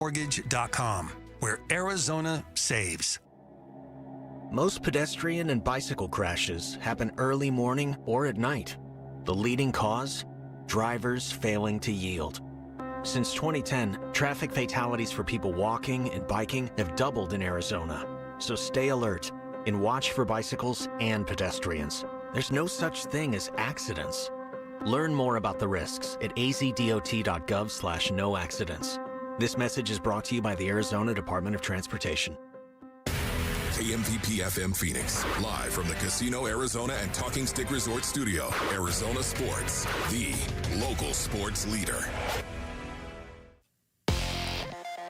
Mortgage.com, where Arizona saves. Most pedestrian and bicycle crashes happen early morning or at night. The leading cause? Drivers failing to yield. Since 2010, traffic fatalities for people walking and biking have doubled in Arizona. So stay alert and watch for bicycles and pedestrians. There's no such thing as accidents. Learn more about the risks at azdot.gov/no accidents. This message is brought to you by the Arizona Department of Transportation. KMVP FM Phoenix, live from the Casino Arizona and Talking Stick Resort Studio. Arizona Sports, the local sports leader.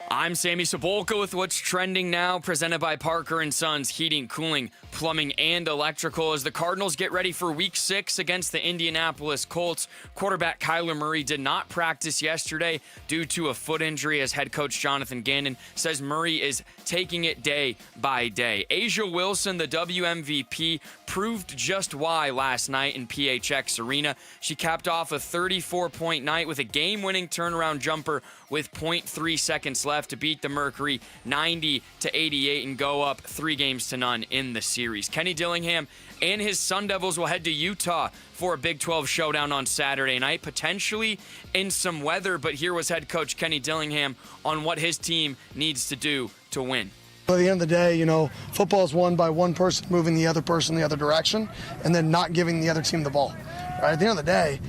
I'm Sammy Sabolka with what's trending now, presented by Parker & Sons Heating, Cooling, Plumbing, and Electrical. As the Cardinals get ready for Week 6 against the Indianapolis Colts, quarterback Kyler Murray did not practice yesterday due to a foot injury, as head coach Jonathan Gannon says Murray is taking it day by day. Asia Wilson, the WMVP, proved just why last night in PHX Arena. She capped off a 34-point night with a game-winning turnaround jumper with 0.3 seconds left to beat the Mercury 90-88 and go up 3-0 in the series. Kenny Dillingham and his Sun Devils will head to Utah for a Big 12 showdown on Saturday night, potentially in some weather, but here was head coach Kenny Dillingham on what his team needs to do to win. At the end of the day, football is won by one person moving the other person the other direction and then not giving the other team the ball. Right? At the end of the day,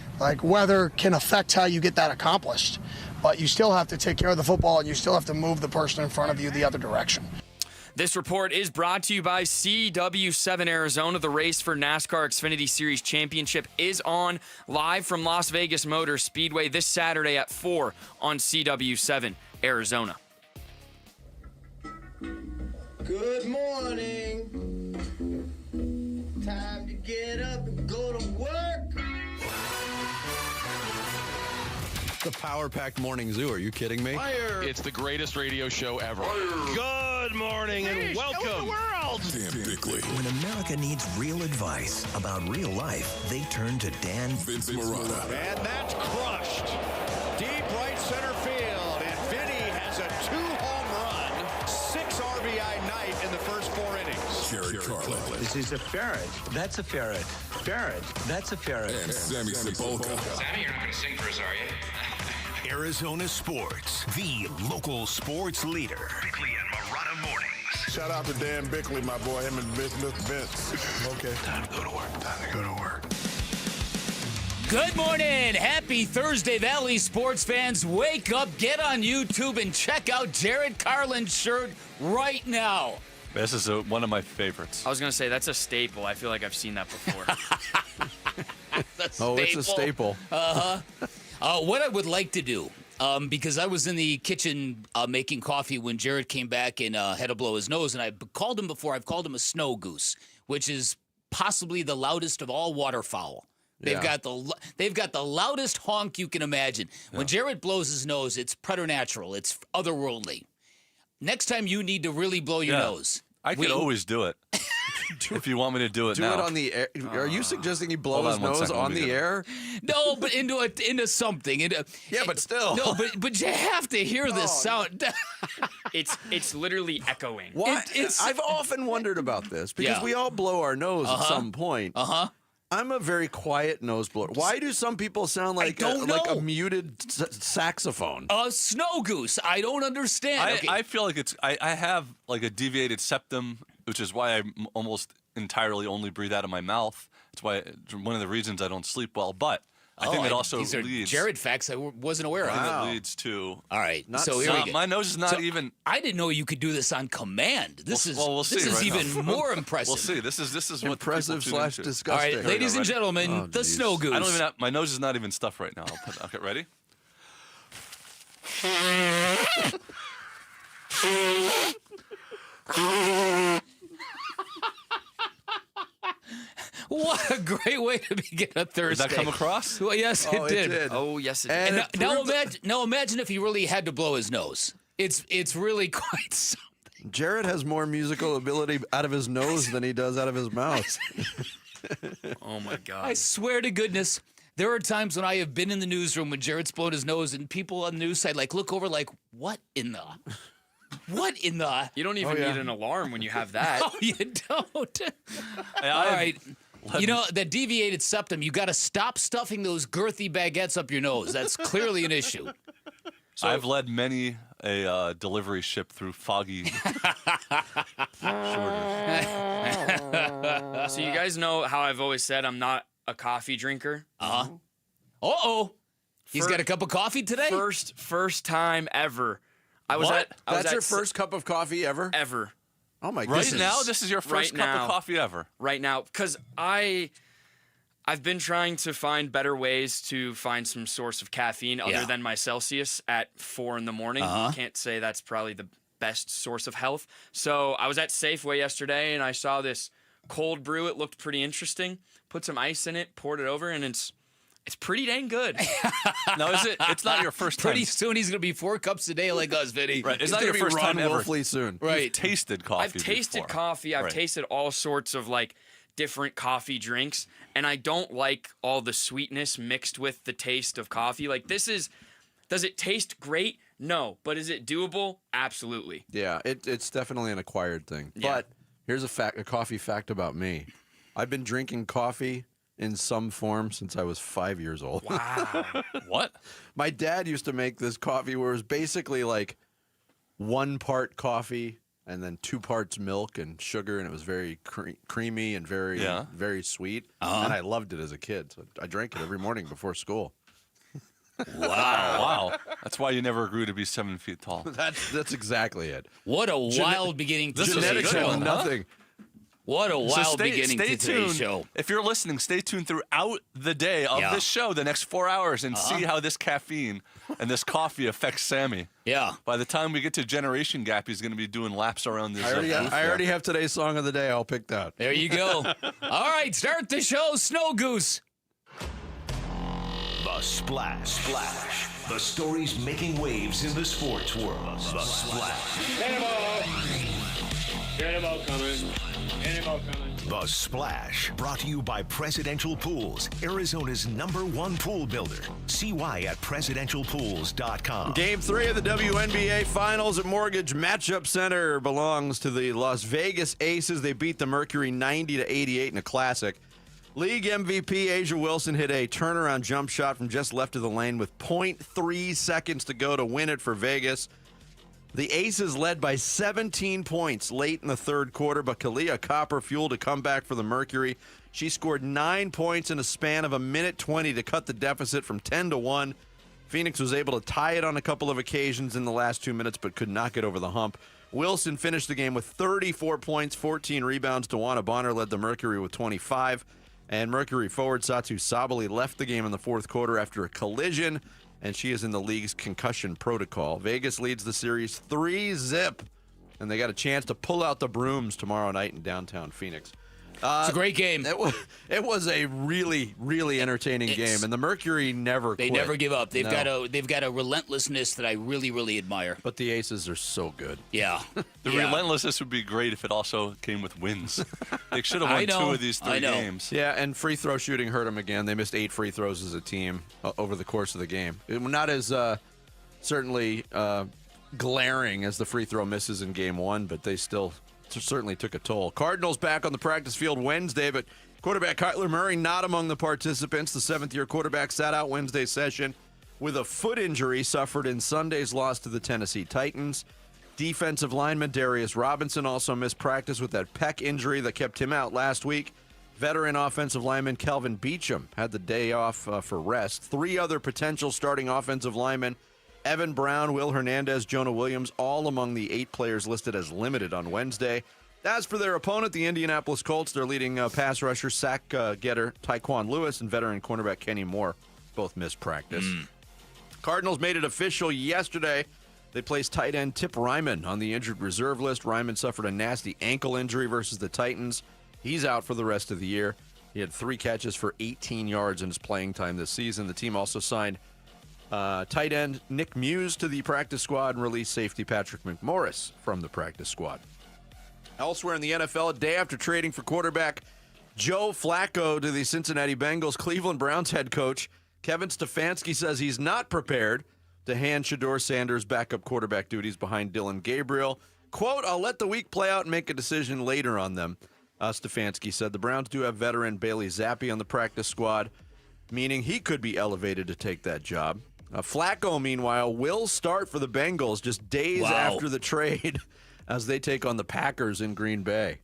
weather can affect how you get that accomplished, but you still have to take care of the football and you still have to move the person in front of you the other direction. This report is brought to you by CW7 Arizona. The race for NASCAR Xfinity Series Championship is on live from Las Vegas Motor Speedway this Saturday at 4 on CW7 Arizona. Good morning. Time to get up and go to work. The power-packed morning zoo. Are you kidding me? Fire. It's the greatest radio show ever. Fire. Good morning and welcome. The world. Dan Bickley. When America needs real advice about real life, they turn to Dan Vince Marotta. And that's crushed. Deep right center field. And Vinny has a 2-home run, 6 RBI night in the first 4 innings. Jared Carlin. This is a ferret. That's a ferret. Ferret. That's a ferret. And Sammy Sabolka. Sammy, you're not going to sing for us, are you? Arizona Sports, the local sports leader. Bickley and Marotta mornings. Shout out to Dan Bickley, my boy, him and Mr. Vince. Okay. Time to go to work. Time to go to work. Good morning. Happy Thursday, Valley sports fans. Wake up, get on YouTube, and check out Jared Carlin's shirt right now. This is one of my favorites. I was going to say, that's a staple. I feel like I've seen that before. It's a staple. What I would like to do, because I was in the kitchen making coffee when Jared came back and had to blow his nose, and I called him before. I've called him a snow goose, which is possibly the loudest of all waterfowl. They've got the loudest honk you can imagine. Yeah. When Jared blows his nose, it's preternatural. It's otherworldly. Next time you need to really blow your nose. I could always do it. If you want me to do it now. Do it on the air. Are you suggesting he blow his nose on the air? No, but into something. Yeah, but still. No, but you have to hear this sound. It's literally echoing. Why? I've often wondered about this because we all blow our nose at some point. I'm a very quiet nose blower. Why do some people sound like a muted saxophone? A snow goose. I don't understand. I feel like I have like a deviated septum, which is why I almost entirely only breathe out of my mouth. It's one of the reasons I don't sleep well. But I think it also these leads. Are Jared facts I wasn't aware of. I think it leads to. All right, so here we go. My nose is not even. I didn't know you could do this on command. We'll see. This is right even now. more impressive. We'll see. This is what impressive / disgusting. All right, ladies and gentlemen, the snow goose. I don't even have, my nose is not even stuffed right now. Okay, ready? What a great way to begin a Thursday. Did that come across? Well, yes, it did. Oh, yes, it did. And now imagine if he really had to blow his nose. It's really quite something. Jared has more musical ability out of his nose than he does out of his mouth. Oh, my God. I swear to goodness, There are times when I have been in the newsroom when Jared's blown his nose and people on the news side like look over like, what in the? You don't even need an alarm when you have that. Oh, you don't. All right. You know, that deviated septum, you got to stop stuffing those girthy baguettes up your nose. That's clearly an issue. So, I've led many a delivery ship through foggy shoulders. So you guys know how I've always said I'm not a coffee drinker? Uh-huh. Uh-oh. He's got a cup of coffee today? First time ever. That's your first cup of coffee ever? Ever. Oh, my goodness. Right now, this is your first cup of coffee ever. Right now, because I've been trying to find better ways to find some source of caffeine other than my Celsius at 4 in the morning. Can't say that's probably the best source of health. So I was at Safeway yesterday, and I saw this cold brew. It looked pretty interesting. Put some ice in it, poured it over, and it's pretty dang good. Now, is it? It's not your first time. Pretty soon he's going to be 4 cups a day like us, Vinny. Right. It's not your first time ever. Soon. Right. You've tasted coffee. I've tasted coffee. I've tasted all sorts of like different coffee drinks, and I don't like all the sweetness mixed with the taste of coffee. Like does it taste great? No. But is it doable? Absolutely. Yeah, it's definitely an acquired thing. Yeah. But here's a coffee fact about me. I've been drinking coffee in some form since I was 5 years old. Wow. What? My dad used to make this coffee where it was basically like 1 part coffee and then 2 parts milk and sugar, and it was very creamy and very sweet. And I loved it as a kid. So I drank it every morning before school. Wow. That's why you never grew to be 7 feet tall. That's exactly it. What a wild beginning to today's show. Nothing. What a wild beginning to today's tuned. show. If you're listening, stay tuned throughout the day of this show, the next 4 hours, and see how this caffeine and this coffee affects Sammy. Yeah. By the time we get to Generation Gap, he's going to be doing laps around this. I already have today's song of the day all picked out. There you go. All right, start the show, Snow Goose. The Splash. The stories making waves in the sports world. The Splash. Cannonball coming. The Splash, brought to you by Presidential Pools, Arizona's #1 pool builder. See why at presidentialpools.com. Game 3 of the WNBA Finals at Mortgage Matchup Center belongs to the Las Vegas Aces. They beat the Mercury 90-88 in a classic. League MVP Asia Wilson hit a turnaround jump shot from just left of the lane with 0.3 seconds to go to win it for Vegas. The Aces led by 17 points late in the third quarter, but Kalia Copper fueled a comeback for the Mercury. She scored 9 points in a span of a minute 20 to cut the deficit from 10-1. Phoenix was able to tie it on a couple of occasions in the last 2 minutes, but could not get over the hump. Wilson finished the game with 34 points, 14 rebounds. Dewana Bonner led the Mercury with 25. And Mercury forward Satu Sabali left the game in the fourth quarter after a collision, and she is in the league's concussion protocol. Vegas leads the series 3-0, and they got a chance to pull out the brooms tomorrow night in downtown Phoenix. It's a great game. It was a really, really entertaining game, and the Mercury never They quit. never give up. They've got a relentlessness that I really, really admire. But the Aces are so good. Yeah. The relentlessness would be great if it also came with wins. They should have won 2 of these 3 games. Yeah, and free throw shooting hurt them again. They missed 8 free throws as a team over the course of the game. Not as certainly glaring as the free throw misses in game 1, but they still certainly took a toll. Cardinals back on the practice field Wednesday, but quarterback Kyler Murray not among the participants. The 7th-year quarterback sat out Wednesday's session with a foot injury suffered in Sunday's loss to the Tennessee Titans. Defensive lineman Darius Robinson also missed practice with that pec injury that kept him out last week. Veteran offensive lineman Kelvin Beachum had the day off for rest. 3 other potential starting offensive linemen, Evan Brown, Will Hernandez, Jonah Williams, all among the 8 players listed as limited on Wednesday. As for their opponent, the Indianapolis Colts, their leading pass rusher, sack getter Tyquan Lewis, and veteran cornerback Kenny Moore both missed practice. Cardinals made it official yesterday. They placed tight end Tip Ryman on the injured reserve list. Ryman suffered a nasty ankle injury versus the Titans. He's out for the rest of the year. He had 3 catches for 18 yards in his playing time this season. The team also signed tight end Nick Muse to the practice squad and released safety Patrick McMorris from the practice squad. Elsewhere in the NFL, a day after trading for quarterback Joe Flacco to the Cincinnati Bengals. Cleveland Browns head coach Kevin Stefanski says he's not prepared to hand Shedeur Sanders backup quarterback duties behind Dylan Gabriel. Quote, I'll let the week play out and make a decision later on them, Stefanski said. The Browns do have veteran Bailey Zappi on the practice squad, meaning he could be elevated to take that job. Flacco, meanwhile, will start for the Bengals just days after the trade as they take on the Packers in Green Bay.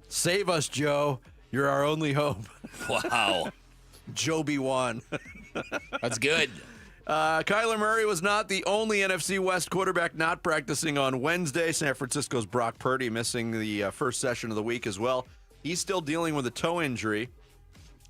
Save us, Joe. You're our only hope. Wow. Joby won. That's good. Kyler Murray was not the only NFC West quarterback not practicing on Wednesday. San Francisco's Brock Purdy missing the first session of the week as well. He's still dealing with a toe injury.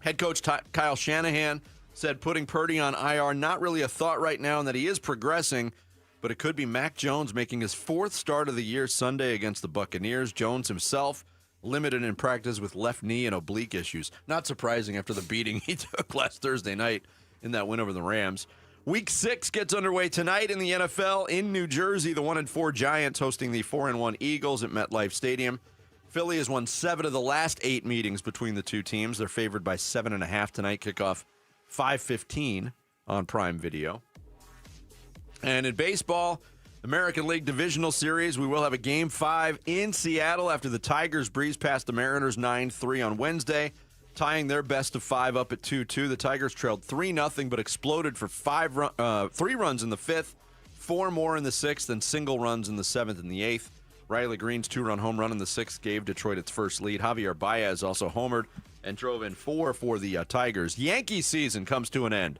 Head coach Kyle Shanahan said putting Purdy on IR not really a thought right now and that he is progressing, but it could be Mac Jones making his fourth start of the year Sunday against the Buccaneers. Jones himself limited in practice with left knee and oblique issues. Not surprising after the beating he took last Thursday night in that win over the Rams. Week 6 gets underway tonight in the NFL in New Jersey. The 1-4 Giants hosting the 4-1 Eagles at MetLife Stadium. Philly has won 7 of the last 8 meetings between the two teams. They're favored by 7.5 tonight. Kickoff 5:15 on Prime Video. And in baseball, American League Divisional Series, we will have a Game 5 in Seattle after the Tigers breezed past the Mariners 9-3 on Wednesday, tying their best of 5 up at 2-2. The Tigers trailed 3-0 but exploded for 3 runs in the 5th, 4 more in the 6th, and single runs in the 7th and the 8th. Riley Green's 2-run home run in the 6th gave Detroit its first lead. Javier Baez also homered and drove in 4 for the Tigers. Yankee season comes to an end.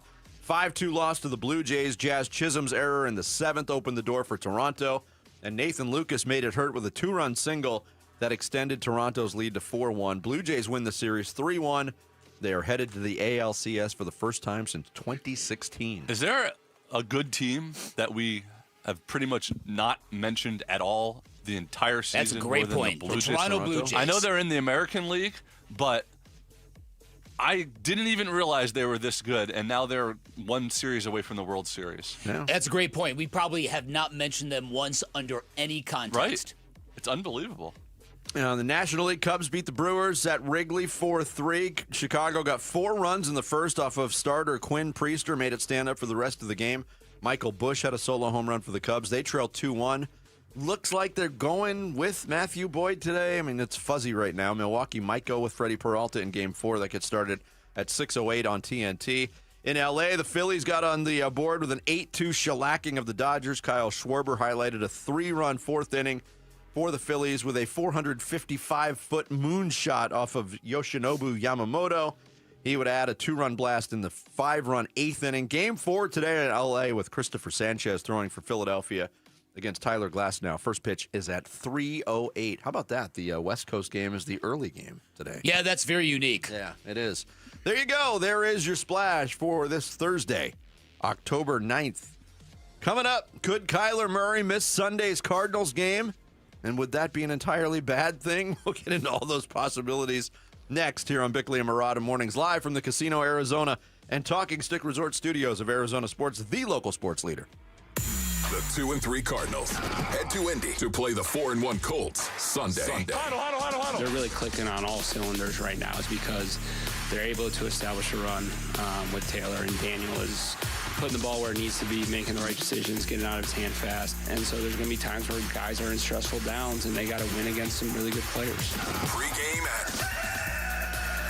5-2 loss to the Blue Jays. Jazz Chisholm's error in the 7th opened the door for Toronto, and Nathan Lucas made it hurt with a 2-run single that extended Toronto's lead to 4-1. Blue Jays win the series 3-1. They are headed to the ALCS for the first time since 2016. Is there a good team that we have pretty much not mentioned at all the entire season? That's a great point. The Toronto Blue Jays. I know they're in the American League, but I didn't even realize they were this good, and now they're one series away from the World Series. Yeah. That's a great point. We probably have not mentioned them once under any context. Right. It's unbelievable. The National League Cubs beat the Brewers at Wrigley 4-3. Chicago got 4 runs in the first off of starter Quinn Priester, made it stand up for the rest of the game. Michael Busch had a solo home run for the Cubs. They trailed 2-1. Looks like they're going with Matthew Boyd today. I mean, it's fuzzy right now. Milwaukee might go with Freddie Peralta in Game 4. That gets started at 6:08 on TNT. In L.A., the Phillies got on the board with an 8-2 shellacking of the Dodgers. Kyle Schwarber highlighted a 3-run 4th inning for the Phillies with a 455-foot moonshot off of Yoshinobu Yamamoto. He would add a 2-run blast in the 5-run 8th inning. Game 4 today in L.A. with Christopher Sanchez throwing for Philadelphia against Tyler Glasnow. First pitch is at 3:08. How about that? The West Coast game is the early game today. Yeah, that's very unique. Yeah, it is. There you go. There is your splash for this Thursday, October 9th. Coming up, could Kyler Murray miss Sunday's Cardinals game? And would that be an entirely bad thing? We'll get into all those possibilities next here on Bickley and Murata Mornings, live from the Casino Arizona and Talking Stick Resort Studios of Arizona Sports, the local sports leader. The 2-3 Cardinals head to Indy to play the 4-1 Colts Sunday. They're really clicking on all cylinders right now. It's because they're able to establish a run with Taylor, and Daniel is putting the ball where it needs to be, making the right decisions, getting out of his hand fast. And so there's going to be times where guys are in stressful downs, and they got to win against some really good players. Pre-game at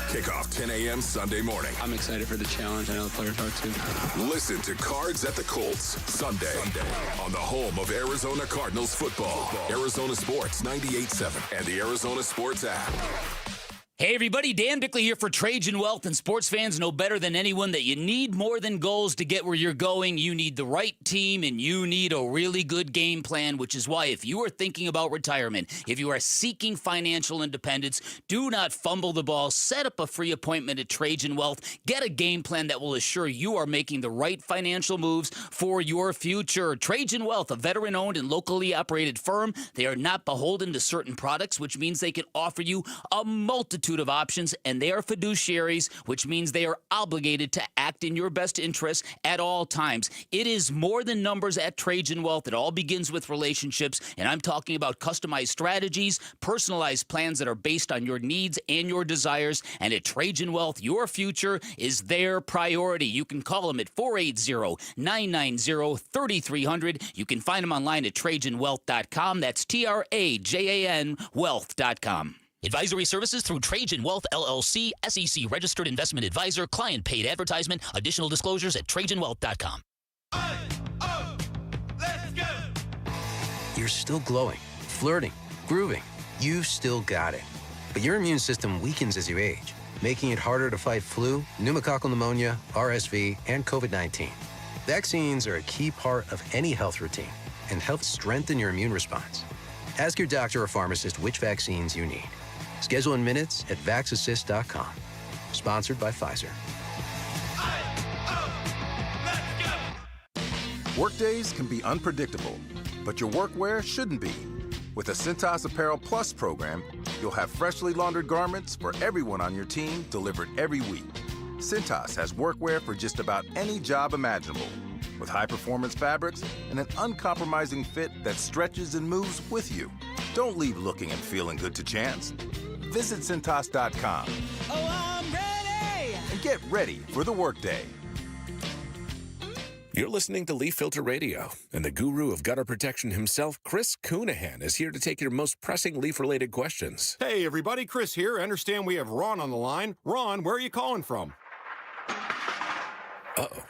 kickoff 10 a.m. Sunday morning. I'm excited for the challenge. I know the players are too. Listen to Cards at the Colts Sunday on the home of Arizona Cardinals football. Arizona Sports 98.7 and the Arizona Sports app. Hey everybody, Dan Bickley here for Trajan Wealth, and sports fans know better than anyone that you need more than goals to get where you're going. You need the right team, and you need a really good game plan, which is why if you are thinking about retirement, if you are seeking financial independence, do not fumble the ball. Set up a free appointment at Trajan Wealth. Get a game plan that will assure you are making the right financial moves for your future. Trajan Wealth, a veteran-owned and locally operated firm. They are not beholden to certain products, which means they can offer you a multitude multitude of options, and they are fiduciaries, which means they are obligated to act in your best interest at all times. It is more than numbers at Trajan Wealth. It all begins with relationships, and I'm talking about customized strategies, personalized plans that are based on your needs and your desires. And at Trajan Wealth, your future is their priority. You can call them at 480-990-3300. You can find them online at TrajanWealth.com. That's TRAJAN Wealth.com. Advisory services through Trajan Wealth, LLC, SEC registered investment advisor, client paid advertisement. Additional disclosures at TrajanWealth.com. You're still glowing, flirting, grooving. You've still got it. But your immune system weakens as you age, making it harder to fight flu, pneumococcal pneumonia, RSV, and COVID-19. Vaccines are a key part of any health routine and help strengthen your immune response. Ask your doctor or pharmacist which vaccines you need. Schedule in minutes at VaxAssist.com. Sponsored by Pfizer. Workdays can be unpredictable, but your workwear shouldn't be. With the Cintas Apparel Plus program, you'll have freshly laundered garments for everyone on your team delivered every week. Cintas has workwear for just about any job imaginable, with high-performance fabrics and an uncompromising fit that stretches and moves with you. Don't leave looking and feeling good to chance. Visit Cintas.com. Oh, I'm ready! And get ready for the workday. You're listening to Leaf Filter Radio, and the guru of gutter protection himself, Chris Coonahan, is here to take your most pressing leaf-related questions. Hey, everybody, Chris here. I understand we have Ron on the line. Ron, where are you calling from? Uh-oh.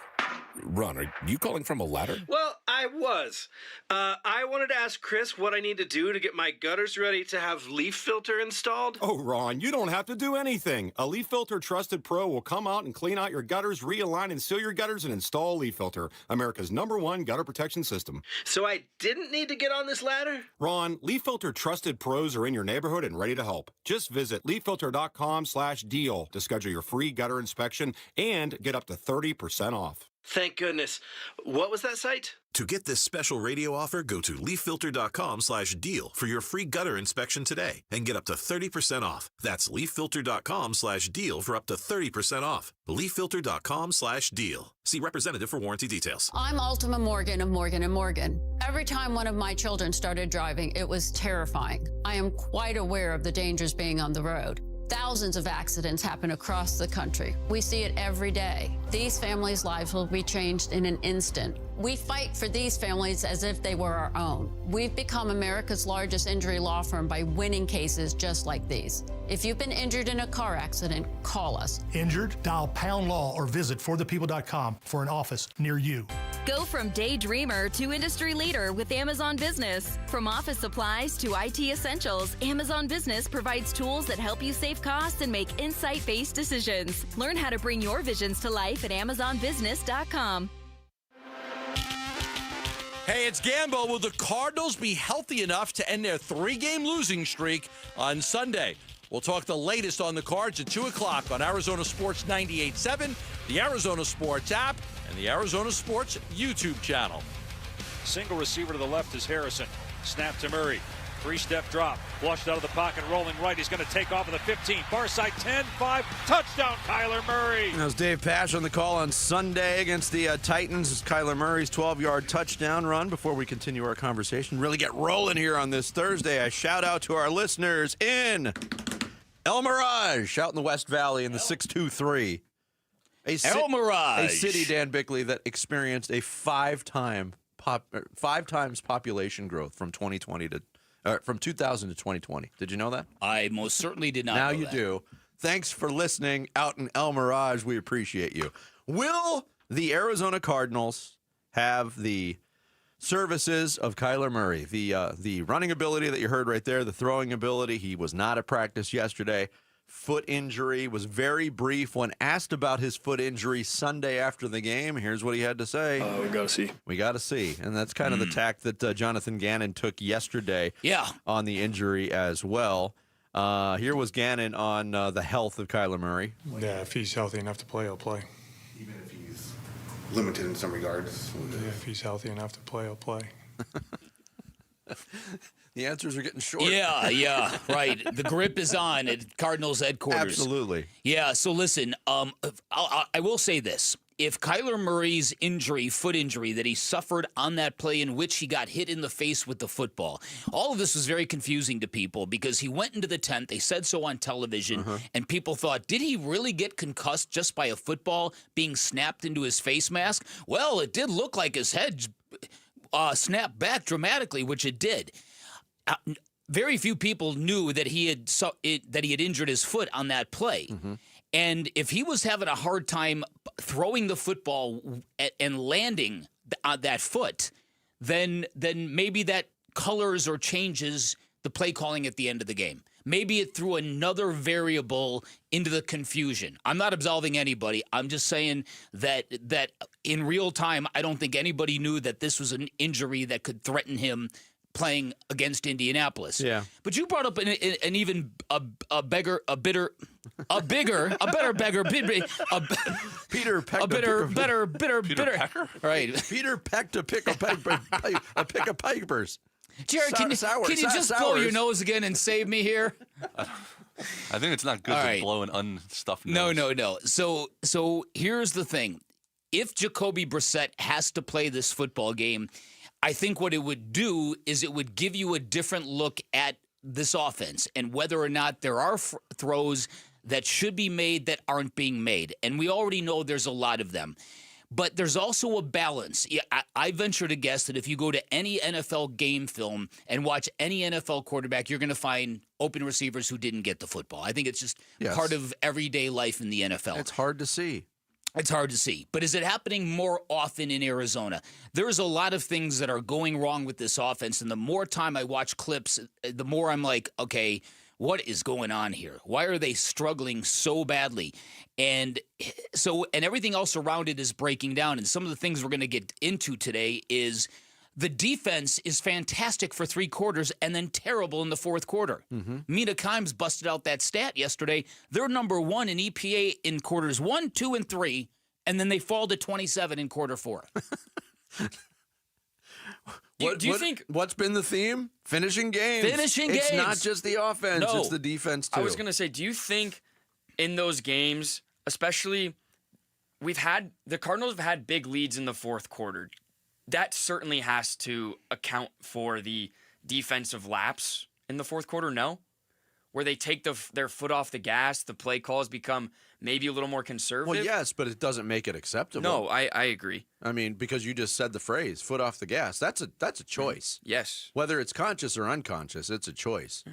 Ron, are you calling from a ladder? Well, I was. I wanted to ask Chris what I need to do to get my gutters ready to have leaf filter installed. Oh, Ron, you don't have to do anything. A Leaf Filter Trusted Pro will come out and clean out your gutters, realign and seal your gutters, and install Leaf Filter, America's #1 gutter protection system. So I didn't need to get on this ladder? Ron, Leaf Filter Trusted Pros are in your neighborhood and ready to help. Just visit leaffilter.com/deal to schedule your free gutter inspection and get up to 30% off. Thank goodness. What was that site? To get this special radio offer, go to leaffilter.com/deal for your free gutter inspection today and get up to 30% off. That's leaffilter.com/deal for up to 30% off. leaffilter.com/deal. See representative for warranty details. I'm Ultima Morgan of Morgan & Morgan. Every time one of my children started driving, it was terrifying. I am quite aware of the dangers being on the road. Thousands of accidents happen across the country. We see it every day. These families' lives will be changed in an instant. We fight for these families as if they were our own. We've become America's largest injury law firm by winning cases just like these. If you've been injured in a car accident, call us. Injured? Dial pound law or visit forthepeople.com for an office near you. Go from daydreamer to industry leader with Amazon Business. From office supplies to IT essentials, Amazon Business provides tools that help you save costs and make insight-based decisions. Learn how to bring your visions to life at AmazonBusiness.com. Hey, it's Gambo. Will the Cardinals be healthy enough to end their 3-game losing streak on Sunday? We'll talk the latest on the Cards at 2 o'clock on Arizona Sports 98.7, the Arizona Sports app, and the Arizona Sports YouTube channel. Single receiver to the left is Harrison. Snap to Murray. 3-step drop. Flushed out of the pocket, rolling right. He's going to take off at the 15. Far side 10-5. Touchdown, Kyler Murray. That was Dave Pash on the call on Sunday against the Titans. It's Kyler Murray's 12-yard touchdown run. Before we continue our conversation, really get rolling here on this Thursday, I shout out to our listeners in El Mirage, out in the West Valley in the 623. El Mirage. A city, Dan Bickley, that experienced a 5 times population growth from 2020 to from 2000 to 2020. Did you know that? I most certainly did not now know you that. do. Thanks for listening out in El Mirage. We appreciate you. Will the Arizona Cardinals have the services of Kyler Murray? The running ability that you heard right there, the throwing ability. He was not at practice yesterday. Foot injury, was very brief. When asked about his foot injury Sunday after the game, here's what he had to say. We got to see. We got to see. And that's kind of the tack that Jonathan Gannon took yesterday on the injury as well. Here was Gannon on the health of Kyler Murray. Yeah, if he's healthy enough to play, he'll play. Even if he's limited in some regards. If he's healthy enough to play, he'll play. The answers are getting short. Yeah, right. The grip is on at Cardinals headquarters. Absolutely. Yeah, so listen, I will say this. If Kyler Murray's foot injury that he suffered on that play in which he got hit in the face with the football, all of this was very confusing to people because he went into the tent, they said so on television, and people thought, did he really get concussed just by a football being snapped into his face mask? Well, it did look like his head snapped back dramatically, which it did. Very few people knew that he had injured his foot on that play. And if he was having a hard time throwing the football and landing on that foot, then maybe that colors or changes the play calling at the end of the game. Maybe it threw another variable into the confusion. I'm not absolving anybody. I'm just saying that in real time, I don't think anybody knew that this was an injury that could threaten him playing against Indianapolis. Yeah. But you brought up an even better beggar. Peter Peck. Peter Pecker? Right. Peter Peck to pick a pipers. Jared, can you just blow your nose again and save me here? I think it's not good to blow an unstuffed nose. No. So here's the thing. If Jacoby Brissett has to play this football game, I think what it would do is it would give you a different look at this offense and whether or not there are throws that should be made that aren't being made. And we already know there's a lot of them. But there's also a balance. Yeah, I venture to guess that if you go to any NFL game film and watch any NFL quarterback, you're going to find open receivers who didn't get the football. I think it's just part of everyday life in the NFL. It's hard to see. It's hard to see. But is it happening more often in Arizona? There's a lot of things that are going wrong with this offense, and the more time I watch clips, the more I'm like, okay, what is going on here? Why are they struggling so badly? And everything else around it is breaking down. And some of the things we're going to get into today is the defense is fantastic for 3 quarters and then terrible in the fourth quarter. Mina Kimes busted out that stat yesterday. They're number 1 in EPA in quarters 1, 2, and 3, and then they fall to 27 in quarter 4. Do you think what's been the theme? Finishing games. It's not just the offense; it's the defense too. I was going to say, do you think in those games, especially, the Cardinals have had big leads in the fourth quarter. That certainly has to account for the defensive lapse in the fourth quarter. No, where they take their foot off the gas, the play calls become maybe a little more conservative. Well, yes, but it doesn't make it acceptable. No, I agree. I mean, because you just said the phrase "foot off the gas." That's a choice. Yes. Whether it's conscious or unconscious, it's a choice.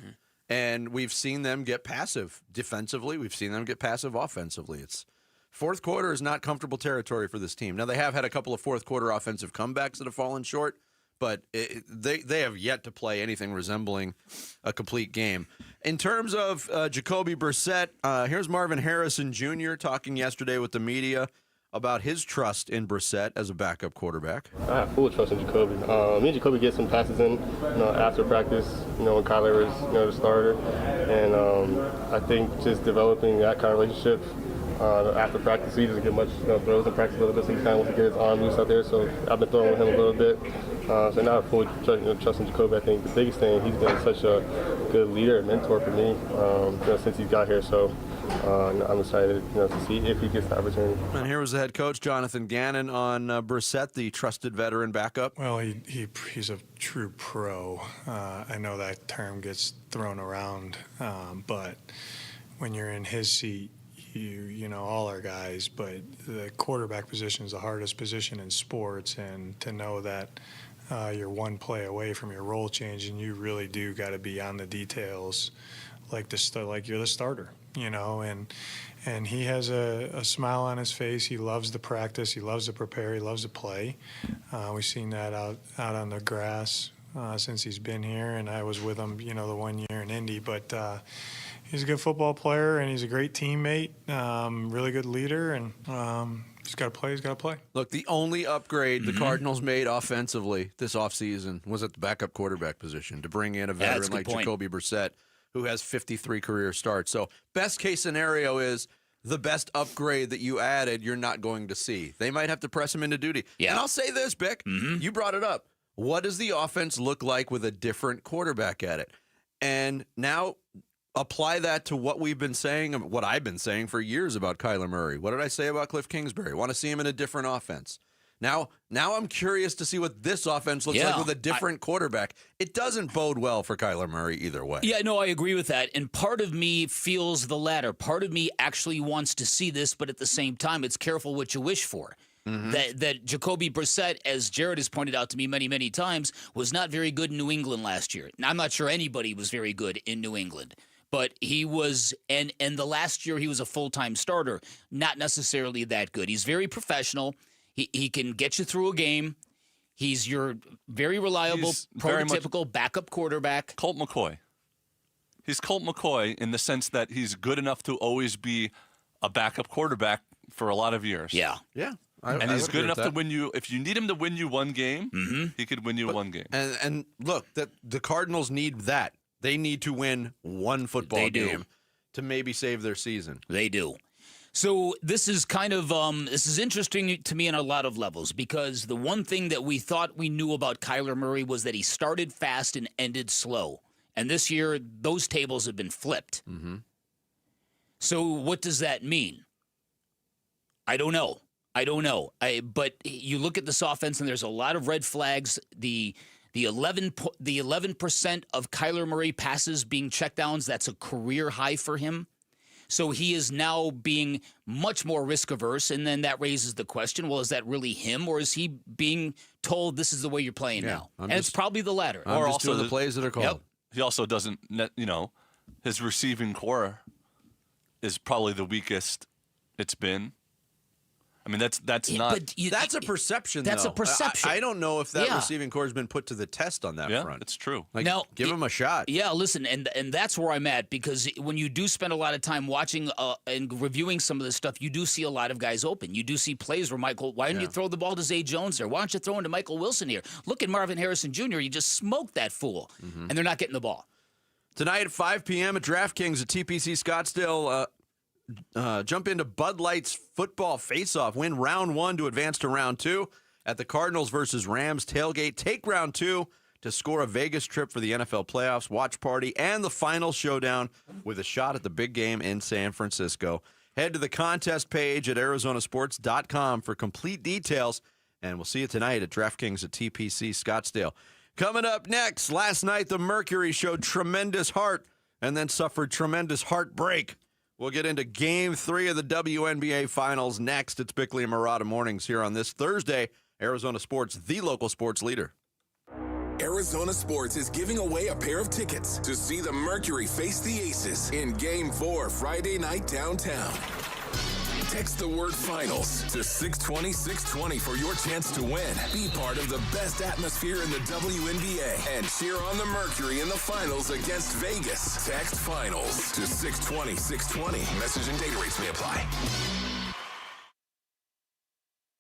And we've seen them get passive defensively. We've seen them get passive offensively. Fourth quarter is not comfortable territory for this team. Now, they have had a couple of fourth quarter offensive comebacks that have fallen short, but they have yet to play anything resembling a complete game. In terms of Jacoby Brissett, here's Marvin Harrison Jr. talking yesterday with the media about his trust in Brissett as a backup quarterback. I have full trust in Jacoby. Me and Jacoby get some passes in, after practice, when Kyler is, the starter. And I think just developing that kind of relationship after practice, he doesn't get much throws in practice a little bit, so he kind of wants to get his arm loose out there. So I've been throwing with him a little bit. So now I have full trust in Jacoby. I think the biggest thing, he's been such a good leader and mentor for me since he's got here. So I'm excited to see if he gets the opportunity. And here was the head coach, Jonathan Gannon, on Brissett, the trusted veteran backup. Well, he's a true pro. I know that term gets thrown around, but when you're in his seat, you know all our guys, but the quarterback position is the hardest position in sports, and to know that you're one play away from your role change, and you really do got to be on the details, like you're the starter, and he has a smile on his face. He loves the practice. He loves to prepare. He loves to play. We've seen that out on the grass since he's been here, and I was with him, the 1 year in Indy, but. He's a good football player, and he's a great teammate, really good leader, and he's got to play. He's got to play. Look, the only upgrade the Cardinals made offensively this offseason was at the backup quarterback position to bring in a veteran like Jacoby Brissett, who has 53 career starts. So best case scenario is the best upgrade that you added you're not going to see. They might have to press him into duty. Yeah. And I'll say this, Bick, you brought it up. what does the offense look like with a different quarterback at it? And now apply that to what we've been saying, what I've been saying for years about Kyler Murray. What did I say about Cliff Kingsbury? Want to see him in a different offense. Now I'm curious to see what this offense looks like with a different quarterback. It doesn't bode well for Kyler Murray either way. Yeah, no, I agree with that. And part of me feels the latter. Part of me actually wants to see this, but at the same time, it's careful what you wish for. Mm-hmm. That Jacoby Brissett, as Jared has pointed out to me many, many times, was not very good in New England last year. Now, I'm not sure anybody was very good in New England. But he was, and the last year he was a full-time starter, not necessarily that good. He's very professional. He can get you through a game. He's your very reliable, prototypical backup quarterback. Colt McCoy. He's Colt McCoy in the sense that he's good enough to always be a backup quarterback for a lot of years. Yeah. Yeah. And he's good enough to win you. If you need him to win you one game, he could win you one game. And look, the Cardinals need that. They need to win one football game to maybe save their season. They do. So this is kind of this is interesting to me on a lot of levels because the one thing that we thought we knew about Kyler Murray was that he started fast and ended slow. And this year, those tables have been flipped. Mm-hmm. So what does that mean? I don't know. But you look at this offense, and there's a lot of red flags. The 11% of Kyler Murray passes being checkdowns, that's a career high for him. So he is now being much more risk averse, and then that raises the question, well, is that really him, or is he being told this is the way you're playing now? It's probably the latter. Or also the plays that are called. Yep. He also doesn't, his receiving core is probably the weakest it's been. I mean, that's not. That's a perception. That's a perception. I don't know if that receiving core has been put to the test on that front. It's true. Give him a shot. Yeah, listen, and that's where I'm at because when you do spend a lot of time watching and reviewing some of this stuff, you do see a lot of guys open. You do see plays where why didn't you throw the ball to Zay Jones there? Why don't you throw into Michael Wilson here? Look at Marvin Harrison Jr. You just smoked that fool, and they're not getting the ball. Tonight at 5 p.m. at DraftKings at TPC Scottsdale. Jump into Bud Light's football face-off. Win round 1 to advance to round 2 at the Cardinals versus Rams tailgate. Take round 2 to score a Vegas trip for the NFL playoffs, watch party, and the final showdown with a shot at the big game in San Francisco. Head to the contest page at arizonasports.com for complete details, and we'll see you tonight at DraftKings at TPC Scottsdale. Coming up next, last night the Mercury showed tremendous heart and then suffered tremendous heartbreak. We'll get into Game 3 of the WNBA Finals next. It's Bickley and Murata Mornings here on this Thursday. Arizona Sports, the local sports leader. Arizona Sports is giving away a pair of tickets to see the Mercury face the Aces in Game 4 Friday night downtown. Text the word finals to 620-620 for your chance to win. Be part of the best atmosphere in the WNBA and cheer on the Mercury in the finals against Vegas. Text finals to 620-620. Message and data rates may apply.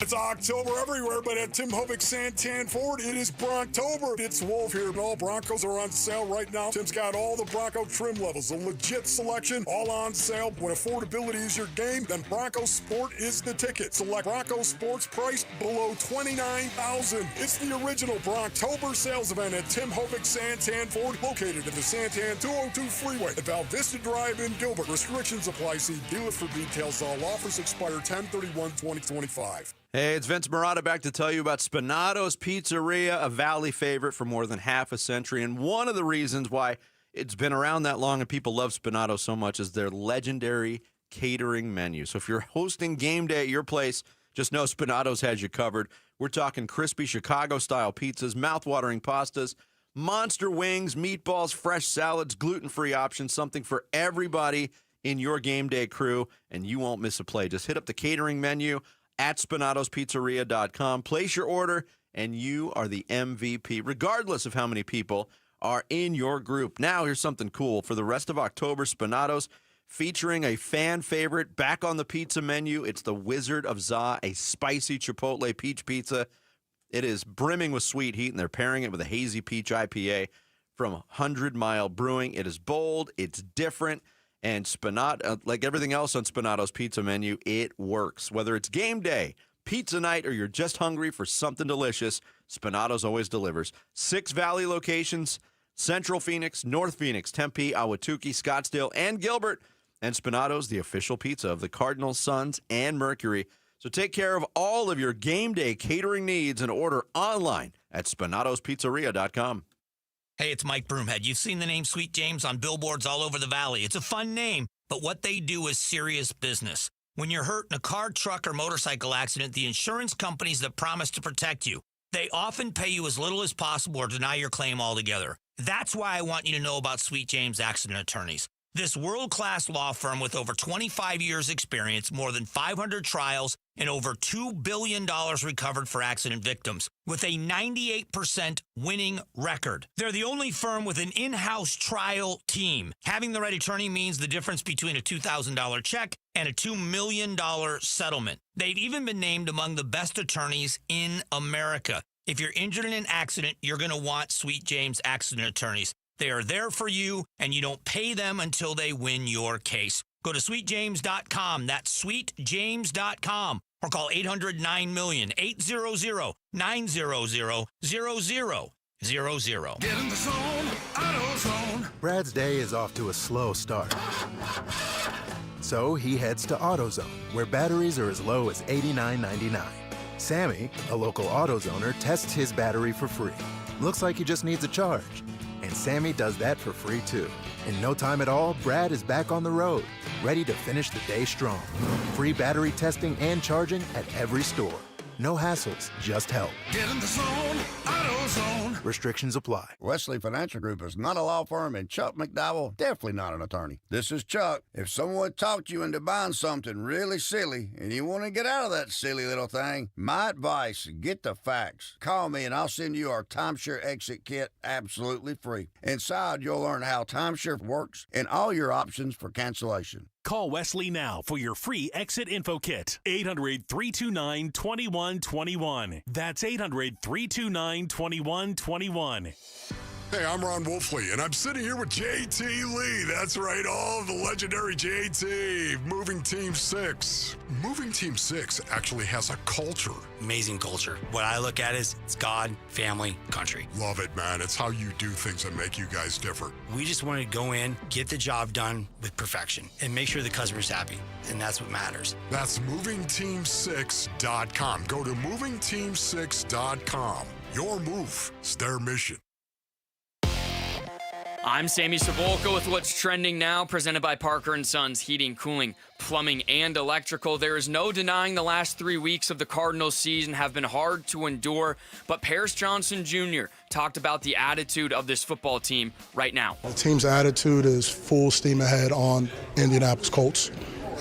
It's October everywhere, but at Tim Hovick Santan Ford, it is Bronctober. It's Wolf here, and all Broncos are on sale right now. Tim's got all the Bronco trim levels, a legit selection, all on sale. When affordability is your game, then Bronco Sport is the ticket. Select Bronco Sports priced below $29,000. It's the original Bronctober sales event at Tim Hovick Santan Ford, located at the Santan 202 Freeway at Val Vista Drive in Gilbert. Restrictions apply. See dealer for details. All offers expire 10/31/2025. Hey, it's Vince Murata back to tell you about Spinato's Pizzeria, a Valley favorite for more than half a century. And one of the reasons why it's been around that long and people love Spinato so much is their legendary catering menu. So if you're hosting game day at your place, just know Spinato's has you covered. We're talking crispy Chicago-style pizzas, mouth-watering pastas, monster wings, meatballs, fresh salads, gluten-free options, something for everybody in your game day crew, and you won't miss a play. Just hit up the catering menu at SpinatosPizzeria.com. Place your order, and you are the MVP, regardless of how many people are in your group. Now, here's something cool. For the rest of October, Spinato's featuring a fan favorite back on the pizza menu. It's the Wizard of Za, a spicy Chipotle peach pizza. It is brimming with sweet heat, and they're pairing it with a hazy peach IPA from 100 Mile Brewing. It is bold. It's different. And like everything else on Spinato's pizza menu, it works. Whether it's game day, pizza night, or you're just hungry for something delicious, Spinato's always delivers. 6 Valley locations, Central Phoenix, North Phoenix, Tempe, Ahwatukee, Scottsdale, and Gilbert. And Spinato's the official pizza of the Cardinals, Suns, and Mercury. So take care of all of your game day catering needs and order online at SpinatosPizzeria.com. Hey, it's Mike Broomhead. You've seen the name Sweet James on billboards all over the valley. It's a fun name, but what they do is serious business. When you're hurt in a car, truck, or motorcycle accident, the insurance companies that promise to protect you, they often pay you as little as possible or deny your claim altogether. That's why I want you to know about Sweet James Accident Attorneys. This world-class law firm with over 25 years experience, more than 500 trials, and over $2 billion recovered for accident victims, with a 98% winning record. They're the only firm with an in-house trial team. Having the right attorney means the difference between a $2,000 check and a $2 million settlement. They've even been named among the best attorneys in America. If you're injured in an accident, you're going to want Sweet James Accident Attorneys. They are there for you, and you don't pay them until they win your case. Go to sweetjames.com. That's sweetjames.com. Or call 800-9-MILLION, 800-900-0000. Get in the zone, AutoZone. Brad's day is off to a slow start. So he heads to AutoZone, where batteries are as low as $89.99. Sammy, a local AutoZoner, tests his battery for free. Looks like he just needs a charge. And Sammy does that for free, too. In no time at all, Brad is back on the road, ready to finish the day strong. Free battery testing and charging at every store. No hassles, just help. Get in the zone, AutoZone. Restrictions apply. Wesley Financial Group is not a law firm, and Chuck McDowell definitely not an attorney. This is Chuck. If someone talked you into buying something really silly and you want to get out of that silly little thing, my advice, get the facts. Call me and I'll send you our timeshare exit kit absolutely free. Inside, you'll learn how timeshare works and all your options for cancellation. Call Wesley now for your free exit info kit. 800-329-2121. That's 800-329-2121. Hey, I'm Ron Wolfley, and I'm sitting here with JT Lee. That's right, all the legendary JT. Moving Team 6. Moving Team 6 actually has a culture. Amazing culture. What I look at is it's God, family, country. Love it, man. It's how you do things that make you guys different. We just want to go in, get the job done with perfection, and make sure the customer's happy, and that's what matters. That's movingteam6.com. Go to movingteam6.com. Your move is their mission. I'm Sammy Sabolka with what's trending now, presented by Parker & Sons Heating, Cooling, Plumbing, and Electrical. There is no denying the last 3 weeks of the Cardinals season have been hard to endure, but Paris Johnson Jr. talked about the attitude of this football team right now. The team's attitude is full steam ahead on Indianapolis Colts,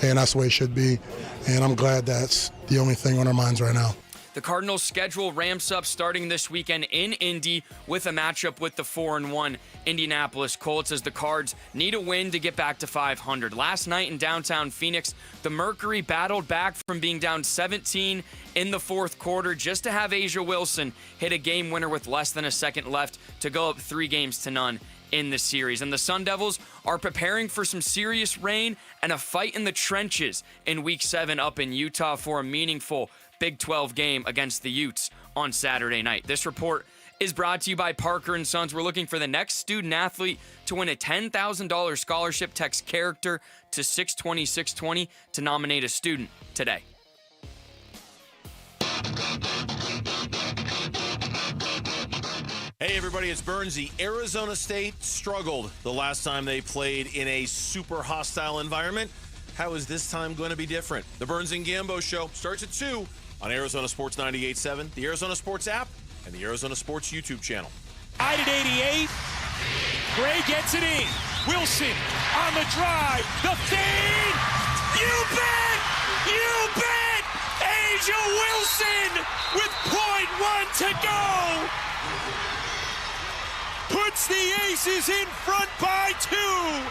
and that's the way it should be, and I'm glad that's the only thing on our minds right now. The Cardinals' schedule ramps up starting this weekend in Indy with a matchup with the 4-1 Indianapolis Colts, as the Cards need a win to get back to 500. Last night in downtown Phoenix, the Mercury battled back from being down 17 in the fourth quarter just to have Asia Wilson hit a game winner with less than a second left to go up 3-0 in the series. And the Sun Devils are preparing for some serious rain and a fight in the trenches in Week 7 up in Utah for a meaningful Big 12 game against the Utes on Saturday night. This report is brought to you by Parker & Sons. We're looking for the next student athlete to win a $10,000 scholarship. Text character to 620-620 to nominate a student today. Hey everybody, it's Burnsy. Arizona State struggled the last time they played in a super hostile environment. How is this time going to be different? The Burns and Gambo Show starts at 2 on Arizona Sports 98.7, the Arizona Sports app, and the Arizona Sports YouTube channel. Tied at 88. Gray gets it in. Wilson on the drive. The feed. You bet! You bet! Asia Wilson with .1 to go. Puts the Aces in front by 2.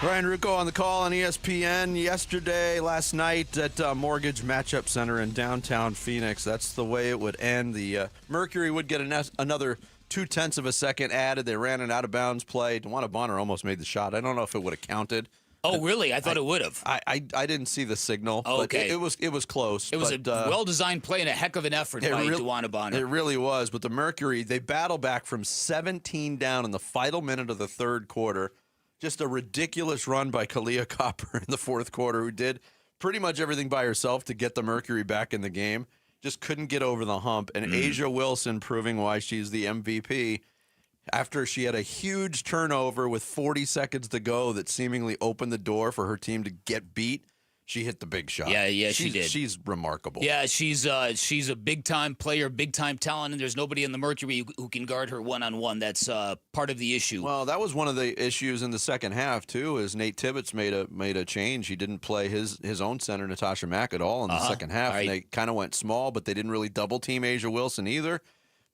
Ryan Rucco on the call on ESPN last night at Mortgage Matchup Center in downtown Phoenix. That's the way it would end. The Mercury would get another 0.2 of a second added. They ran an out-of-bounds play. DeWanna Bonner almost made the shot. I don't know if it would have counted. Oh, really? I thought it would have. I didn't see the signal. Okay. But it was close. It was a well-designed play and a heck of an effort by DeWanna Bonner. It really was. But the Mercury, they battle back from 17 down in the final minute of the third quarter. Just a ridiculous run by Kalia Copper in the fourth quarter, who did pretty much everything by herself to get the Mercury back in the game. Just couldn't get over the hump. And Asia Wilson proving why she's the MVP after she had a huge turnover with 40 seconds to go that seemingly opened the door for her team to get beat. She hit the big shot. Yeah, she did. She's remarkable. Yeah, she's a big-time player, big-time talent, and there's nobody in the Mercury who can guard her one-on-one. That's part of the issue. Well, that was one of the issues in the second half, too, is Nate Tibbetts made a change. He didn't play his own center, Natasha Mack, at all in the second half. Right. And they kind of went small, but they didn't really double-team Asia Wilson either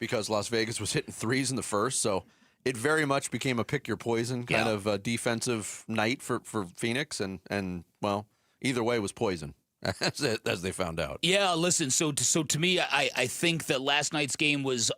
because Las Vegas was hitting threes in the first, so it very much became a pick-your-poison kind of defensive night for Phoenix, and well, either way was poison, as they found out. Yeah, listen, so to me, I think that last night's game was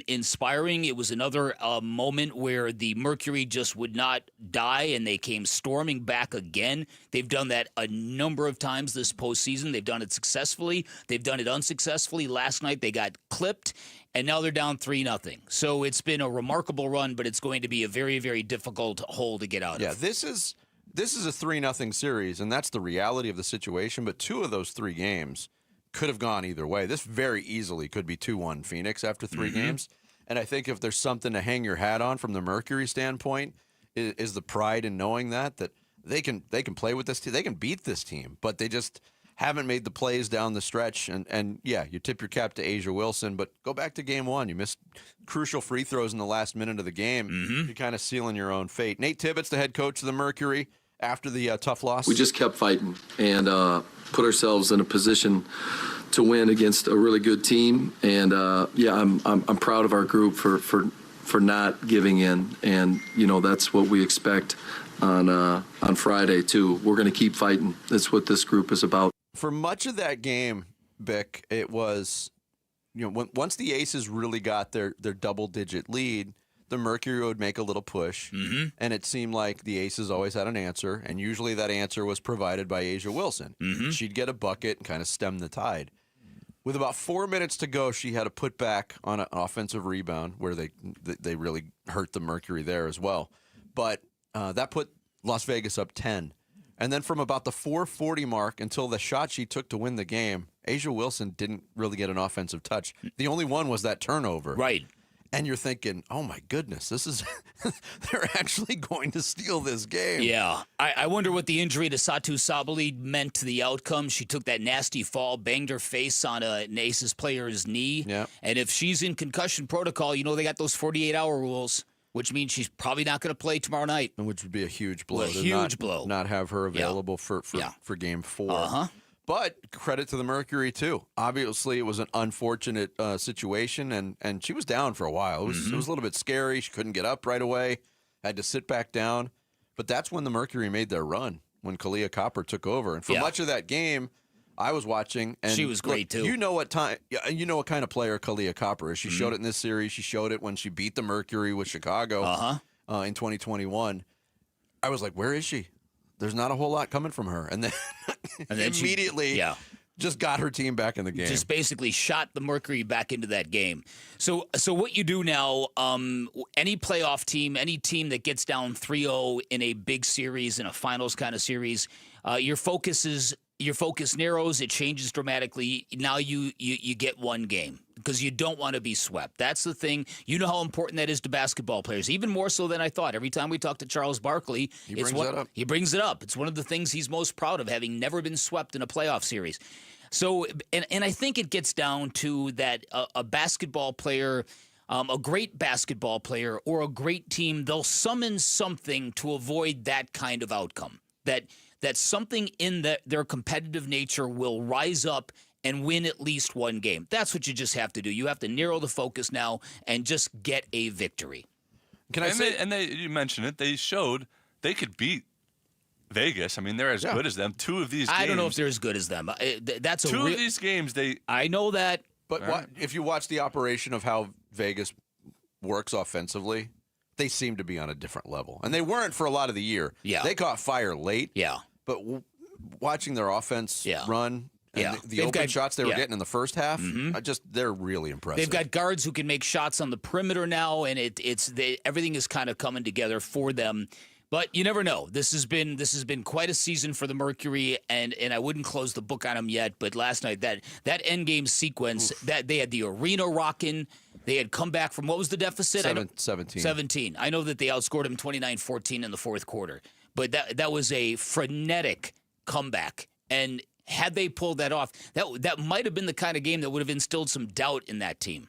inspiring. It was another moment where the Mercury just would not die, and they came storming back again. They've done that a number of times this postseason. They've done it successfully. They've done it unsuccessfully. Last night they got clipped, and now they're down 3-0. So it's been a remarkable run, but it's going to be a very, very difficult hole to get out of. Yeah, this is a 3-0 series, and that's the reality of the situation. But 2 of those 3 games could have gone either way. This very easily could be 2-1 Phoenix after 3 games. And I think if there's something to hang your hat on from the Mercury standpoint, is the pride in knowing that they can play with this team, they can beat this team, but they just haven't made the plays down the stretch. And yeah, you tip your cap to Asia Wilson, but go back to game 1. You missed crucial free throws in the last minute of the game. You're kind of sealing your own fate. Nate Tibbetts, the head coach of the Mercury, after the tough loss. We just kept fighting and put ourselves in a position to win against a really good team. And I'm proud of our group for not giving in. And that's what we expect on Friday too. We're going to keep fighting. That's what this group is about. For much of that game, Bick, it was once the Aces really got their double-digit lead, the Mercury would make a little push, and it seemed like the Aces always had an answer, and usually that answer was provided by Asia Wilson. She'd get a bucket and kind of stem the tide. With about 4 minutes to go, she had a putback on an offensive rebound where they really hurt the Mercury there as well. But that put Las Vegas up 10. And then from about the 4:40 mark until the shot she took to win the game, Asia Wilson didn't really get an offensive touch. The only one was that turnover. Right. And you're thinking, oh, my goodness, this is they're actually going to steal this game. Yeah. I wonder what the injury to Satu Sabali meant to the outcome. She took that nasty fall, banged her face on an Aces player's knee. Yeah. And if she's in concussion protocol, they got those 48-hour rules, which means she's probably not going to play tomorrow night. Which would be a huge blow. A huge blow. Not have her available for game 4. But credit to the Mercury, too. Obviously, it was an unfortunate situation, and she was down for a while. It was a little bit scary. She couldn't get up right away, had to sit back down. But that's when the Mercury made their run, when Kalia Copper took over. And for much of that game, I was watching. And she was great, too. You know what kind of player Kalia Copper is. She showed it in this series. She showed it when she beat the Mercury with Chicago in 2021. I was like, where is she? There's not a whole lot coming from her. And then immediately just got her team back in the game. Just basically shot the Mercury back into that game. So what you do now, any playoff team, any team that gets down 3-0 in a big series, in a finals kind of series, your focus narrows, it changes dramatically. Now you get one game because you don't want to be swept. That's the thing. You know how important that is to basketball players, even more so than I thought. Every time we talk to Charles Barkley, he brings it up. It's one of the things he's most proud of, having never been swept in a playoff series. So, and I think it gets down to that a basketball player, a great basketball player or a great team, they'll summon something to avoid that kind of outcome. That something in their competitive nature will rise up and win at least one game. That's what you just have to do. You have to narrow the focus now and just get a victory. You mentioned it. They showed they could beat Vegas. I mean, they're as good as them. 2 of these games. I don't know if they're as good as them. That's 2 of these games, I know that. But if you watch the operation of how Vegas works offensively, they seem to be on a different level. And they weren't for a lot of the year. Yeah. They caught fire late. Yeah. But watching their offense run and the open shots they were getting in the first half, they're really impressive. They've got guards who can make shots on the perimeter now, and everything is kind of coming together for them. But you never know. This has been quite a season for the Mercury, and I wouldn't close the book on them yet. But last night, that end game sequence, that they had the arena rocking. They had come back from, what was the deficit? 17. 17. I know that they outscored them 29-14 in the fourth quarter. But that was a frenetic comeback. And had they pulled that off, that might have been the kind of game that would have instilled some doubt in that team.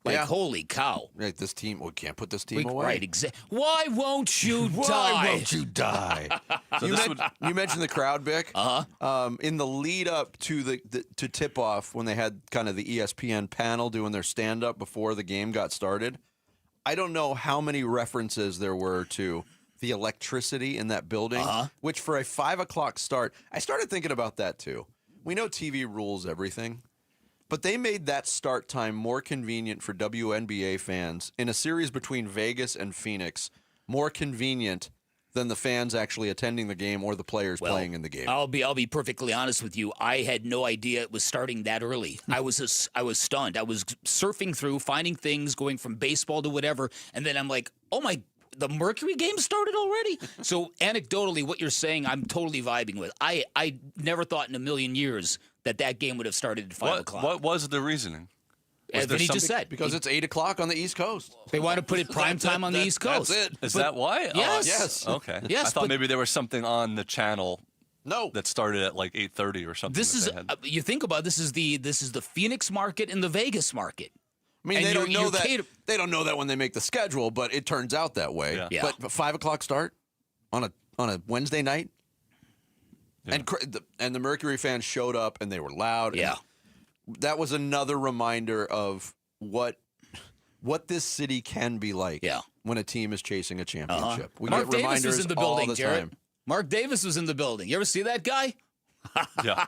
Like, holy cow. Right, this team, we can't put this team away. Right, exactly. Why won't you die? Why won't you die? You mentioned the crowd, Vic. In the lead up to to tip off, when they had kind of the ESPN panel doing their stand up before the game got started, I don't know how many references there were to the electricity in that building, which for a 5 o'clock start, I started thinking about that too. We know TV rules everything. But they made that start time more convenient for WNBA fans in a series between Vegas and Phoenix, more convenient than the fans actually attending the game or the players playing in the game. I'll be perfectly honest with you. I had no idea it was starting that early. I was stunned. I was surfing through, finding things, going from baseball to whatever, and then I'm like, oh my, the Mercury game started already? So anecdotally, what you're saying, I'm totally vibing with. I never thought in a million years that game would have started at 5 o'clock. What was the reasoning? As he just said. Because it's 8 o'clock on the East Coast. They want to put it prime time on the East Coast. That's it. Is that why? Yes. Yes. Okay. Yes, I thought maybe there was something on the channel that started at like 8:30 or something. This is, you think about it, this is the Phoenix market and the Vegas market. I mean, they don't know that. They don't know that when they make the schedule, but it turns out that way. Yeah. But 5 o'clock start on a Wednesday night, and the Mercury fans showed up and they were loud. Yeah, that was another reminder of what this city can be like. Yeah. When a team is chasing a championship, we Mark get reminders Davis was in the all building, the Jarrett. time. Mark Davis was in the building. You ever see that guy? Yeah.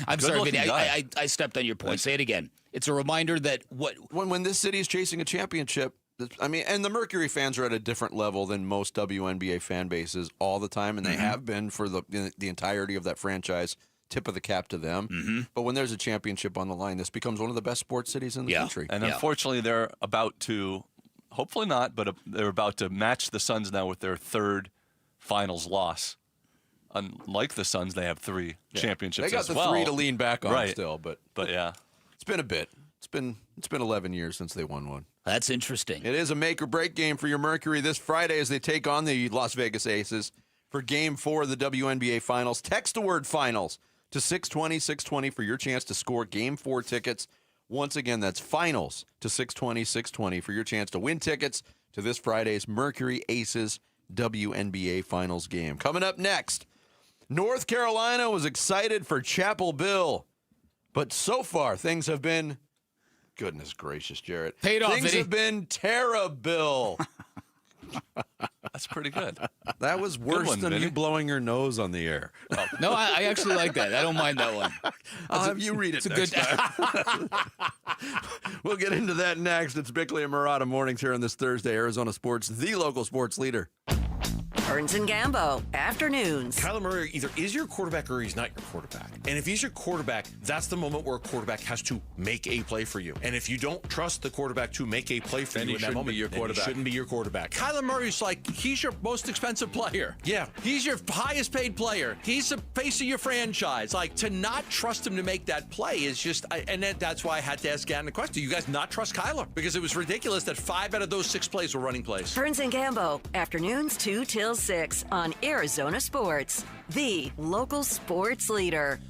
I'm sorry, Good-looking Vinny. guy. I stepped on your point. Say it again. It's a reminder that when this city is chasing a championship, I mean, and the Mercury fans are at a different level than most WNBA fan bases all the time, and they have been for the entirety of that franchise. Tip of the cap to them. But when there's a championship on the line, this becomes one of the best sports cities in the country. And unfortunately, they're about to, hopefully not, but they're about to match the Suns now with their third finals loss. Unlike the Suns, they have 3 championships. They got the 3 to lean back on still, but yeah, it's been a bit. It's been 11 years since they won one. That's interesting. It is a make or break game for your Mercury this Friday as they take on the Las Vegas Aces for Game 4 of the WNBA Finals. Text the word finals to 620 for your chance to score Game 4 tickets. Once again, that's finals to 620 for your chance to win tickets to this Friday's Mercury Aces WNBA Finals game. Coming up next, North Carolina was excited for Chapel Bill, but so far things have been, goodness gracious, Jarrett. Paid off, things have been terrible. that's pretty good. That was worse one, than Vinny. you blowing your nose on the air. No, I actually like that. I don't mind that one. I'll have you read it next time. We'll get into that next. It's Bickley and Murata Mornings here on this Thursday. Arizona Sports, the local sports leader. Burns and Gambo, afternoons. Kyler Murray either is your quarterback or he's not your quarterback. And if he's your quarterback, that's the moment where a quarterback has to make a play for you. And if you don't trust the quarterback to make a play for Then you he in that shouldn't moment, be your then he quarterback. shouldn't be your quarterback. Kyler Murray's like, he's your most expensive player. Yeah. He's your highest paid player. He's the face of your franchise. Like, to not trust him to make that play is just, that's why I had to ask Gannon the question. Do you guys not trust Kyler? Because it was ridiculous that 5 out of those 6 plays were running plays. Burns and Gambo, afternoons 2 till 6 on Arizona Sports, the local sports leader.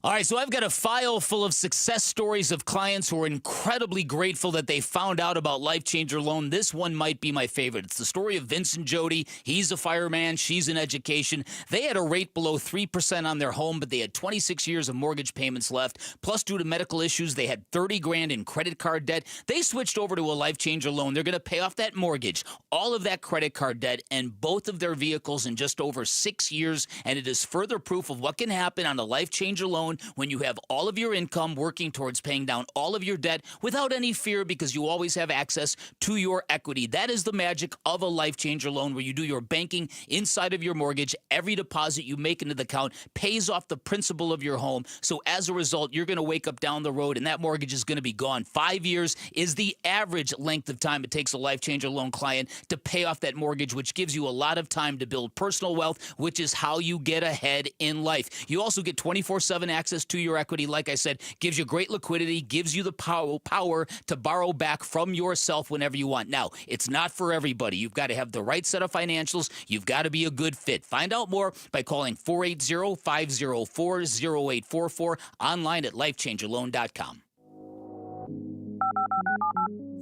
All right, so I've got a file full of success stories of clients who are incredibly grateful that they found out about Life Changer Loan. This one might be my favorite. It's the story of Vince and Jody. He's a fireman. She's in education. They had a rate below 3% on their home, but they had 26 years of mortgage payments left. Plus, due to medical issues, they had $30,000 in credit card debt. They switched over to a Life Changer Loan. They're going to pay off that mortgage, all of that credit card debt, and both of their vehicles in just over 6 years. And it is further proof of what can happen on a Life Changer Loan loan when you have all of your income working towards paying down all of your debt without any fear because you always have access to your equity. That is the magic of a Life Changer loan where you do your banking inside of your mortgage. Every deposit you make into the account pays off the principal of your home. So as a result, you're going to wake up down the road and that mortgage is going to be gone. 5 years is the average length of time it takes a Life Changer loan client to pay off that mortgage, which gives you a lot of time to build personal wealth, which is how you get ahead in life. You also get 24/7 access to your equity. Like I said, gives you great liquidity, gives you the power to borrow back from yourself whenever you want. Now, it's not for everybody. You've got to have the right set of financials. You've got to be a good fit. Find out more by calling 480-504-0844 online at lifechangerloan.com.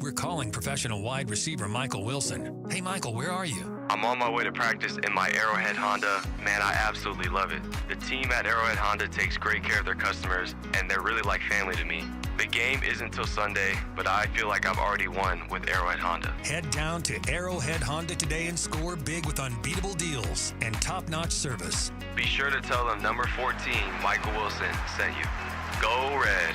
We're calling professional wide receiver Michael Wilson. Hey, Michael, where are you? I'm on my way to practice in my Arrowhead Honda. Man, I absolutely love it. The team at Arrowhead Honda takes great care of their customers, and they're really like family to me. The game isn't until Sunday, but I feel like I've already won with Arrowhead Honda. Head down to Arrowhead Honda today and score big with unbeatable deals and top-notch service. Be sure to tell them number 14, Michael Wilson, sent you. Go Red.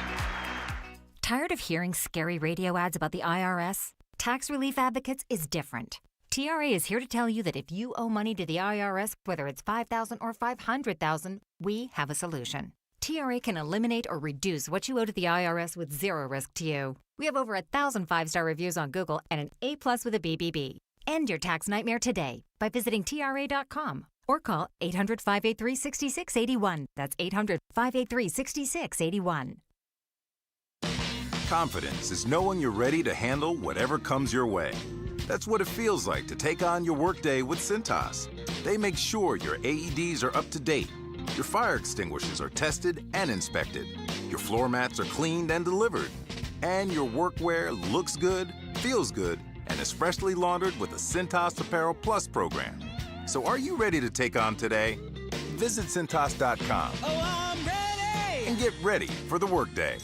Tired of hearing scary radio ads about the IRS? Tax Relief Advocates is different. TRA is here to tell you that if you owe money to the IRS, whether it's $5,000 or $500,000, we have a solution. TRA can eliminate or reduce what you owe to the IRS with zero risk to you. We have over 1,000 5-star reviews on Google and an A+ with a BBB. End your tax nightmare today by visiting TRA.com or call 800-583-6681. That's 800-583-6681. Confidence is knowing you're ready to handle whatever comes your way. That's what it feels like to take on your workday with Cintas. They make sure your AEDs are up to date, your fire extinguishers are tested and inspected, your floor mats are cleaned and delivered, and your workwear looks good, feels good, and is freshly laundered with the Cintas Apparel Plus program. So are you ready to take on today? Visit Cintas.com. Oh, I'm ready! And get ready for the workday.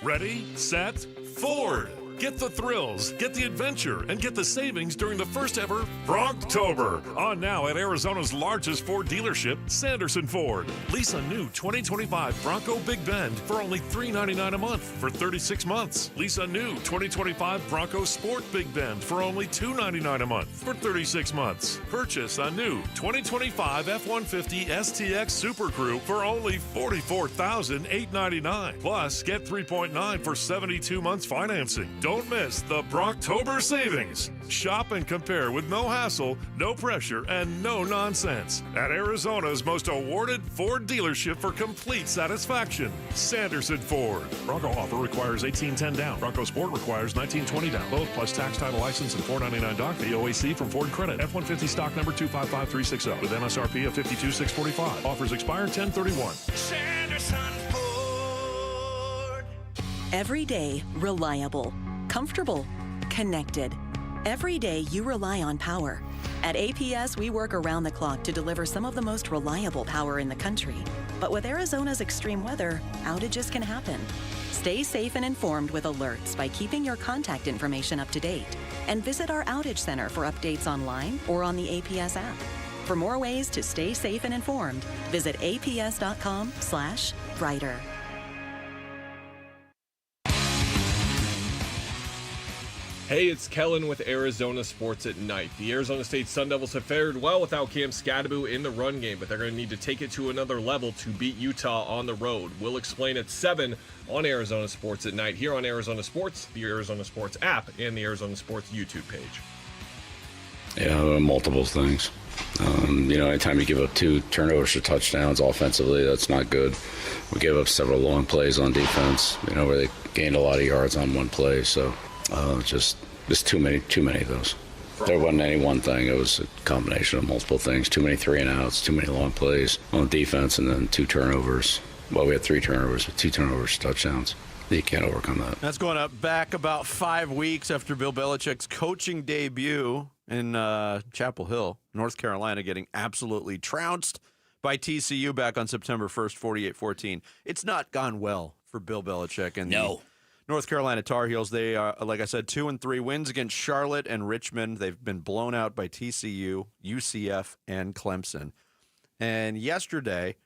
Ready, set, Ford. Get the thrills, get the adventure, and get the savings during the first ever Bronktober. On now at Arizona's largest Ford dealership, Sanderson Ford. Lease a new 2025 Bronco Big Bend for only $399 a month for 36 months. Lease a new 2025 Bronco Sport Big Bend for only $299 a month for 36 months. Purchase a new 2025 F-150 STX Super Crew for only $44,899. Plus, get 3.9 for 72 months financing. Don't miss the Bronktober savings. Shop and compare with no hassle, no pressure, and no nonsense at Arizona's most awarded Ford dealership for complete satisfaction, Sanderson Ford. Bronco offer requires $1,810 down. Bronco Sport requires $1,920 down. Both plus tax, title, license, and $499 doc fee. OAC from Ford Credit. F-150 stock number 255360 with MSRP of $52,645. Offers expire 10/31. Sanderson Ford. Every day, reliable, comfortable, connected. Every day you rely on power. At APS, we work around the clock to deliver some of the most reliable power in the country. But with Arizona's extreme weather, outages can happen. Stay safe and informed with alerts by keeping your contact information up to date. And visit our outage center for updates online or on the APS app. For more ways to stay safe and informed, visit aps.com/brighter. Hey, it's Kellen with Arizona Sports at Night. The Arizona State Sun Devils have fared well without Cam Scadaboo in the run game, but they're going to need to take it to another level to beat Utah on the road. We'll explain at 7 on Arizona Sports at Night here on Arizona Sports, the Arizona Sports app, and the Arizona Sports YouTube page. Yeah, multiple things. Anytime you give up 2 turnovers or touchdowns offensively, that's not good. We gave up several long plays on defense, where they gained a lot of yards on one play, so... just too many of those. There wasn't any one thing. It was a combination of multiple things. Too many 3-and-outs, too many long plays on defense, and then 2 turnovers. Well, we had 3 turnovers, but 2 turnovers, touchdowns. You can't overcome that. That's going up back about 5 weeks after Bill Belichick's coaching debut in Chapel Hill, North Carolina, getting absolutely trounced by TCU back on September 1st, 48-14. It's not gone well for Bill Belichick. And no. North Carolina Tar Heels, they are, like I said, 2-3 wins against Charlotte and Richmond. They've been blown out by TCU, UCF, and Clemson. And yesterday,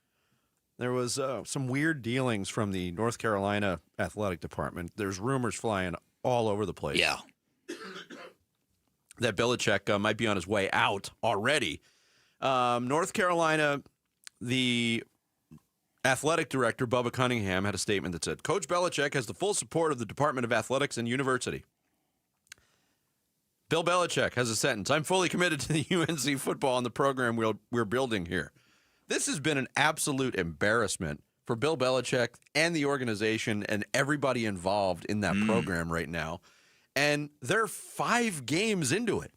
There was some weird dealings from the North Carolina athletic department. There's rumors flying all over the place. Yeah. That Belichick might be on his way out already. North Carolina, the athletic director, Bubba Cunningham, had a statement that said, Coach Belichick has the full support of the Department of Athletics and University. Bill Belichick has a sentence. I'm fully committed to the UNC football and the program we're building here. This has been an absolute embarrassment for Bill Belichick and the organization and everybody involved in that program right now. And they're 5 games into it.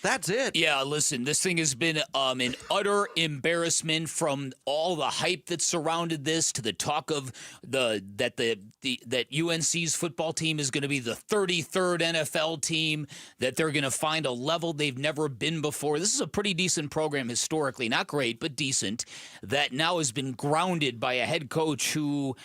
That's it. Yeah, listen, this thing has been an utter embarrassment, from all the hype that surrounded this to the talk of that UNC's football team is going to be the 33rd NFL team, that they're going to find a level they've never been before. This is a pretty decent program historically, not great, but decent, that now has been grounded by a head coach who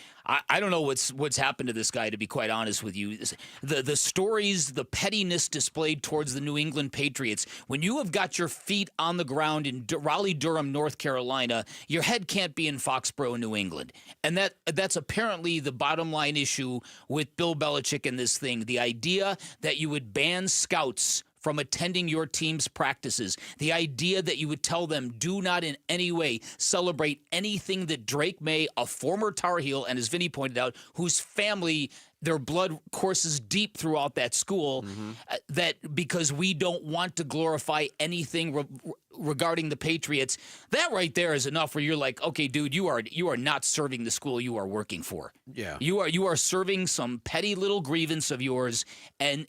I don't know what's happened to this guy, to be quite honest with you. The stories, the pettiness displayed towards the New England Patriots. When you have got your feet on the ground in Raleigh-Durham, North Carolina, your head can't be in Foxborough, New England. And that's apparently the bottom line issue with Bill Belichick in this thing. The idea that you would ban scouts from attending your team's practices. The idea that you would tell them, do not in any way celebrate anything that Drake May, a former Tar Heel, and as Vinny pointed out, whose family, their blood courses deep throughout that school, that because we don't want to glorify anything regarding the Patriots. That right there is enough where you're like, okay, dude, you are not serving the school you are working for. Yeah. You are serving some petty little grievance of yours, and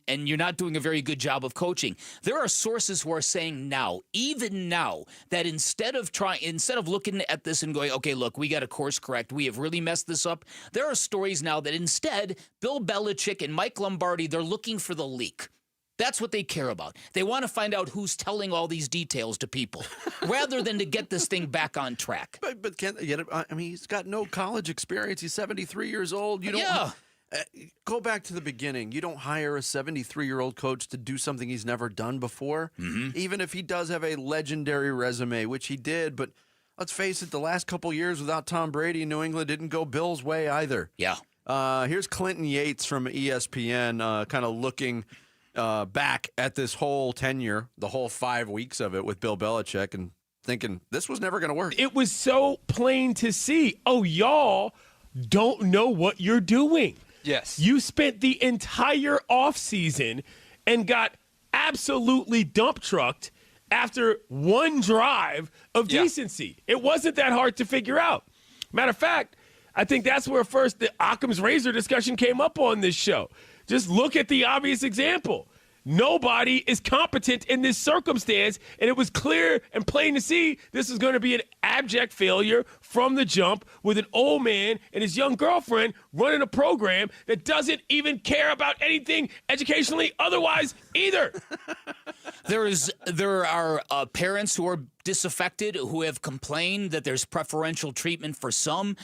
you're not doing a very good job of coaching. There are sources who are saying now, even now, that instead of looking at this and going, okay, look, we got to course correct, we have really messed this up. There are stories now that instead, Bill Belichick and Mike Lombardi, they're looking for the leak. That's what they care about. They want to find out who's telling all these details to people, rather than to get this thing back on track. But can't get it? I mean, he's got no college experience. He's 73 years old. You don't. Yeah. Go back to the beginning. You don't hire a 73-year-old coach to do something he's never done before, even if he does have a legendary resume, which he did. But let's face it, the last couple years without Tom Brady, New England didn't go Bill's way either. Yeah. Here's Clinton Yates from ESPN, kind of looking back at this whole tenure, the whole 5 weeks of it with Bill Belichick, and thinking this was never going to work. It was so plain to see. Oh, y'all don't know what you're doing. Yes. You spent the entire offseason and got absolutely dump trucked after one drive of decency. It wasn't that hard to figure out. Matter of fact, I think that's where first the Occam's razor discussion came up on this show. Just look at the obvious example. Nobody is competent in this circumstance, and it was clear and plain to see this is going to be an abject failure from the jump, with an old man and his young girlfriend running a program that doesn't even care about anything educationally otherwise either. There are parents who are disaffected, who have complained that there's preferential treatment for some.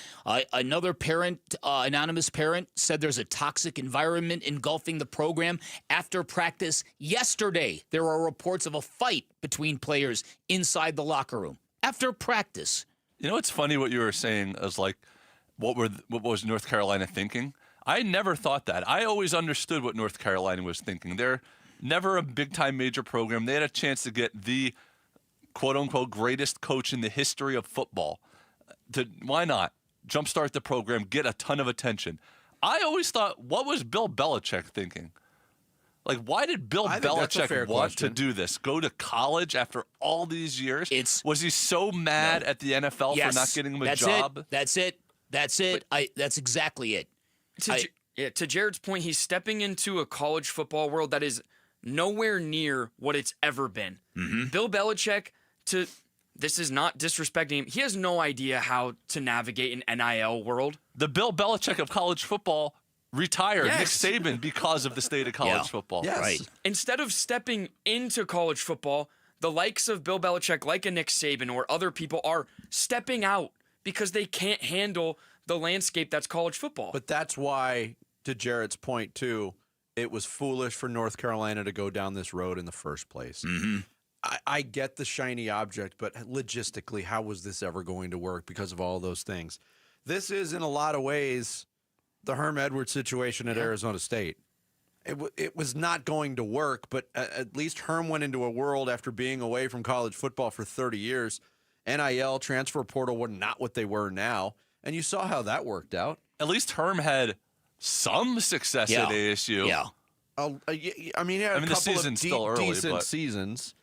Another parent, anonymous parent, said there's a toxic environment engulfing the program. After practice yesterday, there are reports of a fight between players inside the locker room. After practice. You know, it's funny what you were saying as like, what was North Carolina thinking? I never thought that. I always understood what North Carolina was thinking. They're never a big-time major program. They had a chance to get the quote-unquote greatest coach in the history of football. Why not jumpstart the program, get a ton of attention? I always thought, what was Bill Belichick thinking? Like, why did Bill Belichick want to do this? Go to college after all these years? Was he so mad at the NFL for not getting him a job? That's it. That's exactly it. To Jared's point, he's stepping into a college football world that is nowhere near what it's ever been. Bill Belichick, this is not disrespecting him, he has no idea how to navigate an NIL world. The Bill Belichick of college football retired Nick Saban because of the state of college football. Yes. Right. Instead of stepping into college football, the likes of Bill Belichick, like a Nick Saban or other people, are stepping out because they can't handle the landscape that's college football. But that's why, to Jarrett's point, too, it was foolish for North Carolina to go down this road in the first place. I get the shiny object, but logistically, how was this ever going to work because of all those things? This is, in a lot of ways, the Herm Edwards situation at Arizona State. It was not going to work, but at least Herm went into a world after being away from college football for 30 years. NIL, transfer portal were not what they were now, and you saw how that worked out. At least Herm had some success at ASU. Yeah. I mean, he had a the couple of season's still early, decent but seasons.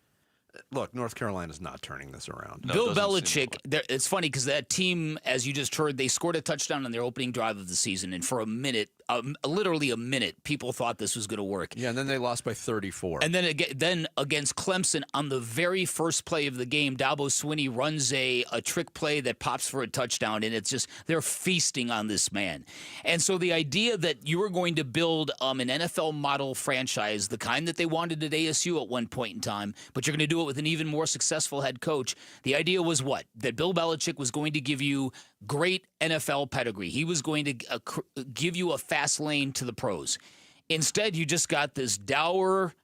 Look, North Carolina's not turning this around. No, Bill Belichick, it's funny because that team, as you just heard, they scored a touchdown on their opening drive of the season, and for a minute, literally a minute, people thought this was going to work. Yeah, and then they lost by 34. And then against Clemson, on the very first play of the game, Dabo Swinney runs a trick play that pops for a touchdown, and it's just they're feasting on this man. And so the idea that you were going to build an NFL model franchise, the kind that they wanted at ASU at one point in time, but you're going to do it with an even more successful head coach, the idea was what? That Bill Belichick was going to give you great NFL pedigree. He was going to give you a fast lane to the pros. Instead, you just got this dour,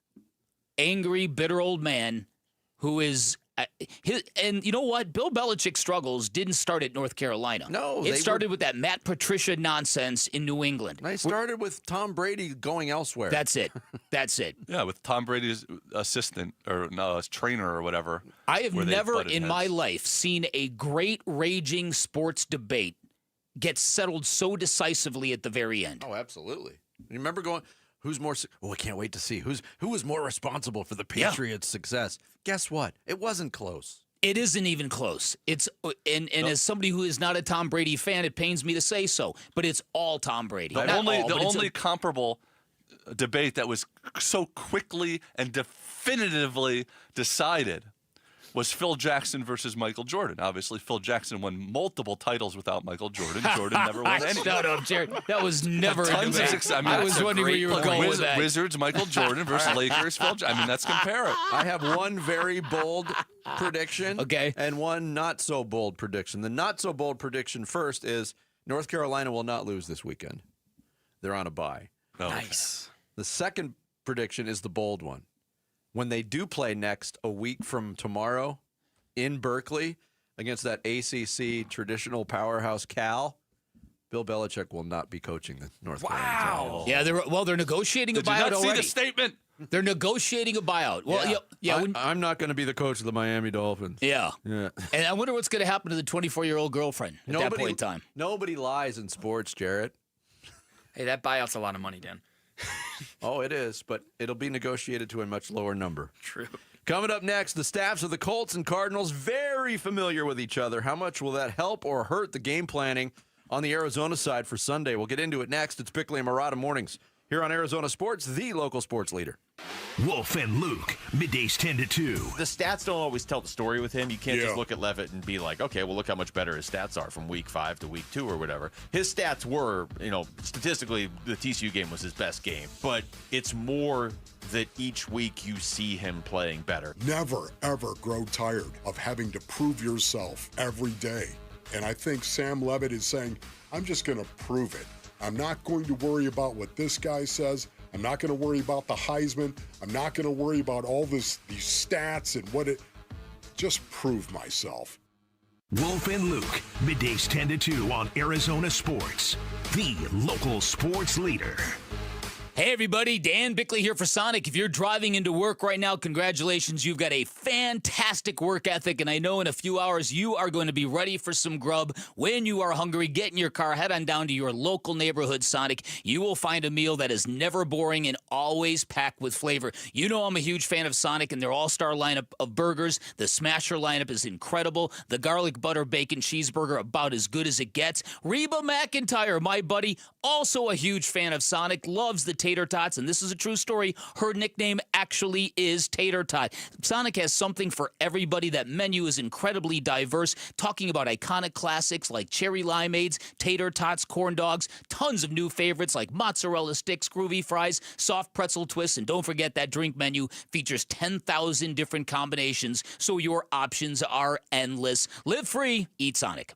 angry, bitter old man who is and you know what? Bill Belichick's struggles didn't start at North Carolina. No, it started with that Matt Patricia nonsense in New England. They started with Tom Brady going elsewhere. That's it. That's it. Yeah, with Tom Brady's assistant or trainer or whatever. I have never in my life seen a great raging sports debate get settled so decisively at the very end. Oh, absolutely. You remember going, who's more? Oh, I can't wait to see who was more responsible for the Patriots' success. Guess what? It wasn't close. It isn't even close. It's and as somebody who is not a Tom Brady fan, it pains me to say so, but it's all Tom Brady. The only comparable debate that was so quickly and definitively decided was Phil Jackson versus Michael Jordan. Obviously, Phil Jackson won multiple titles without Michael Jordan. Jordan never won any. Shut up, Jared. That was never a Tons of debate. success. I was wondering where you were going with that. Wizards, Michael Jordan versus Lakers, Phil Jackson. I mean, let's compare it. I have one very bold prediction and one not so bold prediction. The not so bold prediction first is North Carolina will not lose this weekend. They're on a bye. Oh. Nice. The second prediction is the bold one. When they do play next a week from tomorrow in Berkeley against that ACC traditional powerhouse Cal, Bill Belichick will not be coaching the North Carolina Tigers. Yeah, they're negotiating a Did you buyout not see already. the statement? They're negotiating a buyout. Well, I'm not going to be the coach of the Miami Dolphins. Yeah. Yeah. And I wonder what's going to happen to the 24-year-old girlfriend at that point in time. Nobody lies in sports, Jarrett. Hey, that buyout's a lot of money, Dan. Oh, it is, but it'll be negotiated to a much lower number. True. Coming up next, the staffs of the Colts and Cardinals very familiar with each other. How much will that help or hurt the game planning on the Arizona side for Sunday? We'll get into it next. It's Bickley and Murata Mornings here on Arizona Sports, the local sports leader. Wolf and Luke, middays 10 to 2. The stats don't always tell the story with him. You can't just look at Levitt and be like, okay, well, look how much better his stats are from week 5 to week 2 or whatever. His stats were, statistically, the TCU game was his best game. But it's more that each week you see him playing better. Never, ever grow tired of having to prove yourself every day. And I think Sam Levitt is saying, I'm just going to prove it. I'm not going to worry about what this guy says. I'm not going to worry about the Heisman. I'm not going to worry about all these stats and just prove myself. Wolf and Luke, middays 10 to 2 on Arizona Sports, the local sports leader. Hey, everybody. Dan Bickley here for Sonic. If you're driving into work right now, congratulations. You've got a fantastic work ethic, and I know in a few hours you are going to be ready for some grub. When you are hungry, get in your car, head on down to your local neighborhood Sonic. You will find a meal that is never boring and always packed with flavor. You know I'm a huge fan of Sonic and their all-star lineup of burgers. The Smasher lineup is incredible. The garlic butter bacon cheeseburger, about as good as it gets. Reba McEntire, my buddy, also a huge fan of Sonic, loves the tater tots, and this is a true story. Her nickname actually is Tater Tot. Sonic has something for everybody. That menu is incredibly diverse, talking about iconic classics like cherry limeades, tater tots, corn dogs, tons of new favorites like mozzarella sticks, groovy fries, soft pretzel twists, and don't forget that drink menu features 10,000 different combinations, so your options are endless. Live free, eat Sonic.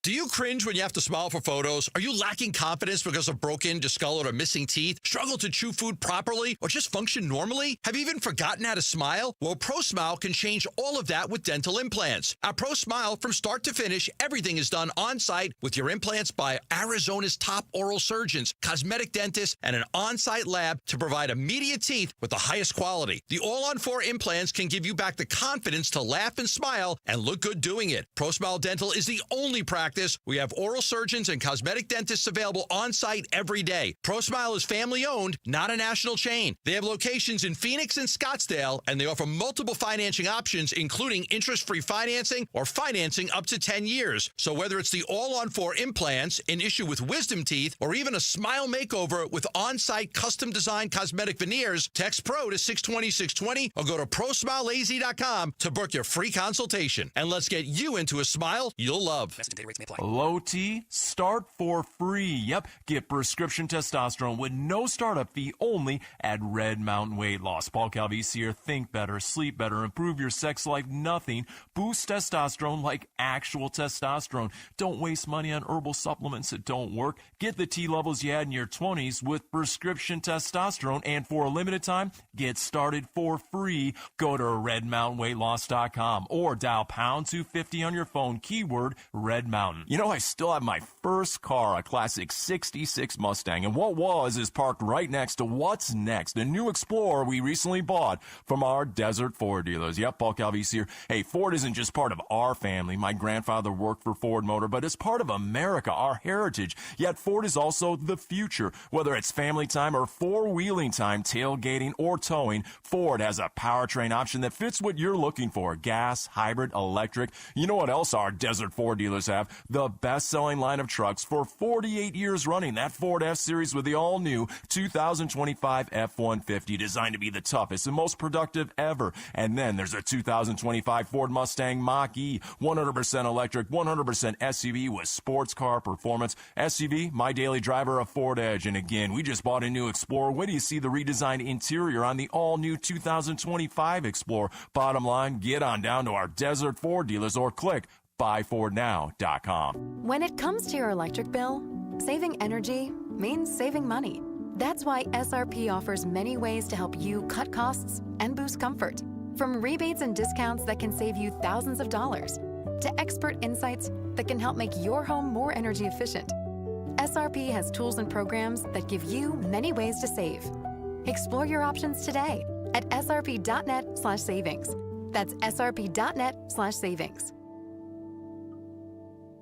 Do you cringe when you have to smile for photos? Are you lacking confidence because of broken, discolored, or missing teeth? Struggle to chew food properly or just function normally? Have you even forgotten how to smile? Well, ProSmile can change all of that with dental implants. At ProSmile, from start to finish, everything is done on-site with your implants by Arizona's top oral surgeons, cosmetic dentists, and an on-site lab to provide immediate teeth with the highest quality. The all-on-4 implants can give you back the confidence to laugh and smile and look good doing it. ProSmile Dental is the only practice. We have oral surgeons and cosmetic dentists available on-site every day. ProSmile is family-owned, not a national chain. They have locations in Phoenix and Scottsdale, and they offer multiple financing options, including interest-free financing or financing up to 10 years. So whether it's the all-on-4 implants, an issue with wisdom teeth, or even a smile makeover with on-site custom-designed cosmetic veneers, text PRO to 620-620 or go to ProSmileAZ.com to book your free consultation. And let's get you into a smile you'll love. Low T, start for free. Yep, get prescription testosterone with no startup fee only at Red Mountain Weight Loss. Paul Calvisi here. Think better, sleep better, improve your sex life. Nothing. Boost testosterone like actual testosterone. Don't waste money on herbal supplements that don't work. Get the T levels you had in your 20s with prescription testosterone. And for a limited time, get started for free. Go to RedMountainWeightLoss.com or dial pound 250 on your phone. Keyword Red Mountain. You know, I still have my first car, a classic 66 Mustang, and what was is parked right next to what's next, a new Explorer we recently bought from our Desert Ford dealers. Yep, Paul Calvisi here. Hey, Ford isn't just part of our family. My grandfather worked for Ford Motor, but it's part of America, our heritage. Yet Ford is also the future. Whether it's family time or four-wheeling time, tailgating or towing, Ford has a powertrain option that fits what you're looking for. Gas, hybrid, electric. You know what else our Desert Ford dealers have? The best-selling line of trucks for 48 years running. That Ford F-Series with the all-new 2025 F-150, designed to be the toughest and most productive ever. And then there's a 2025 Ford Mustang Mach-E, 100% electric, 100% SUV with sports car performance. SUV, my daily driver, a Ford Edge. And again, we just bought a new Explorer. Wait till you see the redesigned interior on the all-new 2025 Explorer. Bottom line, get on down to our Desert Ford dealers or click buyfordnow.com. When it comes to your electric bill, saving energy means saving money. That's why SRP offers many ways to help you cut costs and boost comfort. From rebates and discounts that can save you thousands of dollars, to expert insights that can help make your home more energy efficient. SRP has tools and programs that give you many ways to save. Explore your options today at srp.net/savings. That's srp.net/savings.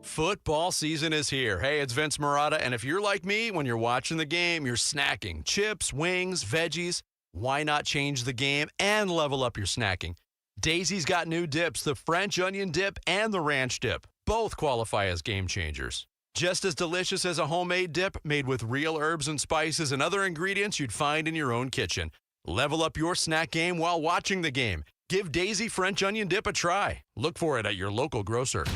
Football season is here. Hey, it's Vince Marotta, and if you're like me, when you're watching the game, you're snacking chips, wings, veggies. Why not change the game and level up your snacking? Daisy's got new dips, the French onion dip and the ranch dip. Both qualify as game changers. Just as delicious as a homemade dip made with real herbs and spices and other ingredients you'd find in your own kitchen. Level up your snack game while watching the game. Give Daisy French onion dip a try. Look for it at your local grocer.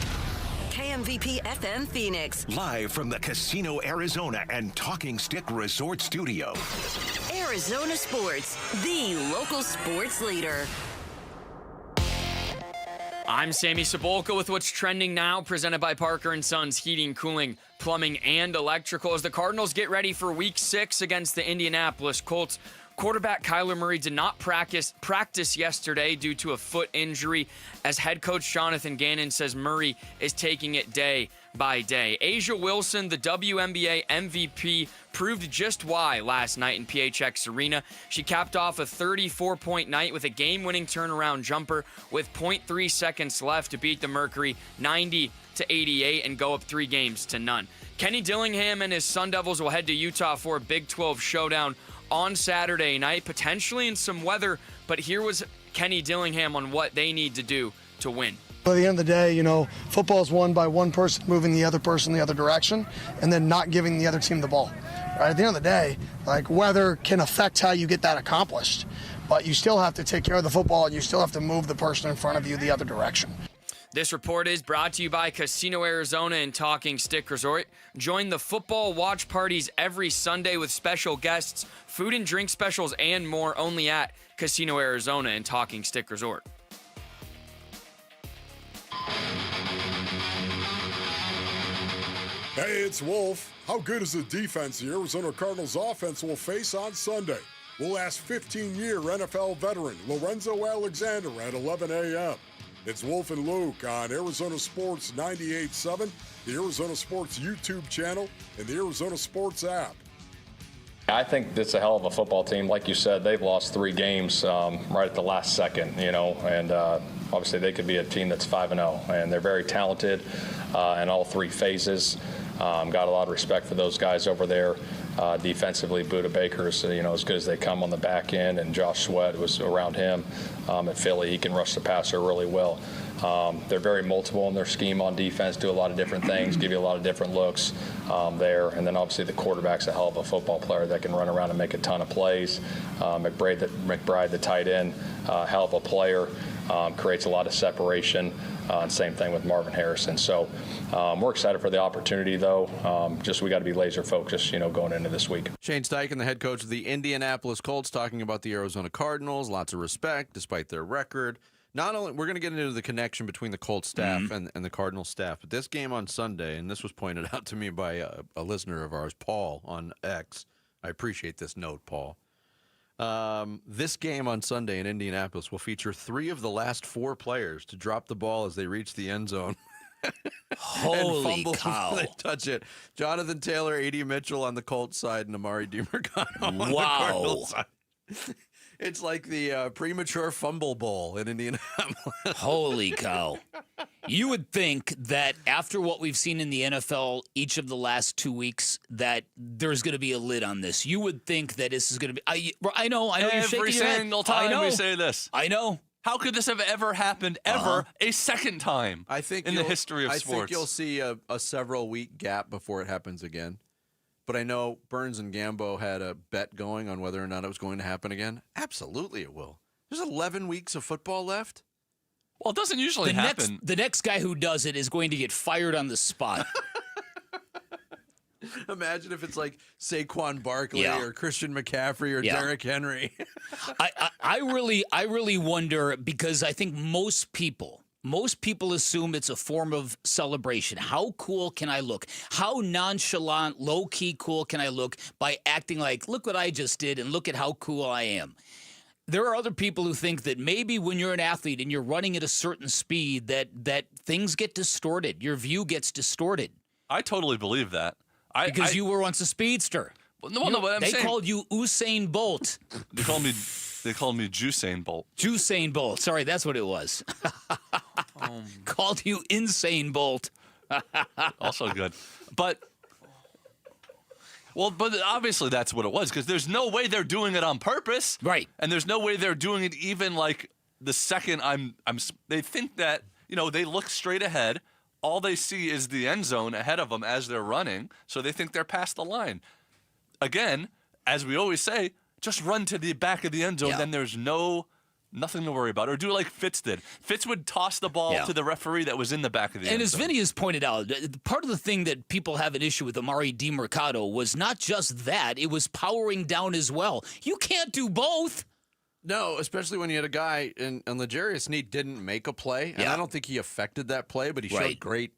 KMVP FM Phoenix. Live from the Casino Arizona and Talking Stick Resort Studio. Arizona Sports, the local sports leader. I'm Sammy Cebulka with what's trending now, presented by Parker & Sons Heating, Cooling, Plumbing, and Electrical. As the Cardinals get ready for Week 6 against the Indianapolis Colts, quarterback Kyler Murray did not practice yesterday due to a foot injury, as head coach Jonathan Gannon says Murray is taking it day by day. Asia Wilson, the WNBA MVP, proved just why last night in PHX Arena. She capped off a 34-point night with a game-winning turnaround jumper with 0.3 seconds left to beat the Mercury 90-88 and go up 3-0. Kenny Dillingham and his Sun Devils will head to Utah for a Big 12 showdown on Saturday night, potentially in some weather, but here was Kenny Dillingham on what they need to do to win. At the end of the day, football is won by one person moving the other person the other direction and then not giving the other team the ball. Right? At the end of the day, weather can affect how you get that accomplished, but you still have to take care of the football and you still have to move the person in front of you the other direction. This report is brought to you by Casino Arizona and Talking Stick Resort. Join the football watch parties every Sunday with special guests, food and drink specials, and more only at Casino Arizona and Talking Stick Resort. Hey, it's Wolf. How good is the defense the Arizona Cardinals offense will face on Sunday? We'll ask 15-year NFL veteran Lorenzo Alexander at 11 a.m. It's Wolf and Luke on Arizona Sports 98.7, the Arizona Sports YouTube channel, and the Arizona Sports app. I think it's a hell of a football team. Like you said, they've lost 3 games right at the last second, and obviously they could be a team that's 5-0, and they're very talented in all 3 phases. Got a lot of respect for those guys over there. Defensively, Budda Baker's, as good as they come on the back end, and Josh Sweat was around him at Philly. He can rush the passer really well. They're very multiple in their scheme on defense, do a lot of different things, give you a lot of different looks there. And then obviously the quarterback's a hell of a football player that can run around and make a ton of plays. McBride, the tight end, hell of a player, creates a lot of separation. And same thing with Marvin Harrison. So we're excited for the opportunity, though. We got to be laser focused, going into this week. Shane Steichen, the head coach of the Indianapolis Colts, talking about the Arizona Cardinals. Lots of respect, despite their record. Not only we're going to get into the connection between the Colts staff and the Cardinals staff, but this game on Sunday, and this was pointed out to me by a listener of ours, Paul, on X. I appreciate this note, Paul. This game on Sunday in Indianapolis will feature 3 of the last 4 players to drop the ball as they reach the end zone. Holy cow. They touch it. Jonathan Taylor, A.D. Mitchell on the Colts side, and Amari DiMercano on the Cardinals side. It's like the premature fumble bowl in Indianapolis. Holy cow. You would think that after what we've seen in the NFL each of the last 2 weeks, that there's going to be a lid on this. You would think that this is going to be... I know you're shaking your head. Every single time we say this. I know. How could this have ever happened a second time in the history of sports? I think you'll see a several-week gap before it happens again. But I know Burns and Gambo had a bet going on whether or not it was going to happen again. Absolutely it will. There's 11 weeks of football left. Well, it doesn't usually happen. The next guy who does it is going to get fired on the spot. Imagine if it's like Saquon Barkley or Christian McCaffrey or Derrick Henry. I really wonder, because I think most people assume it's a form of celebration. How cool can I look? How nonchalant, low-key cool can I look by acting like, look what I just did and look at how cool I am? There are other people who think that maybe when you're an athlete and you're running at a certain speed that things get distorted. Your view gets distorted. I totally believe that. Because you were once a speedster. Well, no, but they called you Usain Bolt. They called me Juiceain Bolt. Juiceain Bolt. Sorry, that's what it was. Called you Insane Bolt. Also good. But obviously that's what it was, because there's no way they're doing it on purpose. Right. And there's no way they're doing it even like the second they think that, they look straight ahead. All they see is the end zone ahead of them as they're running, so they think they're past the line. Again, as we always say, just run to the back of the end zone, then there's nothing to worry about. Or do like Fitz did. Fitz would toss the ball to the referee that was in the back of the end zone. And as Vinny has pointed out, part of the thing that people have an issue with Amari DiMercano was not just that, it was powering down as well. You can't do both. No, especially when you had a guy, and L'Jarius Sneed didn't make a play, and I don't think he affected that play, but he showed great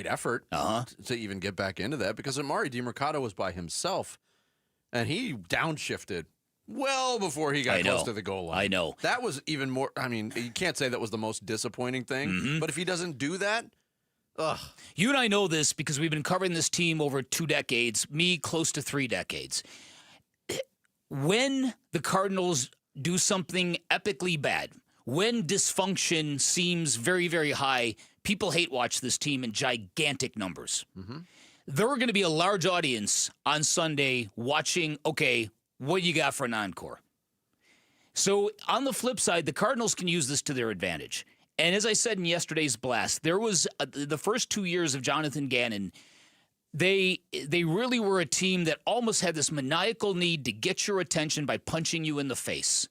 effort to even get back into that, because Amari DiMercano was by himself, and he downshifted well before he got close to the goal line. I know. That was even more, you can't say that was the most disappointing thing, but if he doesn't do that, You and I know this because we've been covering this team over 2 decades, me close to 3 decades. When the Cardinals do something epically bad, when dysfunction seems very, very high, people hate watch this team in gigantic numbers. There are going to be a large audience on Sunday watching, okay, what you got for an encore? So on the flip side, the Cardinals can use this to their advantage. And as I said in yesterday's blast, there was the first 2 years of Jonathan Gannon, they really were a team that almost had this maniacal need to get your attention by punching you in the face.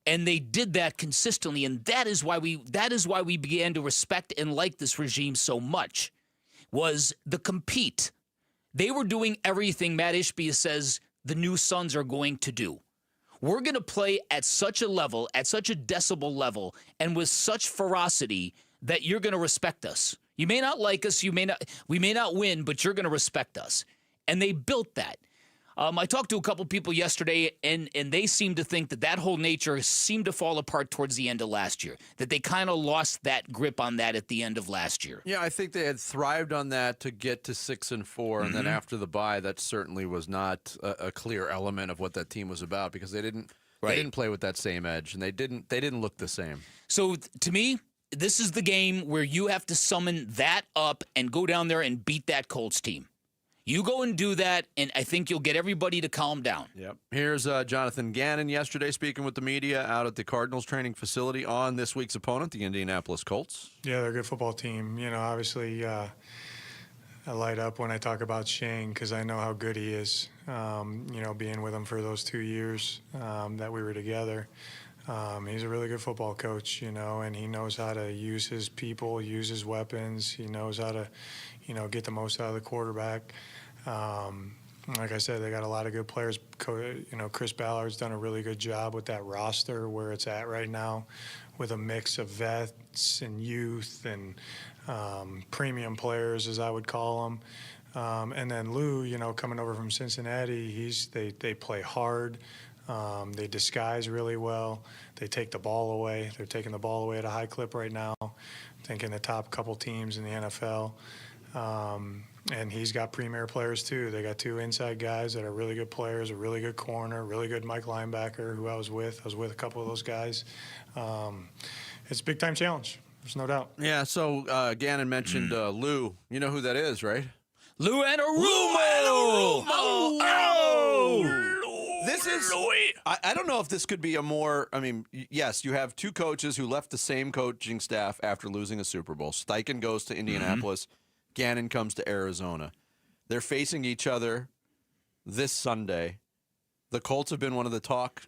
And they did that consistently, and that is why we began to respect and like this regime so much, was the compete. They were doing everything Matt Ishbia says the new Suns are going to do. We're going to play at such a level, at such a decibel level, and with such ferocity that you're going to respect us. You may not like us. We may not win, but you're going to respect us. And they built that. I talked to a couple people yesterday, and they seem to think that whole nature seemed to fall apart towards the end of last year, that they kind of lost that grip on that at the end of last year. Yeah, I think they had thrived on that to get to 6-4, and then after the bye, that certainly was not a clear element of what that team was about because they didn't play with that same edge, and they didn't look the same. So to me, this is the game where you have to summon that up and go down there and beat that Colts team. You go and do that, and I think you'll get everybody to calm down. Yep. Here's Jonathan Gannon yesterday speaking with the media out at the Cardinals training facility on this week's opponent, the Indianapolis Colts. Yeah, they're a good football team. Obviously, I light up when I talk about Shane because I know how good he is. Being with him for those 2 years that we were together. He's a really good football coach, and he knows how to use his people, use his weapons. He knows how to, get the most out of the quarterback. Like I said, they got a lot of good players. Chris Ballard's done a really good job with that roster where it's at right now with a mix of vets and youth and premium players, as I would call them. And then Lou, coming over from Cincinnati, they play hard. They disguise really well. They take the ball away. They're taking the ball away at a high clip right now. I think in the top couple teams in the NFL. And he's got premier players too. They got 2 inside guys that are really good players, a really good corner, really good Mike linebacker who I was with. I was with a couple of those guys. It's a big-time challenge. There's no doubt. Yeah, so Gannon mentioned Lou. You know who that is, right? Lou Anarumo! This is, I don't know if this could be a more, yes, you have 2 coaches who left the same coaching staff after losing a Super Bowl. Steichen goes to Indianapolis. Gannon comes to Arizona. They're facing each other this Sunday. The Colts have been one of the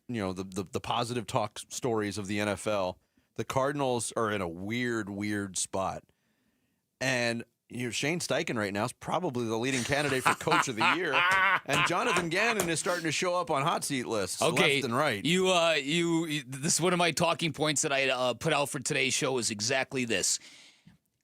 the positive talk stories of the NFL. The Cardinals are in a weird spot. And Shane Steichen right now is probably the leading candidate for Coach of the Year, and Jonathan Gannon is starting to show up on hot seat lists left and right. This is one of my talking points that I put out for today's show is exactly this.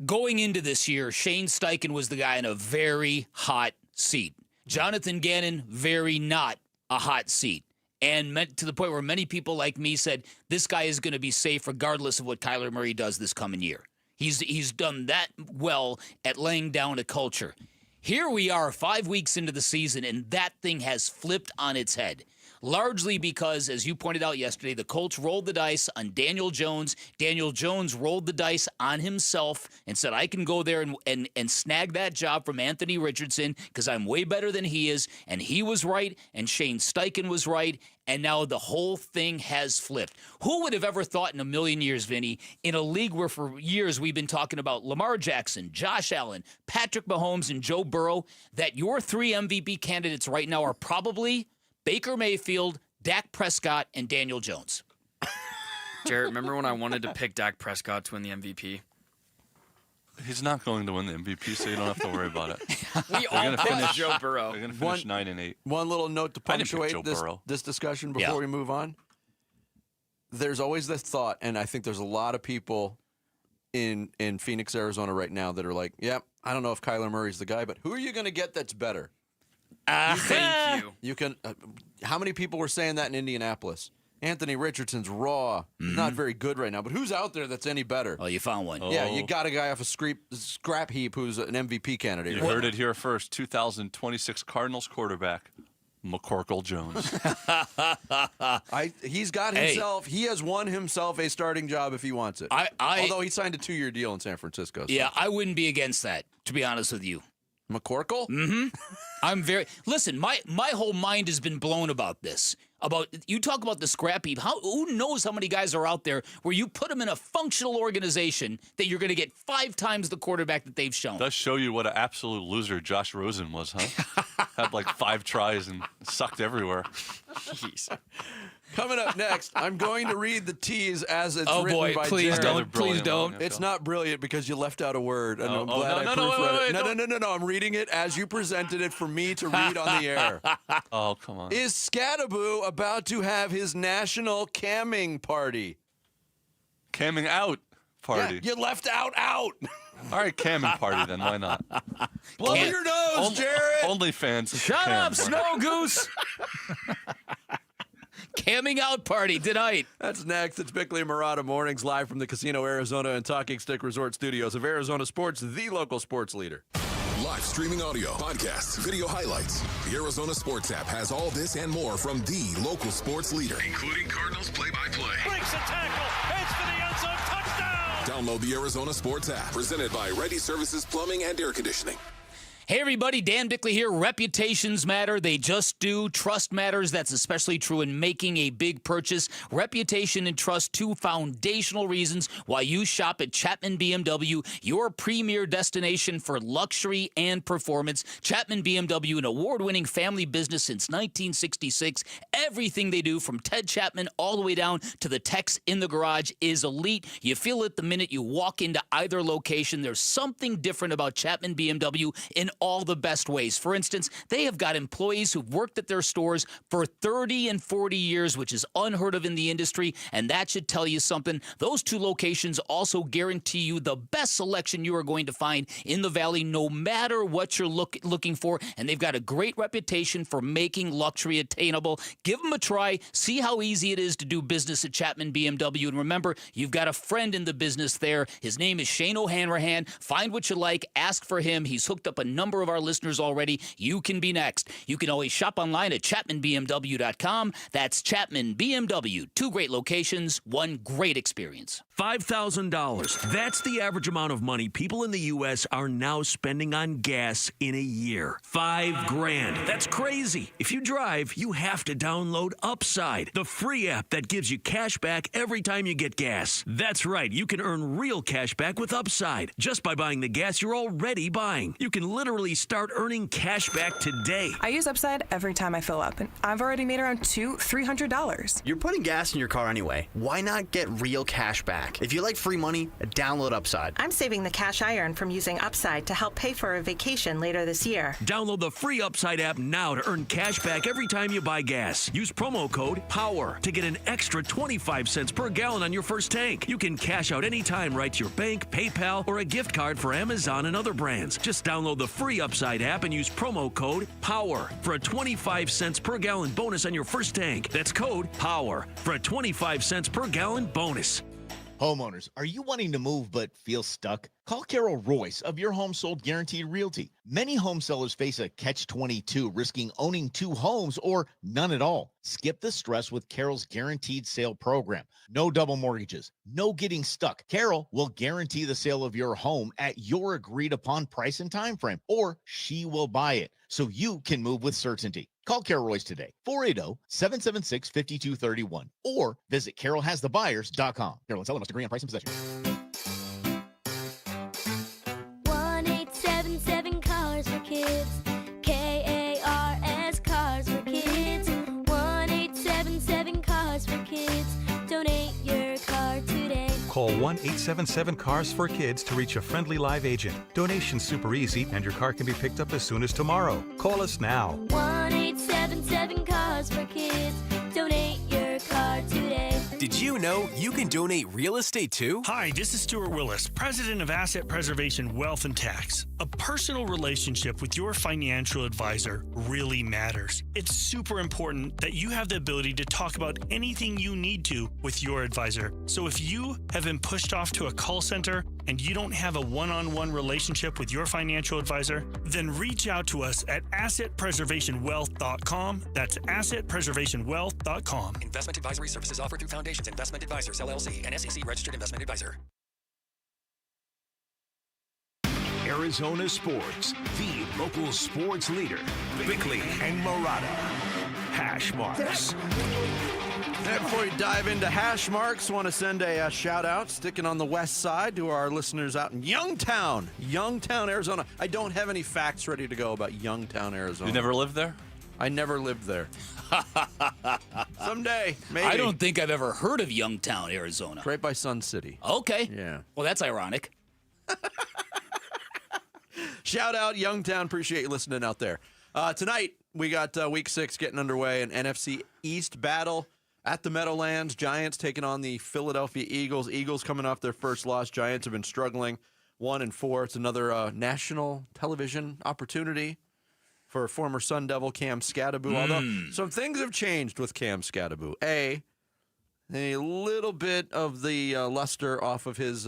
Going into this year, Shane Steichen was the guy in a very hot seat. Jonathan Gannon, very not a hot seat. And meant to the point where many people like me said, this guy is going to be safe regardless of what Kyler Murray does this coming year. He's done that well at laying down a culture. Here we are 5 weeks into the season, and that thing has flipped on its head. Largely because, as you pointed out yesterday, the Colts rolled the dice on Daniel Jones. Daniel Jones rolled the dice on himself and said, I can go there and snag that job from Anthony Richardson because I'm way better than he is. And he was right, and Shane Steichen was right, and now the whole thing has flipped. Who would have ever thought in a million years, Vinny, in a league where for years we've been talking about Lamar Jackson, Josh Allen, Patrick Mahomes, and Joe Burrow, that your 3 MVP candidates right now are probably Baker Mayfield, Dak Prescott, and Daniel Jones. Jarrett, remember when I wanted to pick Dak Prescott to win the MVP? He's not going to win the MVP, so you don't have to worry about it. We all picked Joe Burrow. They're going to finish 9-8. One little note to punctuate this discussion before we move on. There's always this thought, and I think there's a lot of people in Phoenix, Arizona right now that are like, I don't know if Kyler Murray's the guy, but who are you going to get that's better? Thank you. You can. How many people were saying that in Indianapolis? Anthony Richardson's raw. He's not very good right now. But who's out there that's any better? Oh, you found one. Yeah, you got a guy off a scrap heap who's an MVP candidate. You heard it here first. 2026 Cardinals quarterback, McCorkle Jones. He's got himself. He has won himself a starting job if he wants it. Although he signed a 2-year deal in San Francisco. So. Yeah, I wouldn't be against that, to be honest with you. McCorkle? Mm-hmm. Listen, my whole mind has been blown about this. You talk about the scrap heap. Who knows how many guys are out there where you put them in a functional organization that you're going to get 5 times the quarterback that they've shown. Does show you what an absolute loser Josh Rosen was, huh? Had like 5 tries and sucked everywhere. Jeez. Coming up next, I'm going to read the tease as it's written boy, by please Jared. Please don't. It's not brilliant because you left out a word. And I'm no, glad I no, proofread it. wait, No. I'm reading it as you presented it for me to read on the air. Oh, come on. Is Scadaboo about to have his national camming party? Camming out party. Yeah, you left out. All right, Camming party then. Why not? Blow your nose, Jared. Only fans. Shut up, Snow Goose. Camming out party tonight. That's next. It's Bickley and Murata Mornings live from the Casino Arizona and Talking Stick Resort Studios of Arizona Sports, the local sports leader. Live streaming audio, podcasts, video highlights. The Arizona Sports app has all this and more from the local sports leader, including Cardinals play-by-play. Breaks a tackle. Heads for the end zone. Touchdown. Download the Arizona Sports app, presented by Ready Services Plumbing and Air Conditioning. Hey everybody, Dan Bickley here. Reputations matter. They just do. Trust matters. That's especially true in making a big purchase. Reputation and trust, two foundational reasons why you shop at Chapman BMW, your premier destination for luxury and performance. Chapman BMW, an award-winning family business since 1966. Everything they do, from Ted Chapman all the way down to the techs in the garage, is elite. You feel it the minute you walk into either location. There's something different about Chapman BMW in all the best ways. For instance, they have got employees who've worked at their stores for 30 and 40 years, which is unheard of in the industry, and that should tell you something. Those two locations also guarantee you the best selection you are going to find in the Valley, no matter what you're looking for, and they've got a great reputation for making luxury attainable. Give them a try. See how easy it is to do business at Chapman BMW, and remember, you've got a friend in the business there. His name is Shane O'Hanrahan. Find what you like. Ask for him. He's hooked up a number of our listeners already. You can be next. You can always shop online at ChapmanBMW.com. That's Chapman BMW. Two great locations, one great experience. $5,000. That's the average amount of money people in the U.S. are now spending on gas in a year. $5,000. That's crazy. If you drive, you have to download Upside, the free app that gives you cash back every time you get gas. That's right. You can earn real cash back with Upside just by buying the gas you're already buying. You can literally start earning cash back today. I use Upside every time I fill up, and I've already made around $300. You're putting gas in your car anyway. Why not get real cash back? If you like free money, download Upside. I'm saving the cash I earn from using Upside to help pay for a vacation later this year. Download the free Upside app now to earn cash back every time you buy gas. Use promo code POWER to get an extra 25 cents per gallon on your first tank. You can cash out anytime right to your bank, PayPal, or a gift card for Amazon and other brands. Just download the free Upside app and use promo code POWER for a 25 cents per gallon bonus on your first tank. That's code POWER for a 25 cents per gallon bonus. Homeowners, are you wanting to move but feel stuck? Call Carol Royce of Your Home Sold Guaranteed Realty. Many home sellers face a catch-22, risking owning two homes or none at all. Skip the stress with Carol's Guaranteed Sale Program. No double mortgages, no getting stuck. Carol will guarantee the sale of your home at your agreed-upon price and time frame, or she will buy it so you can move with certainty. Call Carol Royce today, 480-776-5231, or visit carolhasthebuyers.com. Carol and seller must agree on price and possession. 1-877 Cars for Kids. KARS Cars for Kids. 1-877 Cars for Kids. Donate your car today. Call 1-877-CARS for Kids to reach a friendly live agent. Donation's super easy, and your car can be picked up as soon as tomorrow. Call us now. 1-877 Cars for Kids. Donate your car today. Did you know you can donate real estate too? Hi, this is Stuart Willis, president of Asset Preservation Wealth and Tax. A personal relationship with your financial advisor really matters. It's super important that you have the ability to talk about anything you need to with your advisor. So if you have been pushed off to a call center and you don't have a one-on-one relationship with your financial advisor, then reach out to us at assetpreservationwealth.com. That's assetpreservationwealth.com. Investment advisory services offered through Foundations Investment Advisors, LLC, an SEC registered investment advisor. Arizona Sports, the local sports leader. Bickley and Murata. Hash marks. And before we dive into hash marks, want to send a shout out, sticking on the west side, to our listeners out in Youngtown, Arizona. I don't have any facts ready to go about Youngtown, Arizona. You never lived there? I never lived there. Someday, maybe. I don't think I've ever heard of Youngtown, Arizona. Right by Sun City. Okay. Yeah. Well, that's ironic. Shout out Youngtown. Appreciate you listening out there. Tonight, we got Week 6 getting underway, an NFC East battle at the Meadowlands. Giants taking on the Philadelphia Eagles. Eagles coming off their first loss. Giants have been struggling 1 and 4. It's another national television opportunity for former Sun Devil Cam Skattebo. Although some things have changed with Cam Skattebo. A little bit of the luster off of his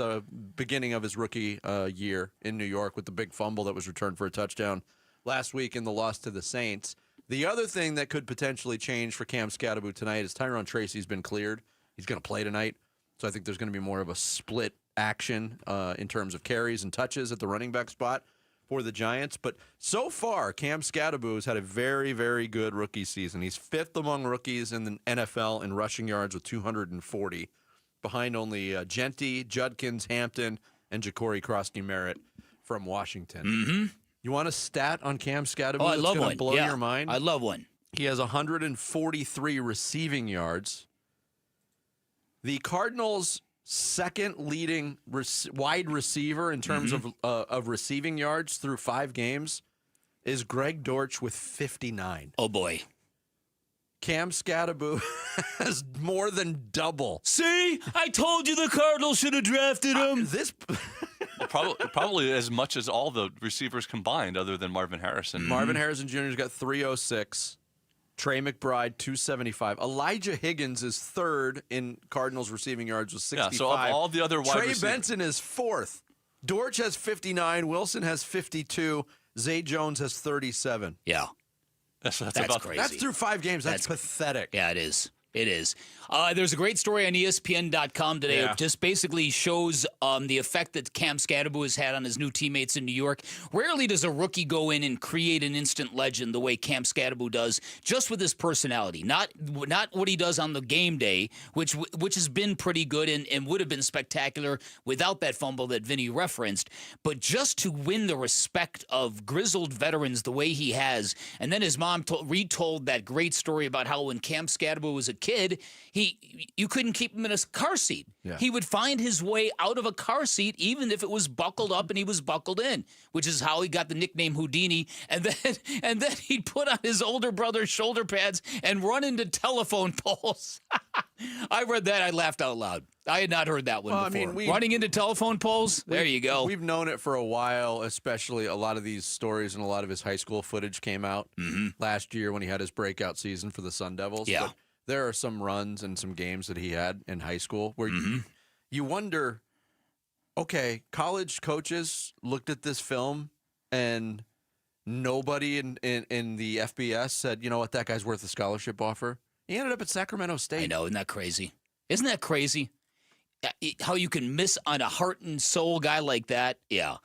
beginning of his rookie year in New York with the big fumble that was returned for a touchdown last week in the loss to the Saints. The other thing that could potentially change for Cam Skattebo tonight is Tyrone Tracy's been cleared. He's going to play tonight. So I think there's going to be more of a split action in terms of carries and touches at the running back spot for the Giants. But so far, Cam Skattebo has had a very, very good rookie season. He's 5th among rookies in the NFL in rushing yards with 240, behind only Genty, Judkins, Hampton, and Ja'Cory Krosky-Merritt from Washington. Mm-hmm. You want a stat on Cam Skattebo? Oh, I love one. That's going to blow your mind? I love one. He has 143 receiving yards. The Cardinals' second leading wide receiver in terms of receiving yards through 5 games is Greg Dortch with 59. Oh, boy. Cam Skattebo has more than double. See? I told you the Cardinals should have drafted him. Probably as much as all the receivers combined, other than Marvin Harrison. Marvin Harrison Jr. has got 306. Trey McBride, 275. Elijah Higgins is 3rd in Cardinals receiving yards with 65. Yeah, so of all the other wide receivers. Trey Benson is 4th. Dortch has 59. Wilson has 52. Zay Jones has 37. Yeah. That's crazy. That's through 5 games. That's pathetic. Yeah, it is. It is. There's a great story on ESPN.com today. Yeah. It just basically shows the effect that Cam Skattebo has had on his new teammates in New York. Rarely does a rookie go in and create an instant legend the way Cam Skattebo does, just with his personality. Not what he does on the game day, which has been pretty good and would have been spectacular without that fumble that Vinny referenced. But just to win the respect of grizzled veterans the way he has. And then his mom retold that great story about how when Cam Skattebo was a kid, you couldn't keep him in a car seat. Yeah. He would find his way out of a car seat even if it was buckled up and he was buckled in, which is how he got the nickname Houdini. And then he'd put on his older brother's shoulder pads and run into telephone poles. I read that. I laughed out loud. I had not heard that one before. I mean, running into telephone poles? There you go. We've known it for a while, especially a lot of these stories and a lot of his high school footage came out last year when he had his breakout season for the Sun Devils. Yeah. But there are some runs and some games that he had in high school where you wonder, okay, college coaches looked at this film and nobody in the FBS said, you know what, that guy's worth a scholarship offer. He ended up at Sacramento State. I know, isn't that crazy? Isn't that crazy? How you can miss on a heart and soul guy like that? Yeah.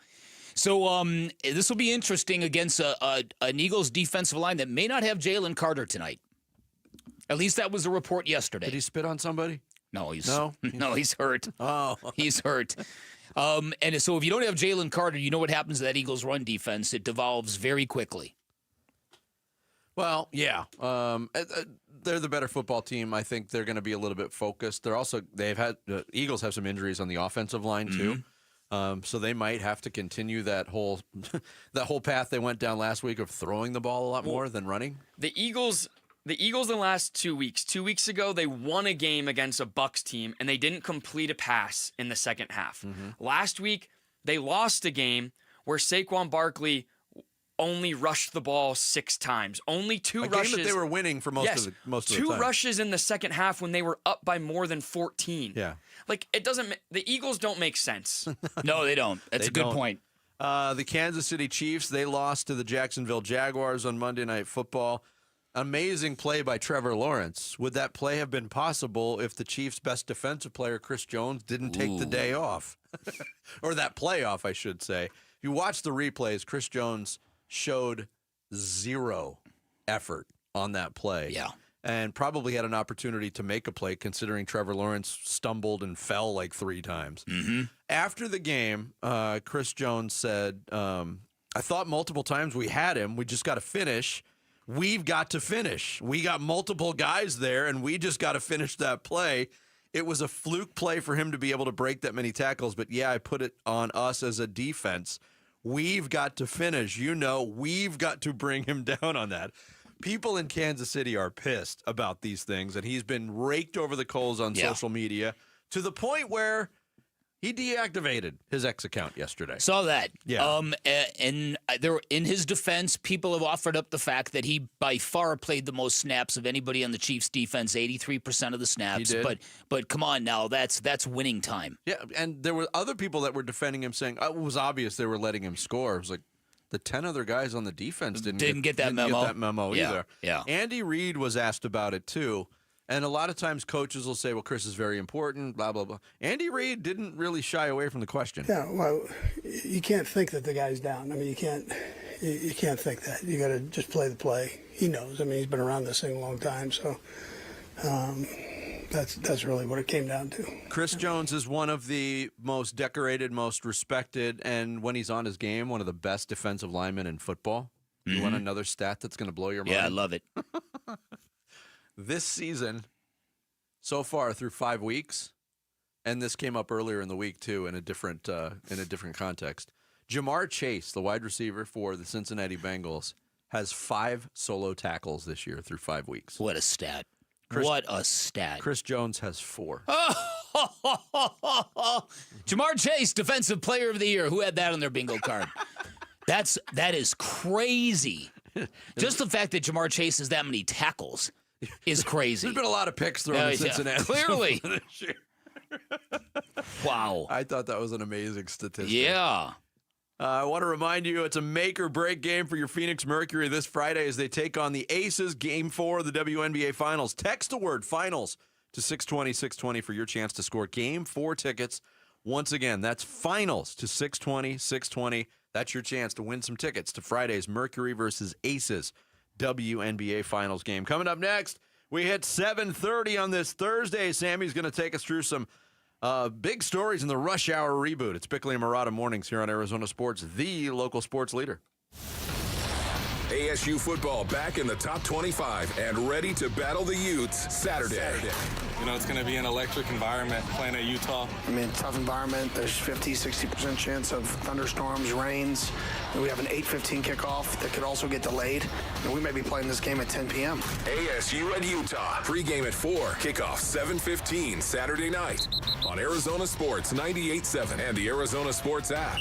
So this will be interesting against an Eagles defensive line that may not have Jalen Carter tonight. At least that was a report yesterday. Did he spit on somebody? No, he's hurt. Oh, he's hurt. And so if you don't have Jalen Carter, you know what happens to that Eagles run defense. It devolves very quickly. Well, yeah. They're the better football team. I think they're going to be a little bit focused. Eagles have some injuries on the offensive line too. So they might have to continue that whole path they went down last week of throwing the ball a lot more than running. The Eagles in the last 2 weeks. 2 weeks ago, they won a game against a Bucs team, and they didn't complete a pass in the second half. Last week, they lost a game where Saquon Barkley only rushed the ball 6 times. Only 2 rushes. A game that they were winning for most of the time. 2 rushes in the second half when they were up by more than 14. Yeah. The Eagles don't make sense. No, they don't. That's a good point. The Kansas City Chiefs, they lost to the Jacksonville Jaguars on Monday Night Football. Amazing play by Trevor Lawrence. Would that play have been possible if the Chiefs' best defensive player, Chris Jones, didn't take the day off? Or that play off, I should say. If you watch the replays, Chris Jones showed 0 effort on that play. Yeah. And probably had an opportunity to make a play considering Trevor Lawrence stumbled and fell like 3 times. After the game, Chris Jones said, I thought multiple times we had him. We just got to finish. We've got to finish. We got multiple guys there, and we just got to finish that play. It was a fluke play for him to be able to break that many tackles, but yeah, I put it on us as a defense. We've got to finish. We've got to bring him down on that. People in Kansas City are pissed about these things, and he's been raked over the coals on social media to the point where He deactivated his X account yesterday. Saw that. Yeah. And there, in his defense, people have offered up the fact that he by far played the most snaps of anybody on the Chiefs defense, 83% of the snaps. He did. But come on now, that's winning time. Yeah, and there were other people that were defending him, saying it was obvious they were letting him score. It was like the 10 other guys on the defense didn't get that memo either. Yeah. Andy Reid was asked about it too. And a lot of times coaches will say, well, Chris is very important, blah, blah, blah. Andy Reid didn't really shy away from the question. Yeah, well, you can't think that the guy's down. I mean, you can't think that. You got to just play the play. He knows. I mean, he's been around this thing a long time, so that's really what it came down to. Chris Jones is one of the most decorated, most respected, and when he's on his game, one of the best defensive linemen in football. You want another stat that's going to blow your mind? Yeah, I love it. This season, so far through 5 weeks, and this came up earlier in the week too in a different context. Jamar Chase, the wide receiver for the Cincinnati Bengals, has 5 solo tackles this year through 5 weeks. What a stat! What a stat! Chris Jones has 4. Jamar Chase, Defensive Player of the Year. Who had that on their bingo card? That is crazy. Just the fact that Jamar Chase has that many tackles is crazy. There's been a lot of picks thrown in Cincinnati. Clearly. Wow. I thought that was an amazing statistic. Yeah. I want to remind you it's a make-or-break game for your Phoenix Mercury this Friday as they take on the Aces, Game 4 of the WNBA Finals. Text the word FINALS to 620-620 for your chance to score Game 4 tickets. Once again, that's FINALS to 620-620. That's your chance to win some tickets to Friday's Mercury versus Aces WNBA Finals game. Coming up next, we hit 7:30 on this Thursday. Sammy's going to take us through some big stories in the Rush Hour reboot. It's Bickley and Murata mornings here on Arizona Sports, the local sports leader. ASU football back in the top 25 and ready to battle the Utes Saturday. You know, it's going to be an electric environment playing at Utah. I mean, tough environment. There's 50-60% chance of thunderstorms, rains. And we have an 8:15 kickoff that could also get delayed. And we may be playing this game at 10 p.m. ASU at Utah. Pre-game at 4. Kickoff 7:15 Saturday night on Arizona Sports 98.7 and the Arizona Sports app.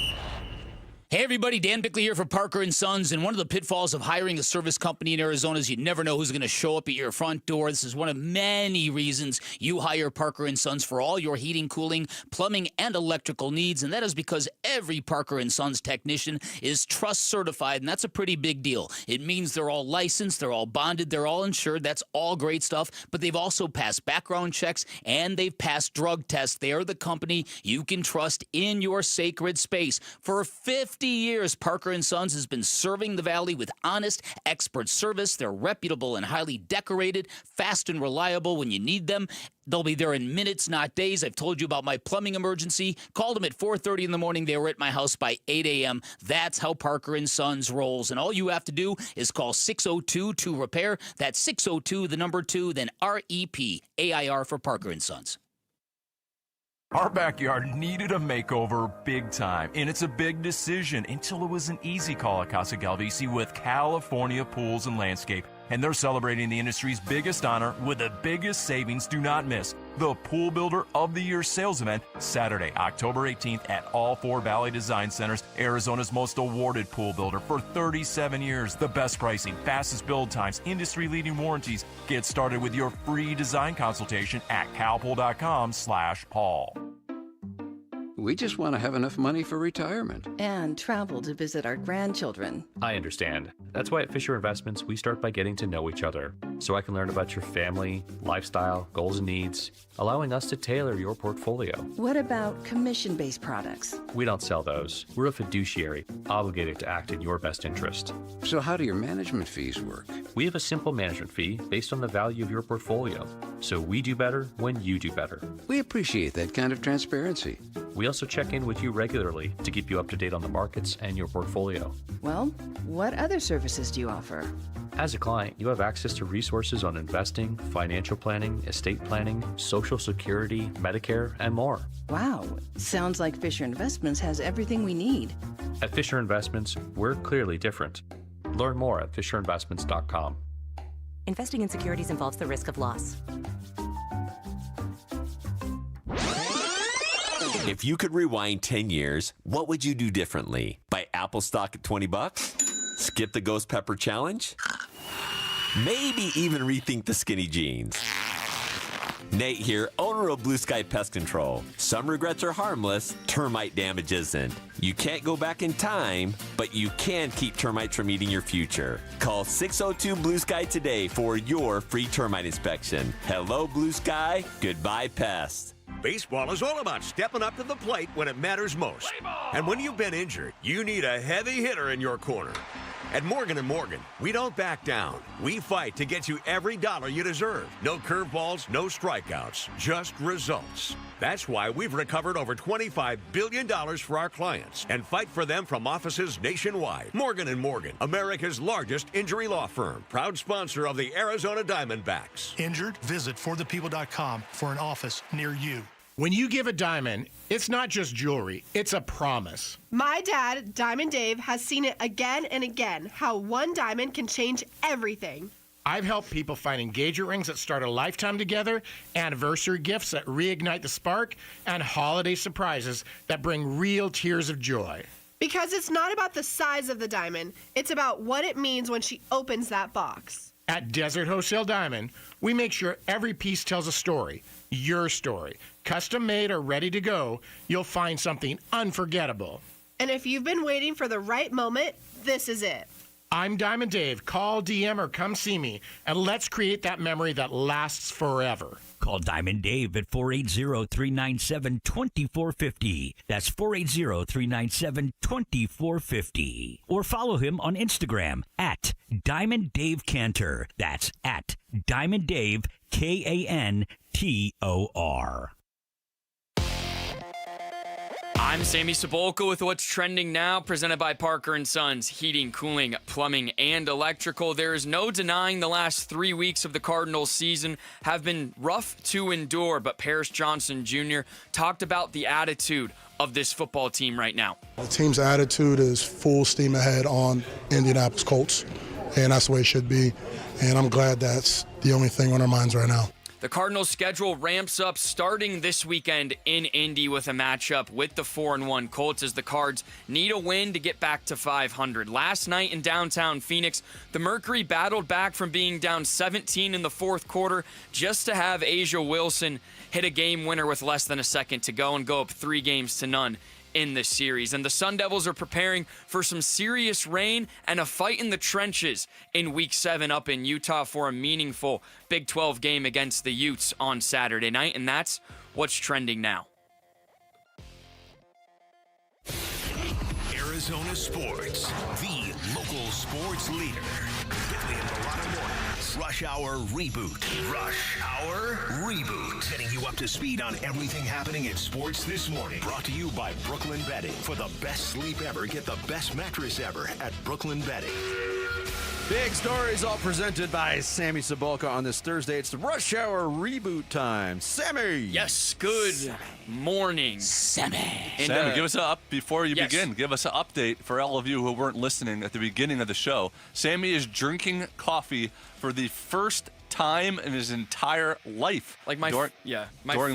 Hey everybody, Dan Bickley here for Parker & Sons, and one of the pitfalls of hiring a service company in Arizona is you never know who's going to show up at your front door. This is one of many reasons you hire Parker & Sons for all your heating, cooling, plumbing, and electrical needs, and that is because every Parker & Sons technician is trust certified, and that's a pretty big deal. It means they're all licensed, they're all bonded, they're all insured. That's all great stuff, but they've also passed background checks, and they've passed drug tests. They are the company you can trust in your sacred space. For 50 years, Parker & Sons has been serving the Valley with honest, expert service. They're reputable and highly decorated, fast and reliable when you need them. They'll be there in minutes, not days. I've told you about my plumbing emergency. Called them at 4:30 in the morning. They were at my house by 8 a.m. That's how Parker & Sons rolls. And all you have to do is call 602-2-REPAIR. That's 602, the number 2, then REPAIR for Parker & Sons. Our backyard needed a makeover big time, and it's a big decision until it was an easy call at Casa Galvisi with California Pools and Landscape. And they're celebrating the industry's biggest honor with the biggest savings. Do not miss the Pool Builder of the Year sales event Saturday, October 18th at all 4 Valley Design Centers, Arizona's most awarded pool builder for 37 years. The best pricing, fastest build times, industry-leading warranties. Get started with your free design consultation at calpool.com/Paul. We just want to have enough money for retirement. And travel to visit our grandchildren. I understand. That's why at Fisher Investments, we start by getting to know each other, so I can learn about your family, lifestyle, goals and needs, allowing us to tailor your portfolio. What about commission-based products? We don't sell those. We're a fiduciary, obligated to act in your best interest. So how do your management fees work? We have a simple management fee based on the value of your portfolio, so we do better when you do better. We appreciate that kind of transparency. We also check in with you regularly to keep you up to date on the markets and your portfolio. Well, what other services do you offer? As a client, you have access to resources on investing, financial planning, estate planning, Social Security, Medicare, and more. Wow, sounds like Fisher Investments has everything we need. At Fisher Investments, we're clearly different. Learn more at FisherInvestments.com. Investing in securities involves the risk of loss. If you could rewind 10 years, what would you do differently? Buy Apple stock at $20? Skip the ghost pepper challenge? Maybe even rethink the skinny jeans. Nate here, owner of Blue Sky Pest Control. Some regrets are harmless, termite damage isn't. You can't go back in time, but you can keep termites from eating your future. Call 602 Blue Sky today for your free termite inspection. Hello, Blue Sky. Goodbye, pest. Baseball is all about stepping up to the plate when it matters most. And when you've been injured, you need a heavy hitter in your corner. At Morgan & Morgan, we don't back down. We fight to get you every dollar you deserve. No curveballs, no strikeouts, just results. That's why we've recovered over $25 billion for our clients and fight for them from offices nationwide. Morgan & Morgan, America's largest injury law firm, proud sponsor of the Arizona Diamondbacks. Injured? Visit forthepeople.com for an office near you. When you give a diamond, it's not just jewelry, it's a promise. My dad, Diamond Dave, has seen it again and again, how one diamond can change everything. I've helped people find engagement rings that start a lifetime together, anniversary gifts that reignite the spark, and holiday surprises that bring real tears of joy. Because it's not about the size of the diamond, it's about what it means when she opens that box. At Desert Wholesale Diamond, we make sure every piece tells a story, your story. Custom made or ready to go, you'll find something unforgettable. And if you've been waiting for the right moment, this is it. I'm Diamond Dave. Call, DM, or come see me, and let's create that memory that lasts forever. Call Diamond Dave at 480-397-2450. That's 480-397-2450. Or follow him on Instagram at Diamond Dave Cantor. That's at Diamond Dave, Kantor. I'm Sammy Sabolka with What's Trending Now, presented by Parker & Sons, heating, cooling, plumbing, and electrical. There is no denying the last 3 weeks of the Cardinals season have been rough to endure, but Paris Johnson Jr. talked about the attitude of this football team right now. The team's attitude is full steam ahead on Indianapolis Colts, and that's the way it should be, and I'm glad that's the only thing on our minds right now. The Cardinals' schedule ramps up starting this weekend in Indy with a matchup with the 4-1 Colts as the Cards need a win to get back to 500. Last night in downtown Phoenix, the Mercury battled back from being down 17 in the fourth quarter just to have Asia Wilson hit a game winner with less than a second to go and go up 3-0 in this series. And the Sun Devils are preparing for some serious rain and a fight in the trenches in Week 7 up in Utah for a meaningful Big 12 game against the Utes on Saturday night. And that's what's trending now. Arizona Sports, the local sports leader. Bentley and Milano Mornings. Rush Hour Reboot. Rush Hour Reboot. Getting you up to speed on everything happening in sports this morning. Brought to you by Brooklyn Bedding. For the best sleep ever, get the best mattress ever at Brooklyn Bedding. Big stories all presented by Sammy Sabolka on this Thursday. It's the Rush Hour Reboot time. Sammy! Yes, good morning. Sammy, give us before you begin, give us an update for all of you who weren't listening at the beginning of the show. Sammy is drinking coffee for the first time in his entire life. Like my during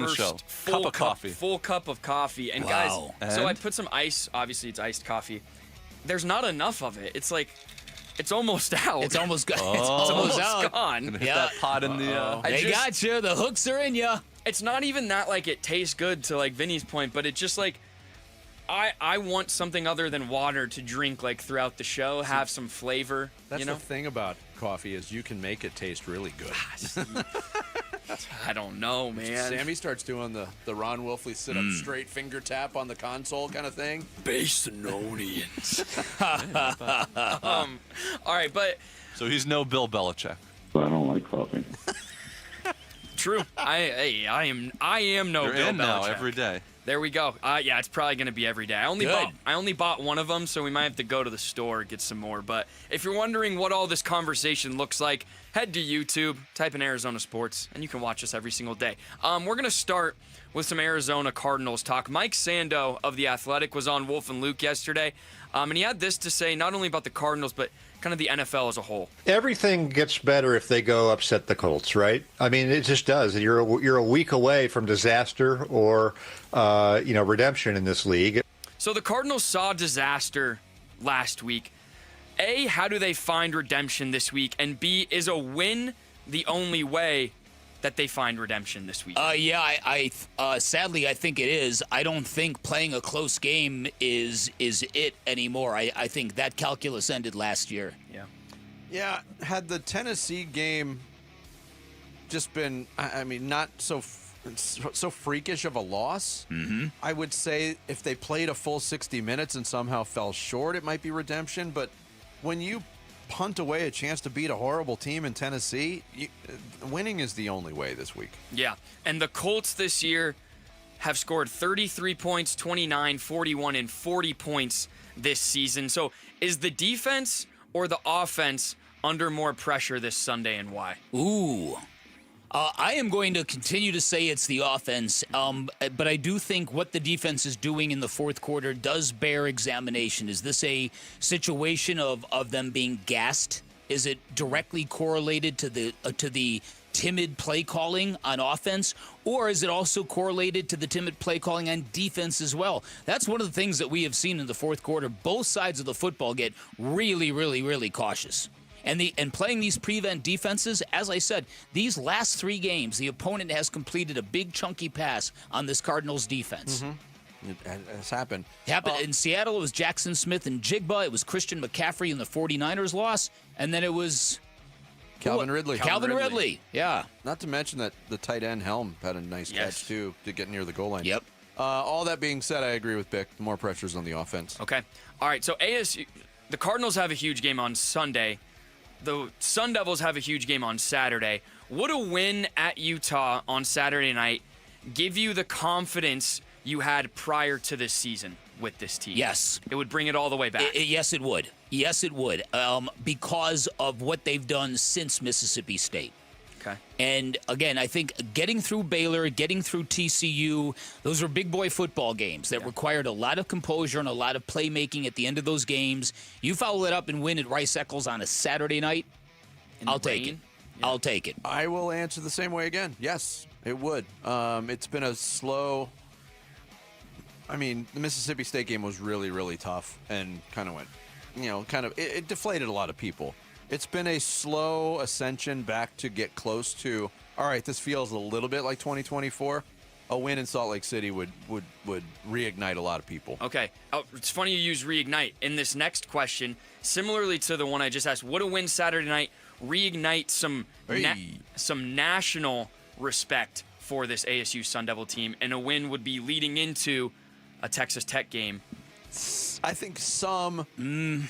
first the show. Full cup of coffee. And guys, so I put some ice, obviously it's iced coffee. There's not enough of it. It's like it's almost out. It's almost gone. It's almost out. gone. Hit that pot in the. They got you. The hooks are in you. It's not even that like it tastes good to like Vinny's point, but it just like I want something other than water to drink like throughout the show, have some flavor. That's the thing about coffee is you can make it taste really good. I don't know, man. Sammy starts doing the Ron Wolfley sit-up straight finger tap on the console kind of thing. Basinonians. All right, but... So he's no Bill Belichick. I don't like coffee. True. I am no You're Bill in Belichick. now every day. There we go. Yeah, it's probably going to be every day. I only bought one of them, so we might have to go to the store and get some more. But if you're wondering what all this conversation looks like, head to YouTube, type in Arizona Sports, and you can watch us every single day. We're going to start with some Arizona Cardinals talk. Mike Sando of The Athletic was on Wolf and Luke yesterday, and he had this to say not only about the Cardinals, but kind of the NFL as a whole. Everything gets better if they go upset the Colts, right? I mean, it just does. You're a week away from disaster or, redemption in this league. So the Cardinals saw disaster last week. A, how do they find redemption this week? And B, is a win the only way that they find redemption this week? Sadly, I think it is. I don't think playing a close game is it anymore. I think that calculus ended last year. Yeah, had the Tennessee game just been, not so freakish of a loss, I would say if they played a full 60 minutes and somehow fell short, it might be redemption. But when you punt away a chance to beat a horrible team in Tennessee, winning is the only way this week. Yeah, and the Colts this year have scored 33 points, 29, 41, and 40 points this season. So is the defense or the offense under more pressure this Sunday, and why? Ooh. I am going to continue to say it's the offense, but I do think what the defense is doing in the fourth quarter does bear examination. Is this a situation of them being gassed? Is it directly correlated to the timid play calling on offense, or is it also correlated to the timid play calling on defense as well? That's one of the things that we have seen in the fourth quarter. Both sides of the football get really, really, really cautious. And playing these prevent defenses, as I said, these last 3 games, the opponent has completed a big chunky pass on this Cardinals defense. It has happened. In Seattle, it was Jackson Smith and Jigba. It was Christian McCaffrey in the 49ers loss. And then it was Calvin Ridley. Calvin Ridley, yeah. Not to mention that the tight end Helm had a nice catch, too, to get near the goal line. Yep. All that being said, I agree with Bick. More pressures on the offense. Okay. All right, so ASU, the Cardinals have a huge game on Sunday. The Sun Devils have a huge game on Saturday. Would a win at Utah on Saturday night give you the confidence you had prior to this season with this team? Yes. It would bring it all the way back. Yes, it would. Yes, it would. Because of what they've done since Mississippi State. Okay. And again, I think getting through Baylor, getting through TCU, those were big boy football games that required a lot of composure and a lot of playmaking at the end of those games. You follow it up and win at Rice Eccles on a Saturday night, I'll take it. Yeah. I'll take it. I will answer the same way again. Yes, it would. It's been a slow. The Mississippi State game was really, really tough and kind of went, it deflated a lot of people. It's been a slow ascension back to get close to, all right, this feels a little bit like 2024. A win in Salt Lake City would reignite a lot of people. Okay. It's funny you use reignite. In this next question, similarly to the one I just asked, would a win Saturday night reignite some national respect for this ASU Sun Devil team, and a win would be leading into a Texas Tech game? I think some,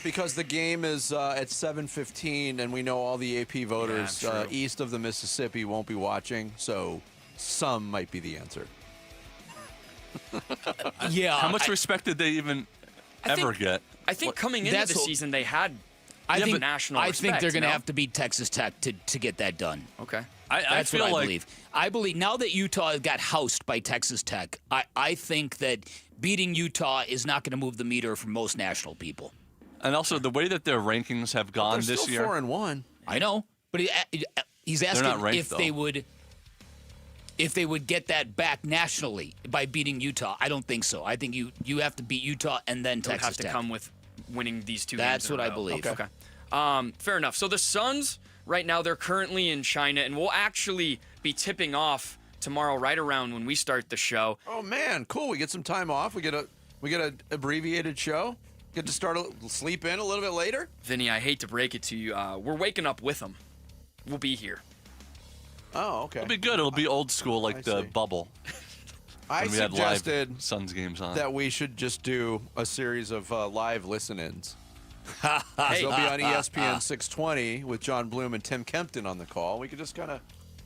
because the game is at 7:15, and we know all the AP voters east of the Mississippi won't be watching, so some might be the answer. Yeah. How much respect did they even ever get? I think coming into the season, they had national respect. I think they're going to have to beat Texas Tech to get that done. Okay. That's what I believe. I believe now that Utah got housed by Texas Tech, I think that beating Utah is not going to move the meter for most national people. And also the way that their rankings have gone this year. They're 4-1. I know, but he's asking ranked, if they would get that back nationally by beating Utah. I don't think so. I think you have to beat Utah and then Texas Tech. Have to come with winning these 2 games. That's what I believe. Okay. Fair enough. So the Suns right now, they're currently in China, and we'll actually be tipping off tomorrow right around when we start the show. Oh man, cool. We get some time off. We get a abbreviated show. Get to sleep in a little bit later. Vinny, I hate to break it to you. We're waking up with them. We'll be here. Oh, okay. It'll be good. It'll be old school like the bubble. I we had suggested live Suns games on. that we should just do a series of live listen-ins. They'll be on ESPN 620 with John Bloom and Tim Kempton on the call. We could just kind of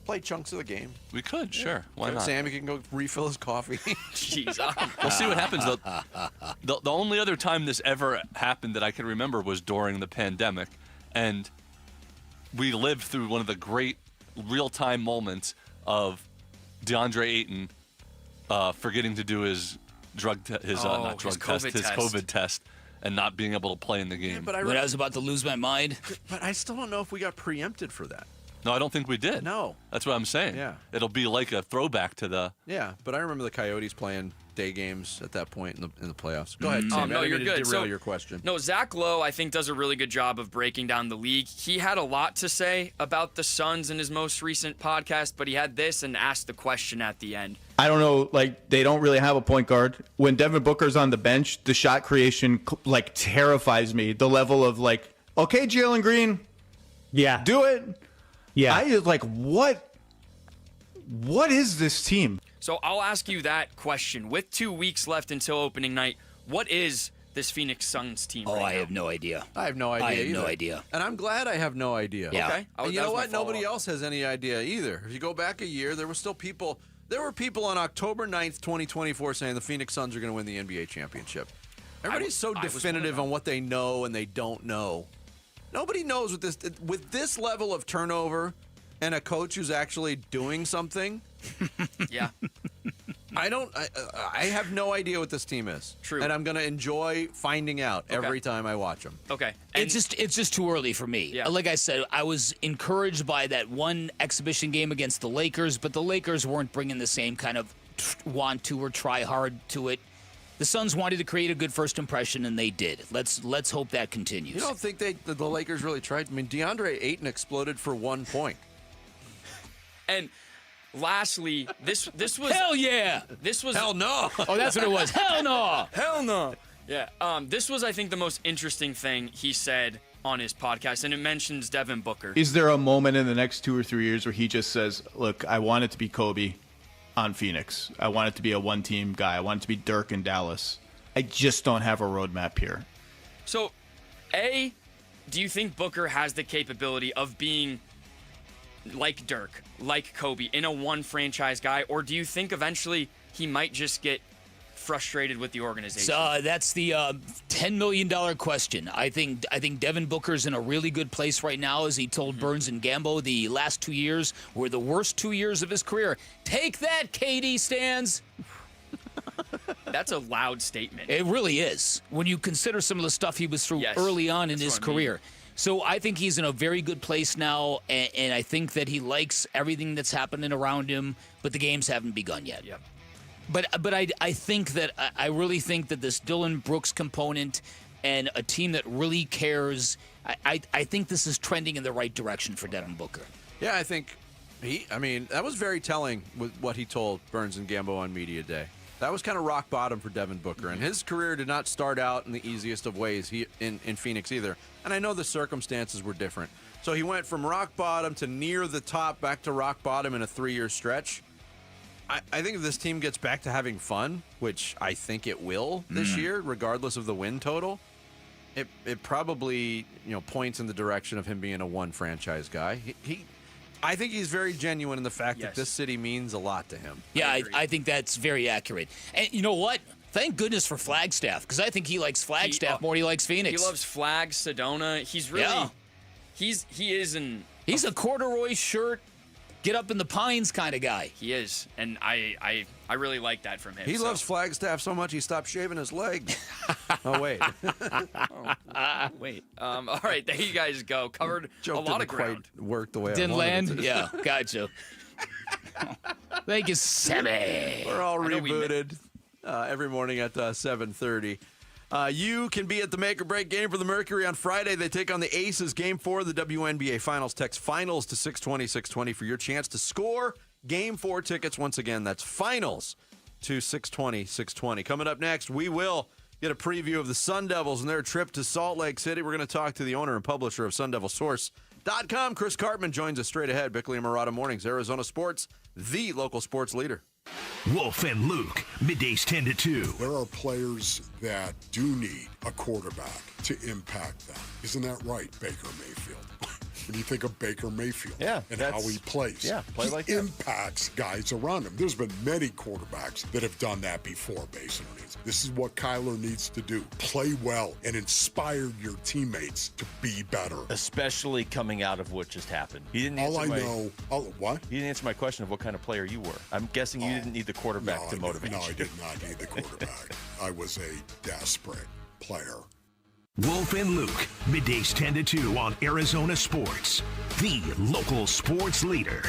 play chunks of the game. We could, sure. Why not? Sammy can go refill his coffee. Jeez. We'll see what happens. The only other time this ever happened that I can remember was during the pandemic. And we lived through one of the great real-time moments of DeAndre Ayton forgetting to do his COVID test, and not being able to play in the game. Yeah, but I was about to lose my mind. But I still don't know if we got preempted for that. No, I don't think we did. No. That's what I'm saying. Yeah. It'll be like a throwback to the... Yeah, but I remember the Coyotes playing day games at that point in the playoffs. Go ahead, Oh, Sam. no, you're good. Derail your question. No, Zach Lowe, I think, does a really good job of breaking down the league. He had a lot to say about the Suns in his most recent podcast, but he had this and asked the question at the end. I don't know, they don't really have a point guard. When Devin Booker's on the bench, the shot creation, terrifies me. The level of, okay, Jalen Green, yeah, do it. Yeah. I just, what is this team? So I'll ask you that question. With 2 weeks left until opening night, what is this Phoenix Suns team right now? I have no idea. I have no idea I have either. no idea. And I'm glad I have no idea. Yeah. Okay. And you know what? Nobody else has any idea either. If you go back a year, there were people on October 9th, 2024 saying the Phoenix Suns are going to win the NBA championship. Everybody's so definitive on what they know and they don't know. Nobody knows with this level of turnover and a coach who's actually doing something. Yeah. I have no idea what this team is. True. And I'm going to enjoy finding out every time I watch them. Okay. It's just too early for me. Yeah. Like I said, I was encouraged by that one exhibition game against the Lakers, but the Lakers weren't bringing the same kind of want to or try hard to it. The Suns wanted to create a good first impression, and they did. Let's hope that continues. You don't think the Lakers really tried? I mean, DeAndre Ayton exploded for 1 point. And lastly, this was hell yeah. This was hell no. Oh, that's what it was. Hell no. Hell no. Yeah. This was, I think, the most interesting thing he said on his podcast, and it mentions Devin Booker. Is there a moment in the next 2 or 3 years where he just says, "Look, I want it to be Kobe on Phoenix. I want it to be a one-team guy. I want it to be Dirk in Dallas. I just don't have a roadmap here." So, A, do you think Booker has the capability of being like Dirk, like Kobe, in a one-franchise guy, or do you think eventually he might just get frustrated with the organization? So that's the $10 million question. I think Devin Booker's in a really good place right now, as he told Burns and Gambo. The last 2 years were the worst 2 years of his career. Take that, KD stands. That's a loud statement. It really is, when you consider some of the stuff he was through early on in his career. So I think he's in a very good place now, and I think that he likes everything that's happening around him, but the games haven't begun yet. Yep. But I think that I really think that this Dillon Brooks component and a team that really cares, I think this is trending in the right direction for Devin Booker. Yeah, I think that was very telling with what he told Burns and Gambo on Media Day. That was kind of rock bottom for Devin Booker, and his career did not start out in the easiest of ways in Phoenix either. And I know the circumstances were different. So he went from rock bottom to near the top, back to rock bottom in a 3-year stretch. I think if this team gets back to having fun, which I think it will this year, regardless of the win total, it probably points in the direction of him being a one franchise guy. I think he's very genuine in the fact that this city means a lot to him. Yeah, I think that's very accurate. And you know what? Thank goodness for Flagstaff, because I think he likes Flagstaff more than he likes Phoenix. He loves Flag, Sedona. He's really, he's a corduroy shirt, get up in the pines kind of guy. He is, and I really like that from him. He loves Flagstaff so much he stopped shaving his leg. Oh, wait. Wait. All right, there you guys go. Covered a lot of ground. Quite work the way Didn't I wanted land? it to. Yeah, gotcha. Thank you, Sammy. We're all rebooted every morning at 7:30. You can be at the make or break game for the Mercury on Friday. They take on the Aces. Game 4 of the WNBA Finals. Text Finals to 620-620 for your chance to score Game 4 tickets. Once again, that's Finals to 620-620. Coming up next, we will get a preview of the Sun Devils and their trip to Salt Lake City. We're going to talk to the owner and publisher of SunDevilSource.com. Chris Cartman joins us straight ahead. Bickley and Murata Mornings, Arizona Sports, the local sports leader. Wolf and Luke, middays 10 to 2. There are players that do need a quarterback to impact them. Isn't that right, Baker Mayfield? when you think of Baker Mayfield Yeah, and how he plays. Yeah, play like he that. impacts guys around him. There's been many quarterbacks that have done that before, basically. This is what Kyler needs to do. Play well and inspire your teammates to be better. Especially coming out of what just happened. He didn't All answer I know, what? He didn't answer my question of what kind of player you were. I'm guessing you didn't need the quarterback to motivate you. No, I did not need the quarterback. I was a desperate player. Wolf and Luke, middays 10 to 2 on Arizona Sports, the local sports leader.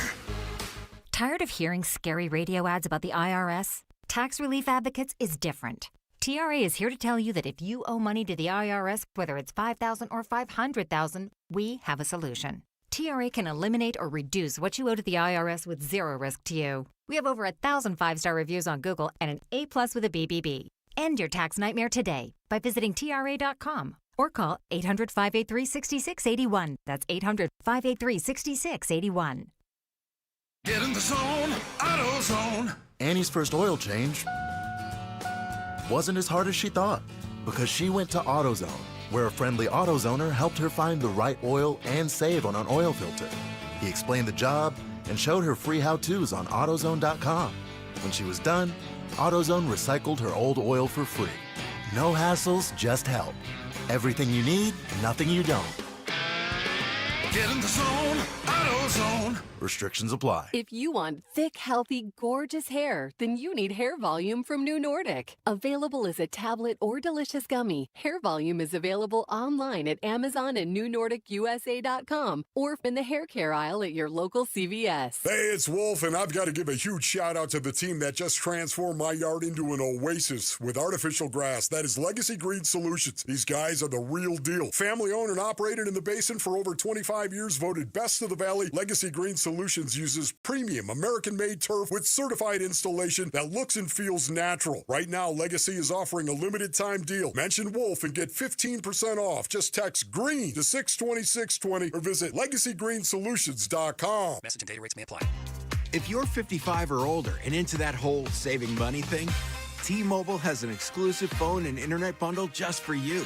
Tired of hearing scary radio ads about the IRS? Tax Relief Advocates is different. TRA is here to tell you that if you owe money to the IRS, whether it's $5,000 or $500,000, we have a solution. TRA can eliminate or reduce what you owe to the IRS with zero risk to you. We have over 1,000 5-star reviews on Google and an A+ with a BBB. End your tax nightmare today by visiting TRA.com or call 800-583-6681. That's 800-583-6681. Get in the zone, AutoZone. Annie's first oil change wasn't as hard as she thought because she went to AutoZone, where a friendly AutoZoner helped her find the right oil and save on an oil filter. He explained the job and showed her free how-tos on AutoZone.com. When she was done, AutoZone recycled her old oil for free. No hassles, just help. Everything you need, nothing you don't. Get in the zone, AutoZone. Restrictions apply. If you want thick, healthy, gorgeous hair, then you need Hair Volume from New Nordic. Available as a tablet or delicious gummy, Hair Volume is available online at Amazon and NewNordicUSA.com or in the hair care aisle at your local CVS. Hey, it's Wolf, and I've got to give a huge shout out to the team that just transformed my yard into an oasis with artificial grass. That is Legacy Green Solutions. These guys are the real deal. Family owned and operated in the basin for over 25 years, voted best of the valley. Legacy Green Solutions uses premium American-made turf with certified installation that looks and feels natural. Right now, Legacy is offering a limited-time deal. Mention Wolf and get 15% off. Just text GREEN to 620-620 or visit LegacyGreenSolutions.com. Message and data rates may apply. If you're 55 or older and into that whole saving money thing, T-Mobile has an exclusive phone and internet bundle just for you.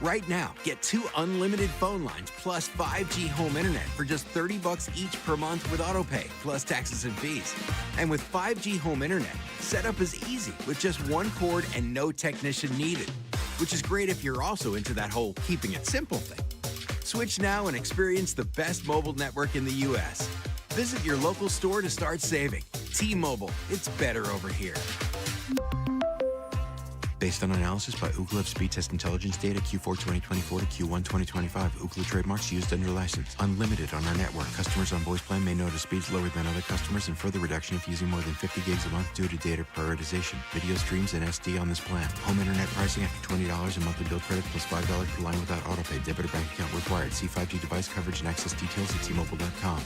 Right now, get 2 unlimited phone lines plus 5G home internet for just $30 each per month with AutoPay, plus taxes and fees. And with 5G home internet, setup is easy with just one cord and no technician needed, which is great if you're also into that whole keeping it simple thing. Switch now and experience the best mobile network in the U.S. Visit your local store to start saving. T-Mobile, it's better over here. Based on analysis by Ookla of speed test intelligence data Q4 2024 to Q1 2025. Ookla trademarks used under license. Unlimited on our network. Customers on voice plan may notice speeds lower than other customers and further reduction if using more than 50 gigs a month due to data prioritization. Video streams and SD on this plan. Home internet pricing after $20 a monthly bill credit plus $5 per line without autopay. Debit or bank account required. See 5G device coverage and access details at T-Mobile.com.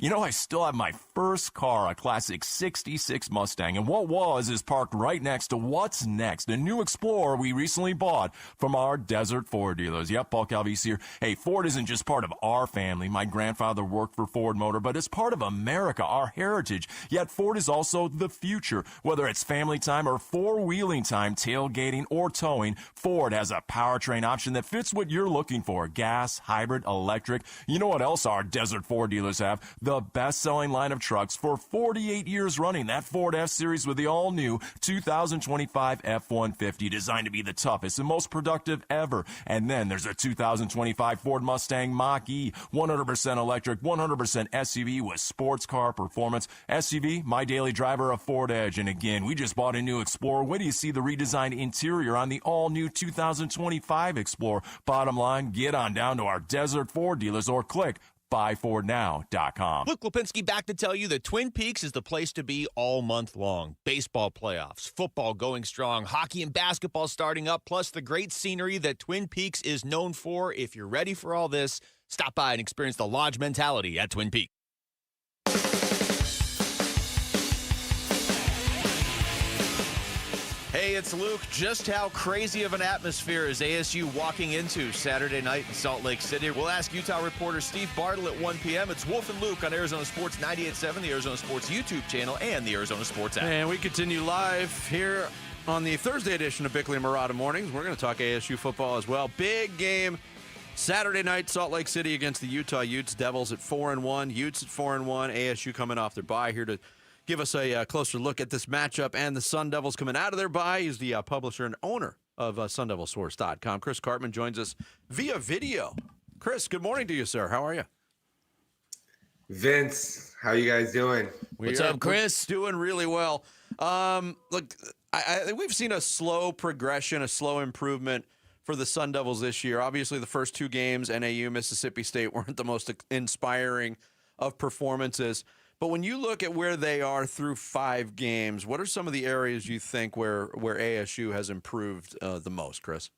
You know, I still have my first car, a classic 66 Mustang, and what was is parked right next to what's next, a new Explorer we recently bought from our Desert Ford dealers. Yep, Paul Calvisi here. Hey, Ford isn't just part of our family. My grandfather worked for Ford Motor, but it's part of America, our heritage. Yet Ford is also the future. Whether it's family time or four-wheeling time, tailgating or towing, Ford has a powertrain option that fits what you're looking for. Gas, hybrid, electric. You know what else our Desert Ford dealers have? The best-selling line of trucks for 48 years running. That Ford F-Series with the all-new 2025 F-150, designed to be the toughest and most productive ever. And then there's a 2025 Ford Mustang Mach-E, 100% electric, 100% SUV with sports car performance. SUV, my daily driver, a Ford Edge. And again, we just bought a new Explorer. When do you see the redesigned interior on the all-new 2025 Explorer? Bottom line, get on down to our Desert Ford dealers or click buyfordnow.com. Luke Lipinski back to tell you that Twin Peaks is the place to be all month long. Baseball playoffs, football going strong, hockey and basketball starting up, plus the great scenery that Twin Peaks is known for. If you're ready for all this, stop by and experience the lodge mentality at Twin Peaks. Hey, it's Luke. Just how crazy of an atmosphere is ASU walking into Saturday night in Salt Lake City? We'll ask Utah reporter Steve Bartle at 1 p.m. It's Wolf and Luke on Arizona Sports 98.7, the Arizona Sports YouTube channel, and the Arizona Sports app. And we continue live here on the Thursday edition of Bickley and Murata Mornings. We're going to talk ASU football as well. Big game Saturday night, Salt Lake City against the Utah Utes. Devils at 4-1. Utes at 4-1. ASU coming off their bye here to give us a closer look at this matchup. And the Sun Devils coming out of their bye. He's the publisher and owner of SunDevilSource.com. Chris Cartman joins us via video. Chris, good morning to you, sir. How are you? Vince, how you guys doing? What's up, Chris? Doing really well. Look, I think we've seen a slow progression, a slow improvement for the Sun Devils this year. Obviously, the first two games, NAU, Mississippi State, weren't the most inspiring of performances. But when you look at where they are through 5 games, what are some of the areas you think where ASU has improved the most, Chris?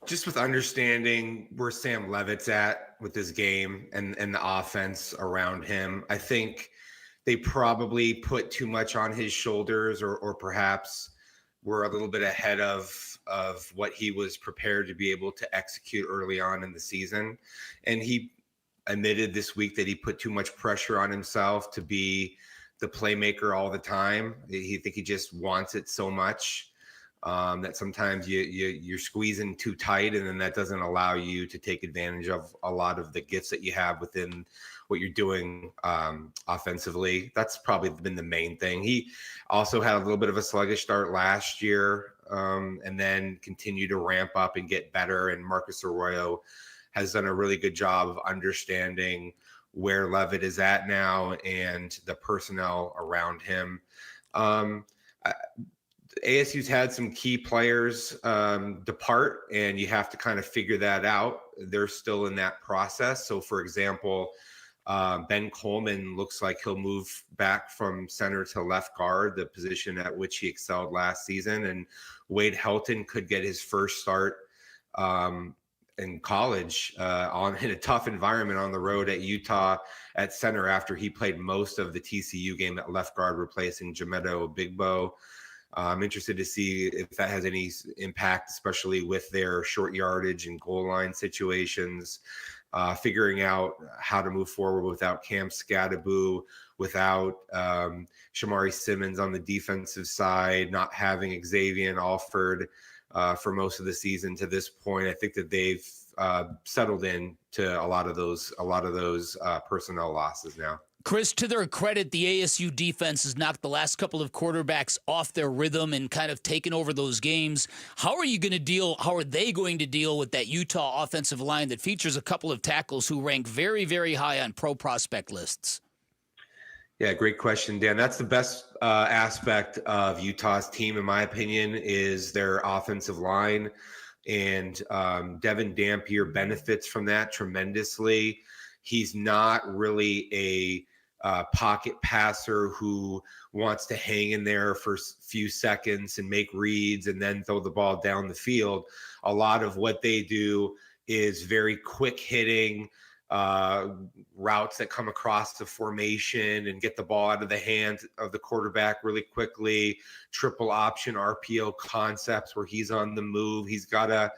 Just with understanding where Sam Levitt's at with this game and the offense around him, I think they probably put too much on his shoulders or perhaps were a little bit ahead of what he was prepared to be able to execute early on in the season. And he admitted this week that he put too much pressure on himself to be the playmaker all the time. He just wants it so much that sometimes you're squeezing too tight, and then that doesn't allow you to take advantage of a lot of the gifts that you have within what you're doing offensively. That's probably been the main thing. He also had a little bit of a sluggish start last year, and then continued to ramp up and get better. And Marcus Arroyo has done a really good job of understanding where Levitt is at now and the personnel around him. ASU's had some key players depart, and you have to kind of figure that out. They're still in that process. So, for example, Ben Coleman looks like he'll move back from center to left guard, the position at which he excelled last season. And Wade Helton could get his first start in college in a tough environment on the road at Utah at center after he played most of the TCU game at left guard, replacing Jamedo Bigbo. I'm interested to see if that has any impact, especially with their short yardage and goal line situations, figuring out how to move forward without Cam Scadaboo, without Shamari Simmons on the defensive side, not having Xavier Alford for most of the season to this point. I think that they've settled in to a lot of those personnel losses now. Chris, to their credit, the ASU defense has knocked the last couple of quarterbacks off their rhythm and kind of taken over those games. How are they going to deal with that Utah offensive line that features a couple of tackles who rank very, very high on pro prospect lists? Yeah, great question, Dan. That's the best aspect of Utah's team, in my opinion, is their offensive line. And Devin Dampier benefits from that tremendously. He's not really a pocket passer who wants to hang in there for a few seconds and make reads and then throw the ball down the field. A lot of what they do is very quick hitting routes that come across the formation and get the ball out of the hands of the quarterback really quickly, triple option RPO concepts where he's on the move. He's got a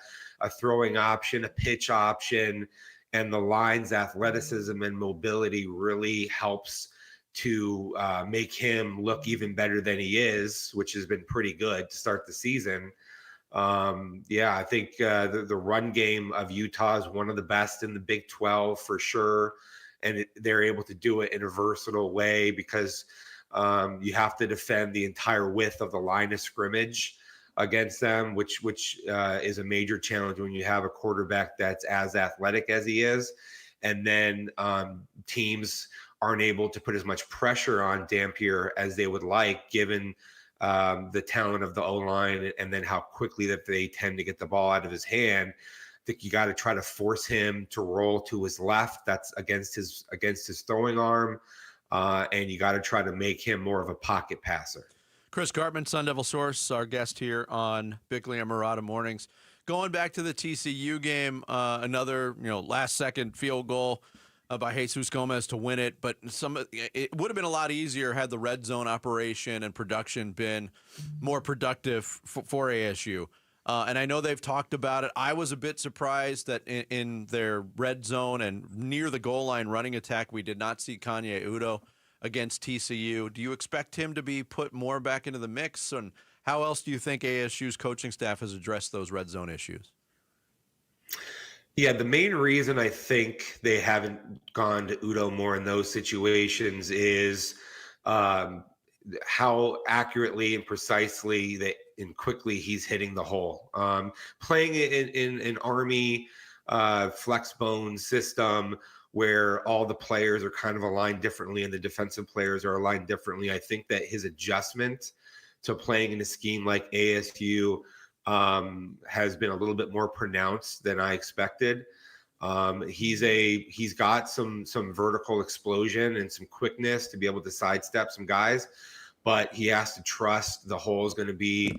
throwing option, a pitch option, and the line's athleticism and mobility really helps to make him look even better than he is, which has been pretty good to start the season. I think the run game of Utah is one of the best in the Big 12 for sure. And they're able to do it in a versatile way because you have to defend the entire width of the line of scrimmage against them, which is a major challenge when you have a quarterback that's as athletic as he is. And then teams aren't able to put as much pressure on Dampier as they would like, given the talent of the O-line and then how quickly that they tend to get the ball out of his hand. I think you got to try to force him to roll to his left. That's against his throwing arm. And you got to try to make him more of a pocket passer. Chris Cartman, Sun Devil Source, our guest here on Bickley and Murata Mornings. Going back to the TCU game, another last-second field goal by Jesus Gomez to win it, but it would have been a lot easier had the red zone operation and production been more productive for ASU. And I know they've talked about it. I was a bit surprised that in their red zone and near the goal line running attack, we did not see Kanye Udo against TCU. Do you expect him to be put more back into the mix? And how else do you think ASU's coaching staff has addressed those red zone issues? Yeah, the main reason I think they haven't gone to Udo more in those situations is how accurately and precisely and quickly he's hitting the hole. Playing it in an Army flex bone system where all the players are kind of aligned differently and the defensive players are aligned differently, I think that his adjustment to playing in a scheme like ASU has been a little bit more pronounced than I expected. He's got some vertical explosion and some quickness to be able to sidestep some guys, but he has to trust the hole is going to be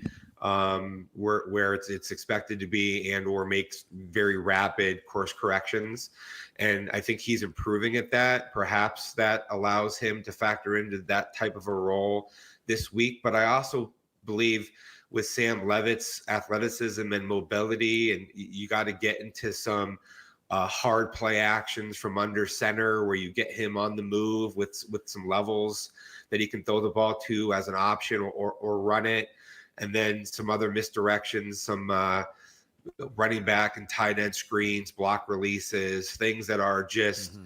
where it's expected to be, and or makes very rapid course corrections. And I think he's improving at that. Perhaps that allows him to factor into that type of a role this week. But I also believe with Sam Levitt's athleticism and mobility, and you got to get into some hard play actions from under center where you get him on the move with some levels that he can throw the ball to as an option or run it. And then some other misdirections, some running back and tight end screens, block releases, things that are just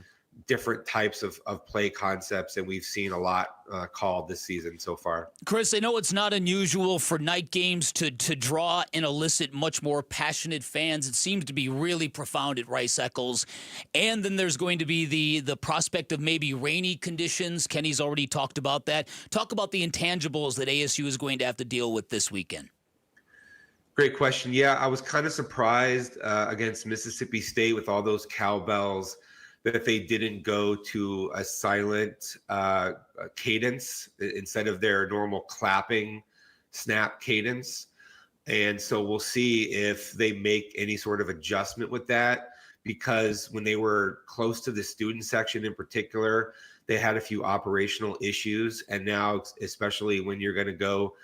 different types of play concepts that we've seen a lot called this season so far. Chris, I know it's not unusual for night games to draw and elicit much more passionate fans. It seems to be really profound at Rice Eccles. And then there's going to be the prospect of maybe rainy conditions. Kenny's already talked about that. Talk about the intangibles that ASU is going to have to deal with this weekend. Great question. Yeah, I was kind of surprised against Mississippi State with all those cowbells that they didn't go to a silent cadence instead of their normal clapping snap cadence. And so we'll see if they make any sort of adjustment with that, because when they were close to the student section in particular, they had a few operational issues. And now, especially when you're going to go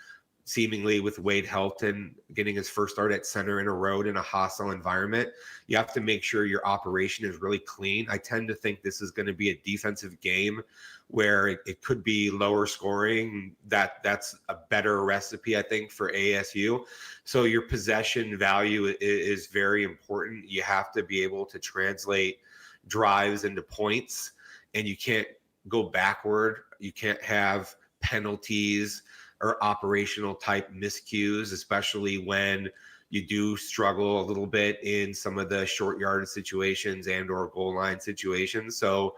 seemingly with Wade Helton getting his first start at center in a road in a hostile environment, you have to make sure your operation is really clean. I tend to think this is going to be a defensive game where it could be lower scoring. That's a better recipe, I think, for ASU. So your possession value is very important. You have to be able to translate drives into points, and you can't go backward. You can't have penalties or operational type miscues, especially when you do struggle a little bit in some of the short yardage situations and or goal line situations. So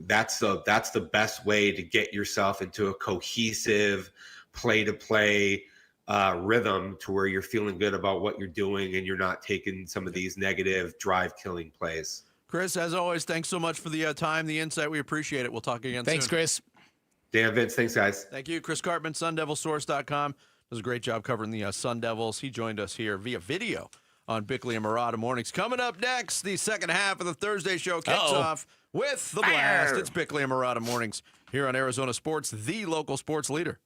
that's the best way to get yourself into a cohesive play-to-play rhythm to where you're feeling good about what you're doing and you're not taking some of these negative drive-killing plays. Chris, as always, thanks so much for the time, the insight. We appreciate it. We'll talk again soon. Thanks, Chris. Dan, Vince, thanks, guys. Thank you. Chris Cartman, SunDevilSource.com. Does a great job covering the Sun Devils. He joined us here via video on Bickley and Murata Mornings. Coming up next, the second half of the Thursday show kicks off with the blast. It's Bickley and Murata Mornings here on Arizona Sports, the local sports leader.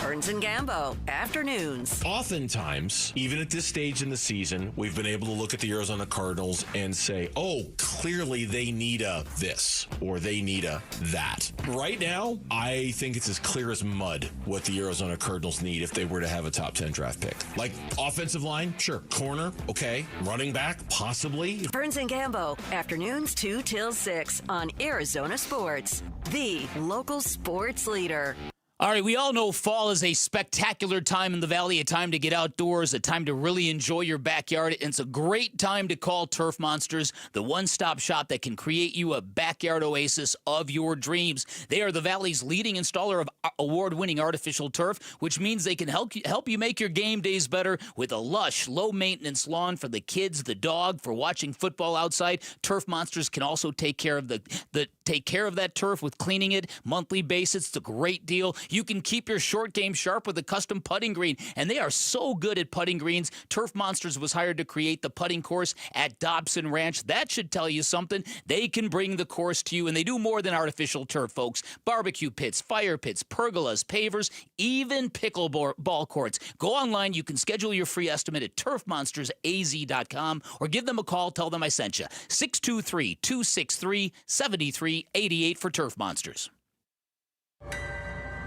Burns and Gambo, afternoons. Oftentimes, even at this stage in the season, we've been able to look at the Arizona Cardinals and say, oh, clearly they need a this or they need a that. Right now, I think it's as clear as mud what the Arizona Cardinals need if they were to have a top 10 draft pick. Like offensive line, sure. Corner, okay. Running back, possibly. Burns and Gambo, afternoons 2 till 6 on Arizona Sports, the local sports leader. All right, we all know fall is a spectacular time in the Valley, a time to get outdoors, a time to really enjoy your backyard. And it's a great time to call Turf Monsters, the one-stop shop that can create you a backyard oasis of your dreams. They are the Valley's leading installer of award-winning artificial turf, which means they can help you make your game days better with a lush, low-maintenance lawn for the kids, the dog, for watching football outside. Turf Monsters can also take care of that turf with cleaning it monthly basis. It's a great deal. You can keep your short game sharp with a custom putting green, and they are so good at putting greens. Turf Monsters was hired to create the putting course at Dobson Ranch. That should tell you something. They can bring the course to you, and they do more than artificial turf, folks. Barbecue pits, fire pits, pergolas, pavers, even pickleball courts. Go online. You can schedule your free estimate at turfmonstersaz.com or give them a call. Tell them I sent you. 623-263-7388 for Turf Monsters.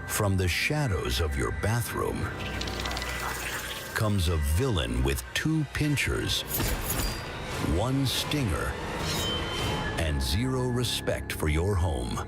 From the shadows of your bathroom comes a villain with 2 pinchers, 1 stinger, and 0 respect for your home.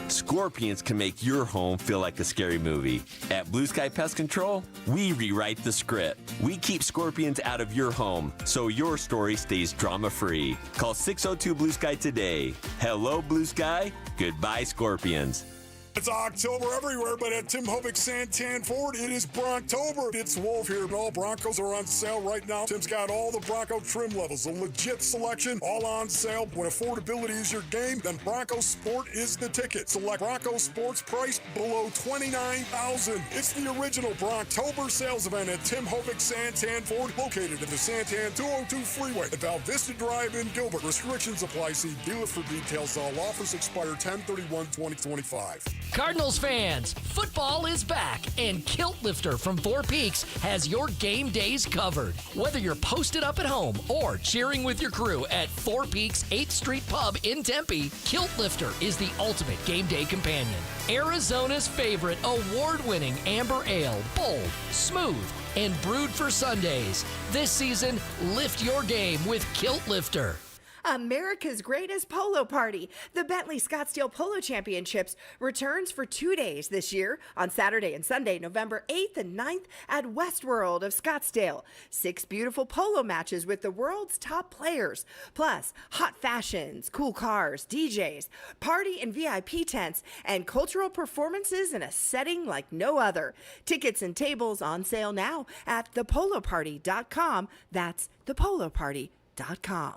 Scorpions can make your home feel like a scary movie. At Blue Sky Pest Control, we rewrite the script. We keep scorpions out of your home so your story stays drama-free. Call 602-BLUE-SKY today. Hello, Blue Sky. Goodbye, scorpions. It's October everywhere, but at Tim Hovick Santan Ford, it is Bronctober. It's Wolf here, and all Broncos are on sale right now. Tim's got all the Bronco trim levels, a legit selection, all on sale. When affordability is your game, then Bronco Sport is the ticket. Select Bronco Sports priced below $29,000. It's the original Bronctober sales event at Tim Hovick Santan Ford, located at the Santan 202 Freeway at Val Vista Drive in Gilbert. Restrictions apply. See dealer for details. All offers expire 10/31/2025. Cardinals fans, football is back, and Kilt Lifter from Four Peaks has your game days covered. Whether you're posted up at home or cheering with your crew at Four Peaks 8th Street Pub in Tempe, Kilt Lifter is the ultimate game day companion. Arizona's favorite award-winning amber ale, bold, smooth, and brewed for Sundays. This season, lift your game with Kilt Lifter. America's greatest polo party, the Bentley Scottsdale Polo Championships, returns for 2 days this year on Saturday and Sunday, November 8th and 9th at Westworld of Scottsdale. 6 beautiful polo matches with the world's top players, plus hot fashions, cool cars, DJs, party and VIP tents, and cultural performances in a setting like no other. Tickets and tables on sale now at thepoloparty.com. That's thepoloparty.com.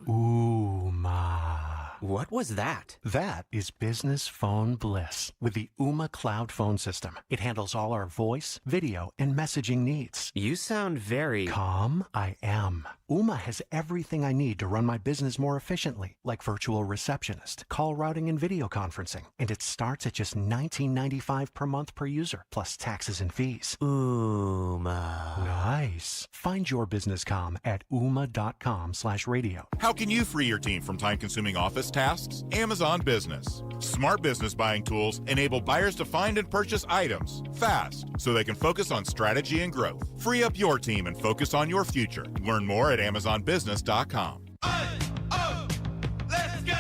Ooh, ma. What was that? That is business phone bliss with the Ooma Cloud phone system. It handles all our voice, video, and messaging needs. You sound very... Calm? I am. Ooma has everything I need to run my business more efficiently, like virtual receptionist, call routing, and video conferencing. And it starts at just $19.95 per month per user, plus taxes and fees. Ooma. Nice. Find your business comm at ooma.com/radio. How can you free your team from time-consuming office tasks? Amazon Business. Smart business buying tools enable buyers to find and purchase items fast so they can focus on strategy and growth. Free up your team and focus on your future. Learn more at AmazonBusiness.com. Let's go!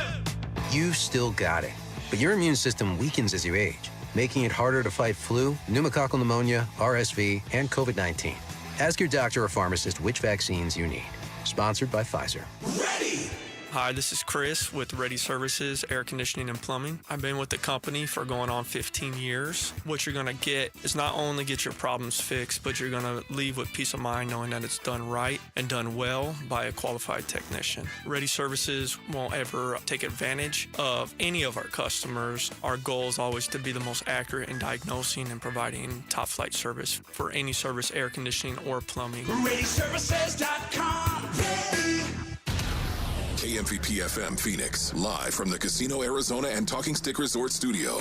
You've still got it, but your immune system weakens as you age, making it harder to fight flu, pneumococcal pneumonia, RSV, and COVID-19. Ask your doctor or pharmacist which vaccines you need. Sponsored by Pfizer. Ready! Hi, this is Chris with Ready Services, Air Conditioning and Plumbing. I've been with the company for going on 15 years. What you're going to get is not only get your problems fixed, but you're going to leave with peace of mind knowing that it's done right and done well by a qualified technician. Ready Services won't ever take advantage of any of our customers. Our goal is always to be the most accurate in diagnosing and providing top flight service for any service, air conditioning or plumbing. ReadyServices.com. Ready. KMVP FM Phoenix, live from the Casino Arizona and Talking Stick Resort Studio.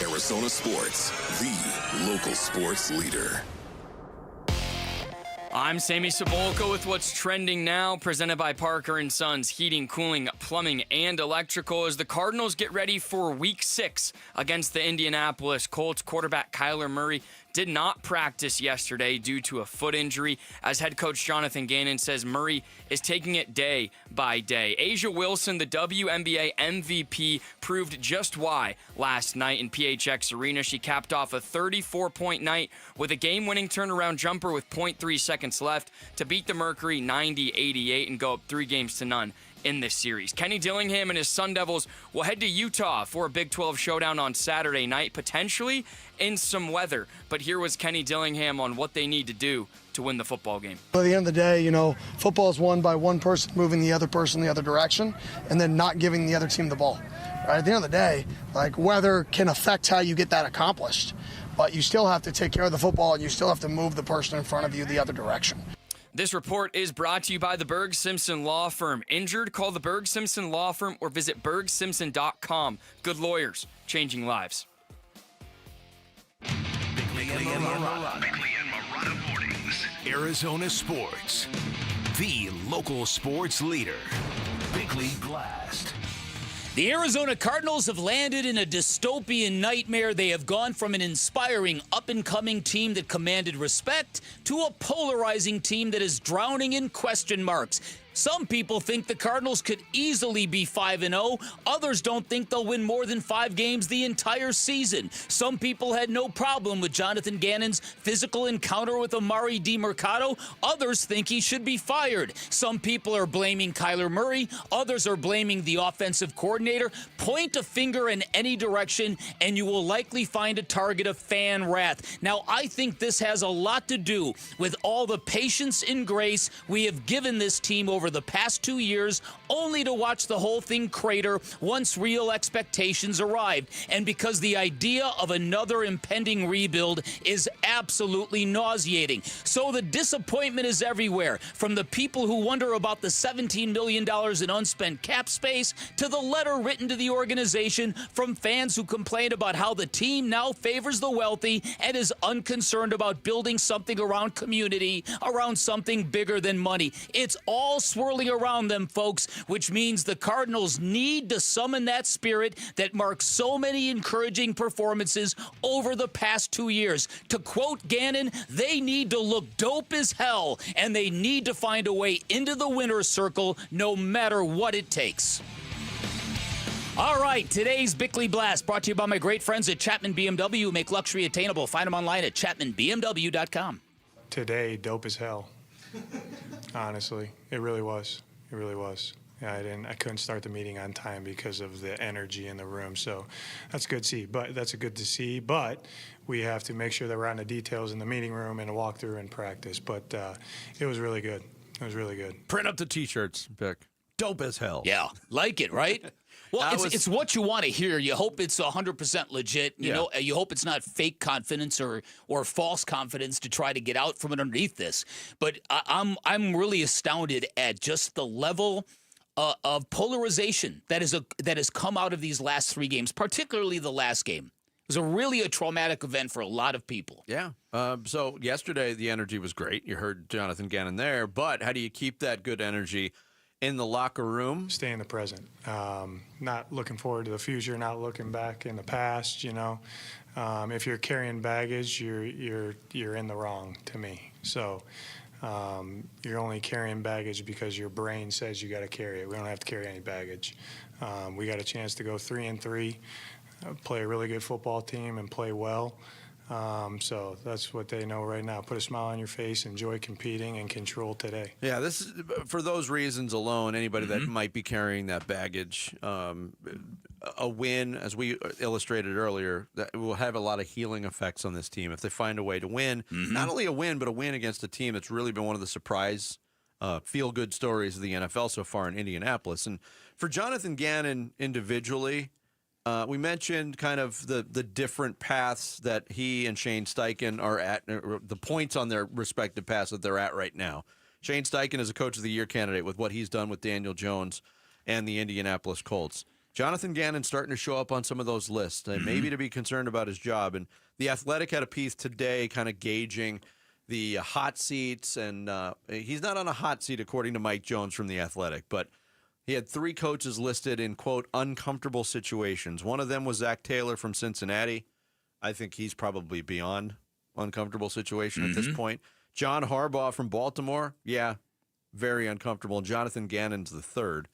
Arizona Sports, the local sports leader. I'm Sammy Cebulka with what's trending now, presented by Parker & Sons Heating, Cooling, Plumbing, and Electrical, as the Cardinals get ready for Week 6 against the Indianapolis Colts. Quarterback Kyler Murray did not practice yesterday due to a foot injury. As head coach Jonathan Gannon says, Murray is taking it day by day. Asia Wilson, the WNBA MVP, proved just why last night in PHX Arena. She capped off a 34-point night with a game-winning turnaround jumper with 0.3 seconds left to beat the Mercury 90-88 and go up 3-0 in this series. Kenny Dillingham and his Sun Devils will head to Utah for a Big 12 showdown on Saturday night, potentially in some weather. But here was Kenny Dillingham on what they need to do to win the football game. At the end of the day, football is won by one person moving the other person the other direction and then not giving the other team the ball. Right? At the end of the day, weather can affect how you get that accomplished, but you still have to take care of the football and you still have to move the person in front of you the other direction. This report is brought to you by the Berg Simpson Law Firm. Injured? Call the Berg Simpson Law Firm or visit bergsimpson.com. Good lawyers, changing lives. Bickley and Marotta mornings. Arizona Sports, the local sports leader. Bickley Blast. The Arizona Cardinals have landed in a dystopian nightmare. They have gone from an inspiring, up-and-coming team that commanded respect to a polarizing team that is drowning in question marks. Some people think the Cardinals could easily be 5-0. Others don't think they'll win more than 5 games the entire season. Some people had no problem with Jonathan Gannon's physical encounter with Amari DiMercato. Others think he should be fired. Some people are blaming Kyler Murray. Others are blaming the offensive coordinator. Point a finger in any direction, and you will likely find a target of fan wrath. Now, I think this has a lot to do with all the patience and grace we have given this team over the past 2 years, only to watch the whole thing crater once real expectations arrived. And because the idea of another impending rebuild is absolutely nauseating. So the disappointment is everywhere, from the people who wonder about the $17 million in unspent cap space to the letter written to the organization from fans who complain about how the team now favors the wealthy and is unconcerned about building something around community, around something bigger than money. It's all swirling around them, folks, which means the Cardinals need to summon that spirit that marks so many encouraging performances over the past 2 years. To quote Gannon, they need to look dope as hell, and they need to find a way into the winner's circle no matter what it takes. All right, today's Bickley Blast brought to you by my great friends at Chapman BMW, who make luxury attainable. Find them online at chapmanbmw.com. Today, dope as hell. Honestly, it really was. It really was. Yeah, I couldn't start the meeting on time because of the energy in the room. So that's good to see. Good to see. But we have to make sure that we're on the details in the meeting room and a walkthrough and practice. But it was really good. It was really good. Print up the T-shirts, Vic. Dope as hell. Yeah, like it, right? Well, it's what you want to hear. You hope it's 100% legit. You know, you hope it's not fake confidence or false confidence to try to get out from underneath this. But I'm really astounded at just the level of polarization that has come out of these last 3 games, particularly the last game. It was really a traumatic event for a lot of people. Yeah. So yesterday the energy was great. You heard Jonathan Gannon there. But how do you keep that good energy in the locker room? Stay in the present. Not looking forward to the future, not looking back in the past, you know. If you're carrying baggage, you're in the wrong to me. So you're only carrying baggage because your brain says you got to carry it. We don't have to carry any baggage. We got a chance to go 3-3, play a really good football team and play well. So that's what they know right now. Put a smile on your face, enjoy competing, and control today. Yeah, this is, for those reasons alone, anybody that might be carrying that baggage, a win, as we illustrated earlier, that will have a lot of healing effects on this team if they find a way to win. Not only a win, but a win against a team that's really been one of the surprise feel-good stories of the NFL so far in Indianapolis. And for Jonathan Gannon individually, we mentioned kind of the different paths that he and Shane Steichen are at, the points on their respective paths that they're at right now. Shane Steichen is a Coach of the Year candidate with what he's done with Daniel Jones and the Indianapolis Colts. Jonathan Gannon's starting to show up on some of those lists, and maybe to be concerned about his job. And The Athletic had a piece today kind of gauging the hot seats, and he's not on a hot seat according to Mike Jones from The Athletic, but he had 3 coaches listed in, quote, uncomfortable situations. One of them was Zach Taylor from Cincinnati. I think he's probably beyond uncomfortable situation at this point. John Harbaugh from Baltimore, yeah, very uncomfortable. Jonathan Gannon's the 3rd.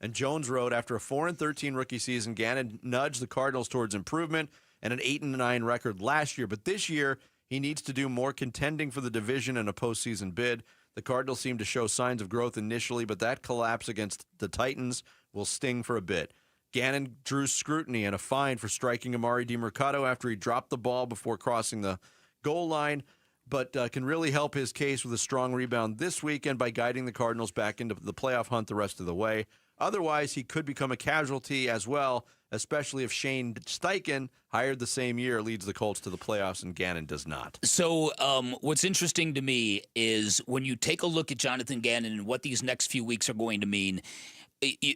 And Jones wrote, after a 4-13 rookie season, Gannon nudged the Cardinals towards improvement and an 8-9 record last year. But this year, he needs to do more contending for the division and a postseason bid. The Cardinals seem to show signs of growth initially, but that collapse against the Titans will sting for a bit. Gannon drew scrutiny and a fine for striking Amari DiMercato after he dropped the ball before crossing the goal line, but can really help his case with a strong rebound this weekend by guiding the Cardinals back into the playoff hunt the rest of the way. Otherwise, he could become a casualty as well, especially if Shane Steichen, hired the same year, leads the Colts to the playoffs and Gannon does not. So what's interesting to me is when you take a look at Jonathan Gannon and what these next few weeks are going to mean,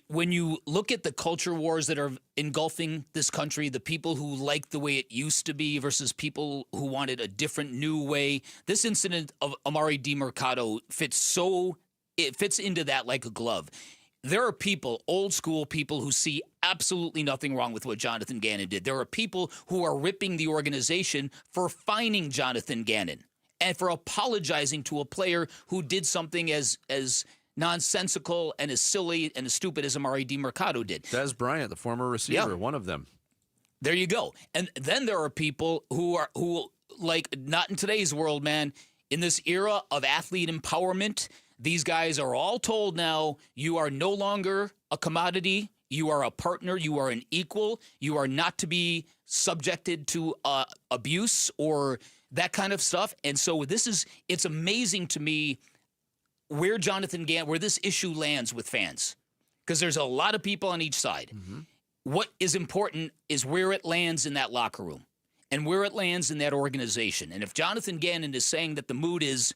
when you look at the culture wars that are engulfing this country, the people who like the way it used to be versus people who wanted a different new way, this incident of Amari DiMercato fits into that like a glove. there are people, old school people, who see absolutely nothing wrong with what Jonathan Gannon did. There are people who are ripping the organization for fining Jonathan Gannon and for apologizing to a player who did something as nonsensical and as silly and as stupid as Amari DiMercato did. Des Bryant, the former receiver, one of them. There you go. And then there are people who like, not in today's world, man. In this era of athlete empowerment, these guys are all told now, you are no longer a commodity. You are a partner. You are an equal. You are not to be subjected to abuse or that kind of stuff. And so it's amazing to me where Jonathan Gannon, where this issue lands with fans, because there's a lot of people on each side. Mm-hmm. What is important is where it lands in that locker room and where it lands in that organization. And if Jonathan Gannon is saying that the mood is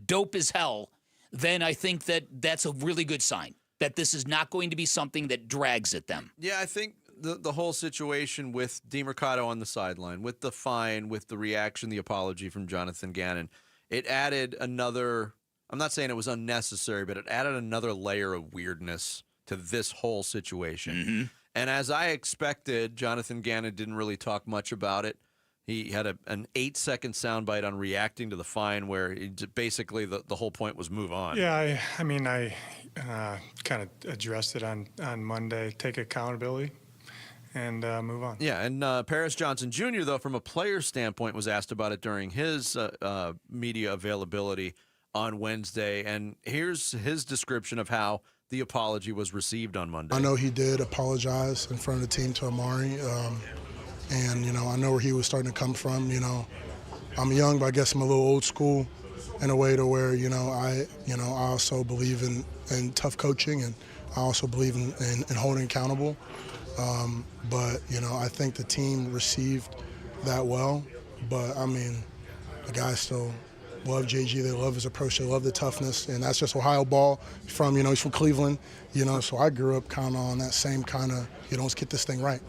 dope as hell, then I think that that's a really good sign that this is not going to be something that drags at them. Yeah, I think the whole situation with DiMercato on the sideline, with the fine, with the reaction, the apology from Jonathan Gannon, it added another, I'm not saying it was unnecessary, but it added another layer of weirdness to this whole situation. Mm-hmm. And as I expected, Jonathan Gannon didn't really talk much about it. He had an 8-second soundbite on reacting to the fine where basically the whole point was move on. Yeah, I mean, I kind of addressed it on Monday, take accountability and move on. Yeah, and Paris Johnson Jr., though, from a player's standpoint, was asked about it during his media availability on Wednesday. And here's his description of how the apology was received on Monday. I know he did apologize in front of the team to Amari. And, I know where he was starting to come from. I'm young, but I guess I'm a little old school in a way to where, I also believe in tough coaching, and I also believe in holding accountable. But, I think the team received that well. But, I mean, the guys still love JG. They love his approach. They love the toughness. And that's just Ohio ball from, he's from Cleveland, So I grew up kind of on that same kind of, let's get this thing right.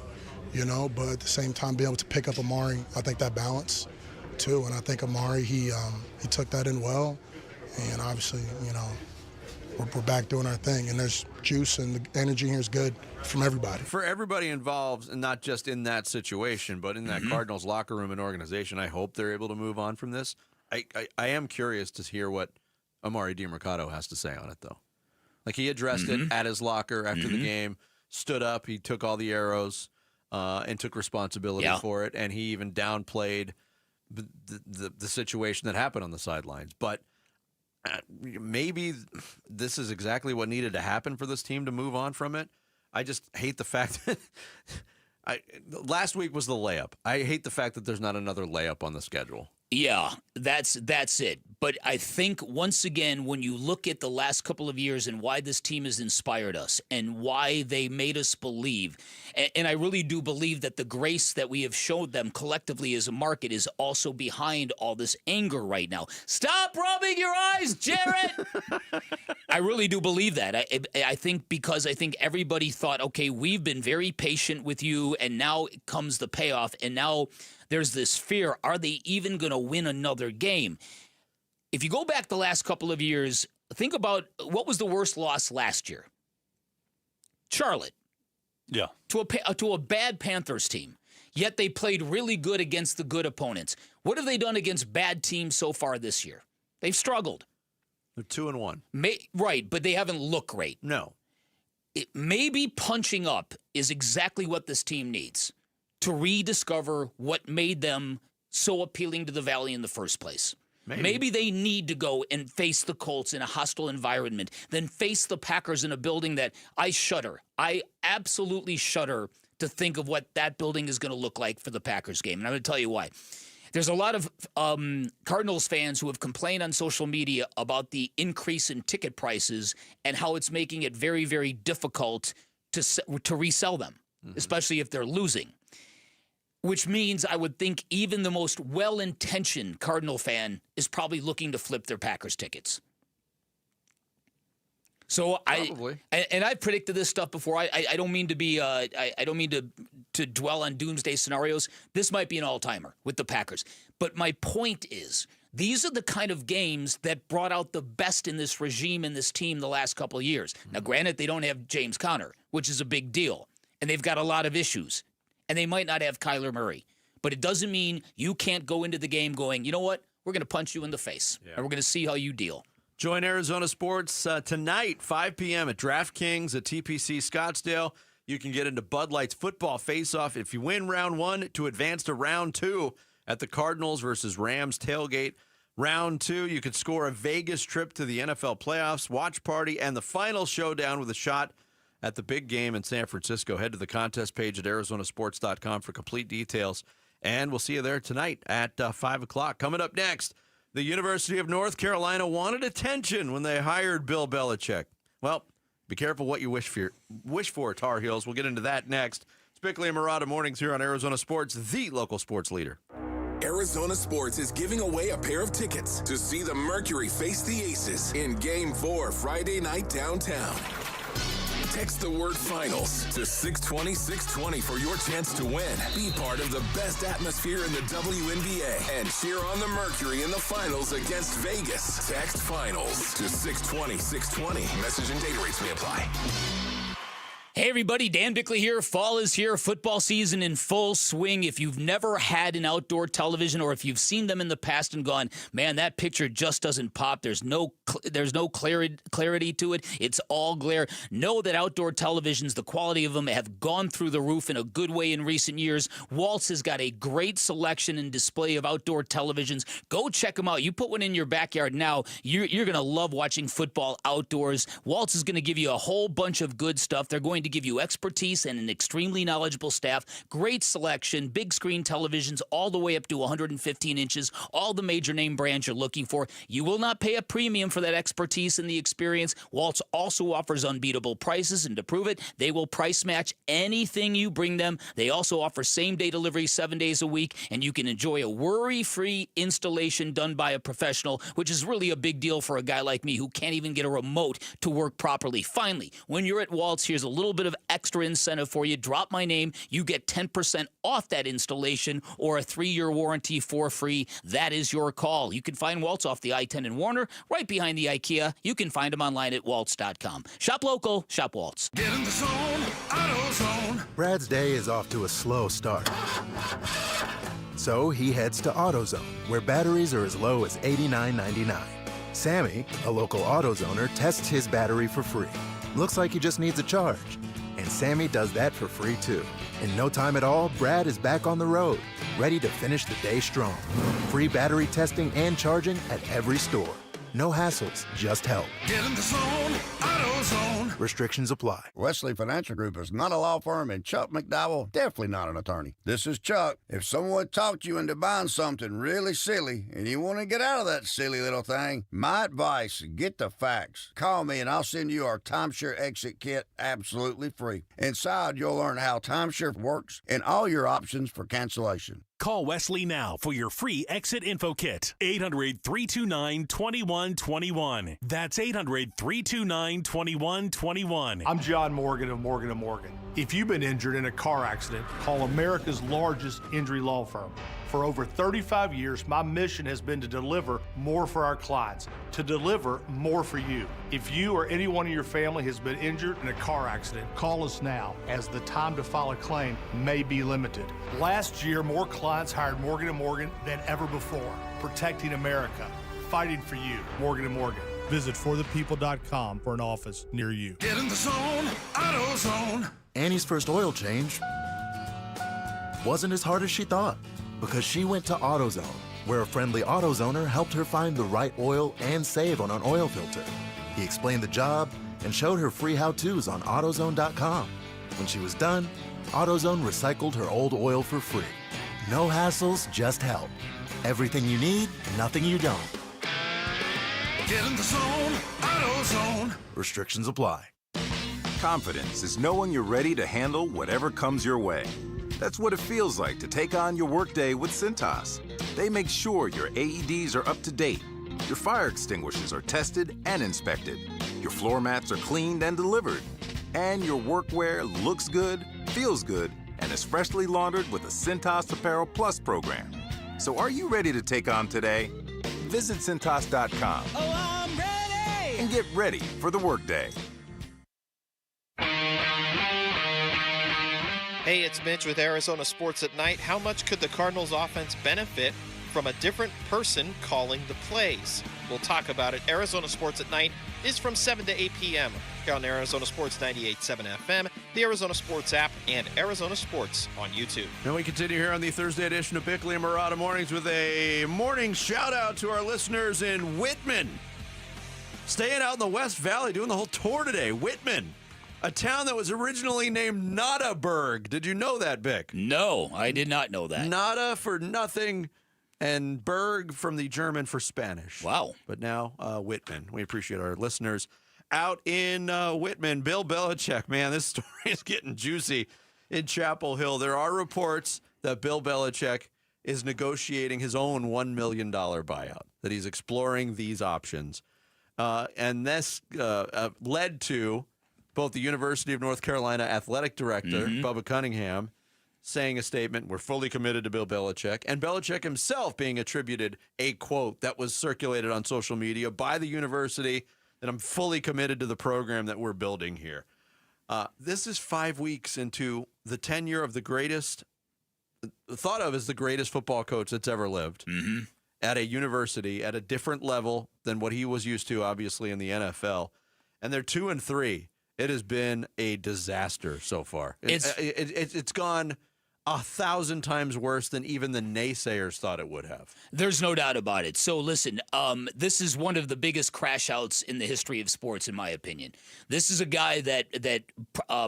But at the same time, being able to pick up Amari, I think that balance, too. And I think Amari, he took that in well. And obviously, we're back doing our thing. And there's juice, and the energy here is good from everybody. For everybody involved, and not just in that situation, but in that Cardinals locker room and organization, I hope they're able to move on from this. I am curious to hear what Amari DiMercato has to say on it, though. Like, he addressed it at his locker after the game, stood up, he took all the arrows, and took responsibility for it, and he even downplayed the situation that happened on the sidelines. But maybe this is exactly what needed to happen for this team to move on from it. I just hate the fact that last week was the layup. I hate the fact that there's not another layup on the schedule. Yeah, that's it. But I think, once again, when you look at the last couple of years and why this team has inspired us and why they made us believe, and I really do believe that the grace that we have showed them collectively as a market is also behind all this anger right now. Stop rubbing your eyes, Jarrett! I really do believe that. I think because I think everybody thought, okay, we've been very patient with you, and now comes the payoff, and now there's this fear, are they even going to win another game? If you go back the last couple of years, think about what was the worst loss last year? Charlotte. Yeah. To a bad Panthers team. Yet they played really good against the good opponents. What have they done against bad teams so far this year? They've struggled. They're 2-1. Right, but they haven't looked great. No. Maybe punching up is exactly what this team needs to rediscover what made them so appealing to the Valley in the first place. Maybe they need to go and face the Colts in a hostile environment, then face the Packers in a building that I shudder. I absolutely shudder to think of what that building is going to look like for the Packers game. And I'm going to tell you why. There's a lot of Cardinals fans who have complained on social media about the increase in ticket prices and how it's making it very, very difficult to resell them, especially if they're losing. Which means I would think even the most well-intentioned Cardinal fan is probably looking to flip their Packers tickets. So probably. I've predicted this stuff before. I don't mean to be I don't mean to dwell on doomsday scenarios. This might be an all-timer with the Packers. But my point is These are the kind of games that brought out the best in this regime and this team the last couple of years. Now, granted, they don't have James Conner, which is a big deal, and they've got a lot of issues, and they might not have Kyler Murray. But it doesn't mean you can't go into the game going, you know what, we're going to punch you in the face, and we're going to see how you deal. Join Arizona Sports tonight, 5 p.m. at DraftKings at TPC Scottsdale. You can get into Bud Light's football face-off if you win round 1 to advance to round 2 at the Cardinals versus Rams tailgate. Round 2, you could score a Vegas trip to the NFL playoffs, watch party, and the final showdown with a shot at the big game in San Francisco. Head to the contest page at arizonasports.com for complete details. And we'll see you there tonight at 5 o'clock. Coming up next, the University of North Carolina wanted attention when they hired Bill Belichick. Well, be careful what you wish for, Tar Heels. We'll get into that next. It's Bickley and Murata Mornings here on Arizona Sports, the local sports leader. Arizona Sports is giving away a pair of tickets to see the Mercury face the Aces in Game 4 Friday night downtown. Text the word finals to 620-620 for your chance to win. Be part of the best atmosphere in the WNBA and cheer on the Mercury in the finals against Vegas. Text finals to 620-620. Message and data rates may apply. Hey everybody, Dan Bickley here. Fall is here. Football season in full swing. If you've never had an outdoor television, or if you've seen them in the past and gone, man, that picture just doesn't pop. There's no clarity to it. It's all glare. Know that outdoor televisions, the quality of them, have gone through the roof in a good way in recent years. Waltz has got a great selection and display of outdoor televisions. Go check them out. You put one in your backyard now, you're going to love watching football outdoors. Waltz is going to give you a whole bunch of good stuff. They're going to give you expertise and an extremely knowledgeable staff, great selection, big screen televisions all the way up to 115 inches, all the major name brands you're looking for. You will not pay a premium for that expertise and the experience. Waltz also offers unbeatable prices, and to prove it, they will price match anything you bring them. They also offer same-day delivery 7 days a week, and you can enjoy a worry-free installation done by a professional, which is really a big deal for a guy like me who can't even get a remote to work properly. Finally, when you're at Waltz, here's a little bit of extra incentive for you. Drop my name. You get 10% off that installation or a 3-year warranty for free. That is your call. You can find Waltz off the I-10 in Warner, right behind the IKEA. You can find them online at waltz.com. Shop local, shop Waltz. Get in the zone, AutoZone. Brad's day is off to a slow start. So he heads to AutoZone, where batteries are as low as $89.99. Sammy, a local AutoZoner, tests his battery for free. Looks like he just needs a charge. And Sammy does that for free too. In no time at all, Brad is back on the road, ready to finish the day strong. Free battery testing and charging at every store. No hassles, just help. Get in the zone, AutoZone. Restrictions apply. Wesley Financial Group is not a law firm, and Chuck McDowell definitely not an attorney. This is Chuck. If someone talked you into buying something really silly and you want to get out of that silly little thing, my advice, get the facts. Call me and I'll send you our timeshare exit kit absolutely free. Inside, you'll learn how timeshare works and all your options for cancellation. Call Wesley now for your free exit info kit. 800-329-2121. That's 800-329-2121. I'm John Morgan of Morgan & Morgan. If you've been injured in a car accident, call America's largest injury law firm. For over 35 years, my mission has been to deliver more for our clients, to deliver more for you. If you or anyone in your family has been injured in a car accident, call us now, as the time to file a claim may be limited. Last year, more clients hired Morgan & Morgan than ever before, protecting America, fighting for you. Morgan & Morgan. Visit forthepeople.com for an office near you. Get in the zone, AutoZone. Annie's first oil change wasn't as hard as she thought, because she went to AutoZone, where a friendly AutoZoner helped her find the right oil and save on an oil filter. He explained the job and showed her free how-tos on AutoZone.com. When she was done, AutoZone recycled her old oil for free. No hassles, just help. Everything you need, nothing you don't. Get in the zone, AutoZone. Restrictions apply. Confidence is knowing you're ready to handle whatever comes your way. That's what it feels like to take on your workday with Cintas. They make sure your AEDs are up to date, your fire extinguishers are tested and inspected, your floor mats are cleaned and delivered, and your workwear looks good, feels good, and is freshly laundered with the Cintas Apparel Plus program. So are you ready to take on today? Visit Cintas.com. Oh, I'm ready. And get ready for the workday. Hey, it's Mitch with Arizona Sports at Night. How much could the Cardinals offense benefit from a different person calling the plays? We'll talk about it. Arizona Sports at Night is from 7 to 8 p.m. here on Arizona Sports 98.7 FM, the Arizona Sports app, and Arizona Sports on YouTube. And we continue here on the Thursday edition of Bickley and Murata Mornings with a morning shout-out to our listeners in Whitman. Staying out in the West Valley, doing the whole tour today. Whitman, a town that was originally named Nadaburg. Did you know that, Bick? No, I did not know that. Nada for nothing, and Berg from the German for Spanish. Wow. But now Whitman. We appreciate our listeners out in Whitman. Bill Belichick, man, this story is getting juicy in Chapel Hill. There are reports that Bill Belichick is negotiating his own $1 million buyout, that he's exploring these options. And this led to both the University of North Carolina athletic director, Bubba Cunningham, saying a statement, "We're fully committed to Bill Belichick," and Belichick himself being attributed a quote that was circulated on social media by the university, that "I'm fully committed to the program that we're building here." This is 5 weeks into the tenure of the greatest, thought of as the greatest football coach that's ever lived at a university at a different level than what he was used to, obviously, in the NFL. And they're 2-3. It has been a disaster so far. It's gone 1,000 times worse than even the naysayers thought it would have. There's no doubt about it. So listen, this is one of the biggest crash outs in the history of sports, in my opinion. This is a guy that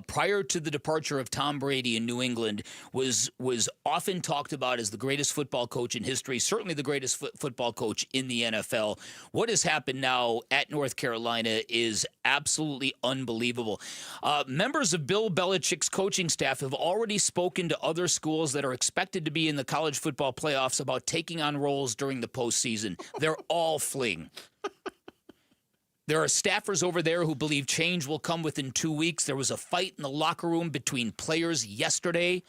prior to the departure of Tom Brady in New England was often talked about as the greatest football coach in history, certainly the greatest football coach in the NFL. What has happened now at North Carolina is absolutely unbelievable. Members of Bill Belichick's coaching staff have already spoken to other schools that are expected to be in the college football playoffs about taking on roles during the postseason. They're all fleeing. There are staffers over there who believe change will come within 2 weeks. There was a fight in the locker room between players yesterday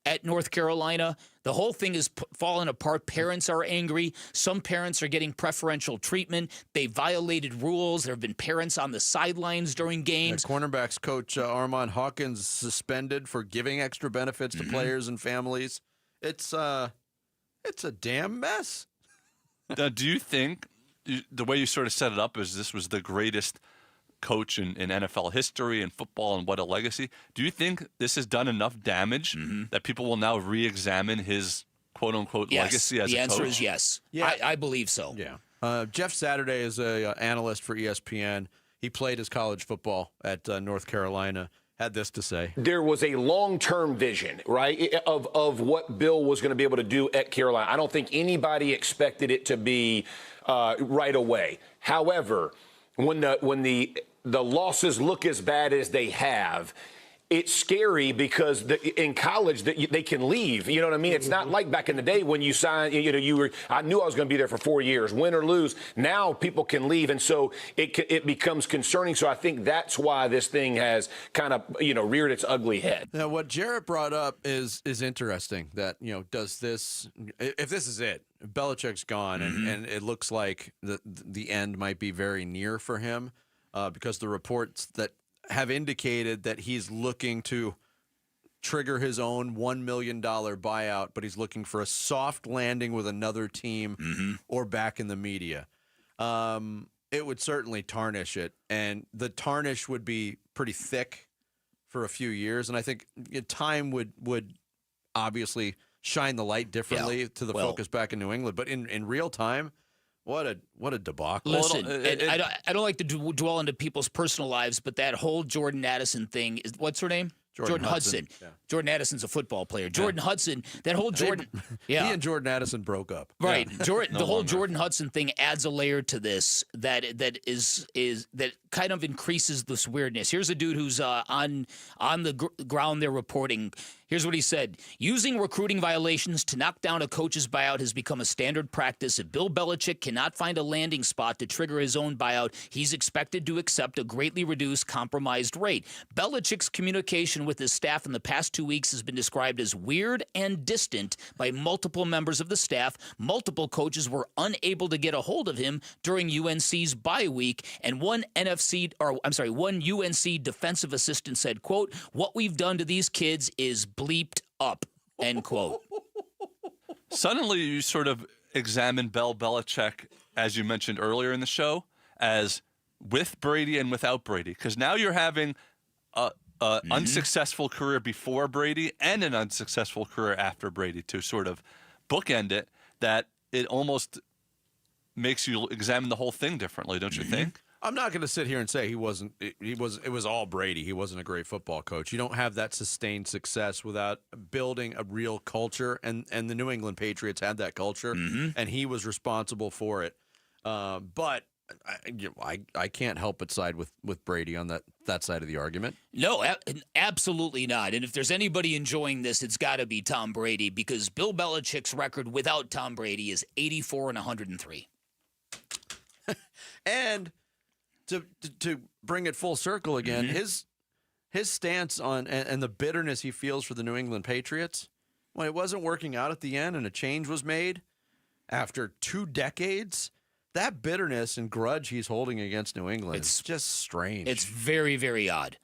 at North Carolina. The whole thing is falling apart. Parents are angry. Some parents are getting preferential treatment. They violated rules. There have been parents on the sidelines during games. Cornerbacks coach Armand Hawkins suspended for giving extra benefits to players and families. It's a damn mess. Now, do you think the way you sort of set it up is this was the greatest coach in NFL history and football, and what a legacy? Do you think this has done enough damage that people will now re-examine his quote-unquote legacy as a coach? The answer is yes. Yeah. I believe so. Yeah. Jeff Saturday is an analyst for ESPN. He played his college football at North Carolina. Had this to say. There was a long-term vision, right, of what Bill was going to be able to do at Carolina. I don't think anybody expected it to be right away. However, when the losses look as bad as they have, it's scary because in college they can leave. You know what I mean? It's not like back in the day when you signed. I knew I was going to be there for 4 years, win or lose. Now people can leave, and so it becomes concerning. So I think that's why this thing has kind of reared its ugly head. Now, what Jarrett brought up is interesting. That does this? If this is it, Belichick's gone, and it looks like the end might be very near for him, because the reports that have indicated that he's looking to trigger his own $1 million buyout, but he's looking for a soft landing with another team or back in the media. It would certainly tarnish it, and the tarnish would be pretty thick for a few years, and I think time would obviously shine the light differently to the focus back in New England. But in real time, what a debacle. Listen, I don't like to dwell into people's personal lives, but that whole Jordan Addison thing is, what's her name? Jordan Hudson. Yeah. Jordan Addison's a football player. Jordan Hudson, that whole Jordan. He and Jordan Addison broke up. Right. Yeah. The whole Jordan Hudson thing adds a layer to this that kind of increases this weirdness. Here's a dude who's on the ground there reporting. Here's what he said. Using recruiting violations to knock down a coach's buyout has become a standard practice. If Bill Belichick cannot find a landing spot to trigger his own buyout, he's expected to accept a greatly reduced, compromised rate. Belichick's communication with his staff in the past 2 weeks has been described as weird and distant by multiple members of the staff. Multiple coaches were unable to get a hold of him during UNC's bye week, and one UNC defensive assistant said, quote, "What we've done to these kids is bleeped up," end quote. Suddenly, you sort of examine Belichick, as you mentioned earlier in the show, as with Brady and without Brady, because now you're having a unsuccessful career before Brady and an unsuccessful career after Brady to sort of bookend it. That it almost makes you examine the whole thing differently, don't you think? I'm not going to sit here and say it was all Brady. He wasn't a great football coach. You don't have that sustained success without building a real culture, and the New England Patriots had that culture, and he was responsible for it. But I can't help but side with Brady on that side of the argument. No, absolutely not. And if there's anybody enjoying this, it's got to be Tom Brady, because Bill Belichick's record without Tom Brady is 84-103. And to bring it full circle again, his stance on and the bitterness he feels for the New England Patriots, when it wasn't working out at the end and a change was made after 2 decades, that bitterness and grudge he's holding against New England is just strange. It's very, very odd.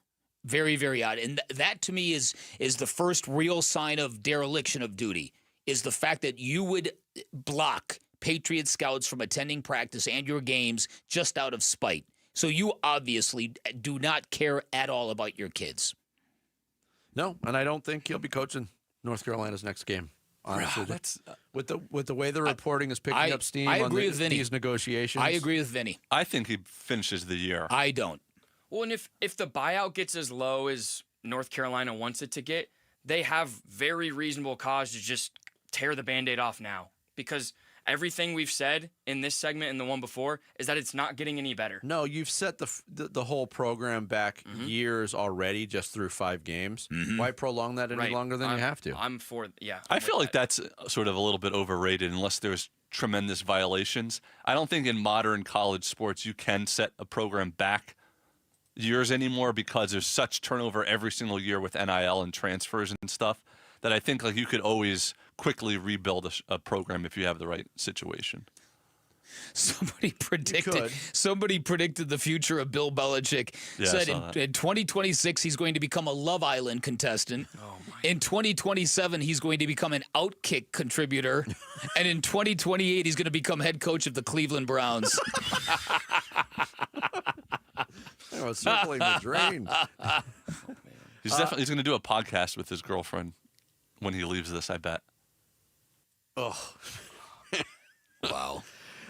Very, very odd. And that to me is the first real sign of dereliction of duty, is the fact that you would block Patriot scouts from attending practice and your games just out of spite. So you obviously do not care at all about your kids. No, and I don't think he'll be coaching North Carolina's next game. Honestly, with the way the reporting is picking up steam on these negotiations. I agree with Vinny. I think he finishes the year. I don't. Well, and if the buyout gets as low as North Carolina wants it to get, they have very reasonable cause to just tear the Band-Aid off now, because everything we've said in this segment and the one before is that it's not getting any better. No, you've set the whole program back years already just through 5 games. Why prolong that any longer than you have to? I'm for, yeah. I feel like that's sort of a little bit overrated unless there's tremendous violations. I don't think in modern college sports you can set a program back years anymore, because there's such turnover every single year with NIL and transfers and stuff, that I think like you could always quickly rebuild a program if you have the right situation. Somebody predicted the future of Bill Belichick. Yeah, said in 2026 he's going to become a Love Island contestant. In 2027 he's going to become an Outkick contributor, and in 2028 he's going to become head coach of the Cleveland Browns. Circling the drain. He's going to do a podcast with his girlfriend when he leaves this, I bet. Oh. Wow.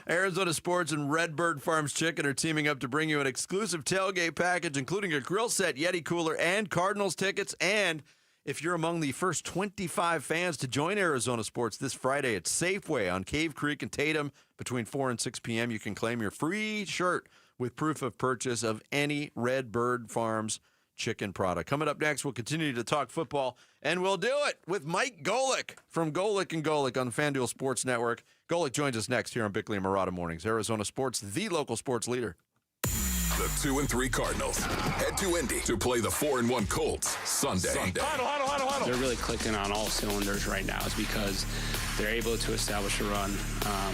Arizona Sports and Redbird Farms Chicken are teaming up to bring you an exclusive tailgate package, including a grill set, Yeti cooler, and Cardinals tickets. And if you're among the first 25 fans to join Arizona Sports this Friday at Safeway on Cave Creek and Tatum between 4 and 6 p.m., you can claim your free shirt with proof of purchase of any Redbird Farms chicken product. Coming up next, we'll continue to talk football, and we'll do it with Mike Golick from Golick & Golick on the FanDuel Sports Network. Golick joins us next here on Bickley and Murata Mornings. Arizona Sports, the local sports leader. The 2-3 Cardinals head to Indy to play the 4-1 Colts Sunday. Huddle. They're really clicking on all cylinders right now, is because they're able to establish a run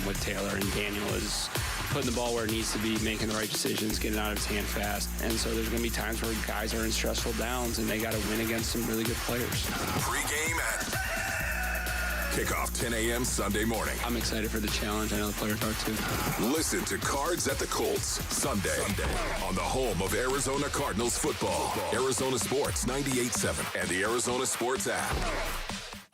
with Taylor, and Daniel is putting the ball where it needs to be, making the right decisions, getting out of his hand fast. And so there's going to be times where guys are in stressful downs, and they got to win against some really good players. Pre-game at kickoff 10 a.m. Sunday morning. I'm excited for the challenge. I know the players are too. Listen to Cards at the Colts Sunday on the home of Arizona Cardinals football. Arizona Sports 98.7 and the Arizona Sports app.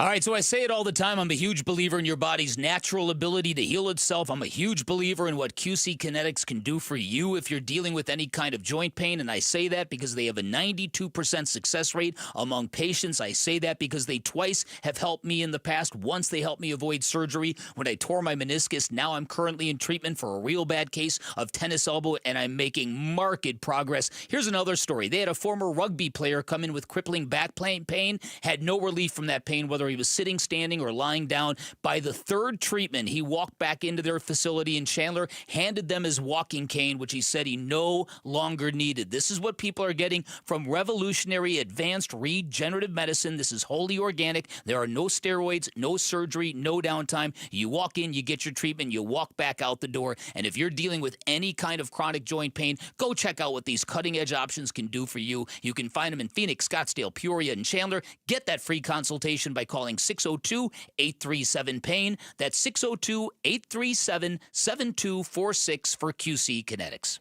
All right, so I say it all the time. I'm a huge believer in your body's natural ability to heal itself. I'm a huge believer in what QC Kinetics can do for you if you're dealing with any kind of joint pain. And I say that because they have a 92% success rate among patients. I say that because they twice have helped me in the past. Once they helped me avoid surgery when I tore my meniscus. Now I'm currently in treatment for a real bad case of tennis elbow, and I'm making marked progress. Here's another story. They had a former rugby player come in with crippling back pain, had no relief from that pain, whether whether he was sitting, standing, or lying down. By the third treatment, he walked back into their facility, and Chandler handed them his walking cane, which he said he no longer needed. This is what people are getting from revolutionary advanced regenerative medicine. This is wholly organic. There are no steroids, no surgery, no downtime. You walk in, you get your treatment, you walk back out the door. And if you're dealing with any kind of chronic joint pain, go check out what these cutting-edge options can do for you. You can find them in Phoenix, Scottsdale, Peoria, and Chandler. Get that free consultation by calling 602-837-PAIN. That's 602-837-7246 for QC Kinetics.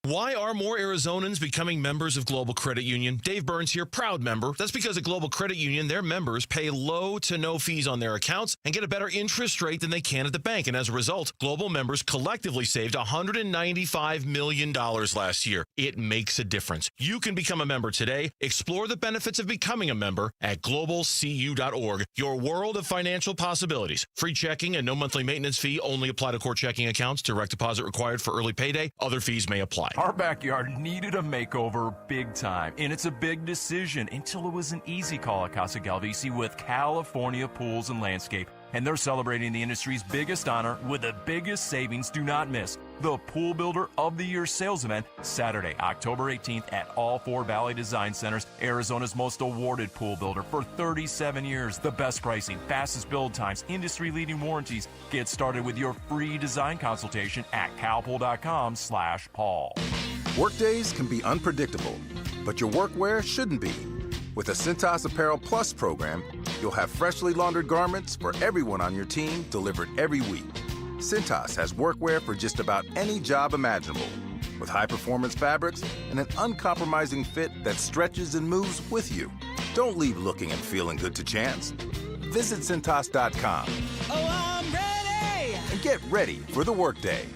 Why are more Arizonans becoming members of Global Credit Union? Dave Burns here, proud member. That's because at Global Credit Union, their members pay low to no fees on their accounts and get a better interest rate than they can at the bank. And as a result, Global members collectively saved $195 million last year. It makes a difference. You can become a member today. Explore the benefits of becoming a member at globalcu.org. Your world of financial possibilities. Free checking and no monthly maintenance fee only apply to core checking accounts. Direct deposit required for early payday. Other fees may apply. Our backyard needed a makeover big time, and it's a big decision until it was an easy call at Casa Galvisi with California Pools and Landscape. And they're celebrating the industry's biggest honor with the biggest savings. Do not miss the Pool Builder of the Year sales event Saturday, October 18th at all 4 Valley Design Centers, Arizona's most awarded pool builder for 37 years. The best pricing, fastest build times, industry-leading warranties. Get started with your free design consultation at calpool.com/Paul. Workdays can be unpredictable, but your workwear shouldn't be. With a Cintas Apparel Plus program, you'll have freshly laundered garments for everyone on your team delivered every week. Cintas has workwear for just about any job imaginable, with high-performance fabrics and an uncompromising fit that stretches and moves with you. Don't leave looking and feeling good to chance. Visit Cintas.com. Oh, I'm ready! And get ready for the workday.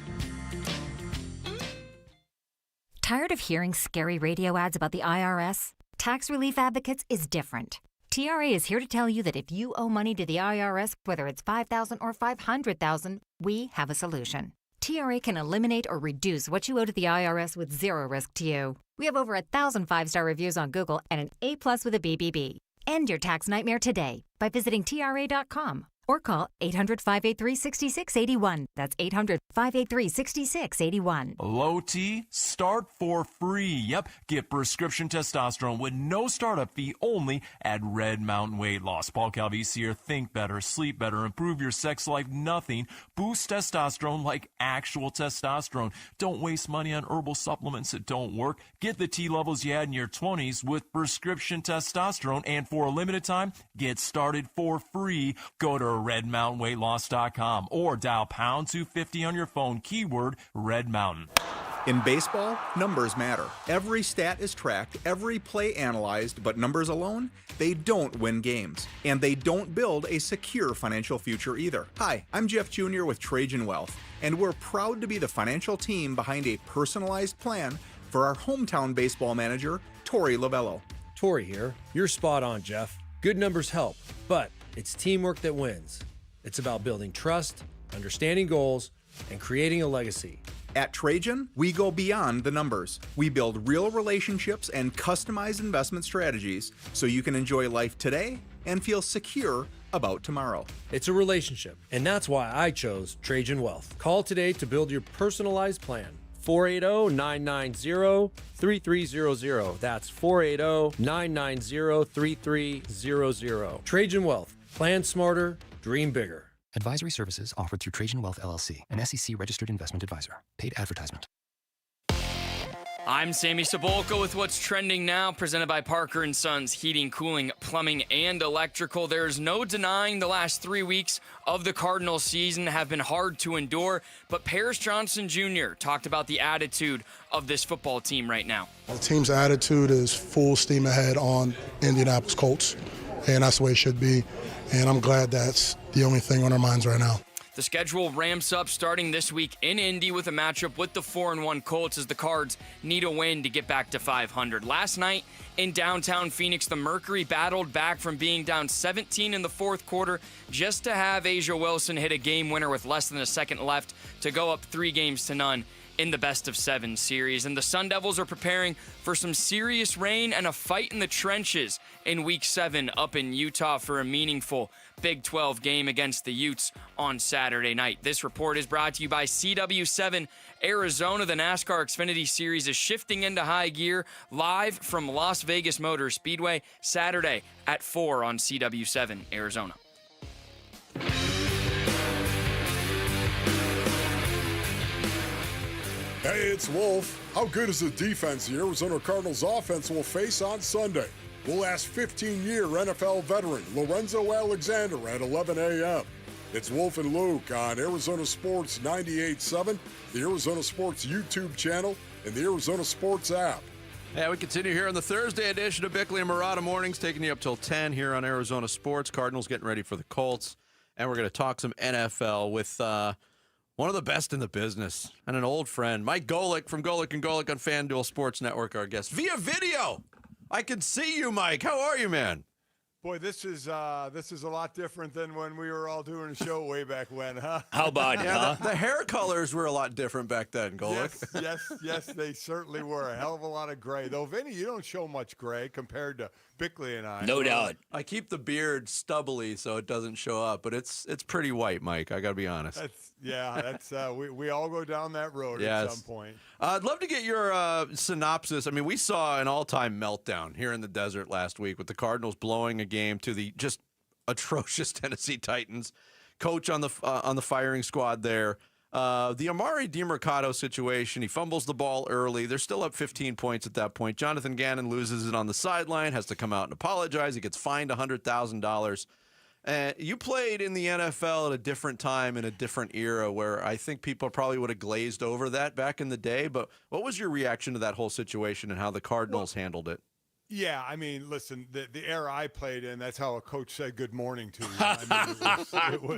Tired of hearing scary radio ads about the IRS? Tax Relief Advocates is different. TRA is here to tell you that if you owe money to the IRS, whether it's $5,000 or $500,000, we have a solution. TRA can eliminate or reduce what you owe to the IRS with zero risk to you. We have over 1,000 5-star reviews on Google and an A+ with a BBB. End your tax nightmare today by visiting TRA.com or call 800-583-6681. That's 800-583-6681. Low T, start for free. Yep, get prescription testosterone with no startup fee only at Red Mountain Weight Loss. Paul Calvisi here. Think better, sleep better, improve your sex life. Nothing. Boost testosterone like actual testosterone. Don't waste money on herbal supplements that don't work. Get the T levels you had in your 20s with prescription testosterone. And for a limited time, get started for free. Go to RedMountainWeightLoss.com or dial pound 250 on your phone, keyword Red Mountain. In baseball, numbers matter. Every stat is tracked, every play analyzed, but numbers alone, they don't win games. And they don't build a secure financial future either. Hi, I'm Jeff Jr. with Trajan Wealth, and we're proud to be the financial team behind a personalized plan for our hometown baseball manager, Tori Lavello. Tori here. You're spot on, Jeff. Good numbers help, but it's teamwork that wins. It's about building trust, understanding goals, and creating a legacy. At Trajan, we go beyond the numbers. We build real relationships and customized investment strategies so you can enjoy life today and feel secure about tomorrow. It's a relationship, and that's why I chose Trajan Wealth. Call today to build your personalized plan. 480-990-3300. That's 480-990-3300. Trajan Wealth. Plan smarter, dream bigger. Advisory services offered through Trajan Wealth LLC, an SEC-registered investment advisor. Paid advertisement. I'm Sammy Sabolka with What's Trending Now, presented by Parker & Sons Heating, Cooling, Plumbing, and Electrical. There's no denying the last 3 weeks of the Cardinals season have been hard to endure, but Paris Johnson Jr. talked about the attitude of this football team right now. The team's attitude is full steam ahead on Indianapolis Colts, and that's the way it should be. And I'm glad that's the only thing on our minds right now. The schedule ramps up starting this week in Indy with a matchup with the 4-1 Colts as the Cards need a win to get back to 500. Last night in downtown Phoenix, the Mercury battled back from being down 17 in the fourth quarter just to have Asia Wilson hit a game winner with less than a second left to go up 3-0 in the best-of-7 series. And the Sun Devils are preparing for some serious rain and a fight in the trenches in Week 7 up in Utah for a meaningful Big 12 game against the Utes on Saturday night. This report is brought to you by CW7 Arizona. The NASCAR Xfinity Series is shifting into high gear live from Las Vegas Motor Speedway Saturday at 4 on CW7 Arizona. Hey, it's Wolf. How good is the defense the Arizona Cardinals offense will face on Sunday? We'll ask 15-year NFL veteran Lorenzo Alexander at 11 a.m. It's Wolf and Luke on Arizona Sports 98.7, the Arizona Sports YouTube channel, and the Arizona Sports app. Yeah, we continue here on the Thursday edition of Bickley and Murata Mornings, taking you up till 10 here on Arizona Sports. Cardinals getting ready for the Colts, and we're going to talk some NFL with one of the best in the business and an old friend, Mike Golick from Golick & Golick on FanDuel Sports Network, our guest via video. I can see you, Mike. How are you, man? Boy, this is a lot different than when we were all doing a show way back when, huh? How about it, huh? The hair colors were a lot different back then, Golick. Yes, they certainly were. A hell of a lot of gray. Though, Vinny, you don't show much gray compared to Bickley and I. No doubt. I keep the beard stubbly so it doesn't show up, but it's pretty white, Mike. I got to be honest. We all go down that road at some point. I'd love to get your synopsis. I mean, we saw an all-time meltdown here in the desert last week with the Cardinals blowing a game to the just atrocious Tennessee Titans. Coach on the firing squad there. The Amari DiMercato situation, he fumbles the ball early. They're still up 15 points at that point. Jonathan Gannon loses it on the sideline, has to come out and apologize. He gets fined $100,000. You played in the NFL at a different time in a different era where I think people probably would have glazed over that back in the day. But what was your reaction to that whole situation and how the Cardinals handled it? Yeah, I mean, listen, the era I played in, that's how a coach said good morning to you. I mean,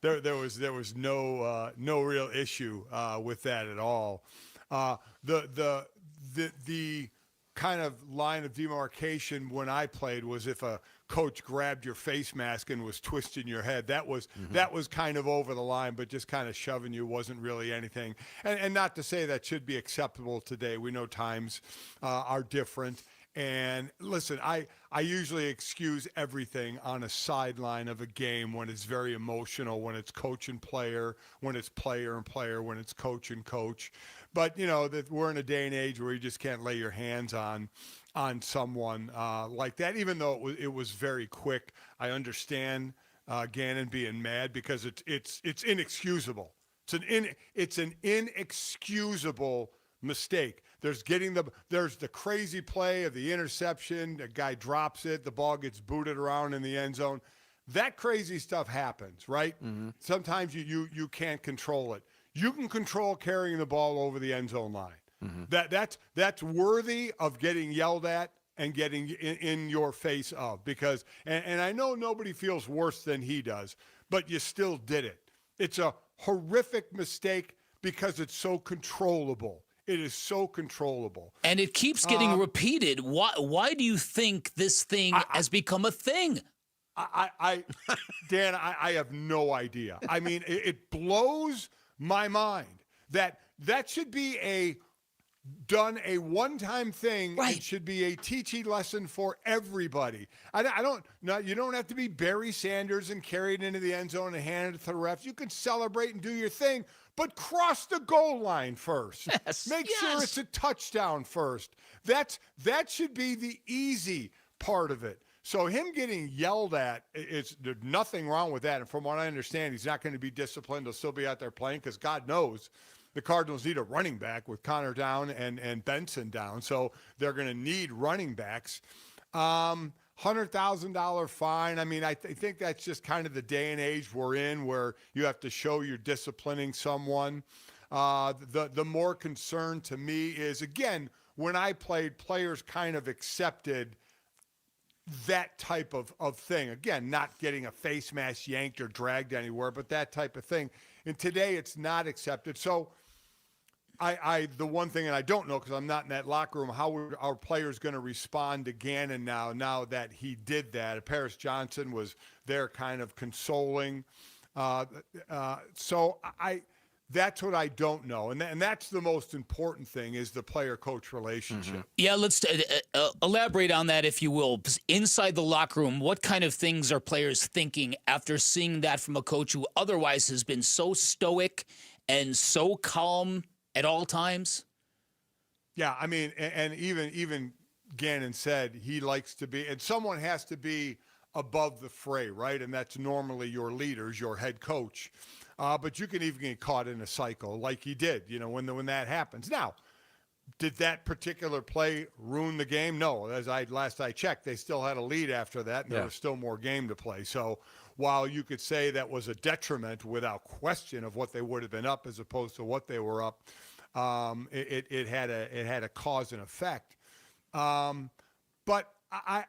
there was no real issue with that at all. The kind of line of demarcation when I played was if a coach grabbed your face mask and was twisting your head. That was kind of over the line, but just kind of shoving you wasn't really anything. And not to say that should be acceptable today. We know times are different. And listen, I usually excuse everything on a sideline of a game when it's very emotional, when it's coach and player, when it's player and player, when it's coach and coach. But, you know, that we're in a day and age where you just can't lay your hands on someone like that, even though it was very quick. I understand Gannon being mad because it's inexcusable. It's an inexcusable mistake. There's the crazy play of the interception. The guy drops it. The ball gets booted around in the end zone. That crazy stuff happens, right? Mm-hmm. Sometimes you can't control it. You can control carrying the ball over the end zone line. Mm-hmm. That's worthy of getting yelled at and getting in your face of, because and I know nobody feels worse than he does, but you still did it. It's a horrific mistake because it's so controllable. It is so controllable. And it keeps getting repeated. Why do you think this thing has become a thing? Dan, I have no idea. I mean, it blows my mind that should be a one-time thing. Right. It should be a teaching lesson for everybody. You don't have to be Barry Sanders and carry it into the end zone and hand it to the refs. You can celebrate and do your thing, but cross the goal line first. Yes. Make sure it's a touchdown first. That should be the easy part of it. So him getting yelled at, there's nothing wrong with that. And from what I understand, he's not going to be disciplined. He'll still be out there playing because God knows the Cardinals need a running back with Connor down and Benson down. So they're going to need running backs. $100,000 fine. I mean, I think that's just kind of the day and age we're in where you have to show you're disciplining someone. The more concern to me is, again, when I played, players kind of accepted that type of thing. Again, not getting a face mask yanked or dragged anywhere, but that type of thing. And today it's not accepted. So the one thing, and I don't know because I'm not in that locker room, how are our players going to respond to Gannon now that he did that? Paris Johnson was there kind of consoling. So That's what I don't know. And that's the most important thing is the player-coach relationship. Yeah, let's elaborate on that, if you will. Inside the locker room, what kind of things are players thinking after seeing that from a coach who otherwise has been so stoic and so calm at all times? Yeah, I mean, and even Gannon said he likes to be, and someone has to be above the fray, right? And that's normally your leaders, your head coach. But you can even get caught in a cycle like he did, when that happens. Now, did that particular play ruin the game? No. Last I checked, they still had a lead after that, and there was still more game to play. So while you could say that was a detriment without question of what they would have been up as opposed to what they were up, it had a cause and effect. But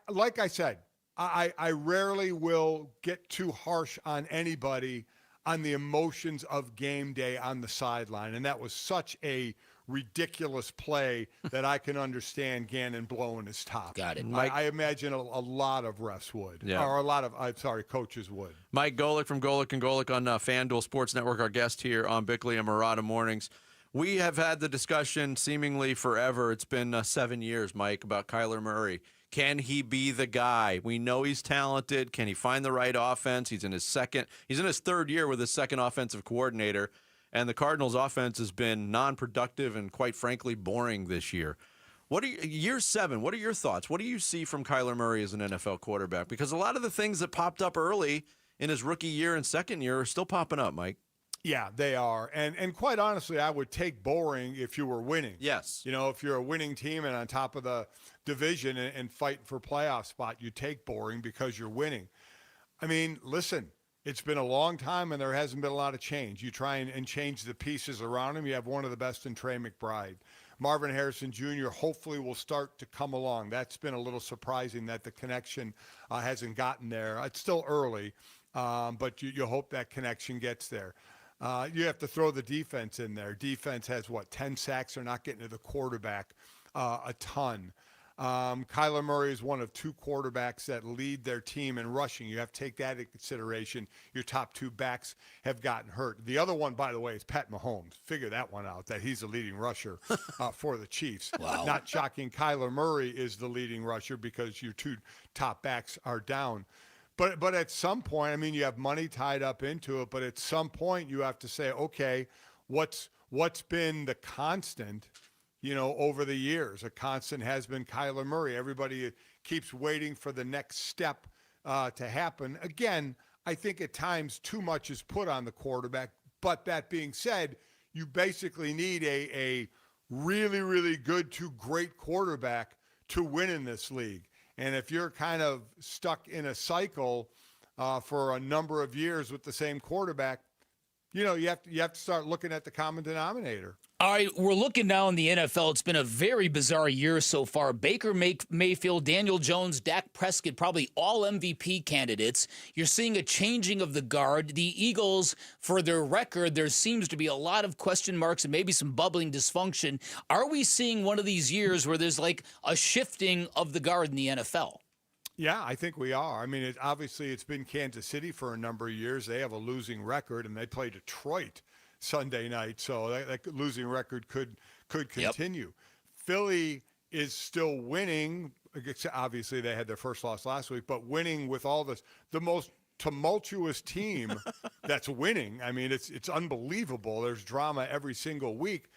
like I said, I rarely will get too harsh on anybody on the emotions of game day on the sideline. And that was such a ridiculous play that I can understand Gannon blowing his top. Got it. I imagine a lot of refs would, or a lot of, coaches would. Mike Golick from Golick and Golick on FanDuel Sports Network, our guest here on Bickley and Murata Mornings. We have had the discussion seemingly forever. It's been 7 years, Mike, about Kyler Murray. Can he be the guy? We know he's talented. Can he find the right offense? He's in his third year with his second offensive coordinator, and the Cardinals' offense has been non-productive and, quite frankly, boring this year. Year 7, what are your thoughts? What do you see from Kyler Murray as an NFL quarterback? Because a lot of the things that popped up early in his rookie year and second year are still popping up, Mike. Yeah, they are. And quite honestly, I would take boring if you were winning. Yes. If you're a winning team and on top of the division and fighting for playoff spot, you take boring because you're winning. I mean, listen, it's been a long time and there hasn't been a lot of change. You try and change the pieces around him. You have one of the best in Trey McBride. Marvin Harrison Jr. hopefully will start to come along. That's been a little surprising that the connection hasn't gotten there. It's still early, but you hope that connection gets there. You have to throw the defense in there. Defense has, 10 sacks? They're not getting to the quarterback a ton. Kyler Murray is one of 2 quarterbacks that lead their team in rushing. You have to take that into consideration. Your top 2 backs have gotten hurt. The other one, by the way, is Pat Mahomes. Figure that one out, that he's the leading rusher for the Chiefs. Wow. Not shocking. Kyler Murray is the leading rusher because your 2 top backs are down. But at some point, I mean, you have money tied up into it, but at some point you have to say, okay, what's been the constant, over the years? A constant has been Kyler Murray. Everybody keeps waiting for the next step to happen. Again, I think at times too much is put on the quarterback. But that being said, you basically need a really, really good to great quarterback to win in this league. And if you're kind of stuck in a cycle for a number of years with the same quarterback, you have to start looking at the common denominator. All right, we're looking now in the NFL. It's been a very bizarre year so far. Baker Mayfield, Daniel Jones, Dak Prescott, probably all MVP candidates. You're seeing a changing of the guard. The Eagles, for their record, there seems to be a lot of question marks and maybe some bubbling dysfunction. Are we seeing one of these years where there's like a shifting of the guard in the NFL? Yeah, I think we are. I mean, obviously it's been Kansas City for a number of years. They have a losing record, and they play Detroit Sunday night, so that losing record could continue. Yep. Philly is still winning. Obviously, they had their first loss last week, but winning with all this, the most tumultuous team that's winning. I mean, it's unbelievable. There's drama every single week.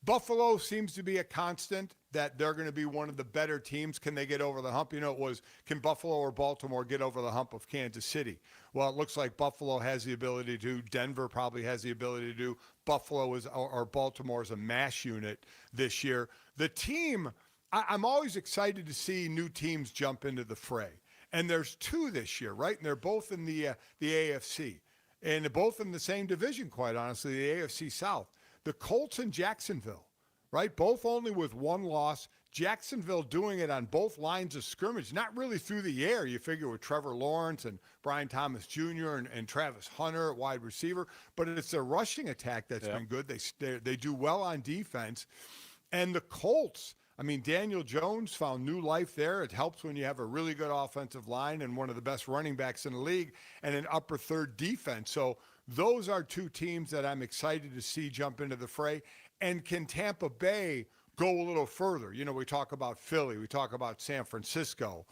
Buffalo seems to be a constant that they're going to be one of the better teams. Can they get over the hump? Can Buffalo or Baltimore get over the hump of Kansas City? Well, it looks like Buffalo has the ability to. Denver probably has the ability to do. Buffalo or Baltimore is a mash unit this year. The team, I'm always excited to see new teams jump into the fray. And there's 2 this year, right? And they're both in the AFC. And they're both in the same division, quite honestly, the AFC South. The Colts and Jacksonville, right? Both only with 1 loss. Jacksonville doing it on both lines of scrimmage, not really through the air. You figure with Trevor Lawrence and Brian Thomas Jr. and Travis Hunter at wide receiver, but it's a rushing attack that's been good. They do well on defense. And the Colts, I mean, Daniel Jones found new life there. It helps when you have a really good offensive line and one of the best running backs in the league and an upper third defense. So Those are two teams that I'm excited to see jump into the fray. And can Tampa Bay go a little further? You know, we talk about Philly, we talk about San Francisco,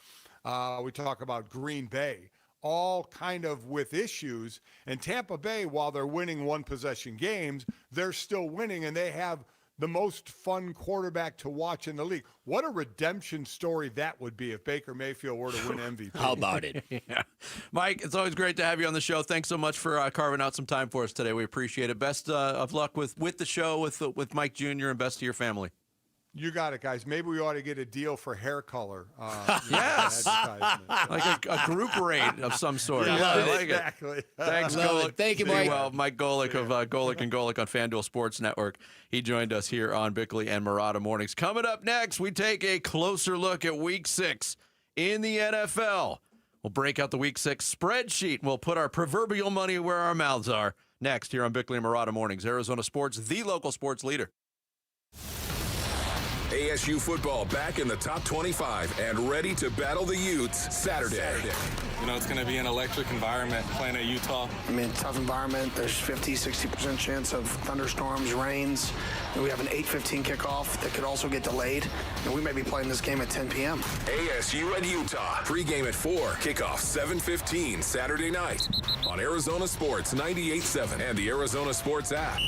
we talk about Green Bay, all kind of with issues. And Tampa Bay, while they're winning one-possession games, they're still winning, and they have the most fun quarterback to watch in the league. What a redemption story that would be if Baker Mayfield were to win MVP. How about it? Yeah. Mike, it's always great to have you on the show. Thanks so much for carving out some time for us today. We appreciate it. Best of luck with the show, with Mike Jr., and best to your family. You got it, guys. Maybe we ought to get a deal for hair color. Yes. Like a group rate of some sort. Yeah, I like exactly. it. Thanks, Love Golick. it. Thank you, Be Mike. well, Mike Golick of Golick and Golick on FanDuel Sports Network. He joined us here on Bickley and Murata Mornings. Coming up next, we take a closer look at Week 6 in the NFL. We'll break out the Week 6 spreadsheet, and we'll put our proverbial money where our mouths are. Next, here on Bickley and Murata Mornings, Arizona Sports, the local sports leader. ASU football back in the top 25 and ready to battle the Utes Saturday. You know, it's going to be an electric environment playing at Utah. I mean, tough environment. There's 50-60% chance of thunderstorms, rains. And we have an 8:15 kickoff that could also get delayed. And we may be playing this game at 10 p.m. ASU at Utah. Pregame at 4. Kickoff 7:15 Saturday night on Arizona Sports 98.7 and the Arizona Sports app.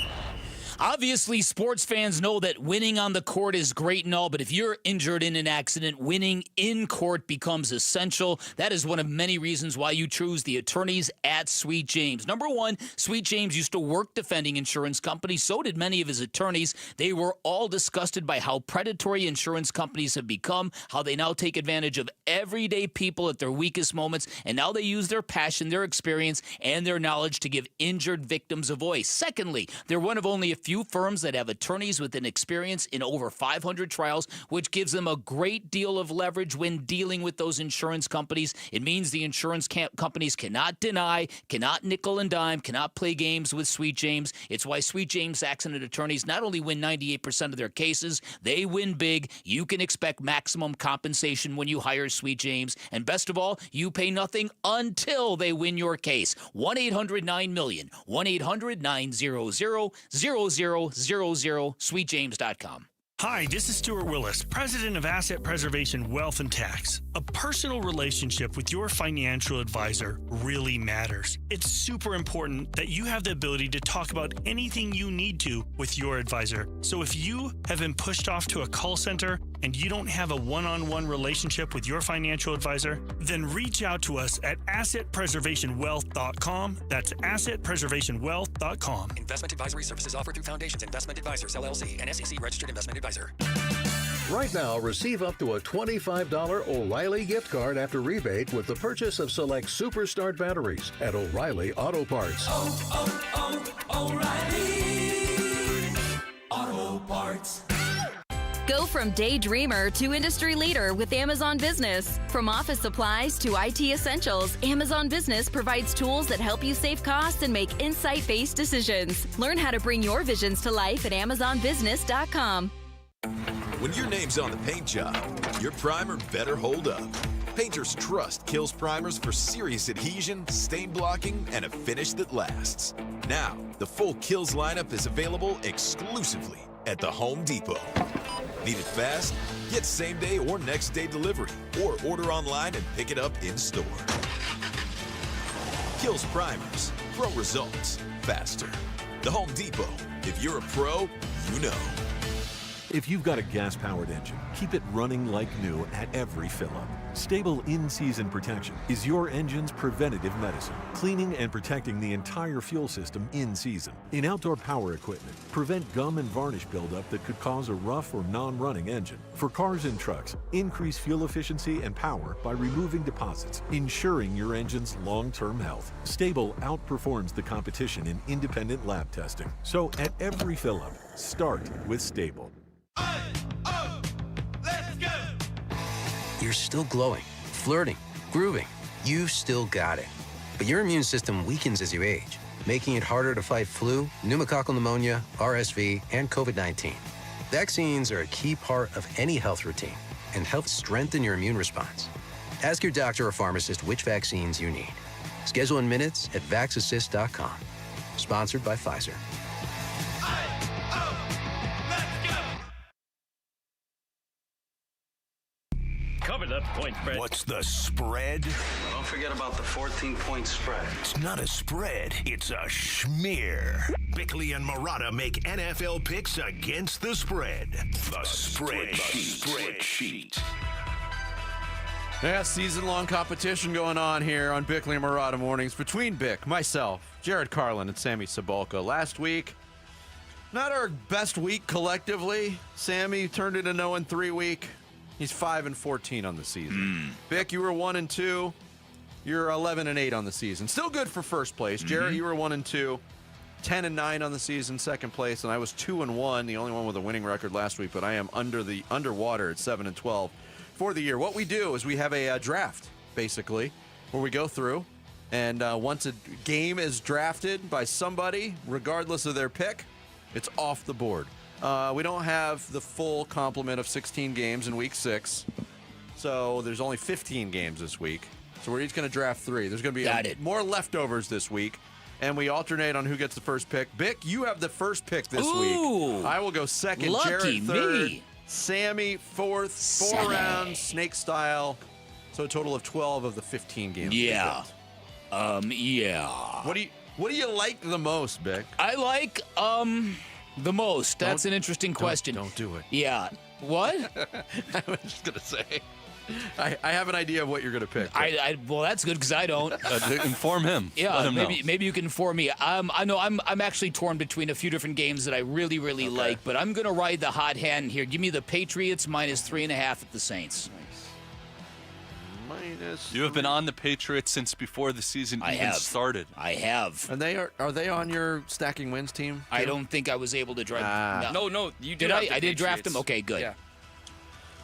Obviously, sports fans know that winning on the court is great and all, but if you're injured in an accident, winning in court becomes essential. That is one of many reasons why you choose the attorneys at Sweet James. Number one, Sweet James used to work defending insurance companies. So did many of his attorneys. They were all disgusted by how predatory insurance companies have become, how they now take advantage of everyday people at their weakest moments, and now they use their passion, their experience, and their knowledge to give injured victims a voice. Secondly, they're one of only a few firms that have attorneys with an experience in over 500 trials, which gives them a great deal of leverage when dealing with those insurance companies. It means the insurance companies cannot deny, cannot nickel and dime, cannot play games with Sweet James. It's why Sweet James accident attorneys not only win 98% of their cases, they win big. You can expect maximum compensation when you hire Sweet James. And best of all, you pay nothing until they win your case. 1-800-9-MILLION. 1-800-900-0000. SweetJames.com. Hi, this is Stuart Willis, President of Asset Preservation Wealth and Tax. A personal relationship with your financial advisor really matters. It's super important that you have the ability to talk about anything you need to with your advisor. So if you have been pushed off to a call center and you don't have a one-on-one relationship with your financial advisor, then reach out to us at AssetPreservationWealth.com. That's AssetPreservationWealth.com. Investment advisory services offered through Foundations Investment Advisors, LLC, an SEC-registered investment advisor. Right now, receive up to a $25 O'Reilly gift card after rebate with the purchase of select Superstart batteries at O'Reilly Auto Parts. O'Reilly Auto Parts. Go from daydreamer to industry leader with Amazon Business. From office supplies to IT essentials, Amazon Business provides tools that help you save costs and make insight-based decisions. Learn how to bring your visions to life at AmazonBusiness.com. When your name's on the paint job, your primer better hold up. Painters trust Kills primers for serious adhesion, stain blocking, and a finish that lasts. Now, the full Kills lineup is available exclusively at the Home Depot. Need it fast? Get same-day or next-day delivery, or order online and pick it up in-store. Kills primers. Pro results. Faster. The Home Depot. If you're a pro, you know. If you've got a gas-powered engine, keep it running like new at every fill-up. Stable in-season protection is your engine's preventative medicine, cleaning and protecting the entire fuel system in season. In outdoor power equipment, prevent gum and varnish buildup that could cause a rough or non-running engine. For cars and trucks, increase fuel efficiency and power by removing deposits, ensuring your engine's long-term health. Stable outperforms the competition in independent lab testing. So at every fill-up, start with Stable. You're still glowing, flirting, grooving. You've still got it. But your immune system weakens as you age, making it harder to fight flu, pneumococcal pneumonia, RSV, and COVID-19. Vaccines are a key part of any health routine and help strengthen your immune response. Ask your doctor or pharmacist which vaccines you need. Schedule in minutes at VaxAssist.com. Sponsored by Pfizer. Cover the point spread. What's the spread? Don't forget about the 14-point spread. It's not a spread, it's a schmear. Bickley and Murata make NFL picks against the spread. The spreadsheet. Yeah, season-long competition going on here on Bickley and Murata Mornings between Bick, myself, Jared Carlin, and Sammy Sabolka. Last week, not our best week collectively. Sammy turned it a 0-3 week. He's 5-14 on the season. Bick, you were 1-2. You're 11-8 on the season. Still good for first place. Jared, you were 1-2, 10-9 on the season, second place, and I was 2-1, the only one with a winning record last week. But I am underwater at 7-12 for the year. What we do is we have a draft, basically, where we go through, and once a game is drafted by somebody, regardless of their pick, it's off the board. We don't have the full complement of 16 games in week 6, so there's only 15 games this week. So we're each going to draft 3. There's going to be more leftovers this week, and we alternate on who gets the first pick. Bick, you have the first pick this week. I will go second. Lucky Jared third. me. Sammy fourth. 4 rounds, snake style. So a total of 12 of the 15 games. Yeah. Yeah. What do you like the most, Bick? I like the most. That's an interesting question. Don't do it. Yeah. What? I was just gonna say, I have an idea of what you're gonna pick. Well, that's good because I don't. Inform him. Yeah, Let him know. maybe you can inform me. I know I'm actually torn between a few different games that I really like, but I'm gonna ride the hot hand here. Give me the Patriots minus 3.5 at the Saints. You have been on the Patriots since before the season even started. I have. And are they on your stacking wins team? I don't think I was able to drive. No, you did. I did draft them. Okay, good. Yeah.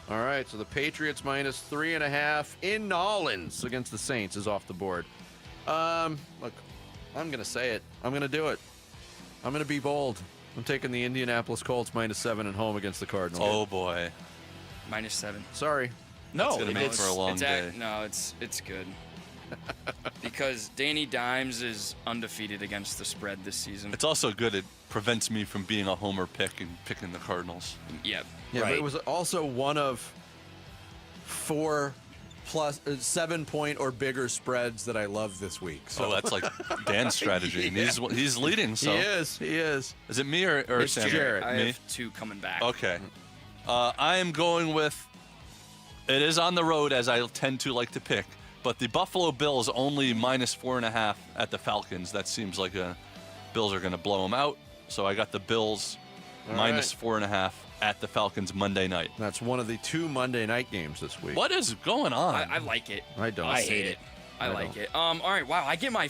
All right, so the Patriots minus 3.5 in Nolans against the Saints is off the board. Look, I'm gonna say it. I'm gonna do it. I'm gonna be bold. I'm taking the Indianapolis Colts minus 7 at home against the Cardinals. Oh boy. Minus 7. Sorry. No, it's gonna make for a long day. It's good. Because Danny Dimes is undefeated against the spread this season. It's also good. It prevents me from being a homer pick and picking the Cardinals. Yeah. Yeah, Right. but it was also one of 4 plus 7-point or bigger spreads that I love this week. So that's like Dan's strategy. And he's leading. So He is. Is it me or It's Sam? Jared. I Me? have 2 coming back. Okay. I am going with. It is on the road, as I tend to like to pick, but the Buffalo Bills only minus 4.5 at the Falcons. That seems like Bills are going to blow them out. So I got the Bills minus 4.5 at the Falcons Monday night. That's one of the 2 Monday night games this week. What is going on? I like it. I don't. I hate it. I like it. All right. Wow. I get my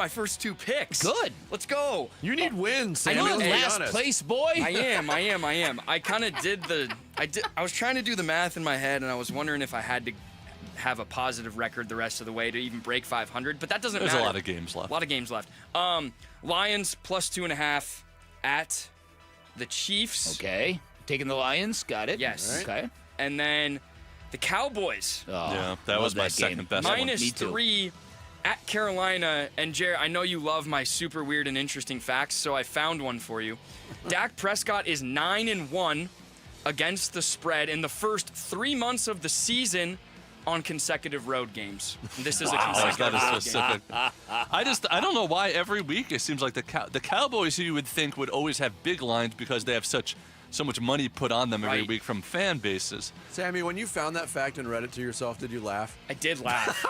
first 2 picks. Good. Let's go. You need wins, Sam. I know Let's be last honest. place, boy. I am. I kind of I was trying to do the math in my head, and I was wondering if I had to have a positive record the rest of the way to even break 500, but that doesn't matter. There's a lot of games left. A lot of games left. Lions plus 2.5 at the Chiefs. Okay. Taking the Lions. Got it. Yes. Okay. And then the Cowboys. Oh, Yeah, that was my second best one. Minus Me too. 3 at Carolina. And Jared, I know you love my super weird and interesting facts, so I found one for you. Dak Prescott is 9-1 against the spread in the first 3 months of the season on consecutive road games. This is a consecutive That road is specific. I don't know why every week it seems like the Cowboys, who you would think would always have big lines because they have so much money put on them every week from fan bases. Sammy, when you found that fact and read it to yourself, did you laugh? I did laugh.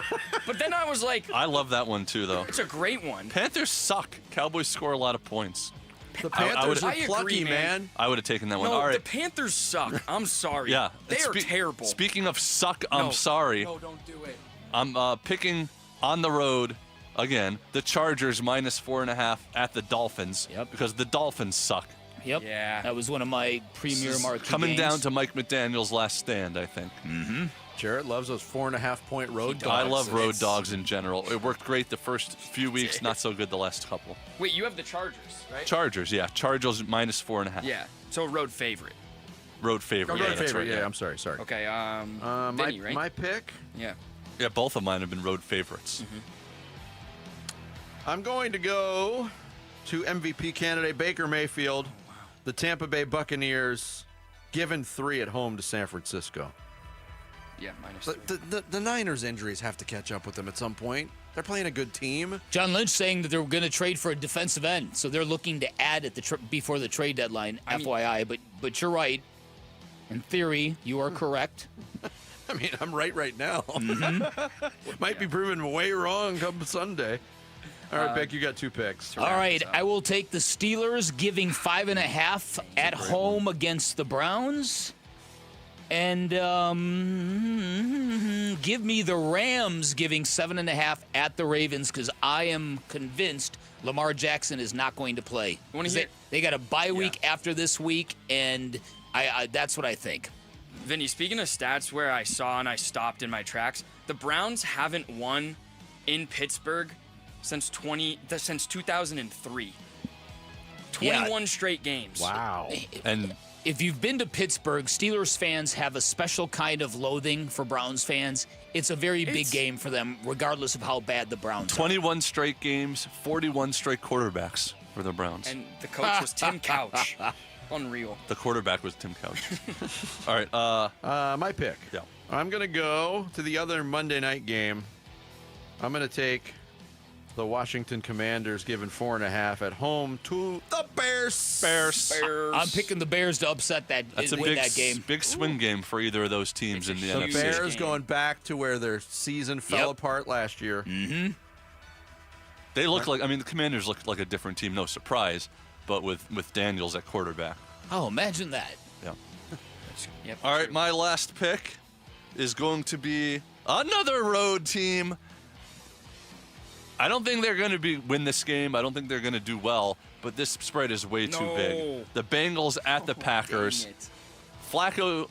But then I was like, I love that one too, though. it's a great one. Panthers suck. Cowboys score a lot of points. The Panthers are I plucky, agree, man. I would have taken that one. No, All right. the Panthers suck. I'm sorry. Yeah. They are terrible. Speaking of suck, No. I'm sorry. No, don't do it. I'm picking on the road again the Chargers minus 4.5 at the Dolphins. Yep. Because the Dolphins suck. Yep. Yeah. That was one of my premier marquee Coming games. down to Mike McDaniel's last stand, I think. Mm-hmm. Jared loves those 4.5-point road dogs. I love road dogs in general. It worked great the first few weeks, not so good the last couple. Wait, you have the Chargers, right? Chargers, yeah. Chargers minus 4.5. Yeah. So road favorite. Road favorite. Road yeah, that's favorite. right, Yeah, I'm sorry. Okay. My, right? my pick. Yeah. Yeah, both of mine have been road favorites. I'm going to go to MVP candidate Baker Mayfield. The Tampa Bay Buccaneers given 3 at home to San Francisco. Yeah, -3. The Niners' injuries have to catch up with them at some point. They're playing a good team. John Lynch saying that they're going to trade for a defensive end, so they're looking to add at before the trade deadline. FYI, but you're right. In theory, you are correct. I mean, I'm right now. Might be proven way wrong come Sunday. All right, Beck, you got 2 picks. All right, I will take the Steelers giving 5.5 at home against the Browns. And give me the Rams giving 7.5 at the Ravens, because I am convinced Lamar Jackson is not going to play. They got a bye week after this week, and I that's what I think. Vinny, speaking of stats where I saw and I stopped in my tracks, the Browns haven't won in Pittsburgh since 2003. 21 straight games. Wow. And if you've been to Pittsburgh, Steelers fans have a special kind of loathing for Browns fans. It's a very big game for them, regardless of how bad the Browns 21 straight games, 41 straight quarterbacks for the Browns. And the coach was Tim Couch. Unreal. The quarterback was Tim Couch. All right. My pick. Yeah. I'm going to go to the other Monday night game. I'm going to take the Washington Commanders giving 4.5 at home to the Bears. I'm picking the Bears to upset that game. Big swing game for either of those teams in the NFC. The Bears going back to where their season fell apart last year. Mm-hmm. They look like, the Commanders look like a different team, no surprise, but with Daniels at quarterback. Oh, imagine that. Yeah. All right, my last pick is going to be another road team. I don't think they're going to win this game. I don't think they're going to do well, but this spread is way too big. The Bengals at the Packers. Flacco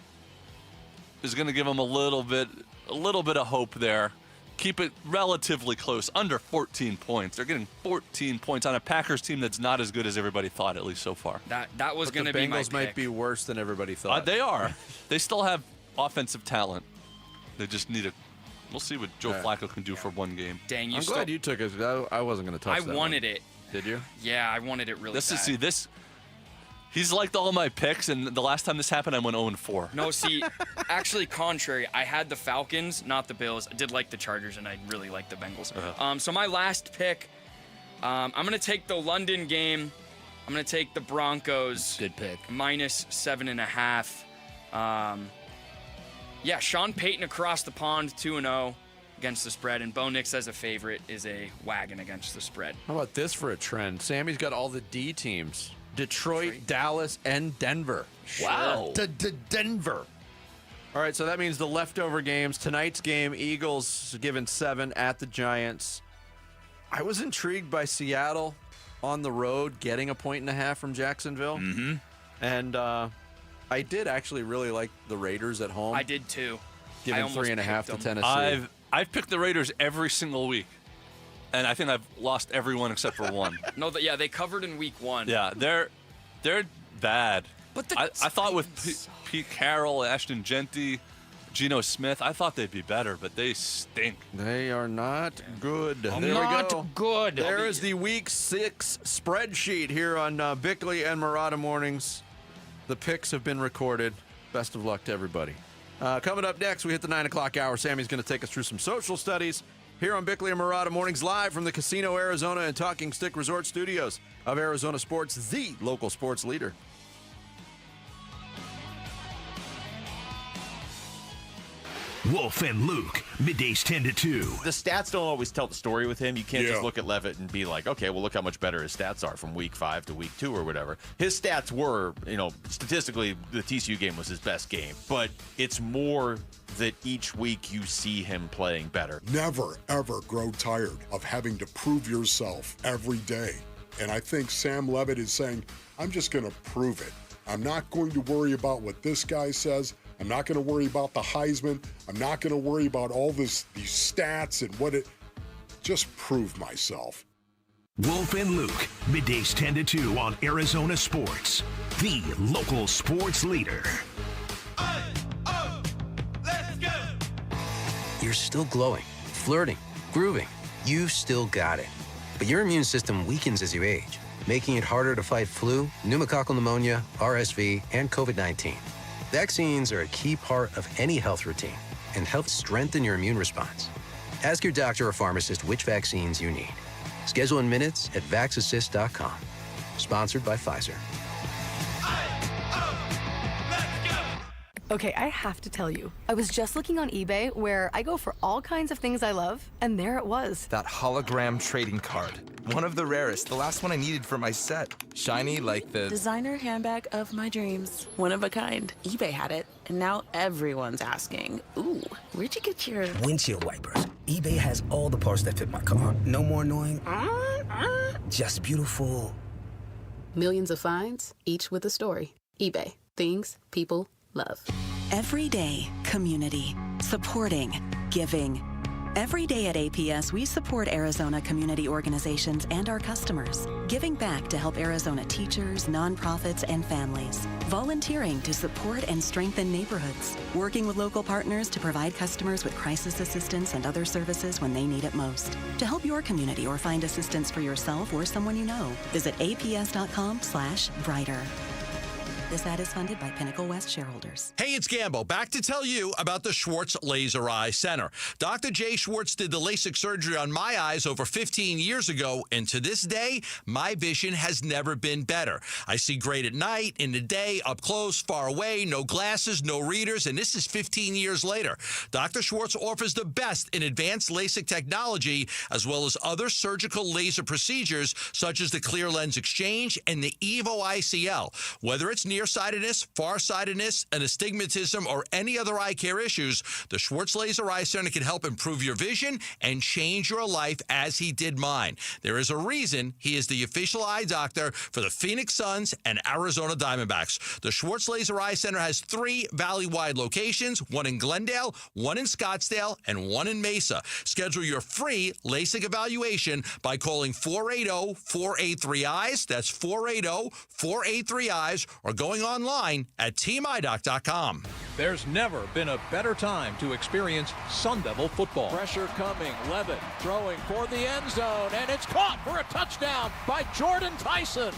is going to give them a little bit of hope there. Keep it relatively close, under 14 points. They're getting 14 points on a Packers team that's not as good as everybody thought, at least so far. That was going to be my pick. The Bengals might be worse than everybody thought. They are. They still have offensive talent. They just need We'll see what Joe Flacco can do for one game. Dang, I'm glad you took it. I wasn't going to touch that. I wanted it. Did you? Yeah, I wanted it really bad. He's liked all of my picks, and the last time this happened, I went 0-4. No, see, actually contrary. I had the Falcons, not the Bills. I did like the Chargers, and I really like the Bengals. So my last pick, I'm going to take the London game. I'm going to take the Broncos. Good pick. -7.5. Yeah, Sean Payton across the pond, 2-0 against the spread, and Bo Nix as a favorite is a wagon against the spread. How about this for a trend? Sammy's got all the D teams. Detroit, Dallas, and Denver. Wow. Denver. All right, so that means the leftover games. Tonight's game, Eagles given 7 at the Giants. I was intrigued by Seattle on the road getting a 1.5 from Jacksonville. Mm-hmm. And I did actually really like the Raiders at home. I did too. Giving 3.5 to Tennessee. I've picked the Raiders every single week, and I think I've lost every one except for one. No, they covered in week 1. Yeah, they're bad. But I thought with Pete Carroll, Ashton Genty, Geno Smith, I thought they'd be better, but they stink. They are not good. There we go. Good. There is the Week 6 spreadsheet here on Bickley and Murata Mornings. The picks have been recorded. Best of luck to everybody. Coming up next, we hit the 9 o'clock hour. Sammy's going to take us through some social studies here on Bickley and Murata Mornings, live from the Casino Arizona and Talking Stick Resort Studios of Arizona Sports, the local sports leader. Wolf and Luke, middays 10 to 2. The stats don't always tell the story with him. You can't just look at Levitt and be like, okay, well, look how much better his stats are from week 5 to week 2 or whatever. His stats were, statistically, the TCU game was his best game. But it's more that each week you see him playing better. Never, ever grow tired of having to prove yourself every day. And I think Sam Levitt is saying, I'm just going to prove it. I'm not going to worry about what this guy says. I'm not going to worry about the Heisman. I'm not going to worry about all these stats and just prove myself. Wolf and Luke, middays 10 to 2 on Arizona Sports, the local sports leader. Let's go! You're still glowing, flirting, grooving. You've still got it. But your immune system weakens as you age. making it harder to fight flu, pneumococcal pneumonia, RSV, and COVID-19. Vaccines are a key part of any health routine and help strengthen your immune response. Ask your doctor or pharmacist which vaccines you need. Schedule in minutes at vaxassist.com. Sponsored by Pfizer. Okay, I have to tell you, I was just looking on eBay where I go for all kinds of things I love, and there it was. That hologram trading card. One of the rarest, the last one I needed for my set. Shiny like the designer handbag of my dreams. One of a kind. eBay had it, and now everyone's asking, ooh, where'd you get your windshield wipers? eBay has all the parts that fit my car. No more annoying, just beautiful. Millions of finds, each with a story. eBay. Things people love. Every day, community. Supporting. Giving. Every day at APS, we support Arizona community organizations and our customers, giving back to help Arizona teachers, nonprofits, and families, volunteering to support and strengthen neighborhoods, working with local partners to provide customers with crisis assistance and other services when they need it most. To help your community or find assistance for yourself or someone you know, visit aps.com/brighter. This ad is funded by Pinnacle West shareholders. Hey, it's Gambo, back to tell you about the Schwartz Laser Eye Center. Dr. Jay Schwartz did the LASIK surgery on my eyes over 15 years ago, and to this day, my vision has never been better. I see great at night, in the day, up close, far away, no glasses, no readers, and this is 15 years later. Dr. Schwartz offers the best in advanced LASIK technology, as well as other surgical laser procedures, such as the clear lens exchange and the EVO ICL. Whether it's nearsightedness, farsightedness, and astigmatism, or any other eye care issues, the Schwartz Laser Eye Center can help improve your vision and change your life as he did mine. There is a reason he is the official eye doctor for the Phoenix Suns and Arizona Diamondbacks. The Schwartz Laser Eye Center has 3 valley-wide locations, one in Glendale, one in Scottsdale, and one in Mesa. Schedule your free LASIK evaluation by calling 480-483-EYES. That's 480-483-EYES, or going online at teamidoc.com. There's never been a better time to experience Sun Devil football. Pressure coming, Levitt throwing for the end zone, and it's caught for a touchdown by Jordan Tyson.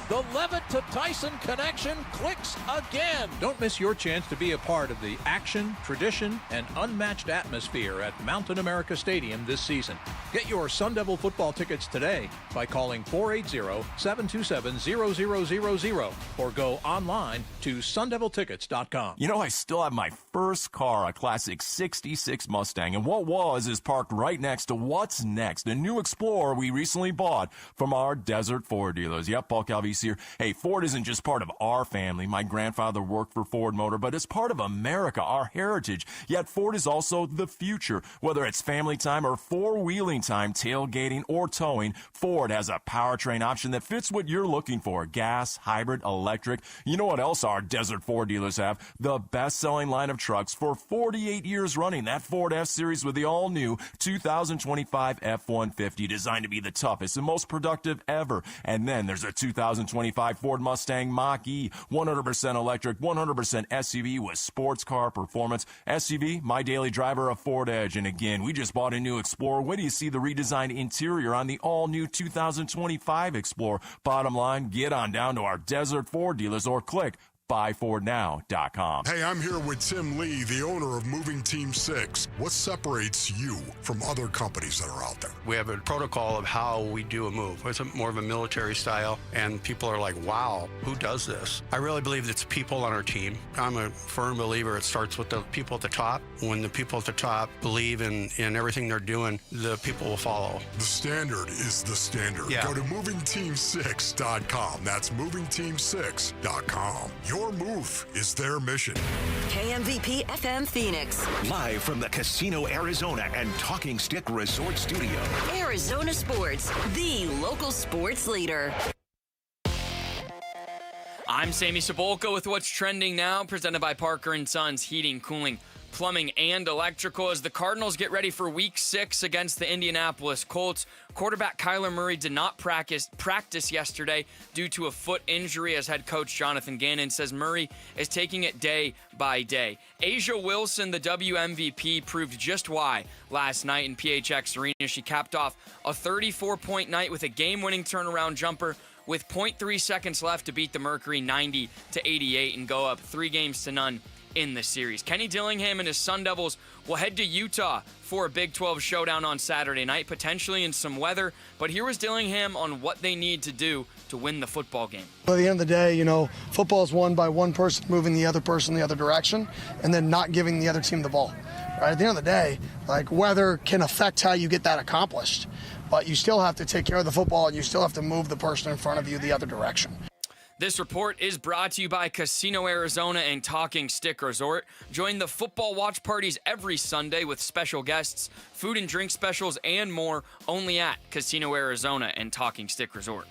The Levitt to Tyson connection clicks again. Don't miss your chance to be a part of the action, tradition, and unmatched atmosphere at Mountain America Stadium this season. Get your Sun Devil football tickets today by calling 480-727-0000 or go online to sundeviltickets.com. You know, I still have my first car, a classic 66 Mustang, and what was is parked right next to what's next, a new Explorer we recently bought from our Desert Ford dealers. Yep, Paul Calvisi here. Hey, Ford isn't just part of our family. My grandfather worked for Ford Motor, but it's part of America, our heritage. Yet Ford is also the future. Whether it's family time or four-wheeling time, tailgating, or towing, Ford has a powertrain option that fits what you're looking for. Gas, hybrid, electric. You know what else our Desert Ford dealers have? The best-selling line of trucks for 48 years running. That Ford F-Series with the all-new 2025 F-150, designed to be the toughest and most productive ever. And then there's a 2025 Ford Mustang Mach-E, 100% electric, 100% SUV with sports car performance. SUV, my daily driver, a Ford Edge. And again, we just bought a new Explorer. Wait till you see the redesigned interior on the all-new 2025 Explorer. Bottom line, get on down to our Desert Ford dealers or click buyfordnow.com. Hey, I'm here with Tim Lee, the owner of Moving Team 6. What separates you from other companies that are out there? We have a protocol of how we do a move. It's more of a military style, and people are like, wow, who does this? I really believe it's people on our team. I'm a firm believer it starts with the people at the top. When the people at the top believe in everything they're doing, the people will follow. The standard is the standard. Yeah. Go to movingteam6.com. That's movingteam6.com. Your move is their mission. KMVP FM Phoenix. Live from the Casino Arizona and Talking Stick Resort Studio. Arizona Sports, the local sports leader. I'm Sammy Cebulka with what's trending now, presented by Parker & Sons Heating, Cooling, Plumbing, and Electrical. As the Cardinals get ready for Week 6 against the Indianapolis Colts, quarterback Kyler Murray did not practice yesterday due to a foot injury, as head coach Jonathan Gannon says Murray is taking it day by day. Asia Wilson, the WMVP, proved just why last night in PHX Arena. She capped off a 34-point night with a game-winning turnaround jumper with 0.3 seconds left to beat the Mercury 90-88 and go up 3-0 in the series. Kenny Dillingham and his Sun Devils will head to Utah for a Big 12 showdown on Saturday night, potentially in some weather. But here was Dillingham on what they need to do to win the football game. At the end of the day, football is won by one person moving the other person the other direction and then not giving the other team the ball. Right? At the end of the day, weather can affect how you get that accomplished. But you still have to take care of the football and you still have to move the person in front of you the other direction. This report is brought to you by Casino Arizona and Talking Stick Resort. Join the football watch parties every Sunday with special guests, food and drink specials, and more only at Casino Arizona and Talking Stick Resort.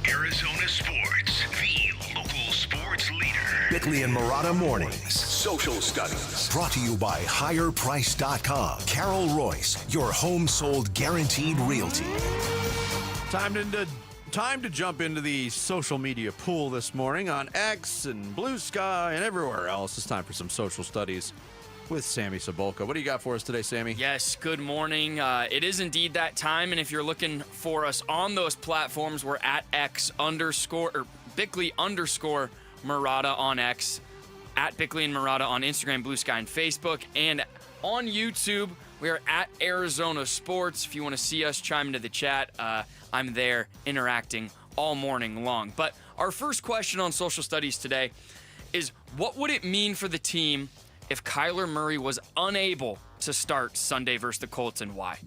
Arizona Sports, the local sports leader. Bickley and Marotta Mornings. Social Studies. Brought to you by HigherPrice.com. Carol Royce, your home sold guaranteed realty. Time to jump into the social media pool this morning on X and Blue Sky and everywhere else. It's time for some social studies with Sammy Cebulka. What do you got for us today, Sammy? Yes, good morning. It is indeed that time, and if you're looking for us on those platforms, we're at Bickley_Marotta on X, at Bickley and Marotta on Instagram, Blue Sky, and Facebook, and on YouTube, we are at Arizona Sports. If you want to see us, chime into the chat. I'm there interacting all morning long. But our first question on social studies today is, what would it mean for the team if Kyler Murray was unable to start Sunday versus the Colts, and why?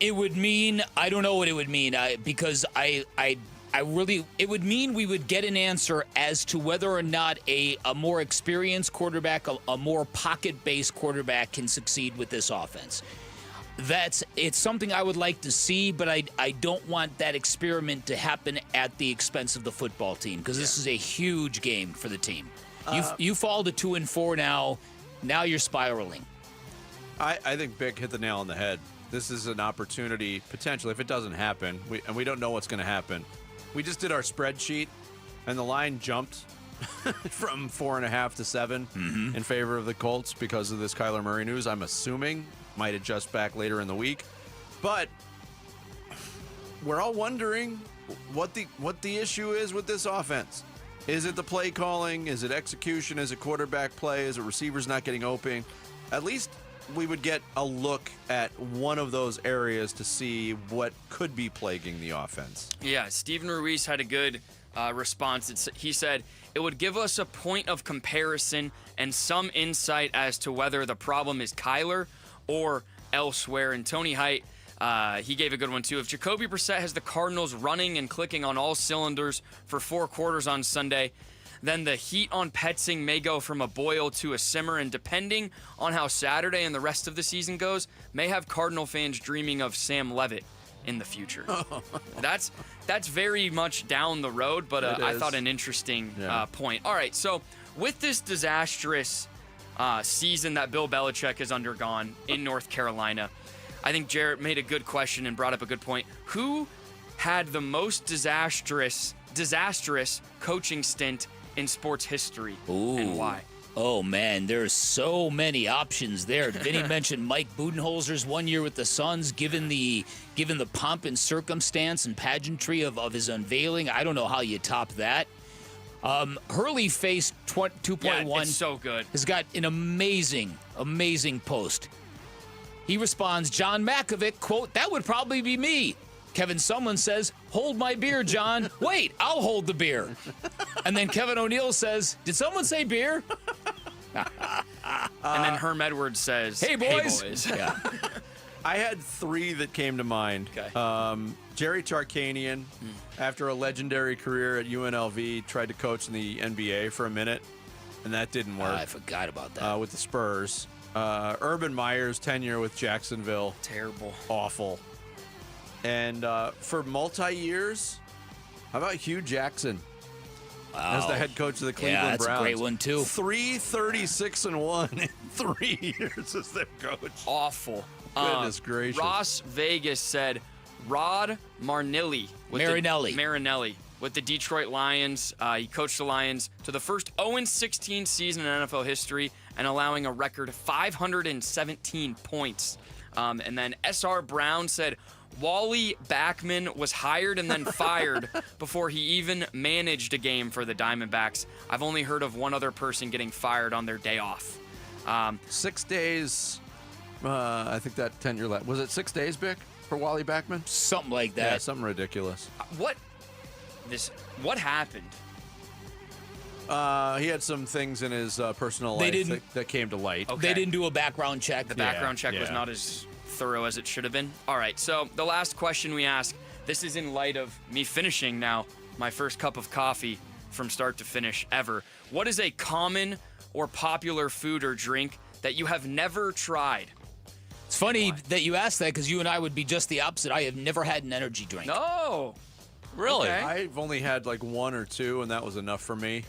It would mean, I don't know what it would mean, because it would mean we would get an answer as to whether or not a more experienced quarterback, a more pocket-based quarterback can succeed with this offense. It's something I would like to see, but I don't want that experiment to happen at the expense of the football team, because this is a huge game for the team. You fall to 2-4 now you're spiraling. I think Bick hit the nail on the head. This is an opportunity, potentially, if it doesn't happen, we don't know what's going to happen. We just did our spreadsheet, and the line jumped from 4.5 to 7 in favor of the Colts because of this Kyler Murray news. I'm assuming might adjust back later in the week, but we're all wondering what the issue is with this offense. Is it the play calling? Is it execution? Is it quarterback play? Is it receivers not getting open? At least we would get a look at one of those areas to see what could be plaguing the offense. Yeah, Steven Ruiz had a good response. He said, it would give us a point of comparison and some insight as to whether the problem is Kyler or elsewhere. And Tony Height, he gave a good one too. If Jacoby Brissett has the Cardinals running and clicking on all cylinders for 4 quarters on Sunday, then the heat on Petzing may go from a boil to a simmer, and depending on how Saturday and the rest of the season goes, may have Cardinal fans dreaming of Sam Levitt in the future. That's very much down the road, but I thought an interesting point. All right, so with this disastrous season that Bill Belichick has undergone in North Carolina, I think Jarrett made a good question and brought up a good point. Who had the most disastrous coaching stint in sports history, and why? Oh, man, there's so many options there. Vinny mentioned Mike Budenholzer's 1 year with the Suns, given the pomp and circumstance and pageantry of his unveiling. I don't know how you top that. Hurley faced 2.1. Yeah, it's so good. Has got an amazing post. He responds, John Makovic, quote, that would probably be me. Kevin Sumlin says, hold my beer, John. Wait, I'll hold the beer. And then Kevin O'Neill says, did someone say beer? And then Herm Edwards says, hey, boys. Hey, boys. Yeah. I had 3 that came to mind. Okay. Jerry Tarkanian, after a legendary career at UNLV, tried to coach in the NBA for a minute, and that didn't work. I forgot about that. With the Spurs. Urban Meyer's tenure with Jacksonville. Terrible. Awful. And for multi-years, how about Hugh Jackson as the head coach of the Cleveland Browns? Browns? A great one, too. 336-1 in 3 years as their coach. Awful. Goodness gracious. Ross Vegas said Rod Marinelli with the Detroit Lions. He coached the Lions to the first 0-16 season in NFL history and allowing a record 517 points And then SR Brown said, Wally Backman was hired and then fired before he even managed a game for the Diamondbacks. I've only heard of one other person getting fired on their day off. 6 days. I think that tenure left. Was it 6 days, Bick, for Wally Backman? Something like that. Yeah, something ridiculous. What happened? He had some things in his personal life that came to light. They didn't do a background check. The background check was not as thorough as it should have been. All right, so the last question we ask, this is in light of me finishing now my first cup of coffee from start to finish ever. What is a common or popular food or drink that you have never tried? It's funny that you asked that because you and I would be just the opposite. I have never had an energy drink. No. Really? Okay. I've only had like one or two, and that was enough for me.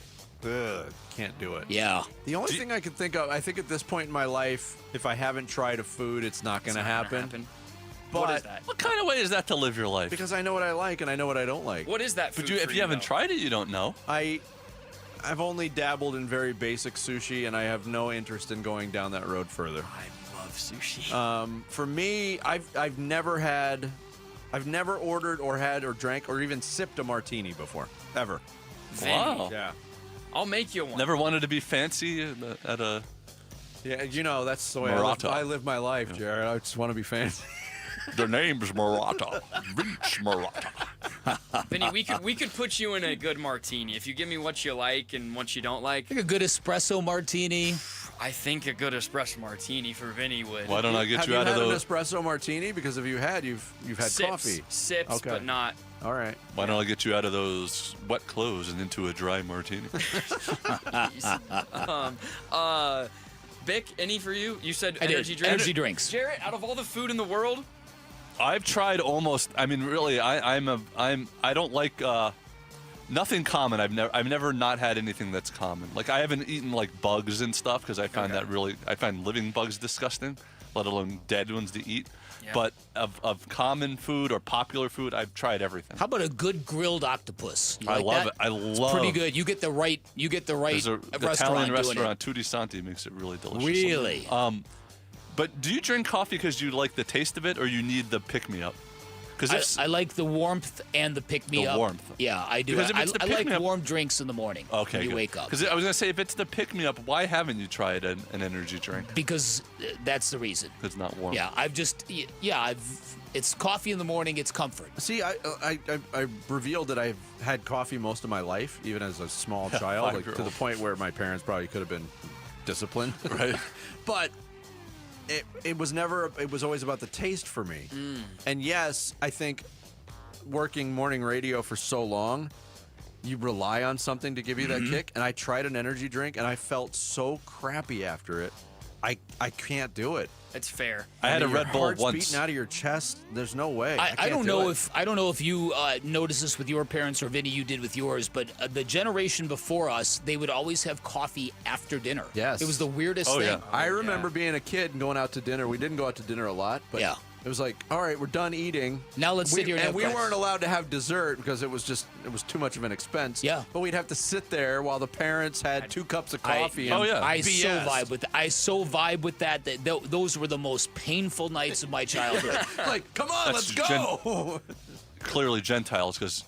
Ugh, can't do it. Yeah. The only thing I can think of, I think at this point in my life, if I haven't tried a food, it's not going to happen. But What is that? What kind of way is that to live your life? Because I know what I like and I know what I don't like. What is that food But if you haven't tried it, you don't know. I've only dabbled in very basic sushi, and I have no interest in going down that road further. I love sushi. For me, I've never ordered or had or drank or even sipped a martini before, ever. Wow. Yeah. I'll make you one. Never wanted to be fancy at a. Yeah, that's the way I live my life, Jared. I just want to be fancy. The name's Murata. Vince Murata. Vinny, we could put you in a good martini if you give me what you like and what you don't like. I think a good espresso martini. I think a good espresso martini for Vinny would. Why don't I get you out of Have you those? had an espresso martini? Because if you had, you've had Sips, coffee. Sips, Okay. but not. All right. Why don't I get you out of those wet clothes and into a dry martini? Bick, any for you? You said I did. energy drinks. Energy drinks. Jarrett, out of all the food in the world, I've tried almost. I mean, really, I don't like nothing common. I've never not had anything that's common. Like I haven't eaten like bugs and stuff because I find I find living bugs disgusting, let alone dead ones to eat. Yeah. But of common food or popular food, I've tried everything. How about a good grilled octopus? You like love that? it. I It's love. pretty good. You get the right. There's a restaurant Italian doing restaurant, Tutti Santi, makes it really delicious. Really? But do you drink coffee because you like the taste of it, or you need the pick me up? Because I like the warmth and the pick me The up. warmth. Yeah, I do. Because if it's the I like pick-me-up- warm drinks in the morning. Okay, when you wake up. Because I was gonna say, if it's the pick me up, why haven't you tried an energy drink? Because that's the reason. It's not warm. Yeah, it's coffee in the morning. It's comfort. See, I revealed that I've had coffee most of my life, even as a small child, like to the point where my parents probably could have been disciplined. Right. But it was never. It was always about the taste for me. And yes, I think working morning radio for so long, you rely on something to give you that kick. And I tried an energy drink, and I felt so crappy after it. I can't do it. it's fair. I had a Your Red Bull heart's once. beating out of your chest. There's no way. I don't know if you noticed this with your parents or Vinny, you did with yours, but the generation before us, they would always have coffee after dinner. Yes. It was the weirdest thing. Yeah. I remember being a kid and going out to dinner. We didn't go out to dinner a lot, but Yeah. it was like, all right, we're done eating. Now let's sit here and have we coffee. weren't allowed to have dessert because it was too much of an expense. Yeah. But we'd have to sit there while the parents had 2 cups of coffee. I BS. so vibe with that. Those were the most painful nights of my childhood. Like, come on, That's let's go. Clearly Gentiles, because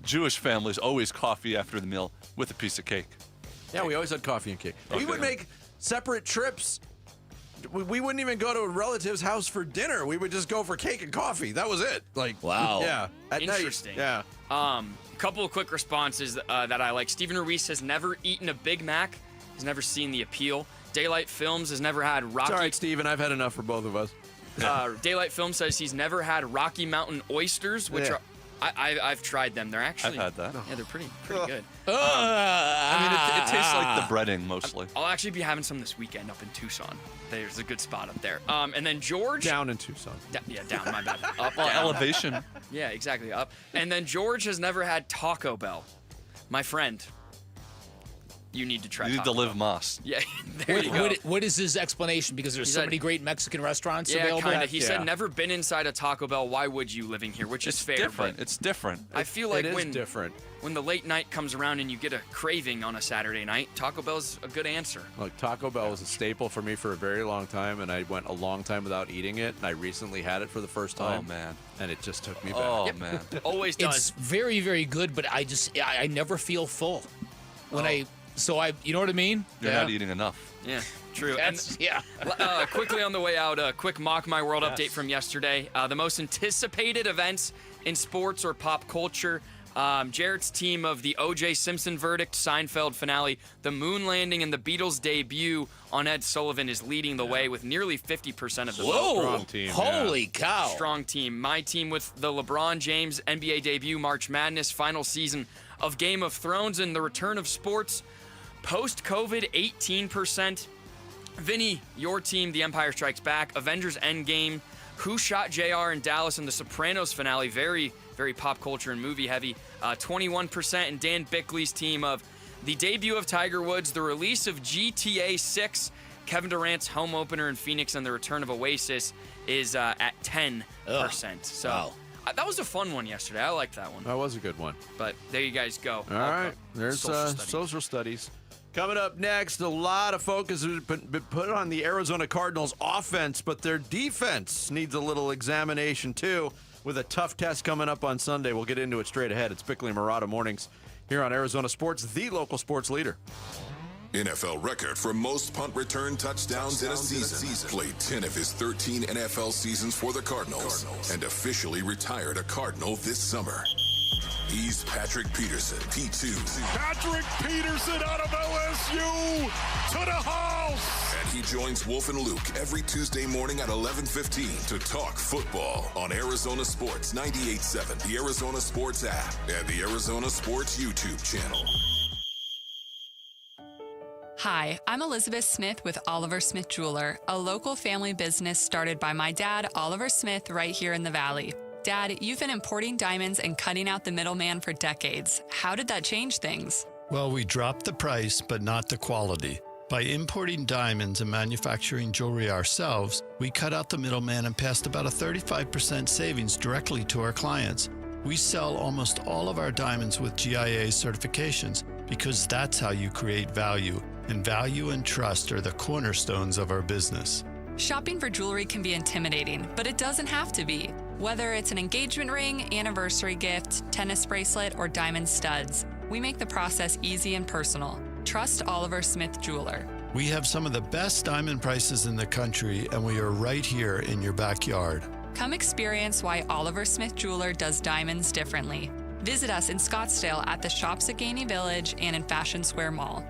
Jewish families always coffee after the meal with a piece of cake. Yeah, we always had coffee and cake. We Okay. would make separate trips. We wouldn't even go to a relative's house for dinner. We would just go for cake and coffee. That was it. Like, wow. Yeah. At Interesting. Night. Yeah. Couple of quick responses that I like. Stephen Ruiz has never eaten a Big Mac. He's never seen the appeal. Daylight Films has never had Rocky. It's all right, Steven. I've had enough for both of us. Daylight Film says he's never had Rocky Mountain oysters, which are. I've tried them. They're actually. I've had that. Yeah, they're pretty good. I mean, it tastes like the breading mostly. I'll actually be having some this weekend up in Tucson. There's a good spot up there. And then George. Down in Tucson. Down, my bad. Up, Well, down. elevation. Yeah, exactly. Up. And then George has never had Taco Bell. My friend. you need to try You need Taco to live Bell. Moss. Yeah, there you go. What is his explanation? Because there's so many great Mexican restaurants available. Yeah, kind of. He said never been inside a Taco Bell. Why would you living here? Which is fair. Different. But It's different. I feel like it is when different. When the late night comes around and you get a craving on a Saturday night, Taco Bell's a good answer. Look, Taco Bell was a staple for me for a very long time, and I went a long time without eating it, and I recently had it for the first time. Oh, man. And it just took me back. Oh, man. Always does. It's very, very good, but I never feel full. When you know what I mean? You're not eating enough. Yeah, true. Yeah. Quickly on the way out, a quick Mock My World update from yesterday. The most anticipated events in sports or pop culture. Jarrett's team of the O.J. Simpson verdict, Seinfeld finale, the moon landing, and the Beatles' debut on Ed Sullivan is leading the way with nearly 50% of the vote. Whoa! Strong team, Holy cow! Strong team. My team with the LeBron James NBA debut, March Madness, final season of Game of Thrones, and the return of sports. Post-COVID, 18%. Vinny, your team, The Empire Strikes Back, Avengers Endgame, Who Shot JR in Dallas, and the Sopranos finale, very, very pop culture and movie heavy, 21%. And Dan Bickley's team of the debut of Tiger Woods, the release of GTA 6, Kevin Durant's home opener in Phoenix, and the return of Oasis is at 10%. So wow. That was a fun one yesterday. I liked that one. That was a good one. But there you guys go. All right. There's social studies. Coming up next, a lot of focus has been put on the Arizona Cardinals offense, but their defense needs a little examination too, with a tough test coming up on Sunday. We'll get into it straight ahead. It's Bickley and Murata Mornings here on Arizona Sports, the local sports leader. NFL record for most punt return touchdowns in a season. Played 10 of his 13 NFL seasons for the Cardinals and officially retired a Cardinal this summer. He's Patrick Peterson, P2. Patrick Peterson out of LSU to the house. And he joins Wolf and Luke every Tuesday morning at 11:15 to talk football on Arizona Sports 98.7, the Arizona Sports app, and the Arizona Sports YouTube channel. Hi, I'm Elizabeth Smith with Oliver Smith Jeweler, a local family business started by my dad, Oliver Smith, right here in the Valley. Dad, you've been importing diamonds and cutting out the middleman for decades. How did that change things? Well, we dropped the price, but not the quality. By importing diamonds and manufacturing jewelry ourselves, we cut out the middleman and passed about a 35% savings directly to our clients. We sell almost all of our diamonds with GIA certifications because that's how you create value. And value and trust are the cornerstones of our business. Shopping for jewelry can be intimidating, but it doesn't have to be. Whether it's an engagement ring, anniversary gift, tennis bracelet, or diamond studs, we make the process easy and personal. Trust Oliver Smith Jeweler. We have some of the best diamond prices in the country, and we are right here in your backyard. Come experience why Oliver Smith Jeweler does diamonds differently. Visit us in Scottsdale at the Shops at Gainey Village and in Fashion Square Mall.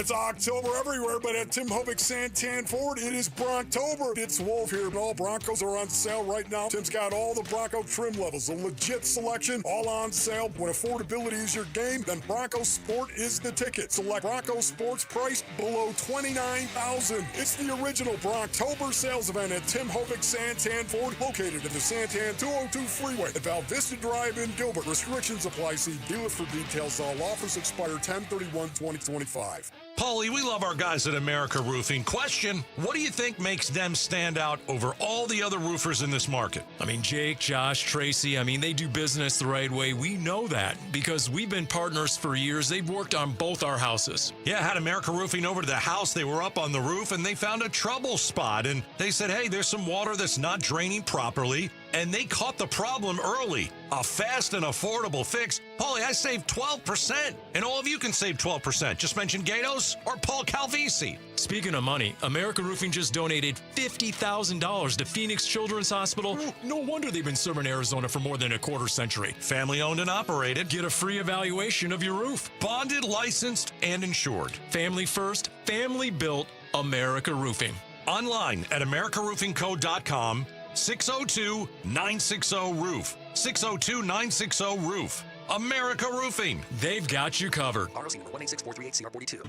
It's October everywhere, but at Tim Hovick Santan Ford, it is Bronctober. It's Wolf here, and all Broncos are on sale right now. Tim's got all the Bronco trim levels, a legit selection, all on sale. When affordability is your game, then Bronco Sport is the ticket. Select Bronco Sports priced below $29,000. It's the original Bronctober sales event at Tim Hovick Santan Ford, located in the Santan 202 freeway at Val Vista Drive in Gilbert. Restrictions apply. See dealer for details. All offers expire 10/31/2025. Paulie, we love our guys at America Roofing. Question, what do you think makes them stand out over all the other roofers in this market? I mean, Jake, Josh, Tracy, they do business the right way. We know that because we've been partners for years. They've worked on both our houses. Yeah, I had America Roofing over to the house. They were up on the roof, and they found a trouble spot. And they said, hey, there's some water that's not draining properly. And they caught the problem early. A fast and affordable fix. Paulie, I saved 12%. And all of you can save 12%. Just mention Gatos or Paul Calvisi. Speaking of money, America Roofing just donated $50,000 to Phoenix Children's Hospital. No wonder they've been serving Arizona for more than a quarter century. Family owned and operated. Get a free evaluation of your roof. Bonded, licensed, and insured. Family first, family built, America Roofing. Online at americaroofingco.com. 602-960-ROOF. 602-960-ROOF. America Roofing. They've got you covered. ROC number 186-438-CR42.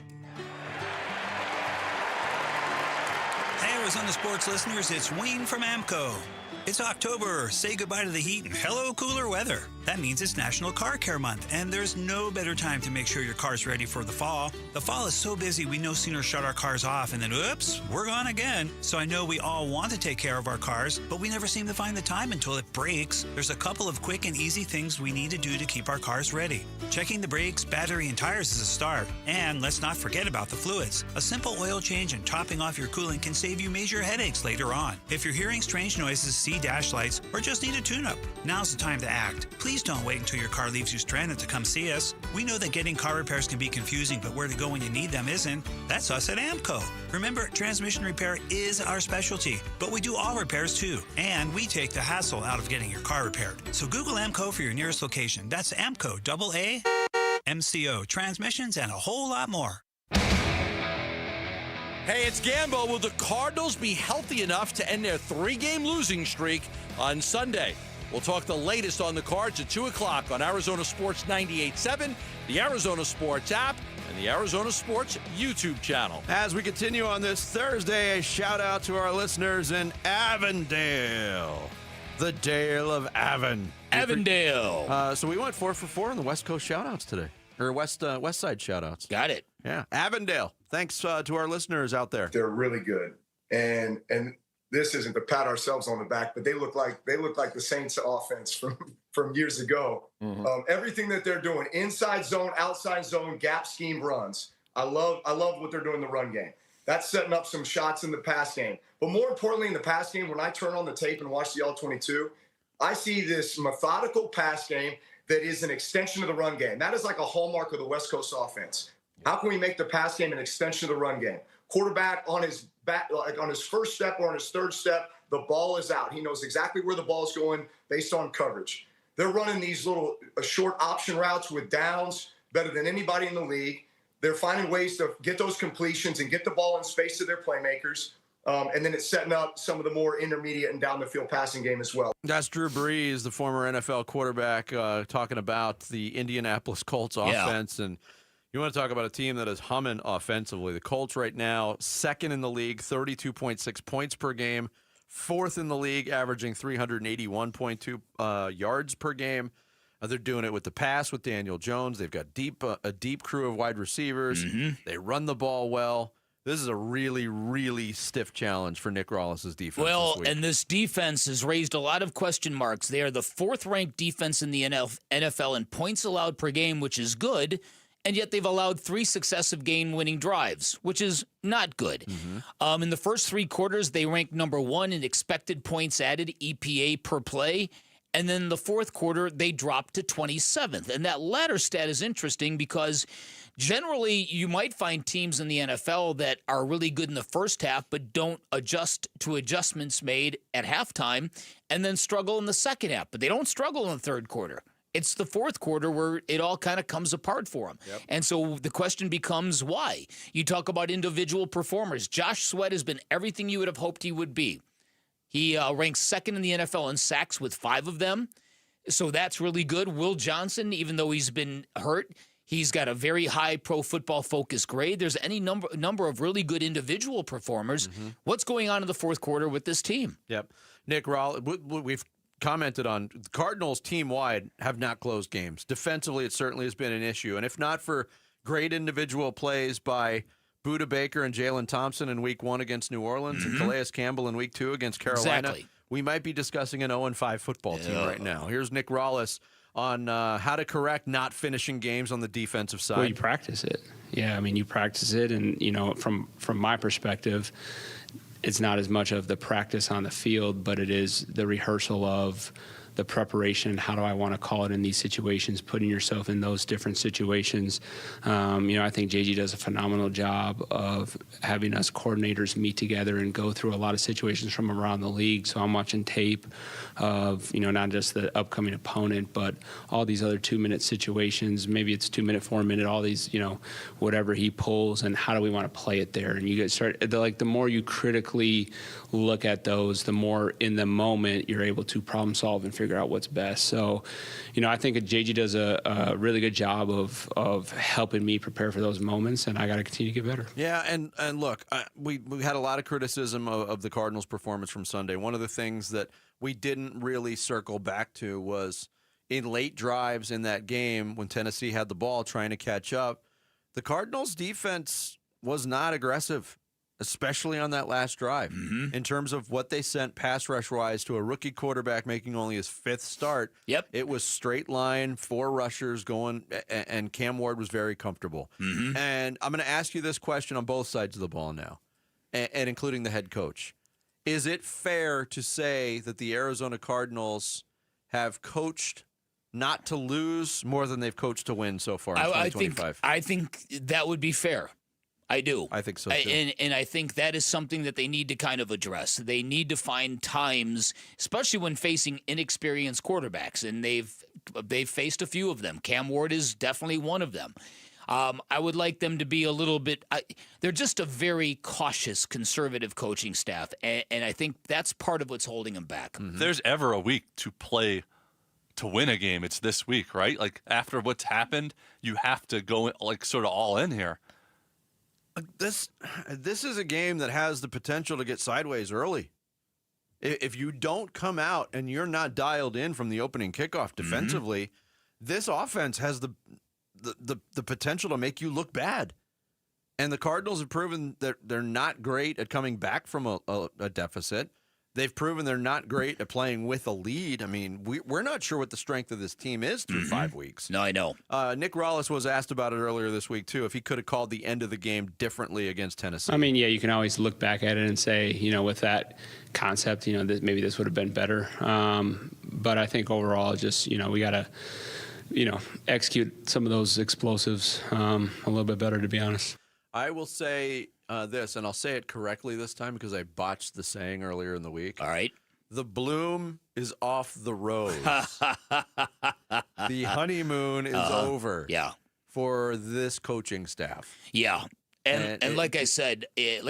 Hey, Arizona sports listeners, it's Wayne from AMCO. It's October. Say goodbye to the heat and hello cooler weather. That means it's National Car Care Month, and there's no better time to make sure your car's ready for the fall. The fall is so busy, we no sooner shut our cars off and then, oops, we're gone again. So I know we all want to take care of our cars, but we never seem to find the time until it breaks. There's a couple of quick and easy things we need to do to keep our cars ready. Checking the brakes, battery, and tires is a start. And let's not forget about the fluids. A simple oil change and topping off your coolant can save you major headaches later on. If you're hearing strange noises, see dash lights, or just need a tune-up, now's the time to act. Please don't wait until your car leaves you stranded to come see us. We know that getting car repairs can be confusing, but where to go when you need them isn't. That's us at AMCO. Remember, transmission repair is our specialty, but we do all repairs too. And we take the hassle out of getting your car repaired. So Google AMCO for your nearest location. That's AMCO, AA, MCO, transmissions, and a whole lot more. Hey, it's Gambo. Will the Cardinals be healthy enough to end their 3-game losing streak on Sunday? We'll talk the latest on the Cards at 2 o'clock on Arizona Sports 98.7, the Arizona Sports app, and the Arizona Sports YouTube channel. As we continue on this Thursday, a shout-out to our listeners in Avondale. The Dale of Avon. Avondale. So we went 4 for 4 on the West Coast shout-outs today. Or West Side shout-outs. Got it. Yeah. Avondale. Thanks to our listeners out there. They're really good. And this isn't to pat ourselves on the back, but they look like the Saints offense from years ago. Mm-hmm. Everything that they're doing, inside zone, outside zone, gap scheme runs. I love what they're doing in the run game. That's setting up some shots in the pass game. But more importantly, in the pass game, when I turn on the tape and watch the L22, I see this methodical pass game that is an extension of the run game. That is like a hallmark of the West Coast offense. How can we make the pass game an extension of the run game? Quarterback on his back, like on his first step or on his third step, the ball is out. He knows exactly where the ball is going based on coverage. They're running these little short option routes with downs better than anybody in the league. They're finding ways to get those completions and get the ball in space to their playmakers. And then it's setting up some of the more intermediate and down the field passing game as well. That's Drew Brees, the former NFL quarterback, talking about the Indianapolis Colts offense. And you want to talk about a team that is humming offensively. The Colts right now, second in the league, 32.6 points per game, fourth in the league, averaging 381.2 yards per game. They're doing it with the pass with Daniel Jones. They've got a deep crew of wide receivers. Mm-hmm. They run the ball well. This is a really, really stiff challenge for Nick Rawlins' defense. Well, this week. and this defense has raised a lot of question marks. They are the 4th-ranked defense in the NFL in points allowed per game, which is good, and yet they've allowed 3 successive game-winning drives, which is not good. Mm-hmm. In the first 3 quarters, they ranked number 1 in expected points added, EPA per play, and then the 4th quarter, they dropped to 27th. And that latter stat is interesting because generally you might find teams in the NFL that are really good in the first half but don't adjust to adjustments made at halftime and then struggle in the second half. But they don't struggle in the 3rd quarter. It's the 4th quarter where it all kind of comes apart for them. Yep. And so the question becomes why? You talk about individual performers. Josh Sweat has been everything you would have hoped he would be. He ranks 2nd in the NFL in sacks with 5 of them. So that's really good. Will Johnson, even though he's been hurt, he's got a very high Pro Football Focus grade. There's any number of really good individual performers. Mm-hmm. What's going on in the 4th quarter with this team? Yep. Nick Rawlins, we've commented on the Cardinals team-wide have not closed games. Defensively, it certainly has been an issue. And if not for great individual plays by Budda Baker and Jalen Thompson in Week 1 against New Orleans and Calais Campbell in Week 2 against Carolina, we might be discussing an 0-5 football team right now. Here's Nick Rawlins on how to correct not finishing games on the defensive side. Well, you practice it. Yeah, I mean, you practice it, and, you know, from my perspective, it's not as much of the practice on the field, but it is the rehearsal of the preparation, how do I want to call it in these situations, putting yourself in those different situations. I think JG does a phenomenal job of having us coordinators meet together and go through a lot of situations from around the league. So I'm watching tape of, not just the upcoming opponent, but all these other 2-minute situations. Maybe it's 2-minute, 4-minute, all these, whatever he pulls, and how do we want to play it there? And you guys the more you critically look at those, the more in the moment you're able to problem solve and figure out what's best. So, I think JG does a really good job of helping me prepare for those moments, and I got to continue to get better. Yeah, and look, we had a lot of criticism of the Cardinals' performance from Sunday. One of the things that we didn't really circle back to was in late drives in that game when Tennessee had the ball trying to catch up, the Cardinals' defense was not aggressive, especially on that last drive, in terms of what they sent pass rush-wise to a rookie quarterback making only his 5th start. Yep. It was straight line, 4 rushers going, and Cam Ward was very comfortable. And I'm going to ask you this question on both sides of the ball now, and including the head coach. Is it fair to say that the Arizona Cardinals have coached not to lose more than they've coached to win so far in 2025? I think that would be fair. I do. I think so, too. And I think that is something that they need to kind of address. They need to find times, especially when facing inexperienced quarterbacks, and they've faced a few of them. Cam Ward is definitely one of them. I would like them to be a little bit they're just a very cautious, conservative coaching staff, and I think that's part of what's holding them back. If there's ever a week to play to win a game, it's this week, right? Like, after what's happened, you have to go like sort of all in here. This is a game that has the potential to get sideways early. If you don't come out and you're not dialed in from the opening kickoff defensively, this offense has the potential to make you look bad. And the Cardinals have proven that they're not great at coming back from a deficit. They've proven they're not great at playing with a lead. I mean, we're not sure what the strength of this team is through 5 weeks. No, I know. Nick Rollis was asked about it earlier this week, too, if he could have called the end of the game differently against Tennessee. I mean, yeah, you can always look back at it and say, with that concept, maybe this would have been better. But I think overall, just, we got to, execute some of those explosives a little bit better, to be honest. I will say this, and I'll say it correctly this time because I botched the saying earlier in the week. All right. The bloom is off the rose. The honeymoon is over. Yeah. For this coaching staff. Yeah. And like I said in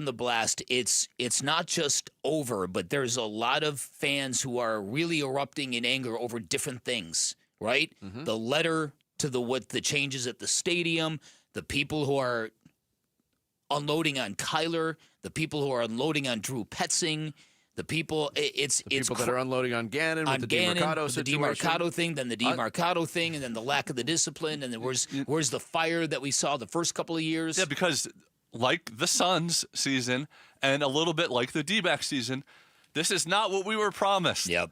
the blast, it's not just over, but there's a lot of fans who are really erupting in anger over different things, right? The letter to the changes at the stadium, the people who are unloading on Kyler, the people who are unloading on Drew Petzing, the people that are unloading on Gannon with the DeMarcado situation. The DeMarcado thing, then the DeMarcado thing, and then the lack of the discipline, and then where's the fire that we saw the first couple of years? Yeah, because like the Suns season and a little bit like the D-back season, this is not what we were promised. Yep.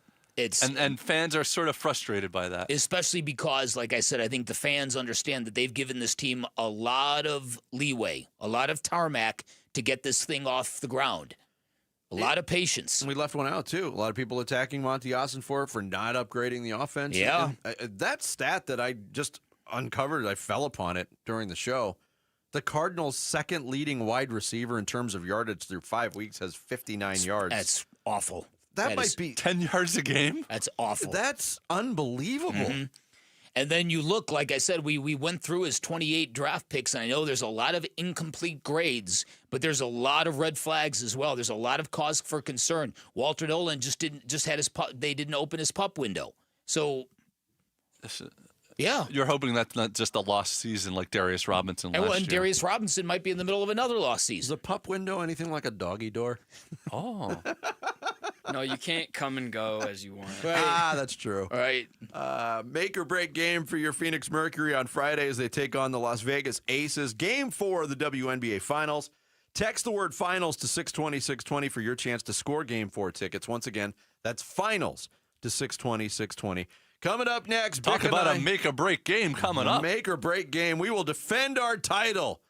And fans are sort of frustrated by that. Especially because, like I said, I think the fans understand that they've given this team a lot of leeway, a lot of tarmac to get this thing off the ground. A lot of patience. We left one out, too. A lot of people attacking Monty Austin for not upgrading the offense. Yeah. And that stat that I just uncovered, I fell upon it during the show. The Cardinals' second leading wide receiver in terms of yardage through 5 weeks has 59 yards. That's awful. That might be 10 yards a game. That's awful. That's unbelievable. And then you look, like I said, we went through his 28 draft picks, and I know there's a lot of incomplete grades, but there's a lot of red flags as well. There's a lot of cause for concern. Walter Nolan they didn't open his pup window. So, yeah. You're hoping that's not just a lost season like Darius Robinson last year. And Darius Robinson might be in the middle of another lost season. Is the pup window anything like a doggy door? Oh. No, you can't come and go as you want. Right. That's true. All right. Make or break game for your Phoenix Mercury on Friday as they take on the Las Vegas Aces. Game 4 of the WNBA Finals. Text the word finals to 620-620 for your chance to score Game 4 tickets. Once again, that's finals to 620-620. Coming up next, talk about a make or break game coming up. Make or break game. We will defend our title.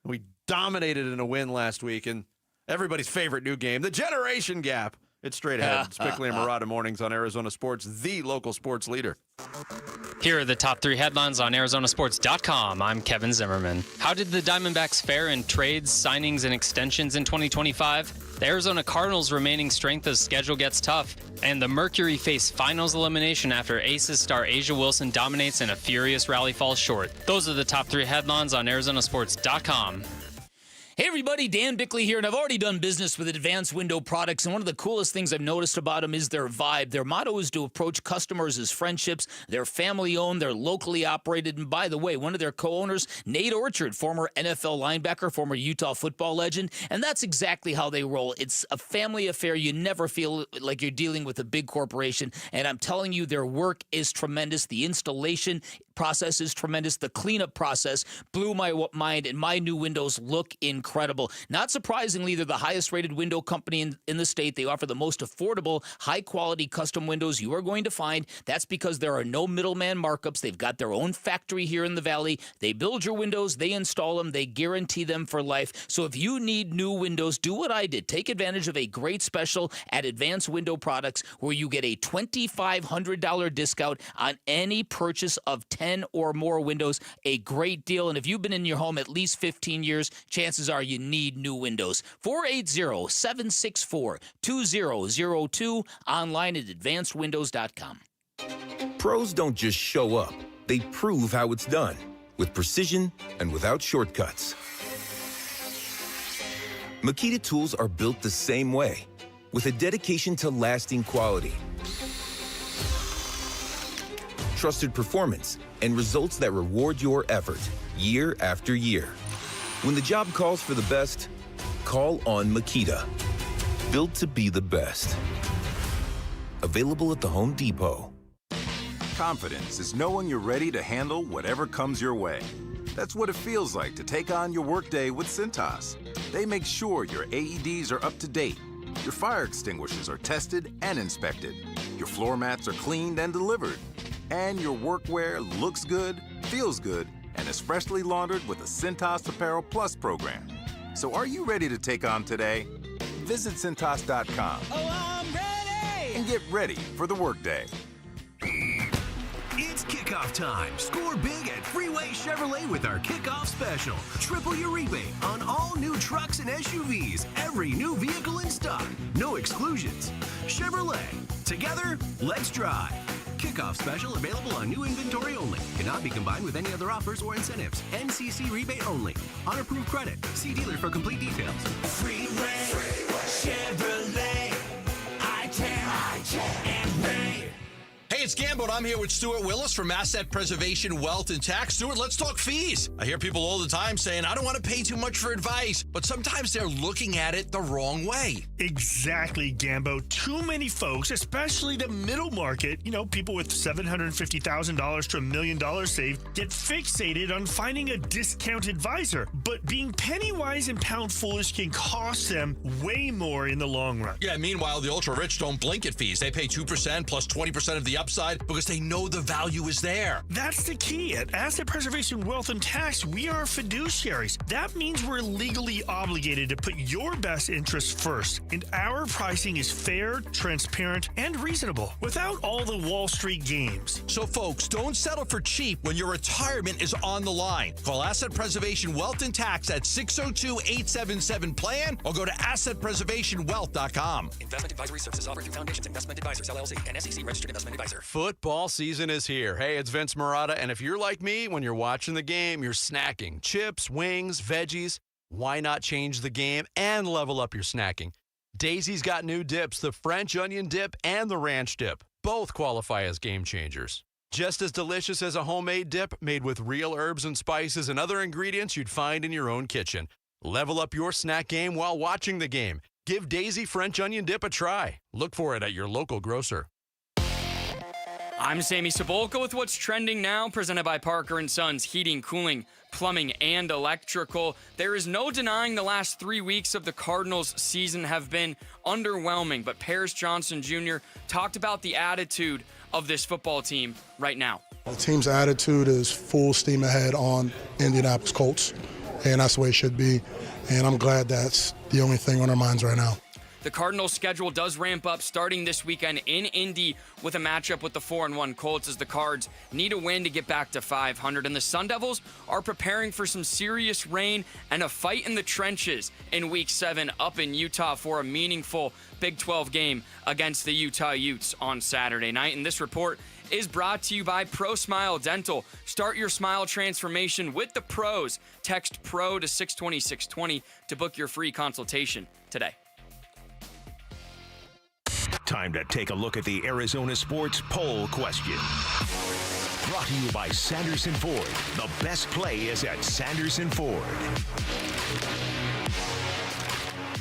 We dominated in a win last week, and everybody's favorite new game, the Generation Gap. It's straight ahead. It's Bickley and Murata mornings on Arizona Sports, the local sports leader. Here are the top 3 headlines on ArizonaSports.com. I'm Kevin Zimmerman. How did the Diamondbacks fare in trades, signings, and extensions in 2025? The Arizona Cardinals' remaining strength of schedule gets tough, and the Mercury face finals elimination after Aces star Asia Wilson dominates and a furious rally falls short. Those are the top 3 headlines on ArizonaSports.com. Hey everybody, Dan Bickley here, and I've already done business with Advanced Window Products, and one of the coolest things I've noticed about them is their vibe. Their motto is to approach customers as friendships. They're family-owned, they're locally operated, and by the way, one of their co-owners, Nate Orchard, former NFL linebacker, former Utah football legend, and that's exactly how they roll. It's a family affair. You never feel like you're dealing with a big corporation, and I'm telling you, their work is tremendous. The installation process is tremendous. The cleanup process blew my mind, and my new windows look incredible. Not surprisingly, they're the highest rated window company in the state. They offer the most affordable, high quality custom windows you are going to find. That's because there are no middleman markups. They've got their own factory here in the Valley. They build your windows, they install them, they guarantee them for life. So if you need new windows, do what I did. Take advantage of a great special at Advanced Window Products where you get a $2,500 discount on any purchase of 10 or more windows. A great deal. And if you've been in your home at least 15 years, chances are you need new windows. 480-764-2002. Online at advancedwindows.com. Pros don't just show up. They prove how it's done. With precision and without shortcuts. Makita tools are built the same way. With a dedication to lasting quality. Trusted performance, and results that reward your effort year after year. When the job calls for the best, call on Makita. Built to be the best. Available at the Home Depot. Confidence is knowing you're ready to handle whatever comes your way. That's what it feels like to take on your workday with Cintas. They make sure your AEDs are up to date, your fire extinguishers are tested and inspected, your floor mats are cleaned and delivered, and your workwear looks good, feels good, and is freshly laundered with a Cintas Apparel Plus program. So are you ready to take on today? Visit Cintas.com. Oh, I'm ready! And get ready for the workday. It's kickoff time. Score big at Freeway Chevrolet with our kickoff special. Triple your rebate on all new trucks and SUVs. Every new vehicle in stock. No exclusions. Chevrolet. Together, let's drive. Kickoff special available on new inventory only. Cannot be combined with any other offers or incentives. NCC rebate only. On approved credit. See dealer for complete details. Freeway Chevrolet. I-10 and Ray. Hey, it's Gambo, and I'm here with Stuart Willis from Asset Preservation, Wealth, and Tax. Stuart, let's talk fees. I hear people all the time saying, I don't want to pay too much for advice, but sometimes they're looking at it the wrong way. Exactly, Gambo. Too many folks, especially the middle market, people with $750,000 to $1 million saved, get fixated on finding a discount advisor. But being penny wise and pound foolish can cost them way more in the long run. Yeah, meanwhile, the ultra-rich don't blink at fees. They pay 2% plus 20% of the upside because they know the value is there. That's the key. At Asset Preservation, Wealth, and Tax, we are fiduciaries. That means we're legally obligated to put your best interests first. And our pricing is fair, transparent, and reasonable without all the Wall Street games. So, folks, don't settle for cheap when your retirement is on the line. Call Asset Preservation, Wealth, and Tax at 602-877-PLAN or go to AssetPreservationWealth.com. Investment advisory services offered through Foundations Investment Advisors, LLC, and SEC Registered Investment Advisor. Football season is here. Hey, it's Vince Marotta, and if you're like me, when you're watching the game, you're snacking chips, wings, veggies. Why not change the game and level up your snacking? Daisy's got new dips, the French onion dip and the ranch dip. Both qualify as game changers. Just as delicious as a homemade dip made with real herbs and spices and other ingredients you'd find in your own kitchen. Level up your snack game while watching the game. Give Daisy French onion dip a try. Look for it at your local grocer. I'm Sammy Sabolka with what's trending now, presented by Parker & Sons Heating, Cooling, Plumbing, and Electrical. There is no denying the last 3 weeks of the Cardinals season have been underwhelming, but Paris Johnson Jr. talked about the attitude of this football team right now. The team's attitude is full steam ahead on Indianapolis Colts, and that's the way it should be, and I'm glad that's the only thing on our minds right now. The Cardinals' schedule does ramp up starting this weekend in Indy with a matchup with the 4-1 Colts as the Cards need a win to get back to 500. And the Sun Devils are preparing for some serious rain and a fight in the trenches in Week 7 up in Utah for a meaningful Big 12 game against the Utah Utes on Saturday night. And this report is brought to you by ProSmile Dental. Start your smile transformation with the pros. Text PRO to 620-620 to book your free consultation today. Time to take a look at the Arizona Sports Poll Question. Brought to you by Sanderson Ford. The best play is at Sanderson Ford.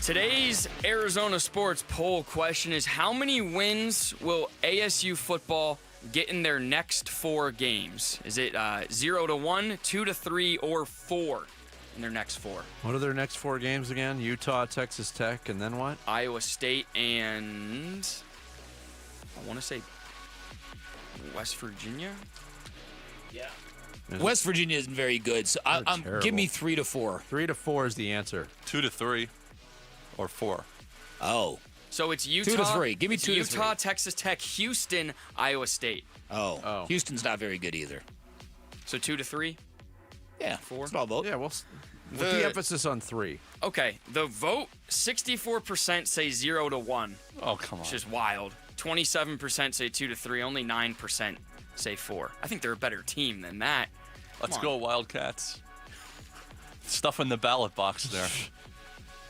Today's Arizona Sports Poll question is, how many wins will ASU football get in their next 4 games? Is it 0-1, 2-3, or 4 in their next 4? What are their next 4 games again? Utah, Texas Tech, and then what? Iowa State and I want to say West Virginia. Yeah. West Virginia isn't very good, so give me 3-4. 3-4 is the answer. 2-3 or 4. Oh. So it's Utah. 2-3. Give me 2-3. Utah, Texas Tech, Houston, Iowa State. Oh. Houston's not very good either. So 2-3? Yeah. 4? That's what I'll vote. Yeah, well, with the emphasis on 3. Okay. The vote, 64% say 0-1. Oh, come on. Which is wild. 27% say 2-3. Only 9% say 4. I think they're a better team than that. Let's go, Wildcats. Stuff in the ballot box there.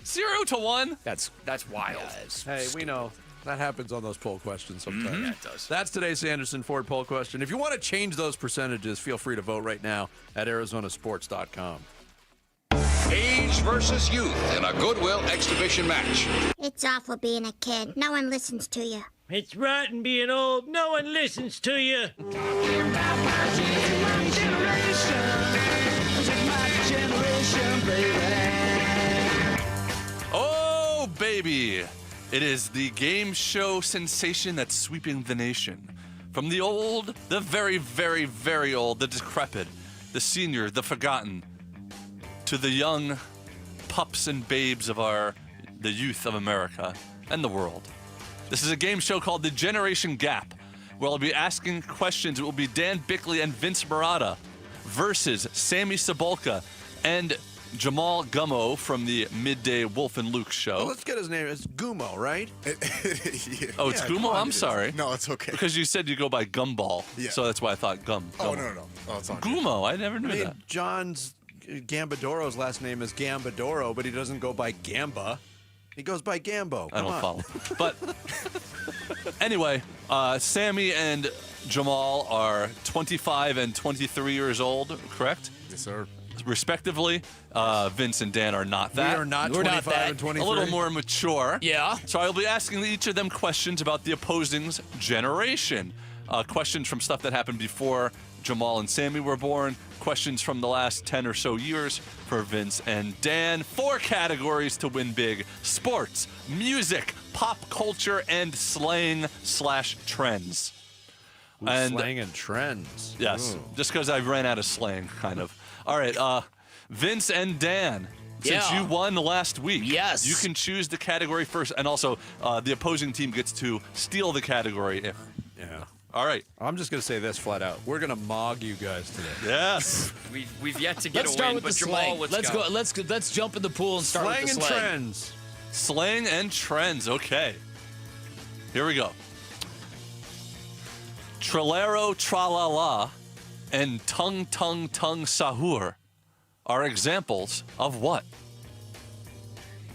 0-1. That's wild. Hey, we know that happens on those poll questions sometimes. Yeah, it does. That's today's Sanderson Ford poll question. If you want to change those percentages, feel free to vote right now at ArizonaSports.com. Age versus youth in a Goodwill exhibition match. It's awful being a kid. No one listens to you. It's rotten being old. No one listens to you. Oh, baby. It is the game show sensation that's sweeping the nation. From the old, the very, very, very old, the decrepit, the senior, the forgotten, to the young pups and babes of the youth of America and the world. This is a game show called The Generation Gap, where I'll be asking questions. It will be Dan Bickley and Vince Marotta versus Sammy Cebulka and Jamal Gummo from the Midday Wolf and Luke show. Well, let's get his name. It's Gummo, right? Oh, it's Gummo? I'm sorry. No, it's okay. Because you said you go by Gumball. Yeah. So that's why I thought Gum. Oh, Gummo. no. Oh, it's on. Gummo. I never knew that. John's Gambadoro's last name is Gambadoro, but he doesn't go by Gamba. He goes by Gambo. I don't follow. But anyway, Sammy and Jamal are 25 and 23 years old, correct? Yes, sir. Respectively. Vince and Dan are not that. We are not 25 and 23. A little more mature. Yeah. So I'll be asking each of them questions about the opposing's generation. Questions from stuff that happened before Jamal and Sammy were born. Questions from the last 10 or so years for Vince and Dan. 4 categories to win big: sports, music, pop culture, and slang/trends. And slang and trends. Yes, just because I ran out of slang, kind of. All right, Vince and Dan, since you won last week, yes, you can choose the category first, and also the opposing team gets to steal the category. Yeah. All right. I'm just going to say this flat out. We're going to mog you guys today. Yes. We've yet to get Let's a start win, with but the Jamal, slang. let's go. Let's jump in the pool and start Slang with the and slang. trends. Slang and trends. Okay. Here we go. Tralero tralala and tung tung tung sahur are examples of what?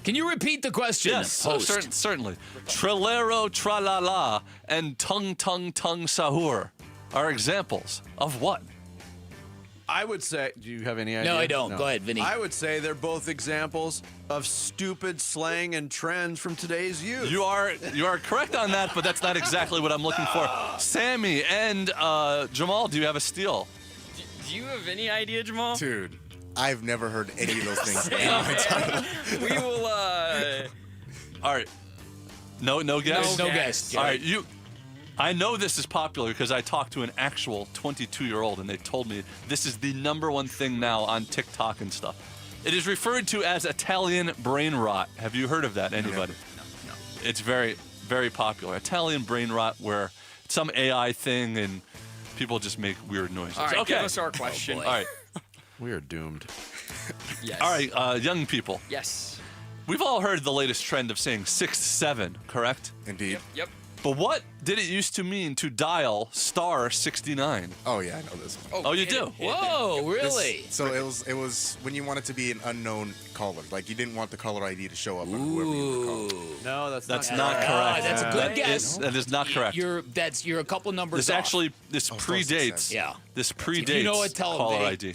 Can you repeat the question? Yes, certainly. Tralero tralala and tung tung tung sahur are examples of what? I would say, do you have any idea? No, I don't. Go ahead, Vinny. I would say they're both examples of stupid slang and trends from today's youth. You are correct on that, but that's not exactly what I'm looking for. Sammy and Jamal, do you have a steal? Do you have any idea, Jamal? Dude, I've never heard any of those things in my time. We will. All right. No guess. No guess. All right, I know this is popular because I talked to an actual 22-year-old and they told me this is the #1 thing now on TikTok and stuff. It is referred to as Italian brain rot. Have you heard of that, anybody? No. It's very, very popular. Italian brain rot, where it's some AI thing and people just make weird noises. All right, okay. give us our question. All right. We are doomed. Yes. All right, young people. Yes. We've all heard the latest trend of saying 6'7", correct? Indeed. Yep. But what did it used to mean to dial *69? Oh yeah, I know this one. Oh, you do? Whoa, really? So it was when you wanted to be an unknown caller, like you didn't want the caller ID to show up on whoever you were calling. No, That's not correct. That's a good guess. That is not correct. You're a couple numbers This off. actually predates. Yeah. This predates If you know it, tell 'em, caller Vinny. ID.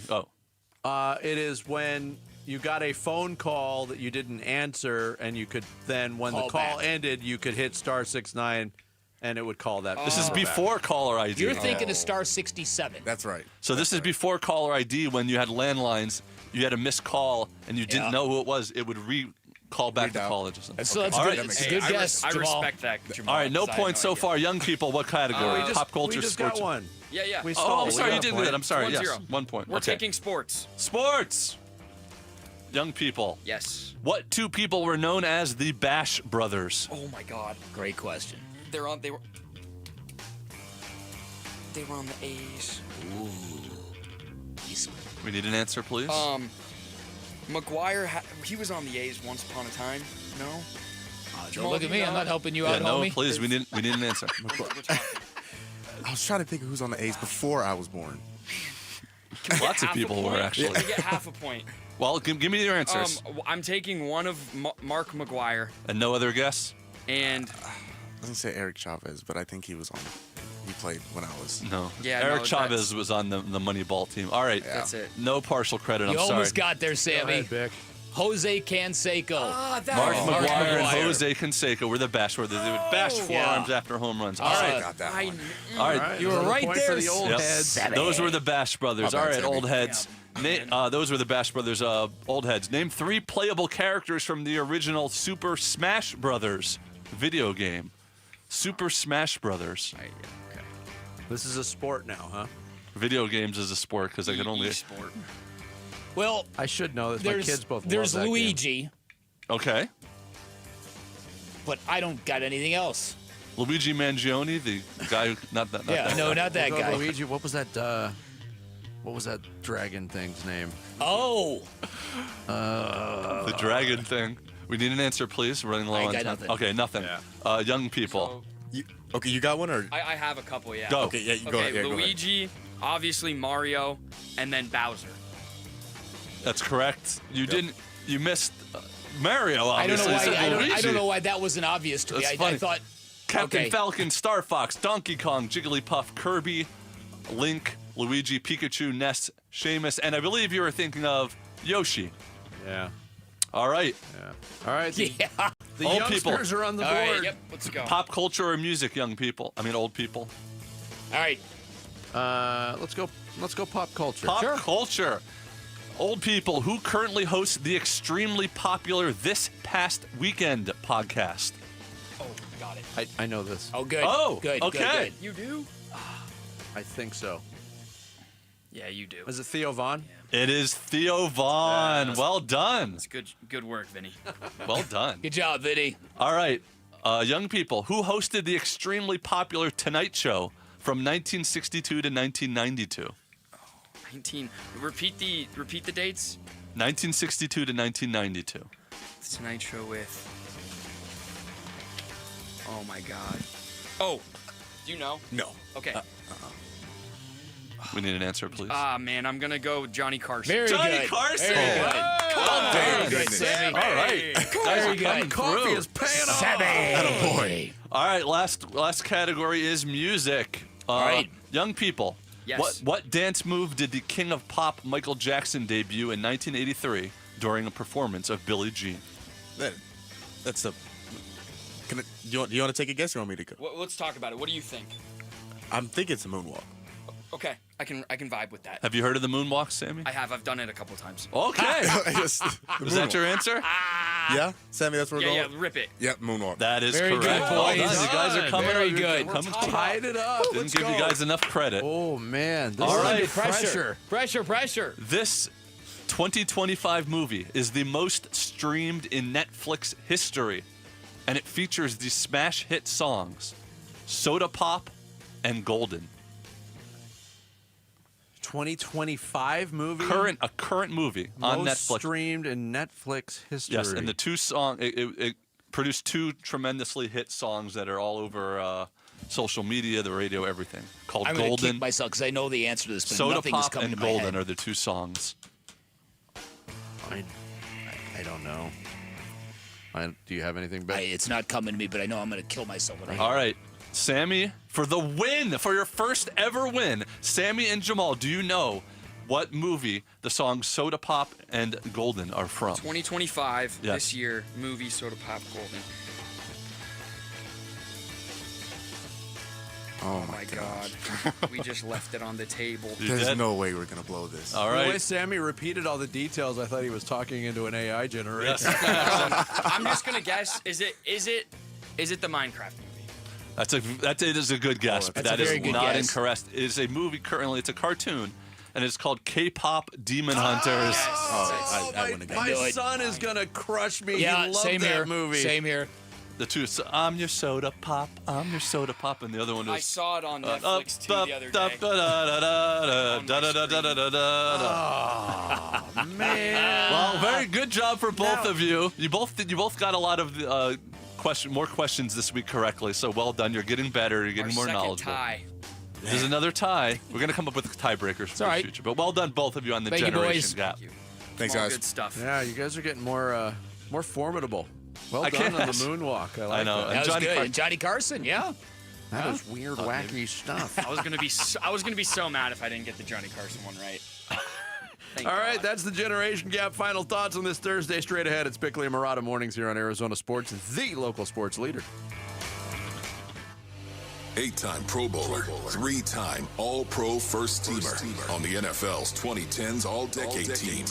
Oh. It is when you got a phone call that you didn't answer, and you could then, when Call the call back. ended, you could hit *69, and it would call that. This is before caller ID. You're thinking of *67. That's right. So this is before caller ID, when you had landlines, you had a missed call, and you didn't know who it was. It would call back the call. Or something. So that's All good. right. It's a good guess. I Jamal. respect that, Jamal. All right, no 'cause I had points so idea. far. Young people, what category? Pop culture, we just sports. got one. Yeah. We Oh, stole. I'm We sorry, got you a did point. that. I'm sorry. 1-0. Yes, 1 point. We're Okay. taking sports. Sports. Young people. Yes. What two people were known as the Bash Brothers? Oh my God. Great question. They were on the A's. Ooh. We need an answer, please. McGuire, he was on the A's once upon a time. No. Don't look at me. I'm not helping you yeah, out, no, homie. please. We need an answer. I was trying to think of who's on the A's before I was born. Lots of people were actually. Can we get half a point? Well, give me your answers. I'm taking one of Mark McGuire. And no other guess? And I was gonna say Eric Chavez, but I think he was on. He played when I was. No. Yeah, Eric no, Chavez was on the Moneyball team. All right. That's it. No partial credit. I'm You sorry. almost got there, Sammy. Jose Canseco. Mark McGuire and Jose Canseco were the Bash Brothers. They would bash forearms Yeah. after home runs. All right. Got that one. All right. You were right there. For the old Yep. heads. Those were the Bash Brothers. My All bad, right, Sammy. old heads. Those were the Bash Brothers, old heads. Name 3 playable characters from the original Super Smash Brothers video game. Super Smash Brothers. This is a sport now, huh? Video games is a sport because I can only. sport. Well, I should know this. My there's kids both there's love that Luigi, Okay. but I don't got anything else. Luigi Mangione, the guy who. Not that. Not Yeah, that. no, not that We'll go guy. Luigi, what was that? What was that dragon thing's name? Oh, The dragon thing. We need an answer, please. We're running low I on got time. nothing. Okay, nothing. Young people. Okay, you got one or? I have a couple, yeah. Go. Okay, yeah, you go. Okay, Yeah, go ahead. Luigi, obviously Mario, and then Bowser. That's correct. You didn't. You missed Mario. I don't know Obviously. why. So I Luigi. don't know why that wasn't obvious to me. That's I funny. thought Captain okay. Falcon, Star Fox, Donkey Kong, Jigglypuff, Kirby, Link, Luigi, Pikachu, Ness, Seamus, and I believe you were thinking of Yoshi. Yeah. All right. Yeah. All right. Yeah. The Old youngsters people. are on the All board. right, Yep, let's go. Pop culture or music, young people? I mean, old people. All right. Let's go. Let's go. Pop culture. Pop culture. Old people who currently host the extremely popular This Past Weekend podcast. Oh, got it. I know this. Oh, good. Oh, good. okay. Good, You do? I think so. Yeah, you do. Is it Theo Vaughn? It is Theo Vaughn. Yes. Well done. It's good work, Vinny. Well done. good job, Vinny. All right. Young people who hosted the extremely popular Tonight Show from 1962 to 1992. 19. Repeat the dates. 1962 to 1992. The Tonight Show with. Oh my God. Oh, do you know? No. Okay. We need an answer, please. Man, I'm gonna go with Johnny Carson. Very Johnny good. Carson. Very good. Well Very done. good, Sammy. All right. Guys are Very coming good. Coffee through. is paying off. Sammy. All right, last category is music. right. Young people. Yes. What dance move did the king of pop Michael Jackson debut in 1983 during a performance of Billie Jean? That's the. Do you want to take a guess or you want me to go? Let's talk about it. What do you think? I'm thinking it's a moonwalk. Okay, I can vibe with that. Have you heard of the moonwalk, Sammy? I have. I've done it a couple times. Okay. Is that your answer? Yeah, Sammy, that's where we're Yeah, going. yeah. Rip it. Yep, moonwalk. That is Very correct. good, Well boys. done. You guys are coming. Very good. Coming Tied it up. Didn't Let's give you go. guys enough credit. Oh man. This All is right. under Pressure. Pressure. This 2025 movie is the most streamed in Netflix history, and it features the smash hit songs Soda Pop and Golden. 2025 movie. A current movie on Most Netflix. streamed in Netflix history. Yes, and the two song produced 2 tremendously hit songs that are all over social media, the radio, everything. Called I'm gonna Golden. kick myself because I know the answer to this, but Soda nothing is Pop coming and to my Golden head. are the 2 songs. I don't know. Do you have anything, Ben? It's not coming to me, but I know I'm going to kill myself. All right, Sammy, for the win, for your first ever win, Sammy and Jamal, do you know what movie the songs Soda Pop and Golden are from? 2025, Yes. this year, movie Soda Pop Golden. Oh my God. We just left it on the table. There's no way we're gonna blow this. All The right. way Sammy repeated all the details, I thought he was talking into an AI generator. I'm just going to guess, is it the Minecraft movie? That is a good guess, but That's that a is very good not guess. incorrect. It is a movie currently. It's a cartoon, and it's called K-pop Demon Hunters. My son is gonna crush me. Yeah, he loved same that here. movie. Same here. The 2, I'm your soda pop, I'm your soda pop, and the other one is. I saw it on Netflix too the other day. Oh, man. Well, very good job for both of you. You both got a lot of more questions this week correctly. So well done. You're getting better. You're getting more second knowledgeable. tie. There's another tie. We're gonna come up with tiebreakers for the future. But well done, both of you, on the Thank you, generation boys. gap. Thanks, All guys. good stuff. Yeah, you guys are getting more formidable. Well I done on the guess. moonwalk. I like I know. that. And That was good. And Johnny Carson, yeah. That is weird, wacky stuff. I was gonna be so mad if I didn't get the Johnny Carson one right. All right, that's the Generation Gap. Final thoughts on this Thursday. Straight ahead, it's Bickley and Murata mornings here on Arizona Sports, the local sports leader. 8-time Pro Bowler, 3-time All-Pro First Teamer on the NFL's 2010s All-Decade Team.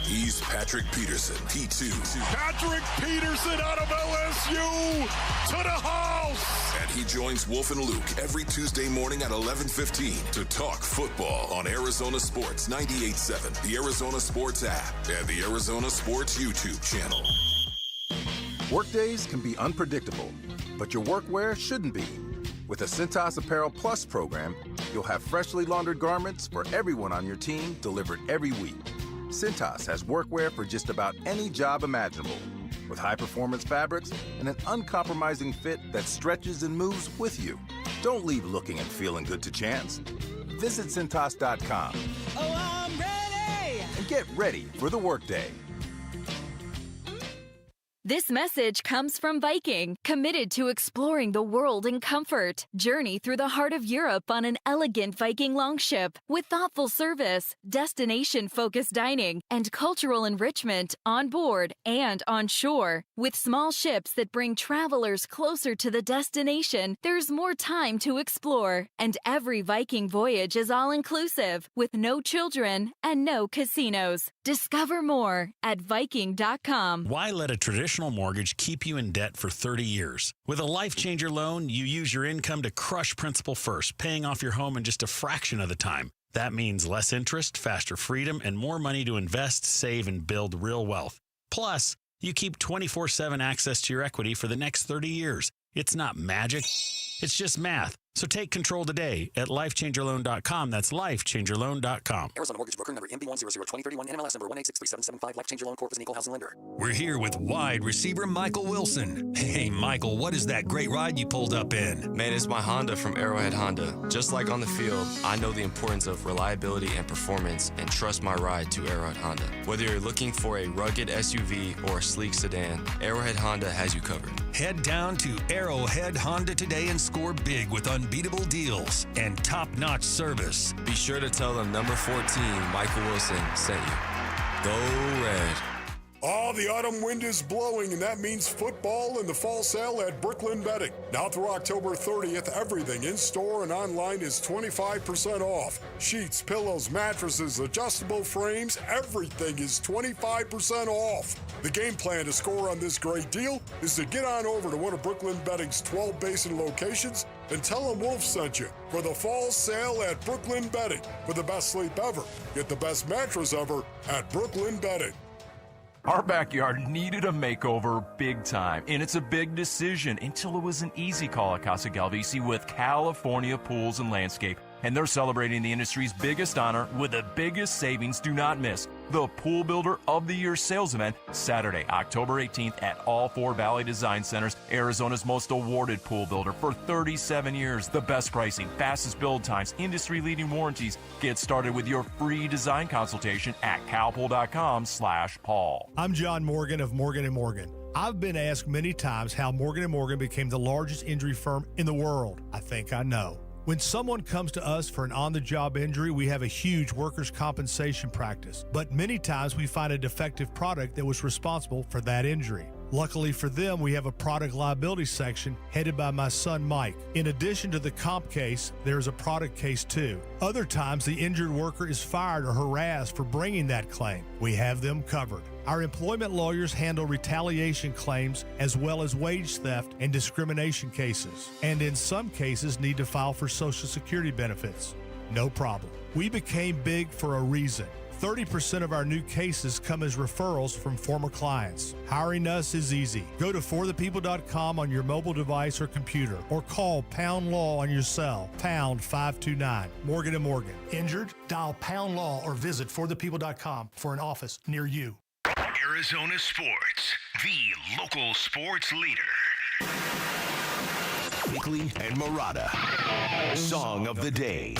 He's Patrick Peterson, P2. Patrick Peterson out of LSU to the house. And he joins Wolf and Luke every Tuesday morning at 11:15 to talk football on Arizona Sports 98.7, the Arizona Sports app, and the Arizona Sports YouTube channel. Workdays can be unpredictable, but your workwear shouldn't be. With the Cintas Apparel Plus program, you'll have freshly laundered garments for everyone on your team delivered every week. Cintas has workwear for just about any job imaginable, with high-performance fabrics and an uncompromising fit that stretches and moves with you. Don't leave looking and feeling good to chance. Visit Cintas.com. Oh, I'm ready! And get ready for the workday. This message comes from Viking, committed to exploring the world in comfort. Journey through the heart of Europe on an elegant Viking longship with thoughtful service, destination-focused dining, and cultural enrichment on board and on shore. With small ships that bring travelers closer to the destination, there's more time to explore. And every Viking voyage is all-inclusive, with no children and no casinos. Discover more at Viking.com. Why let a traditional mortgage keep you in debt for 30 years? With a Life Changer loan, you use your income to crush principal first, paying off your home in just a fraction of the time. That means less interest, faster freedom, and more money to invest, save, and build real wealth. Plus, you keep 24/7 access to your equity for the next 30 years. It's not magic. It's just math. So take control today at lifechangerloan.com. That's lifechangerloan.com. Arizona Mortgage Broker number MB1002031, NMLS number 1863775. Life Changer Loan Corp is an equal housing lender. We're here with wide receiver Michael Wilson. Hey, Michael, what is that great ride you pulled up in? Man, it's my Honda from Arrowhead Honda. Just like on the field, I know the importance of reliability and performance and trust my ride to Arrowhead Honda. Whether you're looking for a rugged SUV or a sleek sedan, Arrowhead Honda has you covered. Head down to Arrowhead Honda today and score big with unbeatable deals and top-notch service. Be sure to tell them number 14, Michael Wilson, sent you. Go Red. Oh, the autumn wind is blowing, and that means football and the fall sale at Brooklyn Bedding. Now through October 30th, everything in store and online is 25% off. Sheets, pillows, mattresses, adjustable frames, everything is 25% off. The game plan to score on this great deal is to get on over to one of Brooklyn Bedding's 12 basin locations and tell them Wolf sent you for the fall sale at Brooklyn Bedding. For the best sleep ever, get the best mattress ever at Brooklyn Bedding. Our backyard needed a makeover big time, and it's a big decision until it was an easy call at Casa Galvisi with California Pools and Landscape. And they're celebrating the industry's biggest honor with the biggest savings. Do not miss the Pool Builder of the Year sales event Saturday, October 18th at all 4 Valley Design Centers, Arizona's most awarded pool builder for 37 years. The best pricing, fastest build times, industry-leading warranties. Get started with your free design consultation at calpool.com/Paul. I'm John Morgan of Morgan & Morgan. I've been asked many times how Morgan & Morgan became the largest injury firm in the world. I think I know. When someone comes to us for an on-the-job injury, we have a huge workers' compensation practice. But many times we find a defective product that was responsible for that injury. Luckily for them, we have a product liability section headed by my son, Mike. In addition to the comp case, there's a product case too. Other times, the injured worker is fired or harassed for bringing that claim. We have them covered. Our employment lawyers handle retaliation claims as well as wage theft and discrimination cases, and in some cases need to file for Social Security benefits. No problem. We became big for a reason. 30% of our new cases come as referrals from former clients. Hiring us is easy. Go to forthepeople.com on your mobile device or computer, or call Pound Law on your cell, pound 529. Morgan & Morgan. Injured? Dial Pound Law or visit forthepeople.com for an office near you. Arizona Sports, the local sports leader. Bickley and Murata, Song of the Day.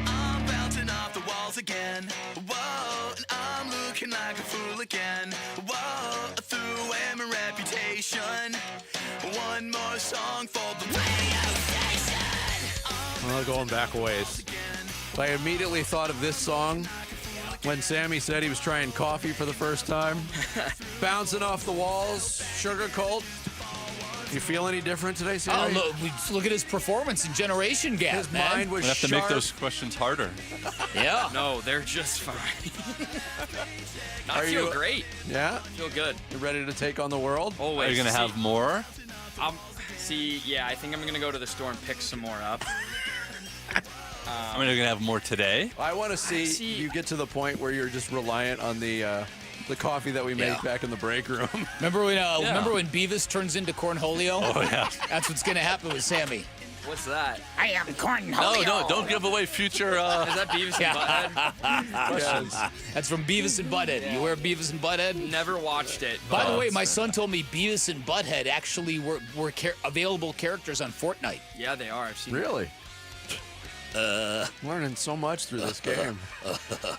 I'm bouncing off the walls again. Whoa, and I'm looking like a fool again. Whoa, I threw away my reputation. One more song for the radio station. Well, going back a ways. I immediately thought of this song when Sammy said he was trying coffee for the first time. Bouncing off the walls, Sugar Cult. You feel any different today, Sammy? Oh, look at his performance in Generation Gap, His man. mind was We have to sharp. make those questions harder. Yeah. No, they're just fine. I Are feel you- great. Yeah? I feel good. You ready to take on the world? Always. Are you going to have more? I think I'm going to go to the store and pick some more up. I mean, are you going to have more today? I want to see you get to the point where you're just reliant on the coffee that we made back in the break room. Remember when Beavis turns into Cornholio? Oh, yeah. That's what's going to happen with Sammy. What's that? I am Cornholio. No, don't give away future. Is that Beavis and Butthead? Questions. That's from Beavis and Butthead. Yeah. You aware of Beavis and Butthead? Never watched it. By the way, my son told me Beavis and Butthead actually were available characters on Fortnite. Yeah, they are. I've seen Really? Learning so much through this game.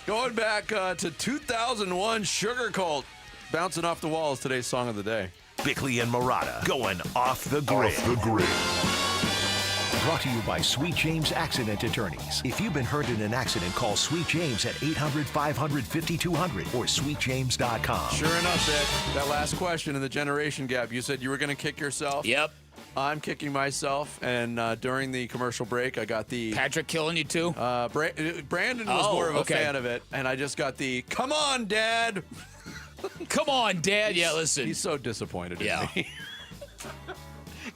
Going back to 2001, Sugar Cult. Bouncing off the walls, today's song of the day. Bickley and Murata, going off the grid. Brought to you by Sweet James Accident Attorneys. If you've been hurt in an accident, call Sweet James at 800-500-5200 or sweetjames.com. Sure enough, Dick, that last question in the generation gap, you said you were going to kick yourself. Yep. I'm kicking myself, and during the commercial break, I got the... Patrick killing you too? Brandon was more of a fan of it, and I just got the, come on, Dad! Come on, Dad. Yeah, listen. He's so disappointed in me.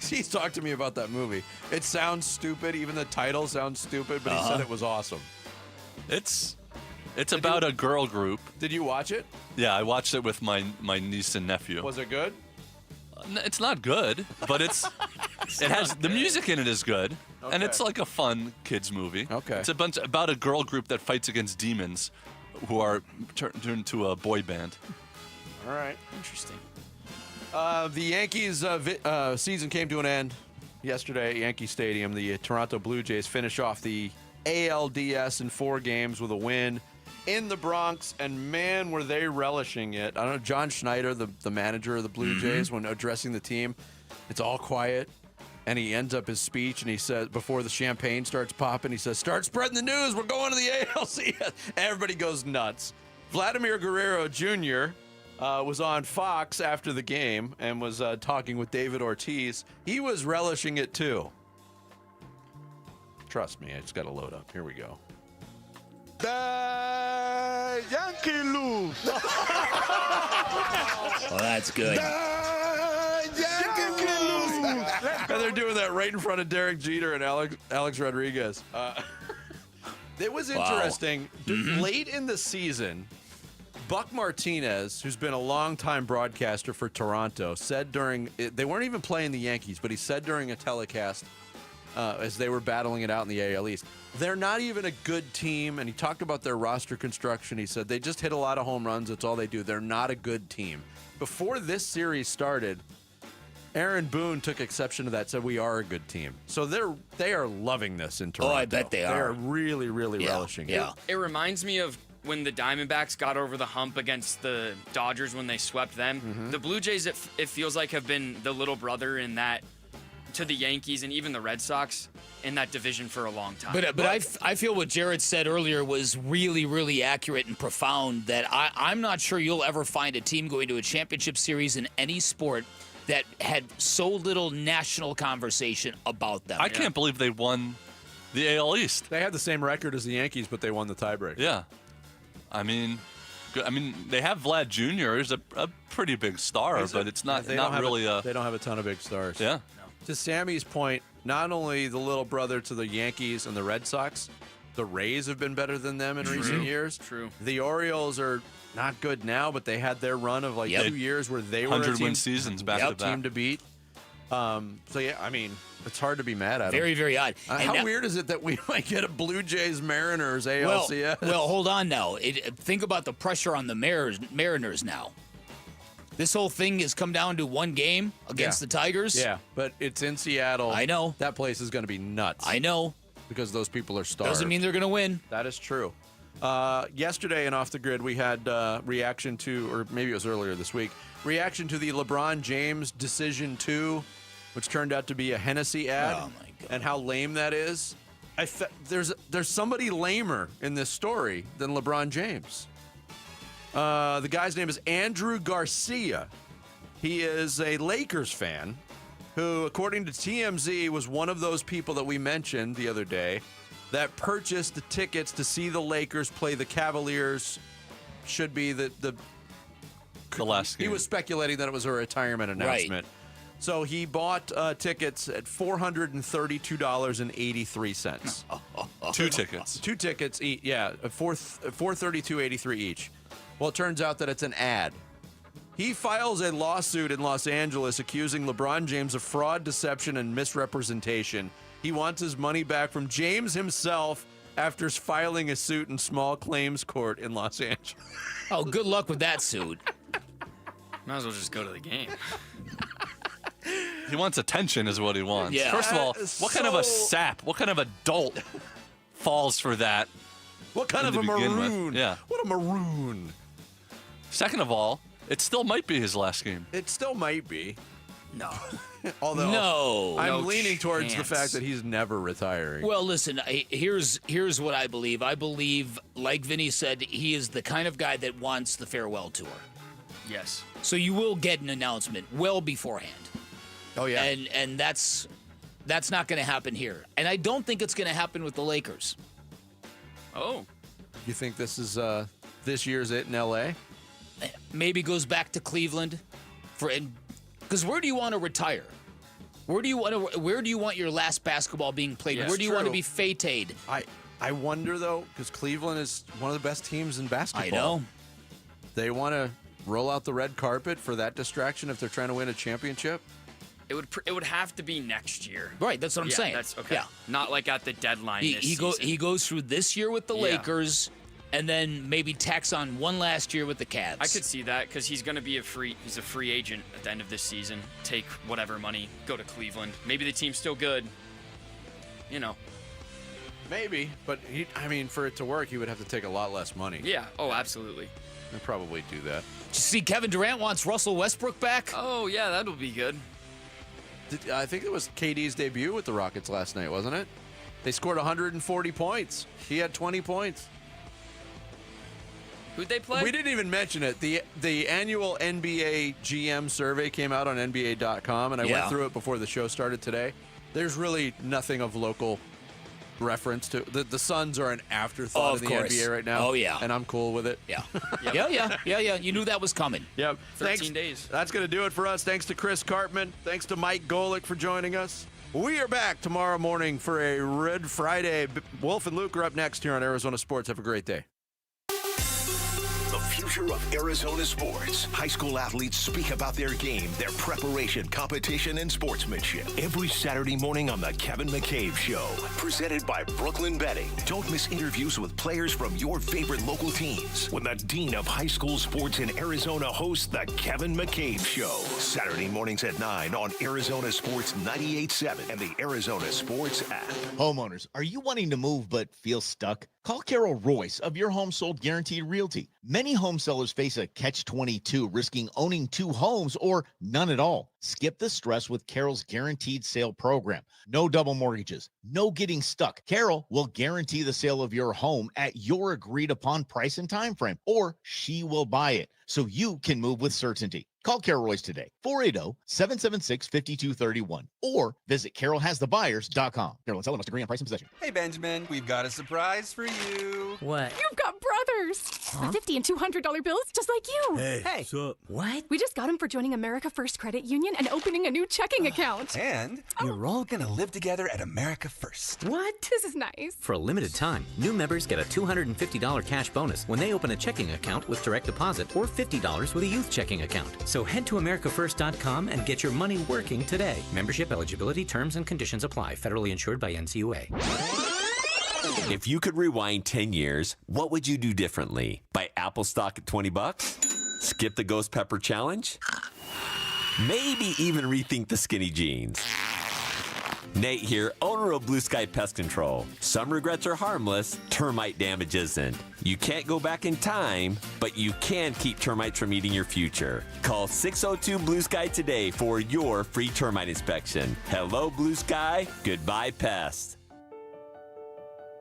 He's talked to me about that movie. It sounds stupid. Even the title sounds stupid, but he said it was awesome. It's about a girl group. Did you watch it? Yeah, I watched it with my niece and nephew. Was it good? It's not good, but it has the music in it is good, and it's like a fun kids movie. Okay. It's about a girl group that fights against demons, who are turned into a boy band. All right. Interesting. The Yankees season came to an end yesterday at Yankee Stadium. The Toronto Blue Jays finish off the ALDS in 4 games with a win in the Bronx, and man, were they relishing it. I don't know, John Schneider, the manager of the Blue Jays, when addressing the team, it's all quiet, and he ends up his speech, and he says, before the champagne starts popping, he says, start spreading the news, we're going to the ALCS. Everybody goes nuts. Vladimir Guerrero Jr. Was on Fox after the game and was talking with David Ortiz. He was relishing it too. Trust me, I just got to load up. Here we go. The Yankee lose. Well, that's good. And they're doing that right in front of Derek Jeter and Alex Rodriguez. It was interesting. Late in the season, Buck Martinez, who's been a longtime broadcaster for Toronto, said they weren't even playing the Yankees, but he said during a telecast, as they were battling it out in the AL East. They're not even a good team, and he talked about their roster construction. He said they just hit a lot of home runs. That's all they do. They're not a good team. Before this series started, Aaron Boone took exception to that, said we are a good team. So they are loving this in Toronto. Oh, I bet they are. They are really, really relishing it. It reminds me of when the Diamondbacks got over the hump against the Dodgers when they swept them. Mm-hmm. The Blue Jays, it feels like, have been the little brother in that to the Yankees and even the Red Sox in that division for a long time. But I feel what Jared said earlier was really, really accurate and profound, that I'm not sure you'll ever find a team going to a championship series in any sport that had so little national conversation about them. I can't believe they won the AL East. They had the same record as the Yankees, but they won the tiebreaker. Yeah. I mean, they have Vlad Jr. He's a pretty big star, but it's not they not don't really have they don't have a ton of big stars. Yeah. To Sammy's point, not only the little brother to the Yankees and the Red Sox, the Rays have been better than them in recent years. True. The Orioles are not good now, but they had their run of 2 years where they were a 100-win seasons back to back. team to beat. So yeah, I mean, it's hard to be mad at them. Very, very odd. How weird is it that we might get a Blue Jays Mariners ALCS? Well, hold on now. Think about the pressure on the Mariners now. This whole thing has come down to one game against the Tigers. Yeah, but it's in Seattle. I know. That place is going to be nuts. I know. Because those people are starved. Doesn't mean they're going to win. That is true. Yesterday in Off the Grid, we had reaction to, or maybe it was earlier this week, reaction to the LeBron James Decision 2, which turned out to be a Hennessy ad. Oh, my God. And how lame that is. There's somebody lamer in this story than LeBron James. The guy's name is Andrew Garcia. He is a Lakers fan who, according to TMZ, was one of those people that we mentioned the other day that purchased the tickets to see the Lakers play the Cavaliers. Should be the last game. He was speculating that it was a retirement announcement. Right. So he bought tickets at $432.83. Two tickets. Two tickets each. Yeah, $432.83 each. Well, it turns out that it's an ad. He files a lawsuit in Los Angeles accusing LeBron James of fraud, deception, and misrepresentation. He wants his money back from James himself after filing a suit in small claims court in Los Angeles. Oh, good luck with that suit. Might as well just go to the game. He wants attention is what he wants. Yeah. First of all, what kind of a sap, what kind of adult falls for that? What kind of a maroon? Yeah. What a maroon. Second of all, it still might be his last game. It still might be. No. Although no. I'm leaning towards the fact that he's never retiring. Well, listen, here's what I believe. I believe, like Vinny said, he is the kind of guy that wants the farewell tour. Yes. So you will get an announcement well beforehand. Oh, yeah. And that's not going to happen here. And I don't think it's going to happen with the Lakers. Oh. You think this is this year's it in L.A.? Maybe goes back to Cleveland, because where do you want to retire? Where do you want your last basketball being played? Yes, where do you want to true. be fêted? I wonder though, because Cleveland is one of the best teams in basketball. I know. They want to roll out the red carpet for that distraction if they're trying to win a championship. It would have to be next year. Right, that's what I'm saying. That's okay. Yeah. Not like at the deadline. He goes through this year with the Lakers, and then maybe tacks on one last year with the Cavs. I could see that because he's going to be he's a free agent at the end of this season. Take whatever money, go to Cleveland. Maybe the team's still good. You know. Maybe, but for it to work, he would have to take a lot less money. Yeah. Oh, absolutely. He'd probably do that. Did you see Kevin Durant wants Russell Westbrook back? Oh, yeah, that'll be good. I think it was KD's debut with the Rockets last night, wasn't it? They scored 140 points. He had 20 points. Who'd they play? We didn't even mention it. The annual NBA GM survey came out on NBA.com, and I went through it before the show started today. There's really nothing of local reference to the Suns are an afterthought in the NBA right now. Oh, yeah. And I'm cool with it. Yeah. Yeah. You knew that was coming. Yep. 13 days. That's going to do it for us. Thanks to Chris Cartman. Thanks to Mike Golick for joining us. We are back tomorrow morning for a Red Friday. Wolf and Luke are up next here on Arizona Sports. Have a great day. The future of Arizona sports. High school athletes speak about their game, their preparation, competition, and sportsmanship. Every Saturday morning on The Kevin McCabe Show. Presented by Brooklyn Betting. Don't miss interviews with players from your favorite local teams when the Dean of High School Sports in Arizona hosts The Kevin McCabe Show. Saturday mornings at 9 on Arizona Sports 98.7 and the Arizona Sports app. Homeowners, are you wanting to move but feel stuck? Call Carol Royce of Your Home Sold Guaranteed Realty. Many home sellers face a catch-22, risking owning 2 homes or none at all. Skip the stress with Carol's Guaranteed Sale Program. No double mortgages, no getting stuck. Carol will guarantee the sale of your home at your agreed-upon price and time frame, or she will buy it so you can move with certainty. Call Carol Royce today, 480-776-5231, or visit carolhasthebuyers.com. Carol and seller must agree on price and possession. Hey, Benjamin, we've got a surprise for you. What? You've got brothers. Huh? $50 and $200 bills, just like you. Hey, what's up? What? We just got them for joining America First Credit Union and opening a new checking account. And you're all gonna live together at America First. What? This is nice. For a limited time, new members get a $250 cash bonus when they open a checking account with direct deposit or $50 with a youth checking account. So head to AmericaFirst.com and get your money working today. Membership eligibility, terms, and conditions apply. Federally insured by NCUA. If you could rewind 10 years, what would you do differently? Buy Apple stock at $20? Skip the Ghost Pepper Challenge? Maybe even rethink the skinny jeans. Nate here, owner of Blue Sky Pest Control. Some regrets are harmless, termite damage isn't. You can't go back in time, but you can keep termites from eating your future. Call 602 Blue Sky today for your free termite inspection. Hello, Blue Sky. Goodbye, pests.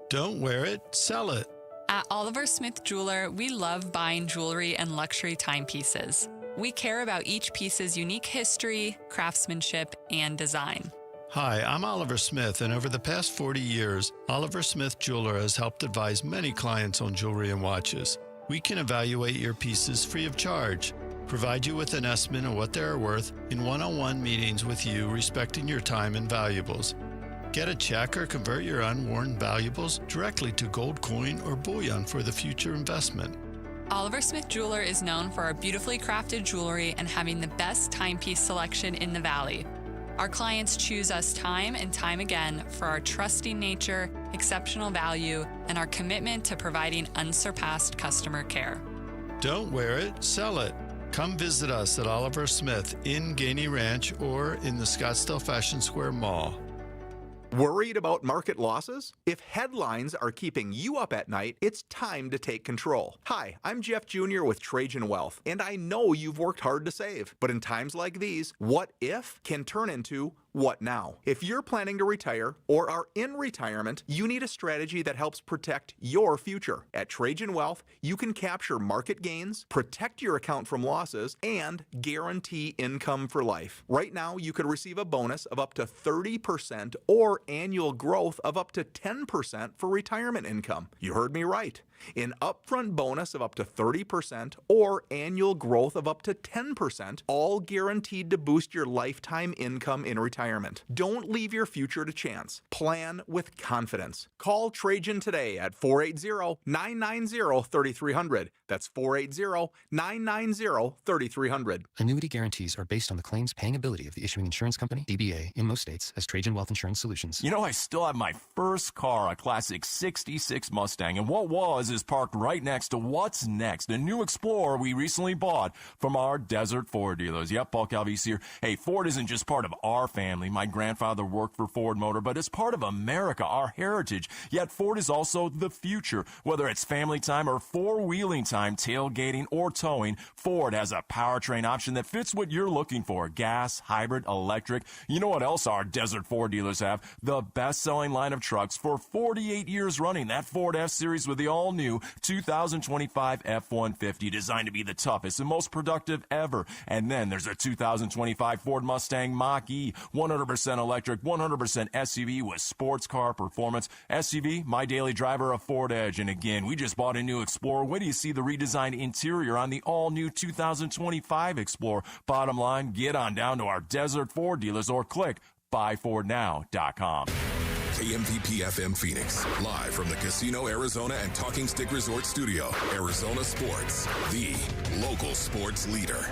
Don't wear it, sell it. At Oliver Smith Jeweler, we love buying jewelry and luxury timepieces. We care about each piece's unique history, craftsmanship, and design. Hi, I'm Oliver Smith, and over the past 40 years, Oliver Smith Jeweler has helped advise many clients on jewelry and watches. We can evaluate your pieces free of charge, provide you with an estimate of what they are worth in one-on-one meetings with you, respecting your time and valuables. Get a check or convert your unworn valuables directly to gold coin or bullion for the future investment. Oliver Smith Jeweler is known for our beautifully crafted jewelry and having the best timepiece selection in the Valley. Our clients choose us time and time again for our trusting nature, exceptional value, and our commitment to providing unsurpassed customer care. Don't wear it, sell it. Come visit us at Oliver Smith in Gainey Ranch or in the Scottsdale Fashion Square Mall. Worried about market losses? If headlines are keeping you up at night, it's time to take control. Hi, I'm Jeff Jr. with Trajan Wealth, and I know you've worked hard to save. But in times like these, what if can turn into what now? If you're planning to retire or are in retirement, you need a strategy that helps protect your future. At Trajan Wealth, you can capture market gains, protect your account from losses, and guarantee income for life. Right now, you could receive a bonus of up to 30% or annual growth of up to 10% for retirement income. You heard me right. An upfront bonus of up to 30% or annual growth of up to 10%, all guaranteed to boost your lifetime income in retirement. Don't leave your future to chance. Plan with confidence. Call Trajan today at 480-990-3300. That's 480-990-3300. Annuity guarantees are based on the claims paying ability of the issuing insurance company, DBA, in most states, as Trajan Wealth Insurance Solutions. You know, I still have my first car, a classic 66 Mustang, and what was is parked right next to what's next, a new Explorer we recently bought from our Desert Ford dealers. Yep, Paul Calvise here. Hey, Ford isn't just part of our family. My grandfather worked for Ford Motor, but it's part of America, our heritage. Yet Ford is also the future. Whether it's family time or four-wheeling time, tailgating or towing, Ford has a powertrain option that fits what you're looking for. Gas, hybrid, electric. You know what else our Desert Ford dealers have? The best-selling line of trucks for 48 years running. That Ford F-Series with the all-new 2025 F-150, designed to be the toughest and most productive ever. And then there's a 2025 Ford Mustang Mach-E, 100% electric, 100% SUV with sports car performance. SUV, my daily driver, a Ford Edge. And again, we just bought a new Explorer. Wait till you see the redesigned interior on the all-new 2025 Explorer. Bottom line, get on down to our Desert Ford dealers or click buyfordnow.com. KMVP FM Phoenix, live from the Casino Arizona and Talking Stick Resort Studio. Arizona Sports, the local sports leader.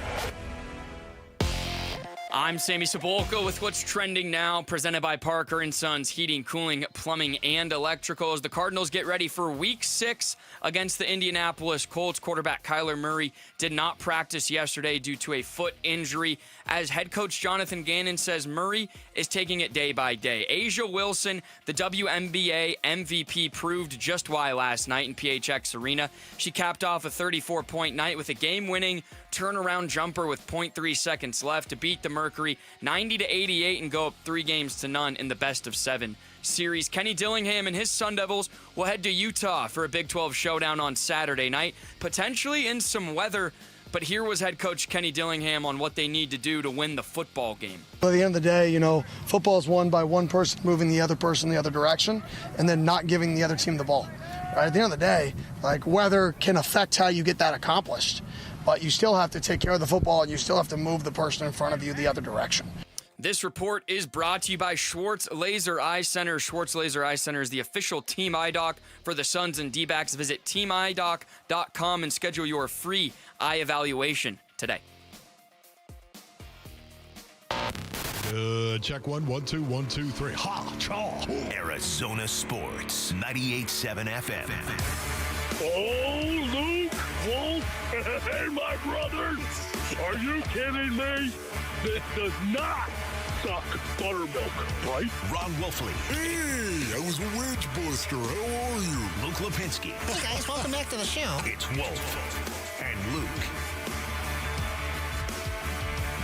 I'm Sammy Cebulka with what's trending now, presented by Parker & Sons Heating, Cooling, Plumbing, and Electrical. As the Cardinals get ready for Week 6 against the Indianapolis Colts, quarterback Kyler Murray did not practice yesterday due to a foot injury. As head coach Jonathan Gannon says, Murray is taking it day by day. A'ja Wilson, the WNBA MVP, proved just why last night in PHX Arena. She capped off a 34-point night with a game-winning turnaround jumper with 0.3 seconds left to beat the Mercury 90-88 and go up 3-0 in the best-of-7 series. Kenny Dillingham and his Sun Devils will head to Utah for a Big 12 showdown on Saturday night, potentially in some weather. But here was head coach Kenny Dillingham on what they need to do to win the football game. At the end of the day, football is won by one person moving the other person the other direction and then not giving the other team the ball. Right? At the end of the day, weather can affect how you get that accomplished. But you still have to take care of the football and you still have to move the person in front of you the other direction. This report is brought to you by Schwartz Laser Eye Center. Schwartz Laser Eye Center is the official Team Eye Doc for the Suns and D-backs. Visit teamidoc.com and schedule your free eye evaluation today. Check 1, 1, 2, 1, 2, 3. Ha, chaw. Arizona Sports, 98.7 FM. Oh, Luke, Wolf, hey, my brothers. Are you kidding me? This does not suck buttermilk, right? Ron Wolfley. Hey, I was a wedge buster. How are you? Luke Lipinski. Hey, guys, welcome back to the show. It's Wolf and Luke.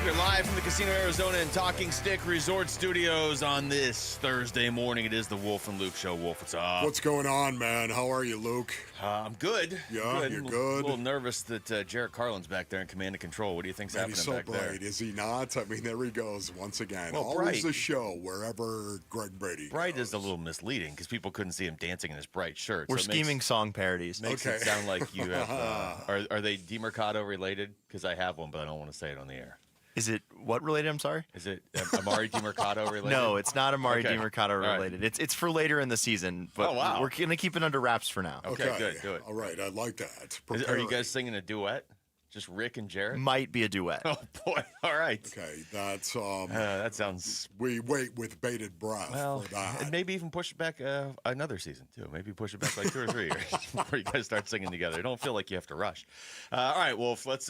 We're live from the Casino Arizona and Talking Stick Resort Studios on this Thursday morning. It is the Wolf and Luke Show. Wolf, what's up? What's going on, man? How are you, Luke? I'm good. Yeah, good. You're A good. little nervous that Jarrett Carlin's back there in command and control. What do you think's happening He's so back bright, there? is he not? I mean, there he goes once again. Well, Always bright. a show wherever Greg Brady Bright goes. is a little misleading because people couldn't see him dancing in his bright shirt. We're so it scheming song parodies. Makes it sound like you have. Are they DiMercato related? Because I have one, but I don't want to say it on the air. Is it what related? I'm sorry. Is it Amari DiMercato related? No, it's not Amari Okay. DiMercato All right. related. It's for later in the season. But Oh, wow. we're gonna keep it under wraps for now. Okay, good, do it. All right, I like that. Are you Preparing. guys singing a duet? Just Rick and Jarrett? Might be a duet. Oh boy! All right. Okay, that's that sounds. We wait with bated breath Well, for that. and maybe even push it back another season too. Maybe push it back like 2 or 3 years before you guys start singing together. Don't feel like you have to rush. All right, Wolf. Let's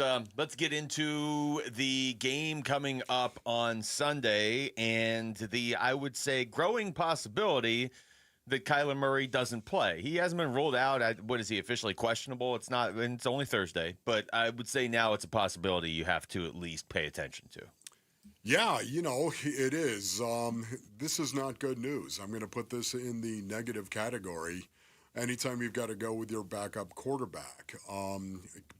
get into the game coming up on Sunday and the, I would say, growing possibility that Kyler Murray doesn't play. He hasn't been ruled out. What is he, officially questionable? It's not. And it's only Thursday, but I would say now it's a possibility you have to at least pay attention to. Yeah, it is. This is not good news. I'm going to put this in the negative category anytime you've got to go with your backup quarterback.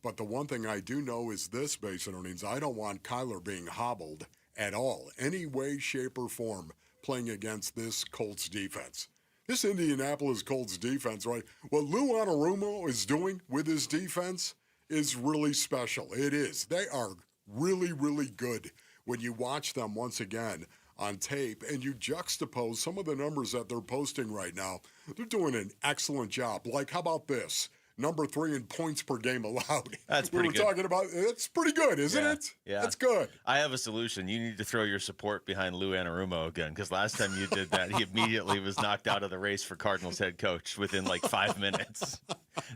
But the one thing I do know is this, Basin Earnings, I don't want Kyler being hobbled at all, any way, shape, or form, playing against this Colts defense. This Indianapolis Colts defense, right? What Lou Anarumo is doing with his defense is really special. It is. They are really, really good when you watch them once again on tape and you juxtapose some of the numbers that they're posting right now. They're doing an excellent job. Like, how about this? Number 3 in points per game allowed. That's pretty good. We were talking about, it's pretty good, isn't it? Yeah. That's good. I have a solution. You need to throw your support behind Lou Anarumo again, because last time you did that, he immediately was knocked out of the race for Cardinals head coach within like 5 minutes.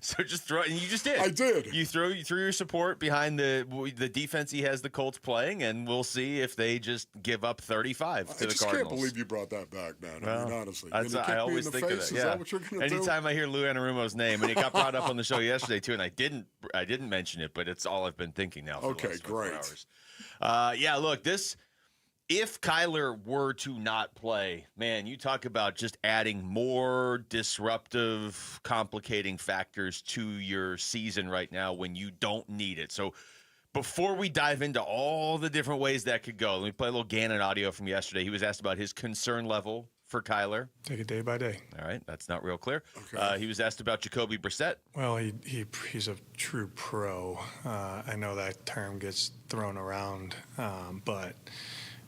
So just throw, and you just did. I did. You threw your support behind the defense he has the Colts playing, and we'll see if they just give up 35 to the Cardinals. I just can't believe you brought that back, man. I mean, honestly. I always think of that. Is Yeah. that what you're going to do? Anytime I hear Lou Anarumo's name, and he got brought up on the show yesterday too, and I didn't mention it, but it's all I've been thinking now. For the last 24 hours. Yeah, look, if Kyler were to not play, man, you talk about just adding more disruptive, complicating factors to your season right now when you don't need it. So before we dive into all the different ways that could go, let me play a little Gannon audio from yesterday. He was asked about his concern level for Kyler. Take it day by day. All right, that's not real clear. Okay. He was asked about Jacoby Brissett. Well, he's a true pro. I know that term gets thrown around, but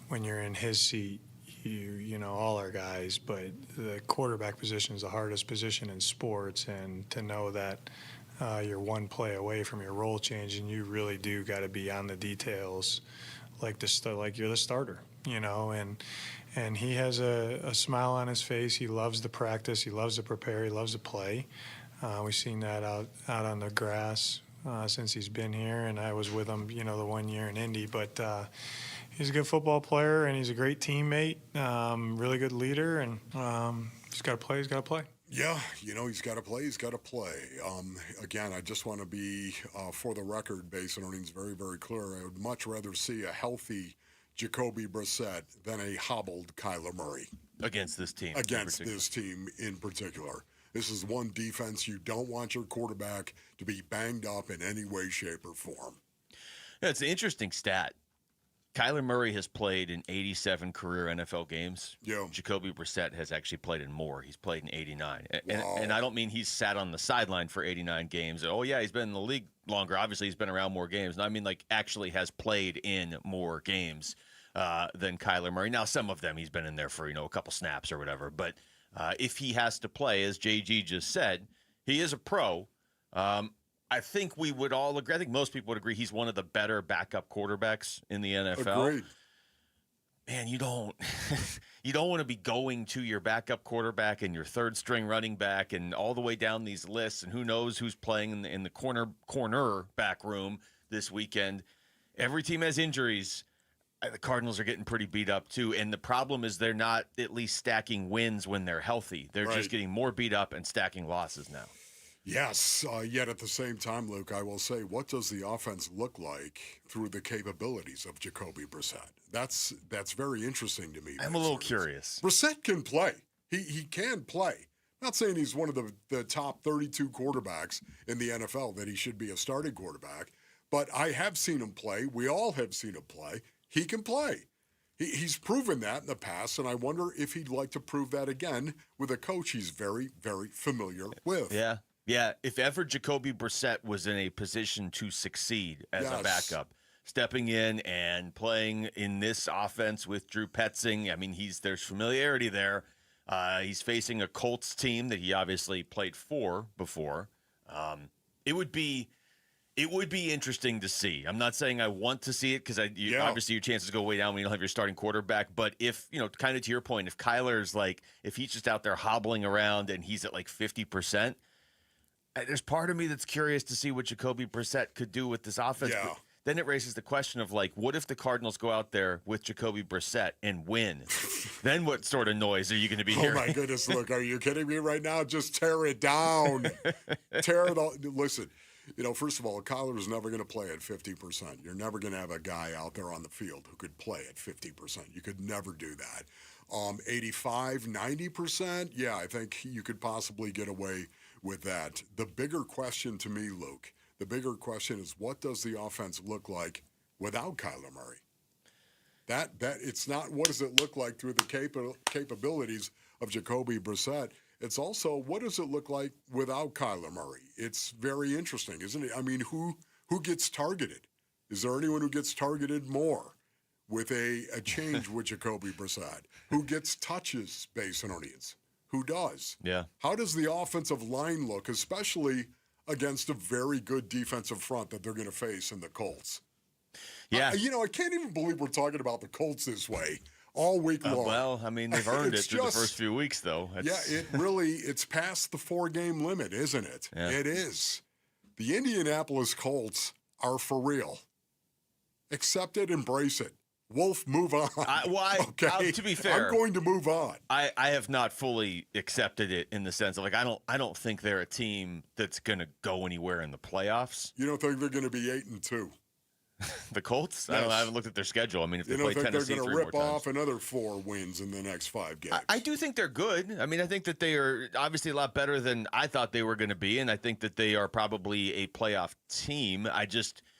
when you're in his seat, you know, all our guys, but the quarterback position is the hardest position in sports, and to know that you're one play away from your role change, and you really do got to be on the details, like you're the starter, you know, and he has a smile on his face. He loves to practice. He loves to prepare. He loves to play. We've seen that out on the grass since he's been here, and I was with him, you know, the 1 year in Indy. But he's a good football player, and he's a great teammate, really good leader, and he's got to play. He's got to play. Yeah, you know, he's got to play. He's got to play. Again, I just want to be, for the record, base and earnings very, very clear. I would much rather see a healthy Jacoby Brissett than a hobbled Kyler Murray. Against this team. Against this team in particular. This is one defense you don't want your quarterback to be banged up in any way, shape, or form. Yeah, it's an interesting stat. Kyler Murray has played in 87 career NFL games. Yeah. Jacoby Brissett has actually played in more. He's played in 89. And I don't mean he's sat on the sideline for 89 games. Oh, yeah, he's been in the league longer. Obviously, he's been around more games. No, I mean, like, actually has played in more games than Kyler Murray. Now, some of them he's been in there for, you know, a couple snaps or whatever. But if he has to play, as JG just said, he is a pro. I think we would all agree. I think most people would agree he's one of the better backup quarterbacks in the NFL. Agreed. Man, you don't want to be going to your backup quarterback and your third string running back and all the way down these lists, and who knows who's playing in the corner back room this weekend. Every team has injuries. The Cardinals are getting pretty beat up too, and the problem is they're not at least stacking wins when they're healthy. They're just getting more beat up and stacking losses now. Yes, yet at the same time, Luke, I will say, what does the offense look like through the capabilities of Jacoby Brissett? That's very interesting to me. I'm a little curious. Brissett can play. He can play. I'm not saying he's one of the top 32 quarterbacks in the NFL, that he should be a starting quarterback, but I have seen him play. We all have seen him play. He can play. He's proven that in the past, and I wonder if he'd like to prove that again with a coach he's very, very familiar with. Yeah. Yeah, if ever Jacoby Brissett was in a position to succeed as a backup, stepping in and playing in this offense with Drew Petzing, I mean, there's familiarity there. He's facing a Colts team that he obviously played for before. It would be interesting to see. I'm not saying I want to see it because obviously your chances go way down when you don't have your starting quarterback. But if, you know, kind of to your point, if Kyler's if he's just out there hobbling around and he's at 50%, there's part of me that's curious to see what Jacoby Brissett could do with this offense. Yeah. But then it raises the question of, what if the Cardinals go out there with Jacoby Brissett and win? Then what sort of noise are you going to be hearing? Oh, my goodness, look, are you kidding me right now? Just tear it down. Listen, you know, first of all, Kyler's never going to play at 50%. You're never going to have a guy out there on the field who could play at 50%. You could never do that. 85, 90%, yeah, I think you could possibly get away with that. The bigger question to me, Luke, is what does the offense look like without Kyler Murray? That it's not what does it look like through the capabilities of Jacoby Brissett. It's also what does it look like without Kyler Murray? It's very interesting, isn't it? I mean, who gets targeted? Is there anyone who gets targeted more with a change with Jacoby Brissett? Who gets touches based on audience? Who does? Yeah. How does the offensive line look, especially against a very good defensive front that they're going to face in the Colts? Yeah. I can't even believe we're talking about the Colts this way all week long. Well, I mean, they've earned it through the first few weeks, though. It's past the 4-game limit, isn't it? Yeah. It is. The Indianapolis Colts are for real. Accept it, embrace it. Wolf, move on. Okay? To be fair, I'm going to move on. I have not fully accepted it in the sense of I don't think they're a team that's going to go anywhere in the playoffs. You don't think they're going to be 8-2? The Colts? Yes. I haven't looked at their schedule. I mean, if they You play don't think Tennessee they're going 3 to more rip times. off another 4 wins in the next 5 games? I do think they're good. I mean, I think that they are obviously a lot better than I thought they were going to be, and I think that they are probably a playoff team.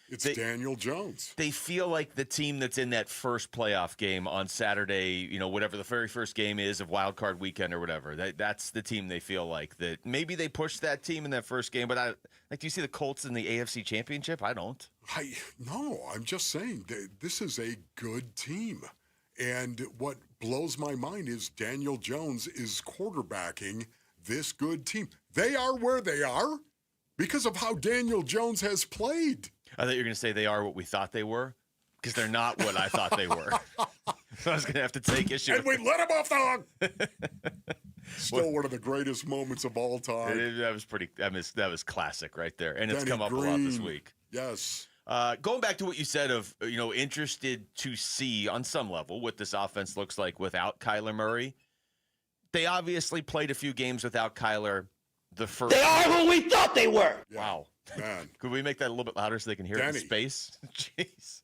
It's Daniel Jones. They feel like the team that's in that first playoff game on Saturday, you know, whatever the very first game is of Wild Card Weekend or whatever. That's the team they feel like. That maybe they pushed that team in that first game, but do you see the Colts in the AFC Championship? I don't. No, I'm just saying this is a good team. And what blows my mind is Daniel Jones is quarterbacking this good team. They are where they are because of how Daniel Jones has played. I thought you were going to say they are what we thought they were, because they're not what I thought they were. So I was going to have to take issue. And we let him off the hook. Still one of the greatest moments of all time. That was pretty. I mean, that was classic right there, and it's Denny come up Green. a lot this week. Yes. Going back to what you said of, interested to see on some level what this offense looks like without Kyler Murray. They obviously played a few games without Kyler. The first. They are who we thought they were. Yeah. Wow. Man. Could we make that a little bit louder so they can hear it in space? Jeez.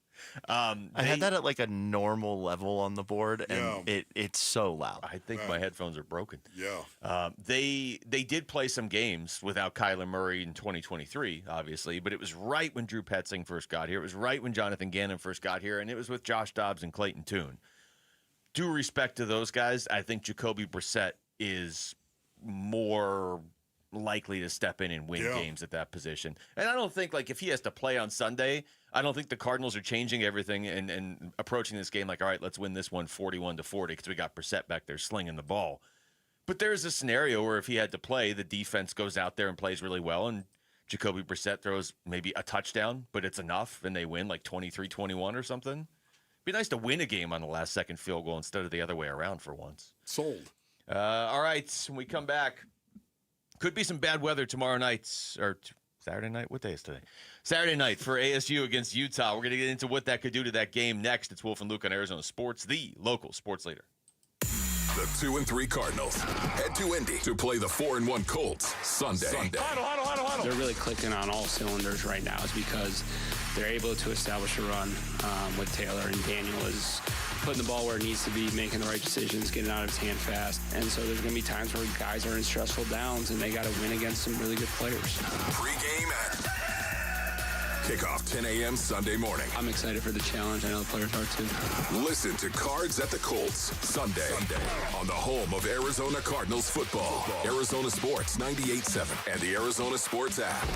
I had that at like a normal level on the board, and it's so loud. I think my headphones are broken. Yeah. They did play some games without Kyler Murray in 2023, obviously, but it was right when Drew Petzing first got here. It was right when Jonathan Gannon first got here, and it was with Josh Dobbs and Clayton Tune. Due respect to those guys, I think Jacoby Brissett is more likely to step in and win games at that position. And I don't think, like, if he has to play on Sunday, I don't think the Cardinals are changing everything and approaching this game like, all right, let's win this one 41-40 because we got Brissett back there slinging the ball. But there's a scenario where if he had to play, the defense goes out there and plays really well, and Jacoby Brissett throws maybe a touchdown, but it's enough, and they win like 23-21 or something. It'd be nice to win a game on the last second field goal instead of the other way around for once. Sold. All right, when we come back, could be some bad weather tomorrow night, or Saturday night? What day is today? Saturday night for ASU against Utah. We're going to get into what that could do to that game next. It's Wolf and Luke on Arizona Sports, the local sports leader. The 2-3 Cardinals head to Indy to play the 4-1 Colts Sunday. They're really clicking on all cylinders right now is because they're able to establish a run with Taylor, and Daniel is putting the ball where it needs to be, making the right decisions, getting out of his hand fast. And so there's going to be times where guys are in stressful downs and they got to win against some really good players. Pre-game and kickoff 10 a.m. Sunday morning. I'm excited for the challenge. I know the players are too. Listen to Cards at the Colts Sunday on the home of Arizona Cardinals football. Arizona Sports 98.7 and the Arizona Sports app.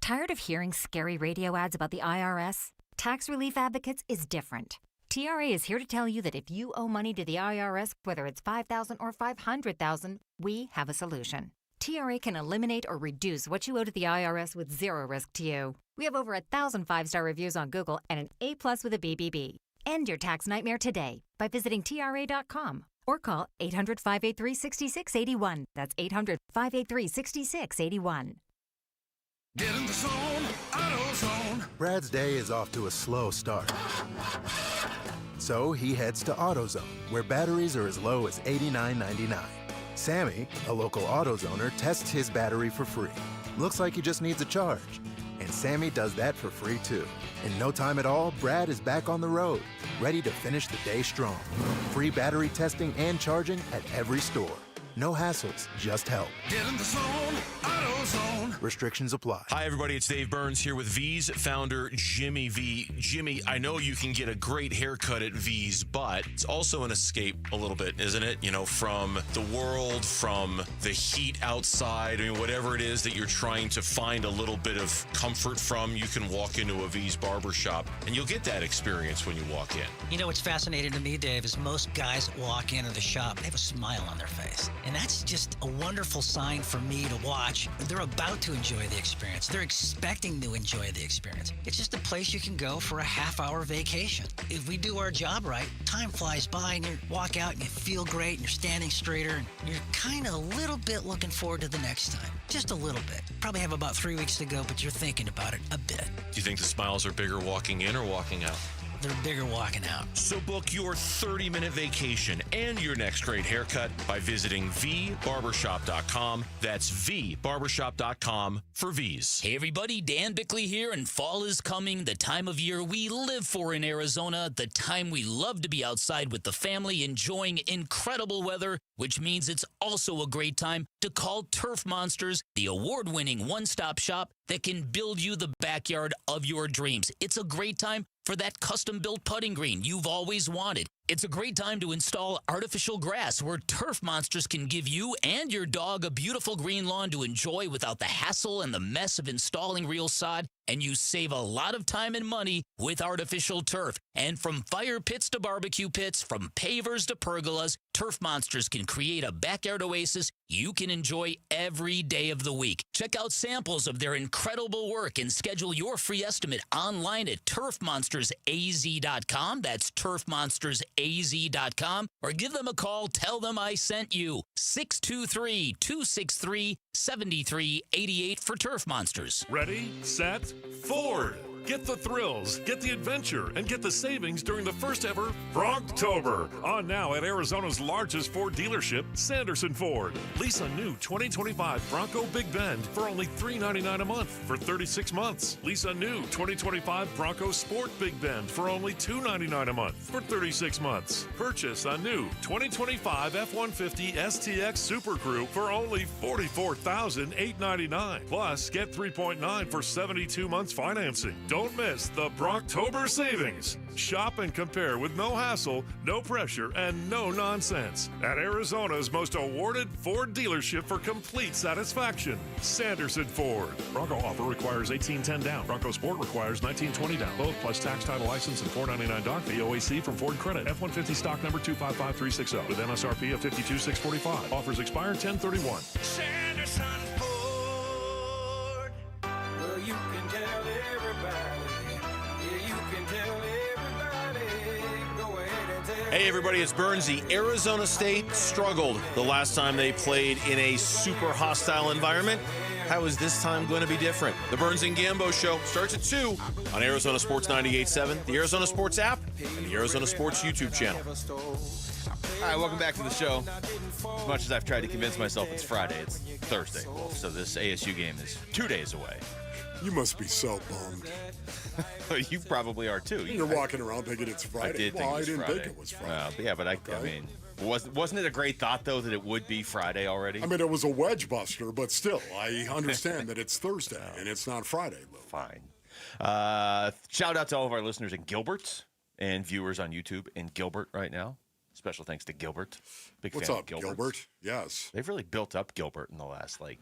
Tired of hearing scary radio ads about the IRS? Tax Relief Advocates is different. TRA is here to tell you that if you owe money to the IRS, whether it's $5,000 or $500,000, we have a solution. TRA can eliminate or reduce what you owe to the IRS with zero risk to you. We have over 1,000 5-star reviews on Google and an A+ with a BBB. End your tax nightmare today by visiting TRA.com or call 800-583-6681. That's 800-583-6681. Get in the zone, AutoZone. Brad's day is off to a slow start. So he heads to AutoZone, where batteries are as low as $89.99. Sammy, a local AutoZoner, tests his battery for free. Looks like he just needs a charge. And Sammy does that for free too. In no time at all, Brad is back on the road, ready to finish the day strong. Free battery testing and charging at every store. No hassles, just help. Get in the zone, AutoZone. Restrictions apply. Hi, everybody. It's Dave Burns here with V's founder, Jimmy V. Jimmy, I know you can get a great haircut at V's, but it's also an escape a little bit, isn't it? You know, from the world, from the heat outside. I mean, whatever it is that you're trying to find a little bit of comfort from, you can walk into a V's barbershop, and you'll get that experience when you walk in. You know what's fascinating to me, Dave, is most guys that walk into the shop, they have a smile on their face. And that's just a wonderful sign for me to watch. They're about to enjoy the experience. They're expecting to enjoy the experience. It's just a place you can go for a half-hour vacation. If we do our job right, time flies by and you walk out and you feel great and you're standing straighter and you're kind of a little bit looking forward to the next time. Just a little bit. Probably have about 3 weeks to go, but you're thinking about it a bit. Do you think the smiles are bigger walking in or walking out? They're bigger walking out. So book your 30-minute vacation and your next great haircut by visiting vbarbershop.com. That's vbarbershop.com for V's. Hey everybody, Dan Bickley here, and fall is coming, the time of year we live for in Arizona, the time we love to be outside with the family enjoying incredible weather, which means it's also a great time to call Turf Monsters, the award-winning one-stop shop that can build you the backyard of your dreams. It's a great time for that custom-built putting green you've always wanted. It's a great time to install artificial grass where Turf Monsters can give you and your dog a beautiful green lawn to enjoy without the hassle and the mess of installing real sod, and you save a lot of time and money with artificial turf. And from fire pits to barbecue pits, from pavers to pergolas, Turf Monsters can create a backyard oasis you can enjoy every day of the week. Check out samples of their incredible work and schedule your free estimate online at turfmonstersaz.com. That's turfmonstersaz.com. Or give them a call. Tell them I sent you. 623-263-7388 for Turf Monsters. Ready, set, Ford. Get the thrills, get the adventure, and get the savings during the first ever Brocktober. On now at Arizona's largest Ford dealership, Sanderson Ford. Lease a new 2025 Bronco Big Bend for only $399 a month for 36 months. Lease a new 2025 Bronco Sport Big Bend for only $299 a month for 36 months. Purchase a new 2025 F-150 STX Super Crew for only $44,899. Plus, get 3.9 for 72 months financing. Don't miss the Brocktober savings. Shop and compare with no hassle, no pressure, and no nonsense at Arizona's most awarded Ford dealership for complete satisfaction, Sanderson Ford. Bronco offer requires $1,810 down. Bronco Sport requires $1,920 down. Both plus tax, title, license, and $499 doc fee. OAC from Ford Credit. F-150 stock number 255360 with MSRP of $52,645. Offers expire 10/31. Sanderson Ford. Well, you can tell everybody. Yeah, you can tell everybody. Go ahead and tell. Hey, everybody, it's Burnsy. Arizona State struggled the last time they played in a super hostile environment. How is this time going to be different? The Burns and Gambo Show starts at 2 on Arizona Sports 98.7, the Arizona Sports app, and the Arizona Sports YouTube channel. All right, welcome back to the show. As much as I've tried to convince myself it's Friday, it's Thursday, Wolf. So this ASU game is 2 days away. You must be so bummed. You probably are too. You're walking around thinking it's Friday. I didn't think it was Friday. I mean, wasn't it a great thought though that it would be Friday already? I mean, it was a wedge buster, but still, I understand that it's Thursday and it's not Friday, Lou. Fine. Shout out to all of our listeners in Gilbert and viewers on YouTube in Gilbert right now. Special thanks to Gilbert. What's fan up, of Gilbert? Gilbert? Yes. They've really built up Gilbert in the last, 5,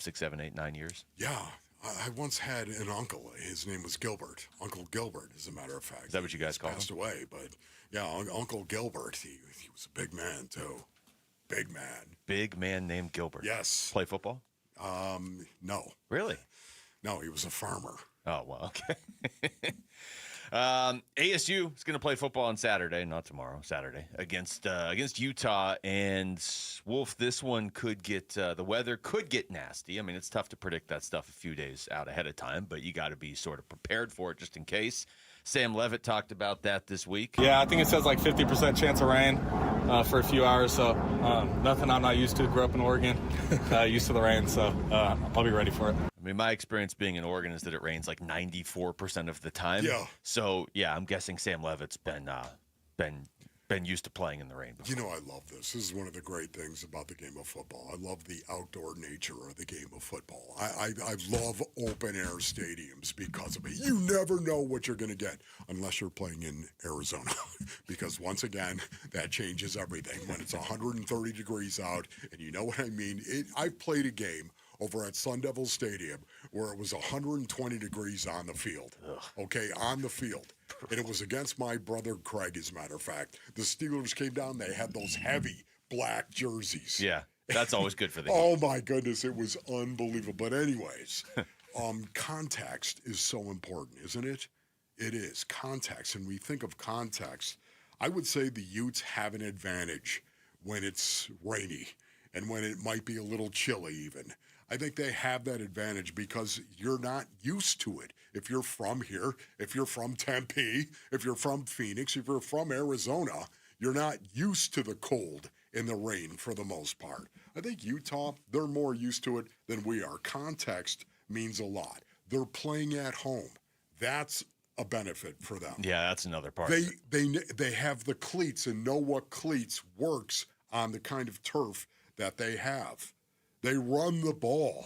6, 7, 8, 9 years. Yeah. I once had an uncle. His name was Gilbert. Uncle Gilbert, as a matter of fact. Is that what you guys call him? Passed away, but yeah, Uncle Gilbert. He was a big man, too. Big man. Big man named Gilbert. Yes. Play football? No. Really? No, he was a farmer. Oh, well, okay. ASU is going to play football on Saturday, not tomorrow, Saturday, against Utah. And, Wolf, this one could get the weather could get nasty. I mean, it's tough to predict that stuff a few days out ahead of time, but you got to be sort of prepared for it just in case. Sam Levitt talked about that this week. Yeah, I think it says 50% chance of rain for a few hours, so nothing I'm not used to. Grew up in Oregon, used to the rain, so I'll be ready for it. I mean, my experience being in Oregon is that it rains 94% of the time. Yeah. So, yeah, I'm guessing Sam Levitt's been used to playing in the rain before. You know, I love this. This is one of the great things about the game of football. I love the outdoor nature of the game of football. I love open-air stadiums because of it. You never know what you're going to get unless you're playing in Arizona because, once again, that changes everything. When it's 130 degrees out, and you know what I mean. I've played a game over at Sun Devil Stadium where it was 120 degrees on the field. Okay, on the field. And it was against my brother Craig, as a matter of fact. The Steelers came down. They had those heavy black jerseys. Yeah, that's always good for the Oh, my goodness. It was unbelievable. But anyways, context is so important, isn't it? It is. Context. And we think of context. I would say the Utes have an advantage when it's rainy and when it might be a little chilly even. I think they have that advantage because you're not used to it. If you're from here, if you're from Tempe, if you're from Phoenix, if you're from Arizona, you're not used to the cold and the rain for the most part. I think Utah, they're more used to it than we are. Context means a lot. They're playing at home. That's a benefit for them. Yeah, that's another part. They have the cleats and know what cleats works on the kind of turf that they have. They run the ball.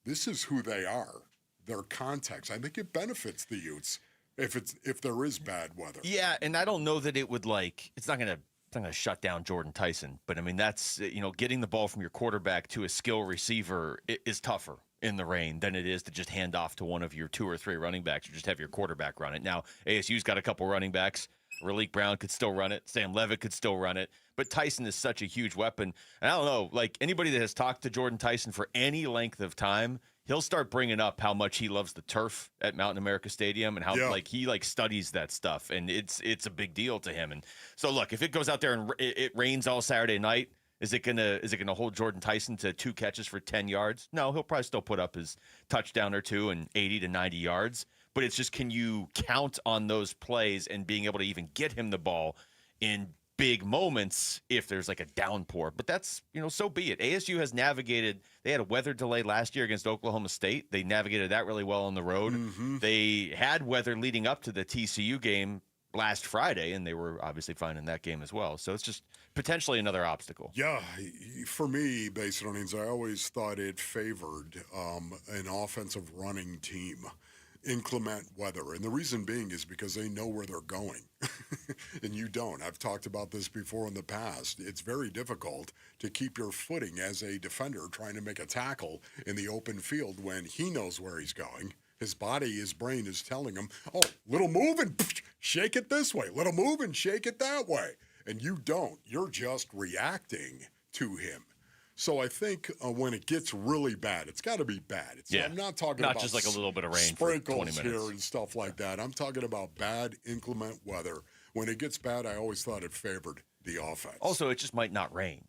This is who they are. Their context. I think it benefits the Utes. if there is bad weather. Yeah, and I don't know that it would it's not going to shut down Jordan Tyson, but I mean that's getting the ball from your quarterback to a skill receiver is tougher in the rain than it is to just hand off to one of your 2 or 3 running backs or just have your quarterback run it. Now, ASU's got a couple running backs. Raleek Brown could still run it. Sam Levitt could still run it. But Tyson is such a huge weapon. And I don't know, anybody that has talked to Jordan Tyson for any length of time, he'll start bringing up how much he loves the turf at Mountain America Stadium and how he studies that stuff. And it's a big deal to him. And so, look, if it goes out there and it rains all Saturday night, Is it gonna hold Jordan Tyson to 2 catches for 10 yards? No, he'll probably still put up his touchdown or 2 and 80 to 90 yards. But it's just, can you count on those plays and being able to even get him the ball in big moments if there's a downpour? But that's, so be it. ASU has navigated. They had a weather delay last year against Oklahoma State. They navigated that really well on the road. Mm-hmm. They had weather leading up to the TCU game last Friday, and they were obviously fine in that game as well. So it's just potentially another obstacle. Yeah, for me, based on things, I always thought it favored an offensive running team. Inclement weather. And the reason being is because they know where they're going. And you don't. I've talked about this before in the past. It's very difficult to keep your footing as a defender trying to make a tackle in the open field when he knows where he's going. His body, his brain is telling him, oh, little move and shake it this way. Little move and shake it that way. And you don't. You're just reacting to him. So I think when it gets really bad, it's got to be bad. I'm not talking about just a little bit of rain sprinkles for 20 minutes here and stuff like that. I'm talking about bad, inclement weather. When it gets bad, I always thought it favored the offense. Also, it just might not rain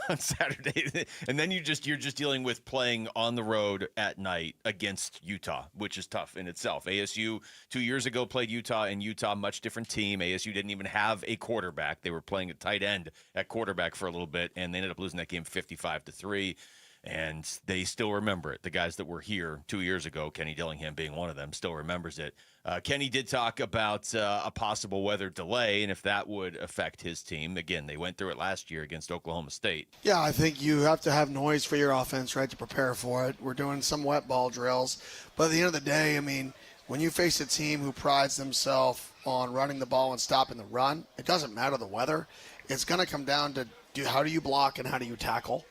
on Saturday. And then you're just dealing with playing on the road at night against Utah, which is tough in itself. ASU 2 years ago played Utah, and Utah, much different team. ASU didn't even have a quarterback. They were playing a tight end at quarterback for a little bit, and they ended up losing that game 55-3. And they still remember it. The guys that were here 2 years ago, Kenny Dillingham being one of them, still remembers it. Kenny did talk about a possible weather delay and if that would affect his team. Again, they went through it last year against Oklahoma State. Yeah, I think you have to have noise for your offense, right, to prepare for it. We're doing some wet ball drills. But at the end of the day, I mean, when you face a team who prides themselves on running the ball and stopping the run, it doesn't matter the weather. It's going to come down to how do you block and how do you tackle.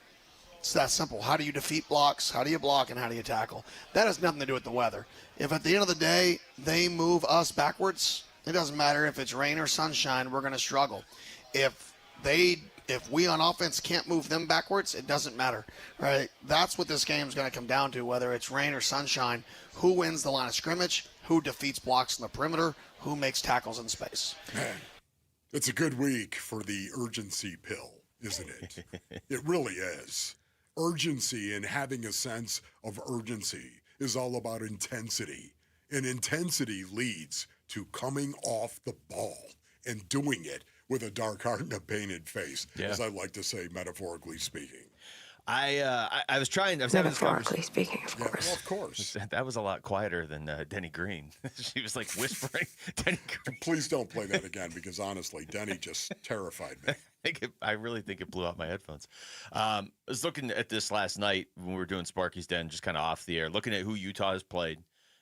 It's that simple. How do you defeat blocks? How do you block and how do you tackle? That has nothing to do with the weather. If at the end of the day they move us backwards, it doesn't matter if it's rain or sunshine, we're going to struggle. If we on offense can't move them backwards, it doesn't matter, right? That's what this game is going to come down to, whether it's rain or sunshine. Who wins the line of scrimmage? Who defeats blocks in the perimeter? Who makes tackles in space? Man, it's a good week for the urgency pill, isn't it? It really is. Urgency and having a sense of urgency is all about intensity. And intensity leads to coming off the ball and doing it with a dark heart and a painted face, as I like to say, metaphorically speaking. I was having this metaphorically speaking, of course. Well, of course. That was a lot quieter than Denny Green. She was whispering. Denny Green. Please don't play that again because honestly, Denny just terrified me. I really think it blew out my headphones. I was looking at this last night when we were doing Sparky's Den, just kind of off the air, looking at who Utah has played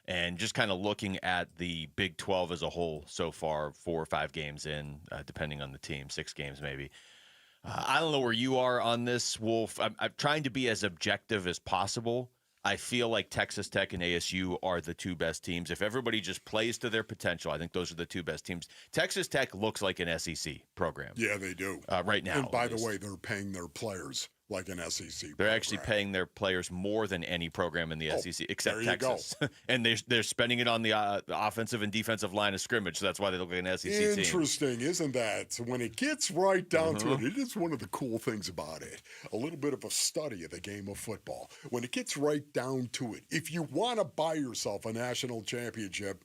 and just kind of looking at the Big 12 as a whole so far, 4 or 5 games in, depending on the team, 6 games maybe. I don't know where you are on this, Wolf. I'm trying to be as objective as possible. I feel like Texas Tech and ASU are the 2 best teams. If everybody just plays to their potential, I think those are the 2 best teams. Texas Tech looks like an SEC program. Yeah, they do. Right now. And by the way, they're paying their players like an SEC program. They're actually paying their players more than any program in the SEC, except Texas. And they're spending it on the offensive and defensive line of scrimmage, so that's why they look like an SEC team. Interesting, isn't that? So when it gets right down to it, it is one of the cool things about it. A little bit of a study of the game of football. When it gets right down to it, if you want to buy yourself a national championship,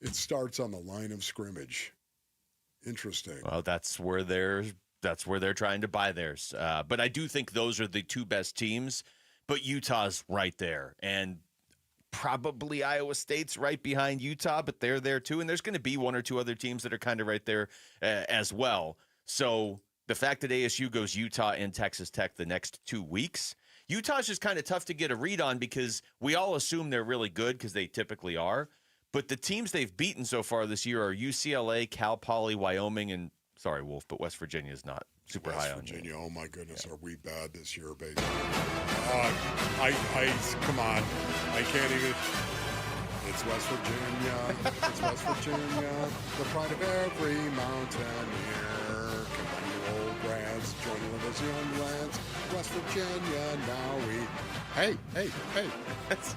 it starts on the line of scrimmage. Interesting. Well, that's where they're trying to buy theirs. But I do think those are the 2 best teams. But Utah's right there. And probably Iowa State's right behind Utah, but they're there too. And there's going to be 1 or 2 other teams that are kind of right there as well. So the fact that ASU goes Utah and Texas Tech the next 2 weeks, Utah's just kind of tough to get a read on because we all assume they're really good because they typically are. But the teams they've beaten so far this year are UCLA, Cal Poly, Wyoming, and sorry, Wolf, but West Virginia is not super high on Virginia, you. oh my goodness, are we bad this year, baby? Come on, I can't even. It's West Virginia. It's West Virginia. The pride of every mountaineer. Combining old grads, joining with us young lads. West Virginia, now we. Hey. It's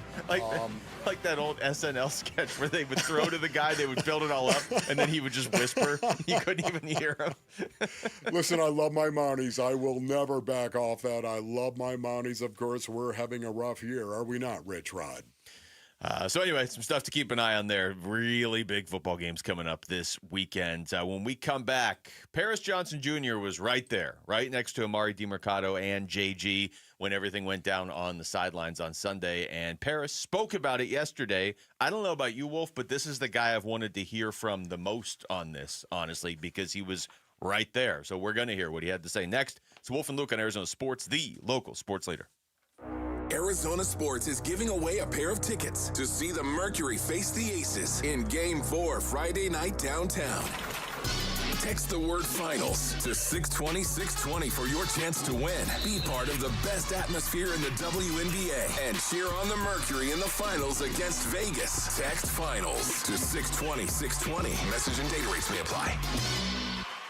like that old SNL sketch where they would throw to the guy, they would build it all up, and then he would just whisper. You couldn't even hear him. Listen, I love my Mounties. I will never back off that. I love my Mounties. Of course, we're having a rough year, are we not, Rich Rod? So anyway, some stuff to keep an eye on there. Really big football games coming up this weekend. When we come back, Paris Johnson Jr. was right there, right next to Amari DiMercato and JG when everything went down on the sidelines on Sunday. And Paris spoke about it yesterday. I don't know about you, Wolf, but this is the guy I've wanted to hear from the most on this, honestly, because he was right there. So we're going to hear what he had to say next. It's Wolf and Luke on Arizona Sports, the local sports leader. Arizona Sports is giving away a pair of tickets to see the Mercury face the Aces in Game 4 Friday night downtown. Text the word finals to 620-620 for your chance to win. Be part of the best atmosphere in the WNBA and cheer on the Mercury in the finals against Vegas. Text finals to 620-620. Message and data rates may apply.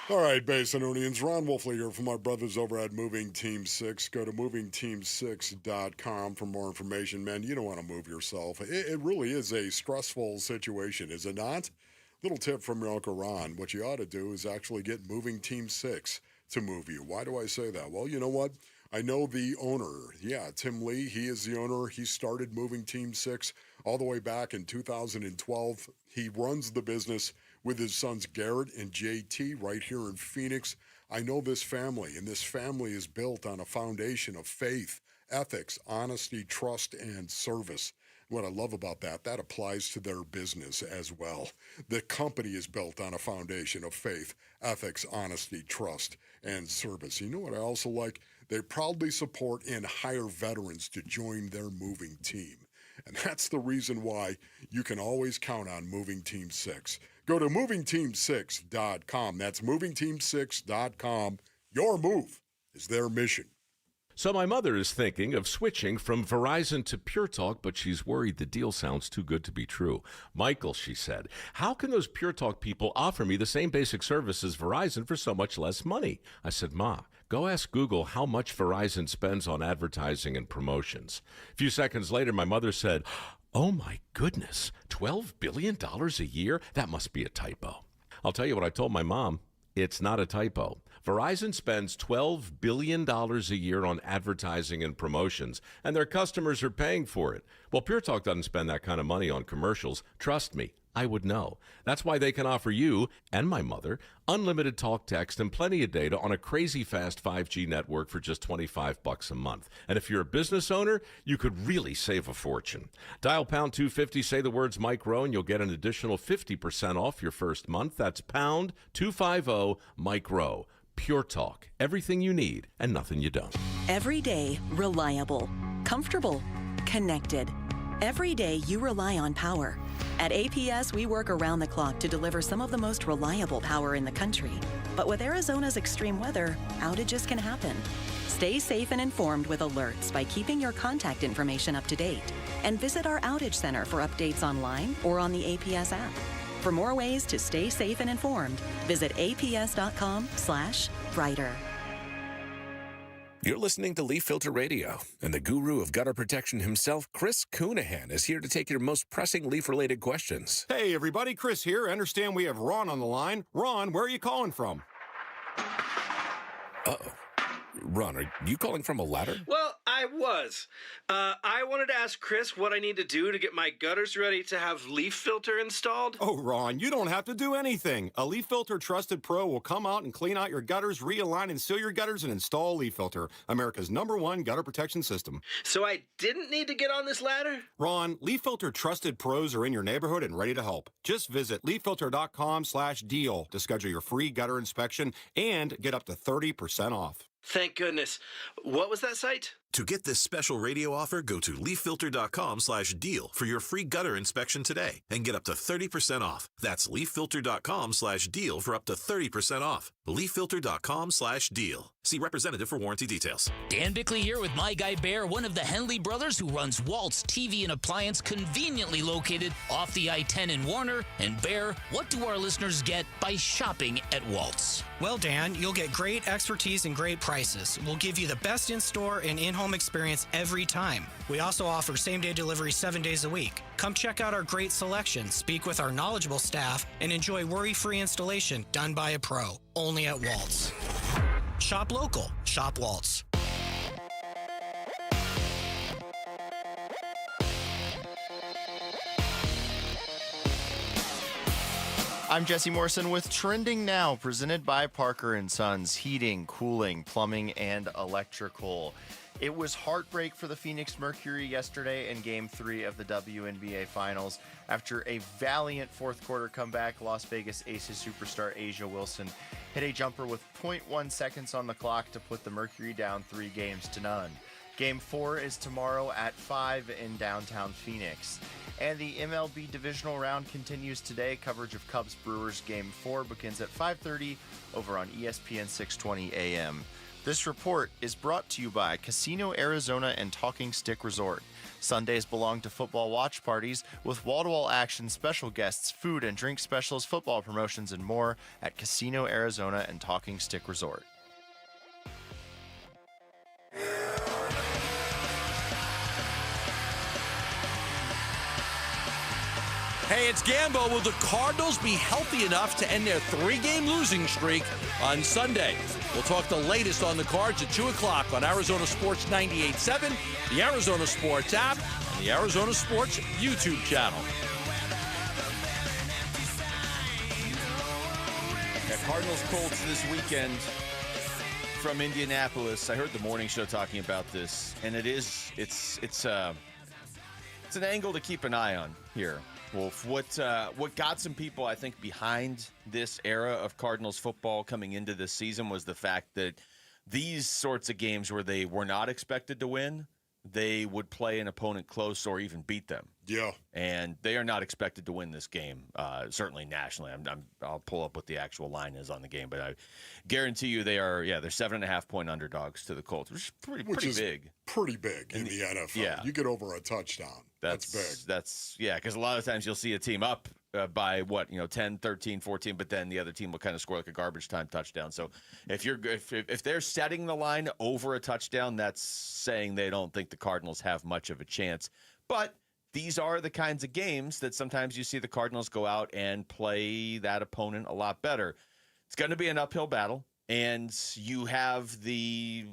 All right, Basinonians, Ron Wolfley here from my brothers over at Moving Team 6. Go to movingteam6.com for more information. Man, you don't want to move yourself. It really is a stressful situation, is it not? Little tip from your Uncle Ron. What you ought to do is actually get Moving Team 6 to move you. Why do I say that? Well, you know what? I know the owner. Yeah, Tim Lee, he is the owner. He started Moving Team 6 all the way back in 2012. He runs the business with his sons Garrett and JT right here in Phoenix. I know this family, and this family is built on a foundation of faith, ethics, honesty, trust, and service. What I love about that applies to their business as well. The company is built on a foundation of faith, ethics, honesty, trust, and service. You know what I also like? They proudly support and hire veterans to join their moving team. And that's the reason why you can always count on Moving Team 6. Go to movingteam6.com. That's movingteam6.com. Your move is their mission. So my mother is thinking of switching from Verizon to Pure Talk, but she's worried the deal sounds too good to be true. Michael, she said, how can those Pure Talk people offer me the same basic service as Verizon for so much less money? I said, Ma, go ask Google how much Verizon spends on advertising and promotions. A few seconds later, my mother said, oh my goodness, $12 billion a year? That must be a typo. I'll tell you what I told my mom. It's not a typo. Verizon spends $12 billion a year on advertising and promotions, and their customers are paying for it. Well, Pure Talk doesn't spend that kind of money on commercials. Trust me, I would know. That's why they can offer you and my mother unlimited talk, text, and plenty of data on a crazy fast 5G network for just $25 a month. And if you're a business owner, you could really save a fortune. Dial pound 250, say the words Mike Rowe, and you'll get an additional 50% off your first month. That's pound 250 Mike Rowe. Pure Talk. Everything you need and nothing you don't. Every day, reliable, comfortable, connected. Every day you rely on power. At APS, we work around the clock to deliver some of the most reliable power in the country. But with Arizona's extreme weather, outages can happen. Stay safe and informed with alerts by keeping your contact information up to date. And visit our outage center for updates online or on the APS app. For more ways to stay safe and informed, visit aps.com/brighter. You're listening to Leaf Filter Radio, and the guru of gutter protection himself, Chris Coonahan, is here to take your most pressing leaf-related questions. Hey, everybody, Chris here. I understand we have Ron on the line. Ron, where are you calling from? Uh-oh. Ron, are you calling from a ladder? Well, I was. I wanted to ask Chris what I need to do to get my gutters ready to have leaf filter installed. Oh, Ron, you don't have to do anything. A Leaf Filter Trusted Pro will come out and clean out your gutters, realign and seal your gutters, and install Leaf Filter, America's #1 gutter protection system. So I didn't need to get on this ladder? Ron, Leaf Filter Trusted Pros are in your neighborhood and ready to help. Just visit leaffilter.com/deal to schedule your free gutter inspection and get up to 30% off. Thank goodness. What was that site? To get this special radio offer, go to leaffilter.com/deal for your free gutter inspection today and get up to 30% off. That's leaffilter.com/deal for up to 30% off. leaffilter.com/deal. See representative for warranty details. Dan Bickley here with my guy Bear, one of the Henley brothers who runs Walt's TV and Appliance, conveniently located off the I-10 in Warner. And Bear, what do our listeners get by shopping at Walt's? Well, Dan, you'll get great expertise and great prices. We'll give you the best in-store and in-home experience every time. We also offer same-day delivery 7 days a week. Come check out our great selection, speak with our knowledgeable staff, and enjoy worry-free installation done by a pro. Only at Walt's. Shop local. Shop Walt's. I'm Jesse Morrison with Trending Now, presented by Parker & Sons, heating, cooling, plumbing, and electrical. It was heartbreak for the Phoenix Mercury yesterday in Game 3 of the WNBA Finals. After a valiant fourth-quarter comeback, Las Vegas Aces superstar A'ja Wilson hit a jumper with 0.1 seconds on the clock to put the Mercury down 3-0. Game 4 is tomorrow at 5 in downtown Phoenix. And the MLB divisional round continues today. Coverage of Cubs-Brewers Game 4 begins at 5:30 over on ESPN 620 AM. This report is brought to you by Casino Arizona and Talking Stick Resort. Sundays belong to football watch parties with wall-to-wall action, special guests, food and drink specials, football promotions, and more at Casino Arizona and Talking Stick Resort. Hey, it's Gambo. Will the Cardinals be healthy enough to end their 3-game losing streak on Sunday? We'll talk the latest on the Cards at 2 o'clock on Arizona Sports 98.7, the Arizona Sports app, and the Arizona Sports YouTube channel. Yeah, Cardinals Colts this weekend from Indianapolis. I heard the morning show talking about this, and it's an angle to keep an eye on here. Wolf, what got some people, I think, behind this era of Cardinals football coming into this season was the fact that these sorts of games where they were not expected to win, they would play an opponent close or even beat them. Yeah. And they are not expected to win this game, certainly nationally. I'll pull up what the actual line is on the game, but I guarantee you they're 7.5-point underdogs to the Colts, which is pretty big. Pretty big in the NFL. Yeah. You get over a touchdown. That's big. Because a lot of times you'll see a team up by 10, 13, 14, but then the other team will kind of score like a garbage time touchdown. So if they're setting the line over a touchdown, that's saying they don't think the Cardinals have much of a chance. But these are the kinds of games that sometimes you see the Cardinals go out and play that opponent a lot better. It's going to be an uphill battle, and you have the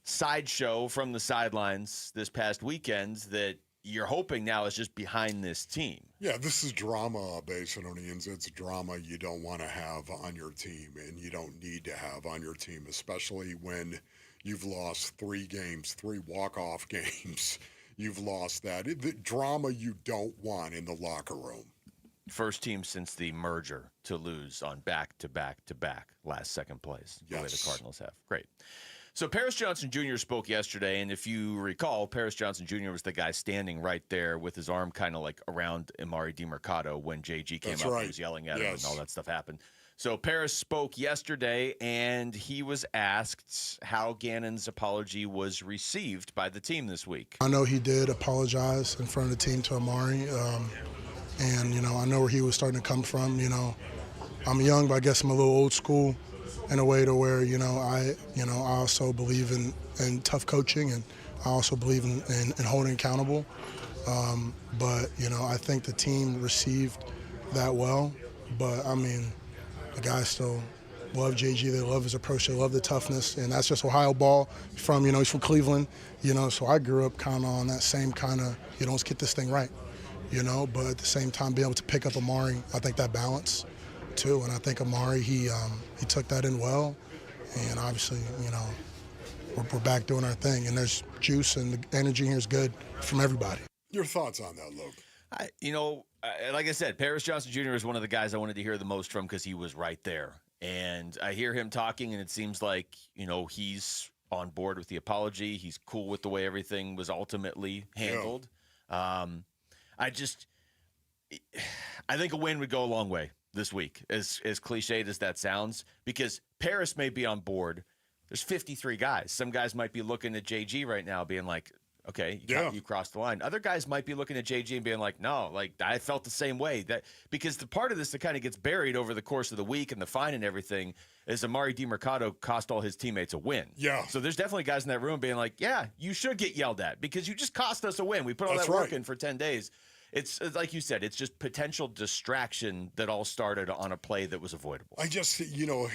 sideshow from the sidelines this past weekend that you're hoping now is just behind this team. Yeah, this is drama, Basinonians. It's drama you don't want to have on your team, and you don't need to have on your team, especially when you've lost 3 games, 3 walk-off games. You've lost that. The drama you don't want in the locker room. First team since the merger to lose on back-to-back-to-back last second place. Yes. The way the Cardinals have. Great. So Paris Johnson Jr. spoke yesterday, and if you recall, Paris Johnson Jr. was the guy standing right there with his arm kind of like around Emari DeMercado when JG came up and was yelling at him and all that stuff happened. So Paris spoke yesterday, and he was asked how Gannon's apology was received by the team this week. I know he did apologize in front of the team to Emari, and, I know where he was starting to come from. I'm young, but I guess I'm a little old school in a way to where, I also believe in tough coaching, and I also believe in holding accountable. But, I think the team received that well. But, the guys still love JG. They love his approach. They love the toughness. And that's just Ohio ball he's from Cleveland, so I grew up kind of on that same kind of, let's get this thing right, but at the same time, be able to pick up Emari, I think that balance too. And I think Emari, he took that in well. And obviously, we're back doing our thing. And there's juice, and the energy here is good from everybody. Your thoughts on that, Luke? Like I said, Paris Johnson Jr. is one of the guys I wanted to hear the most from because he was right there. And I hear him talking, and it seems like, he's on board with the apology. He's cool with the way everything was ultimately handled. Yeah. I think a win would go a long way this week, as cliched as that sounds, because Paris may be on board. There's 53 guys. Some guys might be looking at JG right now being like, okay, you crossed the line. Other guys might be looking at JG and being like, no, like I felt the same way. Because the part of this that kind of gets buried over the course of the week and the fine and everything is Amari DiMercato cost all his teammates a win. Yeah. So there's definitely guys in that room being like, yeah, you should get yelled at because you just cost us a win. We put all that work in for 10 days. It's like you said, it's just potential distraction that all started on a play that was avoidable. I just,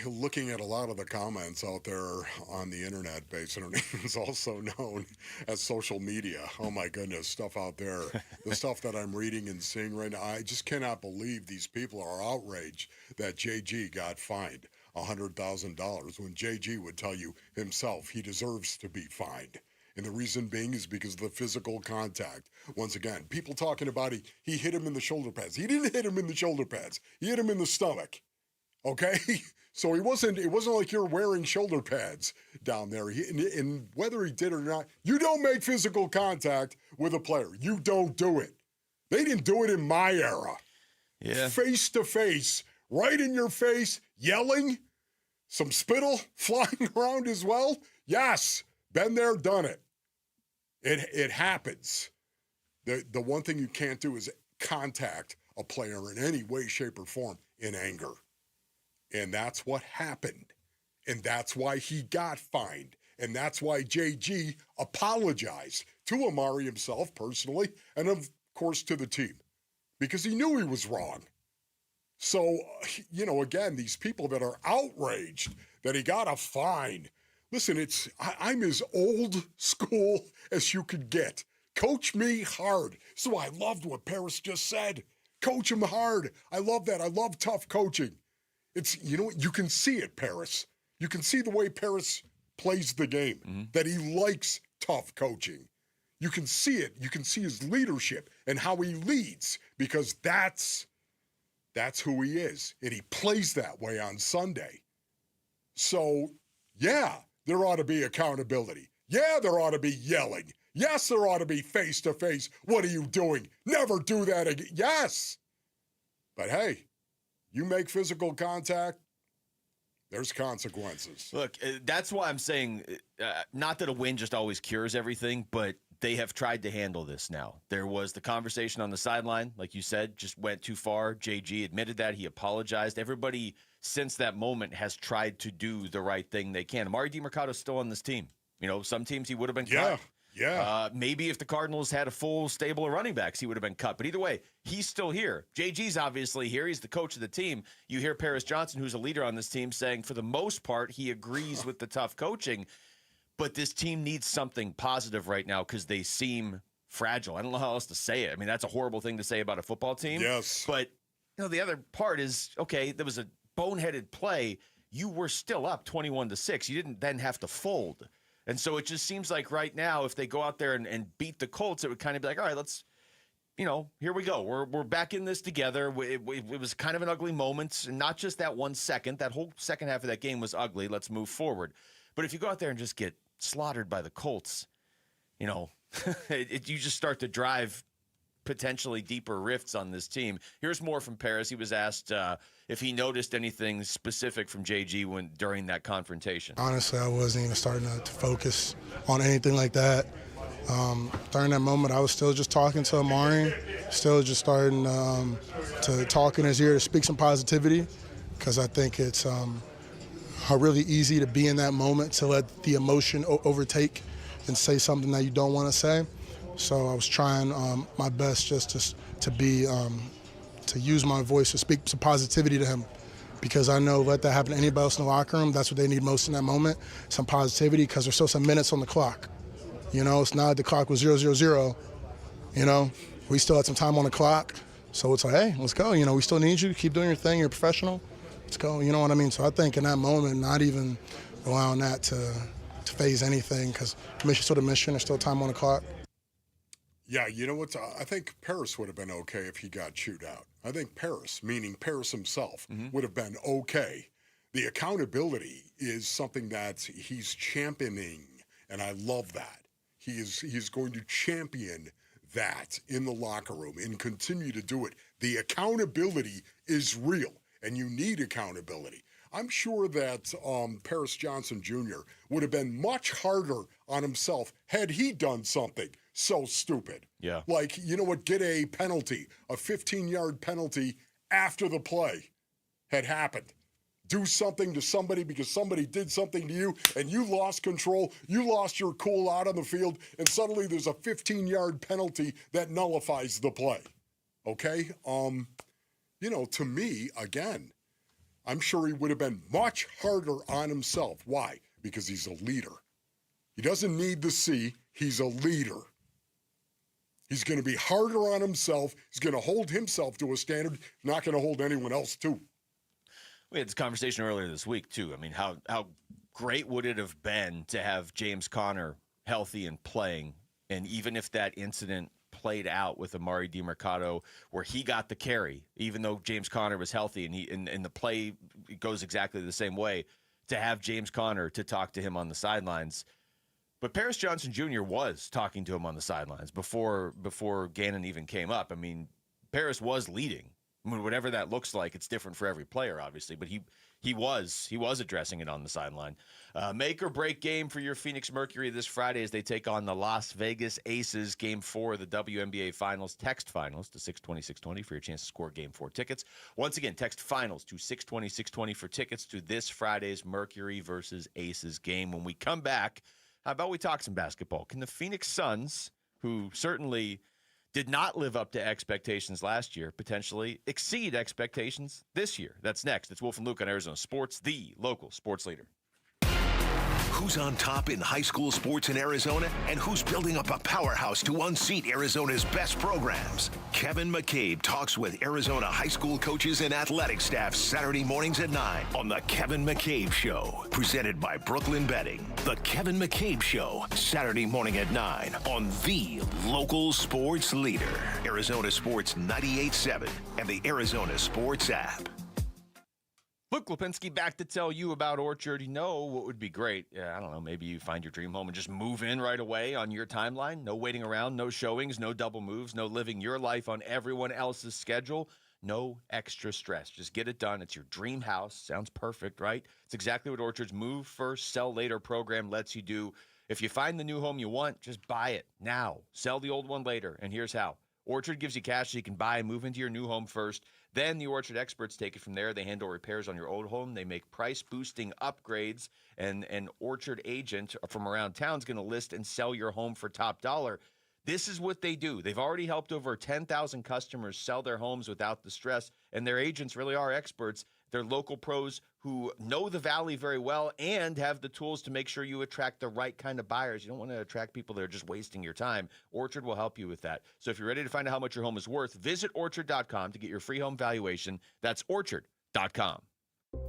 looking at a lot of the comments out there on the internet, based on her name is also known as social media. Oh my goodness, stuff out there. The stuff that I'm reading and seeing right now, I just cannot believe these people are outraged that JG got fined $100,000 when JG would tell you himself he deserves to be fined. And the reason being is because of the physical contact. Once again, people talking about he hit him in the shoulder pads. He didn't hit him in the shoulder pads. He hit him in the stomach. Okay? So it wasn't like you're wearing shoulder pads down there. And whether he did or not, you don't make physical contact with a player. You don't do it. They didn't do it in my era. Yeah. Face to face, right in your face, yelling, some spittle flying around as well. Yes. Been there, done it. It happens. The one thing you can't do is contact a player in any way, shape, or form in anger. And that's what happened. And that's why he got fined. And that's why JG apologized to Amari himself personally and, of course, to the team. Because he knew he was wrong. So, again, these people that are outraged that he got a fine. Listen, I'm as old school as you could get. Coach me hard. So I loved what Paris just said. Coach him hard. I love that. I love tough coaching. It's, you can see it, Paris. You can see the way Paris plays the game, that he likes tough coaching. You can see it. You can see his leadership and how he leads because that's who he is. And he plays that way on Sunday. So, yeah. There ought to be accountability. Yeah, there ought to be yelling. Yes, there ought to be face-to-face. What are you doing? Never do that again. Yes. But, hey, you make physical contact, there's consequences. Look, that's why I'm saying not that a win just always cures everything, but they have tried to handle this now. There was the conversation on the sideline, like you said, just went too far. JG admitted that. He apologized. Everybody since that moment has tried to do the right thing they can. Amari DiMercado's still on this team. Some teams he would have been cut. Yeah. Maybe if the Cardinals had a full stable of running backs, he would have been cut. But either way, he's still here. JG's obviously here. He's the coach of the team. You hear Paris Johnson, who's a leader on this team, saying for the most part, he agrees with the tough coaching. But this team needs something positive right now because they seem fragile. I don't know how else to say it. I mean, that's a horrible thing to say about a football team. Yes. But the other part is, okay, there was a boneheaded play. You were still up 21-6. You didn't then have to fold. And so it just seems like right now, if they go out there and beat the Colts, it would kind of be like, all right, let's, here we go. We're back in this together. It was kind of an ugly moment, and not just that 1 second. That whole second half of that game was ugly. Let's move forward. But if you go out there and just get slaughtered by the Colts, you just start to drive potentially deeper rifts on this team. Here's more from Paris. He was asked if he noticed anything specific from JG during that confrontation. Honestly, I wasn't even starting to focus on anything like that. During that moment, I was still just talking to Amari, still just starting to talk in his ear to speak some positivity, because I think it's really easy to be in that moment, to let the emotion overtake and say something that you don't want to say. So I was trying my best just to use my voice to speak some positivity to him, because I know let that happen to anybody else in the locker room, that's what they need most in that moment, some positivity, because there's still some minutes on the clock. It's not like the clock was 0-0-0. We still had some time on the clock. So it's like, hey, let's go. We still need you. Keep doing your thing. You're a professional. Let's go. You know what I mean? So I think in that moment, not even allowing that to phase anything, because mission's still the mission. There's still time on the clock. Yeah, you know what? I think Paris would have been okay if he got chewed out. I think Paris, meaning Paris himself, would have been okay The accountability is something that he's championing, and I love that. He is going to champion that in the locker room and continue to do it. The accountability is real, and you need accountability. I'm sure that Paris Johnson Jr. would have been much harder on himself had he done something so stupid. Yeah. Like, you know what, get a penalty, a 15-yard penalty after the play had happened. Do something to somebody because somebody did something to you and you lost control, you lost your cool out on the field, and suddenly there's a 15-yard penalty that nullifies the play. Okay? To me, again, I'm sure he would have been much harder on himself. Why? Because he's a leader. He doesn't need the C. He's a leader. He's going to be harder on himself. He's going to hold himself to a standard. Not going to hold anyone else to. We had this conversation earlier this week, too. I mean, how great would it have been to have James Conner healthy and playing? And even if that incident played out with Amari DiMercato where he got the carry, even though James Conner was healthy and the play goes exactly the same way, to have James Conner to talk to him on the sidelines. But Paris Johnson Jr. was talking to him on the sidelines before Gannon even came up. I mean, Paris was leading. I mean, whatever that looks like, it's different for every player, obviously. But he was addressing it on the sideline. Make or break game for your Phoenix Mercury this Friday as they take on the Las Vegas Aces. Game 4 of the WNBA Finals. Text Finals to 620-620 for your chance to score Game 4 tickets. Once again, text Finals to 620-620 for tickets to this Friday's Mercury versus Aces game. When we come back, how about we talk some basketball? Can the Phoenix Suns, who certainly did not live up to expectations last year, potentially exceed expectations this year? That's next. It's Wolf and Luke on Arizona Sports, the local sports leader. Who's on top in high school sports in Arizona, and who's building up a powerhouse to unseat Arizona's best programs? Kevin McCabe talks with Arizona high school coaches and athletic staff Saturday mornings at 9 on The Kevin McCabe Show, presented by Brooklyn Betting. The Kevin McCabe Show, Saturday morning at 9 on the local sports leader, Arizona Sports 98.7 and the Arizona Sports app. Luke Lipinski back to tell you about Orchard. You know what would be great? I don't know, maybe you find your dream home and just move in right away on your timeline. No waiting around, no showings, no double moves, no living your life on everyone else's schedule. No extra stress. Just get it done. It's your dream house. Sounds perfect, right? It's exactly what Orchard's Move First, Sell Later program lets you do. If you find the new home you want, just buy it now. Sell the old one later. And here's how. Orchard gives you cash so you can buy and move into your new home first. Then the Orchard experts take it from there. They handle repairs on your old home. They make price-boosting upgrades. And an Orchard agent from around town is going to list and sell your home for top dollar. This is what they do. They've already helped over 10,000 customers sell their homes without the stress. And their agents really are experts. They're local pros who know the Valley very well and have the tools to make sure you attract the right kind of buyers. You don't want to attract people that are just wasting your time. Orchard will help you with that. So if you're ready to find out how much your home is worth, visit Orchard.com to get your free home valuation. That's Orchard.com.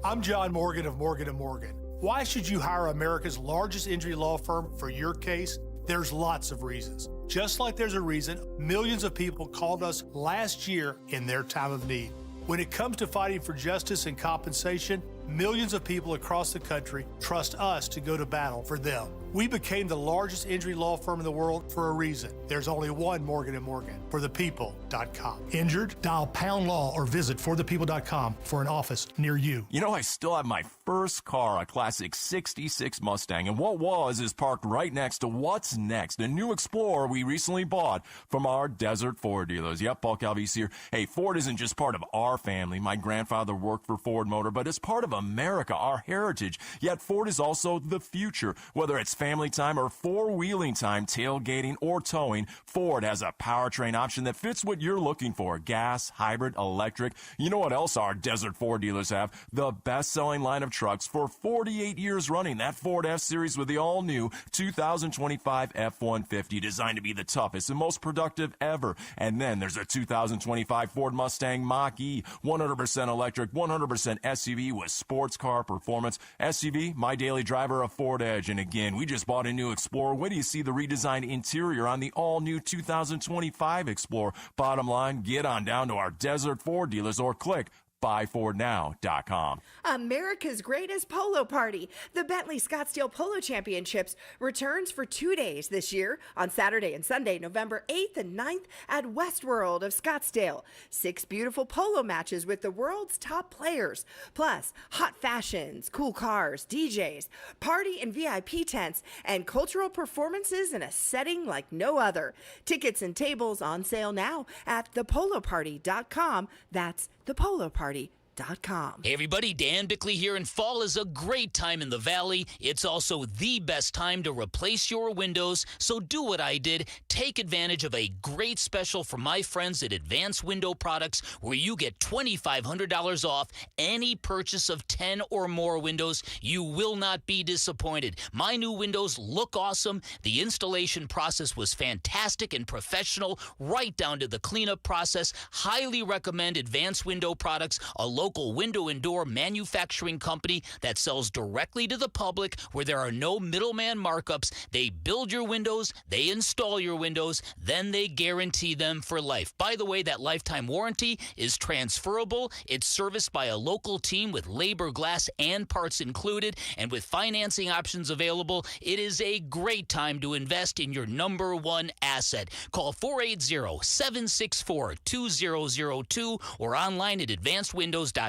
I'm John Morgan of Morgan & Morgan. Why should you hire America's largest injury law firm for your case? There's lots of reasons. Just like there's a reason millions of people called us last year in their time of need. When it comes to fighting for justice and compensation, millions of people across the country trust us to go to battle for them. We became the largest injury law firm in the world for a reason. There's only one Morgan & Morgan, forthepeople.com. Injured? Dial pound law or visit forthepeople.com for an office near you. You know, I still have my first car, a classic 66 Mustang, and what was is parked right next to what's next, a new Explorer we recently bought from our Desert Ford dealers. Yep, Paul Calvise here. Hey, Ford isn't just part of our family. My grandfather worked for Ford Motor, but it's part of America, our heritage. Yet Ford is also the future. Whether it's family time or four-wheeling time, tailgating or towing, Ford has a powertrain option that fits what you're looking for. Gas, hybrid, electric. You know what else our Desert Ford dealers have? The best-selling line of trucks for 48 years running. That Ford F-Series with the all-new 2025 F-150, designed to be the toughest and most productive ever. And then there's a 2025 Ford Mustang Mach-E, 100% electric, 100% SUV with sports car performance. SUV, my daily driver, a Ford Edge. And again, we just bought a new Explorer. Wait till you see the redesigned interior on the all-new 2025 Explorer. Bottom line, get on down to our Desert Ford dealers or click buyfordnow.com. America's greatest polo party. The Bentley Scottsdale Polo Championships returns for 2 days this year on Saturday and Sunday, November 8th and 9th at Westworld of Scottsdale. 6 beautiful polo matches with the world's top players, plus hot fashions, cool cars, DJs, party and VIP tents, and cultural performances in a setting like no other. Tickets and tables on sale now at thepoloparty.com. That's thepoloparty.com. Hey everybody, Dan Bickley here, and fall is a great time in the Valley. It's also the best time to replace your windows, so do what I did. Take advantage of a great special from my friends at Advanced Window Products, where you get $2,500 off any purchase of 10 or more windows. You will not be disappointed. My new windows look awesome. The installation process was fantastic and professional, right down to the cleanup process. Highly recommend Advanced Window Products, a local window and door manufacturing company that sells directly to the public, where there are no middleman markups. They build your windows, they install your windows, then they guarantee them for life. By the way, that lifetime warranty is transferable. It's serviced by a local team with labor, glass, and parts included, and with financing options available. It is a great time to invest in your number one asset. Call 480-764-2002 or online at advancedwindows.com. Yeah.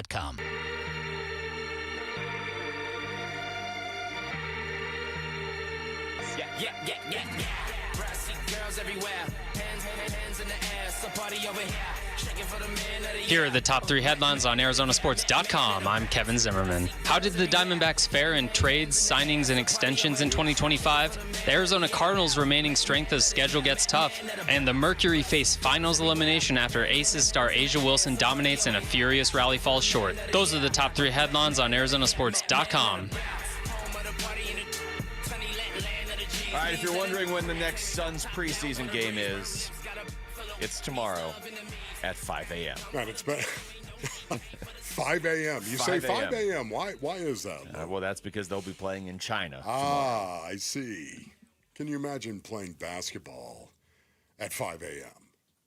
Brassy girls everywhere. Hands in the air. So party over here. Shaking for the man of the Here are the top 3 headlines on ArizonaSports.com. I'm Kevin Zimmerman. How did the Diamondbacks fare in trades, signings, and extensions in 2025? The Arizona Cardinals' remaining strength as schedule gets tough, and the Mercury face finals elimination after Aces star Asia Wilson dominates and a furious rally falls short. Those are the top 3 headlines on ArizonaSports.com. All right, if you're wondering when the next Suns preseason game is, it's tomorrow at 5 a.m. Man, it's been 5 a.m. You 5 say 5 a.m. Why is that? Well, that's because they'll be playing in China. Ah, I see. Can you imagine playing basketball at 5 a.m.?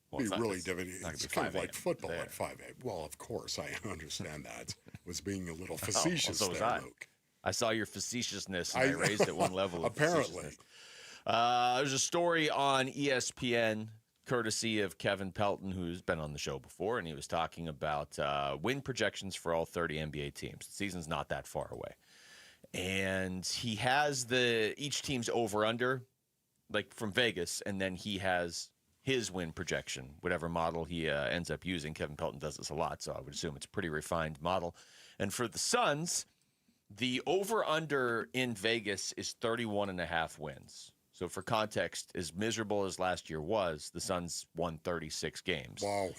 Well, Be it's really not- different. it's not It's gonna be kind of 5 like a.m. football there. at 5 a.m. Well, of course, I understand that. Was being a little facetious so was there, I. Luke. I saw your facetiousness, and I raised it one level. Of Apparently. facetiousness. There's a story on ESPN, courtesy of Kevin Pelton, who's been on the show before, and he was talking about win projections for all 30 NBA teams. The season's not that far away. And he has each team's over-under, like from Vegas, and then he has his win projection, whatever model he ends up using. Kevin Pelton does this a lot, so I would assume it's a pretty refined model. And for the Suns, the over-under in Vegas is 31.5 wins. So for context, as miserable as last year was, the Suns won 36 games. Wow.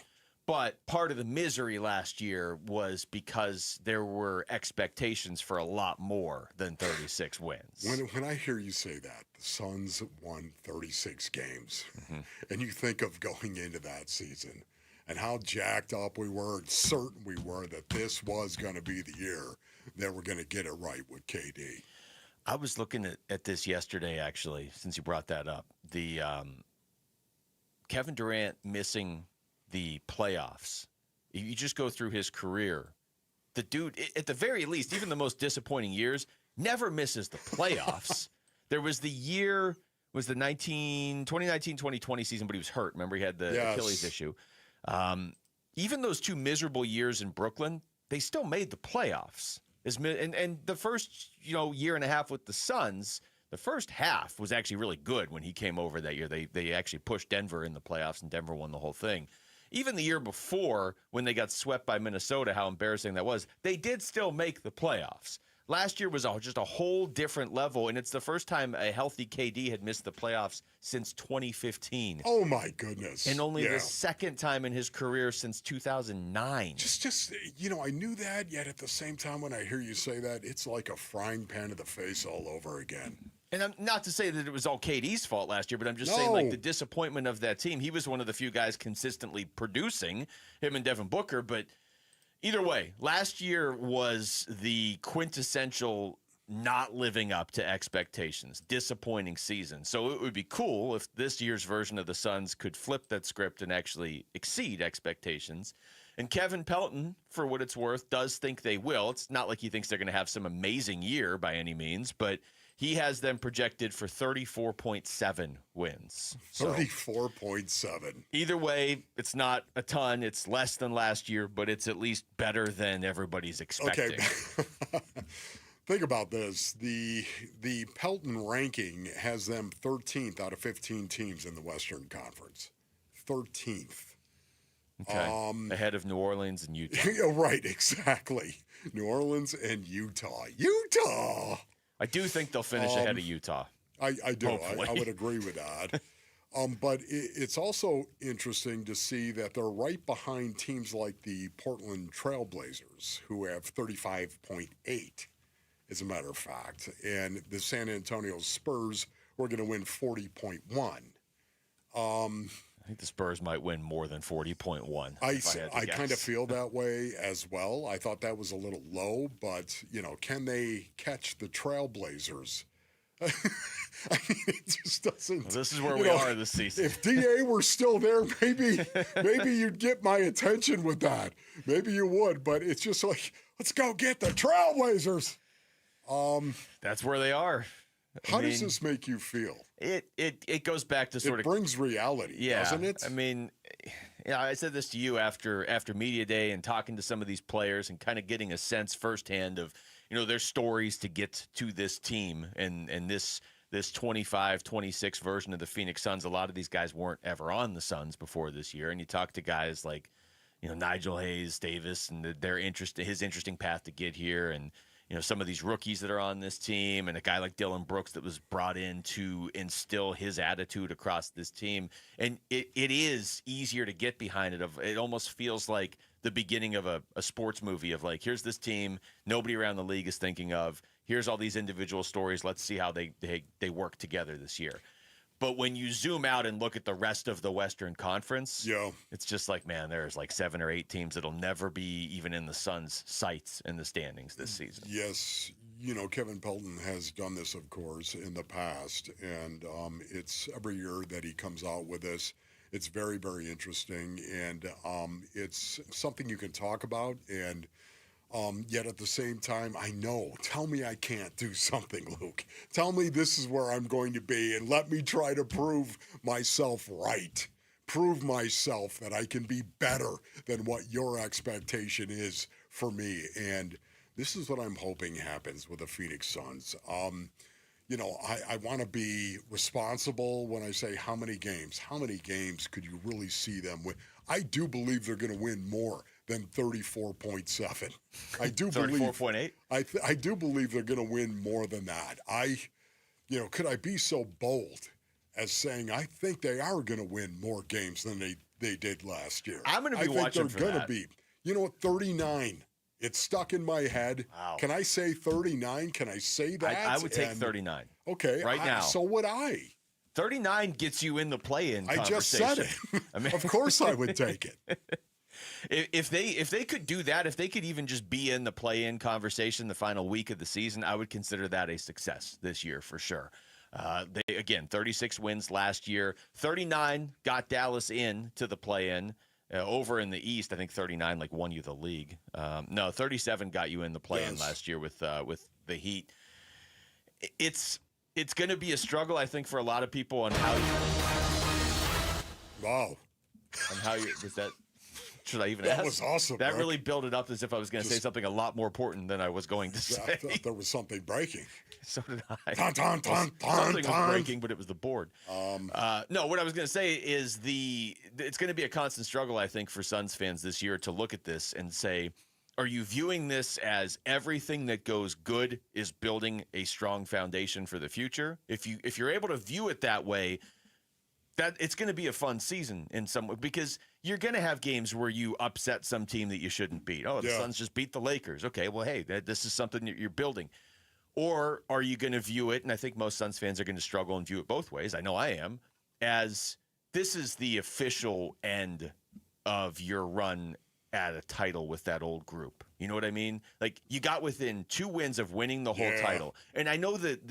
But part of the misery last year was because there were expectations for a lot more than 36 wins. When I hear you say that, the Suns won 36 games, Mm-hmm. and you think of going into that season and how jacked up we were and certain we were that this was going to be the year that we're going to get it right with KD. I was looking at this yesterday, actually, since you brought that up. The Kevin Durant missing the playoffs. You just go through his career. The dude, at the very least, even the most disappointing years, never misses the playoffs. There was the year, was the 2019-2020 season, but he was hurt. Remember, he had the Achilles issue. Even those 2 miserable years in Brooklyn, they still made the playoffs. And the first, year and a half with the Suns, the first half was actually really good when he came over that year. They actually pushed Denver in the playoffs, and Denver won the whole thing. Even the year before, when they got swept by Minnesota, how embarrassing that was, they did still make the playoffs. Last year was just a whole different level, and it's the first time a healthy KD had missed the playoffs since 2015. Oh, my goodness. And only the second time in his career since 2009. Just I knew that, yet at the same time when I hear you say that, it's like a frying pan to the face all over again. And I'm not to say that it was all KD's fault last year, but I'm just saying, like, the disappointment of that team. He was one of the few guys consistently producing, him and Devin Booker, but either way, last year was the quintessential not living up to expectations, disappointing season. So it would be cool if this year's version of the Suns could flip that script and actually exceed expectations. And Kevin Pelton, for what it's worth, does think they will. It's not like he thinks they're going to have some amazing year by any means, but he has them projected for 34.7 wins. 34.7. Either way, it's not a ton. It's less than last year, but it's at least better than everybody's expecting. Okay. Think about this. The Pelton ranking has them 13th out of 15 teams in the Western Conference. 13th. Okay. Ahead of New Orleans and Utah. Yeah, right, exactly. New Orleans and Utah. Utah! I do think they'll finish ahead of Utah. I do. I would agree with that. But it's also interesting to see that they're right behind teams like the Portland Trailblazers, who have 35.8, as a matter of fact. And the San Antonio Spurs were going to win 40.1. I think the Spurs might win more than 40.1. I kind of feel that way as well. I thought that was a little low, but, can they catch the Trailblazers? I mean, it just doesn't. Well, this is where we are this season. If DA were still there, maybe you'd get my attention with that. Maybe you would, but it's just like, let's go get the Trailblazers. That's where they are. How does this make you feel? It goes back to sort of brings reality, doesn't it? I mean, I said this to you after media day and talking to some of these players and kind of getting a sense firsthand of their stories to get to this team and this 25-26 version of the Phoenix Suns. A lot of these guys weren't ever on the Suns before this year, and you talk to guys like Nigel Hayes Davis and his interesting path to get here, and some of these rookies that are on this team, and a guy like Dylan Brooks that was brought in to instill his attitude across this team. And it is easier to get behind it. It almost feels like the beginning of a sports movie of like, here's this team nobody around the league is thinking of. Here's all these individual stories. Let's see how they work together this year. But when you zoom out and look at the rest of the Western Conference, it's just like, man, there's like 7 or 8 teams that'll never be even in the Suns' sights in the standings this season. Yes, Kevin Pelton has done this, of course, in the past, and it's every year that he comes out with this. It's very, very interesting, and it's something you can talk about, and yet at the same time, I know. Tell me I can't do something, Luke. Tell me this is where I'm going to be, and let me try to prove myself right. Prove myself that I can be better than what your expectation is for me. And this is what I'm hoping happens with the Phoenix Suns. I want to be responsible when I say how many games. How many games could you really see them win? I do believe they're going to win more than 34.7. I do 34.8? I do believe they're going to win more than that. Could I be so bold as saying I think they are going to win more games than they did last year? I'm going to be watching for that. I think they're going to be. 39. It's stuck in my head. Wow. Can I say 39? Can I say that? I would take 39. Okay. Right now. So would I. 39 gets you in the play-in conversation. I just said it. I mean, of course I would take it. If they could do that, if they could even just be in the play-in conversation the final week of the season, I would consider that a success this year for sure. 36 wins last year. 39 got Dallas in to the play-in. Over in the East, I think 39 won you the league. 37 got you in the play-in last year with the Heat. It's going to be a struggle, I think, for a lot of people on how. Wow. On how was that? Should I even that ask? Was awesome. That really built it up as if I was going to say something a lot more important than I was going to say. I thought there was something breaking. So did I. Something was breaking, but it was the board. No, what I was going to say is it's going to be a constant struggle, I think, for Suns fans this year to look at this and say, are you viewing this as everything that goes good is building a strong foundation for the future? If you're able to view it that way, that it's going to be a fun season in some way, because you're going to have games where you upset some team that you shouldn't beat. Oh, the Suns just beat the Lakers. Okay, well, hey, this is something that you're building. Or are you going to view it, and I think most Suns fans are going to struggle and view it both ways, I know I am, as this is the official end of your run at a title with that old group. You know what I mean? Like, you got within 2 wins of winning the whole title. And I know that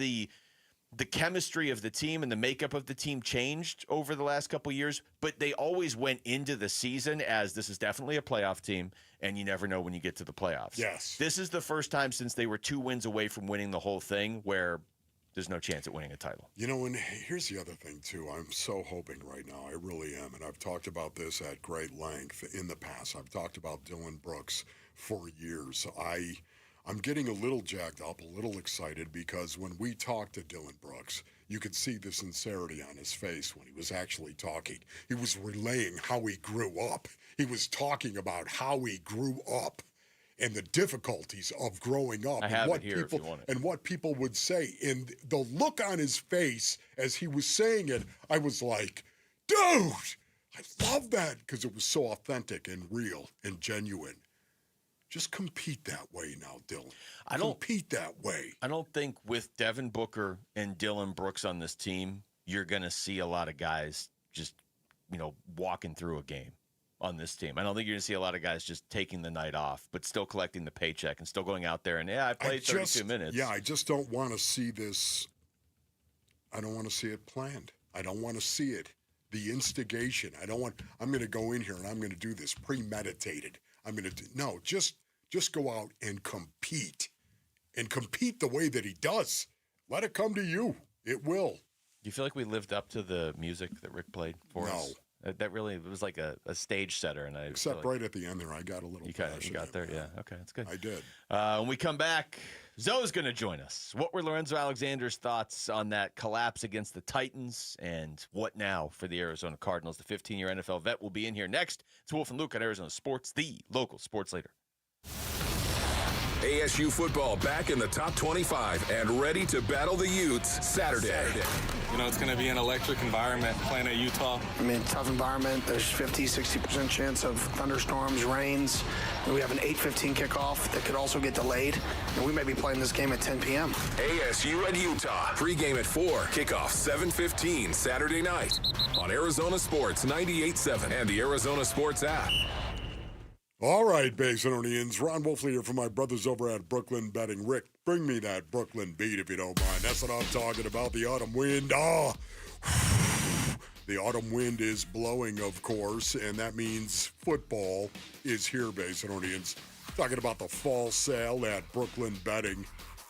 the chemistry of the team and the makeup of the team changed over the last couple of years, but they always went into the season as this is definitely a playoff team, and you never know when you get to the playoffs. Yes. This is the first time since they were 2 wins away from winning the whole thing where there's no chance at winning a title. You know, and here's the other thing, too. I'm so hoping right now, I really am, and I've talked about this at great length in the past. I've talked about Dylan Brooks for years. I'm getting a little jacked up, a little excited, because when we talked to Dylan Brooks, you could see the sincerity on his face when he was actually talking. He was relaying how he grew up. He was talking about how he grew up and the difficulties of growing up. I have it here if you want it. And what people would say. And the look on his face as he was saying it, I was like, dude, I love that, because it was so authentic and real and genuine. Just compete that way now, Dylan. Compete that way. I don't think with Devin Booker and Dylan Brooks on this team, you're going to see a lot of guys just, walking through a game on this team. I don't think you're going to see a lot of guys just taking the night off, but still collecting the paycheck and still going out there and, I played 32 minutes. Yeah, I just don't want to see this. I don't want to see it planned. I don't want to see it. The instigation. I'm going to go in here and I'm going to do this premeditated. Just go out and compete the way that he does. Let it come to you. It will. Do you feel like we lived up to the music that Rick played for us? That really, it was like a stage setter. Except right at the end there, I got a little passionate. You got there? Yeah. Okay, that's good. I did. When we come back, Zoe's going to join us. What were Lorenzo Alexander's thoughts on that collapse against the Titans, and what now for the Arizona Cardinals? The 15-year NFL vet will be in here next. It's Wolf and Luke on Arizona Sports, the local sports leader. ASU football back in the top 25 and ready to battle the Utes Saturday. It's going to be an electric environment playing at Utah. Tough environment. There's 50-60% chance of thunderstorms, rains. And we have an 8:15 kickoff that could also get delayed. And we may be playing this game at 10 p.m. ASU at Utah. Pre-game at 4. Kickoff 7:15 Saturday night on Arizona Sports 98.7 and the Arizona Sports app. All right, Basinonians. Ron Wolfley here from my brothers over at Brooklyn Betting. Rick, bring me that Brooklyn beat if you don't mind. That's what I'm talking about, the autumn wind. The autumn wind is blowing, of course, and that means football is here, Basinonians. Talking about the fall sale at Brooklyn Betting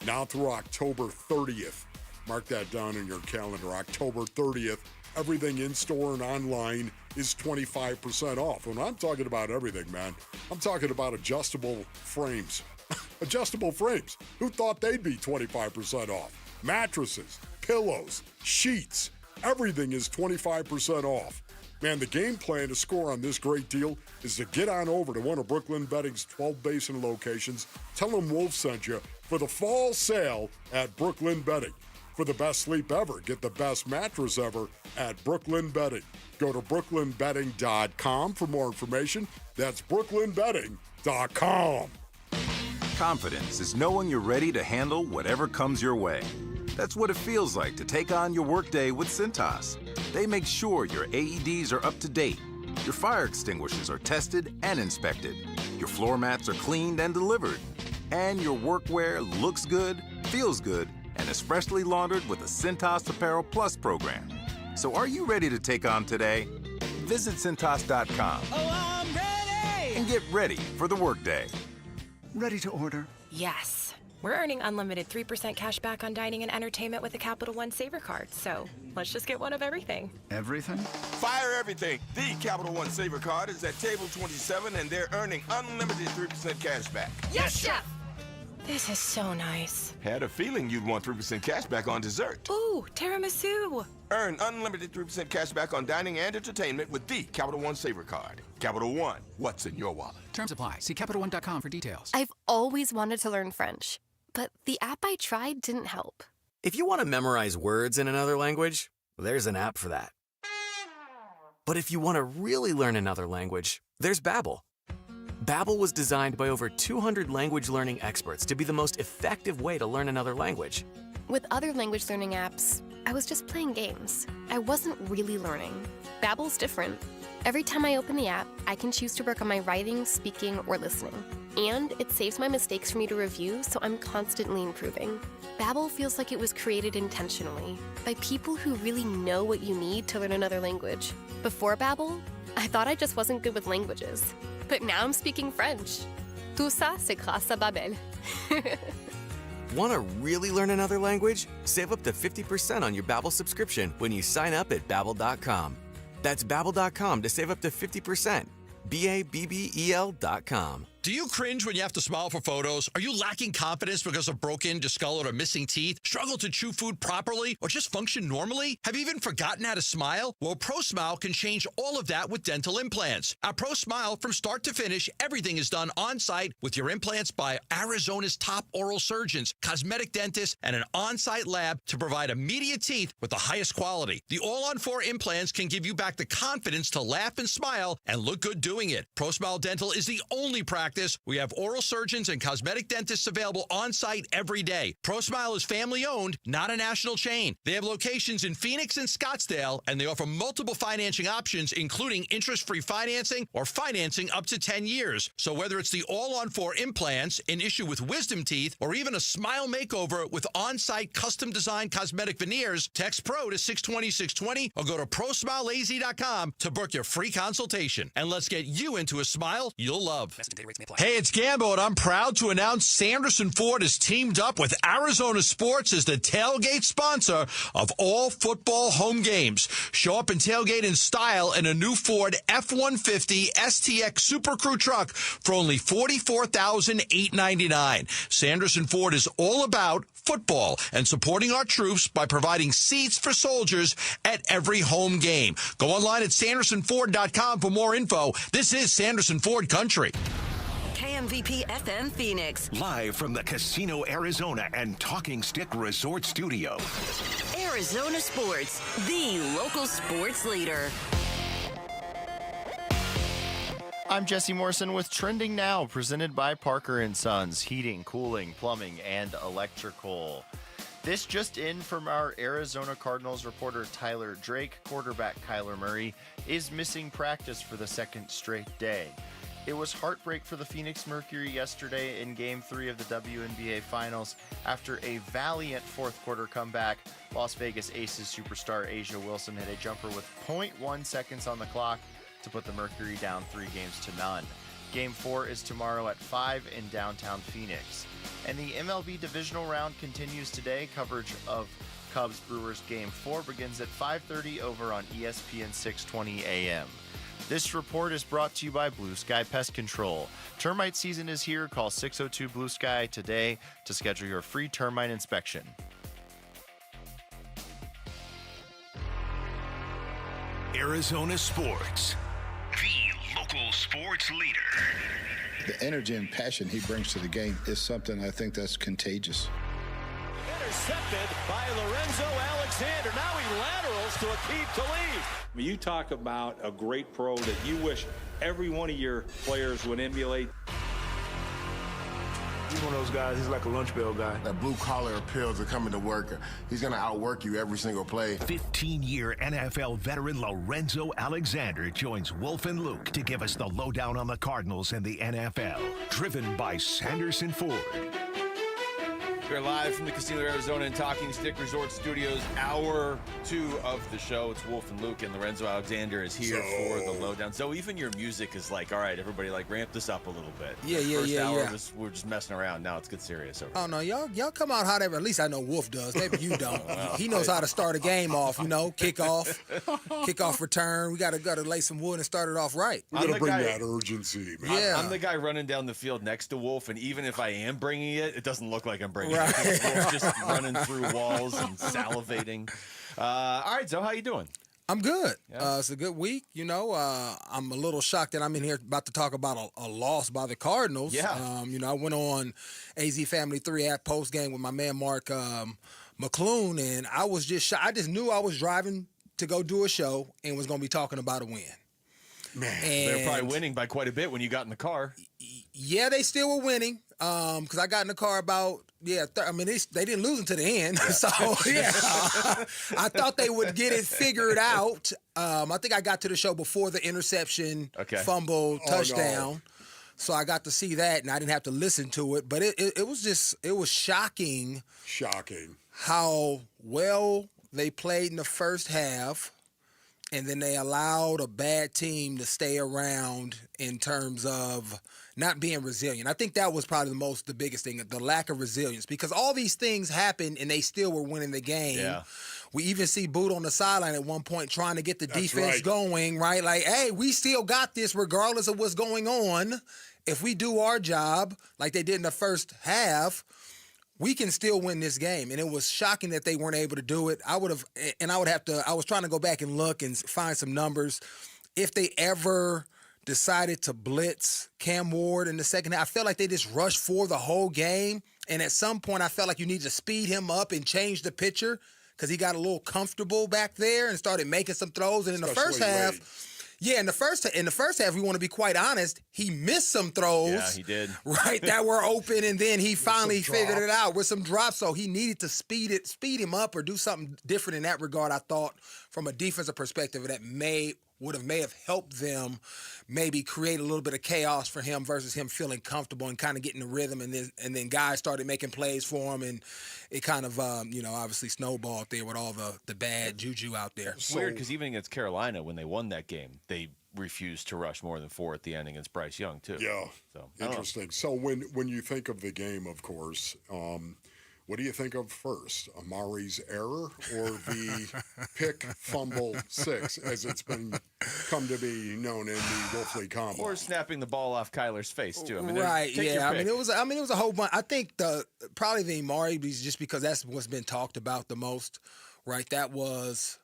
now through October 30th. Mark that down in your calendar, October 30th. Everything in store and online is 25% off. When I'm talking about everything, man, I'm talking about adjustable frames. Adjustable frames. Who thought they'd be 25% off? Mattresses, pillows, sheets, everything is 25% off. Man, the game plan to score on this great deal is to get on over to one of Brooklyn Betting's 12 Basin locations. Tell them Wolf sent you for the fall sale at Brooklyn Betting. For the best sleep ever, get the best mattress ever at Brooklyn Betting. Go to brooklynbetting.com for more information. That's brooklynbetting.com. Confidence is knowing you're ready to handle whatever comes your way. That's what it feels like to take on your workday with Cintas. They make sure your AEDs are up to date, your fire extinguishers are tested and inspected, your floor mats are cleaned and delivered, and your workwear looks good, feels good, and is freshly laundered with the Cintas Apparel Plus program. So are you ready to take on today? Visit Cintas.com. Oh, I'm ready! And get ready for the workday. Ready to order? Yes. We're earning unlimited 3% cash back on dining and entertainment with the Capital One Saver card, so let's just get one of everything. Everything? Fire everything. The Capital One Saver card is at table 27, and they're earning unlimited 3% cash back. Yes, Chef! This is so nice. Had a feeling you'd want 3% cash back on dessert. Ooh, tiramisu. Earn unlimited 3% cash back on dining and entertainment with the Capital One Saver card. Capital One, what's in your wallet? Terms apply. See CapitalOne.com for details. I've always wanted to learn French, but the app I tried didn't help. If you want to memorize words in another language, there's an app for that. But if you want to really learn another language, there's Babbel. Babbel was designed by over 200 language learning experts to be the most effective way to learn another language. With other language learning apps, I was just playing games. I wasn't really learning. Babbel's different. Every time I open the app, I can choose to work on my writing, speaking, or listening. And it saves my mistakes for me to review, so I'm constantly improving. Babbel feels like it was created intentionally by people who really know what you need to learn another language. Before Babbel, I thought I just wasn't good with languages. But now I'm speaking French. Tout ça, c'est grâce à Babbel. Want to really learn another language? Save up to 50% on your Babbel subscription when you sign up at Babbel.com. That's Babbel.com to save up to 50%. Babbel.com. Do you cringe when you have to smile for photos? Are you lacking confidence because of broken, discolored, or missing teeth? Struggle to chew food properly or just function normally? Have you even forgotten how to smile? Well, ProSmile can change all of that with dental implants. At ProSmile, from start to finish, everything is done on-site with your implants by Arizona's top oral surgeons, cosmetic dentists, and an on-site lab to provide immediate teeth with the highest quality. The all-on-4 implants can give you back the confidence to laugh and smile and look good doing it. ProSmile Dental is the only practice. We have oral surgeons and cosmetic dentists available on-site every day. ProSmile is family-owned, not a national chain. They have locations in Phoenix and Scottsdale, and they offer multiple financing options, including interest-free financing or financing up to 10 years. So whether it's the all-on-4 implants, an issue with wisdom teeth, or even a smile makeover with on-site custom-designed cosmetic veneers, text PRO to 620-620 or go to ProSmileAZ.com to book your free consultation. And let's get you into a smile you'll love. Hey, it's Gambo, and I'm proud to announce Sanderson Ford has teamed up with Arizona Sports as the tailgate sponsor of all football home games. Show up and tailgate in style in a new Ford F-150 STX Super Crew truck for only $44,899. Sanderson Ford is all about football and supporting our troops by providing seats for soldiers at every home game. Go online at SandersonFord.com for more info. This is Sanderson Ford Country. KMVP FM Phoenix. Live from the Casino Arizona and Talking Stick Resort Studio. Arizona Sports, the local sports leader. I'm Jesse Morrison with Trending Now, presented by Parker & Sons, heating, cooling, plumbing, and electrical. This just in from our Arizona Cardinals reporter Tyler Drake. Quarterback Kyler Murray is missing practice for the second straight day. It was heartbreak for the Phoenix Mercury yesterday in Game 3 of the WNBA Finals after a valiant fourth-quarter comeback. Las Vegas Aces superstar Asia Wilson hit a jumper with 0.1 seconds on the clock to put the Mercury down 3-0. Game 4 is tomorrow at 5 in downtown Phoenix. And the MLB divisional round continues today. Coverage of Cubs-Brewers Game 4 begins at 5:30 over on ESPN 620 AM. This report is brought to you by Blue Sky Pest Control. Termite season is here. Call 602-BLUE-SKY today to schedule your free termite inspection. Arizona Sports, the local sports leader. The energy and passion he brings to the game is something I think that's contagious. Intercepted by Lorenzo Alexander. Now he laterals to Aqib Talib. You talk about a great pro that you wish every one of your players would emulate. He's one of those guys, he's like a lunch bell guy. That blue-collar appeal to coming to work. He's going to outwork you every single play. 15-year NFL veteran Lorenzo Alexander joins Wolf and Luke to give us the lowdown on the Cardinals and the NFL. Driven by Sanderson Ford. We're live from the Casino Arizona and Talking Stick Resort Studios, hour 2 of the show. It's Wolf and Luke, and Lorenzo Alexander is here for the lowdown. So even your music is like, all right, everybody, like, ramp this up a little bit. First hour, we're just messing around. Now let's get serious. Oh, no, y'all come out hot. At least I know Wolf does. Maybe you don't. He knows how to start a game off, kickoff return. We got to lay some wood and start it off right. We got to bring that urgency, man. Yeah. I'm the guy running down the field next to Wolf, and even if I am bringing it, it doesn't look like I'm bringing it. Right. Wolf's just running through walls and salivating. All right, so how you doing? I'm good. Yeah. It's a good week. I'm a little shocked that I'm in here about to talk about a loss by the Cardinals. Yeah. I went on AZ Family 3 at post game with my man Mark McClune, and I was just shocked. I just knew I was driving to go do a show and was going to be talking about a win. Man, they're probably winning by quite a bit when you got in the car. Yeah, they still were winning because I got in the car about they didn't lose until the end. Yeah. So, I thought they would get it figured out. I think I got to the show before the interception, fumble, touchdown. So I got to see that, and I didn't have to listen to it. But it was shocking. Shocking. How well they played in the first half, and then they allowed a bad team to stay around in terms of not being resilient. I think that was probably the biggest thing, the lack of resilience, because all these things happened and they still were winning the game. Yeah. We even see Boot on the sideline at one point trying to get the defense right. going, right? Like, hey, we still got this regardless of what's going on. If we do our job like they did in the first half, we can still win this game. And it was shocking that they weren't able to do it. I was trying to go back and look and find some numbers. If they ever decided to blitz Cam Ward in the second half, I felt like they just rushed for the whole game. And at some point, I felt like you need to speed him up and change the pitcher because he got a little comfortable back there and started making some throws. And in the first half, in the first half, we want to be quite honest, he missed some throws. Yeah, he did. Right, that were open, and then he finally figured it out with some drops. So he needed to speed him up or do something different in that regard, I thought, from a defensive perspective that may have helped them maybe create a little bit of chaos for him versus him feeling comfortable and kind of getting the rhythm, and then guys started making plays for him, and it kind of obviously snowballed there with all the bad juju out there. It's weird because even against Carolina, when they won that game, they refused to rush more than 4 at the end against Bryce Young too. Yeah, so interesting. So when you think of the game, of course, what do you think of first, Amari's error or the pick fumble 6, as it's come to be known in the Wolfley Combine? Or snapping the ball off Kyler's face too. I mean, right? Yeah. I mean, it was a whole bunch. I think probably the Amari, just because that's what's been talked about the most, right? That was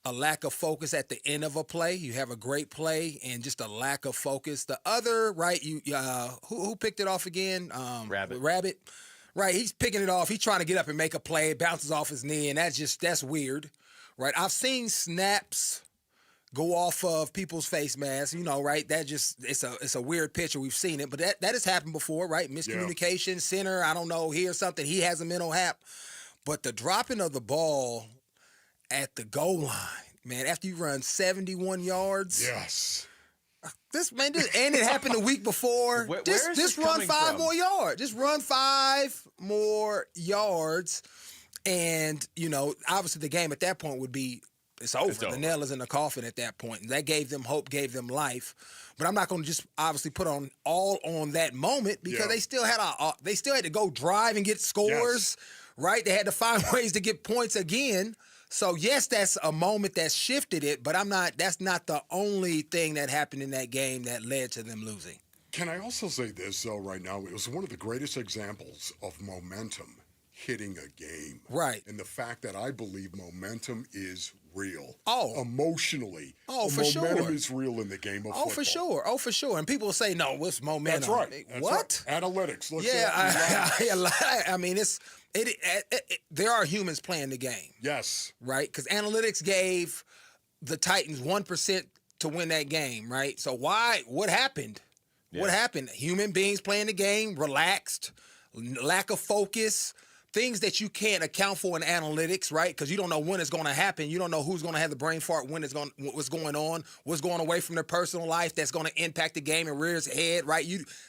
a lack of focus at the end of a play. You have a great play and just a lack of focus. The other, right? Who picked it off again? Rabbit. Right, he's picking it off. He's trying to get up and make a play. It bounces off his knee, and that's weird. Right, I've seen snaps go off of people's face masks. Right? That it's a weird picture. We've seen it, but that has happened before. Right, miscommunication, center. I don't know. Here's something. He has a mental hap, but the dropping of the ball at the goal line, man. After you run 71 yards, yes. And it happened a week before. Just run 5 more yards. Just run 5 more yards. And, obviously the game at that point would be, it's over. The nail is in the coffin at that point. And that gave them hope, gave them life. But I'm not going to just obviously put all on that moment because they still had to go drive and get scores, right? They had to find ways to get points again. So, yes, that's a moment that shifted it, but that's not the only thing that happened in that game that led to them losing. Can I also say this, though, right now? It was one of the greatest examples of momentum hitting a game. Right. And the fact that I believe momentum is real. Oh. Emotionally. Oh, for sure. Momentum is real in the game of football. Oh, for sure. And people will say, no, what's momentum? That's right. What? Right. Analytics. I mean, there are humans playing the game. Yes. Right? Because analytics gave the Titans 1% to win that game, right? So what happened? Yeah. What happened? Human beings playing the game, relaxed, lack of focus, things that you can't account for in analytics, right? Because you don't know when it's going to happen. You don't know who's going to have the brain fart, what's going on, what's going away from their personal life that's going to impact the game and rear its head, right?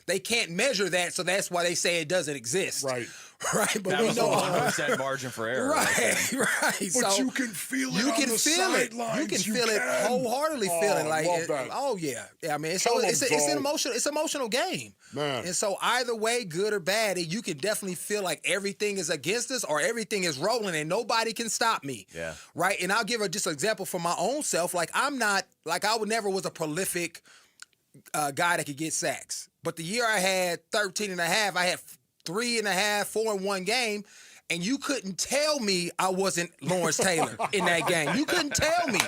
They can't measure that, so that's why they say it doesn't exist. Right. Right, but that we was know 100% margin for error. Right. But so you can feel it on the sidelines. You can feel it wholeheartedly. Feeling like love that. Oh yeah. I mean, it's an emotional game, man. And so either way, good or bad, you can definitely feel like everything is against us or everything is rolling and nobody can stop me. Yeah. Right. And I'll give just an example from my own self. Like I never was a prolific guy that could get sacks, but the year I had 13 and a half, I had 3.5, 4 in one game, and you couldn't tell me I wasn't Lawrence Taylor in that game. You couldn't tell me.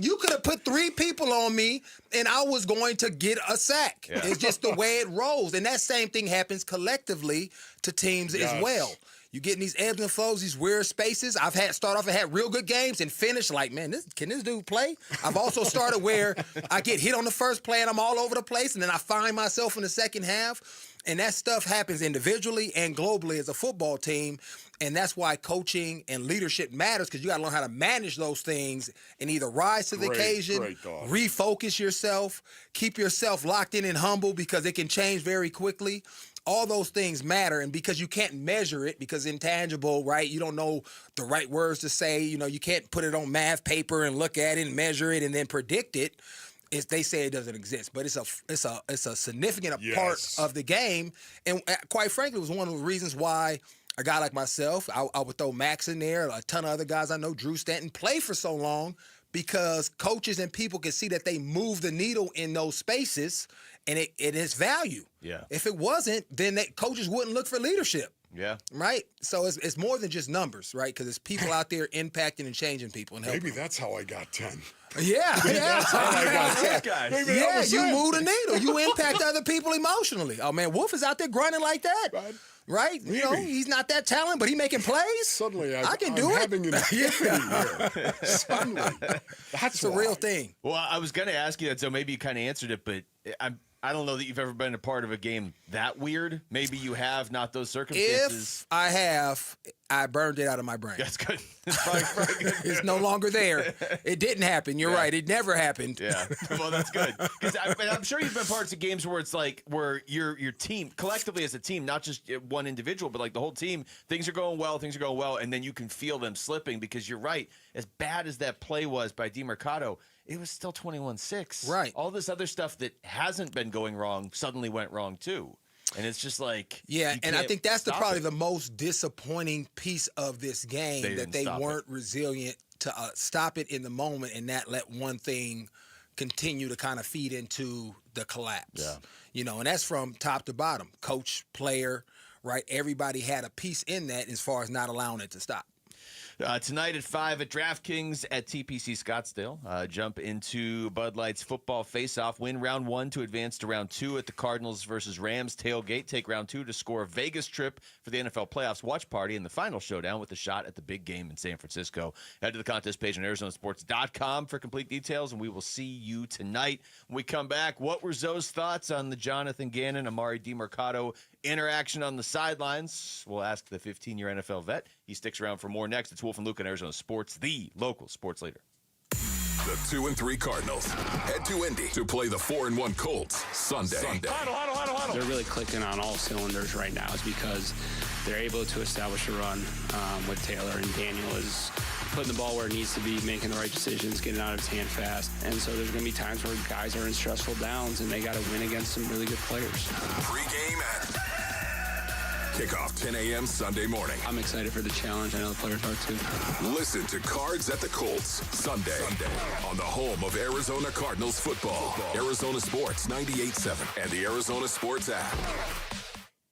You could have put 3 people on me, and I was going to get a sack. Yeah. It's just the way it rolls. And that same thing happens collectively to teams as well. You get in these ebbs and flows, these weird spaces. I've had start off and had real good games and finish like, man, can this dude play? I've also started where I get hit on the first play and I'm all over the place, and then I find myself in the second half. And that stuff happens individually and globally as a football team. And that's why coaching and leadership matters, because you got to learn how to manage those things and either rise to the occasion, refocus yourself, keep yourself locked in and humble, because it can change very quickly. All those things matter, and because you can't measure it, because intangible, right? You don't know the right words to say. You know, you can't put it on math paper and look at it and measure it and then predict it. They say it doesn't exist, but it's a significant part of the game. And quite frankly, it was one of the reasons why a guy like myself, I would throw Max in there, a ton of other guys I know, Drew Stanton, play for so long, because coaches and people can see that they move the needle in those spaces, and it is value. Yeah. If it wasn't, then coaches wouldn't look for leadership. Yeah. Right? So it's more than just numbers, right? Because it's people out there impacting and changing people. And maybe that's how I got 10. Yeah. That's how I got 10. Yeah, you move the needle. You impact other people emotionally. Oh, man, Wolf is out there grinding like that. Right? You know, he's not that talented, but he making plays. Suddenly, I can do it. Having an epiphany here. Suddenly. That's a real thing. Well, I was going to ask you that, so maybe you kind of answered it, but I don't know that you've ever been a part of a game that weird. Maybe you have, not those circumstances. If I have, I burned it out of my brain. That's good. It's probably good. It's no longer there. It didn't happen. You're right. It never happened. Yeah. Well, that's good. Because I'm sure you've been parts of games where it's like where your team, collectively as a team, not just one individual, but like the whole team, things are going well, and then you can feel them slipping, because you're right. As bad as that play was by DeMercado, it was still 21-6. Right. All this other stuff that hasn't been going wrong suddenly went wrong too. And it's just like, yeah, and I think that's probably the most disappointing piece of this game, that they weren't resilient to stop it in the moment and not let one thing continue to kind of feed into the collapse. Yeah. You know, and that's from top to bottom, coach, player, right? Everybody had a piece in that as far as not allowing it to stop. Tonight at 5 at DraftKings at TPC Scottsdale. Jump into Bud Light's football face-off. Win round 1 to advance to round 2 at the Cardinals versus Rams tailgate. Take round 2 to score a Vegas trip for the NFL playoffs watch party and the final showdown with a shot at the big game in San Francisco. Head to the contest page on ArizonaSports.com for complete details, and we will see you tonight. When we come back, what were Zoe's thoughts on the Jonathan Gannon, Amari DeMercado interaction on the sidelines? We'll ask the 15-year NFL vet. He sticks around for more next. It's Wolf and Luke in Arizona Sports, the local sports leader. The 2-3 Cardinals head to Indy to play the 4-1 Colts Sunday. Huddle. They're really clicking on all cylinders right now, is because they're able to establish a run with Taylor, and Daniel is putting the ball where it needs to be, making the right decisions, getting out of his hand fast. And so there's going to be times where guys are in stressful downs and they got to win against some really good players. Pre-game and kickoff 10 a.m. Sunday morning. I'm excited for the challenge. I know the players are too. Listen to Cards at the Colts Sunday on the home of Arizona Cardinals football. Arizona Sports 98.7 and the Arizona Sports app.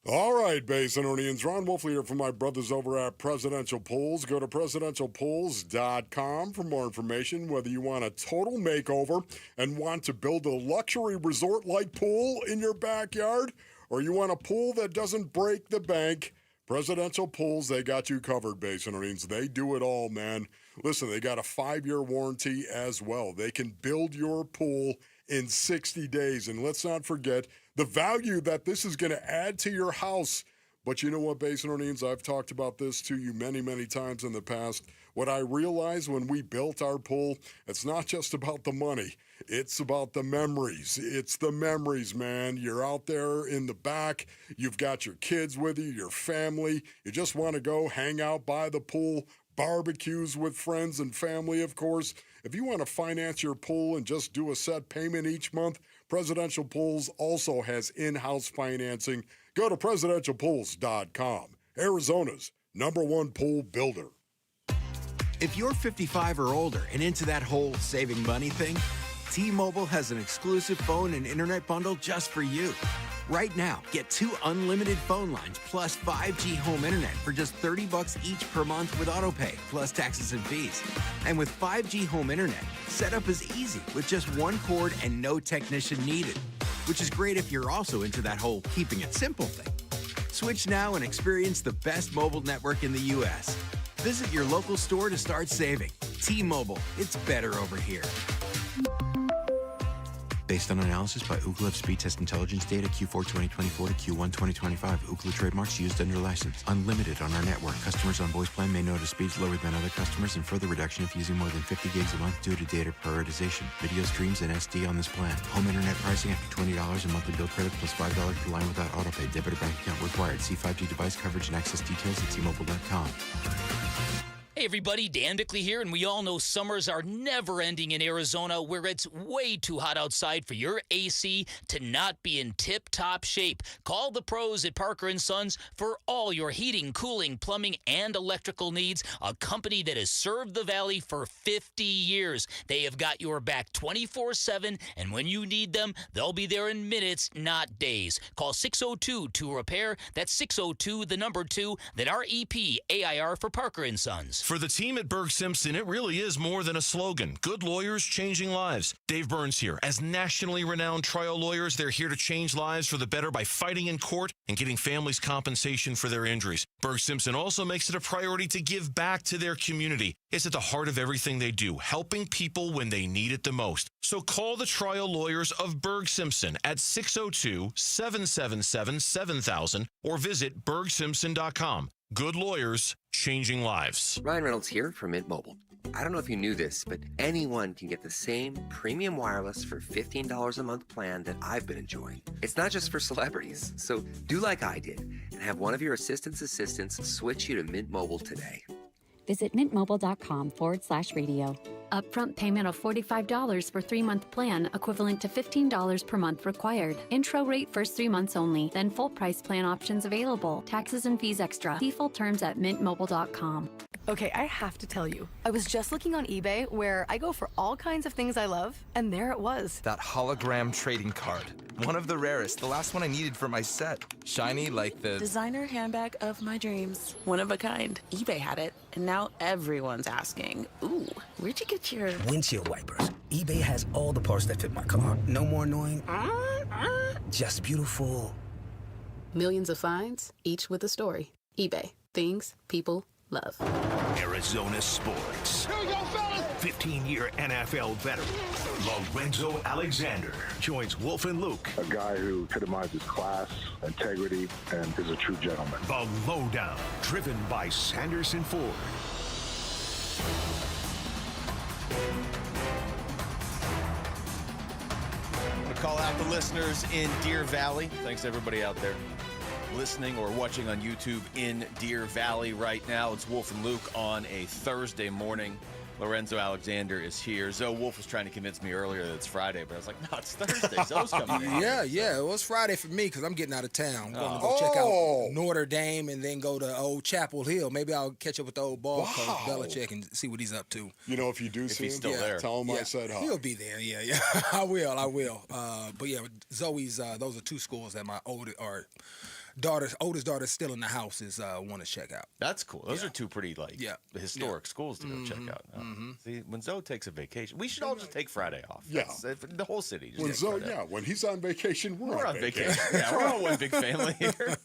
All right, Basinonians. Ron Wolfley here from my brothers over at Presidential Pools. Go to presidentialpools.com for more information. Whether you want a total makeover and want to build a luxury resort-like pool in your backyard, or you want a pool that doesn't break the bank, Presidential Pools, they got you covered, Basinonians. They do it all, man. Listen, they got a 5-year warranty as well. They can build your pool in 60 days. And let's not forget the value that this is going to add to your house. But you know what, Basinonians? I've talked about this to you many, many times in the past. What I realized when we built our pool, it's not just about the money. It's about the memories. It's the memories, man. You're out there in the back. You've got your kids with you, your family. You just want to go hang out by the pool, barbecues with friends and family, of course. If you want to finance your pool and just do a set payment each month, Presidential Pools also has in-house financing. Go to presidentialpools.com, Arizona's #1 pool builder. If you're 55 or older and into that whole saving money thing, T-Mobile has an exclusive phone and internet bundle just for you. Right now, get 2 unlimited phone lines plus 5G home internet for just $30 each per month with AutoPay, plus taxes and fees. And with 5G home internet, setup is easy with just 1 cord and no technician needed, which is great if you're also into that whole keeping it simple thing. Switch now and experience the best mobile network in the U.S. Visit your local store to start saving. T-Mobile, it's better over here. Based on analysis by Ookla Speed Test Intelligence data Q4 2024 to Q1 2025. Ookla trademarks used under license. Unlimited on our network. Customers on voice plan may notice speeds lower than other customers and further reduction if using more than 50 gigs a month due to data prioritization. Video streams and SD on this plan. Home internet pricing after $20 a monthly bill credit plus $5 per line without autopay. Debit or bank account required. See 5G device coverage and access details at T-Mobile.com. Hey everybody, Dan Bickley here, and we all know summers are never ending in Arizona, where it's way too hot outside for your AC to not be in tip-top shape. Call the pros at Parker & Sons for all your heating, cooling, plumbing, and electrical needs, a company that has served the Valley for 50 years. They have got your back 24/7, and when you need them, they'll be there in minutes, not days. Call 602-2-REPAIR. That's 602, the number 2, then REPAIR for Parker & Sons. For the team at Berg Simpson, it really is more than a slogan. Good lawyers changing lives. Dave Burns here. As nationally renowned trial lawyers, they're here to change lives for the better by fighting in court and getting families compensation for their injuries. Berg Simpson also makes it a priority to give back to their community. It's at the heart of everything they do, helping people when they need it the most. So call the trial lawyers of Berg Simpson at 602-777-7000 or visit bergsimpson.com. Good lawyers, changing lives. Ryan Reynolds here from Mint Mobile. I don't know if you knew this, but anyone can get the same premium wireless for $15 a month plan that I've been enjoying. It's not just for celebrities. So do like I did and have one of your assistants switch you to Mint Mobile today. Visit mintmobile.com/radio. Upfront payment of $45 for 3-month plan, equivalent to $15 per month required. Intro rate first 3 months only, then full price plan options available. Taxes and fees extra. See full terms at mintmobile.com. Okay, I have to tell you, I was just looking on eBay where I go for all kinds of things I love, and there it was. That hologram trading card. One of the rarest, the last one I needed for my set. Shiny like the designer handbag of my dreams. One of a kind. eBay had it, and now everyone's asking, ooh, where'd you get your windshield wipers? eBay has all the parts that fit my car. No more annoying, just beautiful. Millions of finds, each with a story. eBay. Things people love. Arizona sports. Here we go, fellas! 15-year NFL veteran Lorenzo Alexander joins Wolf and Luke. A guy who epitomizes class, integrity, and is a true gentleman. The Lowdown, driven by Sanderson Ford. We call out the listeners in Deer Valley. Thanks to everybody out there listening or watching on YouTube in Deer Valley right now. It's Wolf and Luke on a Thursday morning. Lorenzo Alexander is here. Zoe Wolf was trying to convince me earlier that it's Friday, but I was like, no, it's Thursday. Zoe's coming in. Yeah, it was Friday for me because I'm getting out of town. I'm going to go check out Notre Dame and then go to Old Chapel Hill. Maybe I'll catch up with the old ball coach, Belichick, and see what he's up to. You know, if you do see him, tell him I said hi. He'll be there, yeah. I will. But yeah, Zoe's, those are two schools that my oldest daughter still in the house is want to check out. That's cool. Those are two pretty historic schools to go check out. See, when Zoe takes a vacation, we should all just take Friday off. Yeah, the whole city. When when he's on vacation, we're on vacation. Yeah, we're all one big family here.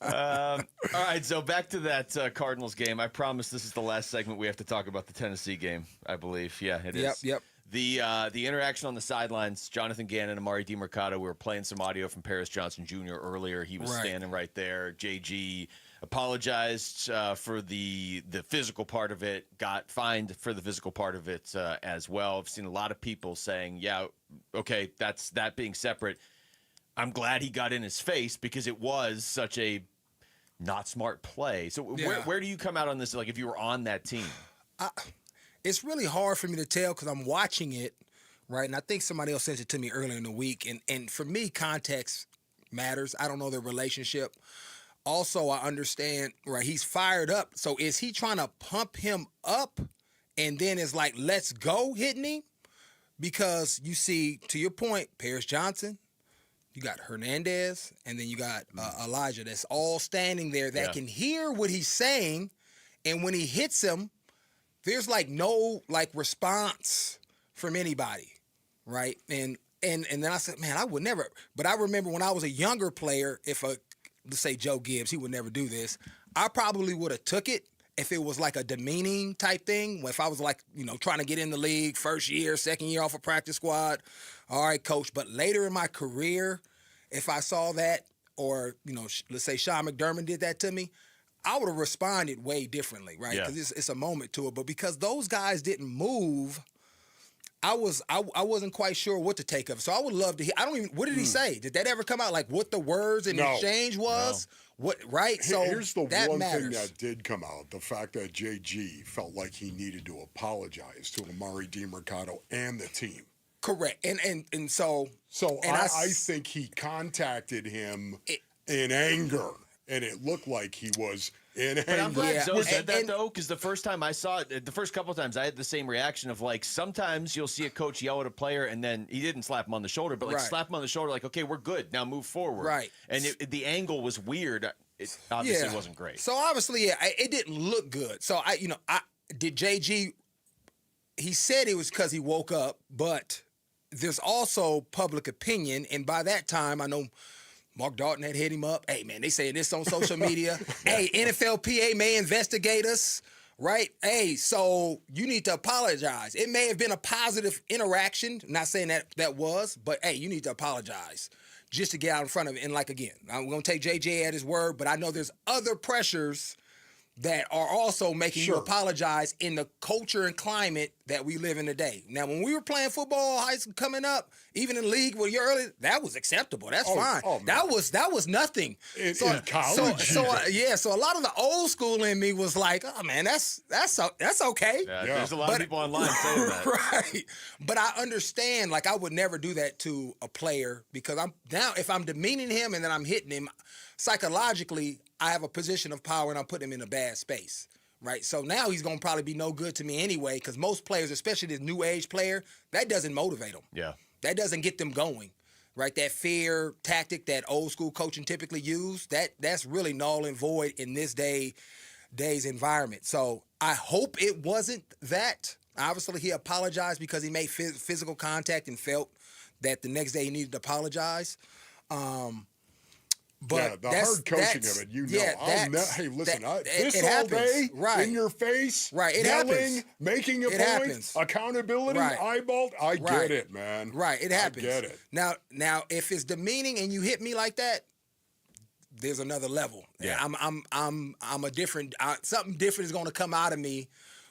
All right, so back to that Cardinals game. I promise this is the last segment we have to talk about the Tennessee game. I believe. Yeah, it is. Yep. The interaction on the sidelines, Jonathan Gannon, Amari DiMercato, we were playing some audio from Paris Johnson Jr. earlier. He was standing right there. JG apologized for the physical part of it, got fined for the physical part of it as well. I've seen a lot of people saying, yeah, okay, that being separate. I'm glad he got in his face because it was such a not smart play. So where do you come out on this, like if you were on that team? It's really hard for me to tell because I'm watching it, right? And I think somebody else sent it to me earlier in the week. And for me, context matters. I don't know their relationship. Also, I understand, right, he's fired up. So is he trying to pump him up and then it's like, let's go hitting him? Because you see, to your point, Paris Johnson, you got Hernandez, and then you got Elijah that's all standing there that can hear what he's saying. And when he hits him, there's no response from anybody, right? And then I said, man, I would never. But I remember when I was a younger player, if a let's say Joe Gibbs, he would never do this. I probably would have took it if it was like a demeaning type thing. If I was like, trying to get in the league, first year, second year off a practice squad, all right, coach. But later in my career, if I saw that, or, let's say Sean McDermott did that to me, I would have responded way differently, right? Because it's a moment to it. But because those guys didn't move, I wasn't quite sure what to take of it. So I would love to hear. What did he say? Did that ever come out? Like what the words in the exchange was? No. What, right? So here's the one matters. thing that did come out: the fact that JG felt like he needed to apologize to Amari DiMercato and the team. Correct, and so I think he contacted him in anger, and it looked like he was in anger. But I'm glad Zoe said that, though, because the first time I saw it, the first couple of times I had the same reaction of, like, sometimes you'll see a coach yell at a player, and then he didn't slap him on the shoulder, but, like, slap him on the shoulder, like, okay, we're good, now move forward. Right. And the angle was weird. It obviously wasn't great. So, obviously, it didn't look good. So, did JG, he said it was because he woke up, but there's also public opinion, and by that time, I know Mark Dalton had hit him up. Hey, man, they saying this on social media. Hey, NFLPA may investigate us, right? Hey, so you need to apologize. It may have been a positive interaction. I'm not saying that was, but, hey, you need to apologize just to get out in front of it. And, like, again, I'm going to take JJ at his word, but I know there's other pressures that are also making you apologize in the culture and climate that we live in today. Now, when we were playing football, high school coming up, even in the league when you're early, that was acceptable. That's fine. That was nothing. In college. So a lot of the old school in me was like, oh man, that's okay. Yeah, there's a lot of people online saying that. Right. But I understand, like I would never do that to a player because if I'm demeaning him and then I'm hitting him, psychologically, I have a position of power and I'm putting him in a bad space, right? So now he's going to probably be no good to me anyway because most players, especially this new age player, that doesn't motivate them. Yeah. That doesn't get them going, right? That fear tactic that old school coaching typically use, that's really null and void in this day's environment. So I hope it wasn't that. Obviously, he apologized because he made physical contact and felt that the next day he needed to apologize. But the hard coaching of it, hey, listen, this all day, in your face, yelling, making a point, accountability, eyeball, I get it, man. Right, it happens. I get it. Now, if it's demeaning and you hit me like that, there's another level. Yeah, I'm a different. Something different is going to come out of me,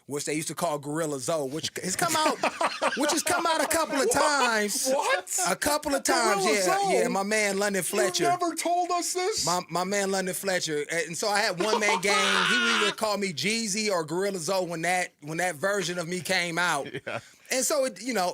which they used to call Gorilla Zoe, which has come out a couple of times. What? A couple of times, yeah. My man London Fletcher. You never told us this. My man London Fletcher, and so I had one man game. He would either call me Jeezy or Gorilla Zoe when that version of me came out. Yeah. And so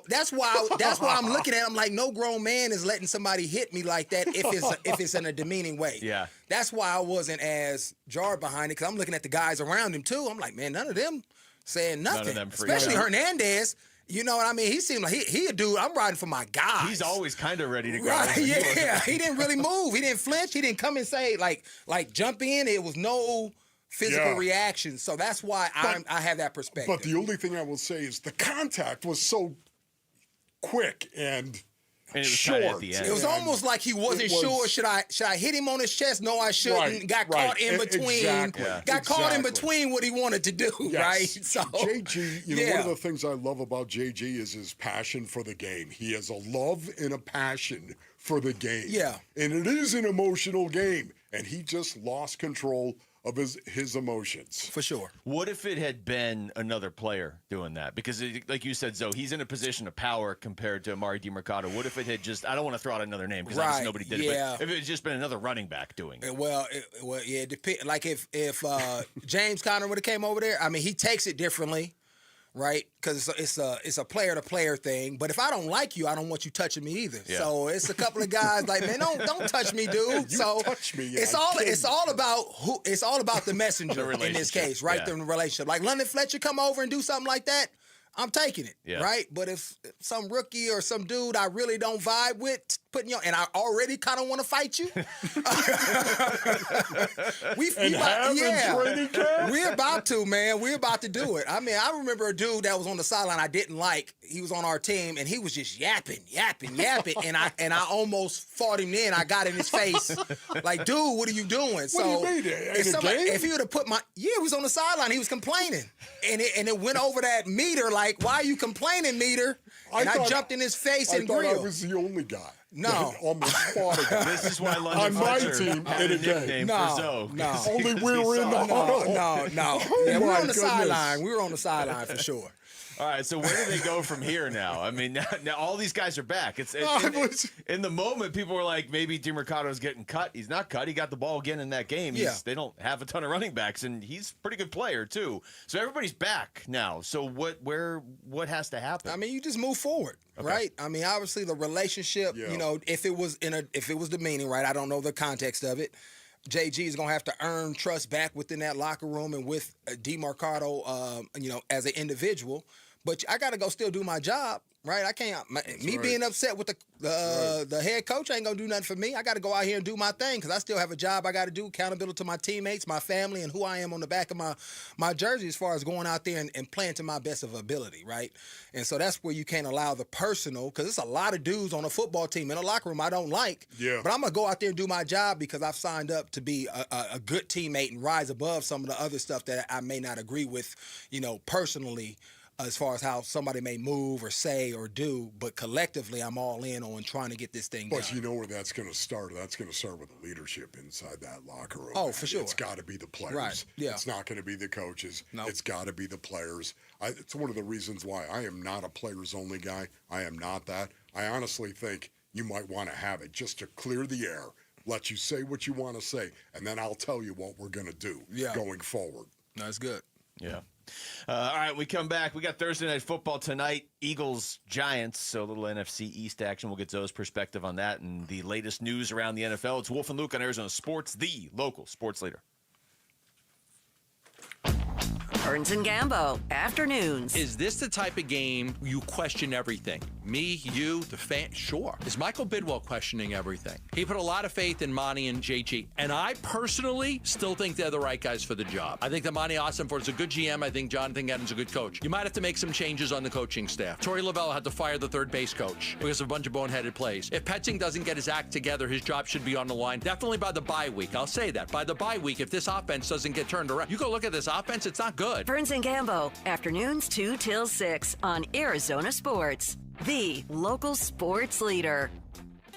that's why I'm looking at it. I'm like, no grown man is letting somebody hit me like that if it's in a demeaning way. Yeah. That's why I wasn't as jarred behind it because I'm looking at the guys around him too. I'm like, man, none of them saying nothing. None of them especially Hernandez. You know what I mean? He seemed like he a dude. I'm riding for my guys. He's always kind of ready to go. Right? Yeah. He didn't really move. He didn't flinch. He didn't come and say like jump in. It was no physical reaction. So that's why I have that perspective. But the only thing I will say is the contact was so quick and it was short. At the end. It was almost like he wasn't sure. Should I hit him on his chest? No, I shouldn't. Right, got caught in between. Exactly. Got caught in between what he wanted to do. Yes. Right. So JG, one of the things I love about JG is his passion for the game. He has a love and a passion for the game. Yeah. And it is an emotional game, and he just lost control of his emotions. For sure. What if it had been another player doing that? Because, like you said, Zoe, he's in a position of power compared to Amari DiMercato. What if it had just, I don't want to throw out another name because obviously nobody did it, but if it had just been another running back doing it? Well, it depends. Like if James Conner would have came over there, I mean, he takes it differently, right? Because it's a player-to-player thing. But if I don't like you, I don't want you touching me either. Yeah. So it's a couple of guys like, man, don't touch me, dude. You so touch me. It's all about the messenger in this case, right? The relationship. Like London Fletcher come over and do something like that, I'm taking it, right? But if some rookie or some dude I really don't vibe with, putting you on, and I already kind of want to fight you. We're about to, man. We're about to do it. I mean, I remember a dude that was on the sideline I didn't like. He was on our team, and he was just yapping, and I almost fought him in. I got in his face, like, dude, what are you doing? What do you mean? If he would have put he was on the sideline, he was complaining, and it went over that meter. Like, why are you complaining, meter? And I jumped in his face and grilled. I was the only guy. No. Almost fought a guy. This is why London on my Fletcher team had a nickname for Zoe. No. Only we were in the huddle. No. Yeah, we were on the sideline. We were on the sideline for sure. All right, so where do they go from here now? I mean, now all these guys are back. In the moment, people were like, maybe DeMercado's getting cut. He's not cut. He got the ball again in that game. They don't have a ton of running backs, and he's a pretty good player, too. So everybody's back now. So what has to happen? I mean, you just move forward, right? I mean, obviously the relationship, if it was demeaning, right? I don't know the context of it. JG is going to have to earn trust back within that locker room and with DeMercado, as an individual. But I got to still do my job, right? I can't. Being upset with the head coach ain't going to do nothing for me. I got to go out here and do my thing because I still have a job I got to do, accountability to my teammates, my family, and who I am on the back of my jersey as far as going out there and playing to my best of ability, right? And so that's where you can't allow the personal, because there's a lot of dudes on a football team in a locker room I don't like. Yeah. But I'm going to go out there and do my job because I've signed up to be a good teammate and rise above some of the other stuff that I may not agree with, personally, as far as how somebody may move or say or do, but collectively I'm all in on trying to get this thing done. But you know where that's going to start? That's going to start with the leadership inside that locker room. Oh, for sure. It's got to be the players. Right. Yeah. It's not going to be the coaches. Nope. It's got to be the players. It's one of the reasons why I am not a players-only guy. I am not that. I honestly think you might want to have it just to clear the air, let you say what you want to say, and then I'll tell you what we're going to do going forward. That's good. Yeah. All right, we come back. We got Thursday Night Football tonight, Eagles-Giants, so a little NFC East action. We'll get Zoe's perspective on that and the latest news around the NFL. It's Wolf and Luke on Arizona Sports, the local sports leader. Burns and Gambo, afternoons. Is this the type of game you question everything? Me, you, the fan? Sure. Is Michael Bidwell questioning everything? He put a lot of faith in Monty and JG, and I personally still think they're the right guys for the job. I think that Monty Ossenford is a good GM. I think Jonathan Gaddon's a good coach. You might have to make some changes on the coaching staff. Torrey Lavelle had to fire the third base coach because of a bunch of boneheaded plays. If Petzing doesn't get his act together, his job should be on the line. Definitely by the bye week. I'll say that. By the bye week, if this offense doesn't get turned around, you go look at this offense, it's not good. Burns and Gambo, afternoons 2 till 6 on Arizona Sports, the local sports leader.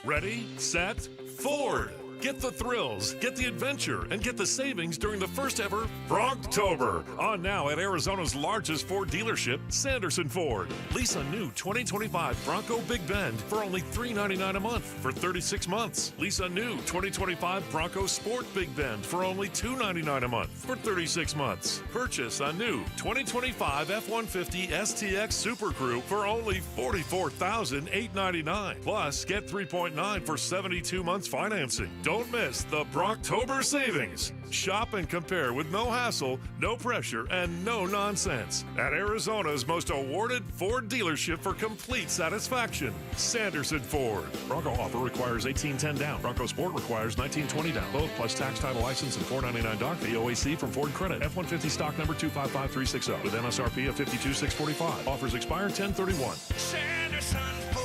Ready, set, Ford. Get the thrills, get the adventure, and get the savings during the first ever Brocktober. On now at Arizona's largest Ford dealership, Sanderson Ford. Lease a new 2025 Bronco Big Bend for only $399 a month for 36 months. Lease a new 2025 Bronco Sport Big Bend for only $299 a month for 36 months. Purchase a new 2025 F-150 STX Super Crew for only $44,899. Plus, get 3.9 for 72 months financing. Don't miss the Brocktober savings. Shop and compare with no hassle, no pressure, and no nonsense at Arizona's most awarded Ford dealership for complete satisfaction, Sanderson Ford. Bronco offer requires $1,810 down. Bronco Sport requires $1,920 down. Both plus tax, title, license, and $499 doc fee. OAC from Ford Credit. F-150 stock number 255360 with MSRP of $52,645. Offers expire 10/31. Sanderson Ford.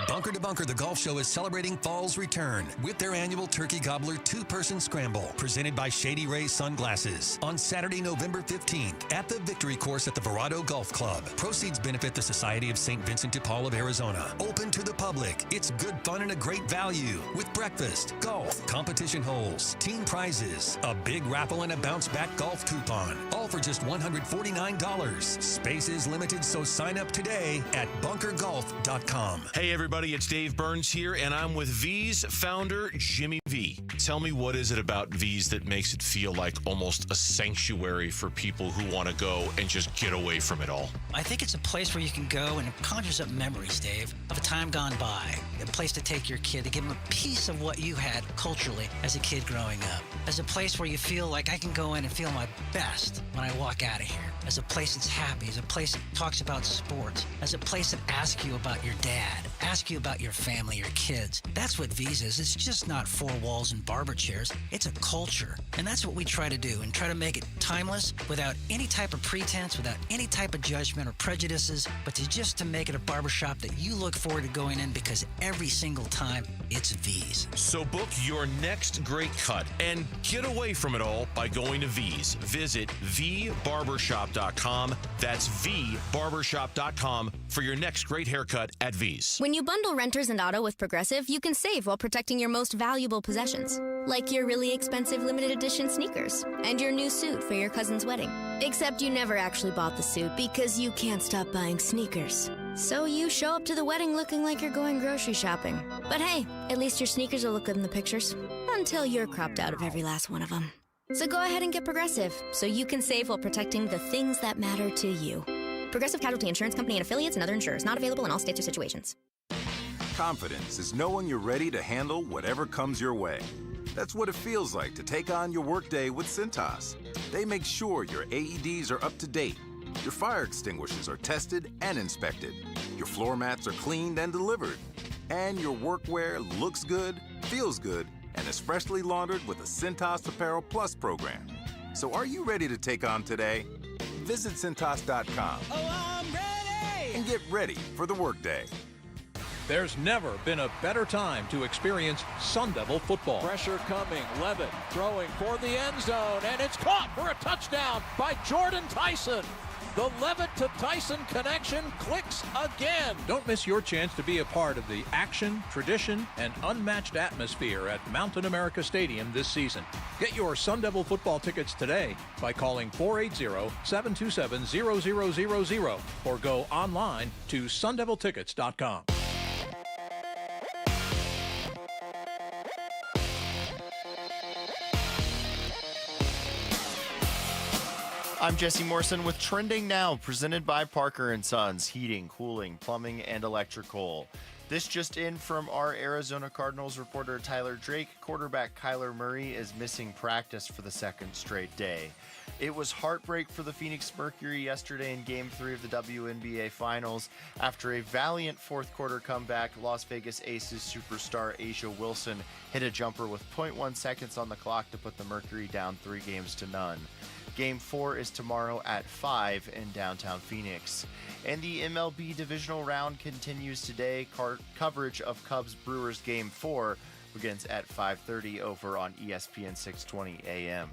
Bunker to Bunker, the golf show is celebrating fall's return with their annual Turkey Gobbler two-person scramble, presented by Shady Ray Sunglasses, on Saturday, November 15th at the Victory Course at the Verado Golf Club. Proceeds benefit the Society of St. Vincent de Paul of Arizona. Open to the public. It's good fun and a great value with breakfast, golf, competition holes, team prizes, a big raffle, and a bounce-back golf coupon. All for just $149. Space is limited, so sign up today at bunkergolf.com. Hey, everybody, it's Dave Burns here, and I'm with V's founder, Jimmy V. Tell me, what is it about V's that makes it feel like almost a sanctuary for people who want to go and just get away from it all? I think it's a place where you can go and it conjures up memories, Dave, of a time gone by. A place to take your kid, to give him a piece of what you had culturally as a kid growing up. As a place where you feel like I can go in and feel my best when I walk out of here. As a place that's happy, as a place that talks about sports, as a place that asks you about your dad, asks you you about your family, your kids. That's what V's is. It's just not four walls and barber chairs. It's a culture. And that's what we try to do, and try to make it timeless without any type of pretense, without any type of judgment or prejudices, but to make it a barbershop that you look forward to going in, because every single time it's V's. So book your next great cut and get away from it all by going to V's. Visit vbarbershop.com. That's vbarbershop.com for your next great haircut at V's. When you bundle renters and auto with Progressive, you can save while protecting your most valuable possessions, like your really expensive limited edition sneakers and your new suit for your cousin's wedding. Except you never actually bought the suit because you can't stop buying sneakers. So you show up to the wedding looking like you're going grocery shopping. But hey, at least your sneakers will look good in the pictures, until you're cropped out of every last one of them. So go ahead and get Progressive, so you can save while protecting the things that matter to you. Progressive Casualty Insurance Company and affiliates and other insurers. Not available in all states or situations. Confidence is knowing you're ready to handle whatever comes your way. That's what it feels like to take on your workday with Cintas. They make sure your AEDs are up to date, your fire extinguishers are tested and inspected, your floor mats are cleaned and delivered, and your workwear looks good, feels good, and is freshly laundered with a Cintas Apparel Plus program. So are you ready to take on today? Visit Cintas.com and get ready for the workday. There's never been a better time to experience Sun Devil football. Pressure coming, Levitt throwing for the end zone, and it's caught for a touchdown by Jordan Tyson. The Levitt to Tyson connection clicks again. Don't miss your chance to be a part of the action, tradition, and unmatched atmosphere at Mountain America Stadium this season. Get your Sun Devil football tickets today by calling 480-727-0000 or go online to sundeviltickets.com. I'm Jesse Morrison with Trending Now, presented by Parker & Sons, heating, cooling, plumbing, and electrical. This just in from our Arizona Cardinals reporter Tyler Drake. Quarterback Kyler Murray is missing practice for the second straight day. It was heartbreak for the Phoenix Mercury yesterday in Game 3 of the WNBA Finals. After a valiant fourth quarter comeback, Las Vegas Aces superstar A'ja Wilson hit a jumper with 0.1 seconds on the clock to put the Mercury down 3-0. Game 4 is tomorrow at 5 in downtown Phoenix. And the MLB divisional round continues today. Coverage of Cubs-Brewers Game 4 begins at 5:30 over on ESPN 620 AM.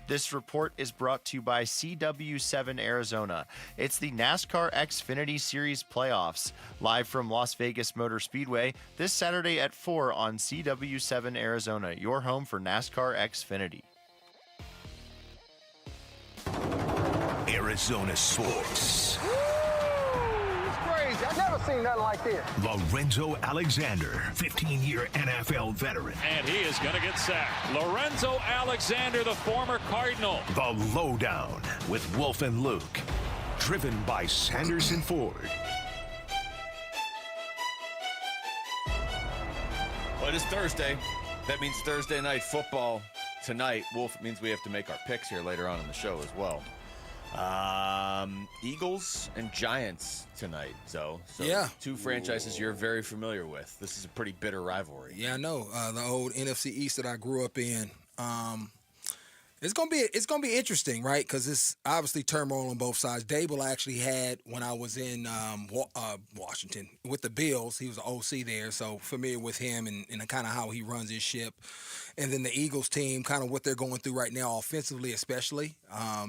This report is brought to you by CW7 Arizona. It's the NASCAR Xfinity Series playoffs, live from Las Vegas Motor Speedway this Saturday at 4 on CW7 Arizona, your home for NASCAR Xfinity. Arizona sports. It's crazy. I've never seen nothing like this. Lorenzo Alexander, 15-year NFL veteran. And he is going to get sacked. Lorenzo Alexander, the former Cardinal. The Lowdown with Wolf and Luke. Driven by Sanderson Ford. Well, it is Thursday. That means Thursday night football tonight. Wolf, it means we have to make our picks here later on in the show as well. Eagles and Giants tonight, so yeah, two franchises you're very familiar with. This is a pretty bitter rivalry. Yeah, I know. The old NFC East that I grew up in. It's gonna be interesting, right? Because it's obviously turmoil on both sides. Dable actually had, when I was in Washington with the Bills, he was the OC there, so familiar with him and kind of how he runs his ship. And then the Eagles team, kind of what they're going through right now, offensively especially.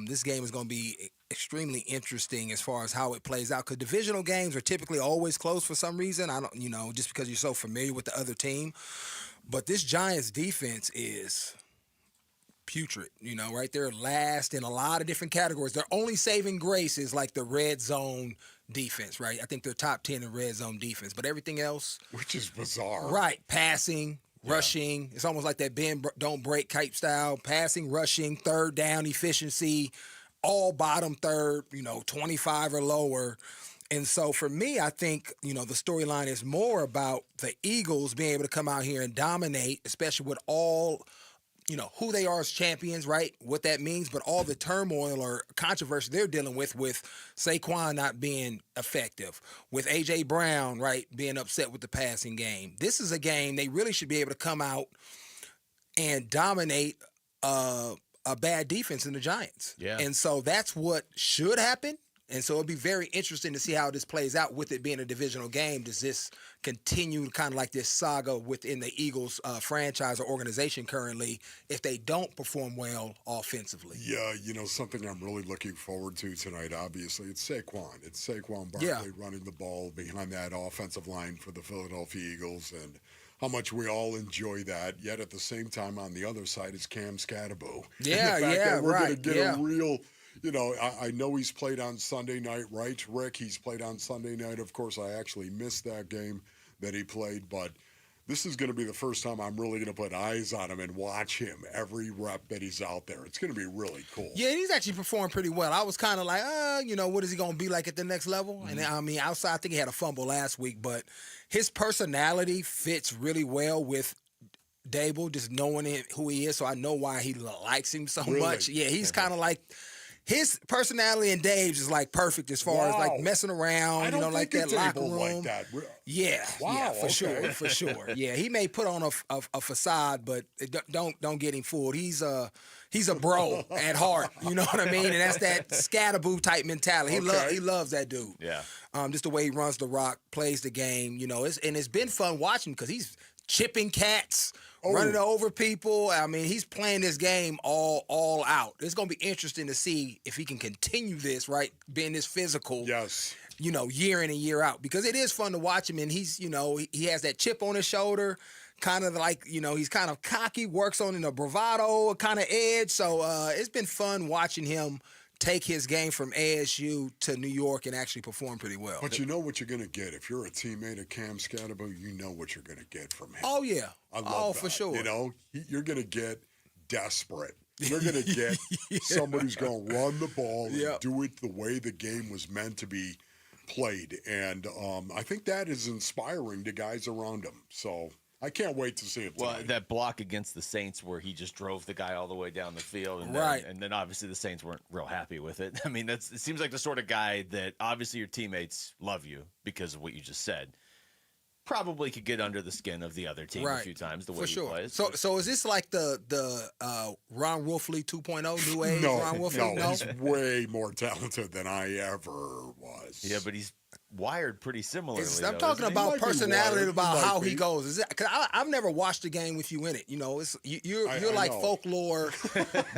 This game is going to be extremely interesting as far as how it plays out, because divisional games are typically always close for some reason. I don't, just because you're so familiar with the other team. But this Giants defense is putrid, right? They're last in a lot of different categories. Their only saving grace is like the red zone defense, right? I think they're top 10 in red zone defense, but everything else, which is bizarre, right? Passing, rushing, it's almost like that bend don't break type style. Passing, rushing, third down efficiency, all bottom third, 25 or lower. And so for me, I think, the storyline is more about the Eagles being able to come out here and dominate, especially with all who they are as champions, right? What that means, but all the turmoil or controversy they're dealing with Saquon not being effective, with A.J. Brown, right, being upset with the passing game. This is a game they really should be able to come out and dominate a bad defense in the Giants. Yeah. And so that's what should happen. And so it'll be very interesting to see how this plays out with it being a divisional game. Does this continue kind of like this saga within the Eagles franchise or organization currently if they don't perform well offensively? Yeah, something I'm really looking forward to tonight, obviously, it's Saquon. It's Saquon Barkley running the ball behind that offensive line for the Philadelphia Eagles, and how much we all enjoy that. Yet at the same time, on the other side is Cam Scatterbo. Yeah, we're going to get a real... I know he's played on Sunday night, right, Rick? He's played on Sunday night. Of course, I actually missed that game that he played, but this is going to be the first time I'm really going to put eyes on him and watch him every rep that he's out there. It's going to be really cool. Yeah, he's actually performed pretty well. I was kind of like, what is he going to be like at the next level? Mm-hmm. And I mean, outside, I think he had a fumble last week, but his personality fits really well with Dable, just knowing who he is, so I know why he likes him so much. Yeah, he's kind of like... His personality and Dave's is like perfect as far as like messing around, like that locker room. Like that. Yeah, for sure. Yeah, he may put on a facade, but don't get him fooled. He's a bro at heart. You know what I mean? And that's that scatterboo type mentality. He loves that dude. Yeah. Just the way he runs the rock, plays the game. It's been fun watching because he's chipping cats. Running over people. I mean, he's playing this game all out. It's going to be interesting to see if he can continue this, right, being this physical, year in and year out. Because it is fun to watch him, and he's, he has that chip on his shoulder, kind of like, he's kind of cocky, works on in a bravado kind of edge. So it's been fun watching him take his game from ASU to New York and actually perform pretty well. But you know what you're going to get. If you're a teammate of Cam Scatterbo, you know what you're going to get from him. Oh, yeah. I love that. For sure. You're going to get desperate. You're going to get somebody who's going to run the ball and do it the way the game was meant to be played. And I think that is inspiring to guys around him. So I can't wait to see it tonight. Well, that block against the Saints where he just drove the guy all the way down the field. And then obviously the Saints weren't real happy with it. I mean, it seems like the sort of guy that obviously your teammates love you because of what you just said. Probably could get under the skin of the other team a few times the way he plays. So is this like the Ron Wolfley 2.0 new age Ron Wolfley? No, he's way more talented than I ever was. Yeah, but he's wired pretty similarly. I'm talking about personality, about how he goes. Is it? Because I've never watched a game with you in it. You're like folklore,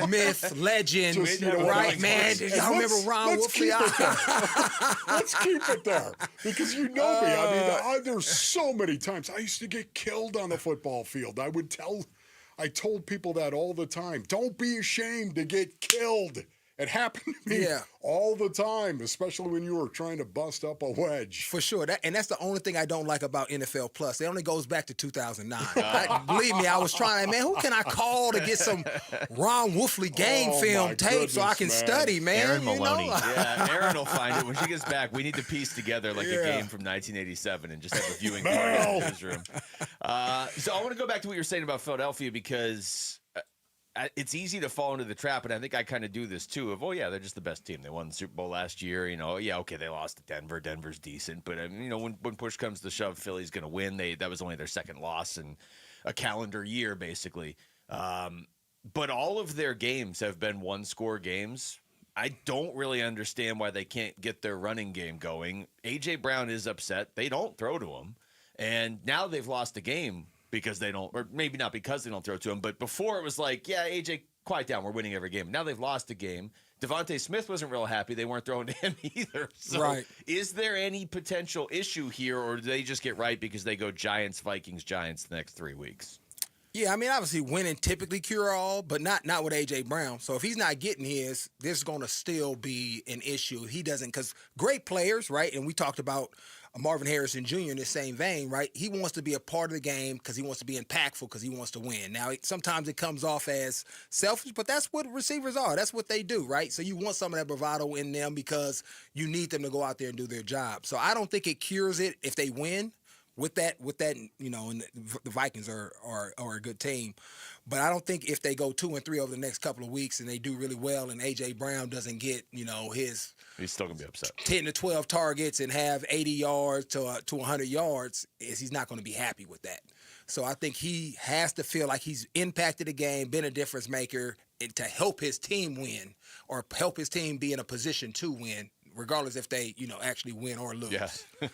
myth, legend, right, man? Y'all remember Ron Wolfley? Let's keep it there because you know me. I mean, there's so many times I used to get killed on the football field. I told people that all the time. Don't be ashamed to get killed. It happened to me all the time, especially when you were trying to bust up a wedge. For sure. That's the only thing I don't like about NFL Plus. It only goes back to 2009. Believe me, I was trying, man, who can I call to get some Ron Wolfley game film tape so I can study, man? Aaron Maloney. Yeah, Aaron will find it. When she gets back, we need to piece together like a game from 1987 and just have a viewing party in his room. So I want to go back to what you're saying about Philadelphia because it's easy to fall into the trap, and I think I kind of do this too. Of they're just the best team. They won the Super Bowl last year. They lost to Denver. Denver's decent, but when push comes to shove, Philly's going to win. That was only their second loss in a calendar year, basically. But all of their games have been one-score games. I don't really understand why they can't get their running game going. A.J. Brown is upset. They don't throw to him, and now they've lost a game. Because they don't, or maybe not because they don't throw to him, but before it was like, AJ, quiet down, we're winning every game. Now they've lost a game. Devontae Smith wasn't real happy. They weren't throwing to him either. So is there any potential issue here, or do they just get right because they go Giants, Vikings, Giants the next 3 weeks? Yeah, I mean, obviously winning typically cure all, but not with A.J. Brown. So if he's not getting his, this is going to still be an issue. He doesn't, because great players, right, and we talked about Marvin Harrison Jr. in the same vein, right? He wants to be a part of the game because he wants to be impactful because he wants to win. Now, sometimes it comes off as selfish, but that's what receivers are. That's what they do, right? So you want some of that bravado in them because you need them to go out there and do their job. So I don't think it cures it if they win with that, and the Vikings are a good team. But I don't think if they go 2-3 over the next couple of weeks and they do really well and A.J. Brown doesn't get, his he's still going to be upset. 10 to 12 targets and have 80 yards to 100 yards, he's not going to be happy with that. So I think he has to feel like he's impacted the game, been a difference maker, and to help his team win or help his team be in a position to win, regardless if they, actually win or lose. Yeah.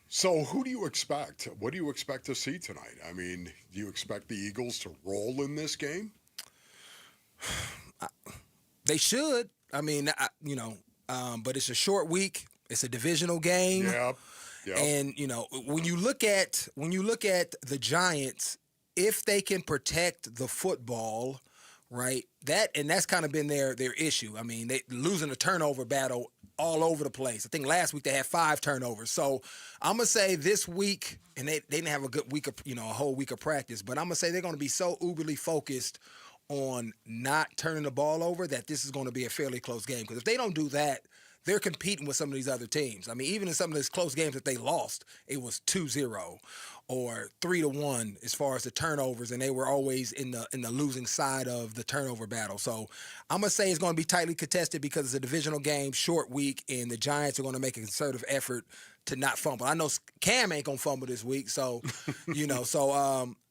So who do you expect? What do you expect to see tonight? I mean, do you expect the Eagles to roll in this game? They should. I mean, but it's a short week. It's a divisional game. Yep. And when you look at the Giants, if they can protect the football, right? That's kind of been their issue. I mean, they losing a turnover battle all over the place. I think last week they had 5 turnovers. So I'm gonna say this week, and they didn't have a good week of a whole week of practice, but I'm gonna say they're gonna be so uberly focused on not turning the ball over that this is gonna be a fairly close game. Because if they don't do that, they're competing with some of these other teams. I mean, even in some of these close games that they lost, it was 2-0 or 3-1 as far as the turnovers, and they were always in the losing side of the turnover battle. So I'm going to say it's going to be tightly contested because it's a divisional game, short week, and the Giants are going to make a concerted effort to not fumble. I know Cam ain't going to fumble this week, so,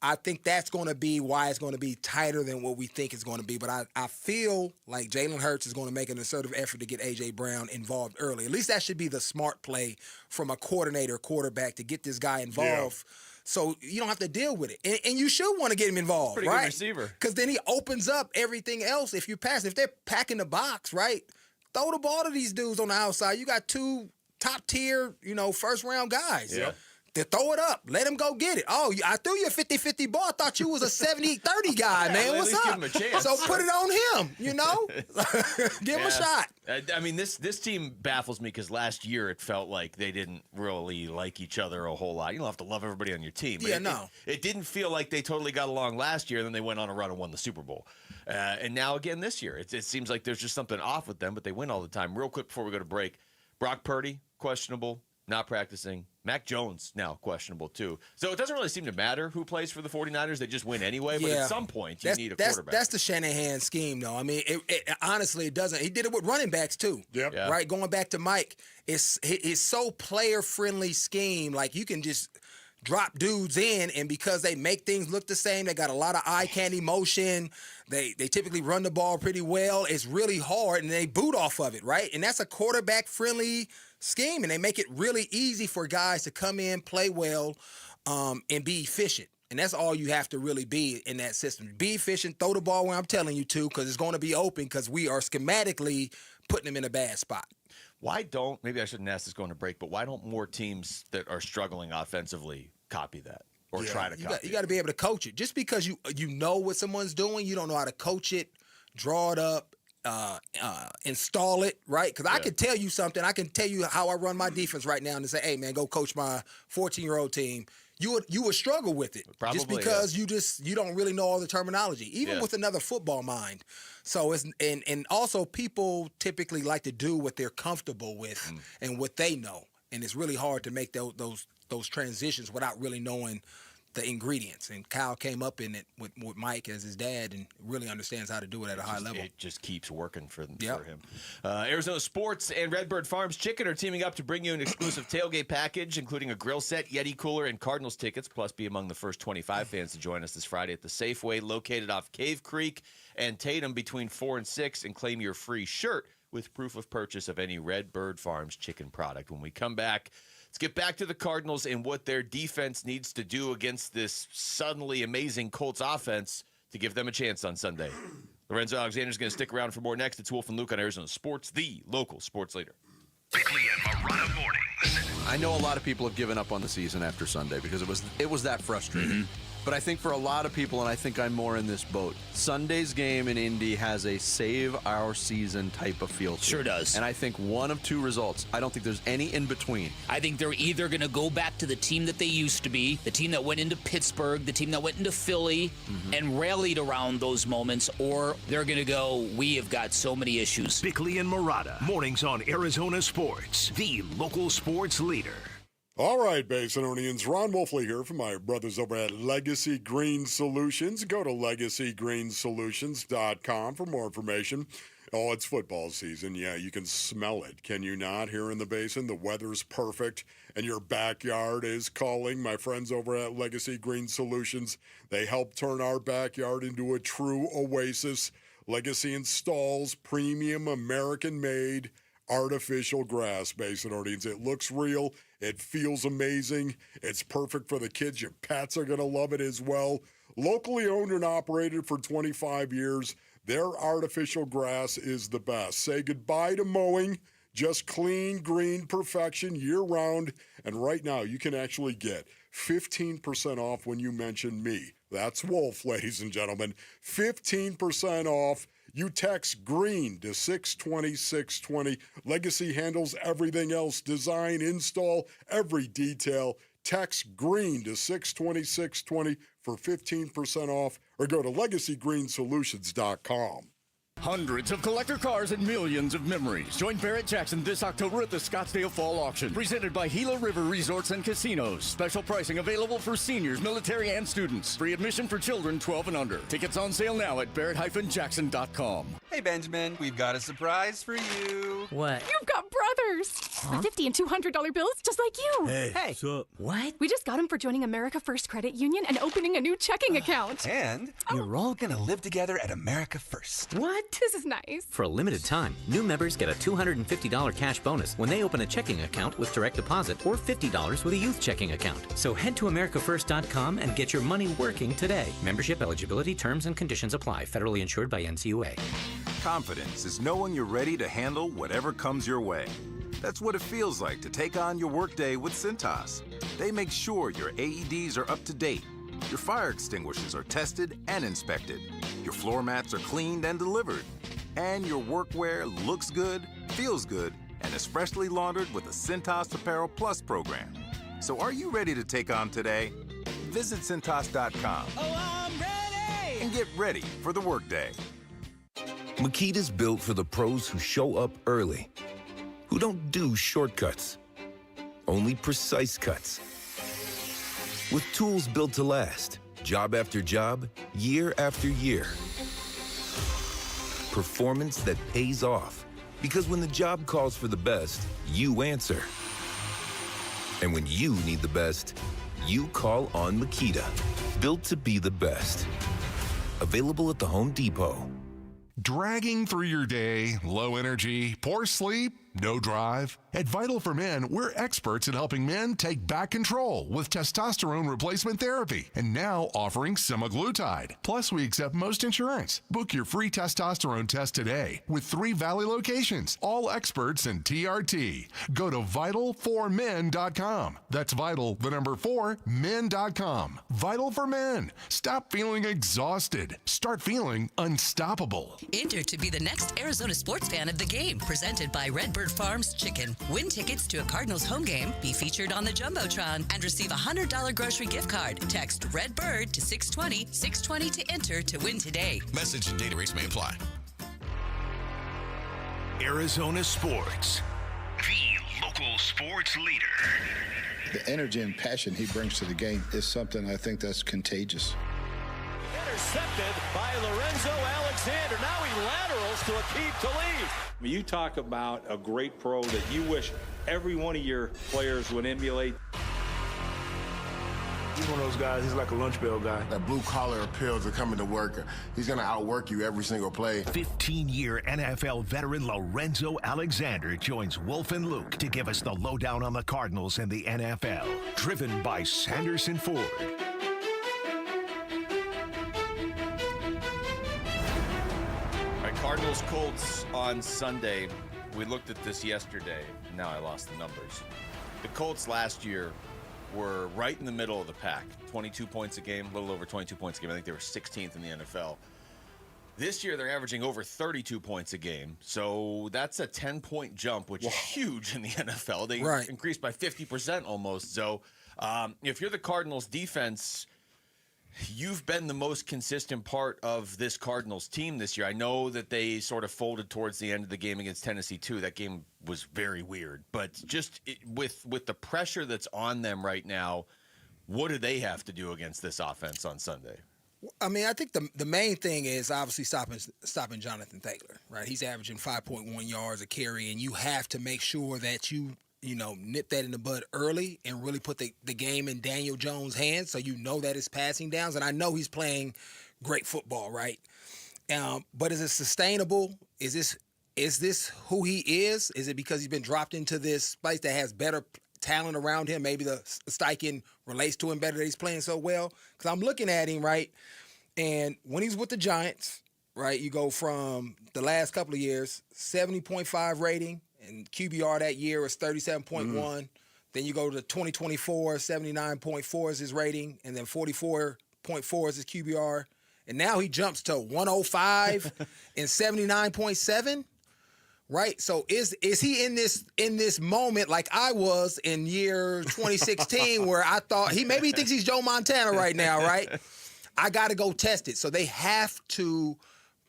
I think that's going to be why it's going to be tighter than what we think it's going to be. But I feel like Jalen Hurts is going to make an assertive effort to get A.J. Brown involved early. At least that should be the smart play from a quarterback to get this guy involved. Yeah. So you don't have to deal with it. And you should want to get him involved, pretty right? Good receiver. Because then he opens up everything else if you pass. If they're packing the box, right? Throw the ball to these dudes on the outside. You got 2 top-tier, first-round guys. Yeah. They throw it up. Let him go get it. Oh, I threw you a 50-50 ball. I thought you was a 70-30 guy, man. Well, what's up? give him a chance. So put it on him, Give him a shot. I mean, this team baffles me because last year it felt like they didn't really like each other a whole lot. You don't have to love everybody on your team. But it didn't feel like they totally got along last year, and then they went on a run and won the Super Bowl. And now again this year, it seems like there's just something off with them, but they win all the time. Real quick before we go to break, Brock Purdy, questionable. Not practicing. Mac Jones now questionable too. So it doesn't really seem to matter who plays for the 49ers. They just win anyway. But at some point, you need a quarterback. That's the Shanahan scheme, though. I mean, honestly, it doesn't. He did it with running backs too. Yep. Yeah. Right. Going back to Mike, it's so player-friendly scheme. Like you can just drop dudes in, and because they make things look the same, they got a lot of eye candy motion. They typically run the ball pretty well. It's really hard, and they boot off of it, right? And that's a quarterback-friendly scheme, and they make it really easy for guys to come in, play well, and be efficient. And that's all you have to really be in that system. Be efficient, throw the ball where I'm telling you to, because it's going to be open because we are schematically putting them in a bad spot. Maybe I shouldn't ask this going to break, but why don't more teams that are struggling offensively copy that or try to copy it? You got to be able to coach it. Just because you know what someone's doing, you don't know how to coach it, draw it up, install it, right? Because I can tell you something. I can tell you how I run my defense right now and say, hey, man, go coach my 14-year-old team. You would struggle with it. Probably, just because you don't really know all the terminology, even with another football mind. So it's and also people typically like to do what they're comfortable with and what they know, and it's really hard to make those transitions without really knowing the ingredients. And Kyle came up in it with Mike as his dad and really understands how to do it at a high level. It just keeps working for him. Arizona Sports and Redbird Farms Chicken are teaming up to bring you an exclusive tailgate package, including a grill set, Yeti cooler, and Cardinals tickets. Plus, be among the first 25 fans to join us this Friday at the Safeway, located off Cave Creek and Tatum between 4 and 6, and claim your free shirt with proof of purchase of any Redbird Farms chicken product. When we come back, let's get back to the Cardinals and what their defense needs to do against this suddenly amazing Colts offense to give them a chance on Sunday. Lorenzo Alexander's going to stick around for more next. It's Wolf and Luke on Arizona Sports, the local sports leader. Bickley and Marotta mornings. I know a lot of people have given up on the season after Sunday because it was that frustrating. But I think for a lot of people, and I think I'm more in this boat, Sunday's game in Indy has a save our season type of feel to it. Sure does. And I think one of two results. I don't think there's any in between. I think they're either going to go back to the team that they used to be, the team that went into Pittsburgh, the team that went into Philly, and rallied around those moments, or they're going to go, we have got so many issues. Bickley and Marotta, mornings on Arizona Sports, the local sports leader. All right, Basinonians, Ron Wolfley here from my brothers over at Legacy Green Solutions. Go to LegacyGreenSolutions.com for more information. Oh, it's football season. Yeah, you can smell it. Can you not? Here in the Basin, the weather's perfect, and your backyard is calling. My friends over at Legacy Green Solutions, they help turn our backyard into a true oasis. Legacy installs premium American-made artificial grass, Basinonians. It looks real. It feels amazing. It's perfect for the kids. Your pets are going to love it as well. Locally owned and operated for 25 years. Their artificial grass is the best. Say goodbye to mowing. Just clean, green perfection year-round. And right now, you can actually get 15% off when you mention me. That's Wolf, ladies and gentlemen. 15% off. You text GREEN to 620-620. Legacy handles everything else. Design, install, every detail. Text GREEN to 620-620 for 15% off or go to LegacyGreenSolutions.com. Hundreds of collector cars and millions of memories. Join Barrett Jackson this October at the Scottsdale Fall Auction, presented by Gila River Resorts and Casinos. Special pricing available for seniors, military, and students. Free admission for children 12 and under. Tickets on sale now at barrett-jackson.com. Hey, Benjamin, we've got a surprise for you. What? You've got brothers! Huh? $50 and $200 bills just like you. Hey, what's up? What? We just got them for joining America First Credit Union and opening a new checking account. And you're all gonna live together at America First. What? This is nice. For a limited time, new members get a $250 cash bonus when they open a checking account with direct deposit or $50 with a youth checking account. So head to AmericaFirst.com and get your money working today. Membership eligibility, terms, and conditions apply. Federally insured by NCUA. Confidence is knowing you're ready to handle whatever comes your way. That's what it feels like to take on your workday with Cintas. They make sure your AEDs are up to date, your fire extinguishers are tested and inspected, your floor mats are cleaned and delivered, and your workwear looks good, feels good, and is freshly laundered with the Cintas Apparel Plus program. So are you ready to take on today? Visit Cintas.com. Oh, I'm ready! And get ready for the workday. Makita's built for the pros who show up early, who don't do shortcuts, only precise cuts. With tools built to last, job after job, year after year. Performance that pays off, because when the job calls for the best, you answer. And when you need the best, you call on Makita. Built to be the best. Available at the Home Depot. Dragging through your day, low energy, poor sleep, no drive? At Vital for Men, we're experts in helping men take back control with testosterone replacement therapy, and now offering semaglutide. Plus, we accept most insurance. Book your free testosterone test today with 3 Valley locations, all experts in TRT. Go to vital4men.com. That's vital, the number 4, men.com. Vital for Men. Stop feeling exhausted. Start feeling unstoppable. Enter to be the next Arizona sports fan of the game, presented by Redbird Farms Chicken. Win tickets to a Cardinals home game, be featured on the Jumbotron, and receive a $100 grocery gift card. Text Redbird to 620-620 to enter to win today. Message and data rates may apply. Arizona Sports, the local sports leader. The energy and passion he brings to the game is something I think that's contagious. Intercepted by Lorenzo Alexander. Now he laterals to Aqib Talib. You talk about a great pro that you wish every one of your players would emulate. He's one of those guys, he's like a lunch bell guy. That blue-collar appeal to coming to work. He's going to outwork you every single play. 15-year NFL veteran Lorenzo Alexander joins Wolf and Luke to give us the lowdown on the Cardinals and the NFL. Driven by Sanderson Ford. Cardinals Colts on Sunday. We looked at this yesterday. Now I lost the numbers. The Colts last year were right in the middle of the pack. 22 points a game, a little over 22 points a game. I think they were 16th in the NFL. This year they're averaging over 32 points a game. So that's a 10-point jump, which is huge in the NFL. They increased by 50% almost. So if you're the Cardinals defense, you've been the most consistent part of this Cardinals team this year. I know that they sort of folded towards the end of the game against Tennessee, too. That game was very weird. But just with the pressure that's on them right now, what do they have to do against this offense on Sunday? I mean, I think the main thing is obviously stopping Jonathan Taylor, right? He's averaging 5.1 yards a carry, and you have to make sure that you nip that in the bud early and really put the game in Daniel Jones' hands so you know that it's passing downs. And I know he's playing great football, right? But is it sustainable? Is this who he is? Is it because he's been dropped into this place that has better talent around him? Maybe the Steichen relates to him better that he's playing so well. Because I'm looking at him, right? And when he's with the Giants, right, you go from the last couple of years, 70.5 rating, and QBR that year was 37.1. Then you go to 2024, 79.4 is his rating, and then 44.4 is his QBR. And now he jumps to 105 and 79.7. Right? So is he in this moment like I was in year 2016 where I thought maybe he thinks he's Joe Montana right now, right? I got to go test it. So they have to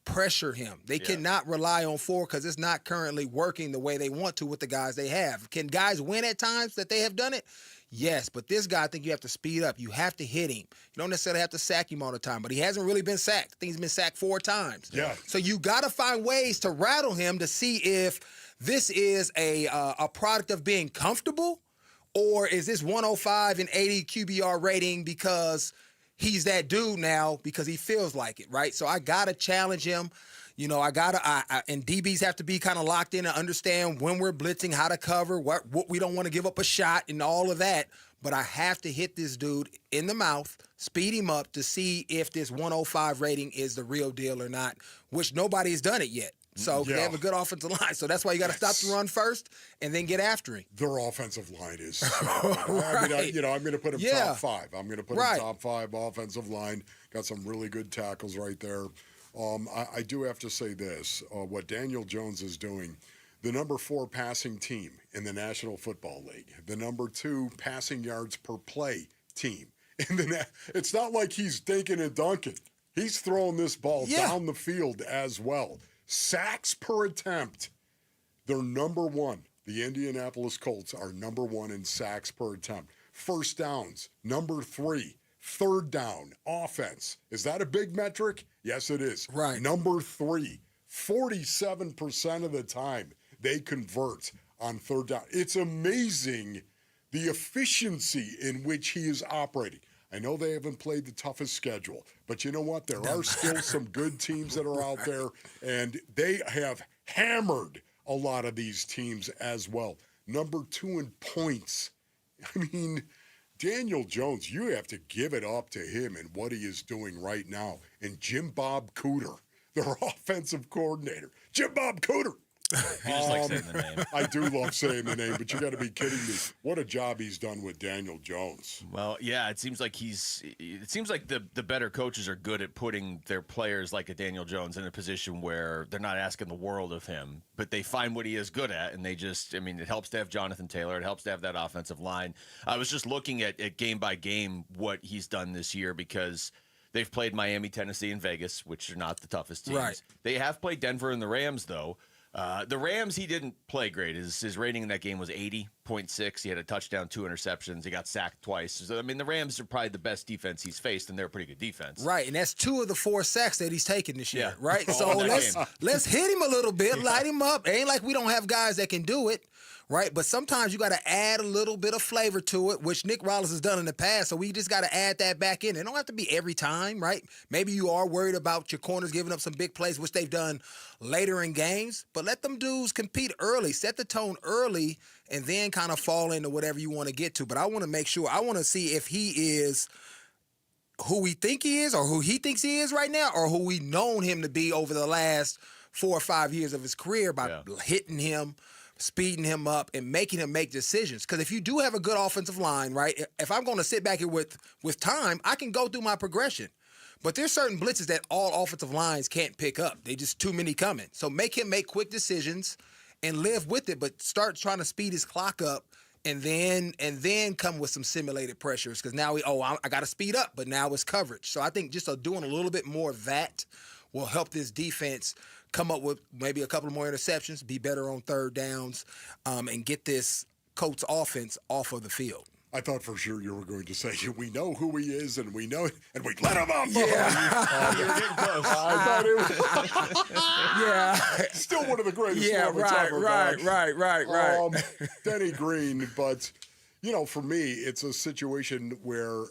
pressure him. They cannot rely on 4 because it's not currently working the way they want to with the guys they have. Can guys win at times that they have done it? Yes, but this guy, I think you have to speed up. You have to hit him. You don't necessarily have to sack him all the time, but he hasn't really been sacked. I think he's been sacked 4 times. Yeah. So you got to find ways to rattle him to see if this is a product of being comfortable, or is this 105 and 80 QBR rating because he's that dude now because he feels like it, right? So I got to challenge him. And DBs have to be kind of locked in and understand when we're blitzing, how to cover, what we don't want to give up a shot and all of that. But I have to hit this dude in the mouth, speed him up to see if this 105 rating is the real deal or not, which nobody has done it yet. So they have a good offensive line. So that's why you got to stop the run first and then get after him. Their offensive line is right. I'm going to put him top 5. I'm going to put him top 5 offensive line. Got some really good tackles right there. I do have to say this. What Daniel Jones is doing, the number 4 passing team in the National Football League, the number 2 passing yards per play team. It's not like he's dinking and dunking. He's throwing this ball down the field as well. Sacks per attempt, they're number 1. The Indianapolis Colts are number 1 in sacks per attempt. First downs, number 3. Third down, offense. Is that a big metric? Yes, it is. Right. Number 3, 47% of the time they convert on third down. It's amazing the efficiency in which he is operating. I know they haven't played the toughest schedule, but you know what? There are still some good teams that are out there, and they have hammered a lot of these teams as well. Number 2 in points. I mean, Daniel Jones, you have to give it up to him and what he is doing right now. And Jim Bob Cooter, their offensive coordinator. Jim Bob Cooter. You just like saying the name. I do love saying the name, but you got to be kidding me. What a job he's done with Daniel Jones. Well, yeah, it seems like the better coaches are good at putting their players like a Daniel Jones in a position where they're not asking the world of him, but they find what he is good at, and it helps to have Jonathan Taylor. It helps to have that offensive line. I was just looking at game by game what he's done this year because they've played Miami, Tennessee, and Vegas, which are not the toughest teams. Right. They have played Denver and the Rams, though. The Rams, he didn't play great. His rating in that game was 80.6. He had a touchdown, 2 interceptions. He got sacked twice. So, the Rams are probably the best defense he's faced, and they're a pretty good defense. Right, and that's 2 of the 4 sacks that he's taken this year, right? So let's hit him a little bit, light him up. It ain't like we don't have guys that can do it, right? But sometimes you got to add a little bit of flavor to it, which Nick Rollins has done in the past, so we just got to add that back in. It don't have to be every time, right? Maybe you are worried about your corners giving up some big plays, which they've done later in games, but let them dudes compete early, set the tone early, and then kind of fall into whatever you want to get to. But I want to make sure, I want to see if he is who we think he is or who he thinks he is right now or who we've known him to be over the last 4 or 5 years of his career by hitting him, speeding him up, and making him make decisions. Because if you do have a good offensive line, right, if I'm going to sit back here with time, I can go through my progression. But there's certain blitzes that all offensive lines can't pick up. They just too many coming. So make him make quick decisions and live with it, but start trying to speed his clock up and then come with some simulated pressures because now I got to speed up, but now it's coverage. So I think just doing a little bit more of that will help this defense come up with maybe a couple more interceptions, be better on third downs, and get this Colts offense off of the field. I thought for sure you were going to say we know who he is and we know and we let him off. Yeah. You're getting close. I thought it was. Yeah. Still one of the greatest moments ever. Right. Denny Green, but for me, it's a situation where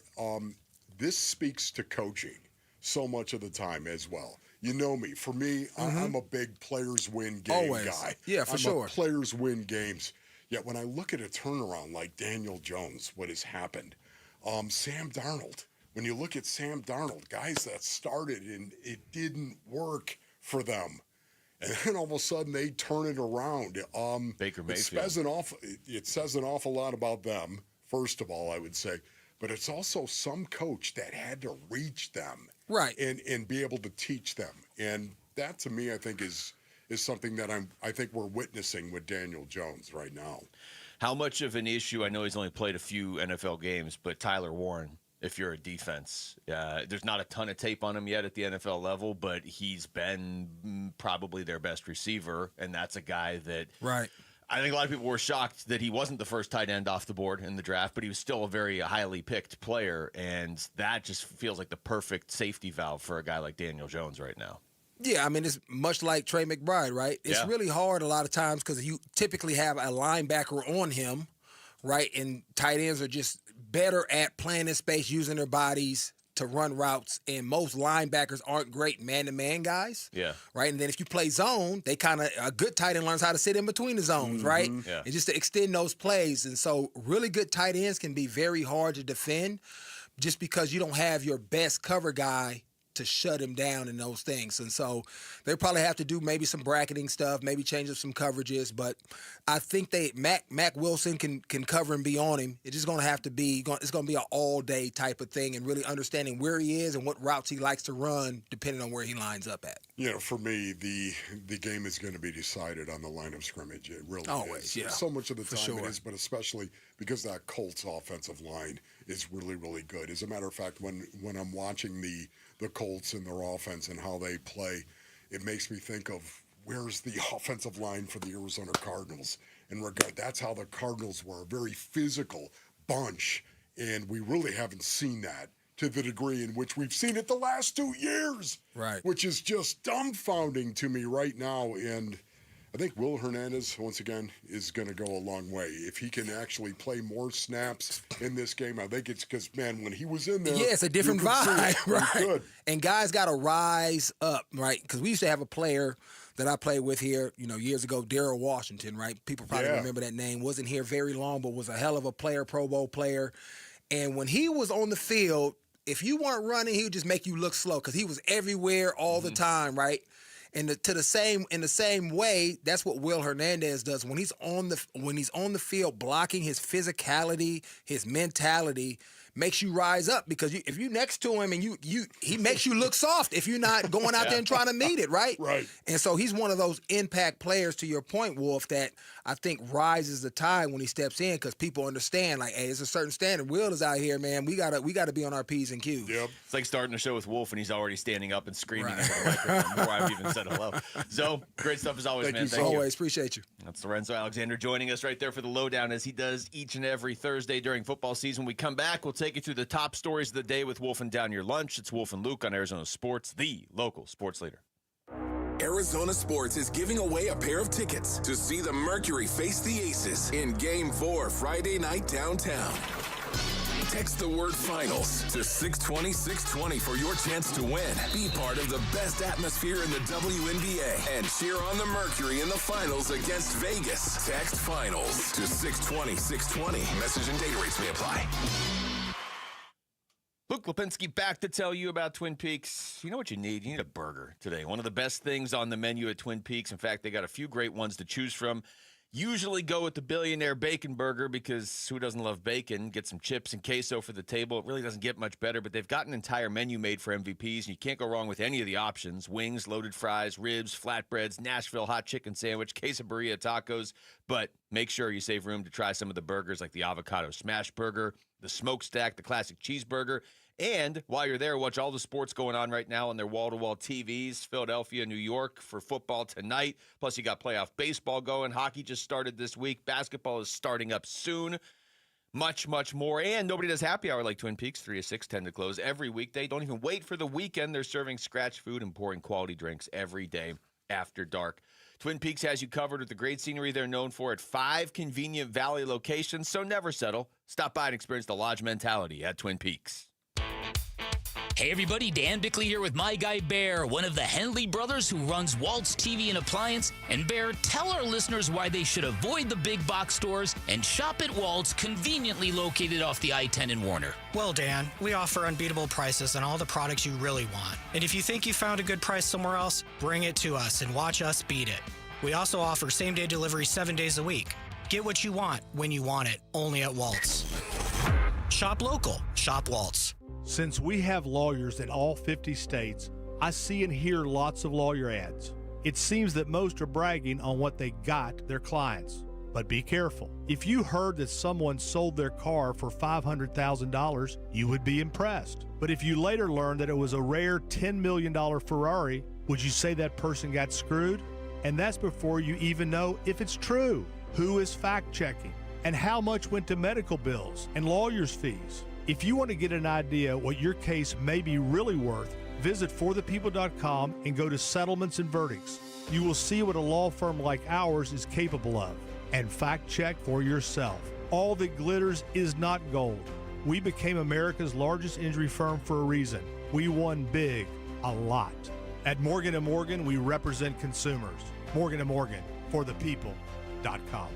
this speaks to coaching so much of the time as well. You know me. For me, I'm a big players win game guy. Yeah, for sure. Players win games. Yet when I look at a turnaround like Daniel Jones, what has happened, Sam Darnold, when you look at Sam Darnold, guys that started and it didn't work for them. And then all of a sudden they turn it around. Baker Mayfield. It says an awful lot about them, first of all, I would say. But it's also some coach that had to reach them. Right. And be able to teach them. And that, to me, I think is something that I think we're witnessing with Daniel Jones right now. How much of an issue, I know he's only played a few NFL games, but Tyler Warren, if you're a defense, there's not a ton of tape on him yet at the NFL level, but he's been probably their best receiver, and that's a guy that I think a lot of people were shocked that he wasn't the first tight end off the board in the draft, but he was still a very highly picked player, and that just feels like the perfect safety valve for a guy like Daniel Jones right now. Yeah, I mean, it's much like Trey McBride, right? It's really hard a lot of times because you typically have a linebacker on him, right? And tight ends are just better at playing in space, using their bodies to run routes. And most linebackers aren't great man-to-man guys, right? And then if you play zone, a good tight end learns how to sit in between the zones, right? Yeah. And just to extend those plays. And so really good tight ends can be very hard to defend just because you don't have your best cover guy to shut him down in those things. And so they probably have to do maybe some bracketing stuff, maybe change up some coverages. But I think Mac Wilson can cover and be on him. It's just going to have to be, it's going to be an all-day type of thing and really understanding where he is and what routes he likes to run depending on where he lines up at. For me, the game is going to be decided on the line of scrimmage. It really always, is. Yeah. So much of the time sure. it is, but especially because that Colts offensive line is really, really good. As a matter of fact, when I'm watching the Colts and their offense and how they play, it makes me think of where's the offensive line for the Arizona Cardinals in regard. That's how the Cardinals were, a very physical bunch, and we really haven't seen that to the degree in which we've seen it the last 2 years, right? Which is just dumbfounding to me right now. And I think Will Hernandez, once again, is going to go a long way. If he can actually play more snaps in this game, I think it's because, man, when he was in there, it's a different vibe, right? And guys got to rise up, right? Because we used to have a player that I played with here, years ago, Darryl Washington, right? People probably remember that name. Wasn't here very long, but was a hell of a player, Pro Bowl player. And when he was on the field, if you weren't running, he would just make you look slow because he was everywhere all the time, right? And in the same way, that's what Will Hernandez does when he's on the field, blocking. His physicality, his mentality makes you rise up because if you're next to him and he makes you look soft if you're not going out there and trying to meet it, right? Right. And so he's one of those impact players, to your point, Wolf, that I think rises the tide when he steps in because people understand, like, hey, there's a certain standard. Will is out here, man. We gotta be on our P's and Q's. Yep. It's like starting a show with Wolf and he's already standing up and screaming into the microphone before I've even said hello. So great stuff as always, man. Thank you. Always appreciate you. That's Lorenzo Alexander joining us right there for the lowdown as he does each and every Thursday during football season. We come back, we'll take you through the top stories of the day with Wolf and Down Your Lunch. It's Wolf and Luke on Arizona Sports, the local sports leader. Arizona Sports is giving away a pair of tickets to see the Mercury face the Aces in Game 4 Friday night downtown. Text the word finals to 620-620 for your chance to win. Be part of the best atmosphere in the WNBA and cheer on the Mercury in the finals against Vegas. Text finals to 620-620. Message and data rates may apply. Luke Lipinski back to tell you about Twin Peaks. You know what you need? You need a burger today. One of the best things on the menu at Twin Peaks. In fact, they got a few great ones to choose from. usually go with the Billionaire Bacon Burger because who doesn't love bacon? Get some chips and queso for the table. It really doesn't get much better, but they've got an entire menu made for MVPs, and you can't go wrong with any of the options. Wings, loaded fries, ribs, flatbreads, Nashville hot chicken sandwich, quesadilla tacos. But make sure you save room to try some of the burgers like the avocado smash burger, the smokestack, the classic cheeseburger. And while you're there, watch all the sports going on right now on their wall-to-wall TVs. Philadelphia, New York for football tonight. Plus, you got playoff baseball going. Hockey just started this week. Basketball is starting up soon. Much, much more. And nobody does happy hour like Twin Peaks, 3 to 6, 10 to close every weekday. Don't even wait for the weekend. They're serving scratch food and pouring quality drinks every day after dark. Twin Peaks has you covered with the great scenery they're known for at 5 convenient Valley locations, so never settle. Stop by and experience the lodge mentality at Twin Peaks. Hey everybody, Dan Bickley here with my guy Bear, one of the Henley brothers who runs Walt's TV and Appliance. And Bear, tell our listeners why they should avoid the big box stores and shop at Walt's, conveniently located off the I-10 in Warner. Well, Dan, we offer unbeatable prices on all the products you really want. And if you think you found a good price somewhere else, bring it to us and watch us beat it. We also offer same-day delivery 7 days a week. Get what you want when you want it, only at Walt's. Shop local. Shop Walt's. Since we have lawyers in all 50 states, I see and hear lots of lawyer ads. It seems that most are bragging on what they got their clients. But be careful. If you heard that someone sold their car for $500,000, you would be impressed. But if you later learned that it was a rare $10 million Ferrari, would you say that person got screwed? And that's before you even know if it's true. Who is fact-checking? And how much went to medical bills and lawyers' fees? If you want to get an idea what your case may be really worth, visit forthepeople.com and go to Settlements and Verdicts. You will see what a law firm like ours is capable of. And fact check for yourself. All that glitters is not gold. We became America's largest injury firm for a reason. We won big, a lot. At Morgan & Morgan, we represent consumers. Morgan & Morgan, forthepeople.com.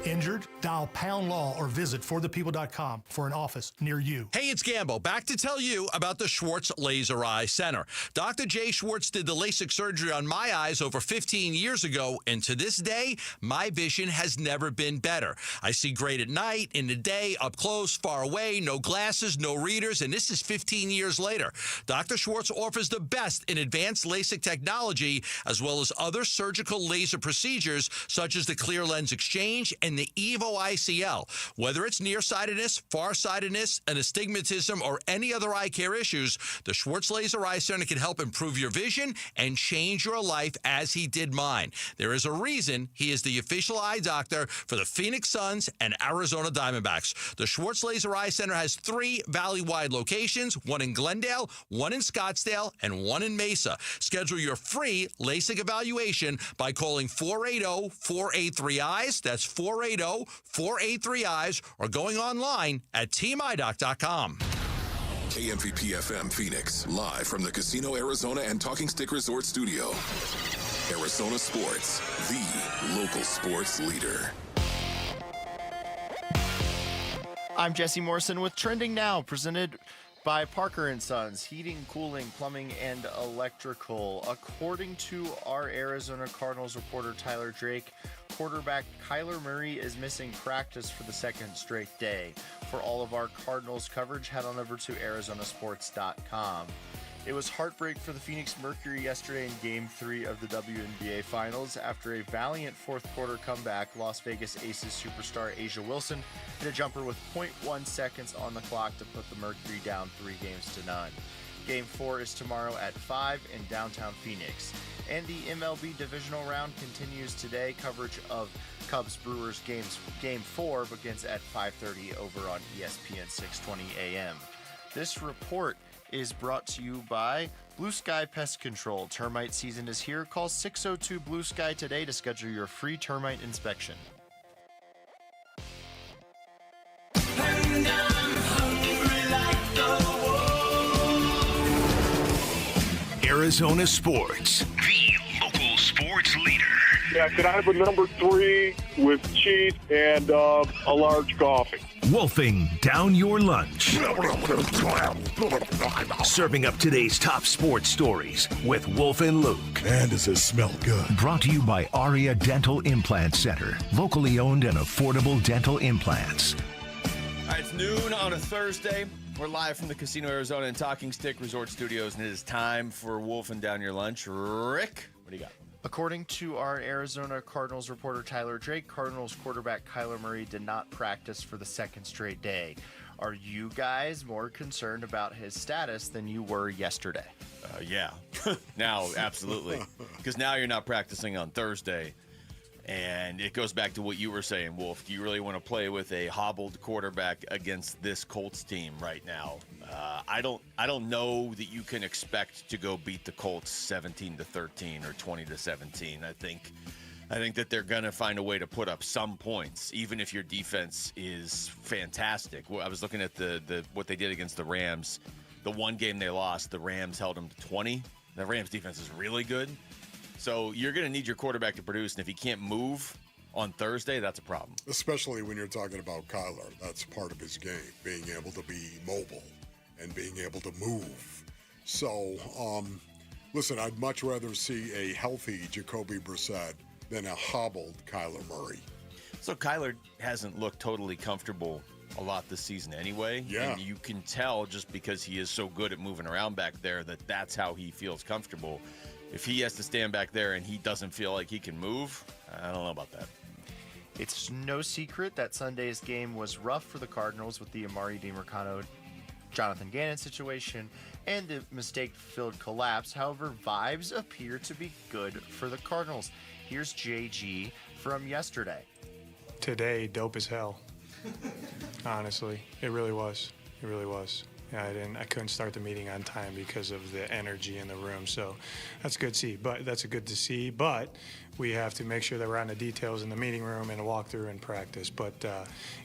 Injured? Dial Pound Law or visit forthepeople.com for an office near you. Hey, it's Gambo. Back to tell you about the Schwartz Laser Eye Center. Dr. Jay Schwartz did the LASIK surgery on my eyes over 15 years ago, and to this day, my vision has never been better. I see great at night, in the day, up close, far away, no glasses, no readers, and this is 15 years later. Dr. Schwartz offers the best in advanced LASIK technology, as well as other surgical laser procedures, such as the clear lens exchange and the EVO ICL. Whether it's nearsightedness, farsightedness, and astigmatism, or any other eye care issues, the Schwartz Laser Eye Center can help improve your vision and change your life as he did mine. There is a reason he is the official eye doctor for the Phoenix Suns and Arizona Diamondbacks. The Schwartz Laser Eye Center has 3 valley-wide locations, one in Glendale, one in Scottsdale, and one in Mesa. Schedule your free LASIK evaluation by calling 480-483-EYES. That's 480-483-EYES, or going online at teamidoc.com. KMVP FM Phoenix, live from the Casino Arizona and Talking Stick Resort Studio. Arizona Sports, the local sports leader. I'm Jesse Morrison with Trending Now, presented by Parker & Sons, heating, cooling, plumbing, and electrical. According to our Arizona Cardinals reporter Tyler Drake, quarterback Kyler Murray is missing practice for the second straight day. For all of our Cardinals coverage, head on over to arizonasports.com. It was heartbreak for the Phoenix Mercury yesterday in Game 3 of the WNBA Finals. After a valiant fourth-quarter comeback, Las Vegas Aces superstar Asia Wilson hit a jumper with 0.1 seconds on the clock to put the Mercury down 3-0. Game 4 is tomorrow at 5 in downtown Phoenix. And the MLB divisional round continues today. Coverage of Cubs-Brewers Game 4 begins at 5:30 over on ESPN 620 AM. This report is brought to you by Blue Sky Pest Control. Termite season is here. Call 602-BLUE-SKY today to schedule your free termite inspection. Arizona Sports, the local sports leader. Yeah, can I have a number 3 with cheese and a large coffee? Wolfing down your lunch. Serving up today's top sports stories with Wolf and Luke. Man, does this smell good. Brought to you by Aria Dental Implant Center. Locally owned and affordable dental implants. All right, it's noon on a Thursday. We're live from the Casino Arizona and Talking Stick Resort Studios, and it is time for Wolfing Down Your Lunch. Rick, what do you got? According to our Arizona Cardinals reporter Tyler Drake, Cardinals quarterback Kyler Murray did not practice for the second straight day. Are you guys more concerned about his status than you were yesterday? Yeah. Now, absolutely. Because now you're not practicing on Thursday. And it goes back to what you were saying, Wolf. Do you really want to play with a hobbled quarterback against this Colts team right now? I don't know that you can expect to go beat the Colts 17-13 or 20-17. I think that they're going to find a way to put up some points, even if your defense is fantastic. I was looking at the what they did against the Rams. The one game they lost, the Rams held them to 20. The Rams defense is really good. So you're going to need your quarterback to produce, and if he can't move on Thursday, that's a problem. Especially when you're talking about Kyler. That's part of his game, being able to be mobile and being able to move. So, listen, I'd much rather see a healthy Jacoby Brissett than a hobbled Kyler Murray. So Kyler hasn't looked totally comfortable a lot this season anyway. Yeah. And you can tell just because he is so good at moving around back there that that's how he feels comfortable. If he has to stand back there and he doesn't feel like he can move, I don't know about that. It's no secret that Sunday's game was rough for the Cardinals with the Amari DiMercano, Jonathan Gannon situation and the mistake-filled collapse. However, vibes appear to be good for the Cardinals. Here's JG from yesterday. Today, dope as hell. Honestly, it really was. It really was. Yeah, I couldn't start the meeting on time because of the energy in the room. So that's good to see. But we have to make sure that we're on the details in the meeting room and a walkthrough and practice. But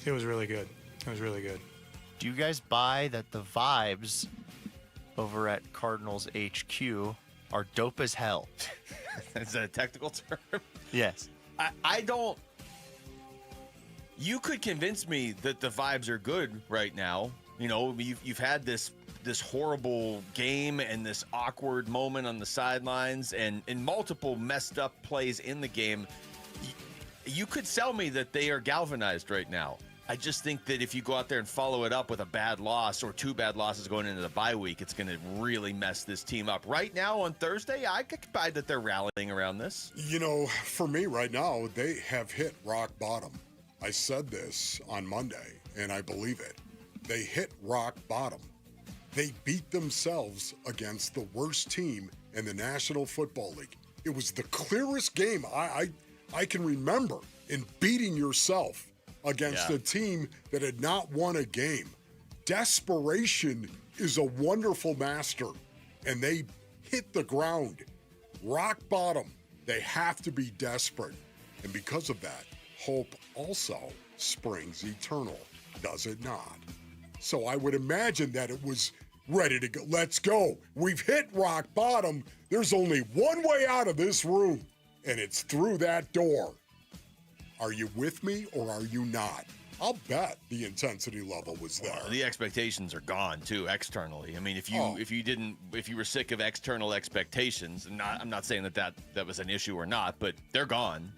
it was really good. It was really good. Do you guys buy that the vibes over at Cardinals HQ are dope as hell? Is that a technical term? Yes. I don't. You could convince me that the vibes are good right now. You know, you've had this horrible game and this awkward moment on the sidelines and multiple messed up plays in the game. You could sell me that they are galvanized right now. I just think that if you go out there and follow it up with a bad loss or two bad losses going into the bye week, it's going to really mess this team up. Right now on Thursday, I could buy that they're rallying around this. You know, for me right now, they have hit rock bottom. I said this on Monday, and I believe it. They hit rock bottom. They beat themselves against the worst team in the National Football League. It was the clearest game I can remember in beating yourself against a team that had not won a game. Desperation is a wonderful master, and they hit the ground. Rock bottom. They have to be desperate. And because of that, hope also springs eternal, does it not? So I would imagine that it was ready to go. Let's go. We've hit rock bottom. There's only one way out of this room, and it's through that door. Are you with me or are you not? I'll bet the intensity level was there. Well, the expectations are gone too externally. I mean, if you were sick of external expectations, and I'm not saying that was an issue or not, but they're gone.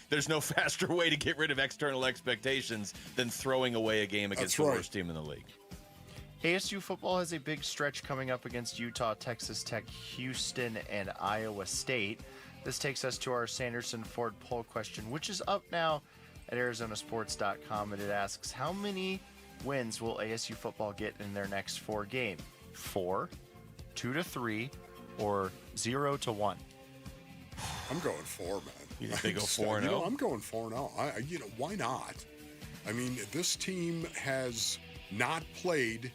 There's no faster way to get rid of external expectations than throwing away a game against the worst team in the league. ASU football has a big stretch coming up against Utah, Texas Tech, Houston, and Iowa State. This takes us to our Sanderson Ford poll question, which is up now at ArizonaSports.com, and it asks, how many wins will ASU football get in their next 4 games? 4, 2-3, or 0-1? I'm going 4, man. You think they go 4-0? I'm going 4-0. Why not? I mean, this team has not played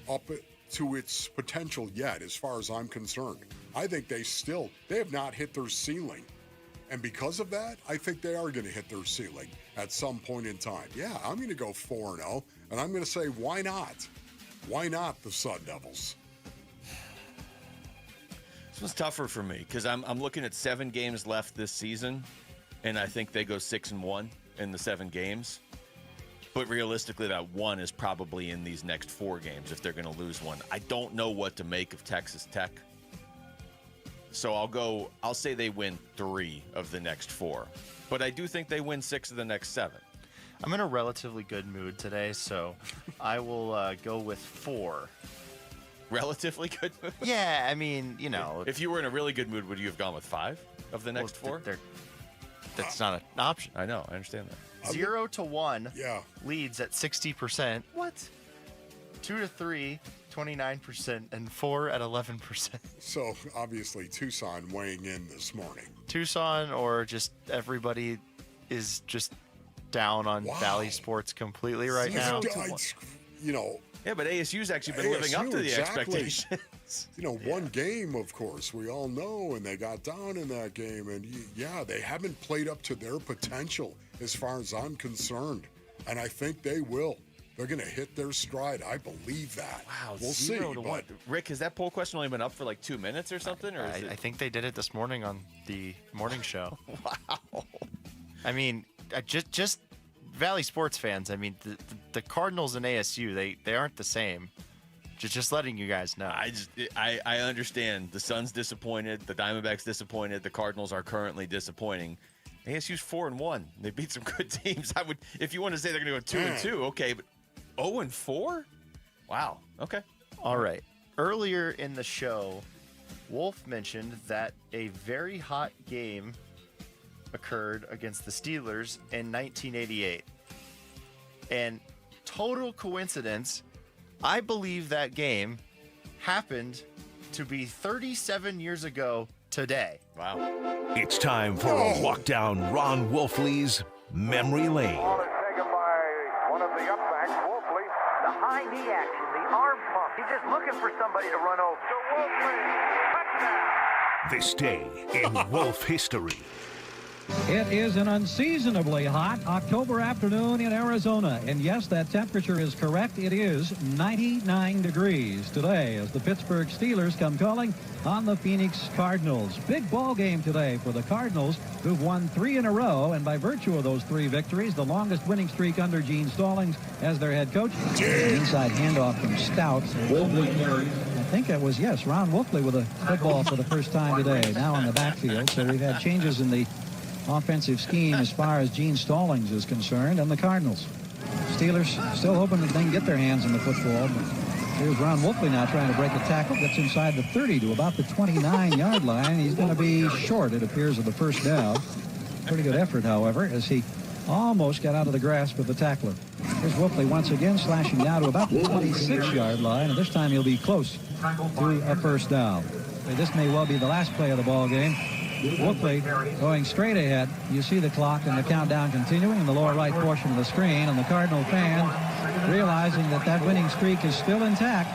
up to its potential yet, as far as I'm concerned. I think they have not hit their ceiling. And because of that, I think they are going to hit their ceiling at some point in time. Yeah, I'm going to go 4-0, and I'm going to say, why not? Why not the Sun Devils? This was tougher for me because I'm looking at 7 games left this season, and I think they go 6-1 in the 7 games. But realistically, that 1 is probably in these next 4 games if they're going to lose one. I don't know what to make of Texas Tech. So I'll say they win 3 of the next 4. But I do think they win 6 of the next 7. I'm in a relatively good mood today, so I will go with 4. Relatively good mood? Yeah, I mean, you know. If you were in a really good mood, would you have gone with 5 of the next 4? That's not an option. I know. I understand that. 0-1 leads at 60%. What? 2-3, 29%, and 4 at 11%. So obviously Tucson weighing in this morning. Tucson, or just everybody is just down on Valley sports completely right now. Yeah, but ASU's actually been living up to the expectations. One game, of course, we all know, and they got down in that game. And they haven't played up to their potential as far as I'm concerned. And I think they will. They're going to hit their stride. I believe that. Wow, we'll 0-1. Rick, has that poll question only been up for like 2 minutes or something? Or I think they did it this morning on the morning show. Wow. I mean, just Valley sports fans. I mean, the Cardinals and ASU, they aren't the same. Just letting you guys know. I understand. The Suns disappointed. The Diamondbacks disappointed. The Cardinals are currently disappointing. ASU's 4-1. They beat some good teams. I would, if you want to say they're going to go 2-2, okay, but 0-4? Wow. Okay. All right. Earlier in the show, Wolf mentioned that a very hot game occurred against the Steelers in 1988. And total coincidence, I believe that game happened to be 37 years ago today. Wow. It's time for a walk down Ron Wolfley's memory lane. Ball is taken by one of the upbacks, Wolfley. The high knee action, the arm pump. He's just looking for somebody to run over. So Wolfley, touchdown. This day in Wolf history. It is an unseasonably hot October afternoon in Arizona. And yes, that temperature is correct. It is 99 degrees today as the Pittsburgh Steelers come calling on the Phoenix Cardinals. Big ball game today for the Cardinals, who've won 3 in a row. And by virtue of those 3 victories, the longest winning streak under Gene Stallings as their head coach. Inside handoff from Stout. I think it was, Ron Wolfley with a football for the first time today. Now on the backfield. So we've had changes in the offensive scheme as far as Gene Stallings is concerned, and the Cardinals. Steelers still hoping that they can get their hands on the football. But here's Ron Wolfley now trying to break a tackle. Gets inside the 30 to about the 29-yard line. He's going to be short, it appears, of the first down. Pretty good effort, however, as he almost got out of the grasp of the tackler. Here's Wolfley once again slashing down to about the 26-yard line, and this time he'll be close to a first down. This may well be the last play of the ball game. Wolfley going straight ahead. You see the clock and the countdown continuing in the lower right portion of the screen, and the Cardinal fan realizing that that winning streak is still intact.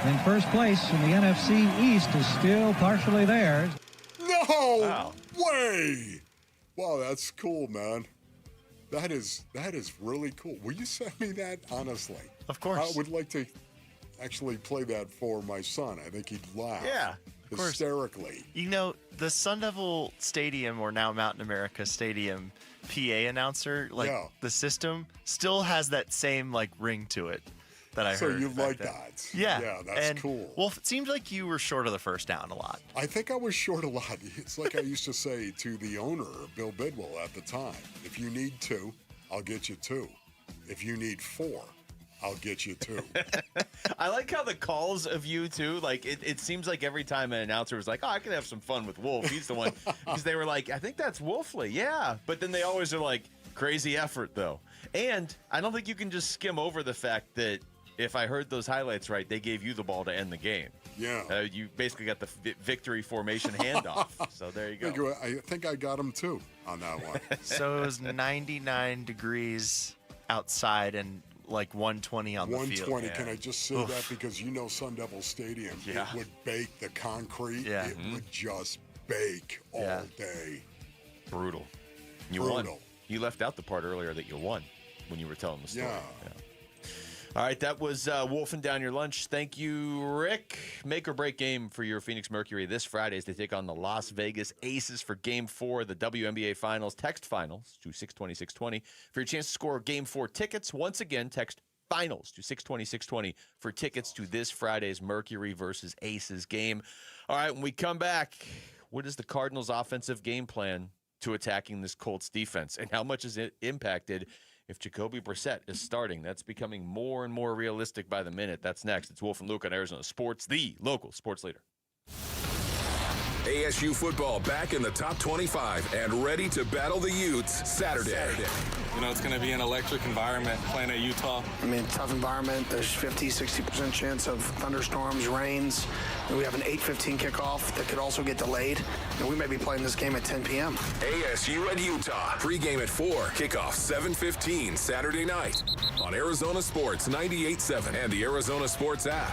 In first place in the NFC East is still partially theirs. No way! Wow, that's cool, man. That is really cool. Will you send me that, honestly? Of course. I would like to actually play that for my son. I think he'd laugh. Yeah. Hysterically. You know, the Sun Devil Stadium, or now Mountain America Stadium, PA announcer, the system still has that same ring to it that I heard. So you like that? Yeah, that's cool. Well, it seemed like you were short of the first down a lot. I think I was short a lot. It's like I used to say to the owner, Bill Bidwell, at the time: if you need 2, I'll get you 2. If you need 4, I'll get you 2. I like how the calls of you, too, it seems like every time an announcer was like, I can have some fun with Wolf. He's the one. Because they were like, I think that's Wolfley. Yeah. But then they always are like, crazy effort, though. And I don't think you can just skim over the fact that if I heard those highlights right, they gave you the ball to end the game. Yeah. You basically got the victory formation handoff. So there you go. I think I got him, too, on that one. So it was 99 degrees outside and 120 on the field. 120. Can I just say that? Because Sun Devil Stadium, it would bake the concrete. Yeah. It would just bake all day. Brutal. You won. You left out the part earlier that you won when you were telling the story. Yeah. All right, that was Wolfing Down Your Lunch. Thank you, Rick. Make or break game for your Phoenix Mercury this Friday as they take on the Las Vegas Aces for Game 4 of the WNBA Finals. Text Finals to 620-620 for your chance to score Game 4 tickets. Once again, text Finals to 620-620 for tickets to this Friday's Mercury versus Aces game. All right, when we come back, what is the Cardinals' offensive game plan to attacking this Colts defense, and how much is it impacted if Jacoby Brissett is starting? That's becoming more and more realistic by the minute. That's next. It's Wolf and Luke on Arizona Sports, the local sports leader. ASU football back in the top 25 and ready to battle the Utes Saturday. You know, it's going to be an electric environment playing at Utah. I mean, tough environment. There's 50-60% chance of thunderstorms, rains. And we have an 8:15 kickoff that could also get delayed. And we may be playing this game at 10 p.m. ASU and Utah. Pregame at 4. Kickoff 7:15 Saturday night on Arizona Sports 98.7 and the Arizona Sports app.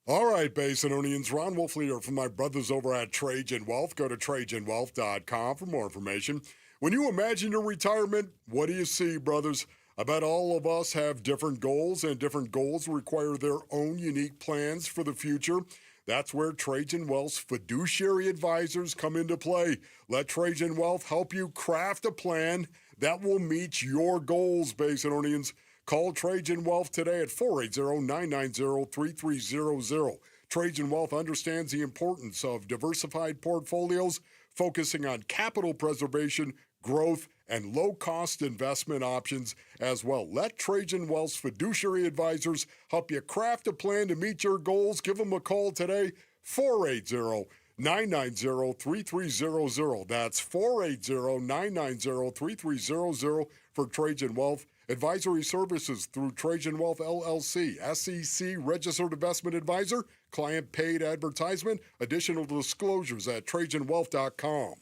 All right, Basinonians, Ron Wolfley here from my brothers over at Trajan Wealth. Go to TrajanWealth.com for more information. When you imagine your retirement, what do you see, brothers? I bet all of us have different goals, and different goals require their own unique plans for the future. That's where Trajan Wealth's fiduciary advisors come into play. Let Trajan Wealth help you craft a plan that will meet your goals, Basinonians. Call Trajan Wealth today at 480-990-3300. Trajan Wealth understands the importance of diversified portfolios, focusing on capital preservation, growth, and low-cost investment options as well. Let Trajan Wealth's fiduciary advisors help you craft a plan to meet your goals. Give them a call today, 480-990-3300. That's 480-990-3300 for Trajan Wealth. Advisory services through Trajan Wealth LLC, SEC registered investment advisor, client paid advertisement. Additional disclosures at TrajanWealth.com.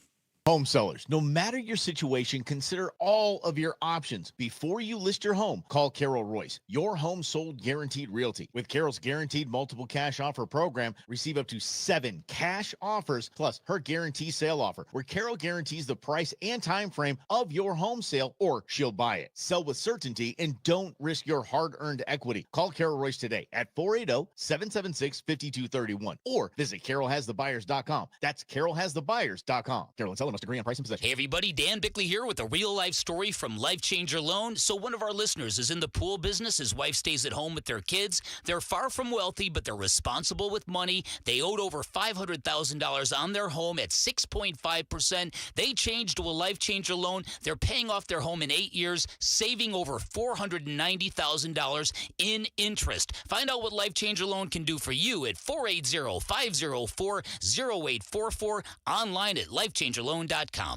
Home sellers, no matter your situation, consider all of your options. Before you list your home, call Carol Royce, your home sold guaranteed realty. With Carol's guaranteed multiple cash offer program, receive up to 7 cash offers plus her guarantee sale offer, where Carol guarantees the price and time frame of your home sale, or she'll buy it. Sell with certainty and don't risk your hard-earned equity. Call Carol Royce today at 480-776-5231 or visit carolhasthebuyers.com. That's carolhasthebuyers.com. Carol and seller must agree on price and possession. Hey everybody, Dan Bickley here with a real life story from Life Changer Loan. So one of our listeners is in the pool business. His wife stays at home with their kids. They're far from wealthy, but they're responsible with money. They owed over $500,000 on their home at 6.5%. They changed to a Life Changer Loan. They're paying off their home in 8 years, saving over $490,000 in interest. Find out what Life Changer Loan can do for you at 480-504-0844, online at lifechangerloan.com.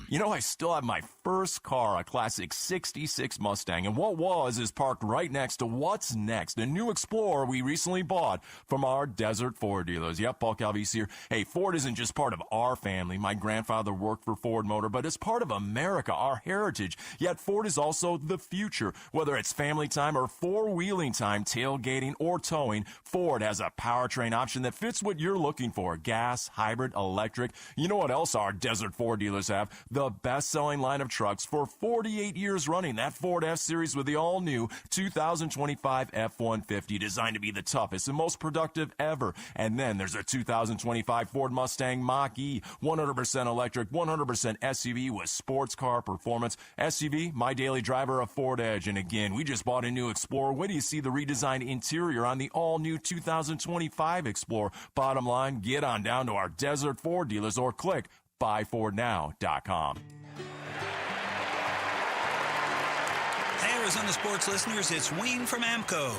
You know, I still have my first car, a classic 66 Mustang, and what was is parked right next to what's next, a new Explorer we recently bought from our Desert Ford dealers. Yep, Paul Calvese here. Hey, Ford isn't just part of our family. My grandfather worked for Ford Motor, but it's part of America, our heritage. Yet Ford is also the future. Whether it's family time or four-wheeling time, tailgating or towing, Ford has a powertrain option that fits what you're looking for. Gas, hybrid, electric. You know what else our Desert Ford dealers have? The best-selling line of trucks for 48 years running. That Ford F-Series with the all-new 2025 F-150, designed to be the toughest and most productive ever. And then there's a 2025 Ford Mustang Mach-E, 100% electric, 100% SUV with sports car performance. SUV, my daily driver, a Ford Edge. And again, we just bought a new Explorer. Wait till you see the redesigned interior on the all-new 2025 Explorer. Bottom line, get on down to our Desert Ford dealers or click buyfordnow.com. Hey, Arizona sports listeners, it's Wayne from AMCO.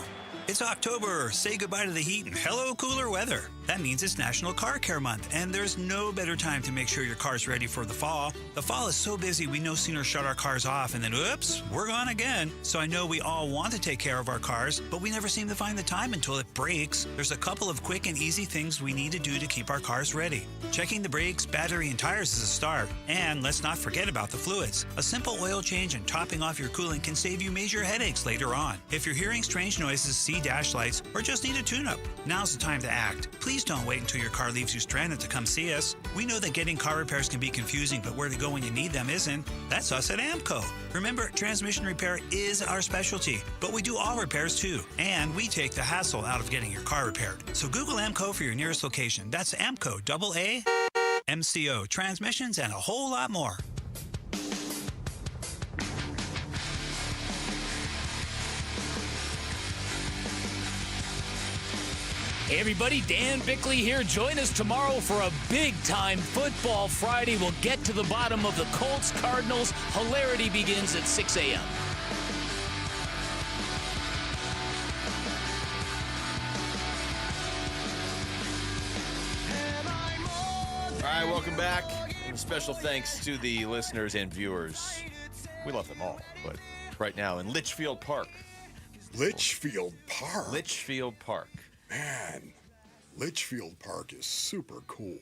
It's October. Say goodbye to the heat and hello cooler weather. That means it's National Car Care Month, and there's no better time to make sure your car's ready for the fall. The fall is so busy, we no sooner shut our cars off and then, oops, we're gone again. So I know we all want to take care of our cars, but we never seem to find the time until it breaks. There's a couple of quick and easy things we need to do to keep our cars ready. Checking the brakes, battery, and tires is a start. And let's not forget about the fluids. A simple oil change and topping off your coolant can save you major headaches later on. If you're hearing strange noises, see dash lights, or just need a tune-up, now's the time to act. Please Please don't wait until your car leaves you stranded to come see us. We know that getting car repairs can be confusing, but where to go when you need them isn't. That's us at AMCO. Remember, transmission repair is our specialty, but we do all repairs too. And we take the hassle out of getting your car repaired. So Google AMCO for your nearest location. That's AMCO, double A, MCO, transmissions, and a whole lot more. Hey everybody, Dan Bickley here. Join us tomorrow for a big-time Football Friday. We'll get to the bottom of the Colts Cardinals. Hilarity begins at 6 a.m. All right, welcome back. And special thanks to the listeners and viewers. We love them all, but right now in Litchfield Park. Litchfield Park? Litchfield Park. Man, Litchfield Park is super cool.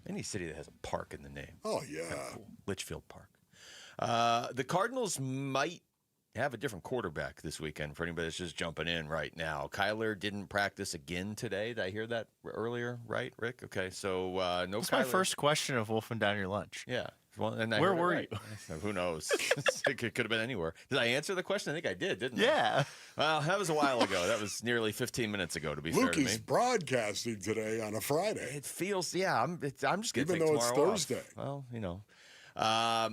Any city that has a park in the name. Oh, yeah. Cool. Litchfield Park. The Cardinals might have a different quarterback this weekend for anybody that's just jumping in right now. Kyler didn't practice again today. Did I hear that earlier? Right, Rick? Okay, so no That's Kyler. my first question of wolfing down your lunch. Yeah. Well, and where were you? Who knows? It could have been anywhere. Did I answer the question? I think I did, didn't I? Yeah. Well, that was a while ago. That was nearly 15 minutes ago, to be fair to me. Luke is broadcasting today on a Friday. It feels, yeah. I'm just going to take Even though it's tomorrow Thursday. Off. Well,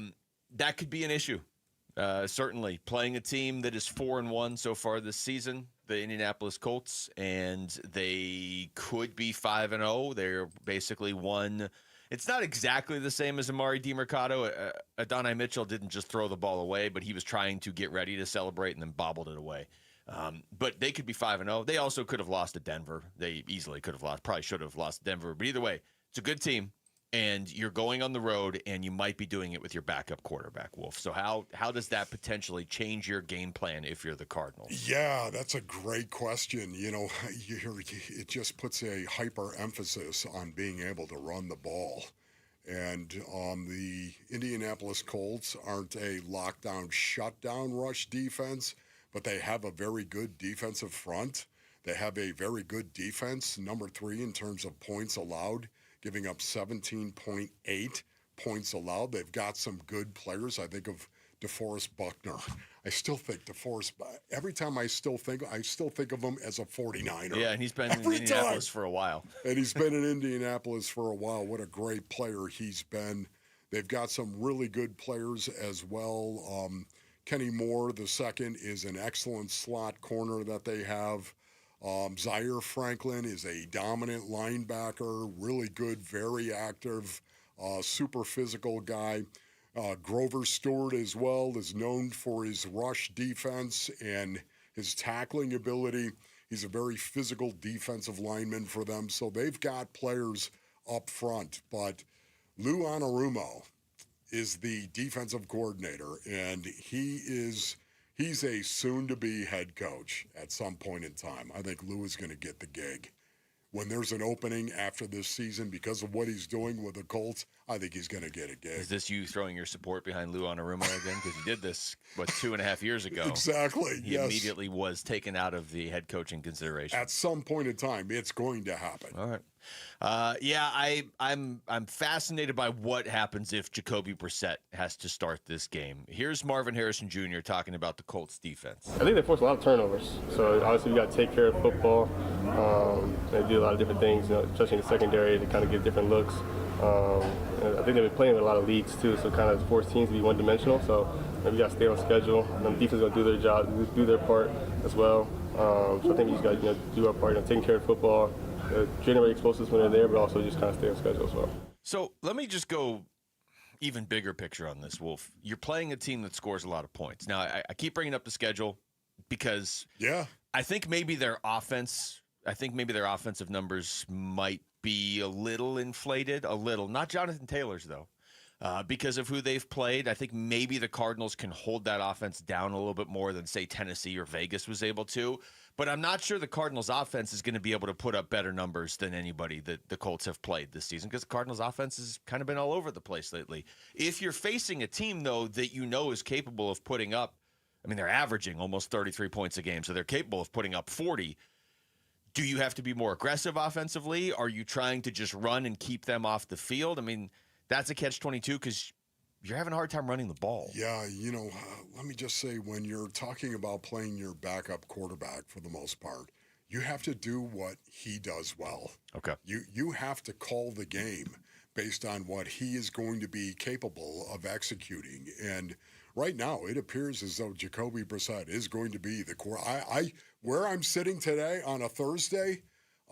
that could be an issue. Certainly, playing a team that is 4-1 so far this season, the Indianapolis Colts, and they could be 5-0. They're basically one. It's not exactly the same as Amari DiMercato. Adonai Mitchell didn't just throw the ball away, but he was trying to get ready to celebrate and then bobbled it away. But they could be 5-0. They also could have lost to Denver. They easily could have lost. Probably should have lost to Denver. But either way, it's a good team. And you're going on the road, and you might be doing it with your backup quarterback, Wolf. So how does that potentially change your game plan if you're the Cardinals? Yeah, that's a great question. You know, it just puts a hyper emphasis on being able to run the ball. And the Indianapolis Colts aren't a lockdown, shutdown rush defense, but they have a very good defensive front. They have a very good defense, number 3 in terms of points allowed, giving up 17.8 points allowed. They've got some good players. I think of DeForest Buckner. I still think DeForest. Every time I still think of him as a 49er. Yeah, and he's been in Indianapolis for a while. And he's been in Indianapolis for a while. What a great player he's been. They've got some really good players as well. Kenny Moore, the second, is an excellent slot corner that they have. Zaire Franklin is a dominant linebacker, really good, very active, super physical guy. Grover Stewart as well is known for his rush defense and his tackling ability. He's a very physical defensive lineman for them. So they've got players up front. But Lou Anarumo is the defensive coordinator, and he's a soon-to-be head coach at some point in time. I think Lou is going to get the gig. When there's an opening after this season because of what he's doing with the Colts, I think he's going to get a gig. Is this you throwing your support behind Lou Anarumo again? Because he did this, 2.5 years ago. Exactly, He immediately was taken out of the head coaching consideration. At some point in time, it's going to happen. All right. I'm fascinated by what happens if Jacoby Brissett has to start this game. Here's Marvin Harrison Jr. talking about the Colts defense. I think they force a lot of turnovers. So obviously we got to take care of football. They do a lot of different things, especially in the secondary, to kind of get different looks. And I think they've been playing with a lot of leads too, so kind of force teams to be one-dimensional. So we got to stay on schedule. The defense is going to do their job, do their part as well. So I think we just got to do our part, taking care of football. Generate explosives when they're there, but also just kind of stay on schedule as well. So let me just go even bigger picture on this, Wolf. You're playing a team that scores a lot of points. Now, I keep bringing up the schedule because I think maybe their offensive numbers might be a little inflated, not Jonathan Taylor's though. Because of who they've played, I think maybe the Cardinals can hold that offense down a little bit more than, say, Tennessee or Vegas was able to. But I'm not sure the Cardinals' offense is going to be able to put up better numbers than anybody that the Colts have played this season because the Cardinals' offense has kind of been all over the place lately. If you're facing a team, though, that you know is capable of putting up, they're averaging almost 33 points a game, so they're capable of putting up 40. Do you have to be more aggressive offensively? Are you trying to just run and keep them off the field? I mean, that's a catch-22 because you're having a hard time running the ball. Yeah, let me just say, when you're talking about playing your backup quarterback for the most part, you have to do what he does well. Okay. You have to call the game based on what he is going to be capable of executing. And right now, it appears as though Jacoby Brissett is going to be the core. Where I'm sitting today on a Thursday,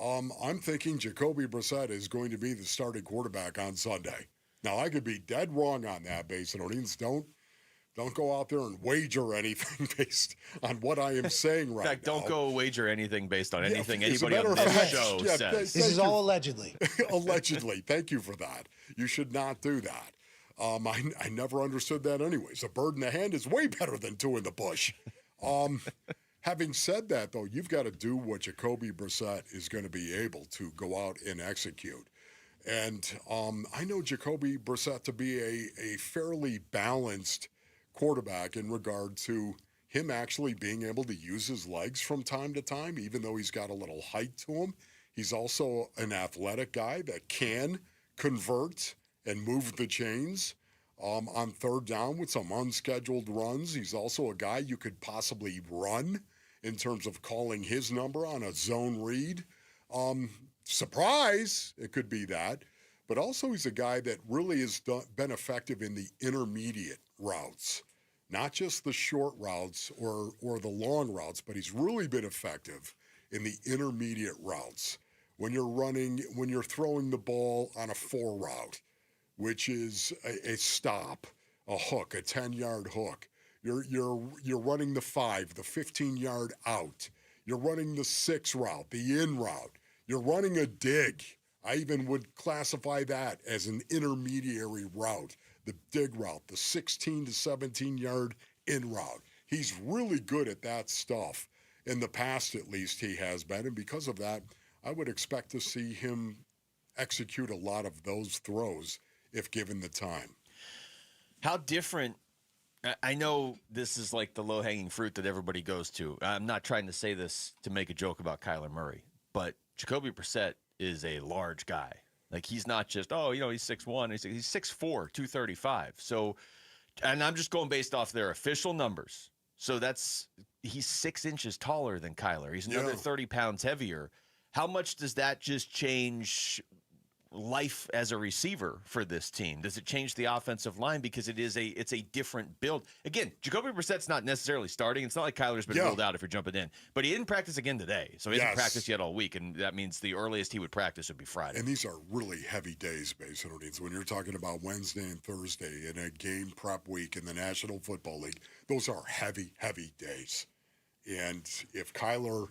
I'm thinking Jacoby Brissett is going to be the starting quarterback on Sunday. Now, I could be dead wrong on that, Basinonians. Don't go out there and wager anything based on what I am saying right now. In fact, don't go wager anything based on anything anybody on this show says. This is all allegedly. Allegedly. Thank you for that. You should not do that. I never understood that anyways. A bird in the hand is way better than two in the bush. Having said that, though, you've got to do what Jacoby Brissett is going to be able to go out and execute. And I know Jacoby Brissett to be a fairly balanced quarterback in regard to him actually being able to use his legs from time to time, even though he's got a little height to him. He's also an athletic guy that can convert and move the chains on third down with some unscheduled runs. He's also a guy you could possibly run in terms of calling his number on a zone read. Surprise, it could be that. But also he's a guy that really has been effective in the intermediate routes, not just the short routes or the long routes, but he's really been effective in the intermediate routes. When you're throwing the ball on a 4 route, which is a stop, a hook, a 10-yard hook. You're running the 5, the 15-yard out. You're running the 6 route, the in route. You're running a dig. I even would classify that as an intermediary route, the dig route, the 16 to 17-yard in route. He's really good at that stuff. In the past, at least, he has been. And because of that, I would expect to see him execute a lot of those throws if given the time. How different – I know this is like the low-hanging fruit that everybody goes to. I'm not trying to say this to make a joke about Kyler Murray, but Jacoby Brissett is a large guy. Like, he's not just, he's 6'1". He's 6'4", 235. So, and I'm just going based off their official numbers. So he's 6 inches taller than Kyler. He's another 30 pounds heavier. How much does that just change life as a receiver for this team? Does it change the offensive line because it's a different build? Again, Jacoby Brissett's not necessarily starting. It's not like Kyler's been ruled out if you're jumping in, but he didn't practice again today, so he hasn't practiced yet all week, and that means the earliest he would practice would be Friday. And these are really heavy days, basically. When you're talking about Wednesday and Thursday in a game prep week in the National Football League, those are heavy, heavy days. And if Kyler,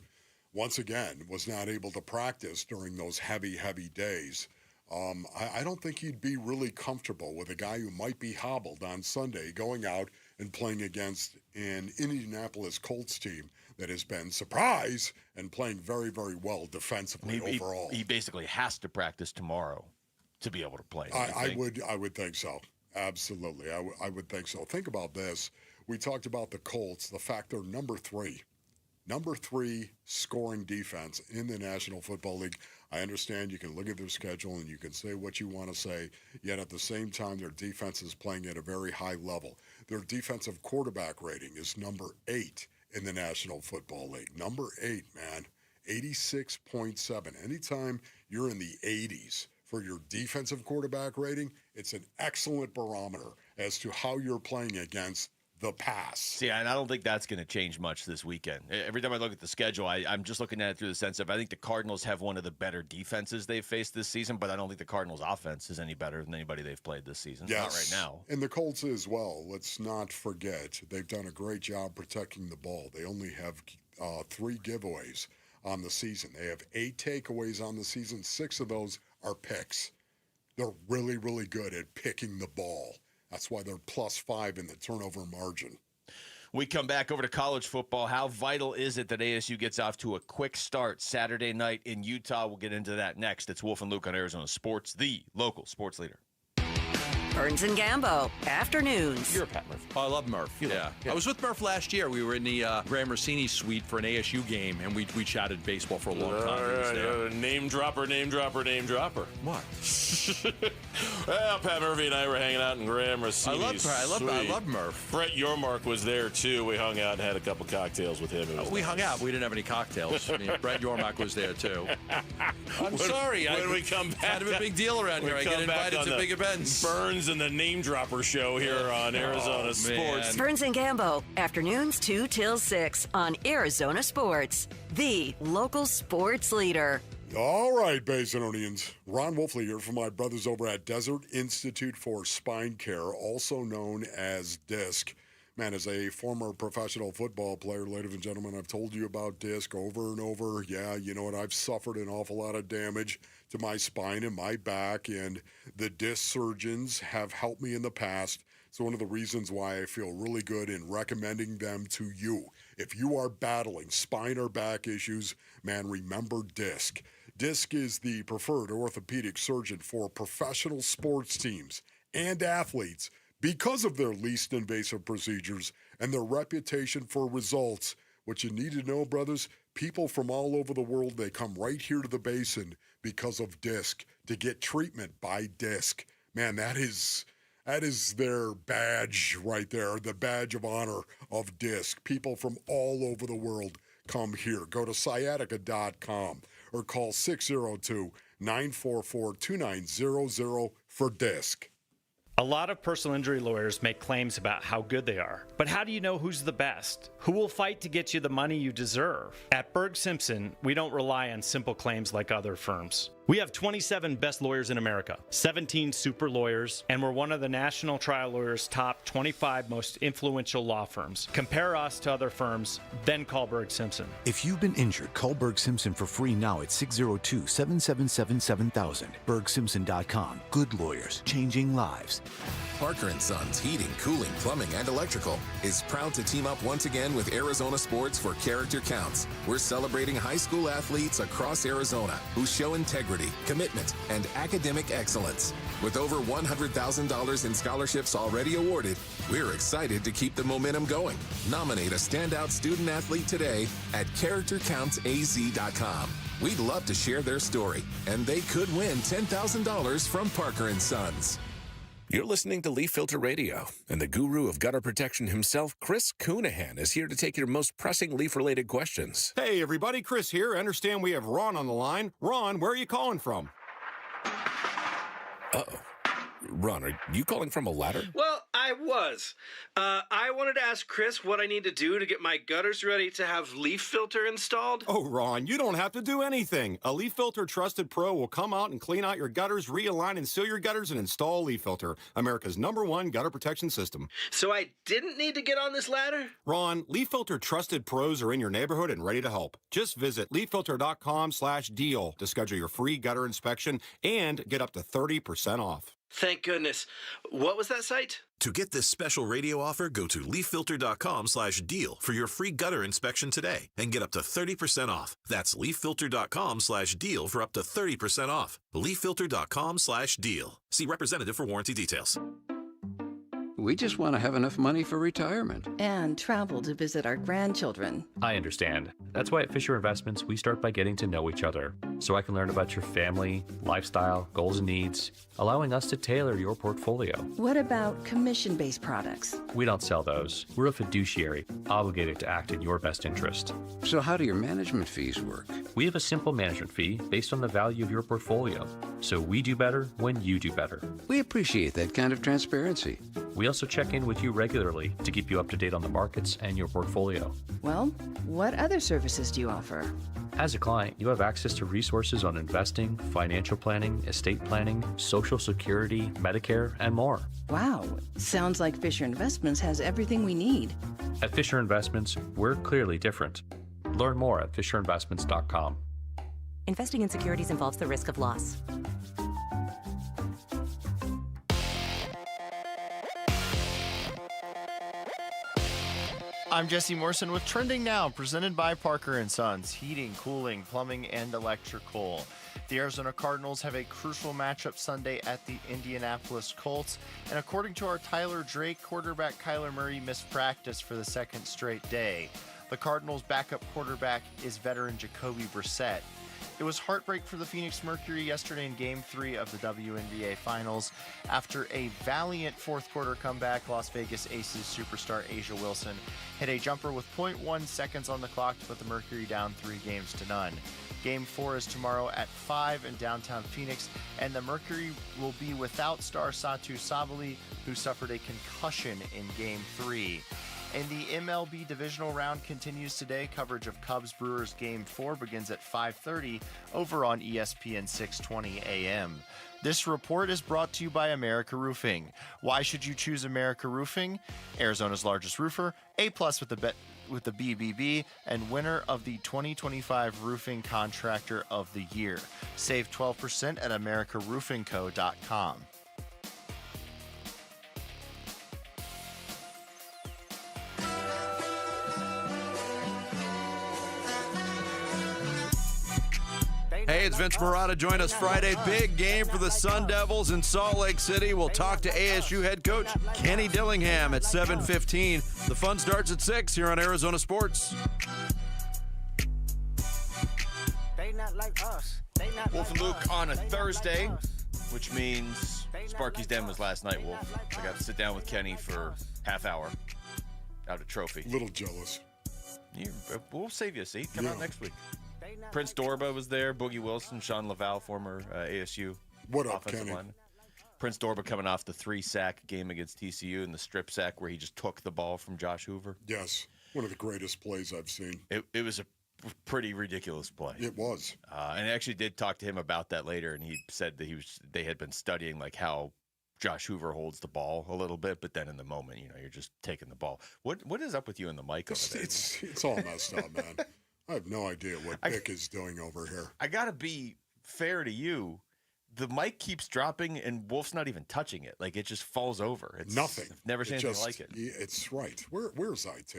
once again, was not able to practice during those heavy, heavy days, I don't think he'd be really comfortable with a guy who might be hobbled on Sunday going out and playing against an Indianapolis Colts team that has been surprise and playing very, very well defensively overall. He basically has to practice tomorrow to be able to play. I would think so. Absolutely. I would think so. Think about this. We talked about the Colts, the fact they're number 3 scoring defense in the National Football League. I understand you can look at their schedule and you can say what you want to say, yet at the same time, their defense is playing at a very high level. Their defensive quarterback rating is number 8 in the National Football League. Number 8, man, 86.7. Anytime you're in the 80s for your defensive quarterback rating, it's an excellent barometer as to how you're playing against the pass. See, and I don't think that's going to change much this weekend. Every time I look at the schedule, I'm just looking at it through the sense of I think the Cardinals have one of the better defenses they've faced this season, but I don't think the Cardinals' offense is any better than anybody they've played this season. Yes. Not right now. And the Colts as well. Let's not forget, they've done a great job protecting the ball. They only have 3 giveaways on the season. They have 8 takeaways on the season. 6 of those are picks. They're really, really good at picking the ball. That's why they're +5 in the turnover margin. We come back over to college football. How vital is it that ASU gets off to a quick start Saturday night in Utah? We'll get into that next. It's Wolf and Luke on Arizona Sports, the local sports leader. Burns and Gambo, afternoons. You're a Pat Murphy. Oh, I love Murph. Yeah. I was with Murph last year. We were in the Graham Rossini suite for an ASU game, and we chatted baseball for a long time. He was there. Name dropper. What? Well, Pat Murphy and I were hanging out in Graham Rossini's I love Murph. Brett Yormark was there, too. We hung out and had a couple cocktails with him. We hung out. We didn't have any cocktails. I mean, Brett Yormark was there, too. I'm sorry. When we come back, kind of a big deal around here. I get invited to big events. Burns and the Name Dropper show here on Arizona Sports. Burns and Gambo, afternoons 2 till 6 on Arizona Sports, the local sports leader. All right, Basinonians. Ron Wolfley here from my brothers over at Desert Institute for Spine Care, also known as DISC. Man, as a former professional football player, ladies and gentlemen, I've told you about DISC over and over. Yeah, you know what? I've suffered an awful lot of damage to my spine and my back, and the DISC surgeons have helped me in the past. It's one of the reasons why I feel really good in recommending them to you. If you are battling spine or back issues, man, remember DISC. DISC is the preferred orthopedic surgeon for professional sports teams and athletes because of their least invasive procedures and their reputation for results. What you need to know, brothers, people from all over the world, they come right here to the Basin because of DISC to get treatment by DISC. Man, that is their badge right there, the badge of honor of DISC. People from all over the world come here. Go to sciatica.com or call 602-944-2900 for DISC. A lot of personal injury lawyers make claims about how good they are. But how do you know who's the best? Who will fight to get you the money you deserve? At Berg Simpson, we don't rely on simple claims like other firms. We have 27 best lawyers in America, 17 super lawyers, and we're one of the National Trial Lawyers' top 25 most influential law firms. Compare us to other firms, then call Berg Simpson. If you've been injured, call Berg Simpson for free now at 602-777-7000. BergSimpson.com. Good lawyers, changing lives. Parker & Sons Heating, Cooling, Plumbing, and Electrical is proud to team up once again with Arizona Sports for Character Counts. We're celebrating high school athletes across Arizona who show integrity, commitment, and academic excellence. With over $100,000 in scholarships already awarded, we're excited to keep the momentum going. Nominate a standout student athlete today at CharacterCountsAZ.com. We'd love to share their story, and they could win $10,000 from Parker & Sons. You're listening to Leaf Filter Radio, and the guru of gutter protection himself, Chris Coonahan, is here to take your most pressing leaf-related questions. Hey, everybody, Chris here. I understand we have Ron on the line. Ron, where are you calling from? Uh-oh. Ron, are you calling from a ladder? Well, I was. I wanted to ask Chris what I need to do to get my gutters ready to have leaf filter installed. Oh, Ron, you don't have to do anything. A Leaf Filter Trusted Pro will come out and clean out your gutters, realign and seal your gutters, and install Leaf Filter, America's #1 gutter protection system. So I didn't need to get on this ladder? Ron, Leaf Filter Trusted Pros are in your neighborhood and ready to help. Just visit leaffilter.com/deal to schedule your free gutter inspection and get up to 30% off. Thank goodness. What was that site? To get this special radio offer, go to leaffilter.com/deal for your free gutter inspection today and get up to 30% off. That's leaffilter.com/deal for up to 30% off. leaffilter.com/deal. See representative for warranty details. We just want to have enough money for retirement. And travel to visit our grandchildren. I understand. That's why at Fisher Investments, we start by getting to know each other, so I can learn about your family, lifestyle, goals and needs, allowing us to tailor your portfolio. What about commission-based products? We don't sell those. We're a fiduciary, obligated to act in your best interest. So how do your management fees work? We have a simple management fee based on the value of your portfolio, so we do better when you do better. We appreciate that kind of transparency. We also check in with you regularly to keep you up to date on the markets and your portfolio. Well, what other services do you offer? As a client, you have access to resources on investing, financial planning, estate planning, Social Security, Medicare, and more. Wow, sounds like Fisher Investments has everything we need. At Fisher Investments, we're clearly different. Learn more at FisherInvestments.com. Investing in securities involves the risk of loss. I'm Jesse Morrison with Trending Now, presented by Parker & Sons, heating, cooling, plumbing, and electrical. The Arizona Cardinals have a crucial matchup Sunday at the Indianapolis Colts, and according to our Tyler Drake, quarterback Kyler Murray missed practice for the second straight day. The Cardinals' backup quarterback is veteran Jacoby Brissett. It was heartbreak for the Phoenix Mercury yesterday in Game 3 of the WNBA Finals. After a valiant fourth-quarter comeback, Las Vegas Aces superstar A'ja Wilson hit a jumper with 0.1 seconds on the clock to put the Mercury down 3-0. Game 4 is tomorrow at 5 in downtown Phoenix, and the Mercury will be without star Satu Sabali, who suffered a concussion in Game 3. And the MLB divisional round continues today. Coverage of Cubs-Brewers Game 4 begins at 5:30 over on ESPN 620 AM. This report is brought to you by America Roofing. Why should you choose America Roofing? Arizona's largest roofer, A+ with the BBB, and winner of the 2025 Roofing Contractor of the Year. Save 12% at americaroofingco.com. Hey, it's Vince Marotta. Join us Friday. Big game for the Sun Devils in Salt Lake City. We'll talk to ASU head coach Kenny Dillingham at 7:15. The fun starts at 6 here on Arizona Sports. Wolf and Luke on a Thursday, which means Sparky's Den was last night, Wolf. I got to sit down with Kenny for half hour. Out a trophy. Little jealous. We'll save you a seat. Come out next week. Prince Dorba was there. Boogie Wilson, Sean Laval, former ASU offensive lineman. Prince Dorba coming off the 3-sack game against TCU and the strip sack where he just took the ball from Josh Hoover. Yes, one of the greatest plays I've seen. It was a pretty ridiculous play. It was. And I actually did talk to him about that later, and he said that they had been studying like how Josh Hoover holds the ball a little bit, but then in the moment, you're just taking the ball. What is up with you and the mic over there? It's all messed up, man. I have no idea what Vic is doing over here. I got to be fair to you. The mic keeps dropping, and Wolf's not even touching it. Like, it just falls over. It's nothing. I've never seen anything like it. It's right. Where's IT?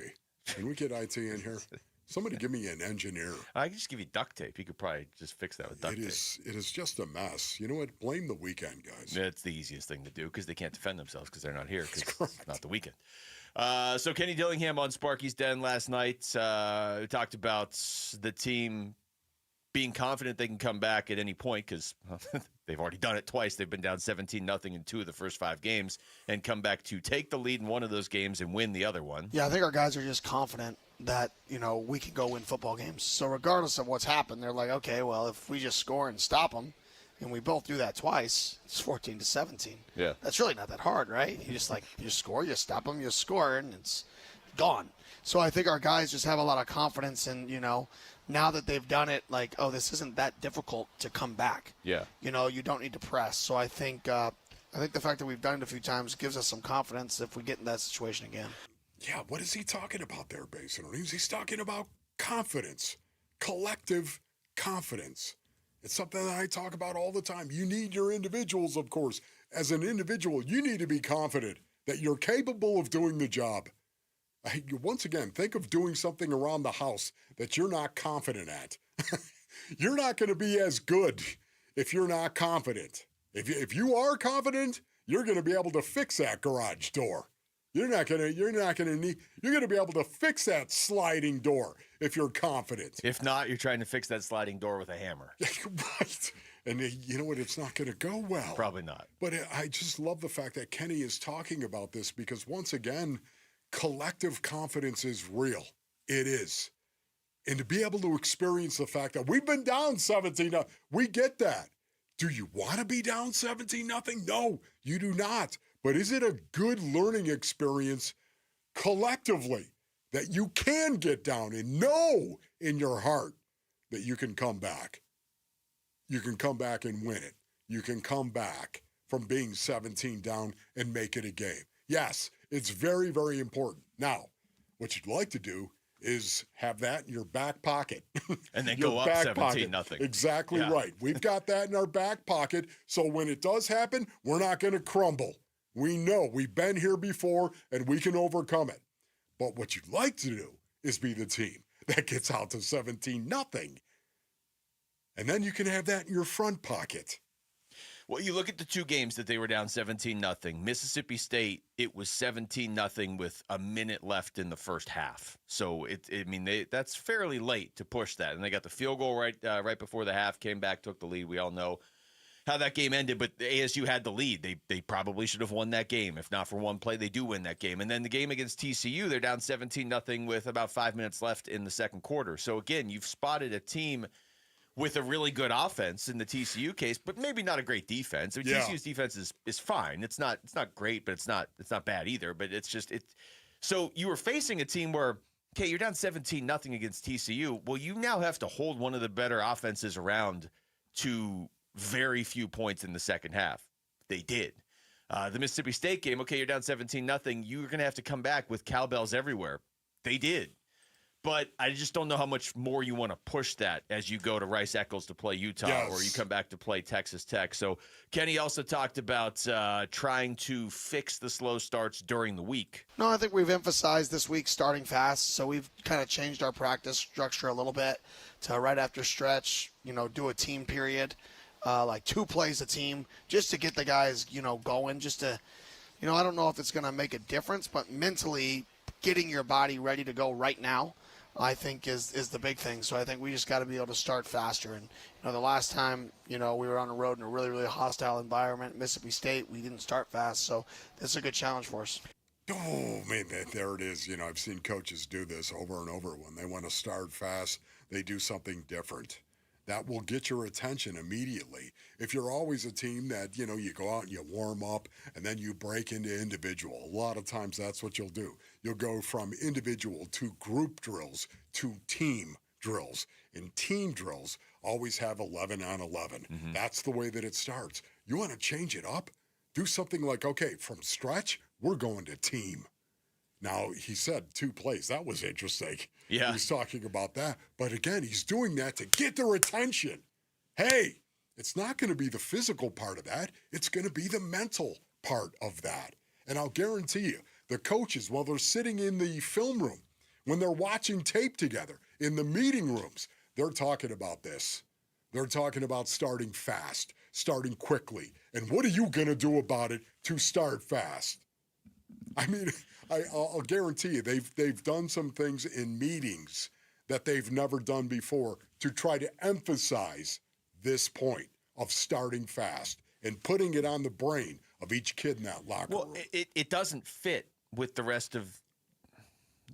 Can we get IT in here? Somebody give me an engineer. I can just give you duct tape. You could probably just fix that with duct tape. It is just a mess. You know what? Blame the weekend, guys. It's the easiest thing to do because they can't defend themselves because they're not here because it's not the weekend. So Kenny Dillingham on Sparky's Den last night talked about the team being confident they can come back at any point because they've already done it twice. They've been down 17-0 in 2 of the first 5 games and come back to take the lead in one of those games and win the other one. Yeah, I think our guys are just confident that, we can go win football games. So regardless of what's happened, they're like, okay, well, if we just score and stop them, and we both do that twice, it's 14-17. Yeah. That's really not that hard, right? You score, you stop them, you score, and it's gone. So I think our guys just have a lot of confidence in, now that they've done it, like, oh, this isn't that difficult to come back. Yeah. You don't need to press. So I think the fact that we've done it a few times gives us some confidence if we get in that situation again. Yeah, what is he talking about there, Basin? He's talking about confidence, collective confidence. It's something that I talk about all the time. You need your individuals, of course. As an individual, you need to be confident that you're capable of doing the job. Once again, think of doing something around the house that you're not confident at. You're not going to be as good if you're not confident. If you are confident, you're going to be able to fix that garage door. You're going to be able to fix that sliding door if you're confident. If not, you're trying to fix that sliding door with a hammer. Right. And you know what? It's not going to go well. Probably not. But I just love the fact that Kenny is talking about this because once again, collective confidence is real. It is. And to be able to experience the fact that we've been down 17-0, we get that. Do you want to be down 17-0? No, you do not. But is it a good learning experience collectively that you can get down and know in your heart that you can come back? You can come back and win it. You can come back from being 17 down and make it a game. Yes, it's very, very important. Now, what you'd like to do is have that in your back pocket. And then go up 17-0. Exactly right. We've got that in our back pocket, so when it does happen, we're not going to crumble. We know we've been here before, and we can overcome it. But what you'd like to do is be the team that gets out to 17-0. And then you can have that in your front pocket. Well, you look at the two games that they were down 17-0. Mississippi State, it was 17-0 with a minute left in the first half. So that's fairly late to push that. And they got the field goal right before the half, came back, took the lead. We all know how that game ended, but ASU had the lead. They probably should have won that game. If not for one play, they do win that game. And then the game against TCU, they're down 17-0 with about 5 minutes left in the second quarter. So again, you've spotted a team with a really good offense in the TCU case, but maybe not a great defense. I mean, TCU's defense is fine. It's not great, but it's not bad either. But it's just it. So you were facing a team where, okay, you're down 17-0 against TCU. Well, you now have to hold one of the better offenses around to very few points in the second half. They did. The Mississippi State game, okay, you're down 17-0. You're going to have to come back with cowbells everywhere. They did. But I just don't know how much more you want to push that as you go to Rice-Eccles to play Utah or you come back to play Texas Tech. So Kenny also talked about trying to fix the slow starts during the week. No, I think we've emphasized this week starting fast. So we've kind of changed our practice structure a little bit to right after stretch, do a team period, like 2 plays a team, just to get the guys, going, just to, I don't know if it's going to make a difference, but mentally getting your body ready to go right now, I think is the big thing. So I think we just got to be able to start faster. And, the last time, we were on the road in a really, really hostile environment, Mississippi State, we didn't start fast. So this is a good challenge for us. Oh, man, there it is. I've seen coaches do this over and over. When they want to start fast, they do something different. That will get your attention immediately. If you're always a team that, you go out and you warm up and then you break into individual, a lot of times that's what you'll do. You'll go from individual to group drills to team drills. And team drills always have 11 on 11. Mm-hmm. That's the way that it starts. You want to change it up? Do something like, okay, from stretch, we're going to team. Now, he said 2 plays. That was interesting. Yeah. He's talking about that. But again, he's doing that to get their attention. Hey, it's not going to be the physical part of that. It's going to be the mental part of that. And I'll guarantee you, the coaches, while they're sitting in the film room, when they're watching tape together, in the meeting rooms, they're talking about this. They're talking about starting fast, starting quickly. And what are you going to do about it to start fast? I mean, I'll guarantee you they've done some things in meetings that they've never done before to try to emphasize this point of starting fast and putting it on the brain of each kid in that locker room. Well, it doesn't fit with the rest of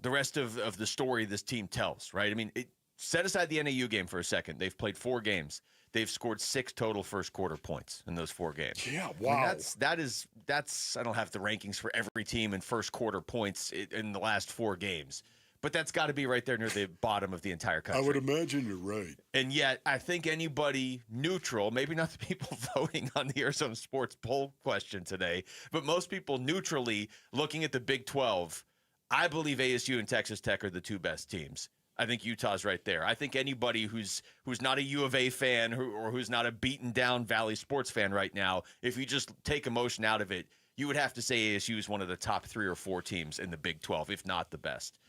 the story this team tells, right? I mean, set aside the NAU game for a second. They've played 4 games. They've scored 6 total first quarter points in those 4 games. Yeah, wow. I mean, that's I don't have the rankings for every team in first quarter points in the last 4 games, but that's got to be right there near the bottom of the entire country. I would imagine you're right. And yet, I think anybody neutral, maybe not the people voting on the Arizona Sports poll question today, but most people neutrally looking at the Big 12, I believe ASU and Texas Tech are the 2 best teams. I think Utah's right there. I think anybody who's not a U of A fan or who's not a beaten down Valley sports fan right now, if you just take emotion out of it, you would have to say ASU is one of the top 3 or 4 teams in the Big 12, if not the best.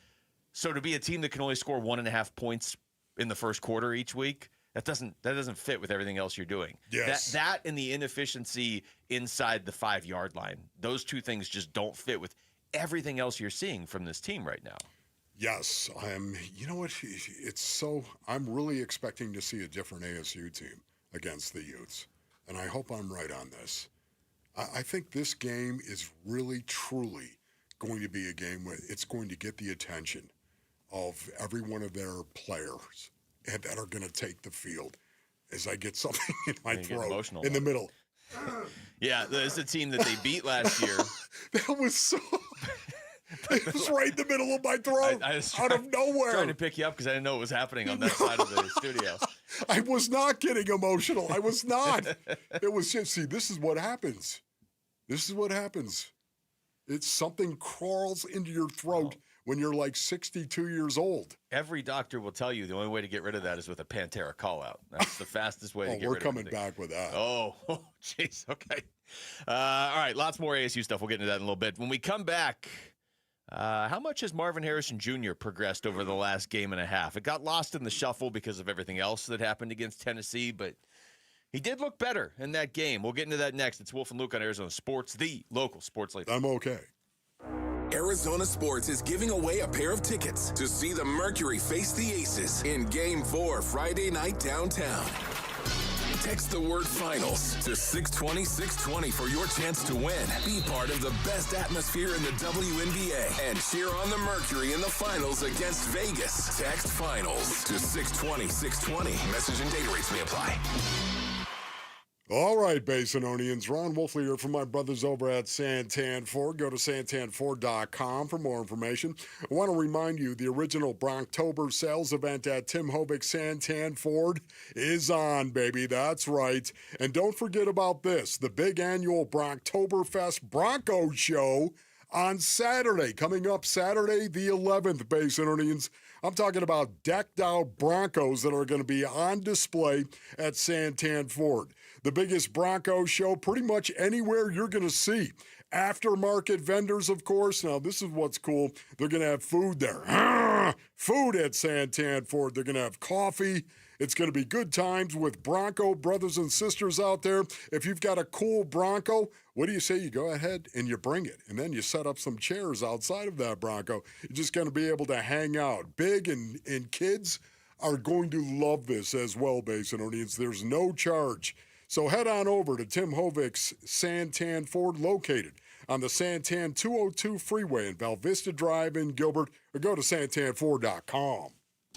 So to be a team that can only score 1.5 points in the first quarter each week, that doesn't fit with everything else you're doing. Yes. That and the inefficiency inside the 5-yard line, those 2 things just don't fit with everything else you're seeing from this team right now. Yes, you know what? I'm really expecting to see a different ASU team against the Utes, and I hope I'm right on this. I think this game is really, truly going to be a game where it's going to get the attention of every one of their players and that are going to take the field. As I get something in my throat in the middle. Yeah, there's a team that they beat last year. That was so... It was right in the middle of my throat, out of nowhere. Trying to pick you up because I didn't know what was happening on that side of the studio. I was not getting emotional. I was not. It was just, see, this is what happens. This is what happens. It's something crawls into your throat when you're like 62 years old. Every doctor will tell you the only way to get rid of that is with a Pantera call-out. That's the fastest way to get rid of it. We're coming back with that. Oh, jeez. Okay. All right, lots more ASU stuff. We'll get into that in a little bit. When we come back, How much has Marvin Harrison Jr. progressed over the last game and a half? It got lost in the shuffle because of everything else that happened against Tennessee, but he did look better in that game. We'll get into that next. It's Wolf and Luke on Arizona Sports, the local sports leader. I'm okay. Arizona Sports is giving away a pair of tickets to see the Mercury face the Aces in Game 4 Friday night downtown. Text the word finals to 620-620 for your chance to win. Be part of the best atmosphere in the WNBA and cheer on the Mercury in the finals against Vegas. Text finals to 620-620. Message and data rates may apply. All right, Basinonians. Ron Wolfley here from my brothers over at Santan Ford. Go to santanford.com for more information. I want to remind you the original Bronktober sales event at Tim Hovick's Santan Ford is on, baby. That's right. And don't forget about this, the big annual Bronktoberfest Bronco Show on Saturday. Coming up Saturday the 11th, Basinonians. I'm talking about decked out Broncos that are going to be on display at Santan Ford. The biggest Bronco show pretty much anywhere you're going to see. Aftermarket vendors, of course. Now, this is what's cool. They're going to have food there. Food at Santan Ford. They're going to have coffee. It's going to be good times with Bronco brothers and sisters out there. If you've got a cool Bronco, what do you say? You go ahead and you bring it. And then you set up some chairs outside of that Bronco. You're just going to be able to hang out. Big and kids are going to love this as well, Basinonians. There's no charge. So head on over to Tim Hovick's Santan Ford, located on the Santan 202 freeway in Val Vista Drive in Gilbert, or go to santanford.com.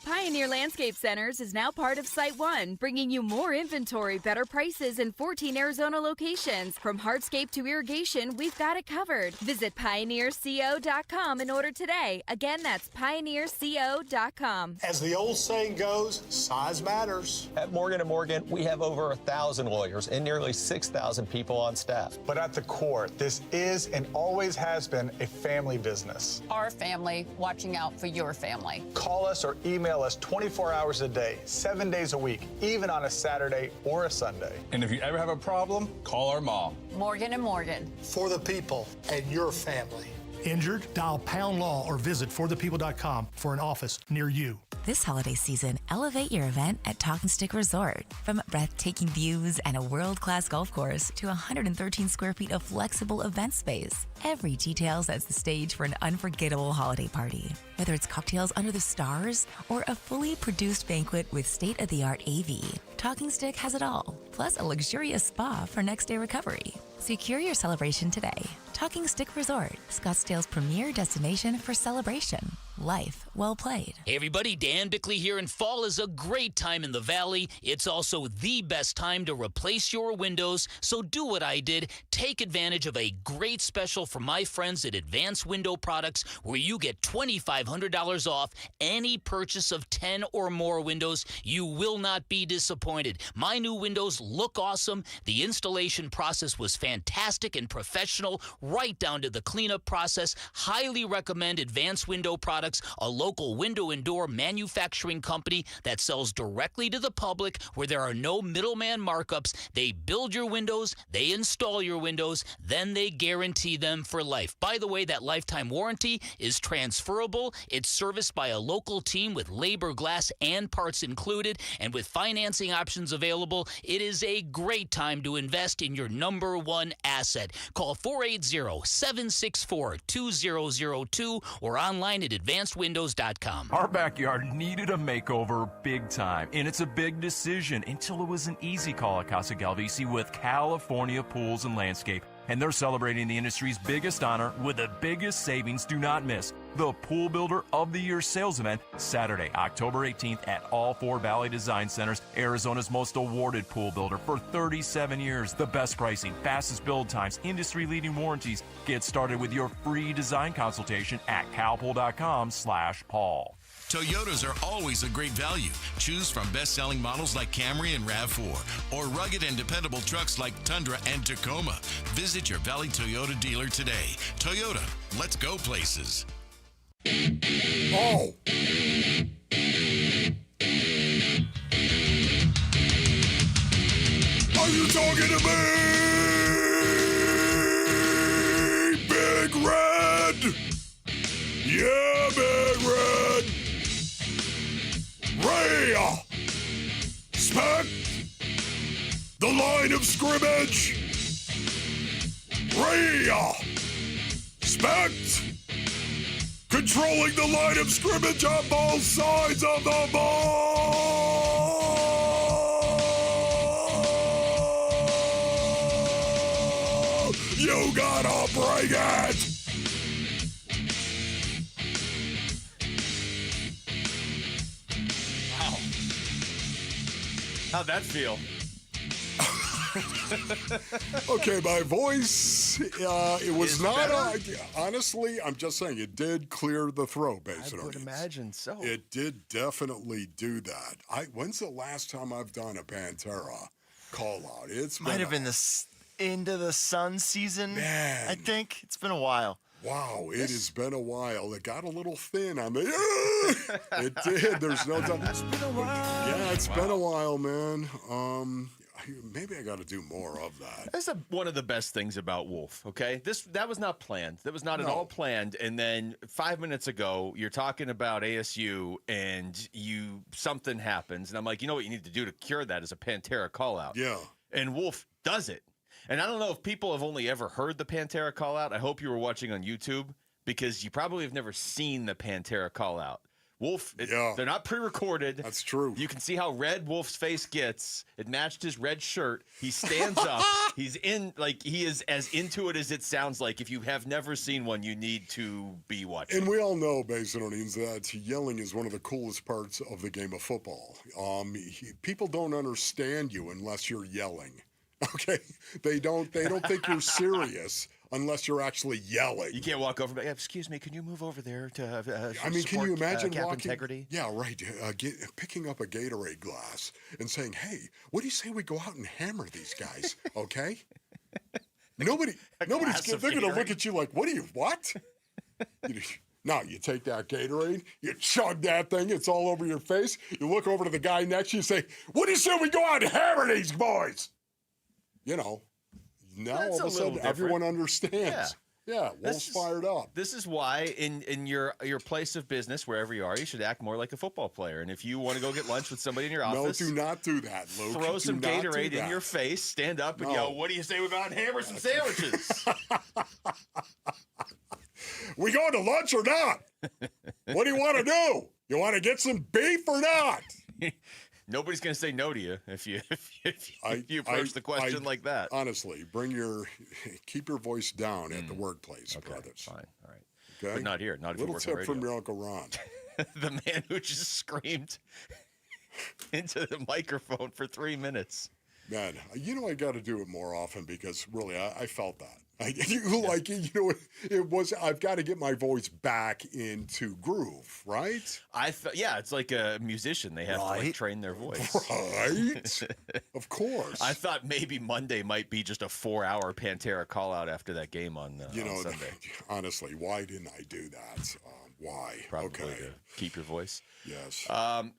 Pioneer Landscape Centers is now part of Site One, bringing you more inventory, better prices, and 14 Arizona locations. From hardscape to irrigation, we've got it covered. Visit pioneerco.com and order today. Again, that's pioneerco.com. As the old saying goes, size matters. At Morgan & Morgan, we have over 1,000 lawyers and nearly 6,000 people on staff. But at the core, this is and always has been a family business. Our family watching out for your family. Call us or email us 24 hours a day, 7 days a week, even on a Saturday or a Sunday. And if you ever have a problem, call our mom. Morgan & Morgan. For the people and your family. Injured? Dial Pound Law or visit forthepeople.com for an office near you. This holiday season, elevate your event at Talking Stick Resort. From breathtaking views and a world-class golf course to 113 square feet of flexible event space, every detail sets the stage for an unforgettable holiday party. Whether it's cocktails under the stars or a fully produced banquet with state-of-the-art AV, Talking Stick has it all, plus a luxurious spa for next-day recovery. Secure your celebration today. Talking Stick Resort, Scottsdale's premier destination for celebration. Life well played. Hey everybody, Dan Bickley here, and fall is a great time in the Valley. It's also the best time to replace your windows, so do what I did. Take advantage of a great special from my friends at Advanced Window Products, where you get $2,500 off any purchase of 10 or more windows. You will not be disappointed. My new windows look awesome. The installation process was fantastic and professional, right down to the cleanup process. Highly recommend Advanced Window Products, a local window and door manufacturing company that sells directly to the public, where there are no middleman markups. They build your windows, they install your windows, then they guarantee them for life. By the way, that lifetime warranty is transferable. It's serviced by a local team with labor, glass, and parts included, and with financing options available. It is a great time to invest in your number one asset. Call 480-764-2002 or online at advancedwindows.com. Our backyard needed a makeover big time, and it's a big decision until it was an easy call at Casa Galvisi with California Pools and Landscape. And they're celebrating the industry's biggest honor with the biggest savings. Do not miss the Pool Builder of the Year sales event Saturday, October 18th at all 4 Valley Design Centers, Arizona's most awarded pool builder for 37 years. The best pricing, fastest build times, industry-leading warranties. Get started with your free design consultation at calpool.com/Paul. Toyotas are always a great value. Choose from best-selling models like Camry and RAV4, or rugged and dependable trucks like Tundra and Tacoma. Visit your Valley Toyota dealer today. Toyota, let's go places. Oh! Are you talking to me? Big Red! Respect the line of scrimmage. Respect controlling the line of scrimmage on both sides of the ball. You gotta bring it. How'd that feel? Okay, my voice, it was not, honestly, I'm just saying, it did clear the throat, basically. I would imagine so. It did definitely do that. When's the last time I've done a Pantera call-out? It's might have been the Into the Sun season, Man. I think. It's been a while. Wow, it has been a while. It got a little thin on the... It did. There's no time. It's been a while. Yeah, it's been a while, man. Maybe I got to do more of that. That's one of the best things about Wolf, okay? That was not planned. That was not at all planned. And then 5 minutes ago, you're talking about ASU, and something happens. And I'm like, you know what you need to do to cure that is a Pantera call-out. Yeah. And Wolf does it. And I don't know if people have only ever heard the Pantera call-out. I hope you were watching on YouTube, because you probably have never seen the Pantera call-out. Wolf, they're not pre-recorded. That's true. You can see how red Wolf's face gets. It matched his red shirt. He stands up. He is as into it as it sounds like. If you have never seen one, you need to be watching. And we all know, Basinonians, that yelling is one of the coolest parts of the game of football. People don't understand you unless you're yelling. Okay? They don't think you're serious unless you're actually yelling. You can't walk over. Excuse me, can you move over there to can you imagine cap walking? integrity? Yeah, right. Picking up a Gatorade glass and saying, "Hey, what do you say we go out and hammer these guys?" Okay. Nobody's. They're going to look at you like, what? No, you take that Gatorade, you chug that thing, it's all over your face. You look over to the guy next to you and say, "What do you say we go out and hammer these boys?" You know. Now all of a sudden everyone understands. Yeah, Wolf's fired up. This is why in your place of business, wherever you are, you should act more like a football player. And if you want to go get lunch with somebody in your office, no, do not do that, Luke. Throw some Gatorade in your face, stand up and yell, "What do you say we go out and hammer some sandwiches?" We going to lunch or not? What do you want to do? You want to get some beef or not? Nobody's going to say no to you if you approach the question like that. Honestly, keep your voice down at the workplace, brothers. Fine, all right. Okay? But not here. Not if Little you work tip from your Uncle Ron. The man who just screamed into the microphone for 3 minutes. Man, I got to do it more often because really, I felt that. It was. I've got to get my voice back into groove, right? It's like a musician; they have to train their voice, right? Of course. I thought maybe Monday might be just a 4-hour Pantera call out after that game on Sunday. Honestly, why didn't I do that? Why? Probably to keep your voice. Yes.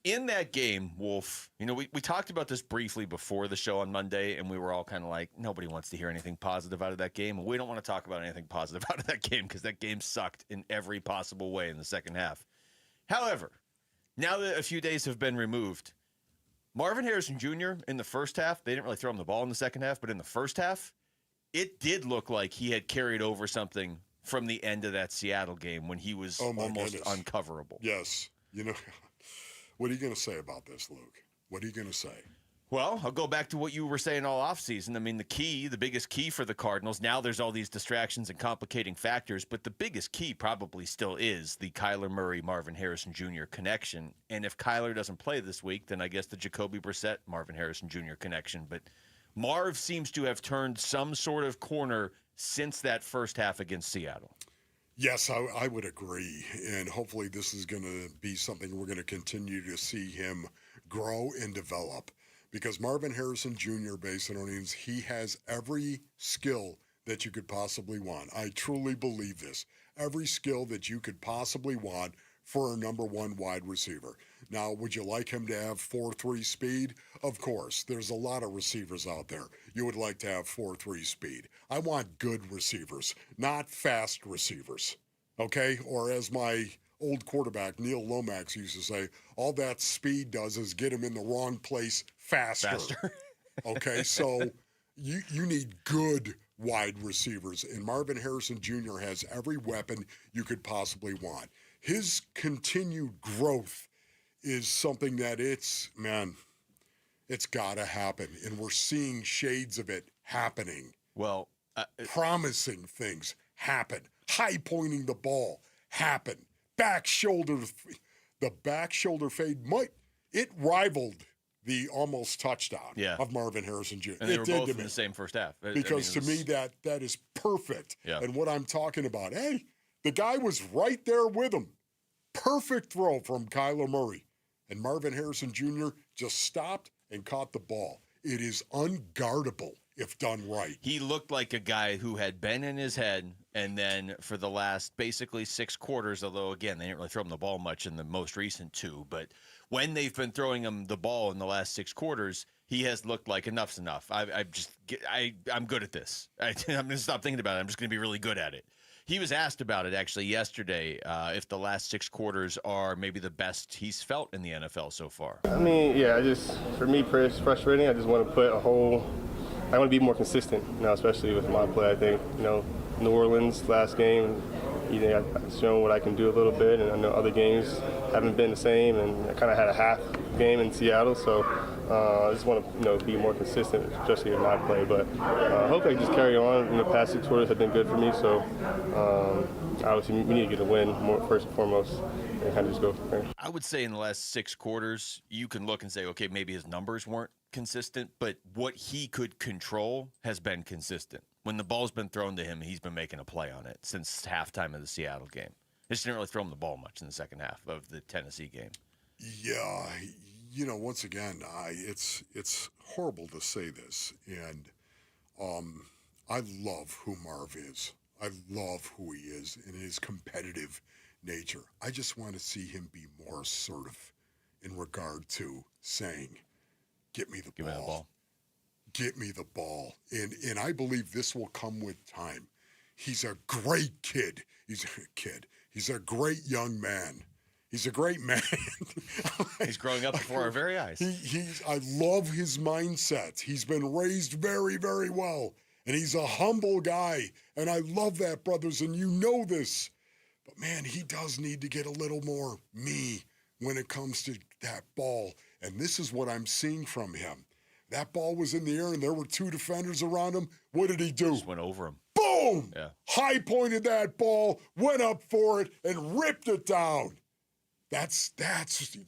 In that game, Wolf, we talked about this briefly before the show on Monday, and we were all kind of like, nobody wants to hear anything positive out of that game. And we don't want to talk about anything positive out of that game because that game sucked in every possible way in the second half. However, now that a few days have been removed, Marvin Harrison Jr. in the first half, they didn't really throw him the ball in the second half, but in the first half, it did look like he had carried over something from the end of that Seattle game when he was almost uncoverable. Yes. What are you going to say about this, Luke? What are you going to say? Well, I'll go back to what you were saying all offseason. I mean, the biggest key for the Cardinals, now there's all these distractions and complicating factors, but the biggest key probably still is the Kyler Murray, Marvin Harrison Jr. connection. And if Kyler doesn't play this week, then I guess the Jacoby Brissett, Marvin Harrison Jr. connection. But Marv seems to have turned some sort of corner since that first half against Seattle. Yes, I would agree. And hopefully this is going to be something we're going to continue to see him grow and develop. Because Marvin Harrison Jr., Basinonians, he has every skill that you could possibly want. I truly believe this. Every skill that you could possibly want for a number one wide receiver. Now, would you like him to have 4.3 speed? Of course. There's a lot of receivers out there. You would like to have 4.3 speed. I want good receivers, not fast receivers. Okay? Or as my old quarterback Neil Lomax used to say, all that speed does is get him in the wrong place faster. Okay, so you need good wide receivers, and Marvin Harrison Jr. has every weapon you could possibly want. His continued growth is something that it's got to happen, and we're seeing shades of it happening. Well, promising things happen. High pointing the ball happen. The back shoulder fade it rivaled the almost touchdown of Marvin Harrison Jr. And they were both in the same first half. Because to me, that is perfect. Yeah. And what I'm talking about, hey, the guy was right there with him. Perfect throw from Kyler Murray. And Marvin Harrison Jr. just stopped and caught the ball. It is unguardable if done right. He looked like a guy who had been in his head, and then for the last basically 6 quarters, although, again, they didn't really throw him the ball much in the most recent 2, but when they've been throwing him the ball in the last 6 quarters, he has looked like enough's enough. I'm good at this. I'm going to stop thinking about it. I'm just going to be really good at it. He was asked about it actually yesterday, if the last 6 quarters are maybe the best he's felt in the NFL so far. I mean, yeah, for me, it's frustrating. I just want to I want to be more consistent, especially with my play. I think, New Orleans last game, I've shown what I can do a little bit, and I know other games haven't been the same, and I kind of had a half game in Seattle, so I just want to, be more consistent, especially in my play. But I hope I can just carry on. The past 6 quarters have been good for me, so obviously we need to get a win first and foremost, and kind of just go from there. I would say in the last 6 quarters, you can look and say, okay, maybe his numbers weren't consistent, but what he could control has been consistent. When the ball's been thrown to him, he's been making a play on it since halftime of the Seattle game. Just didn't really throw him the ball much in the second half of the Tennessee game. Yeah, once again, it's horrible to say this, and I love who Marv is. I love who he is and his competitive nature. I just want to see him be more assertive in regard to saying, "Get me the ball. Get me the ball." And I believe this will come with time. He's a great kid. He's a great young man. He's a great man. He's growing up before our very eyes. I love his mindset. He's been raised very, very well. And he's a humble guy. And I love that, brothers. And you know this. But, man, he does need to get a little more me when it comes to that ball. And this is what I'm seeing from him. That ball was in the air, and there were 2 defenders around him. What did he do? Just went over him. Boom! Yeah. High-pointed that ball, went up for it, and ripped it down. That's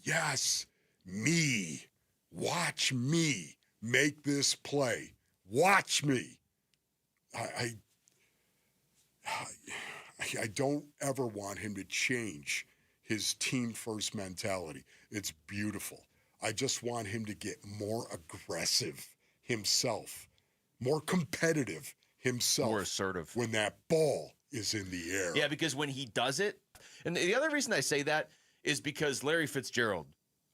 yes, me. Watch me make this play. Watch me. I don't ever want him to change his team-first mentality. It's beautiful. I just want him to get more aggressive himself, more competitive himself. More assertive. When that ball is in the air. Yeah, because when he does it, and the other reason I say that is because Larry Fitzgerald,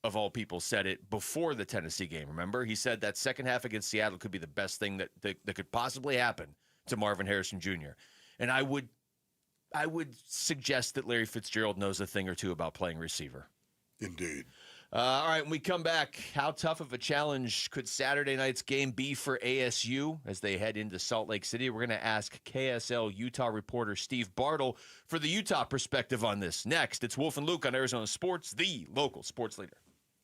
of all people, said it before the Tennessee game. Remember? He said that second half against Seattle could be the best thing that could possibly happen to Marvin Harrison Jr. And I would suggest that Larry Fitzgerald knows a thing or two about playing receiver. Indeed. All right, when we come back, how tough of a challenge could Saturday night's game be for ASU as they head into Salt Lake City? We're going to ask KSL Utah reporter Steve Bartle for the Utah perspective on this. Next, it's Wolf and Luke on Arizona Sports, the local sports leader.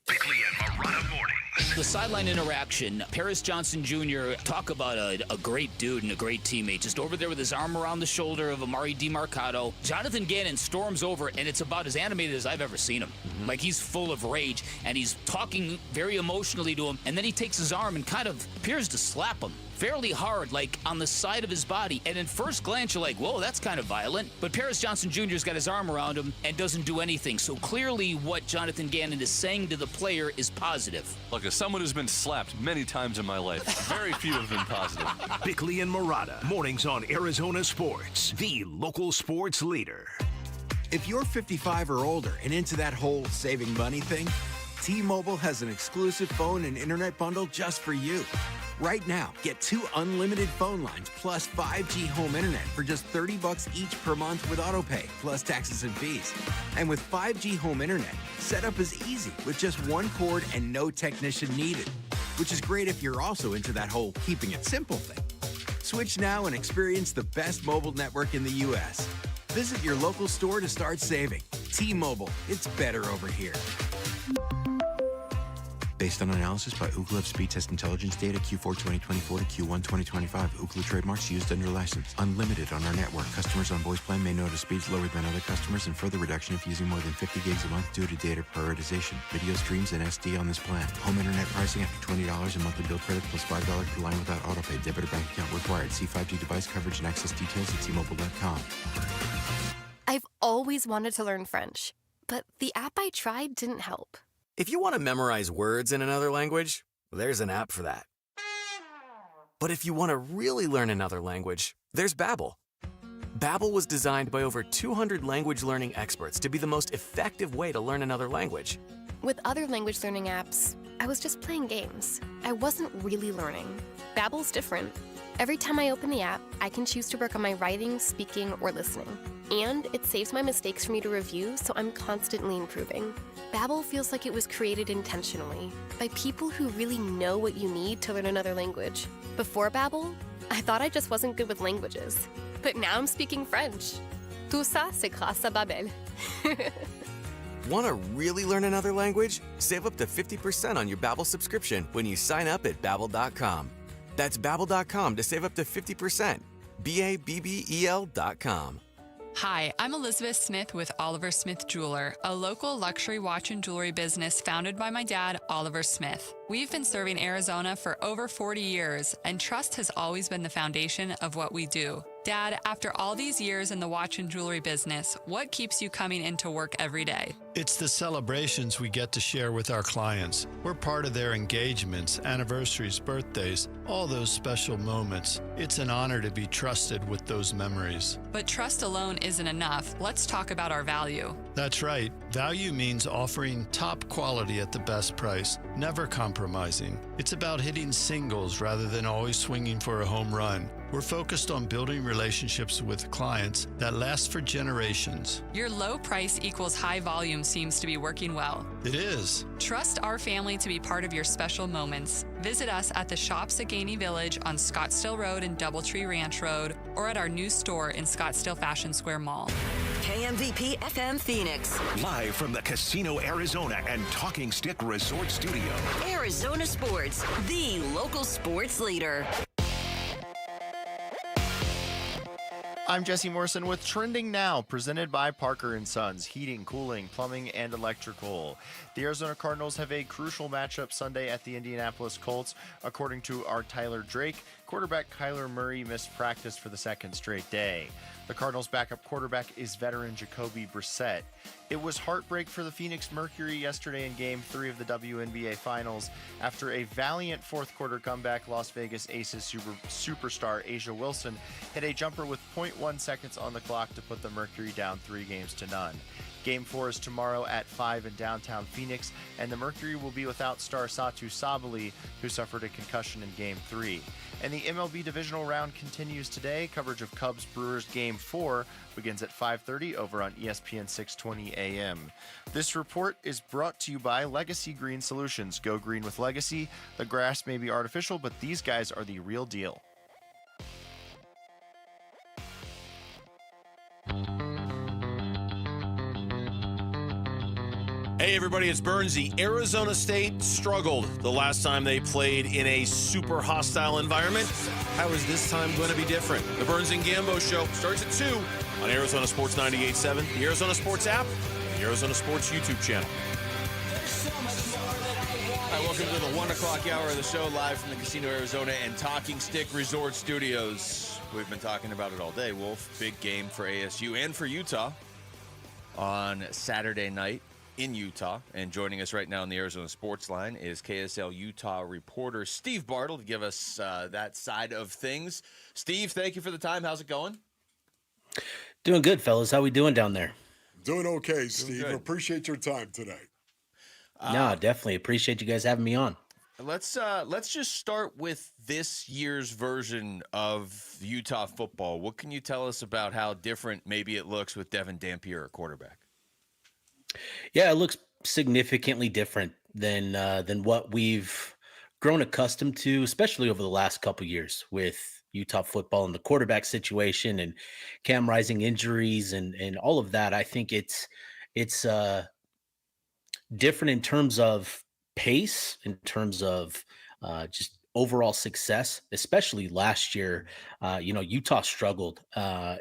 Bickley and Morada mornings. The sideline interaction, Paris Johnson Jr., talk about a great dude and a great teammate. Just over there with his arm around the shoulder of Amari DiMarcado. Jonathan Gannon storms over, and it's about as animated as I've ever seen him. Mm-hmm. Like, he's full of rage, and he's talking very emotionally to him, and then he takes his arm and kind of appears to slap him fairly hard, like on the side of his body. And at first glance, you're like, whoa, that's kind of violent. But Paris Johnson Jr.'s got his arm around him and doesn't do anything. So clearly what Jonathan Gannon is saying to the player is positive. Look, as someone who's been slapped many times in my life, very few have been positive. Bickley and Morada, mornings on Arizona Sports, the local sports leader. If you're 55 or older and into that whole saving money thing, T-Mobile has an exclusive phone and internet bundle just for you. Right now, get 2 unlimited phone lines plus 5G home internet for just $30 each per month with AutoPay, plus taxes and fees. And with 5G home internet, setup is easy with just 1 cord and no technician needed, which is great if you're also into that whole keeping it simple thing. Switch now and experience the best mobile network in the U.S. Visit your local store to start saving. T-Mobile, it's better over here. Based on analysis by Ookla of speed test intelligence data Q4 2024 to Q1 2025. Ookla trademarks used under license. Unlimited on our network. Customers on voice plan may notice speeds lower than other customers and further reduction if using more than 50 gigs a month due to data prioritization. Video streams and SD on this plan. Home internet pricing after $20 a monthly bill credit plus $5 per line without autopay. Debit or bank account required. See 5G device coverage and access details at T-Mobile.com. I've always wanted to learn French, but the app I tried didn't help. If you want to memorize words in another language, there's an app for that. But if you want to really learn another language, there's Babbel. Babbel was designed by over 200 language learning experts to be the most effective way to learn another language. With other language learning apps, I was just playing games. I wasn't really learning. Babbel's different. Every time I open the app, I can choose to work on my writing, speaking, or listening. And it saves my mistakes for me to review, so I'm constantly improving. Babbel feels like it was created intentionally by people who really know what you need to learn another language. Before Babbel, I thought I just wasn't good with languages. But now I'm speaking French. Tout ça, c'est grâce à Babbel. Want to really learn another language? Save up to 50% on your Babbel subscription when you sign up at Babbel.com. That's Babbel.com to save up to 50%. Babbel.com. Hi, I'm Elizabeth Smith with Oliver Smith Jeweler, a local luxury watch and jewelry business founded by my dad, Oliver Smith. We've been serving Arizona for over 40 years, and trust has always been the foundation of what we do. Dad, after all these years in the watch and jewelry business, what keeps you coming into work every day? It's the celebrations we get to share with our clients. We're part of their engagements, anniversaries, birthdays, all those special moments. It's an honor to be trusted with those memories. But trust alone isn't enough. Let's talk about our value. That's right. Value means offering top quality at the best price, never compromising. It's about hitting singles rather than always swinging for a home run. We're focused on building relationships with clients that last for generations. Your low price equals high volume seems to be working well. It is. Trust our family to be part of your special moments. Visit us at the Shops at Gainey Village on Scottsdale Road and Doubletree Ranch Road, or at our new store in Scottsdale Fashion Square Mall. KMVP FM Phoenix. Live from the Casino Arizona and Talking Stick Resort Studio. Arizona Sports, the local sports leader. I'm Jesse Morrison with Trending Now, presented by Parker & Sons, heating, cooling, plumbing, and electrical. The Arizona Cardinals have a crucial matchup Sunday at the Indianapolis Colts. According to our Tyler Drake, quarterback Kyler Murray missed practice for the second straight day. The Cardinals' backup quarterback is veteran Jacoby Brissett. It was heartbreak for the Phoenix Mercury yesterday in Game 3 of the WNBA Finals. After a valiant fourth-quarter comeback, Las Vegas Aces superstar Asia Wilson hit a jumper with 0.1 seconds on the clock to put the Mercury down 3-0. Game 4 is tomorrow at 5 in downtown Phoenix, and the Mercury will be without star Satu Sabali, who suffered a concussion in Game 3. And the MLB divisional round continues today. Coverage of Cubs-Brewers Game 4 begins at 5:30 over on ESPN 620 AM. This report is brought to you by Legacy Green Solutions. Go green with Legacy. The grass may be artificial, but these guys are the real deal. Hey everybody, it's Burnsy. Arizona State struggled the last time they played in a super hostile environment. How is this time going to be different? The Burns and Gambo Show starts at 2 on Arizona Sports 98.7, the Arizona Sports app, and the Arizona Sports YouTube channel. Hi, welcome to the 1 o'clock hour of the show, live from the Casino Arizona and Talking Stick Resort Studios. We've been talking about it all day, Wolf. Big game for ASU and for Utah on Saturday night in Utah. And joining us right now on the Arizona Sports Line is KSL Utah reporter Steve Bartle to give us that side of things. Steve, thank you for the time. How's it going? Doing good, fellas. How we doing down there? Doing okay, Steve. Appreciate your time today. No, definitely. Appreciate you guys having me on. Let's just start with this year's version of Utah football. What can you tell us about how different maybe it looks with Devin Dampier at quarterback? Yeah, it looks significantly different than what we've grown accustomed to, especially over the last couple years with Utah football and the quarterback situation and Cam Rising injuries and all of that. I think it's different in terms of pace, in terms of just overall success, especially last year. Utah struggled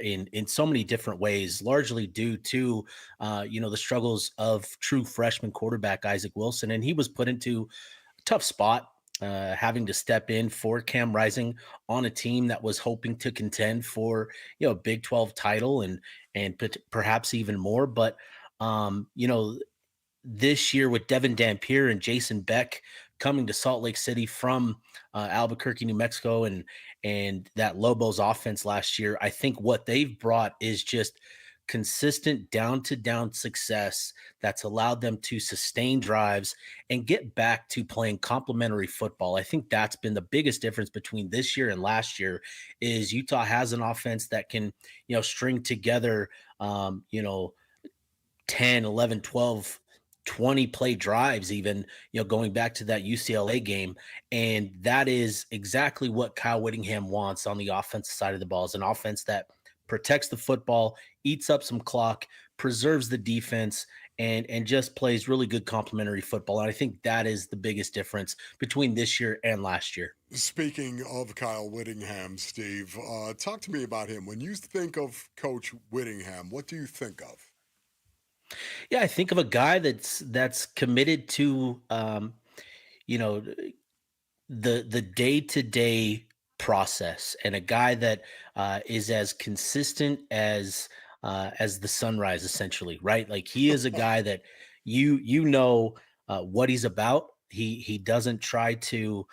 in so many different ways, largely due to the struggles of true freshman quarterback Isaac Wilson, and he was put into a tough spot. Having to step in for Cam Rising on a team that was hoping to contend for a Big 12 title and perhaps even more, but this year with Devin Dampier and Jason Beck coming to Salt Lake City from Albuquerque, New Mexico, and that Lobos offense last year, I think what they've brought is just consistent down-to-down success that's allowed them to sustain drives and get back to playing complementary football. I think that's been the biggest difference between this year and last year is Utah has an offense that can, string together, 10, 11, 12, 20 play drives, even, going back to that UCLA game. And that is exactly what Kyle Whittingham wants on the offensive side of the ball, is an offense that protects the football, eats up some clock, preserves the defense, and just plays really good complementary football. And I think that is the biggest difference between this year and last year. Speaking of Kyle Whittingham, Steve, talk to me about him. When you think of Coach Whittingham, what do you think of? Yeah, I think of a guy that's committed to the day-to-day process, and a guy that is as consistent as the sunrise, essentially, right? Like, he is a guy that what he's about. He doesn't try to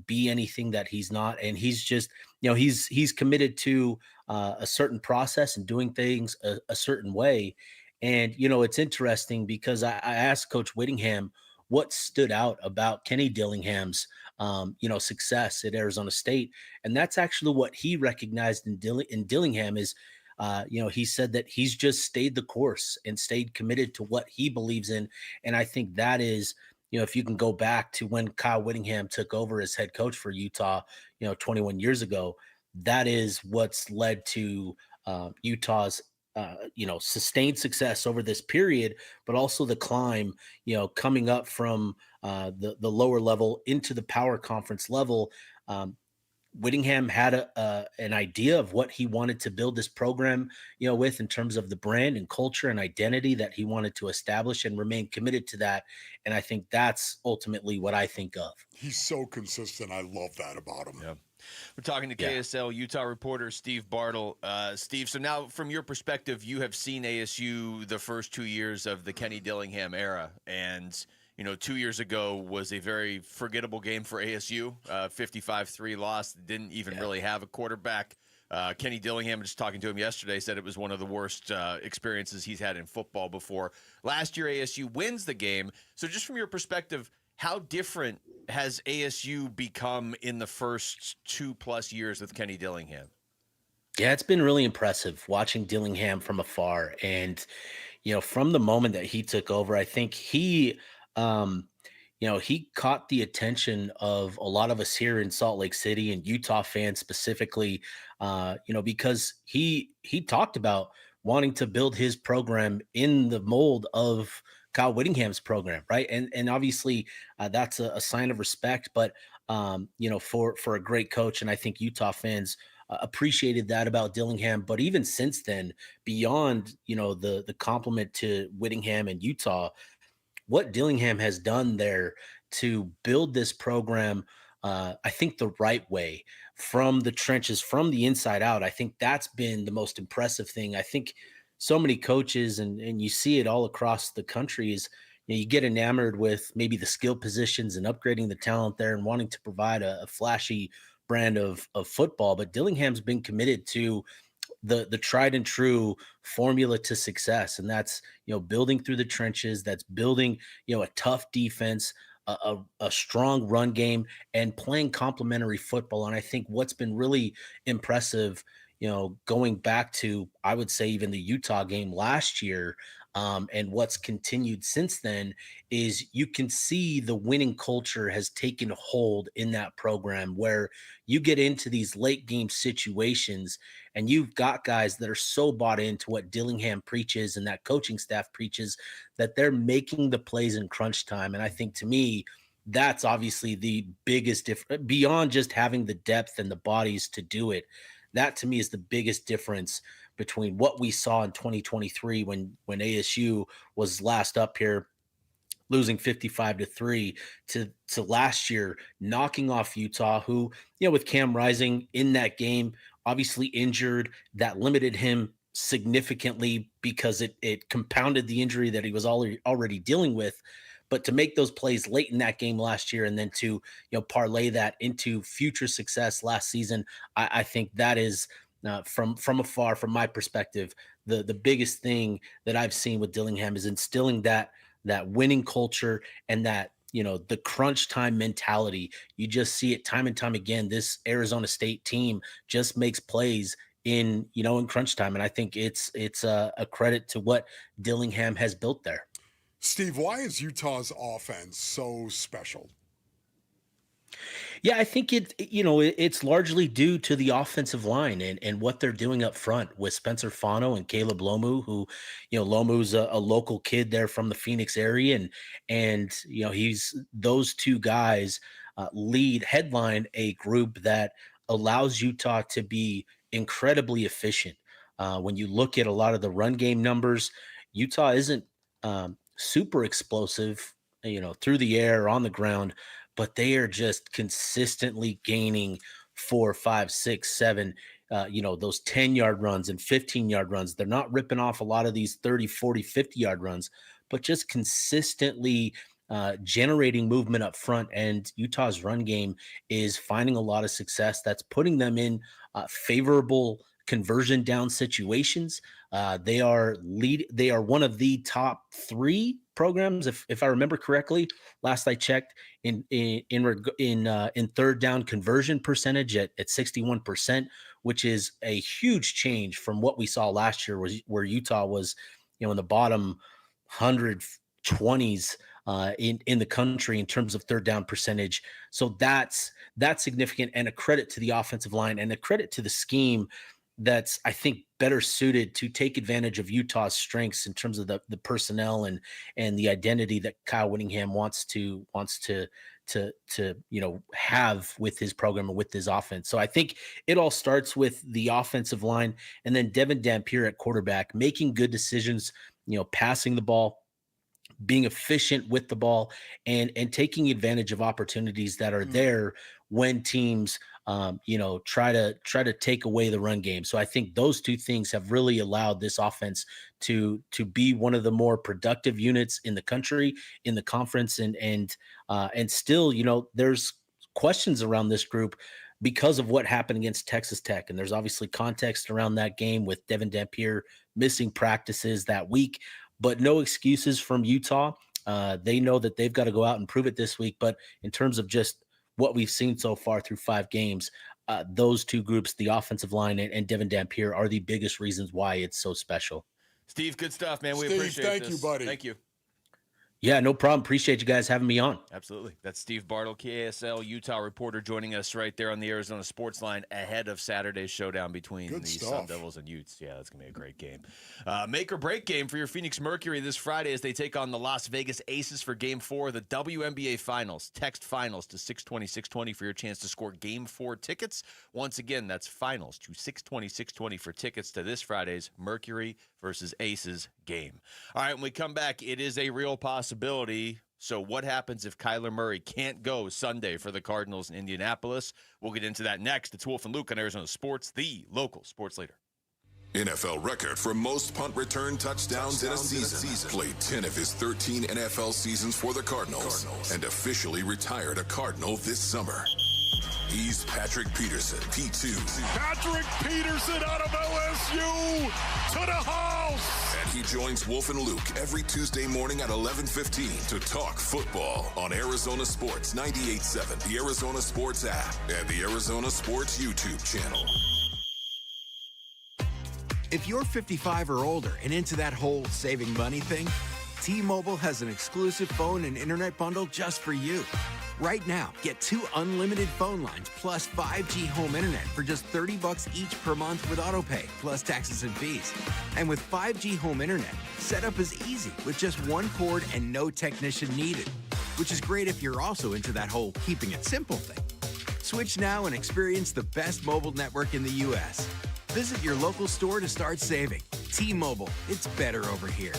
be anything that he's not, and he's just he's committed to a certain process and doing things a certain way. And it's interesting because I asked Coach Whittingham what stood out about Kenny Dillingham's success at Arizona State, and that's actually what he recognized in Dillingham is he said that he's just stayed the course and stayed committed to what he believes in. And I think that is, if you can go back to when Kyle Whittingham took over as head coach for Utah 21 years ago, that is what's led to Utah's sustained success over this period, but also the climb, coming up from the lower level into the power conference level. Whittingham had an idea of what he wanted to build this program, with, in terms of the brand and culture and identity that he wanted to establish, and remain committed to that. And I think that's ultimately what I think of. He's so consistent. I love that about him. Yeah. We're talking to KSL Utah reporter Steve Bartle. Steve, so now from your perspective, you have seen ASU the first 2 years of the Kenny Dillingham era, and 2 years ago was a very forgettable game for ASU. 55-3 loss. Didn't even really have a quarterback. Kenny Dillingham, just talking to him yesterday, said it was one of the worst experiences he's had in football before. Last year, ASU wins the game. So just from your perspective, how different has ASU become in the first 2+ years with Kenny Dillingham? Yeah, it's been really impressive watching Dillingham from afar. And, from the moment that he took over, I think he caught the attention of a lot of us here in Salt Lake City and Utah fans specifically, because he talked about wanting to build his program in the mold of Kyle Whittingham's program, right? And obviously that's a sign of respect, but for a great coach, and I think Utah fans appreciated that about Dillingham. But even since then, beyond the compliment to Whittingham and Utah, what Dillingham has done there to build this program, I think the right way, from the trenches, from the inside out, I think that's been the most impressive thing. I think so many coaches, and you see it all across the country, is you get enamored with maybe the skill positions and upgrading the talent there and wanting to provide a flashy brand of football. But Dillingham's been committed to the tried and true formula to success. And that's, building through the trenches, that's building, a tough defense, a strong run game and playing complementary football. And I think what's been really impressive, going back to, I would say, even the Utah game last year, and what's continued since then, is you can see the winning culture has taken hold in that program, where you get into these late game situations and you've got guys that are so bought into what Dillingham preaches and that coaching staff preaches, that they're making the plays in crunch time. And I think, to me, that's obviously the biggest difference, beyond just having the depth and the bodies to do it. That, to me, is the biggest difference between what we saw in 2023 when ASU was last up here, losing 55-3, to last year knocking off Utah, who, with Cam Rising in that game, obviously injured, that limited him significantly because it compounded the injury that he was already dealing with. But to make those plays late in that game last year, and then to parlay that into future success last season, I think that is, from afar, from my perspective, the biggest thing that I've seen with Dillingham is instilling that winning culture and that, the crunch time mentality. You just see it time and time again. This Arizona State team just makes plays in crunch time, and I think it's a credit to what Dillingham has built there. Steve, why is Utah's offense so special? Yeah, I think it's largely due to the offensive line and what they're doing up front with Spencer Fano and Caleb Lomu, who, Lomu's a local kid there from the Phoenix area. And he's, those two guys headline a group that allows Utah to be incredibly efficient. When you look at a lot of the run game numbers, Utah isn't super explosive, through the air, on the ground, but they are just consistently gaining 4, 5, 6, 7, those 10-yard runs and 15-yard runs. They're not ripping off a lot of these 30, 40, 50-yard runs, but just consistently generating movement up front. And Utah's run game is finding a lot of success. That's putting them in favorable conversion down situations. They are one of the top 3 programs, if I remember correctly, last I checked, in third down conversion percentage at 61%, which is a huge change from what we saw last year, where Utah was, in the bottom 120s in the country in terms of third down percentage. So that's significant, and a credit to the offensive line and a credit to the scheme that's, I think, better suited to take advantage of Utah's strengths in terms of the personnel and the identity that Kyle Whittingham wants to have with his program and with his offense. So I think it all starts with the offensive line, and then Devin Dampier at quarterback, making good decisions, passing the ball, being efficient with the ball, and taking advantage of opportunities that are there when teams try to take away the run game. So I think those two things have really allowed this offense to be one of the more productive units in the country, in the conference, and still, there's questions around this group because of what happened against Texas Tech. And there's obviously context around that game with Devin Dampier missing practices that week, but no excuses from Utah. They know that they've got to go out and prove it this week. But in terms of just what we've seen so far through 5 games, those two groups, the offensive line and Devin Dampier, are the biggest reasons why it's so special. Steve, good stuff, man. We Steve, appreciate thank this. you, buddy. Thank you. Yeah, no problem. Appreciate you guys having me on. Absolutely. That's Steve Bartle, KSL Utah reporter, joining us right there on the Arizona Sports Line ahead of Saturday's showdown between Sun Devils and Utes. Yeah, that's going to be a great game. Make or break game for your Phoenix Mercury this Friday as they take on the Las Vegas Aces for Game 4 of the WNBA Finals. Text Finals to 620-620 for your chance to score Game 4 tickets. Once again, that's Finals to 620-620 for tickets to this Friday's Mercury versus Aces game. All right, when we come back, it is a real possibility. So what happens if Kyler Murray can't go Sunday for the Cardinals in Indianapolis? We'll get into that next. It's Wolf and Luke on Arizona Sports, the local sports leader. NFL record for most punt return touchdowns in a season. Played 10 of his 13 NFL seasons for the Cardinals and officially retired a Cardinal this summer. He's Patrick Peterson, P2. Patrick Peterson out of LSU to the house. And he joins Wolf and Luke every Tuesday morning at 11:15 to talk football on Arizona Sports 98.7, the Arizona Sports app, and the Arizona Sports YouTube channel. If you're 55 or older and into that whole saving money thing, T-Mobile has an exclusive phone and internet bundle just for you. Right now, get 2 unlimited phone lines plus 5G home internet for just $30 each per month with AutoPay, plus taxes and fees. And with 5G home internet, setup is easy with just one cord and no technician needed, which is great if you're also into that whole keeping it simple thing. Switch now and experience the best mobile network in the U.S. Visit your local store to start saving. T-Mobile, it's better over here.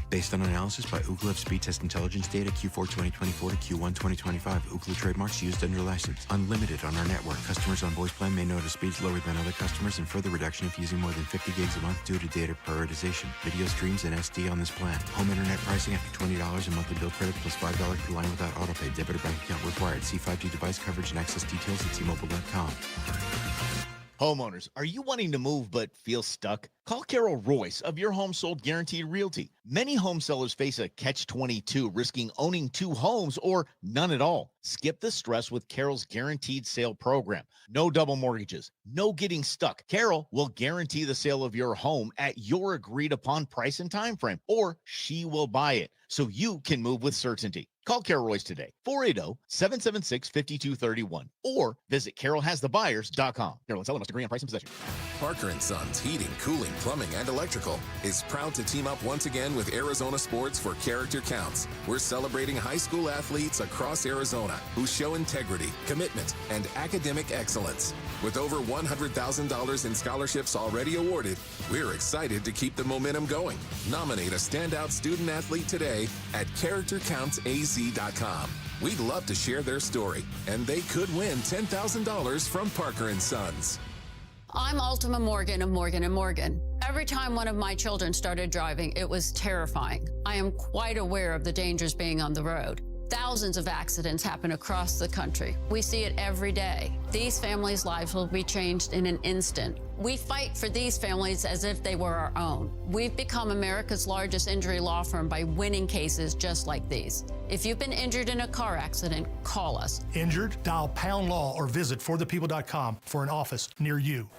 Based on analysis by Ookla of speed test intelligence data Q4 2024 to Q1 2025. Ookla trademarks used under license. Unlimited on our network. Customers on voice plan may notice speeds lower than other customers and further reduction if using more than 50 gigs a month due to data prioritization. Video streams and SD on this plan. Home internet pricing after $20 a monthly bill credit plus $5 per line without autopay. Debit or bank account required. See 5G device coverage and access details at T-Mobile.com. Homeowners, are you wanting to move but feel stuck? Call Carol Royce of Your Home Sold Guaranteed Realty. Many home sellers face a catch-22, risking owning 2 homes or none at all. Skip the stress with Carol's Guaranteed Sale Program. No double mortgages, no getting stuck. Carol will guarantee the sale of your home at your agreed-upon price and time frame, or she will buy it so you can move with certainty. Call Carol Royce today, 480-776-5231, or visit carolhasthebuyers.com. Carol and seller must agree on price and possession. Parker & Sons Heating, Cooling, Plumbing, and Electrical is proud to team up once again with Arizona Sports for Character Counts. We're celebrating high school athletes across Arizona who show integrity, commitment, and academic excellence. With over $100,000 in scholarships already awarded, we're excited to keep the momentum going. Nominate a standout student athlete today at CharacterCountsAZ.com. We'd love to share their story, and they could win $10,000 from Parker & Sons. I'm Ultima Morgan of Morgan & Morgan. Every time one of my children started driving, it was terrifying. I am quite aware of the dangers being on the road. Thousands of accidents happen across the country. We see it every day. These families' lives will be changed in an instant. We fight for these families as if they were our own. We've become America's largest injury law firm by winning cases just like these. If you've been injured in a car accident, call us. Injured? Dial Pound Law or visit forthepeople.com for an office near you.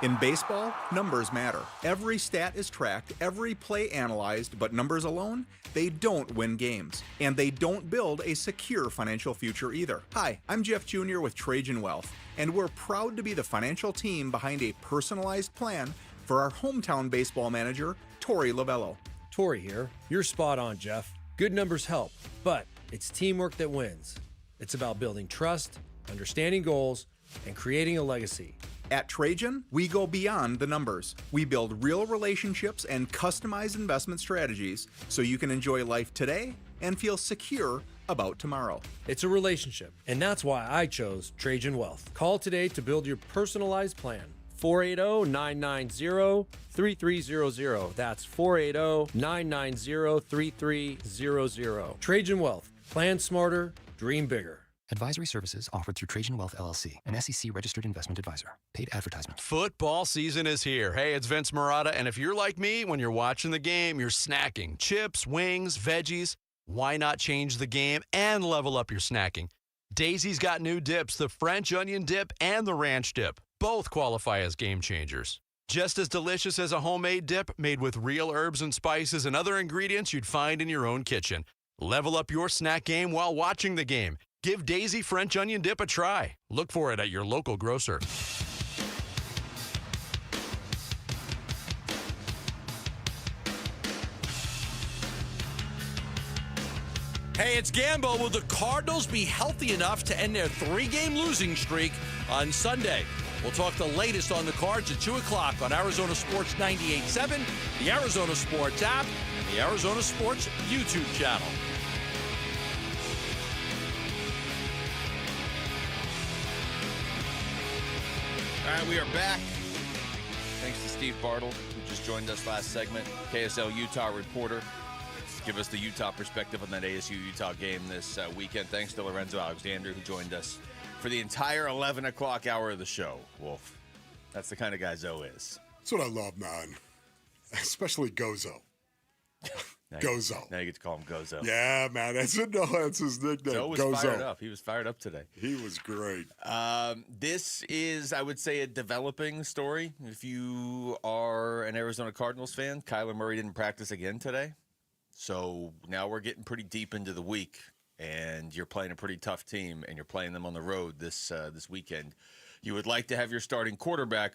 In baseball, numbers matter. Every stat is tracked, every play analyzed, but numbers alone, they don't win games. And they don't build a secure financial future either. Hi, I'm Jeff Jr. with Trajan Wealth, and we're proud to be the financial team behind a personalized plan for our hometown baseball manager, Tori Lovello. Tori here. You're spot on, Jeff. Good numbers help, but it's teamwork that wins. It's about building trust, understanding goals, and creating a legacy. At Trajan, we go beyond the numbers. We build real relationships and customized investment strategies so you can enjoy life today and feel secure about tomorrow. It's a relationship, and that's why I chose Trajan Wealth. Call today to build your personalized plan. 480-990-3300. That's 480-990-3300. Trajan Wealth. Plan smarter, dream bigger. Advisory services offered through Trajan Wealth LLC, an SEC-registered investment advisor. Paid advertisement. Football season is here. Hey, it's Vince Marotta, and if you're like me, when you're watching the game, you're snacking chips, wings, veggies. Why not change the game and level up your snacking? Daisy's got new dips, the French onion dip and the ranch dip. Both qualify as game changers. Just as delicious as a homemade dip made with real herbs and spices and other ingredients you'd find in your own kitchen. Level up your snack game while watching the game. Give Daisy French Onion Dip a try. Look for it at your local grocer. Hey, it's Gambo. Will the Cardinals be healthy enough to end their 3-game losing streak on Sunday? We'll talk the latest on the Cards at 2 o'clock on Arizona Sports 98.7, the Arizona Sports app, and the Arizona Sports YouTube channel. All right, we are back. Thanks to Steve Bartle, who just joined us last segment, KSL Utah reporter. give us the Utah perspective on that ASU-Utah game this weekend. Thanks to Lorenzo Alexander, who joined us for the entire 11 o'clock hour of the show, Wolf. That's the kind of guy Zoe is. That's what I love, man. Especially Gozo. Gozo. Now you get to call him Gozo. Yeah, man. That's his nickname. Zoe was Gozo. fired up. He was fired up today. He was great. This is, I would say, a developing story. If you are an Arizona Cardinals fan, Kyler Murray didn't practice again today. So now we're getting pretty deep into the week, and you're playing a pretty tough team, and you're playing them on the road this weekend. You would like to have your starting quarterback,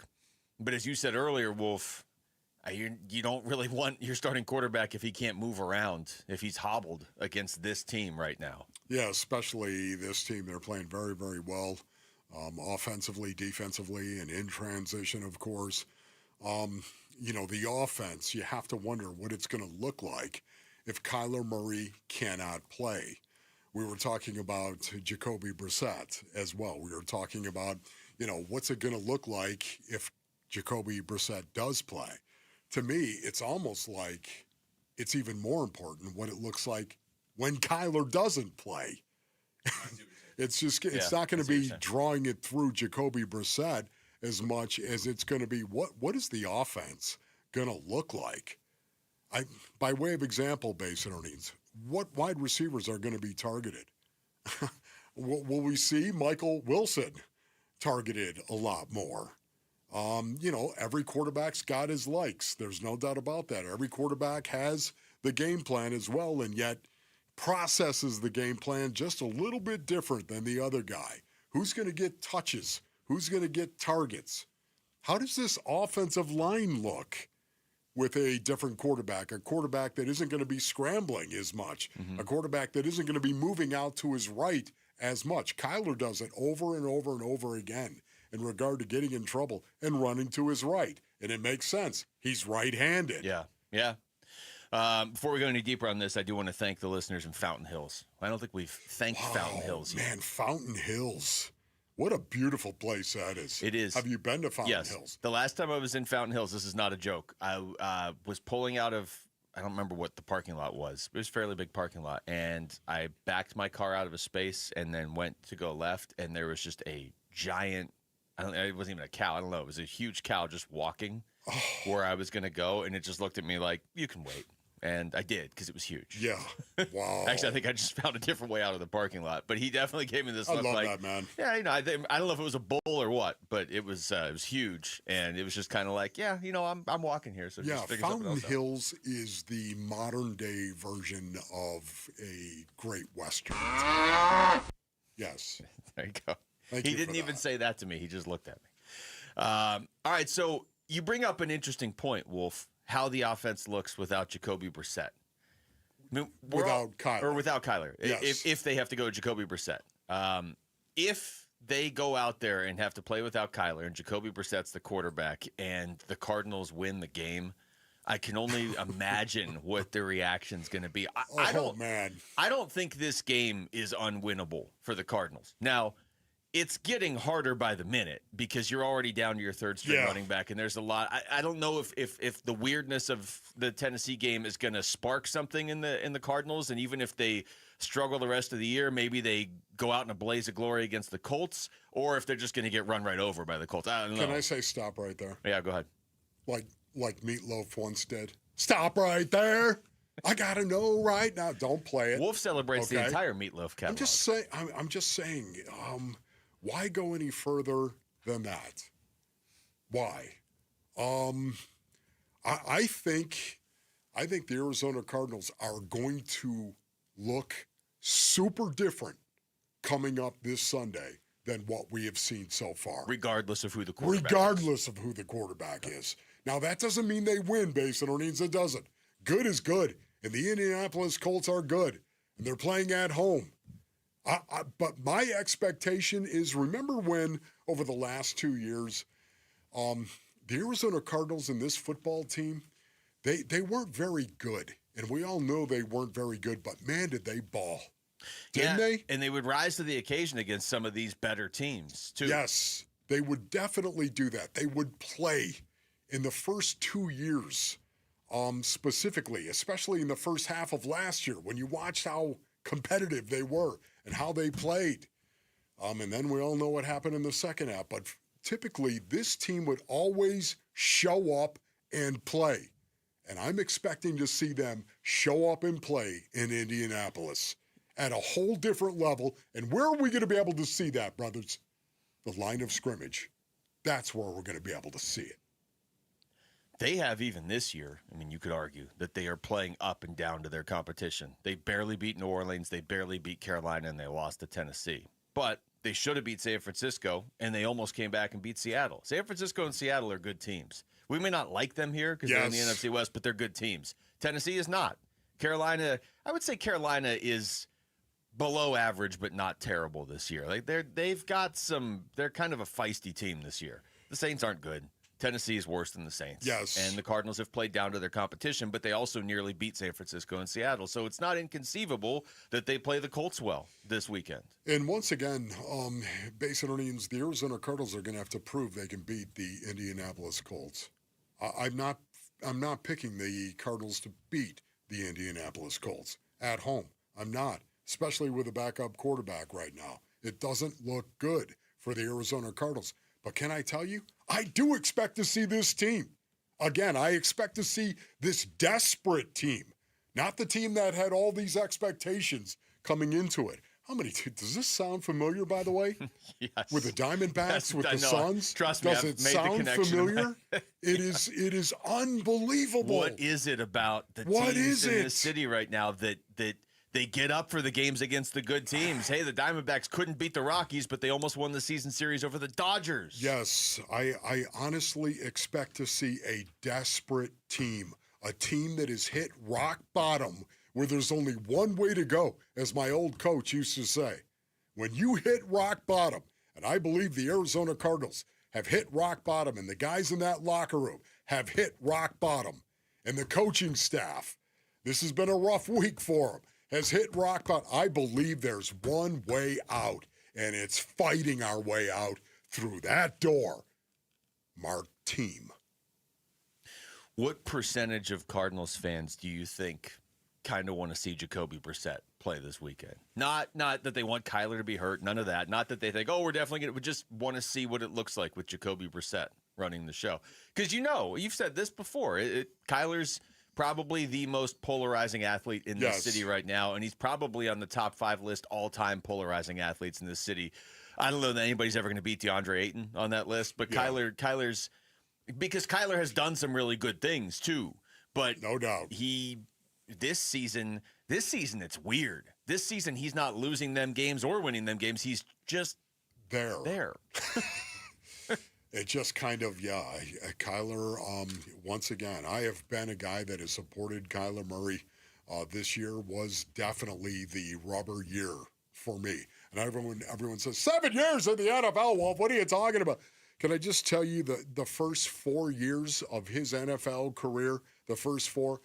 but as you said earlier, Wolf, you don't really want your starting quarterback if he can't move around, if he's hobbled against this team right now. Yeah, especially this team. They're playing very, very well, offensively, defensively, and in transition, of course. The offense, you have to wonder what it's going to look like if Kyler Murray cannot play. We were talking about Jacoby Brissett as well. We were talking about, what's it going to look like if Jacoby Brissett does play? To me, it's almost like it's even more important what it looks like when Kyler doesn't play. It's not going to be drawing it through Jacoby Brissett as much as it's going to be what is the offense going to look like? By way of example, base earnings, what wide receivers are going to be targeted? Will we see Michael Wilson targeted a lot more? Every quarterback's got his likes. There's no doubt about that. Every quarterback has the game plan as well, and yet processes the game plan just a little bit different than the other guy. Who's going to get touches? Who's going to get targets? How does this offensive line look with a different quarterback? A quarterback that isn't going to be scrambling as much. A quarterback that isn't going to be moving out to his right as much. Kyler does it over and over and over again in regard to getting in trouble and running to his right. And it makes sense. He's right-handed. Yeah. Before we go any deeper on this, I do want to thank the listeners in Fountain Hills. I don't think we've thanked Fountain Hills yet. Man, Fountain Hills. What a beautiful place that is. It is. Have you been to Fountain Hills? The last time I was in Fountain Hills, this is not a joke, I was pulling out of, I don't remember what the parking lot was. It was a fairly big parking lot. And I backed my car out of a space and then went to go left, and there was just a giant, it wasn't even a cow. I don't know. It was a huge cow just walking where I was going to go, and it just looked at me like, you can wait. And I did, because it was huge. Yeah. Wow. Actually, I think I just found a different way out of the parking lot. But he definitely gave me this look like, that, man. Yeah, I don't know if it was a bull or what, but it was huge. And it was just kind of like, I'm walking here. So yeah, just figure something Fountain else Hills is the modern-day version of a Great Western. Yes. There you go. Thank he you didn't even say that to me. He just looked at me. All right, so you bring up an interesting point, Wolf, how the offense looks without Jacoby Brissett. I mean, without Kyler. Yes. If they have to go Jacoby Brissett. If they go out there and have to play without Kyler and Jacoby Brissett's the quarterback and the Cardinals win the game, I can only imagine what their reaction's going to be. I don't think this game is unwinnable for the Cardinals. Now, it's getting harder by the minute because you're already down to your third string running back, and there's a lot. I don't know if the weirdness of the Tennessee game is going to spark something in the Cardinals, and even if they struggle the rest of the year, maybe they go out in a blaze of glory against the Colts, or if they're just going to get run right over by the Colts. I don't know. Can I say stop right there? Yeah, go ahead. Like Meatloaf once did. Stop right there. I gotta know right now. Don't play it. Wolf celebrates the entire Meatloaf catalog. I'm just saying. Why go any further than that? Why? I think the Arizona Cardinals are going to look super different coming up this Sunday than what we have seen so far. Regardless of who the quarterback is. Now, that doesn't mean they win, based on earnings. It doesn't. Good is good. And the Indianapolis Colts are good. And they're playing at home. But my expectation is, remember when, over the last 2 years, the Arizona Cardinals and this football team, they weren't very good. And we all know they weren't very good, but man, did they ball. Didn't they? And they would rise to the occasion against some of these better teams, too. Yes, they would definitely do that. They would play in the first 2 years specifically, especially in the first half of last year when you watched how competitive they were and how they played. And then we all know what happened in the second half. But typically, this team would always show up and play. And I'm expecting to see them show up and play in Indianapolis at a whole different level. And where are we going to be able to see that, brothers? The line of scrimmage. That's where we're going to be able to see it. They have, even this year, I mean, you could argue that they are playing up and down to their competition. They barely beat New Orleans, they barely beat Carolina, and they lost to Tennessee. But they should have beat San Francisco, and they almost came back and beat Seattle. San Francisco and Seattle are good teams. We may not like them here because they're in the NFC West, but they're good teams. Tennessee is not. Carolina, I would say Carolina is below average, but not terrible this year. Like they've got they're kind of a feisty team this year. The Saints aren't good. Tennessee is worse than the Saints. Yes. And the Cardinals have played down to their competition, but they also nearly beat San Francisco and Seattle. So it's not inconceivable that they play the Colts well this weekend. And once again, based on earnings, the Arizona Cardinals are going to have to prove they can beat the Indianapolis Colts. I'm not picking the Cardinals to beat the Indianapolis Colts at home. I'm not, especially with a backup quarterback right now. It doesn't look good for the Arizona Cardinals. But can I tell you, I do expect to see this team. Again, I expect to see this desperate team, not the team that had all these expectations coming into it. Does this sound familiar, by the way? Yes. With the Diamondbacks, with the Suns? Trust me, does it sound familiar? It is unbelievable. What is it about the teams in this city right now that they get up for the games against the good teams? Hey, the Diamondbacks couldn't beat the Rockies, but they almost won the season series over the Dodgers. Yes, I honestly expect to see a desperate team, a team that has hit rock bottom where there's only one way to go, as my old coach used to say. When you hit rock bottom, and I believe the Arizona Cardinals have hit rock bottom, and the guys in that locker room have hit rock bottom, and the coaching staff, this has been a rough week for them, has hit rock bottom. I believe there's one way out, and it's fighting our way out through that door. Mark team. What percentage of Cardinals fans do you think kind of want to see Jacoby Brissett play this weekend? Not that they want Kyler to be hurt, none of that. Not that they think, we're definitely going to, we just want to see what it looks like with Jacoby Brissett running the show. Because you've said this before, Kyler's probably the most polarizing athlete in this city right now, and he's probably on the top 5 list all-time polarizing athletes in this city. I don't know that anybody's ever going to beat DeAndre Ayton on that list, but Kyler's, because Kyler has done some really good things too, but no doubt this season it's weird. This season he's not losing them games or winning them games. He's just there. It just kind of, Kyler, once again, I have been a guy that has supported Kyler Murray. This year was definitely the rubber year for me. And everyone says, 7 years in the NFL, Wolf, what are you talking about? Can I just tell you the first 4 years of his NFL career, the first 4,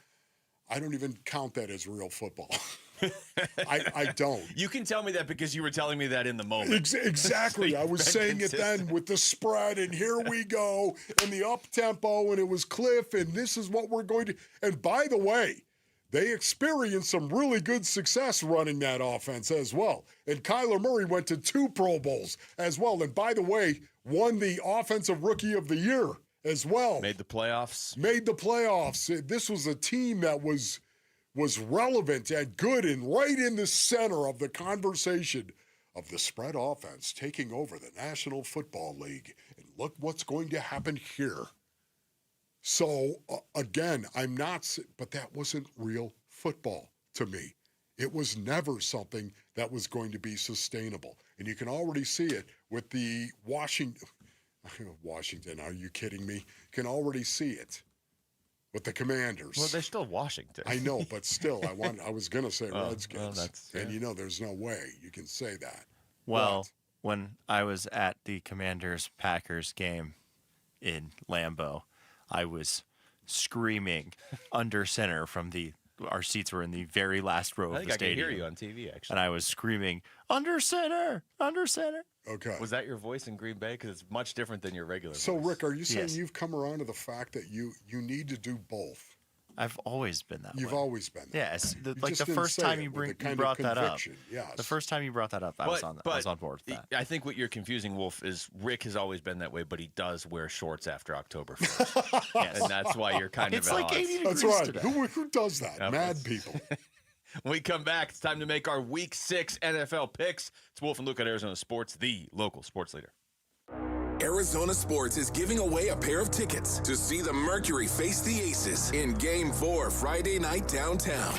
I don't even count that as real football. I don't. You can tell me that because you were telling me that in the moment. Exactly. I was saying it then with the spread, and here we go, and the up-tempo, and it was Cliff, and this is what we're going to. And by the way, they experienced some really good success running that offense as well. And Kyler Murray went to 2 Pro Bowls as well. And by the way, won the Offensive Rookie of the Year as well. Made the playoffs. This was a team that was relevant and good and right in the center of the conversation of the spread offense taking over the National Football League. And look what's going to happen here. So, again, but that wasn't real football to me. It was never something that was going to be sustainable. And you can already see it with the Washington, are you kidding me? You can already see it with the Commanders. Well, they're still Washington. I know, but still, I was going to say Redskins. Well, and there's no way you can say that. Well, when I was at the Commanders-Packers game in Lambeau, I was screaming under center from our seats were in the very last row of the stadium. I can hear you on TV, actually. And I was screaming, under center, under center. Okay. Was that your voice in Green Bay? Because it's much different than your regular So, voice. Rick, are you saying you've come around to the fact that you need to do both? I've always been that way. You've always been that Yes. way. Like the first time you brought that up. Yes. The first time you brought that up, I was on board with that. I think what you're confusing, Wolf, is Rick has always been that way, but he does wear shorts after October 1st. Yes. And that's why you're kind of at odds. 80 degrees That's right. today. Who does that? Mad people. When we come back, it's time to make our Week 6 NFL picks. It's Wolf and Luke at Arizona Sports, the local sports leader. Arizona Sports is giving away a pair of tickets to see the Mercury face the Aces in Game 4 Friday night downtown.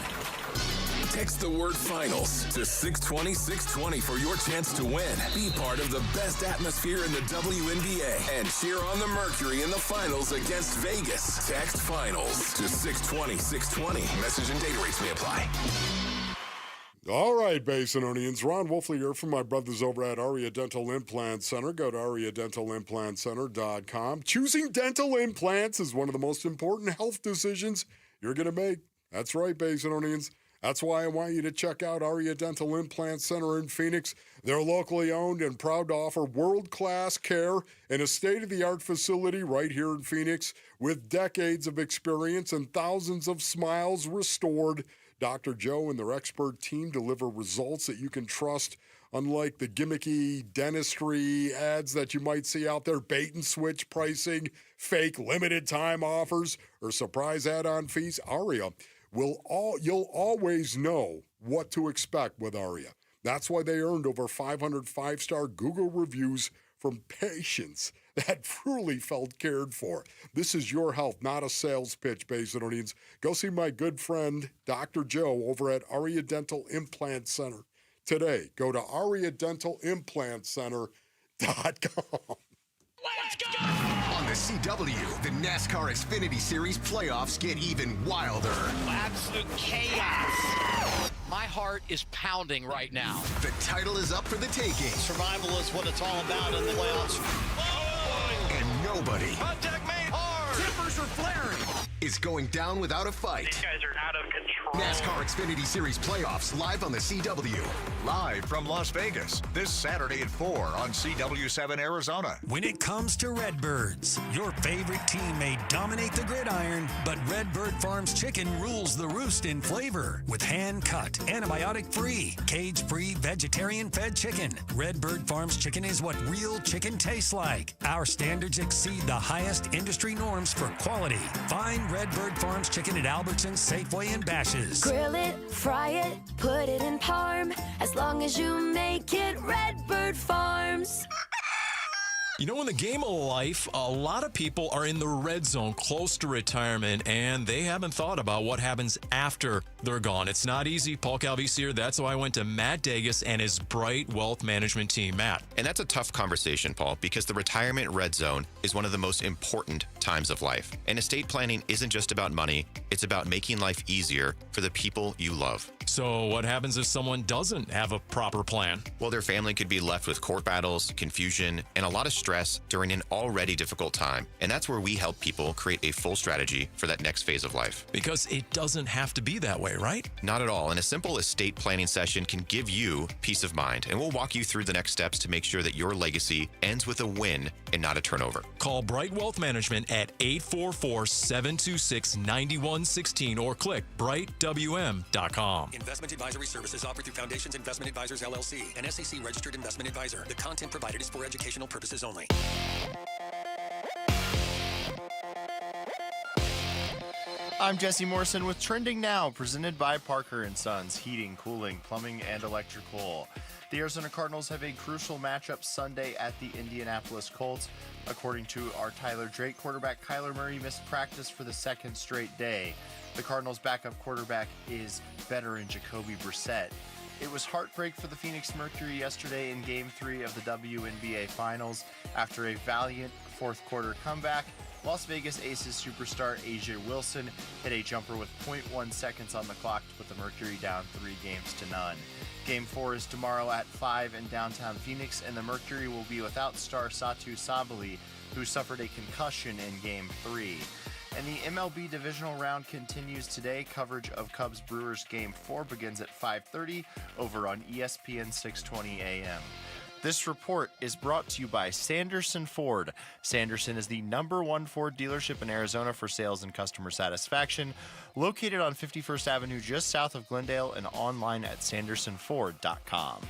Text the word finals to 620-620 for your chance to win. Be part of the best atmosphere in the WNBA and cheer on the Mercury in the finals against Vegas. Text finals to 620-620. Message and data rates may apply. All right, Basinonians. Ron Wolfley here from my brothers over at Aria Dental Implant Center. Go to ariadentalimplantcenter.com. Choosing dental implants is one of the most important health decisions you're going to make. That's right, Basinonians. That's why I want you to check out Aria Dental Implant Center in Phoenix. They're locally owned and proud to offer world-class care in a state-of-the-art facility right here in Phoenix with decades of experience and thousands of smiles restored. Dr. Joe and their expert team deliver results that you can trust, unlike the gimmicky dentistry ads that you might see out there, bait and switch pricing, fake limited time offers, or surprise add-on fees. Aria you'll always know what to expect with Aria. That's why they earned over 500 five-star Google reviews from patients that truly felt cared for. This is your health, not a sales pitch, Basinonians. Go see my good friend, Dr. Joe, over at Aria Dental Implant Center today. Go to ariadentalimplantcenter.com. Let's go! On the CW, the NASCAR Xfinity Series playoffs get even wilder. Absolute chaos. My heart is pounding right now. The title is up for the taking. Survival is what it's all about in the playoffs. Oh! And nobody. Contact made hard. Tippers are flaring. Is going down without a fight. These guys are out of control. NASCAR Xfinity Series playoffs live on the CW. Live from Las Vegas, this Saturday at 4 on CW7 Arizona. When it comes to Redbirds, your favorite team may dominate the gridiron, but Redbird Farms chicken rules the roost in flavor. With hand-cut, antibiotic-free, cage-free, vegetarian-fed chicken, Redbird Farms chicken is what real chicken tastes like. Our standards exceed the highest industry norms for quality. Find Redbird Farms chicken at Albertsons, Safeway, and Bash's'. Grill it, fry it, put it in parm. As long as you make it Redbird Farms. You know, in the game of life, a lot of people are in the red zone, close to retirement, and they haven't thought about what happens after they're gone. It's not easy. Paul Calvisi here. That's why I went to Matt Dagas and his Bright Wealth Management team. Matt. And that's a tough conversation, Paul, because the retirement red zone is one of the most important times of life. And estate planning isn't just about money. It's about making life easier for the people you love. So what happens if someone doesn't have a proper plan? Well, their family could be left with court battles, confusion, and a lot of stress during an already difficult time. And that's where we help people create a full strategy for that next phase of life. Because it doesn't have to be that way, right? Not at all. And a simple estate planning session can give you peace of mind. And we'll walk you through the next steps to make sure that your legacy ends with a win and not a turnover. Call Bright Wealth Management at 844-726-9116 or click brightwm.com. Investment advisory services offered through Foundations Investment Advisors, LLC, an SEC-registered investment advisor. The content provided is for educational purposes only. I'm Jesse Morrison with Trending Now, presented by Parker & Sons, heating, cooling, plumbing, and electrical. The Arizona Cardinals have a crucial matchup Sunday at the Indianapolis Colts. According to our Tyler Drake quarterback, Kyler Murray missed practice for the second straight day. The Cardinals' backup quarterback is veteran Jacoby Brissett. It was heartbreak for the Phoenix Mercury yesterday in Game 3 of the WNBA Finals. After a valiant fourth-quarter comeback, Las Vegas Aces superstar A'ja Wilson hit a jumper with 0.1 seconds on the clock to put the Mercury down 3-0. Game 4 is tomorrow at 5 in downtown Phoenix, and the Mercury will be without star Satu Sabali, who suffered a concussion in Game 3. And the MLB divisional round continues today. Coverage of Cubs-Brewers Game 4 begins at 5:30 over on ESPN 620 AM. This report is brought to you by Sanderson Ford. Sanderson is the #1 Ford dealership in Arizona for sales and customer satisfaction, located on 51st Avenue just south of Glendale and online at sandersonford.com.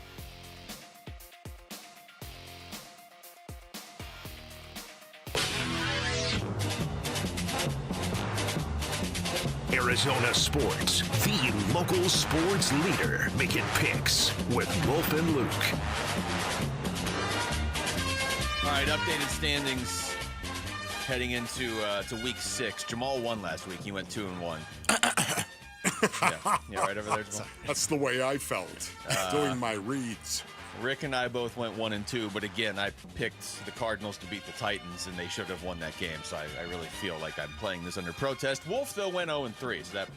Arizona Sports, the local sports leader, making picks with Wolf and Luke. All right, updated standings heading into to week 6. Jamal won last week. He went 2-1. Yeah, right over there, Jamal. That's the way I felt doing my reads. Rick and I both went 1-2, but again, I picked the Cardinals to beat the Titans, and they should have won that game. So I really feel like I'm playing this under protest. Wolf, though, went 0-3, so that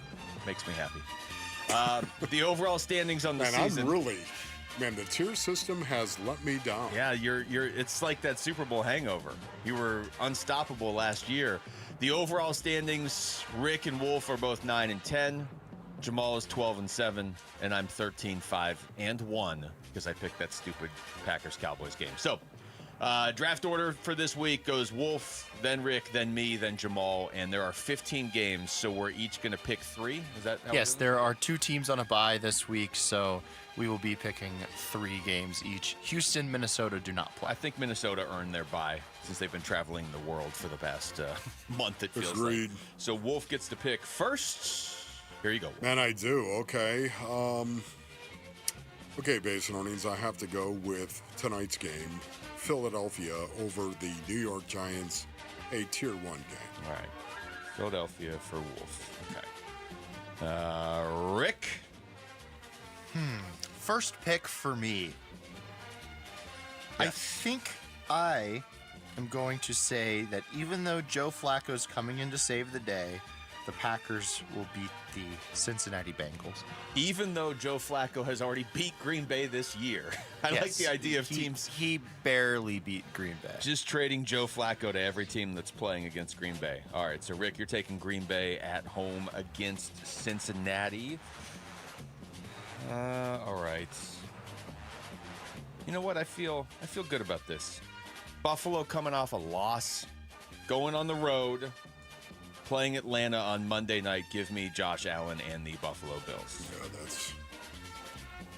makes me happy. The overall standings on the season. Man, the tier system has let me down. Yeah, you're. It's like that Super Bowl hangover. You were unstoppable last year. The overall standings: Rick and Wolf are both 9-10. Jamal is 12-7, and I'm 13-5-1 because I picked that stupid Packers-Cowboys game. So, draft order for this week goes Wolf, then Rick, then me, then Jamal, and there are 15 games, so we're each going to pick 3. Is that how Yes, there are 2 teams on a bye this week, so we will be picking 3 games each. Houston, Minnesota do not play. I think Minnesota earned their bye since they've been traveling the world for the past month, it feels Agreed. like. So Wolf gets to pick first. Here you go, Wolf. Man, I do. Okay. Okay, Basinonians, I have to go with tonight's game. Philadelphia over the New York Giants, a Tier 1 game. All right. Philadelphia for Wolf. Okay. Rick? First pick for me. I think I am going to say that even though Joe Flacco's coming in to save the day, the Packers will beat the Cincinnati Bengals. Even though Joe Flacco has already beat Green Bay this year. I like the idea of teams. He barely beat Green Bay. Just trading Joe Flacco to every team that's playing against Green Bay. All right, so Rick, you're taking Green Bay at home against Cincinnati. All right. You know what? I feel good about this. Buffalo coming off a loss, going on the road, playing Atlanta on Monday night. Give me Josh Allen and the Buffalo Bills. Yeah, that's.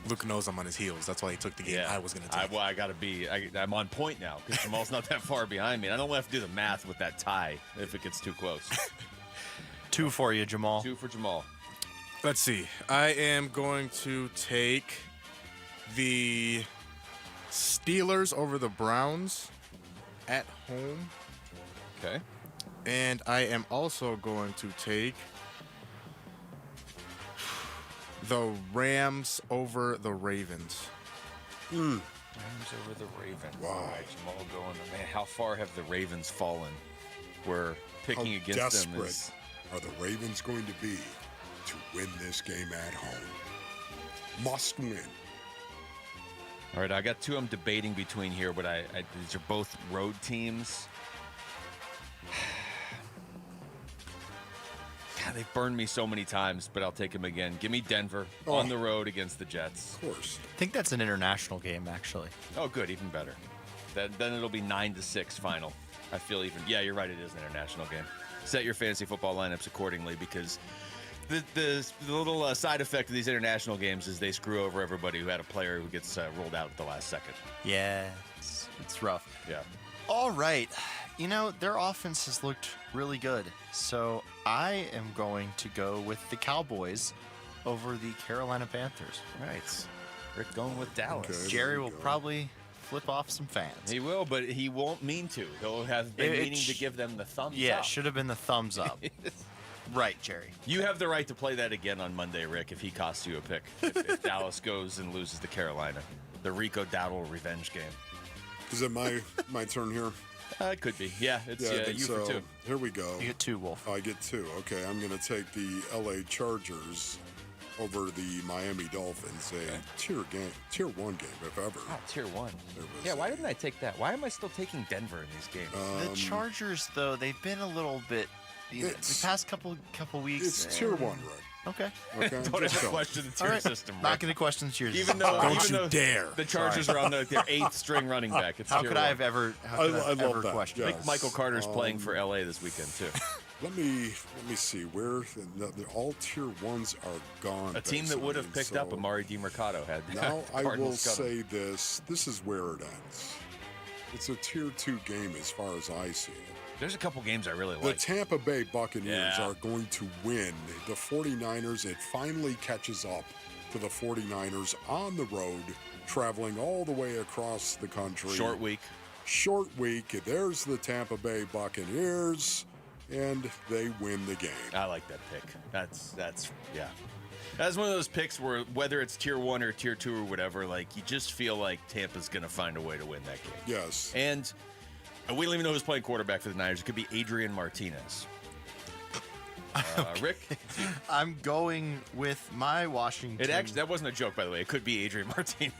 Luke knows I'm on his heels. That's why he took the game I was going to take. I got to be. I'm on point now because Jamal's not that far behind me. I don't have to do the math with that tie if it gets too close. 2 for you, Jamal. 2 for Jamal. Let's see. I am going to take the Steelers over the Browns at home. Okay. And I am also going to take the Rams over the Ravens. Rams over the Ravens. Wow. All right, Jamal going. Man, how far have the Ravens fallen? We're picking How against them. desperate are the Ravens going to be to win this game at home? Must win. All right, I got 2 I'm debating between here, but these are both road teams. God, they've burned me so many times, but I'll take them again. Give me Denver on the road against the Jets. Of course. I think that's an international game, actually. Oh, good, even better. Then it'll be 9-6 final. I feel even. Yeah, you're right. It is an international game. Set your fantasy football lineups accordingly because the little side effect of these international games is they screw over everybody who had a player who gets rolled out at the last second. Yeah, it's rough. Yeah. All right. You know, their offense has looked really good. So I am going to go with the Cowboys over the Carolina Panthers. Right. Rick going with Dallas. Okay, Jerry will probably flip off some fans. He will, but he won't mean to. He'll have been meaning to give them the thumbs up. Yeah, should have been the thumbs up. Right, Jerry. You have the right to play that again on Monday, Rick, if he costs you a pick. If Dallas goes and loses to Carolina. The Rico Dowdle revenge game. Is it my turn here? It could be. Yeah, it's you so for 2. Here we go. You get 2, Wolf. I get 2. Okay, I'm going to take the LA Chargers over the Miami Dolphins. A tier 1 game, if ever. Oh, tier 1. Yeah, why didn't I take that? Why am I still taking Denver in these games? The Chargers, though, they've been a little bit. The past couple weeks. It's tier 1, right? Okay. Don't ever question the tier system. Not going to question the tier Even system. though, Don't you dare. The Chargers are on their 8th string running back. It's How tier could I one. have ever? How I could I love ever that. question? Yeah. I think Michael Carter's playing for LA this weekend too. Let me see where all tier ones are gone. A team that would have picked up Amari DiMercato had. Now I will Cardinals cut him. say this: this is where it ends. It's a tier 2 game as far as I see it. There's a couple games I really The like. Tampa Bay Buccaneers Yeah. are going to win. The 49ers, it finally catches up to the 49ers on the road, traveling all the way across the country. Short week. Short week. There's the Tampa Bay Buccaneers, and they win the game. I like that pick. That's yeah. That's one of those picks where whether it's tier 1 or tier 2 or whatever, like you just feel like Tampa's going to find a way to win that game. Yes. And we don't even know who's playing quarterback for the Niners. It could be Adrian Martinez. Rick? I'm going with my Washington. That wasn't a joke, by the way. It could be Adrian Martinez.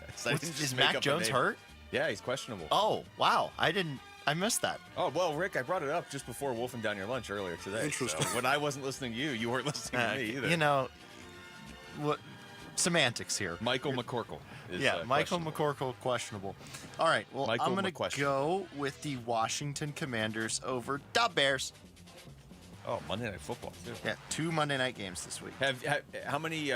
Is Mac Jones hurt? Yeah, he's questionable. Oh, wow. I missed that. Oh, well, Rick, I brought it up just before wolfing down your lunch earlier today. Interesting. So when I wasn't listening to you, you weren't listening to me either. You know, what semantics here. Michael McCorkle. Michael McCorkle, questionable. All right, well, Michael I'm going to McQuestion. go with the Washington Commanders over the Bears. Oh, Monday Night Football, too. Yeah, 2 Monday night games this week. How many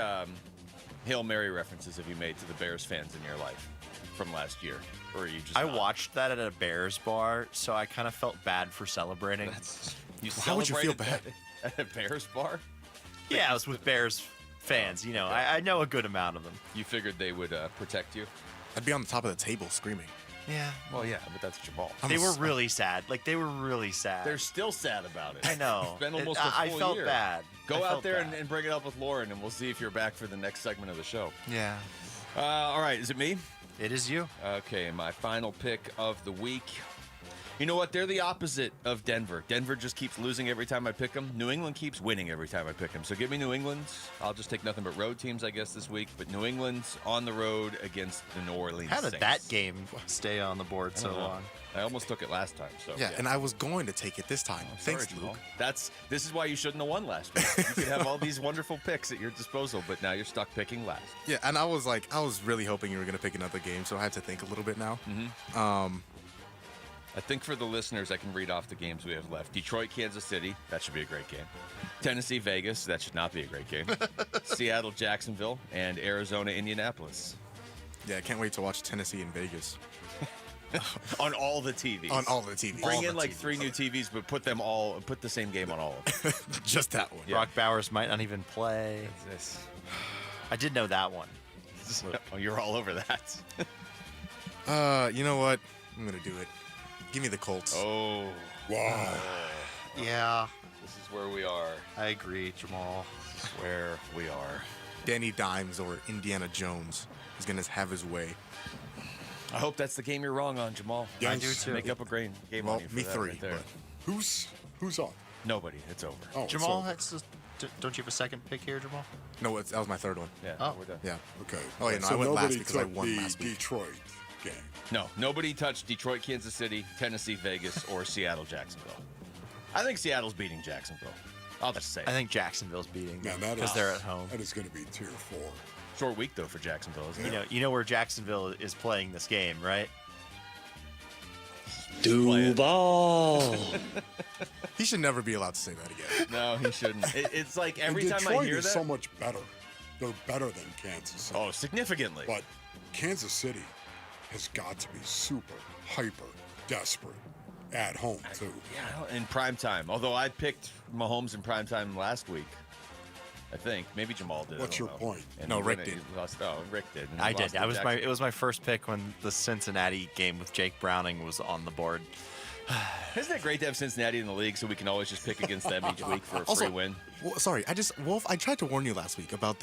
Hail Mary references have you made to the Bears fans in your life from last year? Or are you just I watched that at a Bears bar, so I kind of felt bad for celebrating. How would you feel celebrated At a Bears bar? Yeah, I was with Bears fans. You know, I know a good amount of them. You figured they would protect you? I'd be on the top of the table screaming. Yeah. Well, yeah, but that's Jamal. They were really sad. Like, they were really sad. They're still sad about it. I know. It's been almost a full I felt year. bad. Go out there and bring it up with Lauren, and we'll see if you're back for the next segment of the show. Yeah. All right, is it me? It is you. Okay, my final pick of the week. You know what? They're the opposite of Denver. Denver just keeps losing every time I pick them. New England keeps winning every time I pick them. So give me New England. I'll just take nothing but road teams, I guess, this week. But New England's on the road against the New Orleans How did Saints. that game stay on the board so long? I almost took it last time. So Yeah, and I was going to take it this time. Thanks, Jamal. Luke. This is why you shouldn't have won last week. You could have all these wonderful picks at your disposal, but now you're stuck picking last. Yeah, and I was really hoping you were going to pick another game, so I had to think a little bit now. Mm-hmm. I think for the listeners, I can read off the games we have left. Detroit, Kansas City. That should be a great game. Tennessee, Vegas. That should not be a great game. Seattle, Jacksonville, and Arizona, Indianapolis. Yeah, I can't wait to watch Tennessee and Vegas. On all the TVs. On all the TVs. Bring in like 3 new TVs, but put the same game on all of them. Just that one. Yeah. Brock Bowers might not even play. I did know that one. Oh, you're all over that. You know what? I'm going to do it. Give me the Colts. Oh. Wow. Yeah. This is where we are. I agree, Jamal. This is where we are. Danny Dimes or Indiana Jones is going to have his way. I hope that's the game you're wrong on, Jamal. Yes. I do too. Make up a great game Well, on you for me that 3. right there. But Who's on? Nobody. It's over. Oh, it's Jamal, over. don't you have a second pick here, Jamal? no, that was my 3rd one. Yeah, Oh. we're done. Yeah. Okay. Oh, yeah, no, so I went last nobody because I took won the last week. Detroit game. No, nobody touched Detroit, Kansas City, Tennessee, Vegas, or Seattle, Jacksonville. I think Seattle's beating Jacksonville. I'll just say it. I think Jacksonville's beating them Man, because they're at home. That is going to be tier 4. Short week, though, for Jacksonville, isn't it? You know where Jacksonville is playing this game, right? Duval. He should never be allowed to say that again. No, he shouldn't. It's like every And time Detroit I hear is that. so much better. They're better than Kansas City. Oh, significantly. But Kansas City has got to be super, hyper, desperate at home, too. Yeah, in prime time. Although I picked Mahomes in prime time last week. I think. Maybe Jamal did. What's I don't your know. point? And No, he Rick went- did. he lost- oh, Rick did. And he I lost did. to It was my first pick when the Cincinnati game with Jake Browning was on the board. Isn't that great to have Cincinnati in the league so we can always just pick against them each week for a Also, free win? Well, sorry, Wolf, I tried to warn you last week about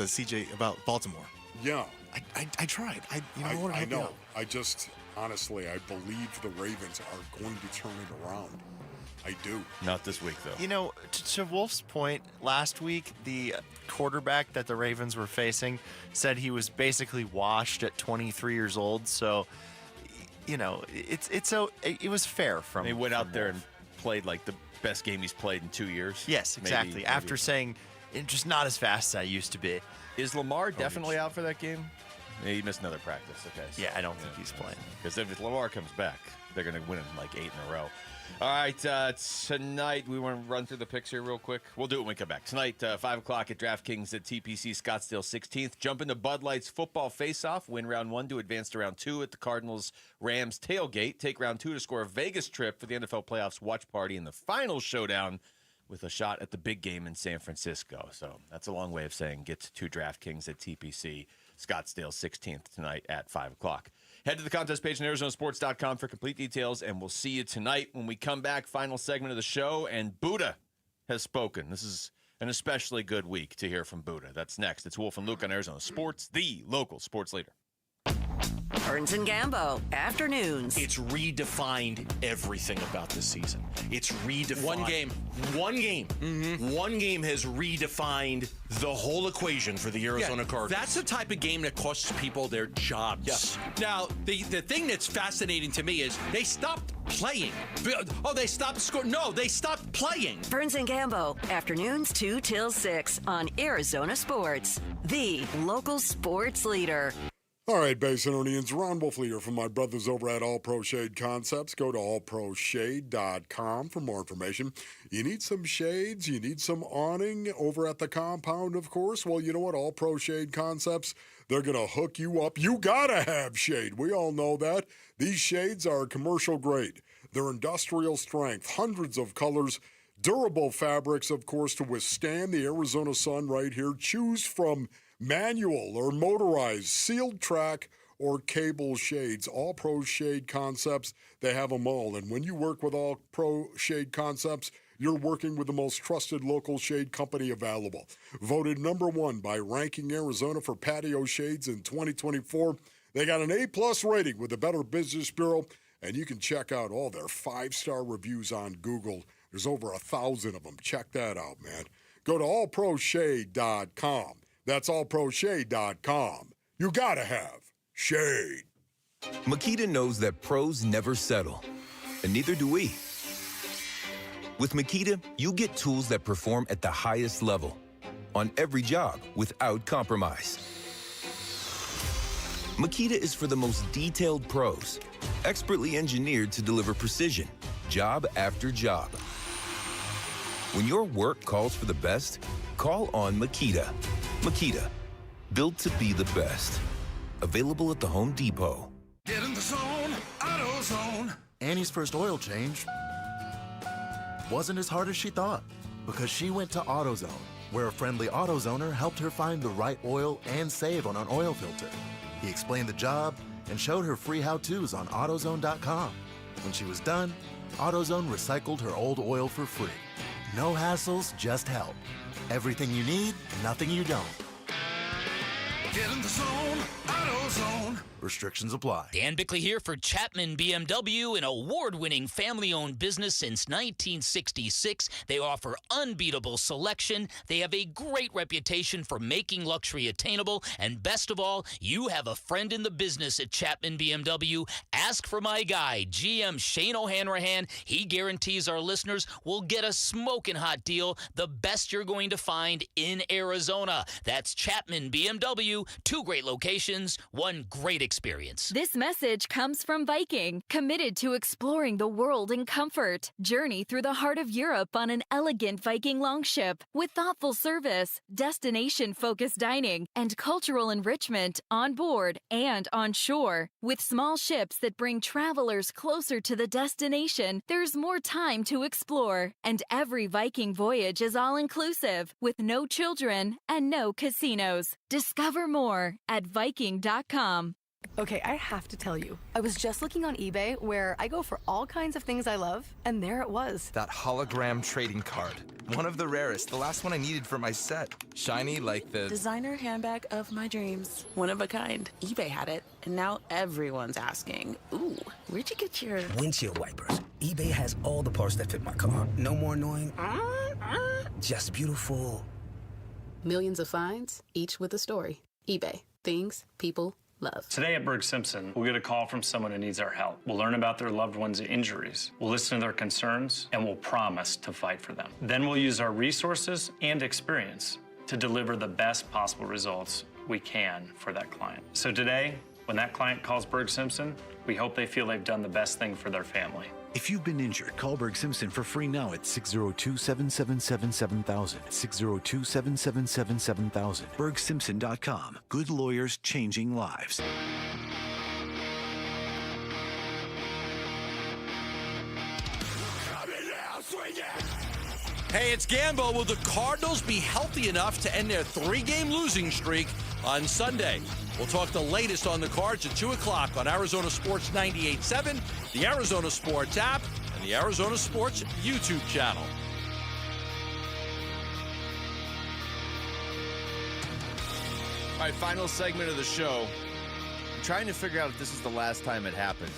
about Baltimore. Yeah. I tried. I I know. I just, honestly, I believe the Ravens are going to turn it around. I do. Not this week, though. You know, to Wolf's point, last week, the quarterback that the Ravens were facing said he was basically washed at 23 years old. So, you know, it was fair from He went out there Wolf. and played like the best game he's played in 2 years. Yes, exactly. Maybe. After saying just not as fast as I used to be. Is Lamar definitely out for that game? Yeah, he missed another practice. Okay. So, yeah, I don't think he's playing. Because if Lamar comes back, they're going to win like 8 in a row. All right, tonight we want to run through the picks here real quick. We'll do it when we come back. Tonight, 5 o'clock at DraftKings at TPC Scottsdale 16th. Jump into Bud Light's football face-off. Win round 1 to advance to round 2 at the Cardinals-Rams tailgate. Take round 2 to score a Vegas trip for the NFL playoffs watch party in the final showdown with a shot at the big game in San Francisco. So that's a long way of saying get to DraftKings at TPC Scottsdale 16th tonight at 5 o'clock. Head to the contest page on ArizonaSports.com for complete details, and we'll see you tonight when we come back. Final segment of the show, and Buddha has spoken. This is an especially good week to hear from Buddha. That's next. It's Wolf and Luke on Arizona Sports, the local sports leader. Burns and Gambo, afternoons. It's redefined everything about this season. It's redefined. One game. Mm-hmm. One game has redefined the whole equation for the Arizona Cardinals. That's the type of game that costs people their jobs. Yes. Now, the thing that's fascinating to me is they stopped playing. Oh, they stopped scoring. No, they stopped playing. Burns and Gambo, afternoons 2 till 6 on Arizona Sports, the local sports leader. All right, Basinonians, Ron Wolf here from my brothers over at All Pro Shade Concepts. Go to allproshade.com for more information. You need some shades, you need some awning over at the compound, of course. Well, you know what? All Pro Shade Concepts, they're going to hook you up. You got to have shade. We all know that. These shades are commercial grade. They're industrial strength, hundreds of colors, durable fabrics, of course, to withstand the Arizona sun right here. Choose from manual or motorized, sealed track, or cable shades. All Pro Shade Concepts, they have them all. And when you work with All Pro Shade Concepts, you're working with the most trusted local shade company available. Voted #1 by Ranking Arizona for patio shades in 2024. They got an A+ rating with the Better Business Bureau, and you can check out all their 5-star reviews on Google. There's over 1,000 of them. Check that out, man. Go to allproshade.com. That's allproshade.com. You gotta have shade. Makita knows that pros never settle, and neither do we. With Makita, you get tools that perform at the highest level on every job without compromise. Makita is for the most detailed pros, expertly engineered to deliver precision, job after job. When your work calls for the best, call on Makita. Makita, built to be the best. Available at the Home Depot. Get in the zone, AutoZone. Annie's first oil change wasn't as hard as she thought because she went to AutoZone, where a friendly AutoZoner helped her find the right oil and save on an oil filter. He explained the job and showed her free how-tos on AutoZone.com. When she was done, AutoZone recycled her old oil for free. No hassles, just help. Everything you need, nothing you don't. Get in the zone, AutoZone. Restrictions apply. Dan Bickley here for Chapman BMW, an award-winning family-owned business since 1966. They offer unbeatable selection. They have a great reputation for making luxury attainable. And best of all, you have a friend in the business at Chapman BMW. Ask for my guy, GM Shane O'Hanrahan. He guarantees our listeners will get a smoking hot deal, the best you're going to find in Arizona. That's Chapman BMW. 2 great locations, 1 great experience. This message comes from Viking, committed to exploring the world in comfort. Journey through the heart of Europe on an elegant Viking longship with thoughtful service, destination-focused dining, and cultural enrichment on board and on shore. With small ships that bring travelers closer to the destination, there's more time to explore. And every Viking voyage is all-inclusive, with no children and no casinos. Discover more at Viking.com. Okay, I have to tell you, I was just looking on eBay where I go for all kinds of things I love, and there it was. That hologram trading card. One of the rarest, the last one I needed for my set. Shiny like the designer handbag of my dreams. One of a kind. eBay had it, and now everyone's asking, ooh, where'd you get your windshield wipers? eBay has all the parts that fit my car. No more annoying, just beautiful. Millions of finds, each with a story. eBay. Things, people, love. Today at Berg Simpson, we'll get a call from someone who needs our help. We'll learn about their loved one's injuries. We'll listen to their concerns, and we'll promise to fight for them. Then we'll use our resources and experience to deliver the best possible results we can for that client. So today, when that client calls Berg Simpson, we hope they feel they've done the best thing for their family. If you've been injured, call Berg Simpson for free now at 602-777-7000. 602-777-7000. BergSimpson.com. Good lawyers changing lives. Hey, it's Gambo. Will the Cardinals be healthy enough to end their 3-game losing streak on Sunday? We'll talk the latest on the Cards at 2 o'clock on Arizona Sports 98.7, the Arizona Sports app, and the Arizona Sports YouTube channel. All right, final segment of the show. I'm trying to figure out if this is the last time it happened.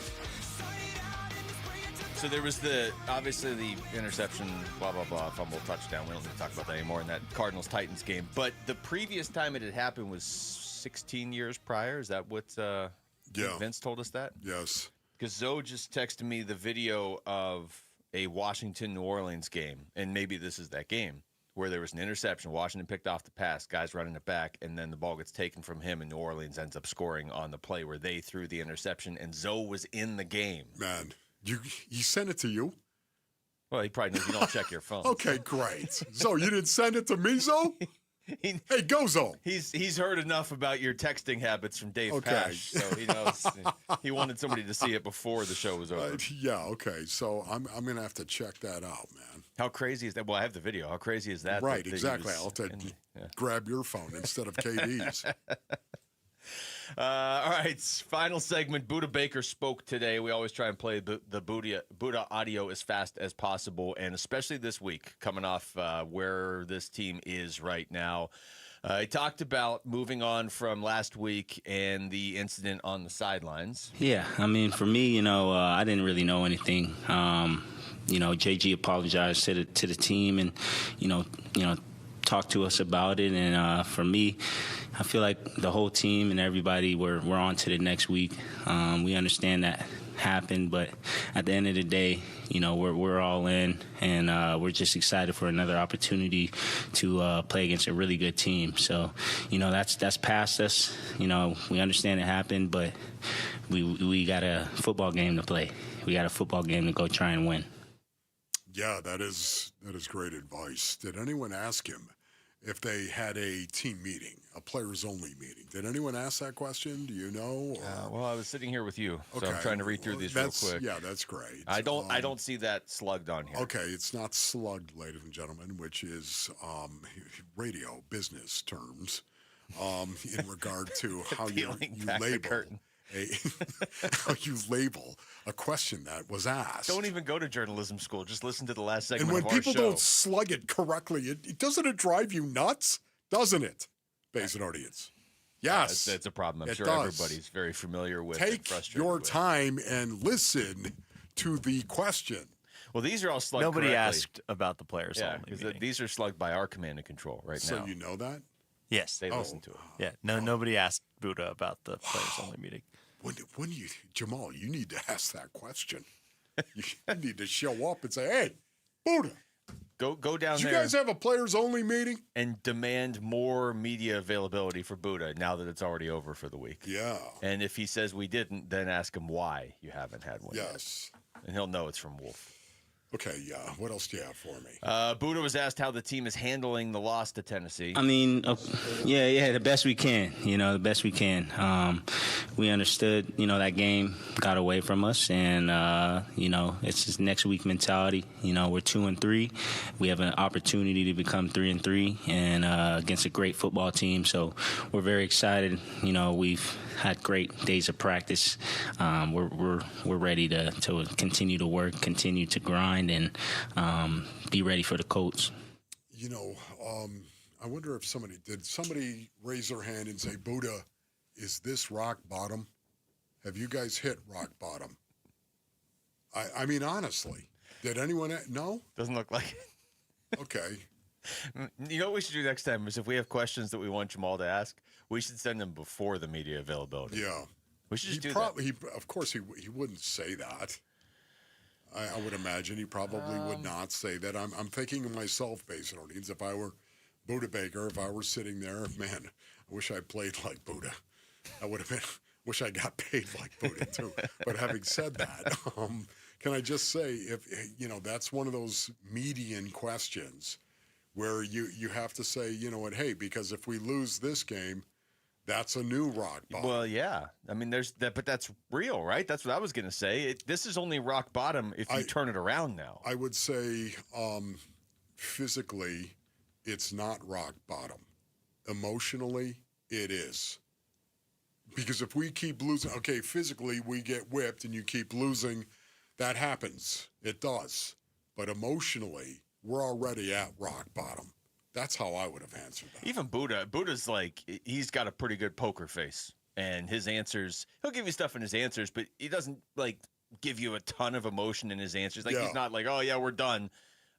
So there was obviously the interception, blah, blah, blah, fumble, touchdown. We don't need to talk about that anymore in that Cardinals-Titans game. But the previous time it had happened was 16 years prior. Is that what Vince told us that? Yes. Because Zoe just texted me the video of a Washington-New Orleans game, and maybe this is that game, where there was an interception. Washington picked off the pass, guys running it back, and then the ball gets taken from him, and New Orleans ends up scoring on the play where they threw the interception, and Zoe was in the game. Man. He sent it to you? Well, he probably knows you don't check your phone. Okay, great. So you didn't send it to me, Zo? Hey, go, Zo. He's heard enough about your texting habits from Dave Pash, so he knows. He wanted somebody to see it before the show was over. Yeah, okay. So I'm going to have to check that out, man. How crazy is that? Well, I have the video. How crazy is that? Right, exactly. I'll have to grab your phone instead of KD's. All right, final segment. Buddha Baker spoke today. We always try and play the Buddha audio as fast as possible, and especially this week, coming off where this team is right now. He talked about moving on from last week and the incident on the sidelines. Yeah, I mean, for me, I didn't really know anything. JG apologized to the team, and talked to us about it, and for me, I feel like the whole team and everybody we're on to the next week. We understand that happened, but at the end of the day, we're all in, and we're just excited for another opportunity to play against a really good team. So, that's past us. We understand it happened, but we got a football game to play. We got a football game to go try and win. Yeah, that is great advice. Did anyone ask him if they had a team meeting, a players-only meeting? Did anyone ask that question? Do you know? Well, I was sitting here with you, so I'm trying to read through these real quick. Yeah, that's great. I don't see that slugged on here. Okay, it's not slugged, ladies and gentlemen, which is radio business terms in regard to how you label a question that was asked. Don't even go to journalism school. Just listen to the last segment of our show. And when people don't slug it correctly, doesn't it drive you nuts? Doesn't it, Basin audience? Yes. That's a problem. I'm sure everybody's very familiar with. Take your time and listen to the question. Well, these are all slugged Nobody correctly. asked about the players only meeting. These are slugged by our command and control right now. So you know that? Yes. They listen to it. Yeah. Nobody asked Buddha about the players only meeting. When you, Jamal, you need to ask that question. You need to show up and say, "Hey, Buddha, go down did there. You guys have a players-only meeting?" And demand more media availability for Buddha now that it's already over for the week. Yeah. And if he says we didn't, then ask him why you haven't had one. Yes. Yet. And he'll know it's from Wolf. Okay, yeah. What else do you have for me? Buddha was asked how the team is handling the loss to Tennessee. I mean, the best we can, the best we can. We understood, that game got away from us, and, it's just next week mentality. We're 2-3. We have an opportunity to become 3-3 and against a great football team. So we're very excited. We've had great days of practice. We're ready to continue to work, continue to grind, and be ready for the Colts. I wonder if somebody raise their hand and say, "Buddha, is this rock bottom? Have you guys hit rock bottom?" I mean, honestly, did anyone? No? Doesn't look like it. Okay. You know what we should do next time is if we have questions that we want Jamal to ask, we should send them before the media availability. Yeah. We should just do that. Of course, he wouldn't say that. I would imagine he probably would not say that. I'm thinking of myself, Basin Orleans. If I were Buddha Baker, if I were sitting there, man, I wish I played like Buddha. I would have been. Wish I got paid like Buddha too. But having said that, can I just say, if that's one of those median questions where you have to say, you know what, hey, because if we lose this game, that's a new rock bottom. Well, yeah. I mean, there's that, but that's real, right? That's what I was going to say. This is only rock bottom if you turn it around now. I would say physically, it's not rock bottom. Emotionally, it is. Because if we keep losing, okay, physically we get whipped and you keep losing, that happens. It does. But emotionally, we're already at rock bottom. That's how I would have answered that. Even Buddha's like, he's got a pretty good poker face. And his answers, he'll give you stuff in his answers, but he doesn't like give you a ton of emotion in his answers. Like he's not like, oh yeah, we're done.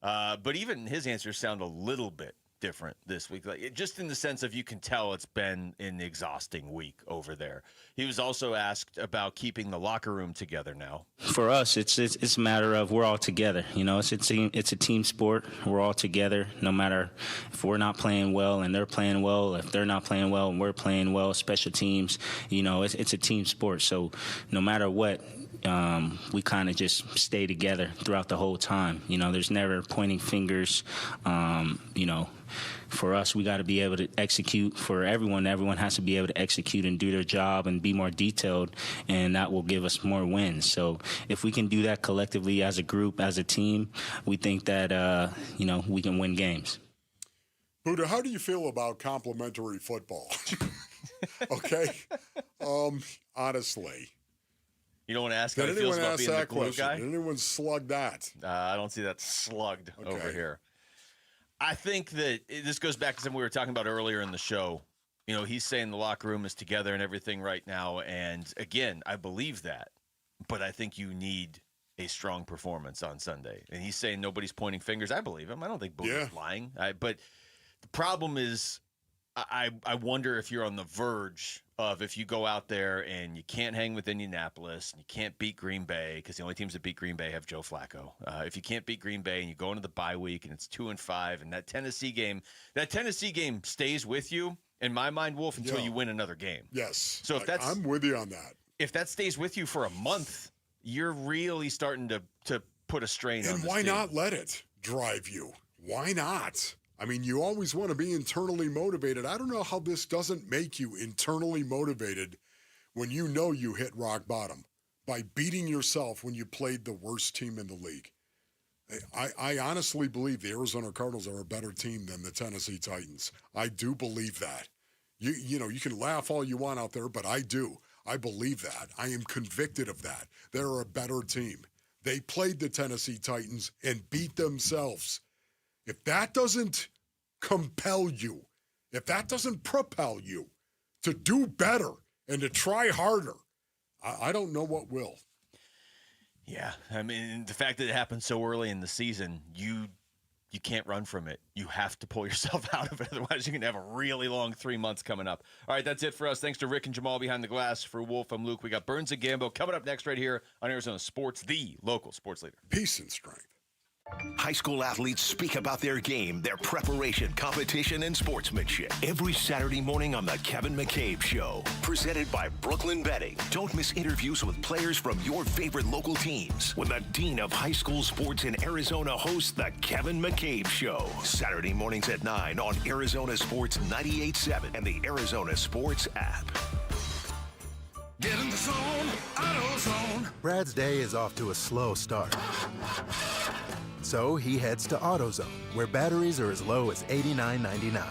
But even his answers sound a little bit different this week, like just in the sense of you can tell it's been an exhausting week over there. He was also asked about keeping the locker room together now. For us, it's a matter of we're all together. It's a team sport. We're all together. No matter if we're not playing well and they're playing well, if they're not playing well and we're playing well, special teams. It's a team sport. So no matter what, we kind of just stay together throughout the whole time. There's never pointing fingers. For us, we got to be able to execute. For everyone has to be able to execute and do their job and be more detailed, and that will give us more wins. So if we can do that collectively as a group, as a team, we think that, we can win games. Buddha, how do you feel about complimentary football? Okay? Honestly. You don't want to ask how he feels about being the glue guy? Did anyone slug that? I don't see that slugged over here. I think that this goes back to something we were talking about earlier in the show. He's saying the locker room is together and everything right now. And again, I believe that. But I think you need a strong performance on Sunday. And he's saying nobody's pointing fingers. I believe him. I don't think Booty's lying. But the problem is, I wonder if you're on the verge of if you go out there and you can't hang with Indianapolis and you can't beat Green Bay, because the only teams that beat Green Bay have Joe Flacco. If you can't beat Green Bay and you go into the bye week and it's 2-5 and that Tennessee game stays with you, in my mind, Wolf, until you win another game. Yes. So if I'm with you on that. If that stays with you for a month, you're really starting to put a strain on this And why team. not let it drive you? Why not? I mean, you always want to be internally motivated. I don't know how this doesn't make you internally motivated when you know you hit rock bottom by beating yourself when you played the worst team in the league. I honestly believe the Arizona Cardinals are a better team than the Tennessee Titans. I do believe that. You can laugh all you want out there, but I do. I believe that. I am convicted of that. They're a better team. They played the Tennessee Titans and beat themselves. If that doesn't compel you, if that doesn't propel you to do better and to try harder, I don't know what will. Yeah, I mean, the fact that it happened so early in the season, you can't run from it. You have to pull yourself out of it. Otherwise, you're going to have a really long 3 months coming up. All right, that's it for us. Thanks to Rick and Jamal behind the glass. For Wolf, I'm Luke. We got Burns and Gambo coming up next right here on Arizona Sports, the local sports leader. Peace and strength. High school athletes speak about their game, their preparation, competition, and sportsmanship. Every Saturday morning on The Kevin McCabe Show. Presented by Brooklyn Betting. Don't miss interviews with players from your favorite local teams when the Dean of High School Sports in Arizona hosts The Kevin McCabe Show. Saturday mornings at 9 on Arizona Sports 98.7 and the Arizona Sports app. Get in the zone, AutoZone. Brad's day is off to a slow start. So he heads to AutoZone, where batteries are as low as $89.99.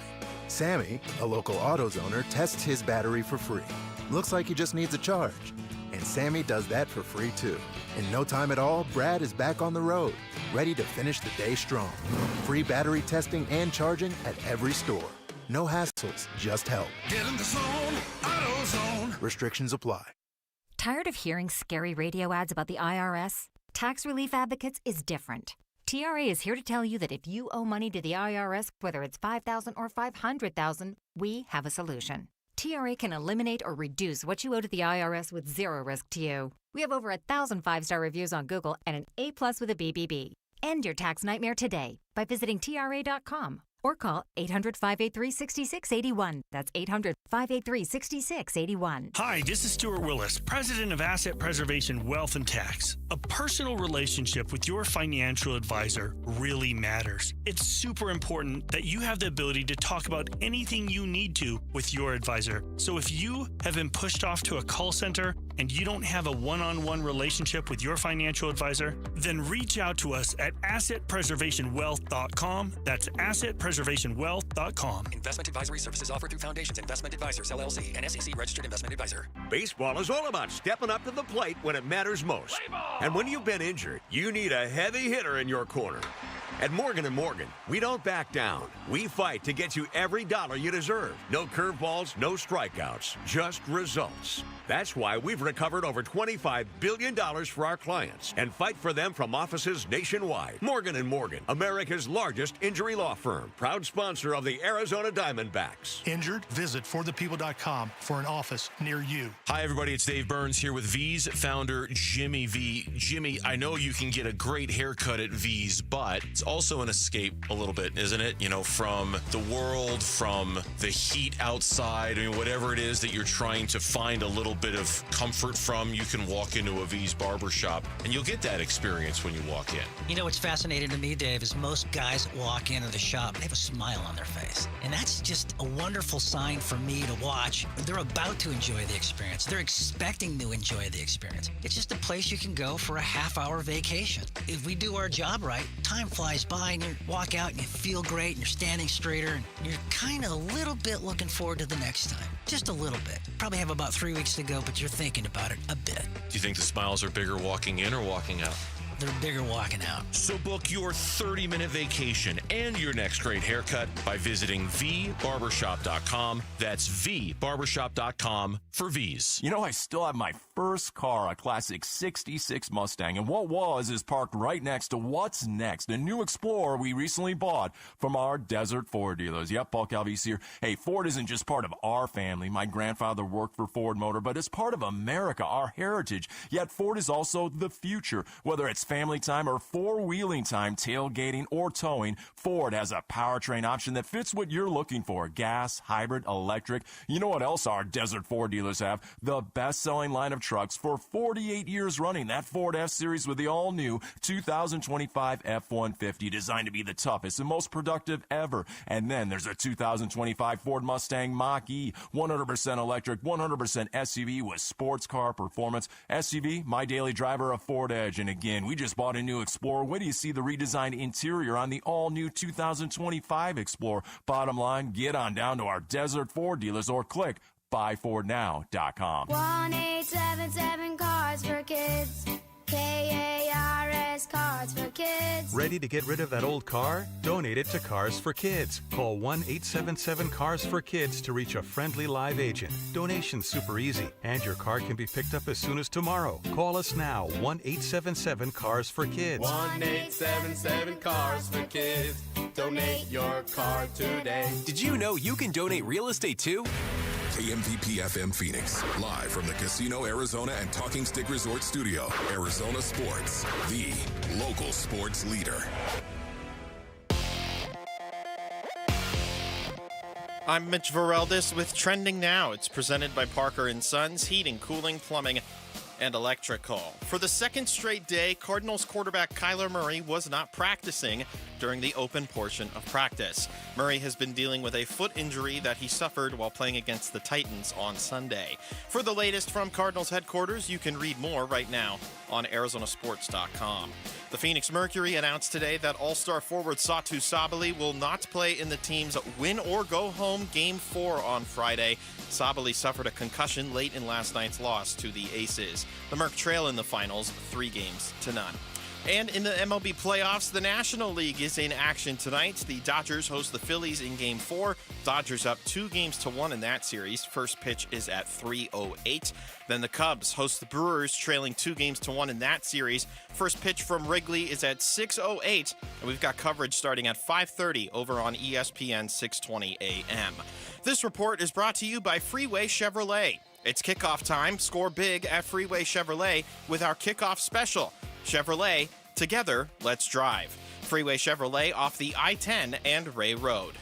Sammy, a local AutoZoner, tests his battery for free. Looks like he just needs a charge. And Sammy does that for free too. In no time at all, Brad is back on the road, ready to finish the day strong. Free battery testing and charging at every store. No hassles, just help. Get in the zone, AutoZone. Restrictions apply. Tired of hearing scary radio ads about the IRS? Tax Relief Advocates is different. TRA is here to tell you that if you owe money to the IRS, whether it's $5,000 or $500,000, we have a solution. TRA can eliminate or reduce what you owe to the IRS with zero risk to you. We have over 1,000 5-star reviews on Google and an A+ with a BBB. End your tax nightmare today by visiting TRA.com or call 800-583-6681. That's 800-583-6681. Hi, this is Stuart Willis, President of Asset Preservation Wealth and Tax. A personal relationship with your financial advisor really matters. It's super important that you have the ability to talk about anything you need to with your advisor. So if you have been pushed off to a call center and you don't have a one-on-one relationship with your financial advisor, then reach out to us at assetpreservationwealth.com. That's assetpreservationwealth.com. Investment advisory services offered through Foundations Investment Advisors, LLC, an SEC registered investment advisor. Baseball is all about stepping up to the plate when it matters most. And when you've been injured, you need a heavy hitter in your corner. At Morgan & Morgan, we don't back down. We fight to get you every dollar you deserve. No curveballs, no strikeouts, just results. That's why we've recovered over $25 billion for our clients and fight for them from offices nationwide. Morgan & Morgan, America's largest injury law firm, proud sponsor of the Arizona Diamondbacks. Injured? Visit forthepeople.com for an office near you. Hi, everybody. It's Dave Burns here with V's founder, Jimmy V. Jimmy, I know you can get a great haircut at V's, but it's also an escape a little bit, isn't it? You know, from the world, from the heat outside, I mean, whatever it is that you're trying to find a little bit of comfort from, you can walk into a V's barbershop and you'll get that experience when you walk in. You know what's fascinating to me, Dave, is most guys walk into the shop, they have a smile on their face. And that's just a wonderful sign for me to watch. They're about to enjoy the experience. They're expecting to enjoy the experience. It's just a place you can go for a half-hour vacation. If we do our job right, time flies by and you walk out and you feel great and you're standing straighter and you're kind of a little bit looking forward to the next time. Just a little bit. Probably have about 3 weeks to go, but you're thinking about it a bit. Do you think the smiles are bigger walking in or walking out? They're bigger walking out. So book your 30-minute vacation and your next great haircut by visiting vbarbershop.com. That's vbarbershop.com for V's. You know, I still have my first car, a classic 66 Mustang, and what is parked right next to what's next, a new Explorer we recently bought from our Desert Ford dealers. Yep, Paul Calvise here. Hey, Ford isn't just part of our family. My grandfather worked for Ford Motor, but it's part of America, our heritage. Yet Ford is also the future. Whether it's family time or four-wheeling time, tailgating or towing, Ford has a powertrain option that fits what you're looking for. Gas, hybrid, electric. You know what else our Desert Ford dealers have? The best-selling line of trucks for 48 years running. That Ford F-Series with the all-new 2025 F-150, designed to be the toughest and most productive ever. And then there's a 2025 Ford Mustang Mach-E, 100% electric, 100% SUV with sports car performance. SUV, my daily driver, a Ford Edge. And again, we just bought a new Explorer. When do you see the redesigned interior on the all-new 2025 Explorer? Bottom line, get on down to our Desert Ford dealers or click buyfordnow.com. 1-877 Cars for Kids. KARS Cars for Kids. Ready to get rid of that old car? Donate it to Cars for Kids. Call 1-877 Cars for Kids to reach a friendly live agent. Donation's super easy, and your car can be picked up as soon as tomorrow. Call us now, 1-877 Cars for Kids. 1-877 Cars for Kids. Donate your car today. Did you know you can donate real estate too? KMVP FM Phoenix, live from the Casino Arizona and Talking Stick Resort Studio. Arizona Sports, the local sports leader. I'm Mitch Vareldis with Trending Now. It's presented by Parker & Sons, Heating, Cooling, Plumbing, and Electrical. For the second straight day, Cardinals quarterback Kyler Murray was not practicing during the open portion of practice. Murray has been dealing with a foot injury that he suffered while playing against the Titans on Sunday. For the latest from Cardinals headquarters, you can read more right now on ArizonaSports.com. The Phoenix Mercury announced today that All-Star forward Satu Sabally will not play in the team's win-or-go-home Game 4 on Friday. Sabally suffered a concussion late in last night's loss to the Aces. The Merc trail in the finals 3-0. And in the MLB playoffs, the National League is in action tonight. The Dodgers host the Phillies in Game 4. Dodgers up 2-1 in that series. First pitch is at 3:08. Then the Cubs host the Brewers, trailing 2-1 in that series. First pitch from Wrigley is at 6:08. And we've got coverage starting at 5:30 over on ESPN 620 AM. This report is brought to you by Freeway Chevrolet. It's kickoff time. Score big at Freeway Chevrolet with our kickoff special. Chevrolet, together, let's drive. Freeway Chevrolet off the I-10 and Ray Road.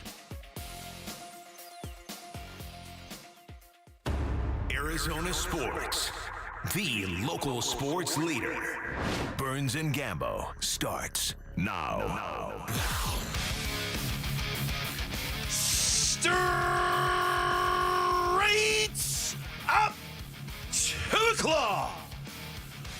Arizona Sports, the local sports leader. Burns and Gambo starts now. Straight up to the claw.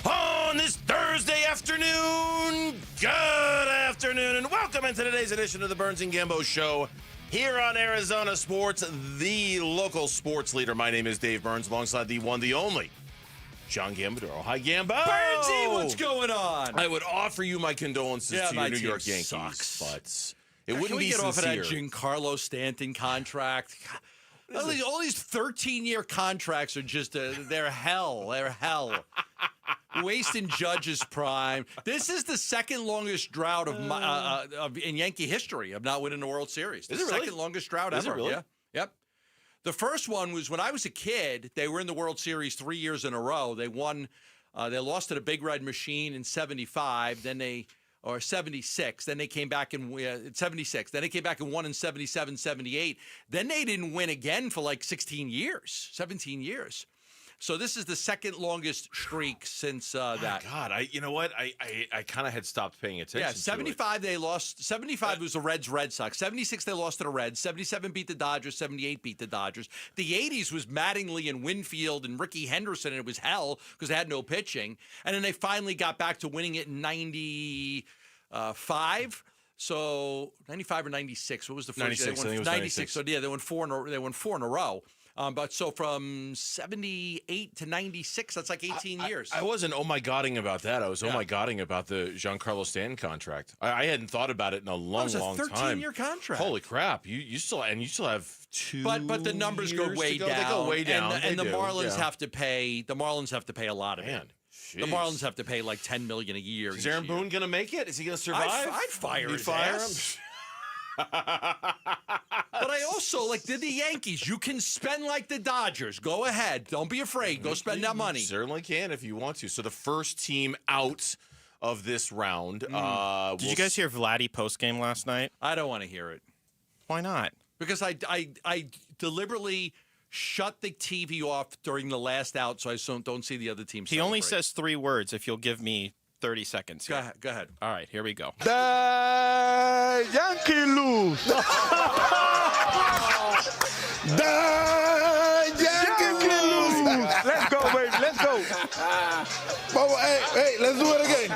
On this Thursday afternoon, good afternoon, and welcome into today's edition of the Burns and Gambo Show here on Arizona Sports, the local sports leader. My name is Dave Burns, alongside the one, the only, John Gambadoro. Hi, Gambo. Burnsy, what's going on? I would offer you my condolences to your New York Yankees, sucks. but it wouldn't Can we be get sincere. off of that Giancarlo Stanton contract? All these 13-year contracts are just, they're hell. They're hell. Wasting Judge's prime. This is the second longest drought in Yankee history of not winning the World Series. The second longest drought ever. Is it really? Yeah. Yep. The first one was when I was a kid. They were in the World Series 3 years in a row. They won. They lost to the Big Red Machine in '75. Or 76. Then they came back in 76. Then they came back and won in 77, 78. Then they didn't win again for like 17 years. So this is the second longest streak since that. God, you know what? I kind of had stopped paying attention. Yeah, 75 they lost. 75 was the Red Sox. 76 they lost to the Reds. 77 beat the Dodgers. 78 beat the Dodgers. The 80s was Mattingly and Winfield and Ricky Henderson, and it was hell because they had no pitching. And then they finally got back to winning it in 95. So 95 or 96. What was the first? 96. I think it was 96. So yeah, they won four in a row. But so from 78 to 96, that's like 18 years. I wasn't oh-my-godding about that. I was oh-my-godding about the Giancarlo Stanton contract. I hadn't thought about it in a long time. It was a 13-year contract. Holy crap. You still have 2 But the numbers go way down. They go way down. And the Marlins have to pay. The Marlins have to pay a lot of it. Jeez. The Marlins have to pay like $10 million a year. Is Aaron Boone going to make it? Is he going to survive? I'd fire his ass. But I also, did the Yankees. You can spend like the Dodgers. Go ahead. Don't be afraid. Go spend that money. You certainly can if you want to. So the first team out of this round. Did you guys hear Vladdy postgame last night? I don't want to hear it. Why not? Because I deliberately shut the TV off during the last out so I don't see the other team celebrate. He only says 3 words if you'll give me 30 seconds here. Go ahead. All right, here we go. The Yankee lose. The Yankee lose. Let's go, baby. Let's go. Hey, let's do it again.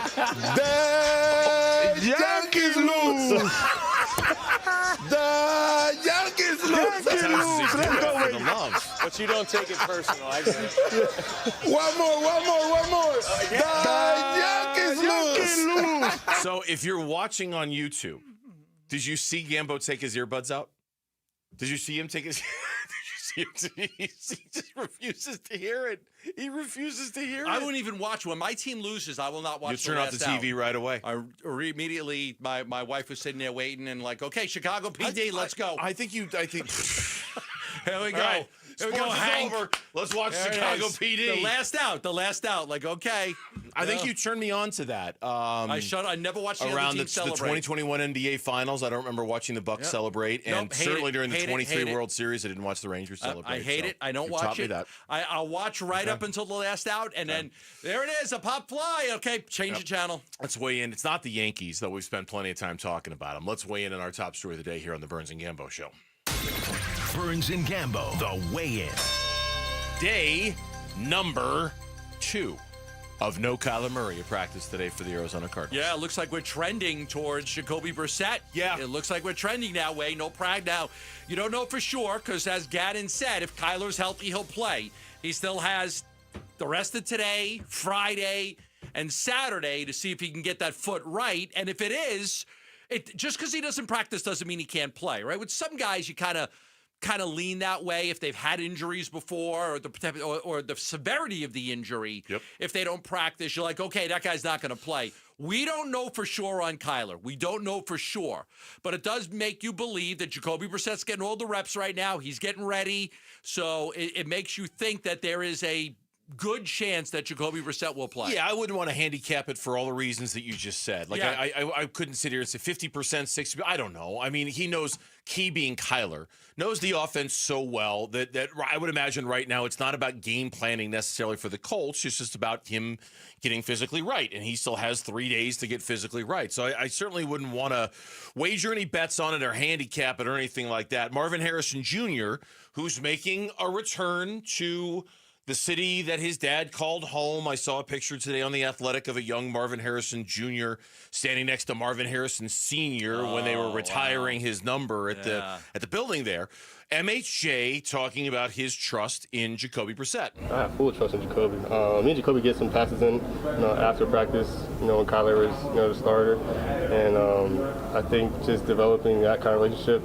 The Yankees lose. The Yankees lose. Let's go, baby. But you don't take it personal. I get it. One more. The Yankees lose. So if you're watching on YouTube, did you see Gambo take his earbuds out? Did you see him take his... He just refuses to hear it. He refuses to hear it. I wouldn't even watch. When my team loses, I will not watch. You turn off the TV right away. Immediately, my wife was sitting there waiting and like, okay, Chicago PD, let's go. I think. Here we go. Right. Here we go, Hank. Over. Let's watch Chicago PD. The last out. Like, okay. I think you turned me on to that. I never watched the around other team celebrate. The 2021 NBA Finals. I don't remember watching the Bucks celebrate, and certainly during the 23 World Series, I didn't watch the Rangers celebrate. I hate it. I don't watch it. I'll watch right up until the last out, and then there it is, a pop fly. Okay, change the channel. Let's weigh in. It's not the Yankees, though. We've spent plenty of time talking about them. Let's weigh in on our top story of the day here on the Burns and Gambo Show. Burns and Gambo, the weigh-in. Day number 2 of no Kyler Murray at practice today for the Arizona Cardinals. Yeah, it looks like we're trending towards Jacoby Brissett. Yeah. It looks like we're trending that way. No prag now. You don't know for sure because, as Gadden said, if Kyler's healthy, he'll play. He still has the rest of today, Friday, and Saturday to see if he can get that foot right. And if it is, just because he doesn't practice doesn't mean he can't play, right? With some guys, you kind of lean that way if they've had injuries before or the severity of the injury. Yep. If they don't practice, you're like, okay, that guy's not going to play. We don't know for sure on Kyler. We don't know for sure. But it does make you believe that Jacoby Brissett's getting all the reps right now. He's getting ready. So it makes you think that there is a good chance that Jacoby Brissett will play. Yeah, I wouldn't want to handicap it for all the reasons that you just said. Like, Yeah. I couldn't sit here and say 50%, 60%. I don't know. I mean, he knows, key being Kyler, knows the offense so well that I would imagine right now it's not about game planning necessarily for the Colts. It's just about him getting physically right, and he still has 3 days to get physically right. So I certainly wouldn't want to wager any bets on it or handicap it or anything like that. Marvin Harrison Jr., who's making a return to the city that his dad called home. I saw a picture today on The Athletic of a young Marvin Harrison Jr. standing next to Marvin Harrison Sr. when they were retiring his number at the building there. MHJ talking about his trust in Jacoby Brissett. I have full trust in Jacoby. Me and Jacoby get some passes in, after practice, when Kyler was, the starter. And I think just developing that kind of relationship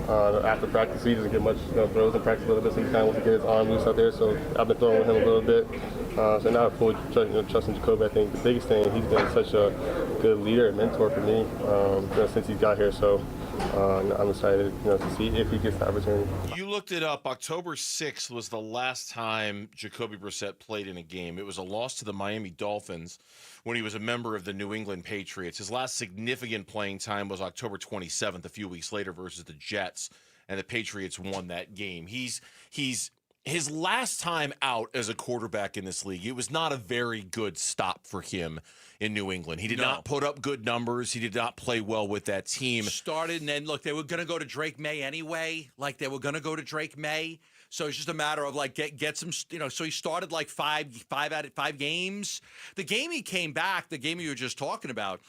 after practice, he doesn't get much throws in practice a little bit, so he kind of wants to get his arm loose out there. So I've been throwing with him a little bit. So now I have full trust in Jacoby. I think the biggest thing, he's been such a good leader and mentor for me since he's got here. So I'm excited to see if he gets the opportunity. You looked it up. October 6th was the last time Jacoby Brissett played in a game. It was a loss to the Miami Dolphins when he was a member of the New England Patriots. His last significant playing time was October 27th, a few weeks later, versus the Jets, and the Patriots won that game. He's his last time out as a quarterback in this league, it was not a very good stop for him in New England. He did not put up good numbers. He did not play well with that team. Started, and then, look, they were going to go to Drake May anyway. So it's just a matter of get some, so he started five games. The game he came back, the game you were just talking about,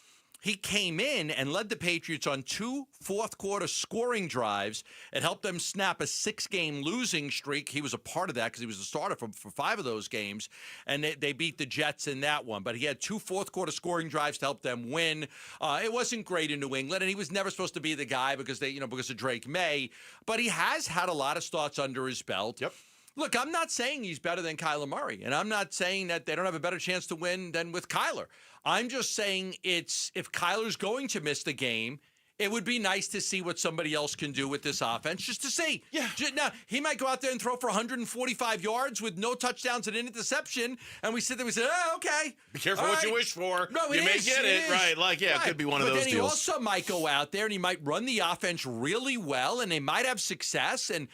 he came in and led the Patriots on 2 fourth-quarter scoring drives. It helped them snap a 6-game losing streak. He was a part of that because he was the starter for 5 of those games, and they beat the Jets in that one. But he had 2 fourth-quarter scoring drives to help them win. It wasn't great in New England, and he was never supposed to be the guy because of Drake May. But he has had a lot of starts under his belt. Yep. Look, I'm not saying he's better than Kyler Murray, and I'm not saying that they don't have a better chance to win than with Kyler. I'm just saying if Kyler's going to miss the game, it would be nice to see what somebody else can do with this offense, just to see. Yeah. Now, he might go out there and throw for 145 yards with no touchdowns and an interception, and we sit there and we say, oh, okay. Be careful what you wish for. No, you may get it. Right. It could be one of those deals. But then he also might go out there and he might run the offense really well, and they might have success, and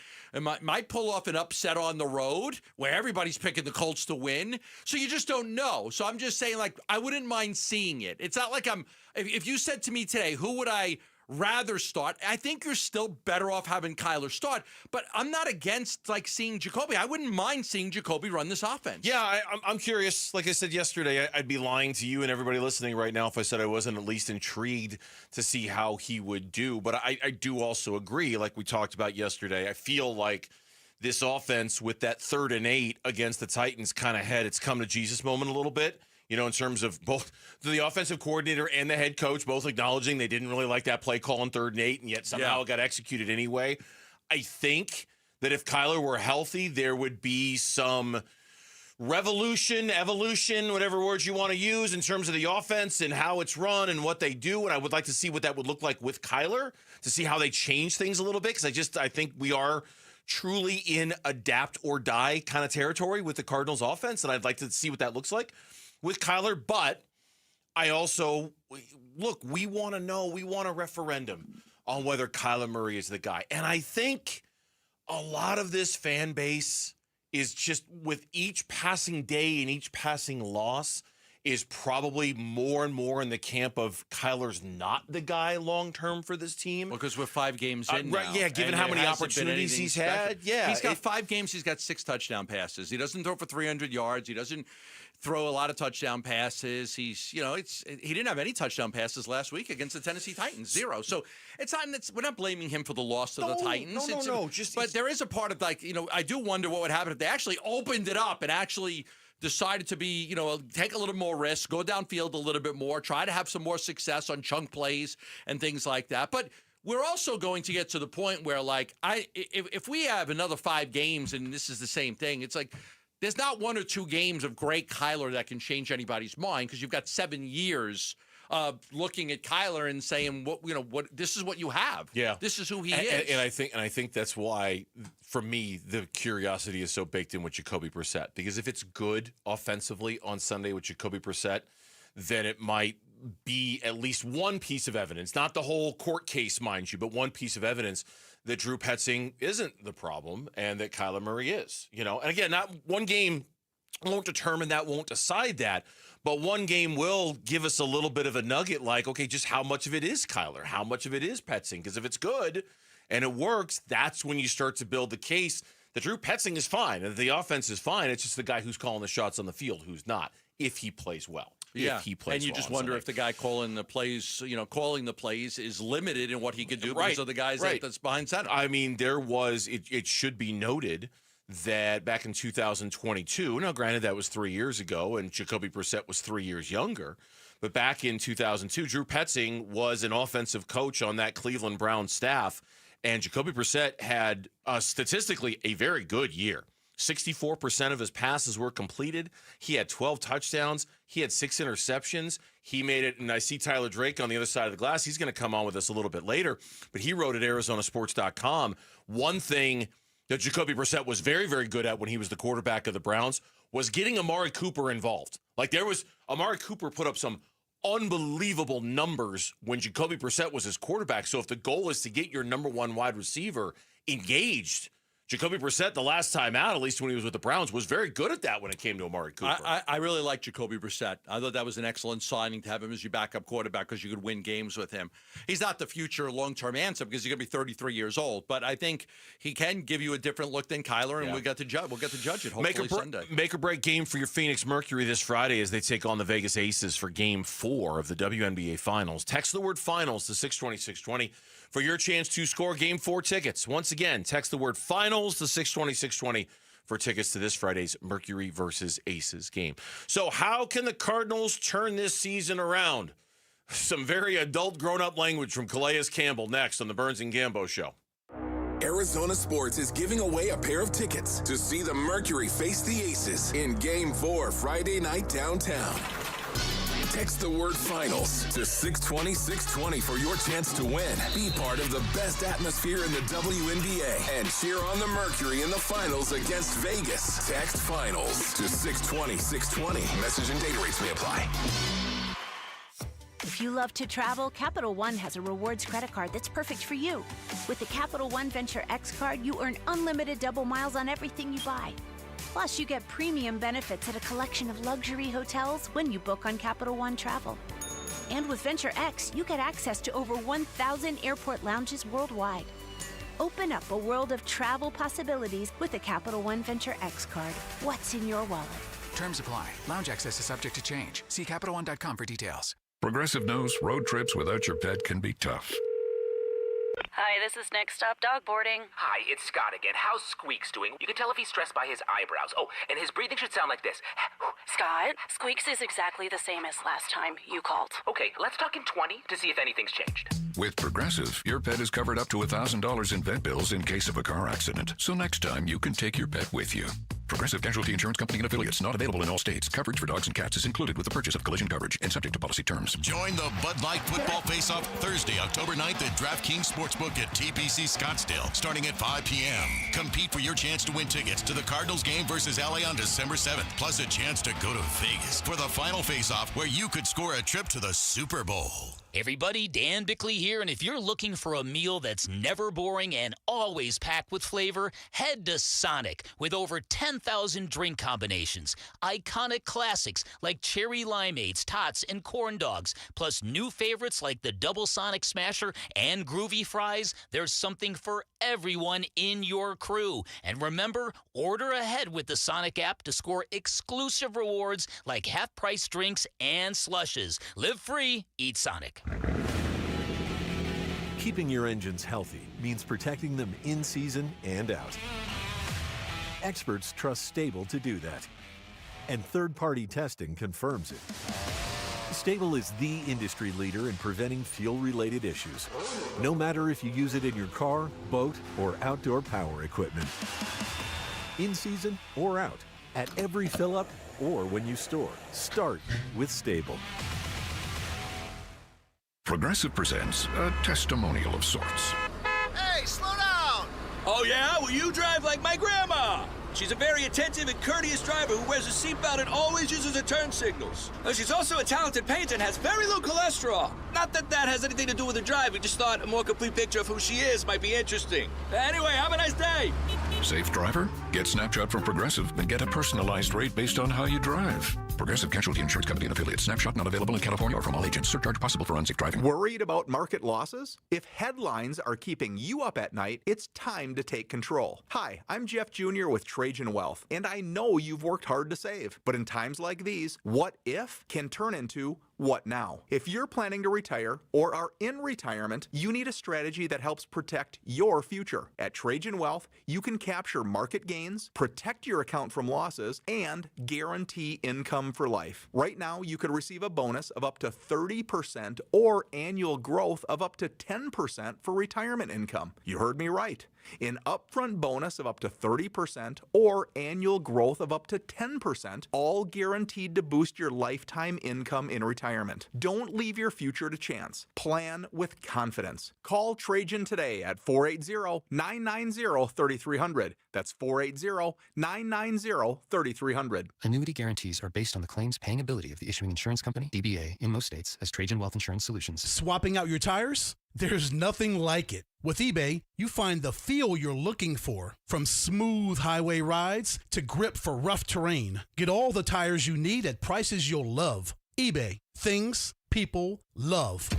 might pull off an upset on the road where everybody's picking the Colts to win. So you just don't know. So I'm just saying, I wouldn't mind seeing it. It's not like if you said to me today, who would I rather start? I think you're still better off having Kyler start, but I'm not against seeing Jacoby. I wouldn't mind seeing Jacoby run this offense. Yeah, I'm curious. Like I said yesterday, I'd be lying to you and everybody listening right now if I said I wasn't at least intrigued to see how he would do. But I do also agree, like we talked about yesterday, I feel like this offense with that 3rd and 8 against the Titans kind of had its come to Jesus moment a little bit. In terms of both the offensive coordinator and the head coach both acknowledging they didn't really like that play call on 3rd and 8, and yet somehow it got executed anyway. I think that if Kyler were healthy, there would be some revolution, evolution, whatever words you want to use in terms of the offense and how it's run and what they do. And I would like to see what that would look like with Kyler, to see how they change things a little bit, because I think we are truly in adapt or die kind of territory with the Cardinals offense, and I'd like to see what that looks like with Kyler. But I also, look, we want to know, we want a referendum on whether Kyler Murray is the guy. And I think a lot of this fan base is just, with each passing day and each passing loss, is probably more and more in the camp of Kyler's not the guy long-term for this team. Because we're 5 games in now. Yeah, given how many opportunities he's had. Yeah. He's got 5 games. He's got 6 touchdown passes. He doesn't throw for 300 yards. He doesn't throw a lot of touchdown passes. He didn't have any touchdown passes last week against the Tennessee Titans. 0. So we're not blaming him for the loss to the Titans. No. But there is a part of I do wonder what would happen if they actually opened it up and actually decided to be, take a little more risk, go downfield a little bit more, try to have some more success on chunk plays and things like that. But we're also going to get to the point where, if we have another 5 games and this is the same thing, it's like there's not 1 or 2 games of great Kyler that can change anybody's mind, because you've got 7 years looking at Kyler and saying, what this is what you have. Yeah, this is who he is. And I think that's why, for me, the curiosity is so baked in with Jacoby Brissett, because if it's good offensively on Sunday with Jacoby Brissett, then it might be at least one piece of evidence, not the whole court case, mind you, but one piece of evidence that Drew Petzing isn't the problem and that Kyler Murray is. And again, not one game won't determine that, won't decide that, but one game will give us a little bit of a nugget, like, okay, just how much of it is Kyler? How much of it is Petzing? Because if it's good and it works, that's when you start to build the case that Drew Petzing is fine and the offense is fine. It's just the guy who's calling the shots on the field who's not, if he plays well. Yeah, if he plays and you well just wonder if the guy calling the plays is limited in what he could do because of the guys that's behind center. I mean, it should be noted that back in 2022, now granted that was 3 years ago and Jacoby Brissett was 3 years younger, but back in 2002, Drew Petzing was an offensive coach on that Cleveland Browns staff, and Jacoby Brissett had statistically a very good year. 64% of his passes were completed. He had 12 touchdowns. He had 6 interceptions. He made it, and I see Tyler Drake on the other side of the glass. He's going to come on with us a little bit later, but he wrote at ArizonaSports.com, one thing that Jacoby Brissett was very, very good at when he was the quarterback of the Browns was getting Amari Cooper involved. Amari Cooper put up some unbelievable numbers when Jacoby Brissett was his quarterback. So if the goal is to get your number 1 wide receiver engaged, Jacoby Brissett, the last time out, at least when he was with the Browns, was very good at that when it came to Amari Cooper. I really like Jacoby Brissett. I thought that was an excellent signing to have him as your backup quarterback because you could win games with him. He's not the future long-term answer because he's going to be 33 years old, but I think he can give you a different look than Kyler, and we'll get to judge it hopefully Sunday. Make or break game for your Phoenix Mercury this Friday as they take on the Vegas Aces for Game 4 of the WNBA Finals. Text the word Finals to 620-620 for your chance to score Game 4 tickets. Once again, text the word Finals to 620-620 for tickets to this Friday's Mercury versus Aces game. So how can the Cardinals turn this season around? Some very adult, grown-up language from Calais Campbell next on the Burns and Gambo Show. Arizona Sports is giving away a pair of tickets to see the Mercury face the Aces in Game 4 Friday night downtown. Text the word Finals to 620-620 for your chance to win. Be part of the best atmosphere in the WNBA and cheer on the Mercury in the finals against Vegas. Text Finals to 620-620. Message and data rates may apply. If you love to travel, Capital One has a rewards credit card that's perfect for you. With the Capital One Venture X card, you earn unlimited double miles on everything you buy. Plus, you get premium benefits at a collection of luxury hotels when you book on Capital One Travel. And with Venture X, you get access to over 1,000 airport lounges worldwide. Open up a world of travel possibilities with the Capital One Venture X card. What's in your wallet? Terms apply. Lounge access is subject to change. See CapitalOne.com for details. Progressive knows road trips without your pet can be tough. Hi, this is Next Stop Dog Boarding. Hi, it's Scott again. How's Squeaks doing? You can tell if he's stressed by his eyebrows. Oh, and his breathing should sound like this. Scott, Squeaks is exactly the same as last time you called. Okay, let's talk in 20 to see if anything's changed. With Progressive, your pet is covered up to $1,000 in vet bills in case of a car accident. So next time, you can take your pet with you. Progressive Casualty Insurance Company and affiliates. Not available in all states. Coverage for dogs and cats is included with the purchase of collision coverage and subject to policy terms. Join the Bud Light Football Face-Off Thursday, October 9th at DraftKings Sportsbook at TPC Scottsdale, starting at 5 p.m. Compete for your chance to win tickets to the Cardinals game versus LA on December 7th, plus a chance to go to Vegas for the final face-off where you could score a trip to the Super Bowl. Everybody, Dan Bickley here, and if you're looking for a meal that's never boring and always packed with flavor, head to Sonic with over 10,000 drink combinations, iconic classics like cherry limeades, tots, and corn dogs, plus new favorites like the Double Sonic Smasher and Groovy Fries. There's something for everyone in your crew. And remember, order ahead with the Sonic app to score exclusive rewards like half-price drinks and slushes. Live free, eat Sonic. Keeping your engines healthy means protecting them in season and out. Experts trust Stable to do that. and third-party testing confirms it. Stable is the industry leader in preventing fuel-related issues, no matter if you use it in your car, boat, or outdoor power equipment. In season or out, at every fill-up or when you store, start with Stable. Progressive presents a testimonial of sorts. Hey, slow down! Oh, yeah? Well, you drive like my grandma. She's a very attentive and courteous driver who wears a seatbelt and always uses her turn signals. She's also a talented painter and has very low cholesterol. Not that that has anything to do with her drive. We just thought a more complete picture of who she is might be interesting. Anyway, have a nice day. Safe driver? Get Snapshot from Progressive and get a personalized rate based on how you drive. Progressive Casualty Insurance Company and affiliates. Snapshot not available in California or from all agents. Surcharge possible for unsafe driving. Worried about market losses? If headlines are keeping you up at night, it's time to take control. Hi, I'm Jeff Jr. with Trajan Wealth, and I know you've worked hard to save. But in times like these, what if can turn into what now? If you're planning to retire or are in retirement, you need a strategy that helps protect your future. At Trajan Wealth, you can capture market gains, protect your account from losses, and guarantee income for life. Right now, you could receive a bonus of up to 30% or annual growth of up to 10% for retirement income. You heard me right. An upfront bonus of up to 30% or annual growth of up to 10%, all guaranteed to boost your lifetime income in retirement. Don't leave your future to chance. Plan with confidence. Call Trajan today at 480-990-3300. That's 480-990-3300. Annuity guarantees are based on the claims paying ability of the issuing insurance company, DBA, in most states as Trajan Wealth Insurance Solutions. Swapping out your tires? There's nothing like it. With eBay, you find the feel you're looking for. From smooth highway rides to grip for rough terrain. Get all the tires you need at prices you'll love. eBay. Things people love.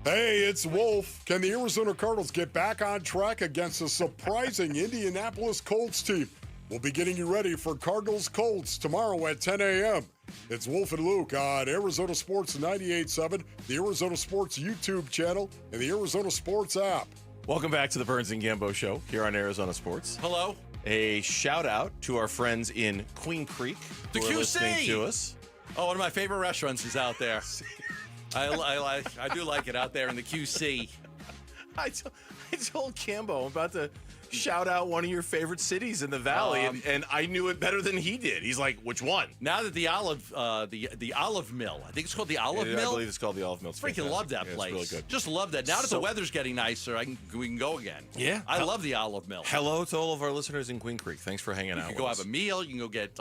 Hey, it's Wolf. Can the Arizona Cardinals get back on track against a surprising Indianapolis Colts team? We'll be getting you ready for Cardinals Colts tomorrow at 10 a.m. It's Wolf and Luke on Arizona Sports 98.7, the Arizona Sports YouTube channel, and the Arizona Sports app. Welcome back to the Burns and Gambo Show here on Arizona Sports. Hello. A shout out to our friends in Queen Creek The who are QC. listening to us. Oh, one of my favorite restaurants is out there. I do like it out there in the QC. I told Cambo I'm about to shout out one of your favorite cities in the valley, and I knew it better than he did. He's like, which one? Now that the olive mill, I think it's called the olive mill. I believe it's called the olive mill. It's freaking love that place. It's really good. Just love that. Now that the weather's getting nicer, we can go again. Yeah, I love the olive mill. Hello to all of our listeners in Queen Creek. Thanks for hanging out. You can go have a meal. You can go get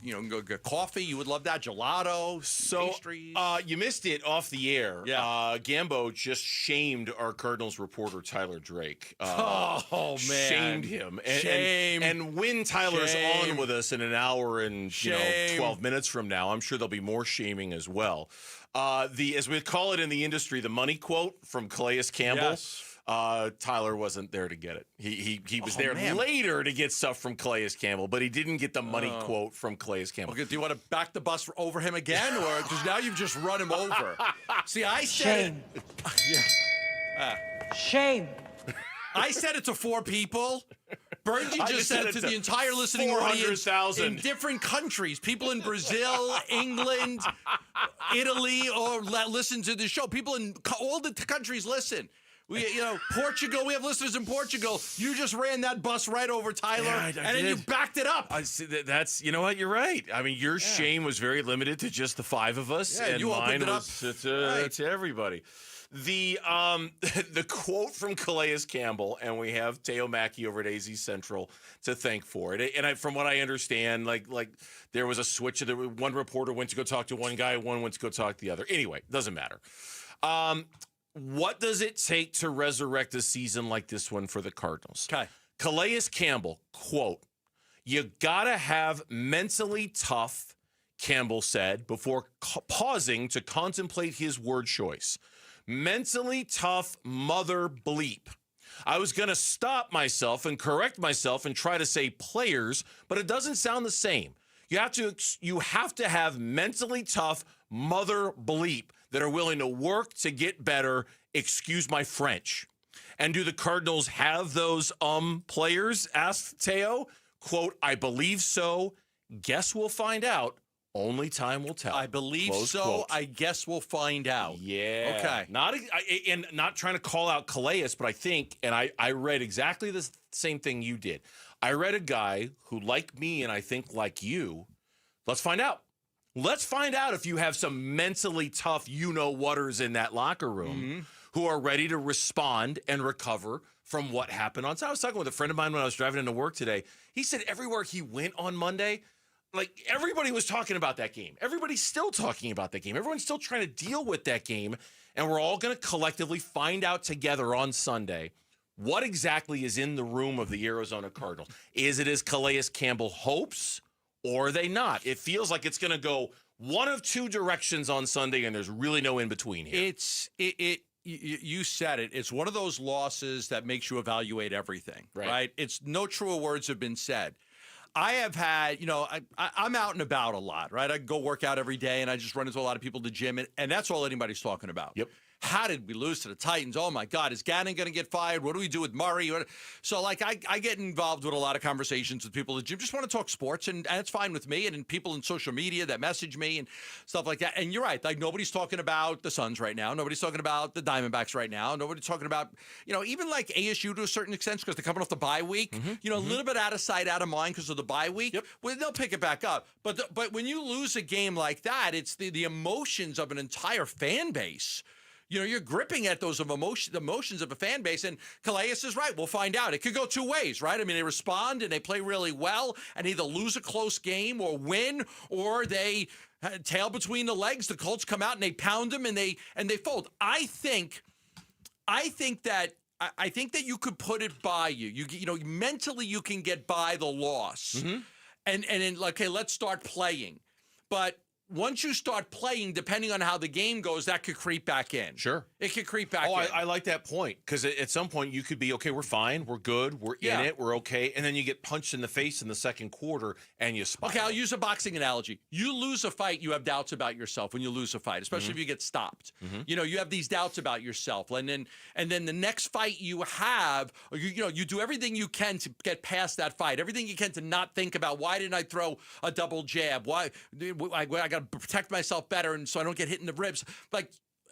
you can go get coffee. You would love that. Gelato, pastries. You missed it off the air. Yeah. Gambo just shamed our Cardinals reporter, Tyler Drake. Oh, man. Shamed him. Shame. And when Tyler's Shame. on with us in an hour and 12 minutes from now, I'm sure there'll be more shaming as well. As we call it in the industry, the money quote from Calais Campbell. Yes. Tyler wasn't there to get it. He was there later to get stuff from Calais Campbell, but he didn't get the money quote from Calais Campbell. Okay, do you want to back the bus over him again, or because now you've just run him over? See, I said Shame. I said it to 4 people. Bergie just said it to the entire listening audience in different countries. People in Brazil, England, Italy, or listen to the show. People in all the countries listen. Portugal, we have listeners in Portugal. You just ran that bus right over Tyler, and then you backed it up. That's, you know what, you're right. I mean, your shame was very limited to just the 5 of us, and you mine opened it was to everybody. The quote from Calais Campbell, and we have Teo Mackey over at AZ Central to thank for it. And from what I understand, like there was a switch. One reporter went to go talk to one guy, one went to go talk to the other. Anyway, doesn't matter. What does it take to resurrect a season like this one for the Cardinals? Okay. Calais Campbell, quote, "You gotta have mentally tough," Campbell said before pausing to contemplate his word choice. Mentally tough mother bleep. I was going to stop myself and correct myself and try to say players, but it doesn't sound the same. You have to have mentally tough mother bleep that are willing to work to get better. Excuse my French. And do the Cardinals have those players? Asked Teo. Quote, I believe so. Guess we'll find out. Only time will tell. I believe Close so. quote. I guess we'll find out. Yeah. Okay. Not trying to call out Calais, but I think, and I read exactly the same thing you did. I read a guy who, like me, and I think like you, let's find out. Let's find out if you have some mentally tough you-know-whatters in that locker room who are ready to respond and recover from what happened on. So I was talking with a friend of mine when I was driving into work today. He said everywhere he went on Monday, like everybody was talking about that game. Everybody's still talking about that game. Everyone's still trying to deal with that game. And we're all going to collectively find out together on Sunday what exactly is in the room of the Arizona Cardinals. Is it as Calais Campbell hopes, or are they not? It feels like it's going to go one of two directions on Sunday, and there's really no in between here. You said it. It's one of those losses that makes you evaluate everything, right? It's no truer words have been said. I have had, I'm out and about a lot, right? I go work out every day, and I just run into a lot of people at the gym, and that's all anybody's talking about. Yep. How did we lose to the Titans? Oh, my God. Is Gannon going to get fired? What do we do with Murray? So, I get involved with a lot of conversations with people at the gym. Just want to talk sports, and it's fine with me. And people in social media that message me and stuff like that. And you're right. Like, nobody's talking about the Suns right now. Nobody's talking about the Diamondbacks right now. Nobody's talking about, even like ASU to a certain extent because they're coming off the bye week. A little bit out of sight, out of mind because of the bye week. Yep. Well, they'll pick it back up. But when you lose a game like that, it's the emotions of an entire fan base. You're gripping at those emotions of a fan base, and Calais is right. We'll find out. It could go two ways, right? I mean, they respond and they play really well and either lose a close game or win, or they tail between the legs. The Colts come out and they pound them and they fold. I think that you could put it by you. Mentally you can get by the loss, and then okay, let's start playing, but. Once you start playing, depending on how the game goes, that could creep back in. Sure. It could creep back in. I like that point because at some point you could be, okay, we're fine, we're good, we're in it, we're okay, and then you get punched in the face in the second quarter and you spiral. Okay, I'll use a boxing analogy. You lose a fight, you have doubts about yourself when you lose a fight, especially if you get stopped. You have these doubts about yourself. And then the next fight you have, you do everything you can to get past that fight, everything you can to not think about, why didn't I throw a double jab? Why I got to protect myself better and so I don't get hit in the ribs.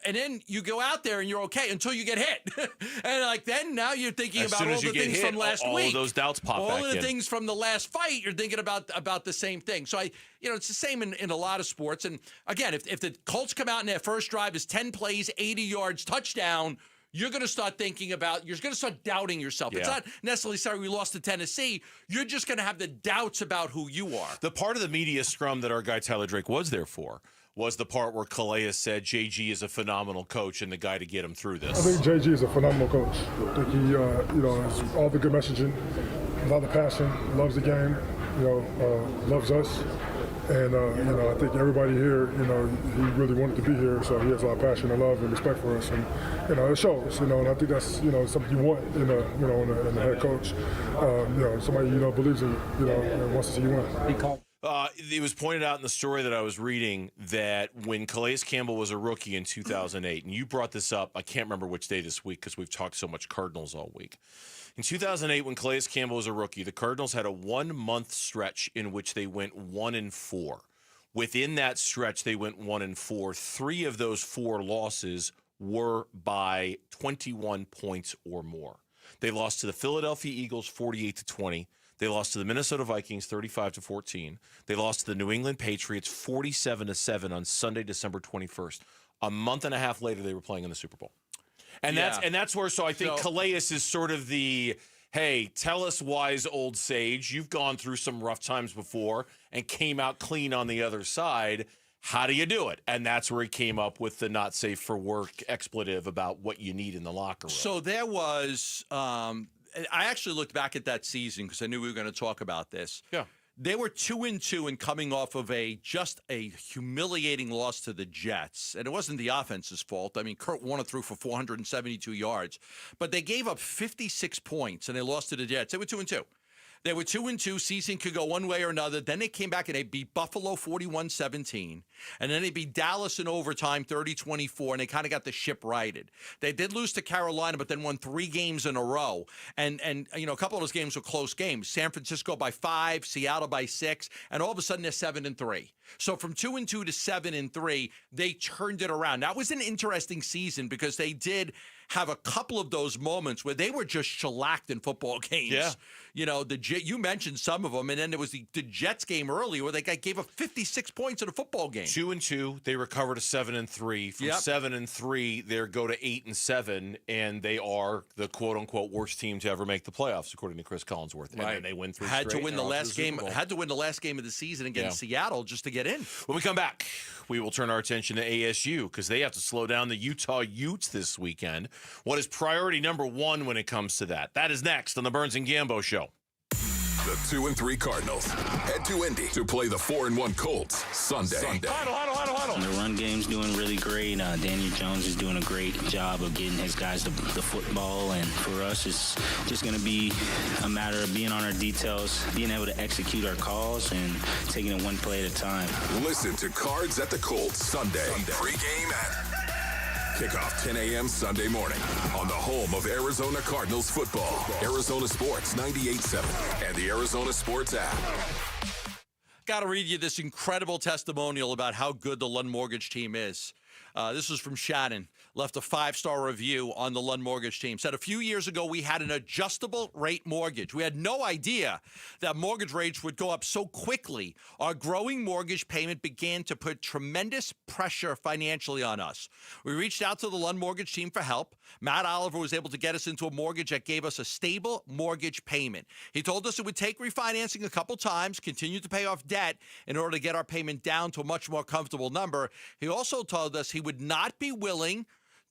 And then you go out there and you're okay until you get hit. And then now you're thinking about all the things from last week. All of those doubts pop back in. All of the things from the last fight, you're thinking about the same thing. So it's the same in a lot of sports. And again, if the Colts come out and their first drive is 10 plays, 80 yards, touchdown, you're going to start you're going to start doubting yourself. Yeah. It's not necessarily we lost to Tennessee. You're just going to have the doubts about who you are. The part of the media scrum that our guy Tyler Drake was there for was the part where Calais said JG is a phenomenal coach and the guy to get him through this. I think JG is a phenomenal coach. I think he, has all the good messaging, a lot of passion, loves the game, loves us. And, I think everybody here, he really wanted to be here, so he has a lot of passion and love and respect for us. And, it shows, and I think that's, something you want in a head coach. Somebody, believes in you, and wants to see you win. It was pointed out in the story that I was reading that when Calais Campbell was a rookie in 2008, and you brought this up, I can't remember which day this week because we've talked so much Cardinals all week. In 2008, when Calais Campbell was a rookie, the Cardinals had a 1-month stretch in which they went 1-4. Within that stretch, they went 1-4. 3 of those 4 losses were by 21 points or more. They lost to the Philadelphia Eagles 48-20. They lost to the Minnesota Vikings 35-14. They lost to the New England Patriots 47-7 on Sunday, December 21st. A month and a half later, they were playing in the Super Bowl. And that's where, so I think Calais is sort of the, hey, tell us, wise old sage, you've gone through some rough times before and came out clean on the other side. How do you do it? And that's where he came up with the not safe for work expletive about what you need in the locker room. So there was, I actually looked back at that season because I knew we were going to talk about this. Yeah. They were 2-2 and coming off of just a humiliating loss to the Jets. And it wasn't the offense's fault. I mean, Kurt Warner threw for 472 yards. But they gave up 56 points, and they lost to the Jets. They were 2-2. They were 2-2. Season could go one way or another. Then they came back and they beat Buffalo 41-17. And then they beat Dallas in overtime 30-24, and they kind of got the ship righted. They did lose to Carolina, but then won 3 games in a row. And you know, a couple of those games were close games. San Francisco by 5, Seattle by 6, and all of a sudden they're 7-3. So from 2-2 to 7-3, they turned it around. That was an interesting season because they did have a couple of those moments where they were just shellacked in football games. Yeah. You know, you mentioned some of them, and then there was the Jets game earlier where they gave up 56 points in a football game. 2-2, they recover to 7-3. From 7-3, they go to 8-7, and they are the quote-unquote worst team to ever make the playoffs, according to Chris Collinsworth. And then they win 3 Had straight. to win the last game. Had to win the last game of the season against Seattle just to get in. When we come back, we will turn our attention to ASU because they have to slow down the Utah Utes this weekend. What is priority number 1 when it comes to that? That is next on the Burns and Gambo Show. The 2-3 Cardinals head to Indy to play the 4-1 Colts Sunday. Huddle. The run game's doing really great. Daniel Jones is doing a great job of getting his guys the football. And for us, it's just going to be a matter of being on our details, being able to execute our calls, and taking it one play at a time. Listen to Cards at the Colts Sunday. Pre-game at kickoff 10 a.m. Sunday morning on the home of Arizona Cardinals football. Arizona Sports 98.7 and the Arizona Sports app. Got to read you this incredible testimonial about how good the Lund Mortgage team is. This was from Shannon. Left a 5-star review on the Lund Mortgage team. Said a few years ago we had an adjustable rate mortgage. We had no idea that mortgage rates would go up so quickly. Our growing mortgage payment began to put tremendous pressure financially on us. We reached out to the Lund Mortgage team for help. Matt Oliver was able to get us into a mortgage that gave us a stable mortgage payment. He told us it would take refinancing a couple times, continue to pay off debt in order to get our payment down to a much more comfortable number. He also told us he would not be willing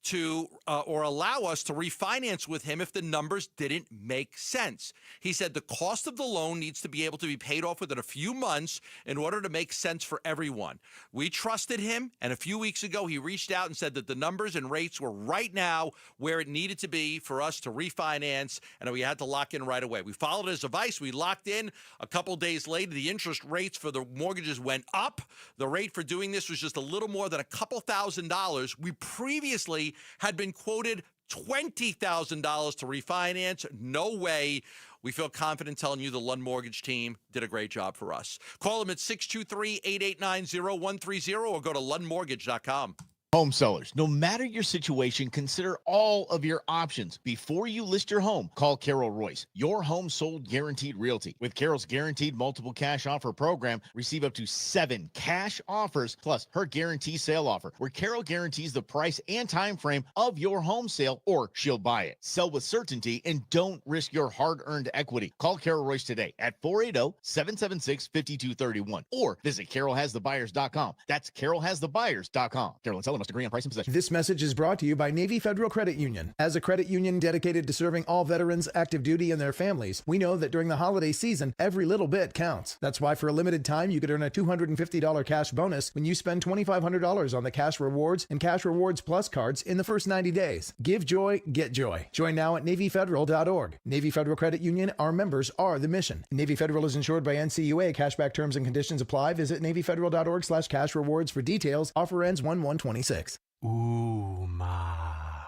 to or allow us to refinance with him if the numbers didn't make sense. He said the cost of the loan needs to be able to be paid off within a few months in order to make sense for everyone. We trusted him, and a few weeks ago he reached out and said that the numbers and rates were right now where it needed to be for us to refinance, and we had to lock in right away. We followed his advice. We locked in. A couple days later, the interest rates for the mortgages went up. The rate for doing this was just a little more than a couple $1,000. We previously had been quoted $20,000 to refinance. No way. We feel confident telling you the Lund Mortgage team did a great job for us. Call them at 623-889-0130 or go to lundmortgage.com. Home sellers, no matter your situation, consider all of your options. Before you list your home, call Carol Royce, your home sold guaranteed realty. With Carol's guaranteed multiple cash offer program, receive up to 7 cash offers plus her guarantee sale offer, where Carol guarantees the price and time frame of your home sale, or she'll buy it. Sell with certainty and don't risk your hard-earned equity. Call Carol Royce today at 480-776-5231 or visit carolhasthebuyers.com. That's carolhasthebuyers.com. Carol and seller must agree on price and possession. This message is brought to you by Navy Federal Credit Union. As a credit union dedicated to serving all veterans, active duty, and their families, we know that during the holiday season, every little bit counts. That's why for a limited time, you could earn a $250 cash bonus when you spend $2,500 on the Cash Rewards and Cash Rewards Plus cards in the first 90 days. Give joy, get joy. Join now at NavyFederal.org. Navy Federal Credit Union, our members are the mission. Navy Federal is insured by NCUA. Cashback terms and conditions apply. Visit NavyFederal.org/cash rewards for details. Offer ends 1/1/26.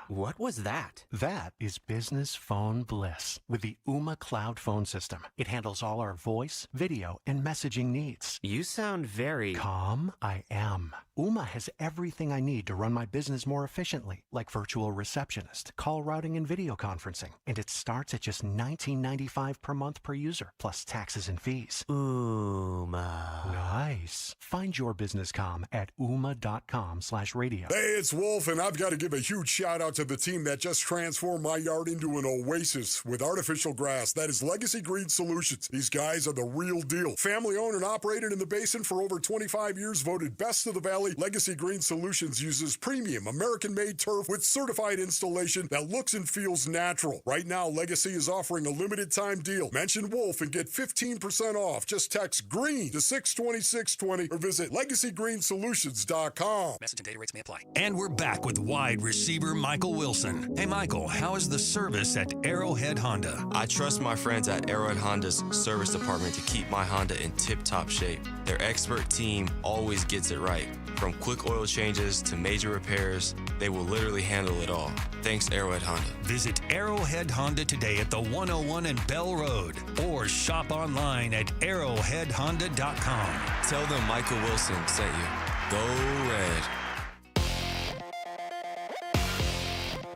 What was that? That is business phone bliss with the Ooma Cloud Phone System. It handles all our voice, video, and messaging needs. You sound very... Calm. I am. Ooma has everything I need to run my business more efficiently, like virtual receptionist, call routing, and video conferencing. And it starts at just $19.95 per month per user, plus taxes and fees. Ooma. Nice. Find your business calm at ooma.com/radio. Hey, it's Wolf, and I've got to give a huge shout out to the team that just transformed my yard into an oasis with artificial grass. That is Legacy Green Solutions. These guys are the real deal. Family owned and operated in the basin for over 25 years, voted best of the valley. Legacy Green Solutions uses premium American-made turf with certified installation that looks and feels natural. Right now, Legacy is offering a limited time deal. Mention Wolf and get 15% off. Just text GREEN to 620-620 or visit LegacyGreenSolutions.com. Message and data rates may apply. And we're back with wide receiver Michael Michael Wilson. Hey, Michael, how is the service at Arrowhead Honda? I trust my friends at Arrowhead Honda's service department to keep my Honda in tip-top shape. Their expert team always gets it right. From quick oil changes to major repairs, they will literally handle it all. Thanks, Arrowhead Honda. Visit Arrowhead Honda today at the 101 and Bell Road or shop online at arrowheadhonda.com. Tell them Michael Wilson sent you. Go Red.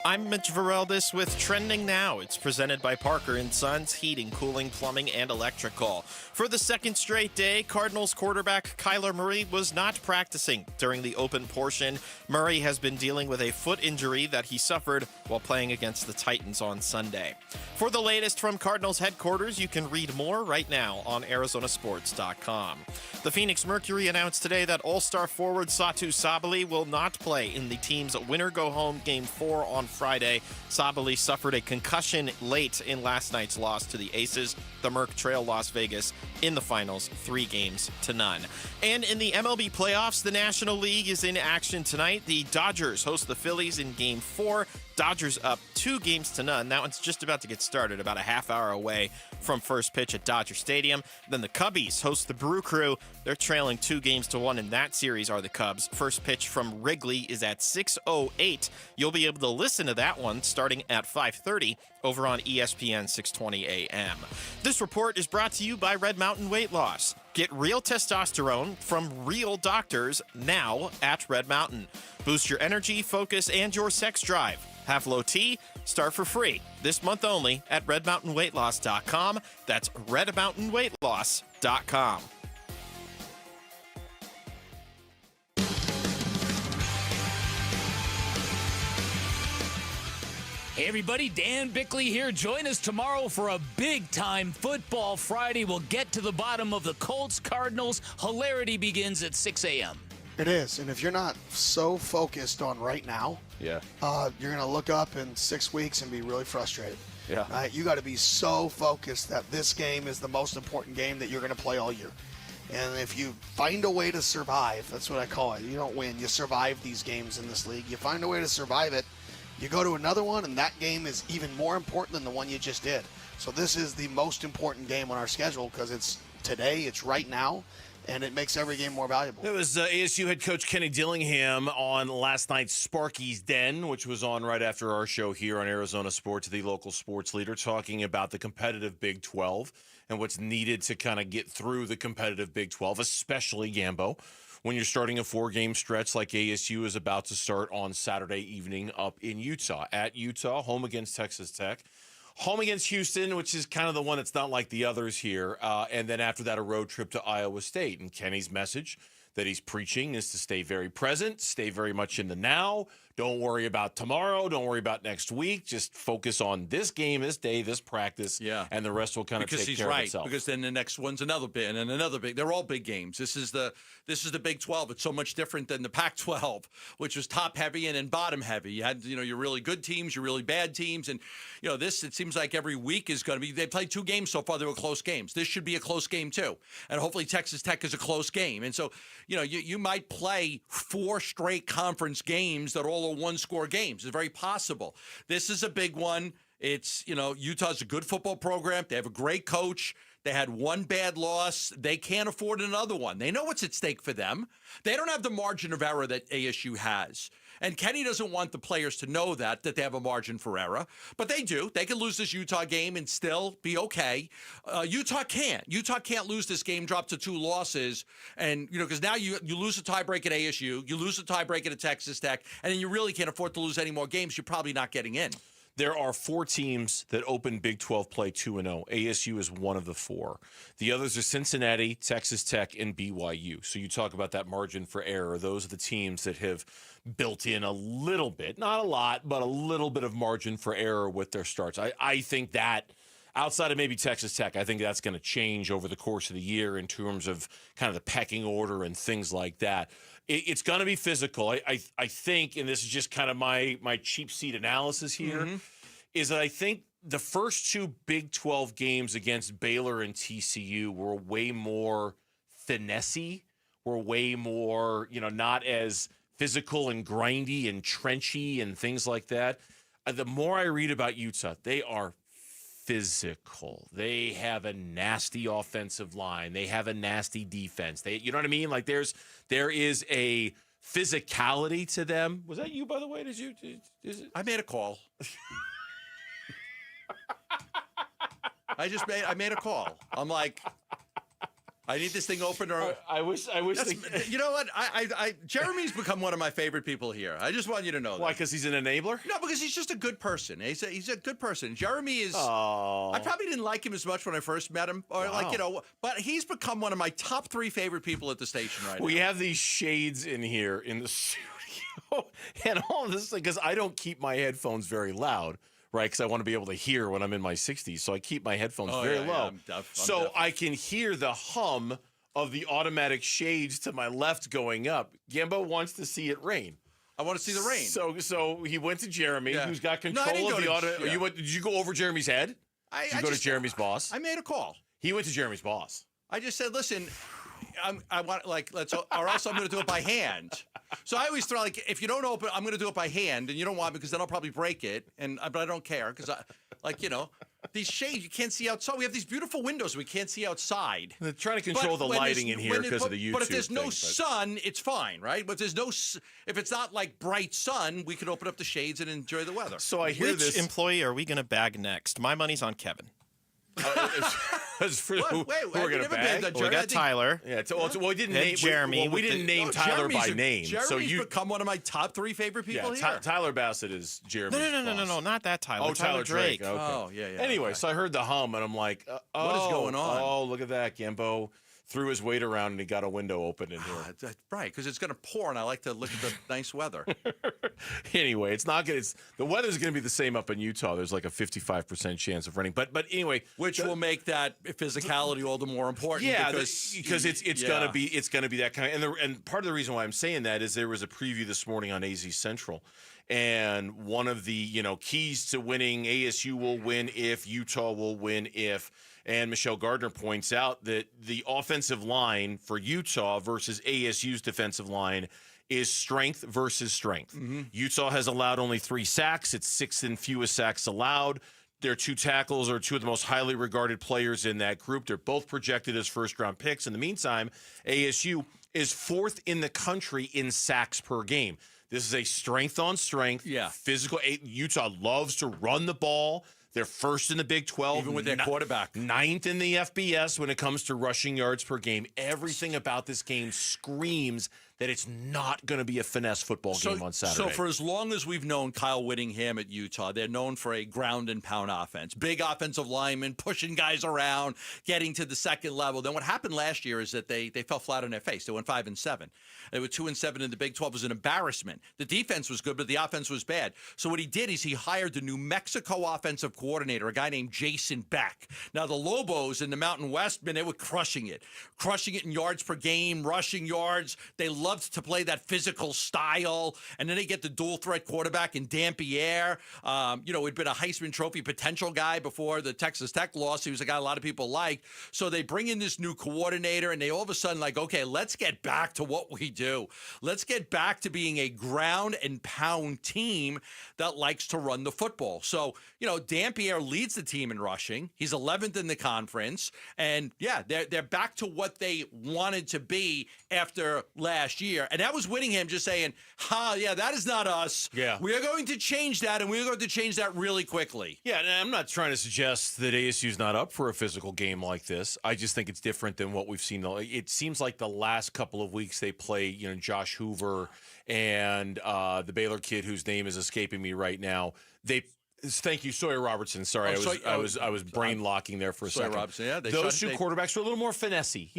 I'm Mitch Vareldis with Trending Now. It's presented by Parker & Sons Heating, Cooling, Plumbing, and Electrical. For the second straight day, Cardinals quarterback Kyler Murray was not practicing during the open portion. Murray has been dealing with a foot injury that he suffered while playing against the Titans on Sunday. For the latest from Cardinals headquarters, you can read more right now on ArizonaSports.com. The Phoenix Mercury announced today that All-Star forward Satu Sabally will not play in the team's winner-go-home Game 4 on Friday. Sabally suffered a concussion late in last night's loss to the Aces. The Merc trail Las Vegas in the finals 3-0. And in the MLB playoffs, the National League is in action tonight. The Dodgers host the Phillies in Game 4. Dodgers up 2-0. That one's just about to get started, about a half hour away from first pitch at Dodger Stadium. Then the Cubbies host the Brew Crew. They're trailing 2-1 in that series are the Cubs. First pitch from Wrigley is at 6:08. You'll be able to listen to that one starting at 5:30 over on ESPN 620 AM. This report is brought to you by Red Mountain Weight Loss. Get real testosterone from real doctors now at Red Mountain. Boost your energy, focus, and your sex drive. Have low T? Start for free this month only at redmountainweightloss.com. That's redmountainweightloss.com. Hey everybody, Dan Bickley here. Join us tomorrow for a big-time Football Friday. We'll get to the bottom of the Colts Cardinals. Hilarity begins at 6 a.m. It is, and if you're not so focused on right now, you're going to look up in 6 weeks and be really frustrated. Yeah. Right? You got to be so focused that this game is the most important game that you're going to play all year. And if you find a way to survive, that's what I call it. You don't win. You survive these games in this league. You find a way to survive it. You go to another one, and that game is even more important than the one you just did. So this is the most important game on our schedule because it's today, it's right now, and it makes every game more valuable. It was ASU head coach Kenny Dillingham on last night's Sparky's Den, which was on right after our show here on Arizona Sports, the local sports leader, talking about the competitive Big 12 and what's needed to kind of get through the competitive Big 12, especially Gambo, when you're starting a 4-game stretch like ASU is about to start on Saturday evening up in Utah. At Utah, home against Texas Tech. Home against Houston, which is kind of the one that's not like the others here. And then after that, a road trip to Iowa State. And Kenny's message that he's preaching is to stay very present, stay very much in the now. Don't worry about tomorrow. Don't worry about next week. Just focus on this game, this day, this practice, and the rest will kind of take care of itself. Because then the next one's another big and then another big. They're all big games. This is the Big 12. It's so much different than the Pac-12, which was top heavy and then bottom heavy. You had your really good teams, your really bad teams, and this it seems like every week is going to be. They played 2 games so far. They were close games. This should be a close game too, and hopefully Texas Tech is a close game. And so you might play 4 straight conference games that all are 1-score games. It's very possible. This is a big one. It's, Utah's a good football program. They have a great coach. They had 1 bad loss. They can't afford another one. They know what's at stake for them. They don't have the margin of error that ASU has. And Kenny doesn't want the players to know that they have a margin for error. But they do. They can lose this Utah game and still be okay. Utah can't. Utah can't lose this game, drop to 2 losses. And, because now you lose a tiebreak at ASU, you lose a tiebreak at Texas Tech, and then you really can't afford to lose any more games. You're probably not getting in. There are 4 teams that open Big 12 play 2-0. ASU is one of the 4. The others are Cincinnati, Texas Tech, and BYU. So you talk about that margin for error. Those are the teams that have built in a little bit, not a lot, but a little bit of margin for error with their starts. I think that outside of maybe Texas Tech, I think that's going to change over the course of the year in terms of kind of the pecking order and things like that. It's going to be physical. I think, and this is just kind of my cheap seat analysis here, is that I think the first 2 Big 12 games against Baylor and TCU were way more finesse-y, were way more, not as physical and grindy and trenchy and things like that. The more I read about Utah, they are physical. They have a nasty offensive line. They have a nasty defense. You know what I mean? Like there is a physicality to them. Was that you, by the way? I made a call. I made a call. I'm like, I need this thing open. Or I wish. You know what? Jeremy's become one of my favorite people here. I just want you to know that. Why? Because he's an enabler? No, because he's just a good person. He's a good person. Jeremy is. I probably didn't like him as much when I first met him, or but he's become one of my top 3 favorite people at the station right now. We have these shades in here in the studio, and all of this because I don't keep my headphones very loud. Right, because I want to be able to hear when I'm in my 60s, so I keep my headphones very low. Yeah, I'm deaf. I can hear the hum of the automatic shades to my left going up. Gambo wants to see it rain. I want to see the rain. So he went to Jeremy, who's got control of the auto. Did you go over Jeremy's head? Did you go to Jeremy's boss? I made a call. He went to Jeremy's boss. I just said, listen, I want or else I'm going to do it by hand. So I always throw if you don't open, I'm going to do it by hand, and you don't want because then I'll probably break it, but I don't care because these shades you can't see outside. We have these beautiful windows we can't see outside. They're trying to control the lighting in here because of the YouTube. But if there's no sun, it's fine, right? But if it's not like bright sun, we can open up the shades and enjoy the weather. So I hear Which employee are we going to bag next? My money's on Kevin. Who are going to bag? We got Tyler. Yeah, we didn't name Jeremy. We didn't name Tyler by name. Jeremy's become one of my top 3 favorite people here. Tyler Bassett is Jeremy's No, not that Tyler. Oh, Tyler Drake. Okay. Oh, yeah. Anyway, so I heard the hum, and I'm like, what is going on? Oh, look at that. Gambo threw his weight around, and he got a window open in here. Right, because it's going to pour, and I like to look at the nice weather. Anyway, it's not good. The weather's going to be the same up in Utah. There's like a 55% chance of raining. But anyway, which will make that physicality all the more important. Yeah, because it's going to be that kind of. And part of the reason why I'm saying that is there was a preview this morning on AZ Central, and one of the keys to winning, ASU will win if, Utah will win if. And Michelle Gardner points out that the offensive line for Utah versus ASU's defensive line is strength versus strength. Mm-hmm. Utah has allowed only 3 sacks. It's 6th in fewest sacks allowed. Their 2 tackles are 2 of the most highly regarded players in that group. They're both projected as first-round picks. In the meantime, ASU is 4th in the country in sacks per game. This is a strength-on-strength, physical. Utah loves to run the ball. They're 1st in the Big 12. Even with their quarterback. 9th in the FBS when it comes to rushing yards per game. Everything about this game screams that it's not going to be a finesse football game on Saturday. So for as long as we've known Kyle Whittingham at Utah, they're known for a ground and pound offense. Big offensive linemen, pushing guys around, getting to the second level. Then what happened last year is that they fell flat on their face. They went 5-7. They were 2-7 in the Big 12. It was an embarrassment. The defense was good, but the offense was bad. So what he did is he hired the New Mexico offensive coordinator, a guy named Jason Beck. Now the Lobos in the Mountain West, man, they were crushing it in yards per game, rushing yards. They loved to play that physical style, and then they get the dual threat quarterback in Dampier. He'd been a Heisman Trophy potential guy before the Texas Tech loss. He was a guy a lot of people liked. So they bring in this new coordinator, and they all of a sudden okay, let's get back to what we do. Let's get back to being a ground and pound team that likes to run the football. So, Dampier leads the team in rushing. He's 11th in the conference, and they're back to what they wanted to be after last year. And that was Whittingham just saying, that is not us. Yeah. We are going to change that, and we're going to change that really quickly. Yeah, and I'm not trying to suggest that ASU's not up for a physical game like this. I just think it's different than what we've seen. It seems like the last couple of weeks they play, Josh Hoover and the Baylor kid whose name is escaping me right now. Thank you, Sawyer Robertson. Sorry, I was brain locking there for a second. Robertson, yeah, those two quarterbacks were a little more finessey.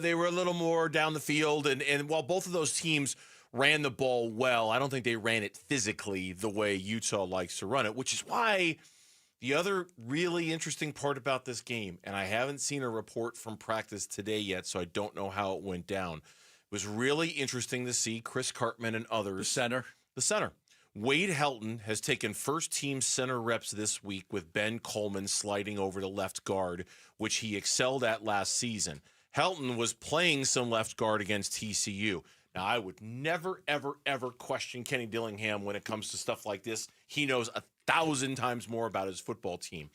They were a little more down the field, and while both of those teams ran the ball well, I don't think they ran it physically the way Utah likes to run it, which is why the other really interesting part about this game, and I haven't seen a report from practice today yet, so I don't know how it went down. It was really interesting to see Chris Cartman and others. The center. Wade Helton has taken first-team center reps this week with Ben Coleman sliding over to left guard, which he excelled at last season. Helton was playing some left guard against TCU. Now, I would never, ever, ever question Kenny Dillingham when it comes to stuff like this. He knows 1,000 times more about his football team.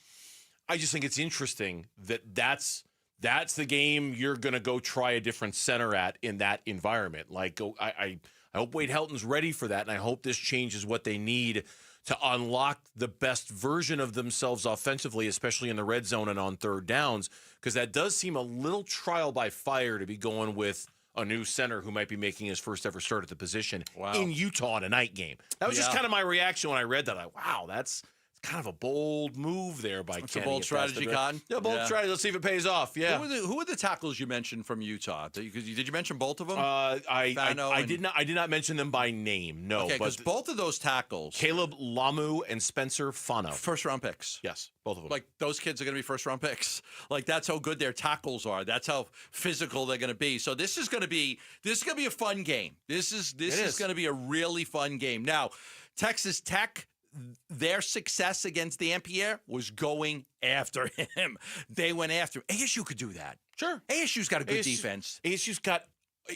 I just think it's interesting that that's the game you're going to go try a different center at in that environment. Like, I hope Wade Helton's ready for that, and I hope this changes what they need to unlock the best version of themselves offensively, especially in the red zone and on third downs, because that does seem a little trial by fire to be going with a new center who might be making his first ever start at the position in Utah in a night game. That was just kind of my reaction when I read that. Wow, that's kind of a bold move there by Kenny. It's a bold strategy, Cotton. Yeah, bold strategy. Let's see if it pays off. Yeah. Who are the tackles you mentioned from Utah? Did you mention both of them? I did not mention them by name. No, okay, because both of those tackles, Caleb Lamu and Spencer Fano, first-round picks. Yes, both of them. Like those kids are going to be first-round picks. Like that's how good their tackles are. That's how physical they're going to be. So this is going to be a fun game. This is going to be a really fun game. Now, Texas Tech, their success against Dampierre was going after him. They went after him. ASU could do that. Sure. ASU's got a good defense. ASU's got,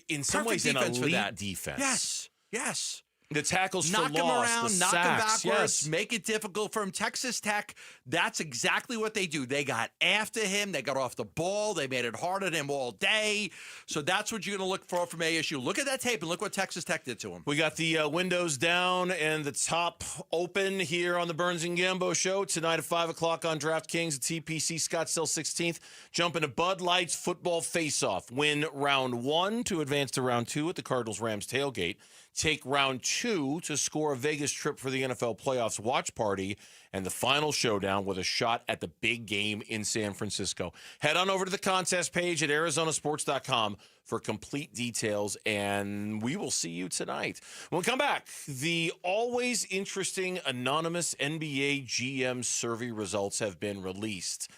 in some ways, an elite defense. Yes. The tackles knock for loss, him around, the knock him sacks, backwards, make it difficult for him. Texas Tech, that's exactly what they do. They got after him. They got off the ball. They made it hard on him all day. So that's what you're going to look for from ASU. Look at that tape and look what Texas Tech did to him. We got the windows down and the top open here on the Burns and Gambo show tonight at 5 o'clock on DraftKings at TPC Scottsdale 16th. Jump into Bud Light's football face-off. Win round 1 to advance to round 2 at the Cardinals-Rams tailgate. Take round 2 to score a Vegas trip for the NFL playoffs watch party and the final showdown with a shot at the big game in San Francisco. Head on over to the contest page at arizonasports.com for complete details, and we will see you tonight. When we come back, the always interesting anonymous NBA GM survey results have been released.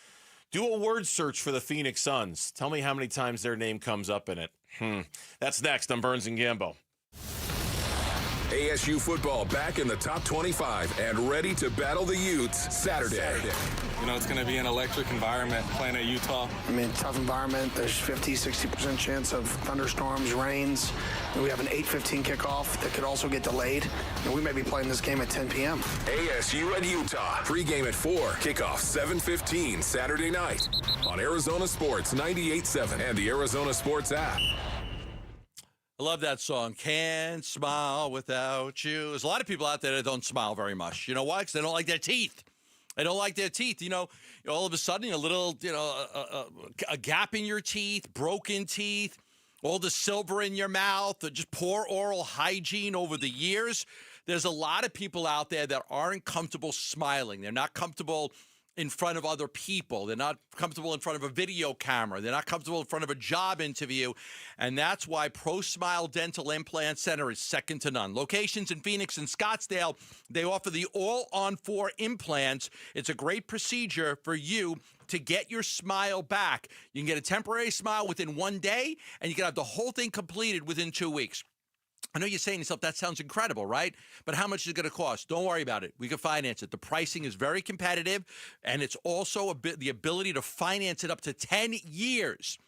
Do a word search for the Phoenix Suns. Tell me how many times their name comes up in it. That's next on Burns and Gambo. ASU football back in the top 25 and ready to battle the Utes Saturday. You know, it's going to be an electric environment playing at Utah. I mean, tough environment. There's 50-60% chance of thunderstorms, rains. And we have an 8:15 kickoff that could also get delayed. And we may be playing this game at 10 p.m. ASU at Utah. Pregame at 4. Kickoff 7:15 Saturday night on Arizona Sports 98.7 and the Arizona Sports app. I love that song, Can't Smile Without You. There's a lot of people out there that don't smile very much. You know why? Because they don't like their teeth. They don't like their teeth. You know, all of a sudden, a little, a gap in your teeth, broken teeth, all the silver in your mouth, just poor oral hygiene over the years. There's a lot of people out there that aren't comfortable smiling. They're not comfortable in front of other people. They're not comfortable in front of a video camera. They're not comfortable in front of a job interview. And that's why ProSmile Dental Implant Center is second to none. Locations in Phoenix and Scottsdale, they offer the all-on-4 implants. It's a great procedure for you to get your smile back. You can get a temporary smile within 1 day, and you can have the whole thing completed within 2 weeks. I know you're saying to yourself, that sounds incredible, right? But how much is it going to cost? Don't worry about it. We can finance it. The pricing is very competitive, and it's also the ability to finance it up to 10 years.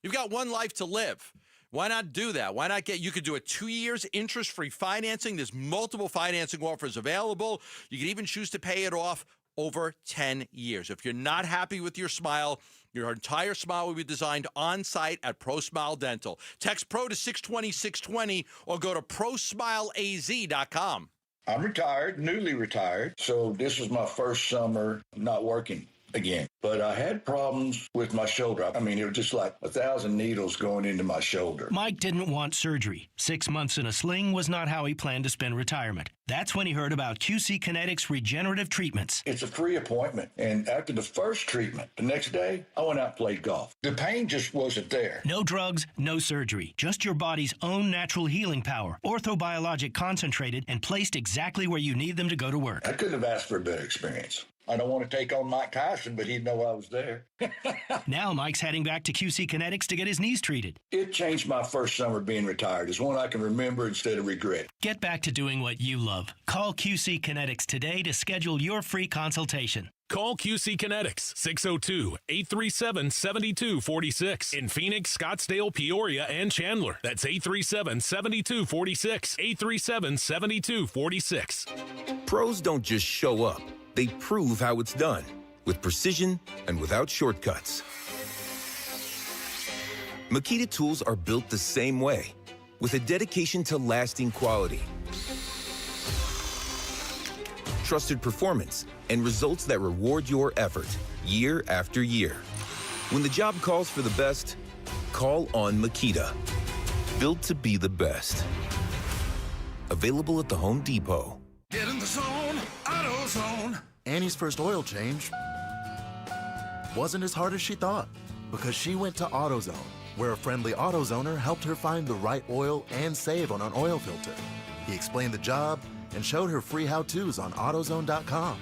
You've got one life to live. Why not do that? Why not you could do a 2 years interest-free financing. There's multiple financing offers available. You can even choose to pay it off over 10 years. If you're not happy with your smile, your entire smile will be designed on-site at ProSmile Dental. Text PRO to 620-620 or go to ProSmileAZ.com. I'm retired, newly retired, so this was my first summer not working again. But I had problems with my shoulder. I mean, it was just like 1,000 needles going into my shoulder. Mike didn't want surgery. 6 months in a sling was not how he planned to spend retirement. That's when he heard about QC Kinetics regenerative treatments. It's a free appointment. And after the first treatment, the next day, I went out and played golf. The pain just wasn't there. No drugs, no surgery. Just your body's own natural healing power. Orthobiologic concentrated and placed exactly where you need them to go to work. I couldn't have asked for a better experience. I don't want to take on Mike Tyson, but he'd know I was there. Now Mike's heading back to QC Kinetics to get his knees treated. It changed my first summer being retired. It's one I can remember instead of regret. Get back to doing what you love. Call QC Kinetics today to schedule your free consultation. Call QC Kinetics, 602-837-7246. In Phoenix, Scottsdale, Peoria, and Chandler. That's 837-7246. 837-7246. Pros don't just show up. They prove how it's done. With precision and without shortcuts. Makita tools are built the same way. With a dedication to lasting quality. Trusted performance, and results that reward your effort year after year. When the job calls for the best, call on Makita. Built to be the best. Available at the Home Depot. Get in the zone, AutoZone. Annie's first oil change wasn't as hard as she thought because she went to AutoZone, where a friendly AutoZoner helped her find the right oil and save on an oil filter. He explained the job and showed her free how-tos on AutoZone.com.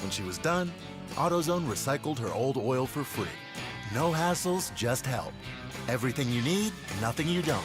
When she was done, AutoZone recycled her old oil for free. No hassles, just help. Everything you need, nothing you don't.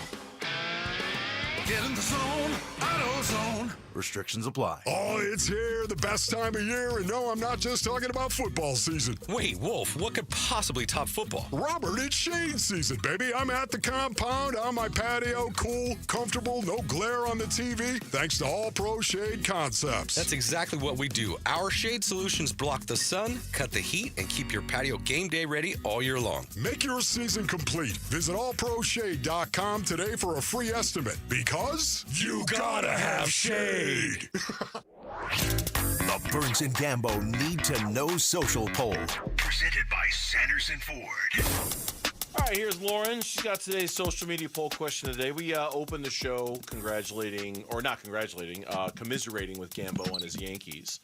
Get in the zone, AutoZone. Restrictions apply. Oh, it's here, the best time of year, and no, I'm not just talking about football season. Wait, Wolf, what could possibly top football? Robert, it's shade season, baby. I'm at the compound, on my patio, cool, comfortable, no glare on the TV, thanks to All Pro Shade Concepts. That's exactly what we do. Our shade solutions block the sun, cut the heat, and keep your patio game day ready all year long. Make your season complete. Visit allproshade.com today for a free estimate, because you gotta have shade. The Burns and Gambo Need to Know Social Poll. Presented by Sanderson Ford. All right, here's Lauren. She's got today's social media poll question of the day. We opened the show commiserating with Gambo and his Yankees.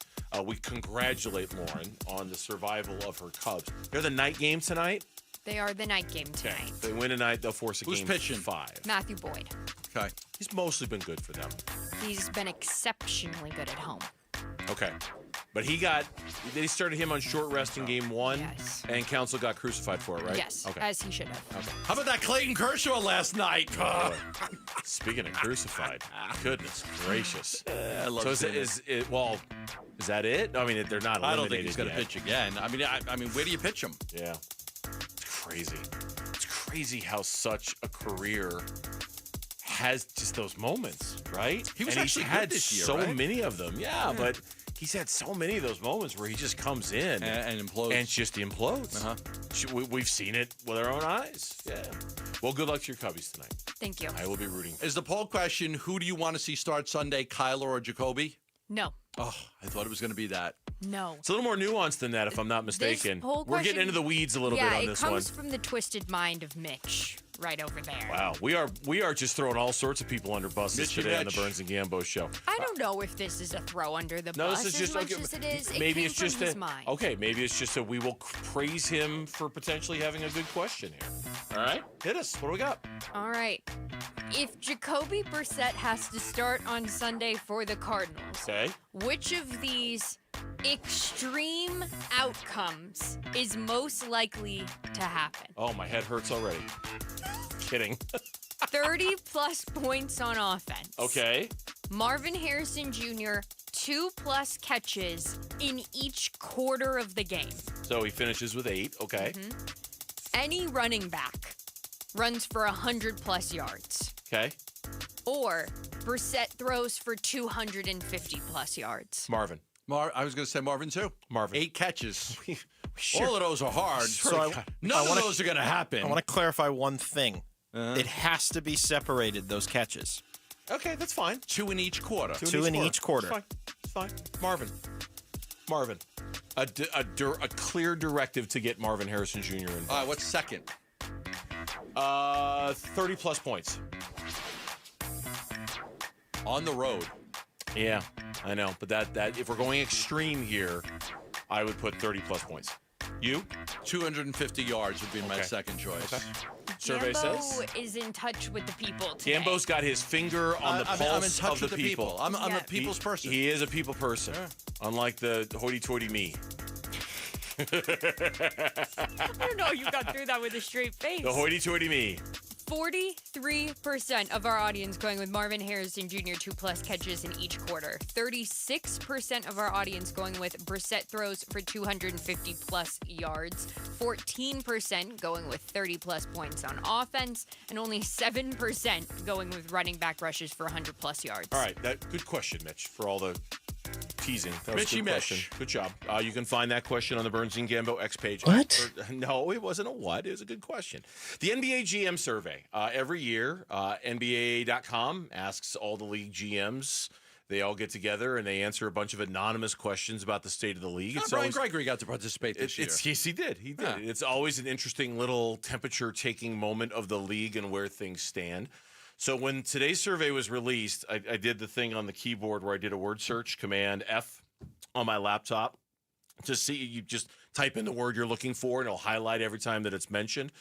We congratulate Lauren on the survival of her Cubs. They're the night game tonight. They are the night game tonight. If they win tonight, they'll force a Who's game pitching? 5. Matthew Boyd. Okay. He's mostly been good for them. He's been exceptionally good at home. Okay. But they started him on short rest in game 1, and Council got crucified for it, right? Yes, Okay. as he should have. Okay. How about that Clayton Kershaw last night? Speaking of crucified, goodness gracious. I love so seeing is that it? I mean, they're not eliminated I don't think he's going to yet. pitch again. I mean, where do you pitch him? Yeah. It's crazy. It's crazy how such a career has just those moments, right? He was and actually he's good had this year, so right? many of them. Yeah, but he's had so many of those moments where he just comes in and implodes. And just implodes. We've seen it with our own eyes. Yeah. Well, good luck to your Cubbies tonight. Thank you. I will be rooting. Is the poll question, who do you want to see start Sunday, Kyler or Jacoby? No. Oh, I thought it was going to be that. No. It's a little more nuanced than that, if I'm not mistaken. We're getting into the weeds a little bit on this one. Yeah, it comes from the twisted mind of Mitch right over there. Wow, we are just throwing all sorts of people under buses today on the Burns and Gambo show. I don't know if this is a throw under the No, bus this is just as much okay. as it is. It Maybe came it's just from his mind. okay. Maybe it's just that we will praise him for potentially having a good question here. All right, hit us. What do we got? All right. If Jacoby Brissett has to start on Sunday for the Cardinals, Okay. which of these extreme outcomes is most likely to happen? Oh, my head hurts already. Kidding. 30-plus points on offense. Okay. Marvin Harrison Jr., 2+ catches in each quarter of the game. So he finishes with 8. Okay. Any running back runs for 100+ yards. Okay. Or Brissett throws for 250+ yards. Marvin. I was going to say Marvin, too. Marvin. 8 catches. Sure. All of those are hard. None of those are going to happen. Uh-huh. I want to clarify one thing. It has to be separated, those catches. Okay, that's fine. 2 in each quarter. Two in each quarter. It's fine. Marvin. A clear directive to get Marvin Harrison Jr. involved. All right, what's second? 30-plus points. On the road. Yeah, I know. But that if we're going extreme here, I would put 30-plus points. You? 250 yards would be my second choice. Okay. Survey says. Gambo is in touch with the people today. Gambo's got his finger on the pulse I'm in touch of with the the people. I'm a people's person. He is a people person, unlike the hoity-toity me. I don't know. You got through that with a straight face. The hoity-toity me. 43% of our audience going with Marvin Harrison Jr. 2+ catches in each quarter. 36% of our audience going with Brissett throws for 250+ yards. 14% going with 30+ points on offense. And only 7% going with running back rushes for 100+ yards. All right, good question, Mitch, for all the teasing. That was a Mitchy good question. Mitch. Good job. You can find that question on the Burns and Gambo X page. What? No, it wasn't a what. It was a good question. The NBA GM survey. Every year, NBA.com asks all the league GMs. They all get together and they answer a bunch of anonymous questions about the state of the league. Brian Gregory got to participate this year. Yes, he did. He did. Yeah. It's always an interesting little temperature-taking moment of the league and where things stand. So when today's survey was released, I did the thing on the keyboard where I did a word search, Command F on my laptop, to see. You just type in the word you're looking for, and it'll highlight every time that it's mentioned.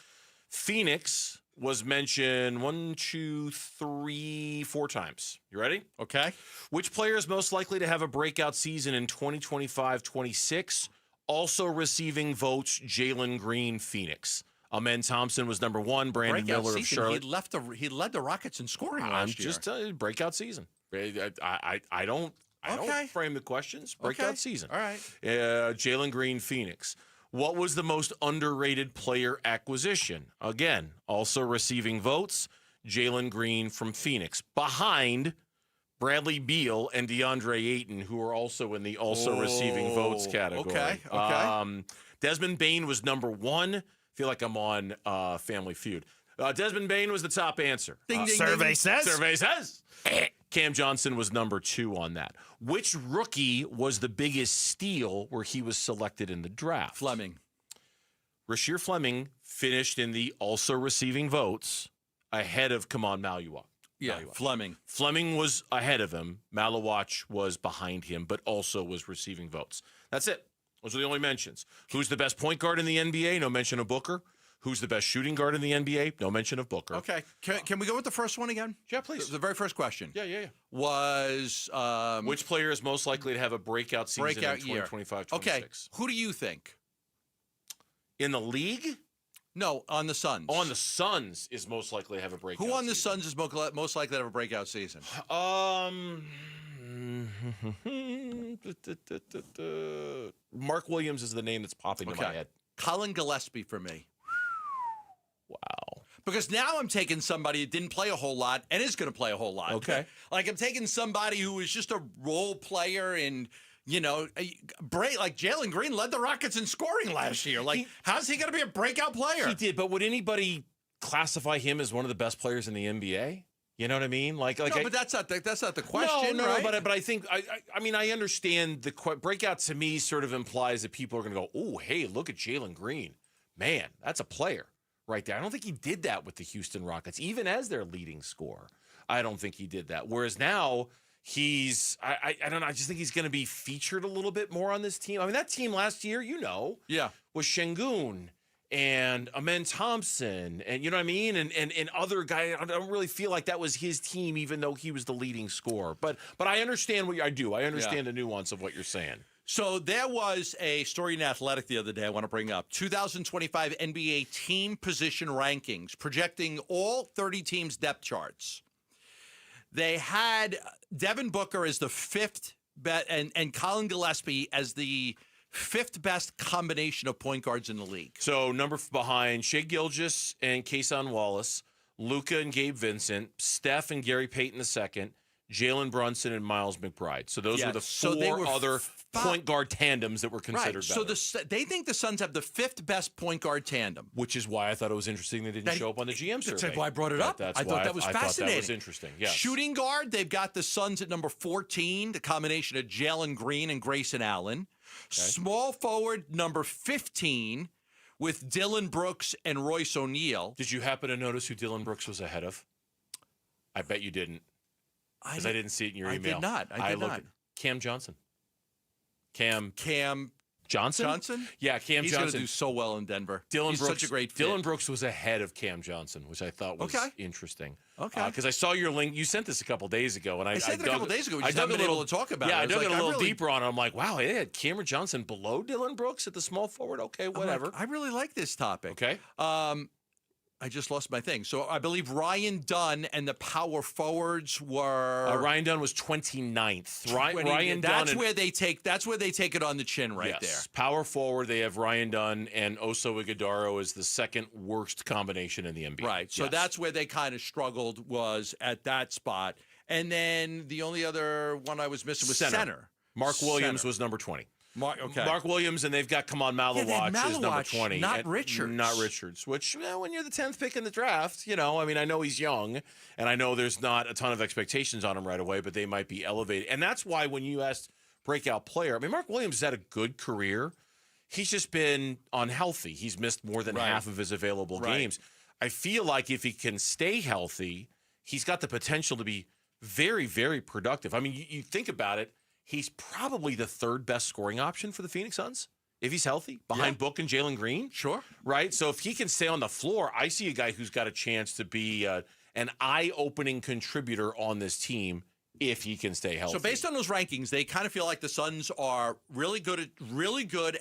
Phoenix was mentioned 1, 2, 3, 4 times. You ready? Okay. Which player is most likely to have a breakout season in 2025-26? Also receiving votes, Jalen Green, Phoenix. Amen Thompson was number 1. Brandon Breakout Miller season. of Charlotte. He led the Rockets in scoring I'm last year. just telling you, breakout season. I don't frame the questions. Breakout season. All right. Jalen Green, Phoenix. What was the most underrated player acquisition? Again, also receiving votes, Jalen Green from Phoenix. Behind Bradley Beal and DeAndre Ayton, who are also in the also receiving votes category. Okay. Desmond Bain was number 1. Feel like I'm on Family Feud. Desmond Bain was the top answer. Survey says. Survey says. Cam Johnson was number 2 on that. Which rookie was the biggest steal where he was selected in the draft? Fleming. Rasheer Fleming finished in the also receiving votes ahead of Kaman Maluach. Yeah, Fleming. Fleming was ahead of him. Malawach was behind him, but also was receiving votes. That's it. Those are the only mentions. Who's the best point guard in the NBA? No mention of Booker. Who's the best shooting guard in the NBA? No mention of Booker. Okay. Can we go with the first one again? Yeah, please. The very first question. Yeah. Was which player is most likely to have a breakout season in 2025-26? Okay. Who do you think? In the league? No, on the Suns. On the Suns is most likely to have a breakout Who on the season. Suns is most likely to have a breakout season? Mark Williams is the name that's popping in my head. Colin Gillespie for me. Wow. Because now I'm taking somebody who didn't play a whole lot and is going to play a whole lot. Okay. Like I'm taking somebody who was just a role player and, like Jalen Green led the Rockets in scoring last year. Like, how's he going to be a breakout player? He did, but would anybody classify him as one of the best players in the NBA? You know what I mean? No, but that's not the question, no, right? But I think I understand the breakout. To me, sort of implies that people are going to go, "Oh, hey, look at Jalen Green, man, that's a player right there." I don't think he did that with the Houston Rockets, even as their leading scorer. I don't think he did that. Whereas now he's, I don't know. I just think he's going to be featured a little bit more on this team. I mean, that team last year, was Şengün and Amen Thompson, and you know what I mean, and other guy. I don't really feel like that was his team, even though he was the leading scorer. But I understand I understand the nuance of what you're saying. So there was a story in Athletic the other day I want to bring up. 2025 NBA team position rankings, projecting all 30 teams' depth charts. They had Devin Booker as the 5th and Colin Gillespie as the 5th best combination of point guards in the league. So number behind Shai Gilgeous and Kason Wallace, Luka and Gabe Vincent, Steph and Gary Payton II, Jalen Brunson and Miles McBride. So those were the 4 other point guard tandems that were considered better. So they think the Suns have the 5th best point guard tandem. Which is why I thought it was interesting they didn't show up on the GM survey. That's why I brought it up. I thought that was fascinating. I thought that was interesting, yes. Shooting guard, they've got the Suns at number 14, the combination of Jalen Green and Grayson Allen. Okay. Small forward, number 15, with Dylan Brooks and Royce O'Neal. Did you happen to notice who Dylan Brooks was ahead of? I bet you didn't. Because I didn't see it in your email. I did not. Cam Johnson. Cam Johnson? Yeah, Cam Johnson. He's going to do so well in Denver. He's such a great fit. Dylan Brooks was ahead of Cam Johnson, which I thought was interesting. Okay. Because I saw your link. You sent this a couple days ago. And I sent it a couple days ago. We just haven't been able to talk about it. Yeah, I dug in a little deeper on it. I'm like, wow, they had Cameron Johnson below Dylan Brooks at the small forward. Okay, whatever. I really like this topic. Okay. I just lost my thing. So I believe Ryan Dunn and the power forwards were Ryan Dunn was 29th. Ryan that's Dunn. Where they take. That's where they take it on the chin, right there. Power forward. They have Ryan Dunn and Oso Ighodaro is the second worst combination in the NBA. Right. So that's where they kind of struggled, was at that spot. And then the only other one I was missing was center. Mark Williams was number 20. Okay. Mark Williams, and they've got Kaman Malawach is number 20. Not Richards. Not Richards, which, when you're the 10th pick in the draft, I know he's young, and I know there's not a ton of expectations on him right away, but they might be elevated. And that's why when you asked breakout player, Mark Williams has had a good career. He's just been unhealthy. He's missed more than half of his available games. I feel like if he can stay healthy, he's got the potential to be very, very productive. You think about it, he's probably the third best scoring option for the Phoenix Suns if he's healthy, behind Book and Jalen Green. Sure. Right? So if he can stay on the floor, I see a guy who's got a chance to be an eye-opening contributor on this team if he can stay healthy. So based on those rankings, they kind of feel like the Suns are really good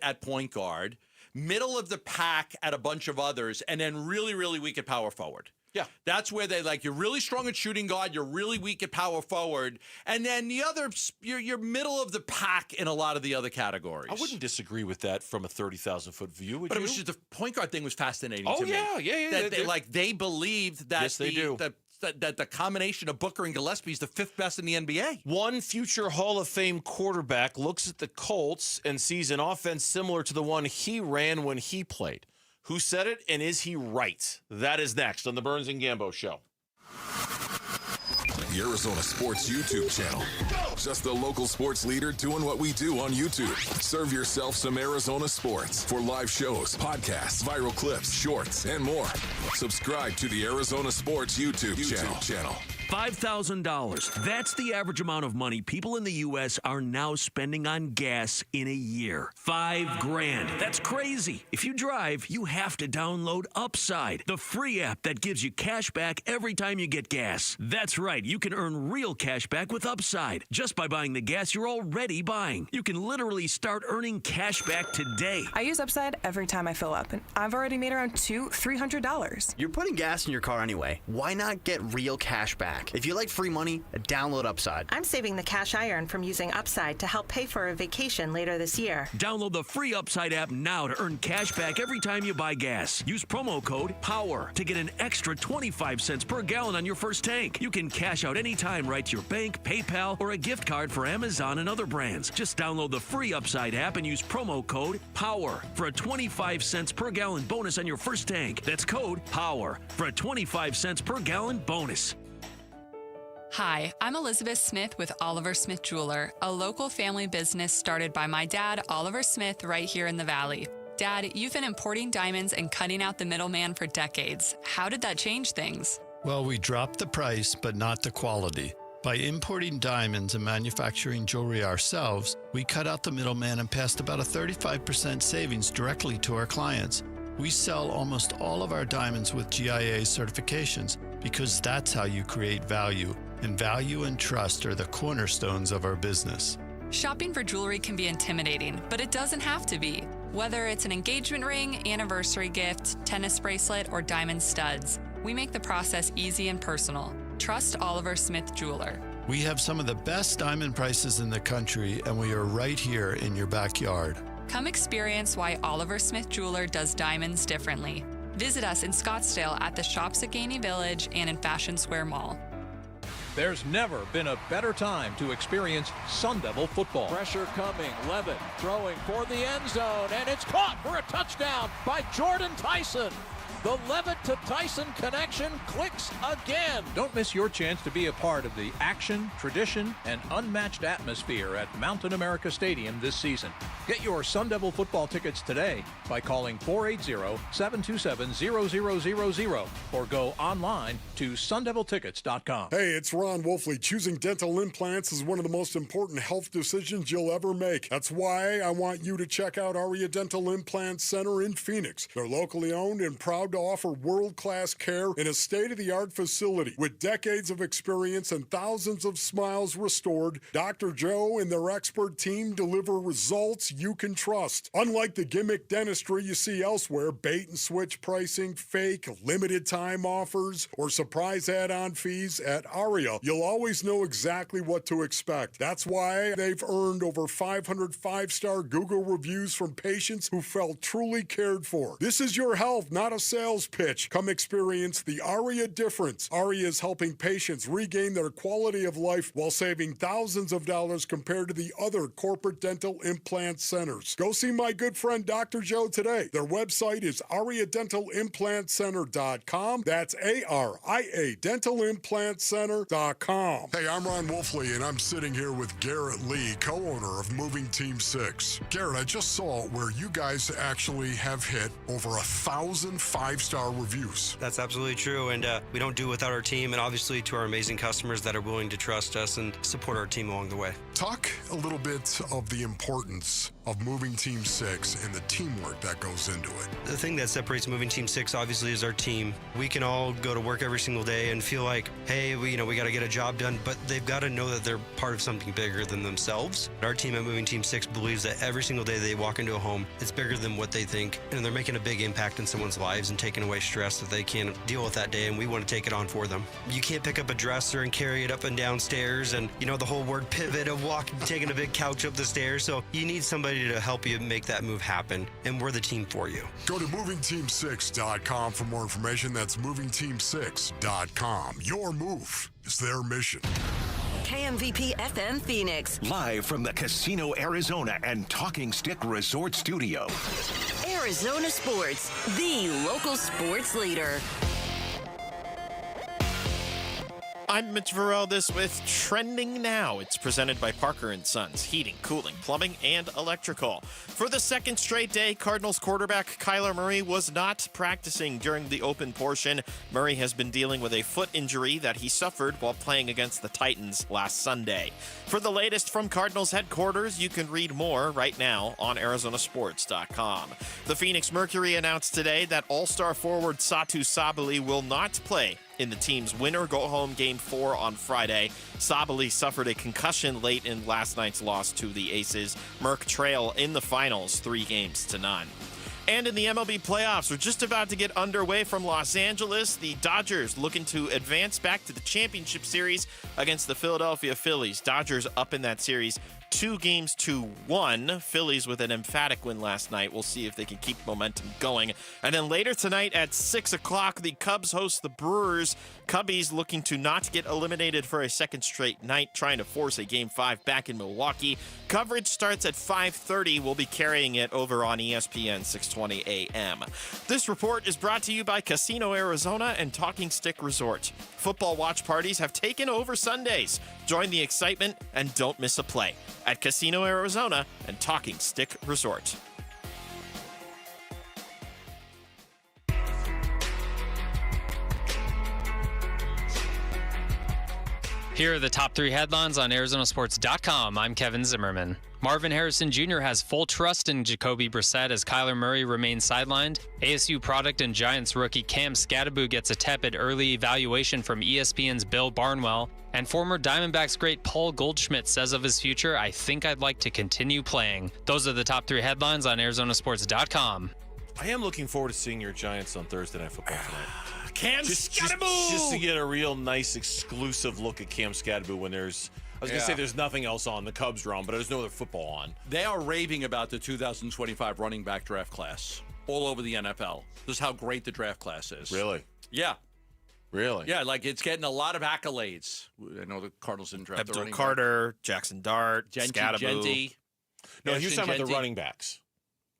at point guard, middle of the pack at a bunch of others, and then really, really weak at power forward. Yeah. That's where they you're really strong at shooting guard, you're really weak at power forward, and then the other, you're middle of the pack in a lot of the other categories. I wouldn't disagree with that from a 30,000-foot view, would But you? It was just the point guard thing was fascinating to me. Yeah. That they believed that yes, they do. That the combination of Booker and Gillespie is the fifth best in the NBA. One future Hall of Fame quarterback looks at the Colts and sees an offense similar to the one he ran when he played. Who said it, and is he right? That is next on the Burns and Gambo Show. The Arizona Sports YouTube channel. Just the local sports leader doing what we do on YouTube. Serve yourself some Arizona sports for live shows, podcasts, viral clips, shorts, and more. Subscribe to the Arizona Sports YouTube channel. $5,000. That's the average amount of money people in the U.S. are now spending on gas in a year. $5,000. That's crazy. If you drive, you have to download Upside, the free app that gives you cash back every time you get gas. That's right. You can earn real cash back with Upside just by buying the gas you're already buying. You can literally start earning cash back today. I use Upside every time I fill up, and I've already made around $300. You're putting gas in your car anyway. Why not get real cash back? If you like free money, download Upside. I'm saving the cash I earn from using Upside to help pay for a vacation later this year. Download the free Upside app now to earn cash back every time you buy gas. Use promo code POWER to get an extra 25 cents per gallon on your first tank. You can cash out anytime right to your bank, PayPal, or a gift card for Amazon and other brands. Just download the free Upside app and use promo code POWER for a 25 cents per gallon bonus on your first tank. That's code POWER for a 25 cents per gallon bonus. Hi, I'm Elizabeth Smith with Oliver Smith Jeweler, a local family business started by my dad, Oliver Smith, right here in the Valley. Dad, you've been importing diamonds and cutting out the middleman for decades. How did that change things? Well, we dropped the price, but not the quality. By importing diamonds and manufacturing jewelry ourselves, we cut out the middleman and passed about a 35% savings directly to our clients. We sell almost all of our diamonds with GIA certifications because that's how you create value. And value and trust are the cornerstones of our business. Shopping for jewelry can be intimidating, but it doesn't have to be. Whether it's an engagement ring, anniversary gift, tennis bracelet, or diamond studs, we make the process easy and personal. Trust Oliver Smith Jeweler. We have some of the best diamond prices in the country, and we are right here in your backyard. Come experience why Oliver Smith Jeweler does diamonds differently. Visit us in Scottsdale at the Shops at Gainey Village and in Fashion Square Mall. There's never been a better time to experience Sun Devil football. Pressure coming, Levitt throwing for the end zone, and it's caught for a touchdown by Jordan Tyson. The Levitt to Tyson connection clicks again. Don't miss your chance to be a part of the action, tradition, and unmatched atmosphere at Mountain America Stadium this season. Get your Sun Devil football tickets today by calling 480-727-0000 or go online to sundeviltickets.com. Hey, it's Ron Wolfley. Choosing dental implants is one of the most important health decisions you'll ever make. That's why I want you to check out Aria Dental Implant Center in Phoenix. They're locally owned and proud to offer world-class care in a state-of-the-art facility. With decades of experience and thousands of smiles restored, Dr. Joe and their expert team deliver results you can trust. Unlike the gimmick dentistry you see elsewhere, bait and switch pricing, fake, limited time offers, or surprise add-on fees, at Aria, you'll always know exactly what to expect. That's why they've earned over 500 five-star Google reviews from patients who felt truly cared for. This is your health, not a sales pitch. Come experience the Aria difference. Aria is helping patients regain their quality of life while saving thousands of dollars compared to the other corporate dental implant centers. Go see my good friend Dr. Joe today. Their website is ariadentalimplantcenter.com. That's ARIA dentalimplantcenter.com. Hey, I'm Ron Wolfley, and I'm sitting here with Garrett Lee, co-owner of Moving Team 6. Garrett, I just saw where you guys actually have hit over 1,000 five-star reviews. That's absolutely true, and we don't do it without our team, and obviously to our amazing customers that are willing to trust us and support our team along the way. Talk a little bit of the importance of Moving Team 6 and the teamwork that goes into it. The thing that separates Moving Team 6 obviously is our team. We can all go to work every single day and feel like, hey, we got to get a job done, but they've got to know that they're part of something bigger than themselves. Our team at Moving Team 6 believes that every single day they walk into a home, it's bigger than what they think, and they're making a big impact in someone's lives and taking away stress that they can't deal with that day, and we want to take it on for them. You can't pick up a dresser and carry it up and down stairs, and the whole word pivot of taking a big couch up the stairs, so you need somebody to help you make that move happen, and we're the team for you. Go to movingteam6.com for more information. That's movingteam6.com. Your move is their mission. KMVP FM Phoenix. Live from the Casino Arizona and Talking Stick Resort Studio. Arizona Sports, the local sports leader. I'm Mitch Vareldes with Trending Now. It's presented by Parker & Sons, heating, cooling, plumbing, and electrical. For the second straight day, Cardinals quarterback Kyler Murray was not practicing during the open portion. Murray has been dealing with a foot injury that he suffered while playing against the Titans last Sunday. For the latest from Cardinals headquarters, you can read more right now on ArizonaSports.com. The Phoenix Mercury announced today that All-Star forward Satu Sabali will not play in the team's winner-go-home Game 4 on Friday. Sabali suffered a concussion late in last night's loss to the Aces. Merc trail in the finals 3-0. And in the MLB playoffs, we're just about to get underway from Los Angeles. The Dodgers looking to advance back to the championship series against the Philadelphia Phillies. Dodgers up in that series 2-1. Phillies with an emphatic win last night. We'll see if they can keep momentum going. And then later tonight at 6 o'clock, the Cubs host the Brewers. Cubbies looking to not get eliminated for a second straight night, trying to force a Game 5 back in Milwaukee. Coverage starts at 5:30. We'll be carrying it over on ESPN 620 AM. This report is brought to you by Casino Arizona and Talking Stick Resort. Football watch parties have taken over Sundays. Join the excitement and don't miss a play at Casino Arizona and Talking Stick Resort. Here are the top 3 headlines on ArizonaSports.com. I'm Kevin Zimmerman. Marvin Harrison Jr. has full trust in Jacoby Brissett as Kyler Murray remains sidelined. ASU product and Giants rookie Cam Scadaboo gets a tepid early evaluation from ESPN's Bill Barnwell. And former Diamondbacks great Paul Goldschmidt says of his future, "I think I'd like to continue playing." Those are the top 3 headlines on ArizonaSports.com. I am looking forward to seeing your Giants on Thursday Night Football tonight. Cam Scadaboo! Just to get a real nice exclusive look at Cam Scadaboo when there's, I was going to say there's nothing else on. The Cubs are on, but there's no other football on. They are raving about the 2025 running back draft class all over the NFL. This is how great the draft class is. Really? Yeah. Really? Yeah, like it's getting a lot of accolades. I know the Cardinals didn't draft the Abdul running Carter, Jackson Dart, Scadaboo. Genty. No, he was talking about the running backs.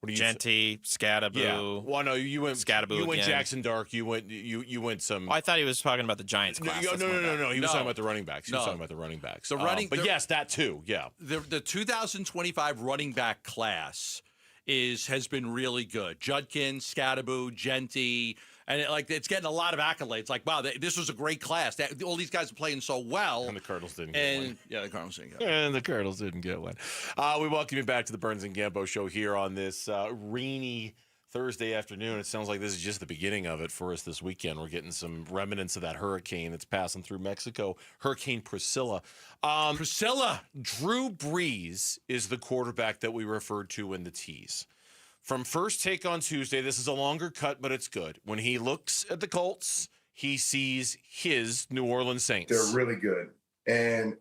Genty, Scadaboo. Yeah. Well, no, you went Scadaboo. You went Jackson Dark. You went some. Oh, I thought he was talking about the Giants class. No. He was talking about the running backs. He was talking about the running backs. But yes, that too. Yeah. The 2025 running back class has been really good. Judkins, Scadaboo, Genty. And it's getting a lot of accolades. Like, wow, this was a great class. All these guys are playing so well. And the Cardinals didn't get one. Yeah, the Cardinals didn't get one. And the Cardinals didn't get one. We welcome you back to the Burns and Gambo show here on this rainy Thursday afternoon. It sounds like this is just the beginning of it for us this weekend. We're getting some remnants of that hurricane that's passing through Mexico. Hurricane Priscilla. Drew Brees is the quarterback that we referred to in the tease. From First Take on Tuesday, this is a longer cut, but it's good. When he looks at the Colts, he sees his New Orleans Saints. They're really good. And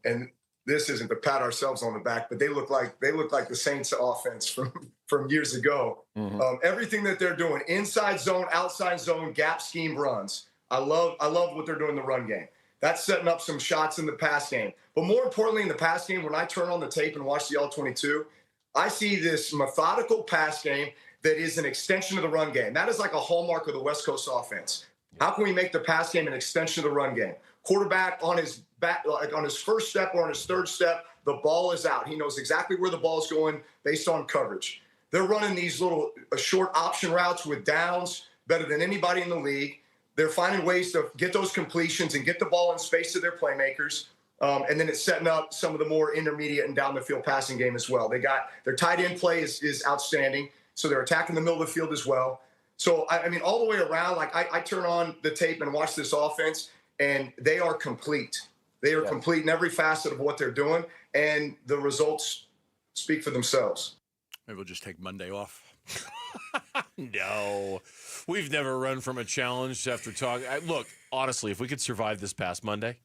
this isn't to pat ourselves on the back, but they look like the Saints offense from years ago. Mm-hmm. Everything that they're doing, inside zone, outside zone, gap scheme runs. I love what they're doing in the run game. That's setting up some shots in the pass game. But more importantly, in the pass game, when I turn on the tape and watch the L22, I see this methodical pass game that is an extension of the run game. That is like a hallmark of the West Coast offense. How can we make the pass game an extension of the run game? Quarterback on his back, like on his first step or on his third step, the ball is out. He knows exactly where the ball is going based on coverage. They're running these little short option routes with downs better than anybody in the league. They're finding ways to get those completions and get the ball in space to their playmakers. And then it's setting up some of the more intermediate and down the field passing game as well. They got their tight end play is outstanding. So they're attacking the middle of the field as well. So, I mean, all the way around, like I turn on the tape and watch this offense, and they are complete. They are complete in every facet of what they're doing, and the results speak for themselves. Maybe we'll just take Monday off. No, we've never run from a challenge after talking. Look, honestly, if we could survive this past Monday,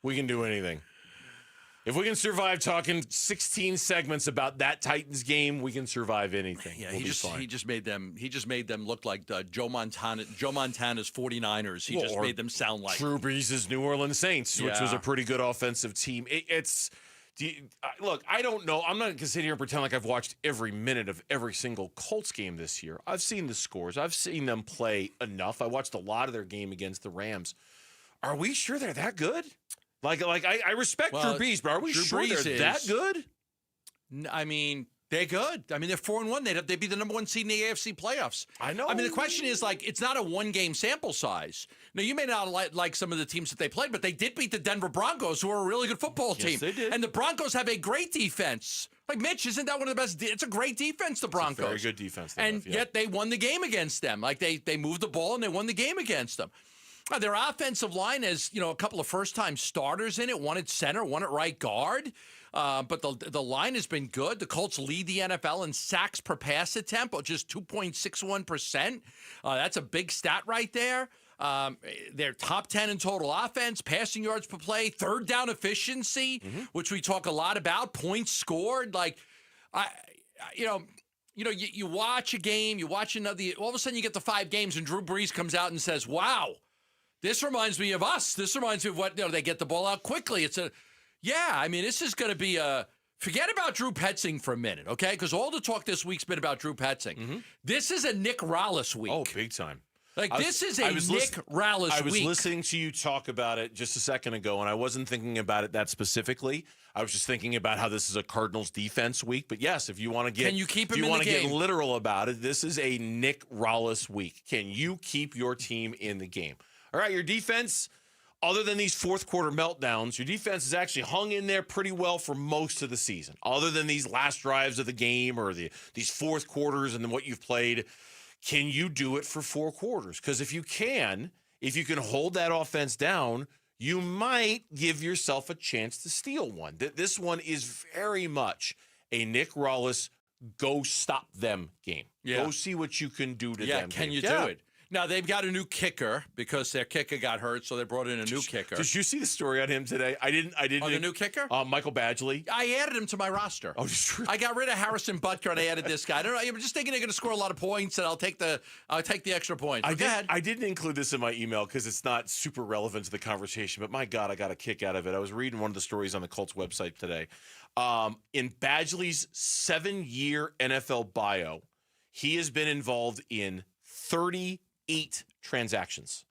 we can do anything. If we can survive talking 16 segments about that Titans game, we can survive anything. Yeah, he just made them look like Joe Montana's 49ers. He just made them sound like Drew Brees' New Orleans Saints, which was a pretty good offensive team. Look, I don't know. I'm not going to sit here and pretend like I've watched every minute of every single Colts game this year. I've seen the scores. I've seen them play enough. I watched a lot of their game against the Rams. Are we sure they're that good? Like I respect Drew Brees, but are we sure they're that good? I mean, they're good. I mean, they're 4-1. They'd be the number one seed in the AFC playoffs. I know. I mean, the question is, like, it's not a one-game sample size. Now, you may not like some of the teams that they played, but they did beat the Denver Broncos, who are a really good football team. Yes, they did. And the Broncos have a great defense. Like, Mitch, isn't that one of the best? It's a great defense, the Broncos. Very good defense. Yet they won the game against them. Like, they moved the ball, and they won the game against them. Their offensive line has, a couple of first-time starters in it, one at center, one at right guard. But the line has been good. The Colts lead the NFL in sacks per pass attempt, just 2.61%. That's a big stat right there. They're top 10 in total offense, passing yards per play, third down efficiency, which we talk a lot about, points scored. Like, you watch a game, you watch another, all of a sudden you get the 5 games, and Drew Brees comes out and says, wow, this reminds me of us. This reminds me of what, they get the ball out quickly. This is going to be forget about Drew Petzing for a minute, okay? Because all the talk this week's been about Drew Petzing. This is a Nick Rallis week. Oh, big time. This is a Nick Rallis week. I was listening to you talk about it just a second ago, and I wasn't thinking about it that specifically. I was just thinking about how this is a Cardinals defense week. But yes, if you want to get, can you keep him if you in want the to game? Get literal about it, this is a Nick Rallis week. Can you keep your team in the game? All right, your defense, other than these fourth quarter meltdowns, your defense has actually hung in there pretty well for most of the season. Other than these last drives of the game or these fourth quarters and then what you've played, can you do it for 4 quarters? Because if you can hold that offense down, you might give yourself a chance to steal one. This one is very much a Nick Rallis go stop them game. Yeah. Go see what you can do to them. Yeah, can you do it? Now, they've got a new kicker because their kicker got hurt, so they brought in a new kicker. Did you see the story on him today? I didn't. Oh, the new kicker? Michael Badgley. I added him to my roster. Oh, true. I got rid of Harrison Butker and I added this guy. I don't know. I'm just thinking they're going to score a lot of points, and I'll take the extra points. I didn't include this in my email because it's not super relevant to the conversation, but my God, I got a kick out of it. I was reading one of the stories on the Colts website today. In Badgley's 7-year NFL bio, he has been involved in 38 transactions.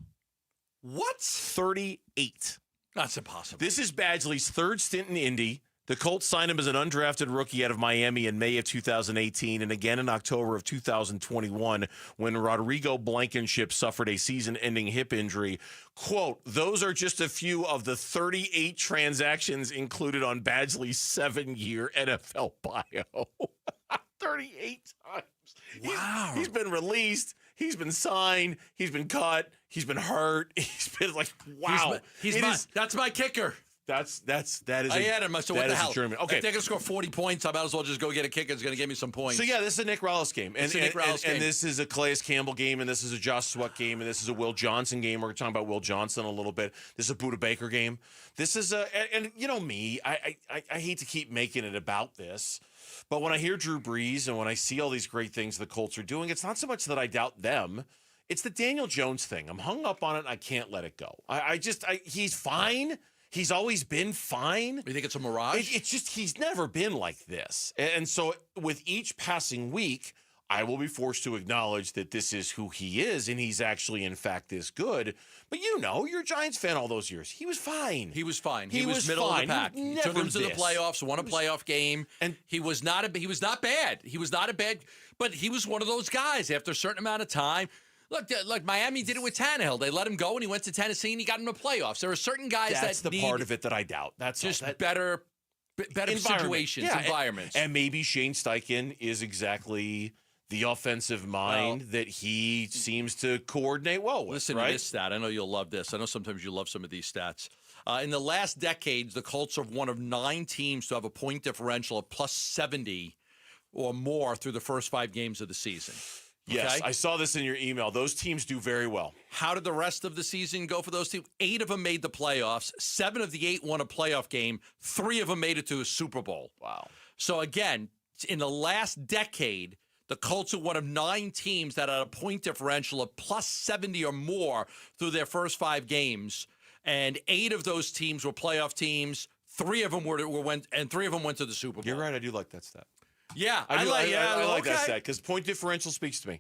What? 38. That's impossible. This is Badgley's 3rd stint in Indy. The Colts signed him as an undrafted rookie out of Miami in May of 2018 and again in October of 2021 when Rodrigo Blankenship suffered a season-ending hip injury. Quote, those are just a few of the 38 transactions included on Badgley's 7-year NFL bio. 38 times Wow. He's been released. He's been signed. He's been cut. He's been hurt. He's been like, wow. That's my kicker. That is. I had him. So what the hell? Okay. If they're going to score 40 points, I might as well just go get a kicker. It's going to give me some points. So, yeah, this is a Nick Rallis game. And this is a Calais Campbell game, and this is a Josh Sweat game, and this is a Will Johnson game. We're talking about Will Johnson a little bit. This is a Budda Baker game. This is and you know me, I hate to keep making it about this, but when I hear Drew Brees and when I see all these great things the Colts are doing, it's not so much that I doubt them. It's the Daniel Jones thing. I'm hung up on it, and I can't let it go. He's fine. He's always been fine. You think it's a mirage? It's just he's never been like this. And so with each passing week, I will be forced to acknowledge that this is who he is, and he's actually, in fact, this good. But you're a Giants fan all those years. He was fine. He was fine. He was middle of the pack. He took him to the playoffs, won a playoff game, and he was not bad. He was not a bad, but he was one of those guys after a certain amount of time. Look, Miami did it with Tannehill. They let him go, and he went to Tennessee, and he got in the playoffs. There are certain guys that's that the part of it that I doubt. That's just all. better situations, yeah, environments. And maybe Shane Steichen is exactly the offensive mind that he seems to coordinate well with. Listen right? to this stat. I know you'll love this. I know sometimes you love some of these stats. In the last decades, the Colts are one of 9 teams to have a point differential of plus 70 or more through the first 5 games of the season. Yes, okay? I saw this in your email. Those teams do very well. How did the rest of the season go for those teams? 8 of them made the playoffs. 7 of the 8 won a playoff game. 3 of them made it to a Super Bowl. Wow. So, again, in the last decade, the Colts are one of 9 teams that had a point differential of plus 70 or more through their first 5 games. And 8 of those teams were playoff teams. 3 of them went to the Super Bowl. You're right. I do like that stat. Yeah, I like that stat because point differential speaks to me.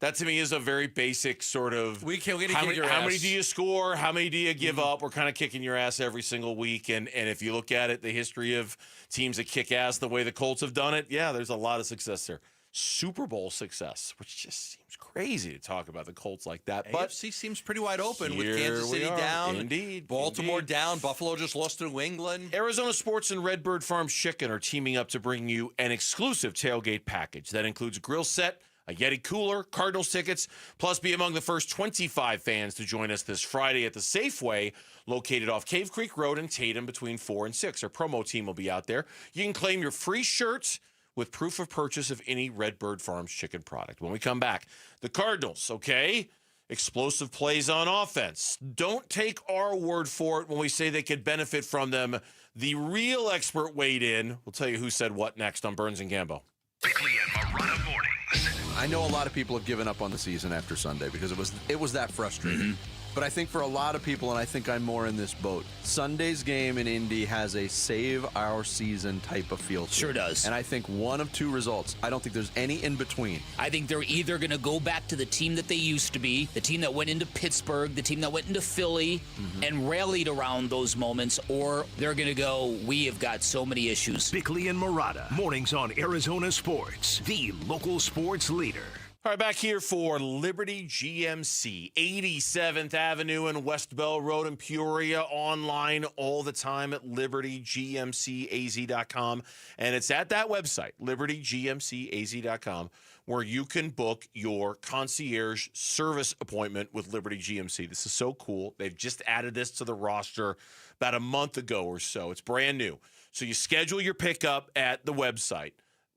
That to me is a very basic sort of how many do you score? How many do you give up? We're kind of kicking your ass every single week. And if you look at it, the history of teams that kick ass the way the Colts have done it, yeah, there's a lot of success there. Super Bowl success, which just seems crazy to talk about the Colts like that. But AFC seems pretty wide open with Kansas City down. Indeed. Baltimore down. Buffalo just lost to New England. Arizona Sports and Redbird Farms Chicken are teaming up to bring you an exclusive tailgate package that includes a grill set, a Yeti cooler, Cardinals tickets, plus be among the first 25 fans to join us this Friday at the Safeway, located off Cave Creek Road in Tatum between 4 and 6. Our promo team will be out there. You can claim your free shirts with proof of purchase of any Redbird Farms chicken product. When we come back, the Cardinals, okay? Explosive plays on offense. Don't take our word for it when we say they could benefit from them. The real expert weighed in. We'll tell you who said what next on Burns and Gambo. Bickley and Morana mornings. I know a lot of people have given up on the season after Sunday because it was that frustrating. But I think for a lot of people, and I think I'm more in this boat, Sunday's game in Indy has a save our season type of feel to it. Sure does. And I think one of 2 results. I don't think there's any in between. I think they're either going to go back to the team that they used to be, the team that went into Pittsburgh, the team that went into Philly and rallied around those moments, or they're going to go, we have got so many issues. Bickley and Morana, mornings on Arizona Sports, the local sports leader. All right, back here for Liberty GMC, 87th Avenue and West Bell Road in Peoria, online all the time at libertygmcaz.com. And it's at that website, libertygmcaz.com, where you can book your concierge service appointment with Liberty GMC. This is so cool. They've just added this to the roster about a month ago or so. It's brand new. So you schedule your pickup at the website.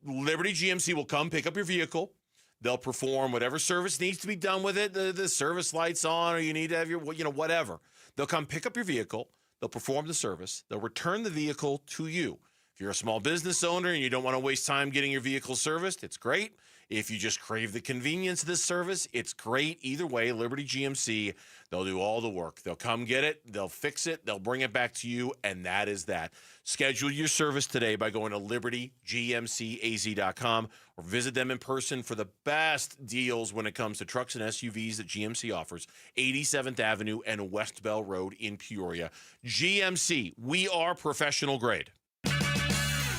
Liberty GMC will come pick up your vehicle. They'll perform whatever service needs to be done with it. The service lights on, or you need to have your, whatever. They'll come pick up your vehicle. They'll perform the service. They'll return the vehicle to you. If you're a small business owner and you don't want to waste time getting your vehicle serviced, it's great. If you just crave the convenience of this service, it's great. Either way, Liberty GMC, they'll do all the work. They'll come get it. They'll fix it. They'll bring it back to you, and that is that. Schedule your service today by going to libertygmcaz.com or visit them in person for the best deals when it comes to trucks and SUVs that GMC offers. 87th Avenue and West Bell Road in Peoria. GMC, we are professional grade.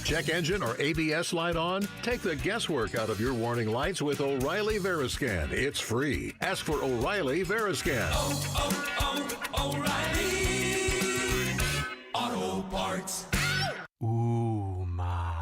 Check engine or ABS light on? Take the guesswork out of your warning lights with O'Reilly Veriscan. It's free. Ask for O'Reilly Veriscan. O'Reilly Auto Parts. Ooh, ma.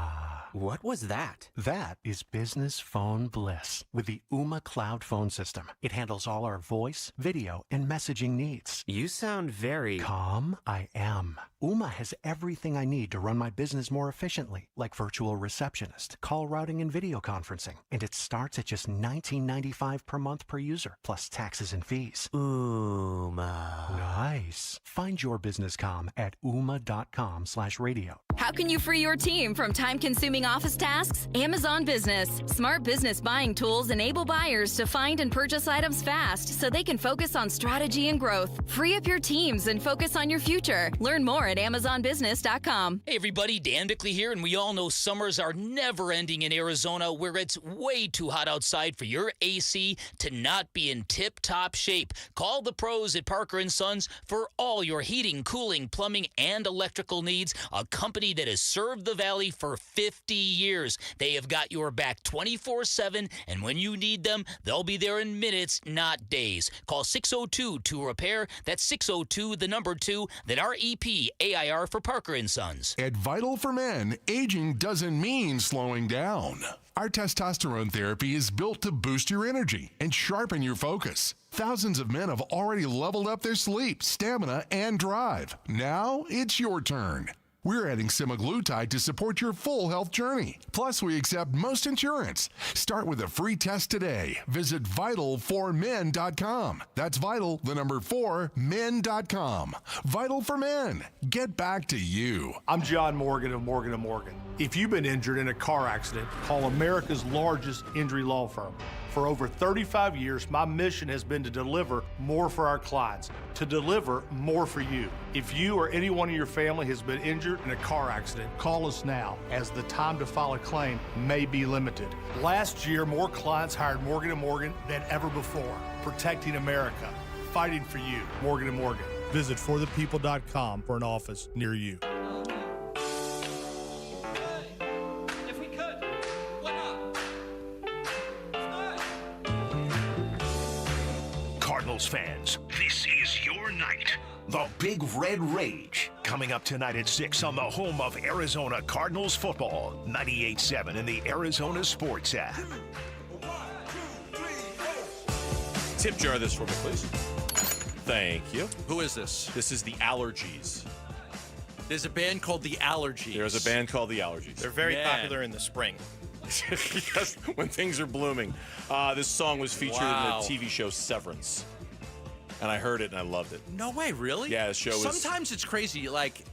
What was that? That is business phone bliss with the Ooma Cloud phone system. It handles all our voice, video, and messaging needs. You sound very... Calm? I am. Ooma has everything I need to run my business more efficiently, like virtual receptionist, call routing, and video conferencing. And it starts at just $19.95 per month per user, plus taxes and fees. Ooma. Nice. Find your business calm at ooma.com/radio. How can you free your team from time-consuming office tasks? Amazon Business. Smart business buying tools enable buyers to find and purchase items fast so they can focus on strategy and growth. Free up your teams and focus on your future. Learn more at AmazonBusiness.com. Hey everybody, Dan Bickley here, and we all know summers are never ending in Arizona, where it's way too hot outside for your AC to not be in tip-top shape. Call the pros at Parker & Sons for all your heating, cooling, plumbing, and electrical needs. A company that has served the Valley for 50 years. They have got your back 24/7, and when you need them, they'll be there in minutes, not days. Call 602-2-REPAIR. That's 602, the number 2, then REPAIR for Parker & Sons. At Vital for Men, aging doesn't mean slowing down. Our testosterone therapy is built to boost your energy and sharpen your focus. Thousands of men have already leveled up their sleep, stamina, and drive. Now it's your turn. We're adding semaglutide to support your full health journey. Plus, we accept most insurance. Start with a free test today. Visit Vital4Men.com. That's Vital, the number 4, men.com. Vital for Men. Get back to you. I'm John Morgan of Morgan & Morgan. If you've been injured in a car accident, call America's largest injury law firm. For over 35 years, my mission has been to deliver more for our clients, to deliver more for you. If you or anyone in your family has been injured in a car accident, call us now, as the time to file a claim may be limited. Last year, more clients hired Morgan & Morgan than ever before, protecting America, fighting for you. Morgan & Morgan. Visit forthepeople.com for an office near you. Cardinals fans, this is your night. The Big Red Rage, coming up tonight at 6 on the home of Arizona Cardinals football, 98.7 in the Arizona Sports app. Tip jar this for me, please. Thank you. Who is this? This is the Allergies. There's a band called the Allergies. There's a band called the Allergies. They're very popular in the spring. Yes, when things are blooming. This song was featured in the TV show Severance. And I heard it and I loved it. No way, really? Yeah, the show was... Sometimes it's crazy. Like,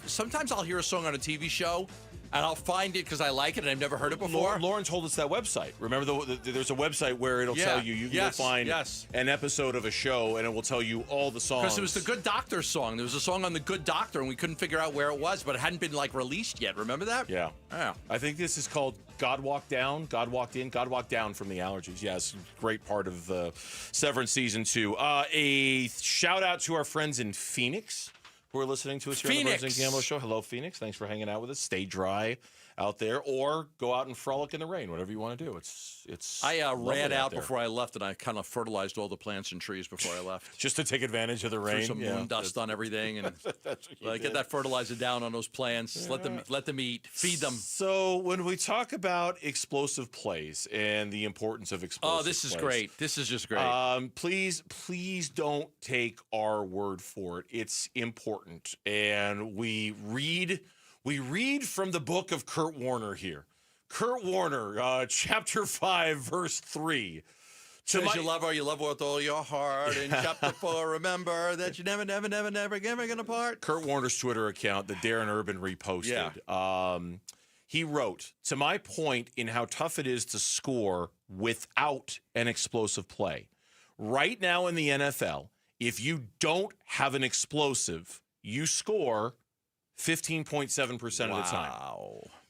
sometimes I'll hear a song on a TV show and I'll find it because I like it and I've never heard it before. Lauren told us that website. Remember, there's a website where it'll tell you. You can find an episode of a show and it will tell you all the songs. Because it was the Good Doctor song. There was a song on the Good Doctor and we couldn't figure out where it was, but it hadn't been released yet. Remember that? Yeah. Yeah. I think this is called God Walked Down, God Walked In, God Walked Down from the Allergies. Yes, great part of the Severance Season 2. A shout out to our friends in Phoenix who are listening to us here on the Burns and Gamble Show. Hello, Phoenix. Thanks for hanging out with us. Stay dry out there, or go out and frolic in the rain, whatever you want to do. It's. I ran out before I left, and I kind of fertilized all the plants and trees before I left, just to take advantage of the rain. Threw some moon dust on everything, and get that fertilizer down on those plants. Yeah. Let them eat, feed them. So when we talk about explosive plays and the importance of explosive, this is great. This is just great. Please don't take our word for it. It's important, and we read from the book of Kurt Warner here. Kurt Warner, chapter 5, verse 3. Says you love her with all your heart. In chapter 4, remember that you never gonna part. Kurt Warner's Twitter account that Darren Urban reposted. Yeah. He wrote, to my point in how tough it is to score without an explosive play. Right now in the NFL, if you don't have an explosive, you score 15.7% of the time.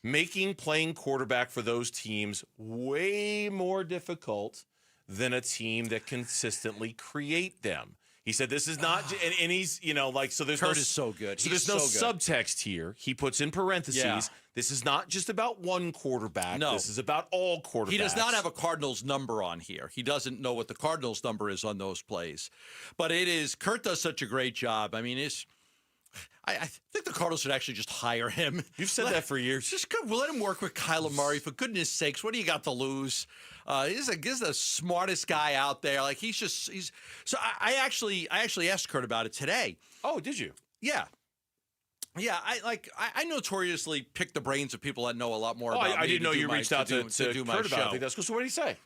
Making playing quarterback for those teams way more difficult than a team that consistently create them. He said this is not, and he's, so there's Kurt is so good. So there's no subtext here. He puts in parentheses, this is not just about one quarterback. No. This is about all quarterbacks. He does not have a Cardinals number on here. He doesn't know what the Cardinals number is on those plays. But Kurt does such a great job. I mean, I think the Cardinals should actually just hire him. You've said that for years. Just we'll let him work with Kyler Murray. For goodness sakes, what do you got to lose? He's the smartest guy out there. Like he's. So I actually asked Kurt about it today. Oh, did you? Yeah. Yeah, I notoriously pick the brains of people that know a lot more about me. I didn't know you reached out to do my Kurt show. about it. I think that's cool. So what did he say?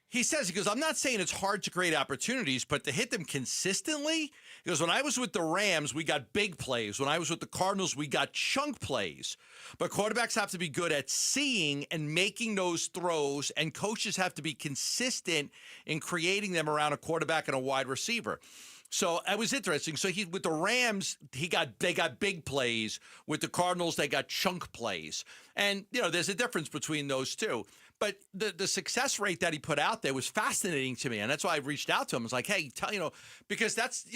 He goes, I'm not saying it's hard to create opportunities, but to hit them consistently. He goes, when I was with the Rams, we got big plays. When I was with the Cardinals, we got chunk plays. But quarterbacks have to be good at seeing and making those throws, and coaches have to be consistent in creating them around a quarterback and a wide receiver. So it was interesting. So with the Rams, they got big plays. With the Cardinals, they got chunk plays. And, there's a difference between those two. But the success rate that he put out there was fascinating to me. And that's why I reached out to him. I was like, hey, because that's,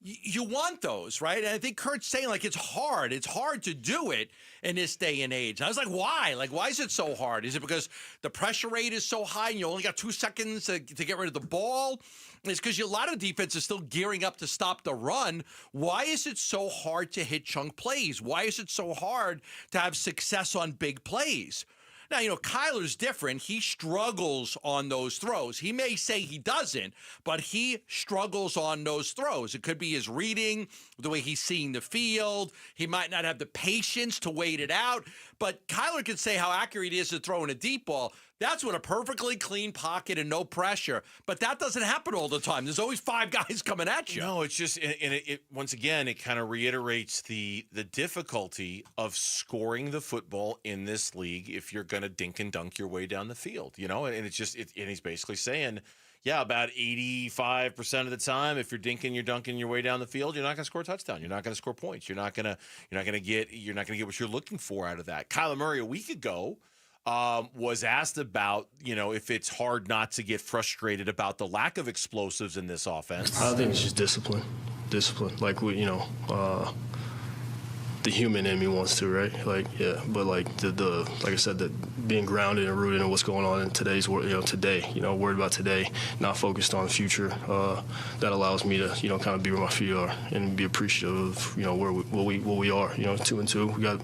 you want those, right? And I think Kurt's saying, it's hard. It's hard to do it in this day and age. And I was like, why? Why is it so hard? Is it because the pressure rate is so high and you only got 2 seconds to get rid of the ball? It's because a lot of defense is still gearing up to stop the run. Why is it so hard to hit chunk plays? Why is it so hard to have success on big plays? Now, Kyler's different. He struggles on those throws. He may say he doesn't, but he struggles on those throws. It could be his reading, the way he's seeing the field. He might not have the patience to wait it out. But Kyler can say how accurate he is at throwing a deep ball. That's with a perfectly clean pocket and no pressure. But that doesn't happen all the time. There's always 5 guys coming at you. No, it's just, and it once again, it kind of reiterates the difficulty of scoring the football in this league if you're going to dink and dunk your way down the field, and it's just, and he's basically saying, yeah, about 85% of the time, if you're dunking your way down the field, you're not going to score a touchdown. You're not going to score points. You're not going to get what you're looking for out of that. Kyler Murray a week ago was asked about, if it's hard not to get frustrated about the lack of explosives in this offense. I think it's just discipline. Like the human in me wants to, right? But like I said, that being grounded and rooted in what's going on in today's world, today, worried about today, not focused on the future. That allows me to, kind of be where my feet are and be appreciative of, where we are. 2-2. We got,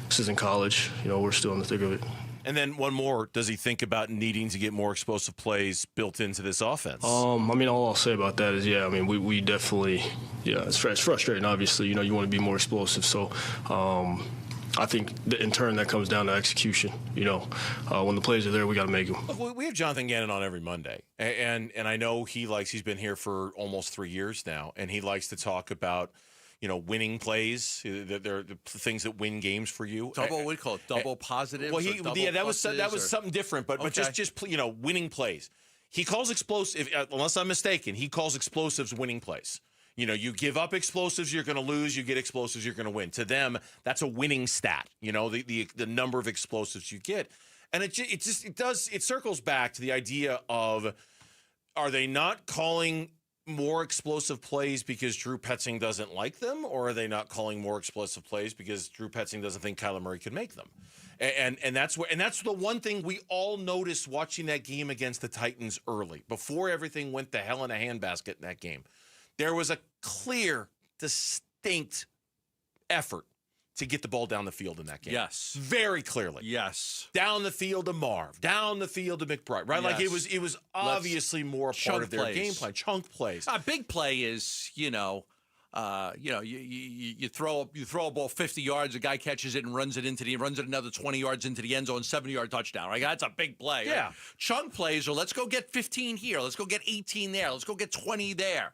this isn't college. We're still in the thick of it. And then one more, does he think about needing to get more explosive plays built into this offense? All I'll say about that is, we definitely, it's frustrating, obviously. You want to be more explosive. So I think in turn that comes down to execution. When the plays are there, we got to make them. Look, we have Jonathan Gannon on every Monday. And I know he's been here for almost 3 years now, and he likes to talk about winning plays. They're the things that win games for you. What do you call it? Double positives? Well, that was something different. But just winning plays. He calls explosive. Unless I'm mistaken, he calls explosives winning plays. You give up explosives, you're going to lose. You get explosives, you're going to win. To them, that's a winning stat. The number of explosives you get, and it circles back to the idea of, are they not calling more explosive plays because Drew Petzing doesn't like them, or are they not calling more explosive plays because Drew Petzing doesn't think Kyler Murray could make them? And that's the one thing we all noticed watching that game against the Titans early, before everything went to hell in a handbasket in that game. There was a clear, distinct effort to get the ball down the field in that game. Yes. Very clearly. Yes. Down the field to Marv, down the field to McBride, right? Yes. Like it was obviously more a part of their game plan. Chunk plays. A big play is, you throw a ball 50 yards, a guy catches it and runs it another 20 yards into the end zone, 70-yard touchdown. Right? That's a big play. Yeah. Right? Chunk plays are, let's go get 15 here, let's go get 18 there, let's go get 20 there.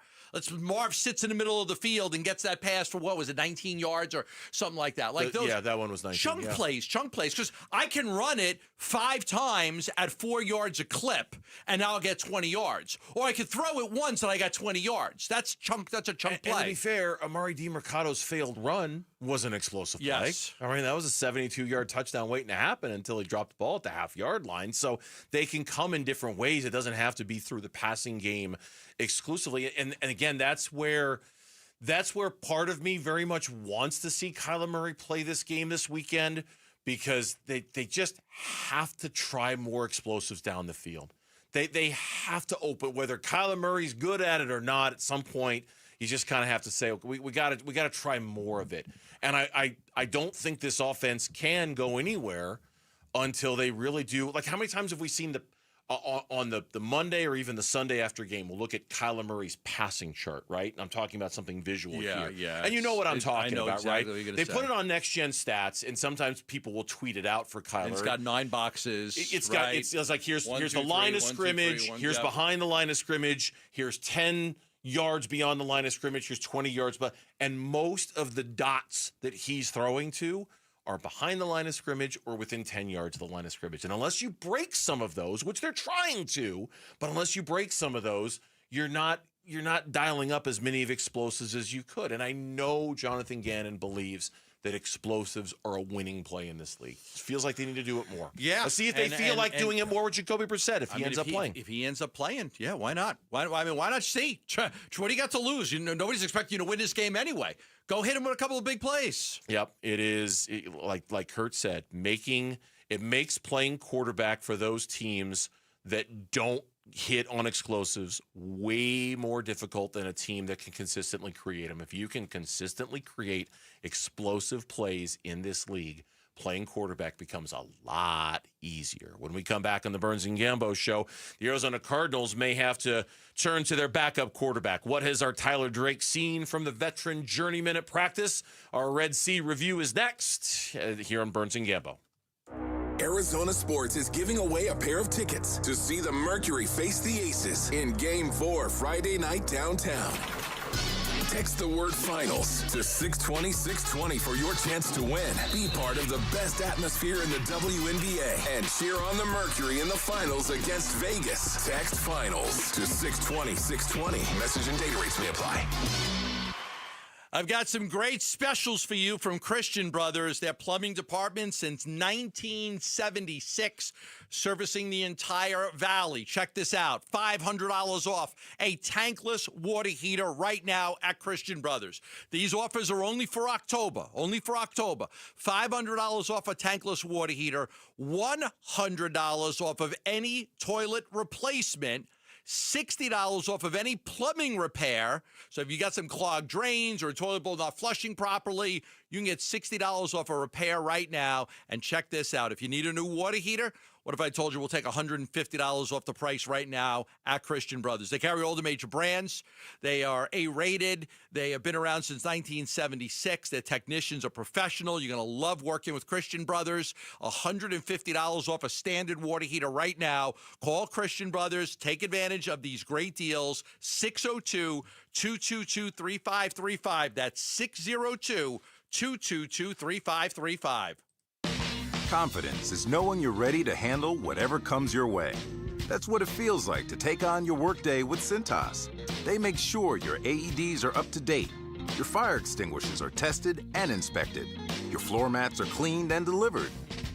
Marv sits in the middle of the field and gets that pass for, 19 yards or something like that. That one was 19. Chunk plays, because I can run it 5 times at 4 yards a clip, and now I'll get 20 yards. Or I could throw it once and I got 20 yards. That's a chunk play. And to be fair, Amari DiMercado's failed run was an explosive play. Yes. That was a 72-yard touchdown waiting to happen until he dropped the ball at the half-yard line. So they can come in different ways. It doesn't have to be through the passing game exclusively. And again, that's where part of me very much wants to see Kyler Murray play this game this weekend, because they just have to try more explosives down the field. They have to open, whether Kyler Murray's good at it or not, at some point, You just kind of have to say, we got to try more of it. And I don't think this offense can go anywhere until they really do. Like, how many times have we seen on the Monday or even the Sunday after game, we'll look at Kyler Murray's passing chart, right? I'm talking about something visual here. Yeah. And you know what I'm talking about, exactly right? what you're gonna They say. put it on Next Gen Stats, and sometimes people will tweet it out for Kyler. And it's got 9 boxes. It's like here's 1, 2, the line 3, of 1, 2, scrimmage. 3, 1, Here's yep. behind the line of scrimmage. Here's 10 yards beyond the line of scrimmage. Here's 20 yards. And most of the dots that he's throwing to are behind the line of scrimmage or within 10 yards of the line of scrimmage. And unless you break some of those, which they're trying to, but unless you break some of those, you're not dialing up as many of explosives as you could. And I know Jonathan Gannon believes that explosives are a winning play in this league. It feels like they need to do it more. Yeah. Let's see if they feel like doing it more with Jacoby Brissett if he ends up playing. If he ends up playing, yeah, why not? Why not see? What do you got to lose? Nobody's expecting you to win this game anyway. Go hit him with a couple of big plays. Yep, it is, like Kurt said, it makes playing quarterback for those teams that don't hit on explosives way more difficult than a team that can consistently create them. If you can consistently create explosive plays in this league, playing quarterback becomes a lot easier. When we come back on the Burns and Gambo show, the Arizona Cardinals may have to turn to their backup quarterback. What has our Tyler Drake seen from the veteran journeyman at practice? Our Red Sea review is next here on Burns and Gambo. Arizona Sports is giving away a pair of tickets to see the Mercury face the Aces in Game 4 Friday night downtown. Text the word finals to 620-620 for your chance to win. Be part of the best atmosphere in the WNBA and cheer on the Mercury in the finals against Vegas. Text finals to 620-620. Message and data rates may apply. I've got some great specials for you from Christian Brothers. Their plumbing department since 1976, servicing the entire valley. Check this out. $500 off a tankless water heater right now at Christian Brothers. These offers are only for October. Only for October. $500 off a tankless water heater. $100 off of any toilet replacement. $60 off of any plumbing repair. So if you got some clogged drains or a toilet bowl not flushing properly, you can get $60 off a repair right now. And check this out. If you need a new water heater, what if I told you we'll take $150 off the price right now at Christian Brothers? They carry all the major brands. They are A-rated. They have been around since 1976. Their technicians are professional. You're going to love working with Christian Brothers. $150 off a standard water heater right now. Call Christian Brothers. Take advantage of these great deals. 602-222-3535. That's 602-222-3535. Confidence is knowing you're ready to handle whatever comes your way. That's what it feels like to take on your workday with Cintas. They make sure your AEDs are up to date, your fire extinguishers are tested and inspected, your floor mats are cleaned and delivered,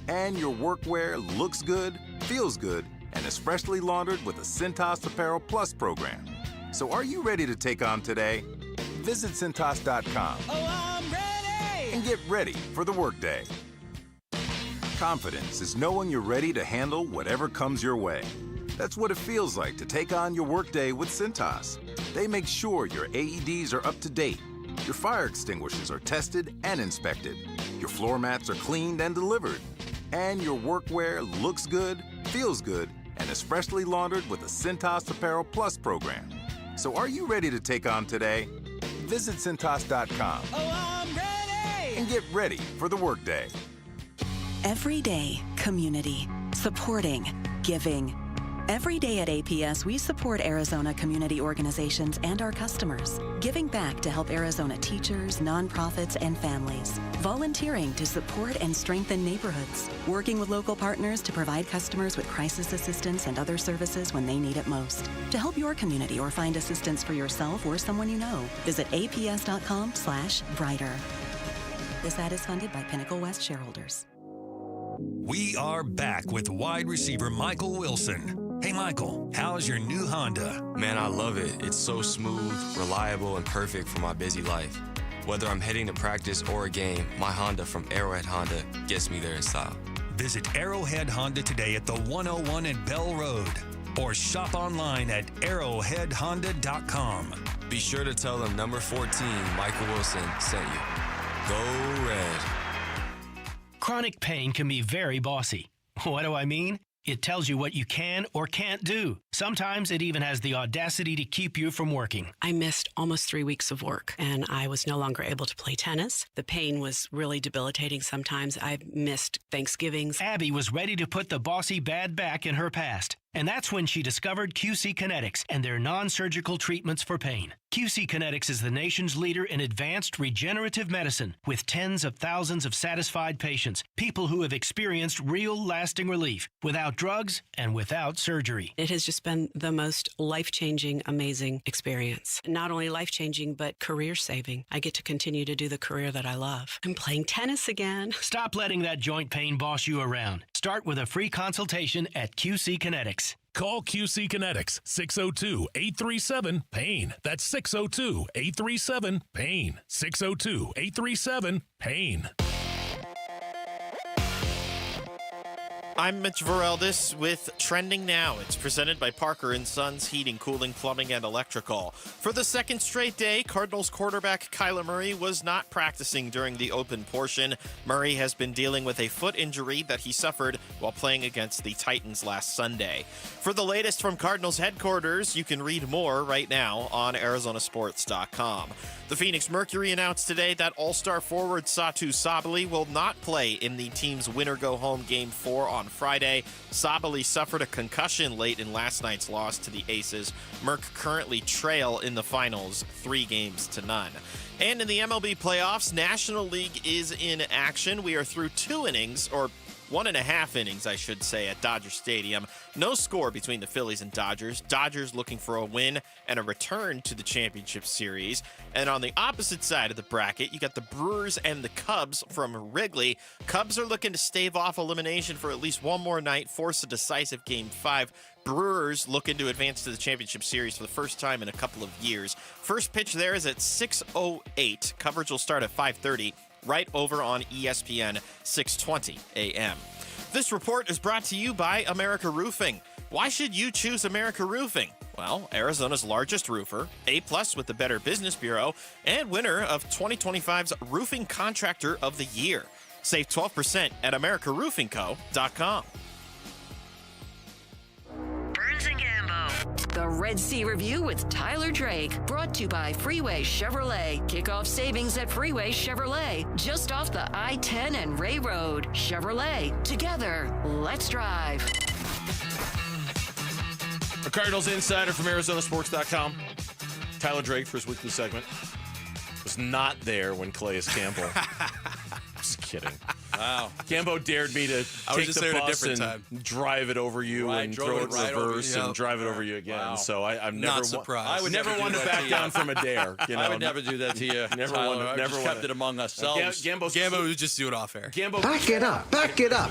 and your workwear looks good, feels good, and is freshly laundered with a Cintas Apparel Plus program. So are you ready to take on today? Visit Cintas.com. Oh, I'm ready! And get ready for the workday. Confidence is knowing you're ready to handle whatever comes your way. That's what it feels like to take on your workday with Cintas. They make sure your AEDs are up to date, your fire extinguishers are tested and inspected, your floor mats are cleaned and delivered, and your workwear looks good, feels good, and is freshly laundered with a Cintas Apparel Plus program. So are you ready to take on today? Visit Cintas.com. Oh, I'm ready! And get ready for the workday. Every day, community, supporting, giving. Every day at APS, we support Arizona community organizations and our customers, giving back to help Arizona teachers, nonprofits, and families, volunteering to support and strengthen neighborhoods, working with local partners to provide customers with crisis assistance and other services when they need it most. To help your community or find assistance for yourself or someone you know, visit aps.com/brighter. This ad is funded by Pinnacle West shareholders. We are back with wide receiver Michael Wilson. Hey, Michael, how's your new Honda? Man, I love it. It's so smooth, reliable, and perfect for my busy life. Whether I'm heading to practice or a game, my Honda from Arrowhead Honda gets me there in style. Visit Arrowhead Honda today at the 101 and Bell Road. or shop online at arrowheadhonda.com. Be sure to tell them number 14, Michael Wilson, sent you. Go Red. Chronic pain can be very bossy. What do I mean? It tells you what you can or can't do. Sometimes it even has the audacity to keep you from working. I missed almost 3 weeks of work, and I was no longer able to play tennis. The pain was really debilitating sometimes. I missed Thanksgivings. Abby was ready to put the bossy bad back in her past. And that's when she discovered QC Kinetics and their non-surgical treatments for pain. QC Kinetics is the nation's leader in advanced regenerative medicine with tens of thousands of satisfied patients, people who have experienced real lasting relief without drugs and without surgery. It has just been the most life-changing, amazing experience. Not only life-changing, but career-saving. I get to continue to do the career that I love. I'm playing tennis again. Stop letting that joint pain boss you around. Start with a free consultation at QC Kinetics. Call QC Kinetics, 602-837-PAIN. That's 602-837-PAIN. 602-837-PAIN. I'm Mitch Vareldis with Trending Now. It's presented by Parker & Sons Heating, Cooling, Plumbing, and Electrical. For the second straight day, Cardinals quarterback Kyler Murray was not practicing during the open portion. Murray has been dealing with a foot injury that he suffered while playing against the Titans last Sunday. For the latest from Cardinals headquarters, you can read more right now on ArizonaSports.com. The Phoenix Mercury announced today that All-Star forward Satu Sabally will not play in the team's winner-go-home Game 4 on Friday. Sabally suffered a concussion late in last night's loss to the Aces. Merc currently trail in the finals 3-0. And in the MLB playoffs, National League is in action. We are through 2 innings, or 1.5 innings, I should say, at Dodger Stadium. No score between the Phillies and Dodgers. Dodgers looking for a win and a return to the championship series. And on the opposite side of the bracket, you got the Brewers and the Cubs from Wrigley. Cubs are looking to stave off elimination for at least one more night, force a decisive Game 5. Brewers looking to advance to the championship series for the first time in a couple of years. First pitch there is at 6:08. Coverage will start at 5:30. Right over on ESPN, 6:20 a.m. This report is brought to you by America Roofing. Why should you choose America Roofing? Well, Arizona's largest roofer, A+ with the Better Business Bureau, and winner of 2025's Roofing Contractor of the Year. Save 12% at AmericaRoofingCo.com. The Red Sea Review with Tyler Drake, brought to you by Freeway Chevrolet. Kickoff savings at Freeway Chevrolet, just off the I-10 and Ray Road. Chevrolet, together, let's drive. A Cardinals insider from ArizonaSports.com, Tyler Drake, for his weekly segment, was not there when Calais Campbell. Just kidding. Wow. Cambo dared me to take the bus and drive it over you and throw it in reverse and drive it over you again. Wow. So I'm never Not surprised. I would never want to back down from a dare. You know? I would never do that to you. Never Tyler. want to. Never kept it among ourselves. Gambo would just do it off air. Back it up. Back it up.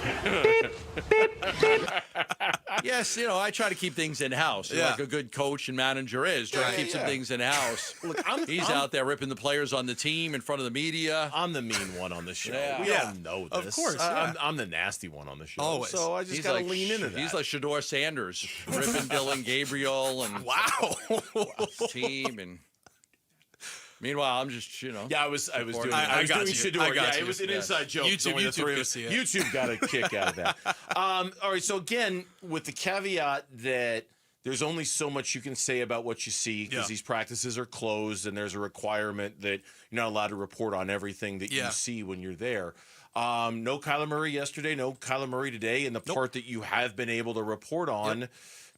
Yes, I try to keep things in house. Like a good coach and manager is. Try to keep some things in house. Look, He's out there ripping the players on the team in front of the media. I'm the mean one on the show. Yeah. We all know this. Of course. I'm the nasty one on the show. Always. So I just got to lean into that. He's like Shador Sanders, ripping Dylan Gabriel and his team. And meanwall, I'm just Yeah, I was doing. I was got doing you. Shador. I got Yeah, you. it was an inside joke. YouTube, YouTube got a kick out of that. All right. So again, with the caveat that there's only so much you can say about what you see because these practices are closed and there's a requirement that you're not allowed to report on everything that you see when you're there. No Kyler Murray yesterday, no Kyler Murray today. And the part that you have been able to report on,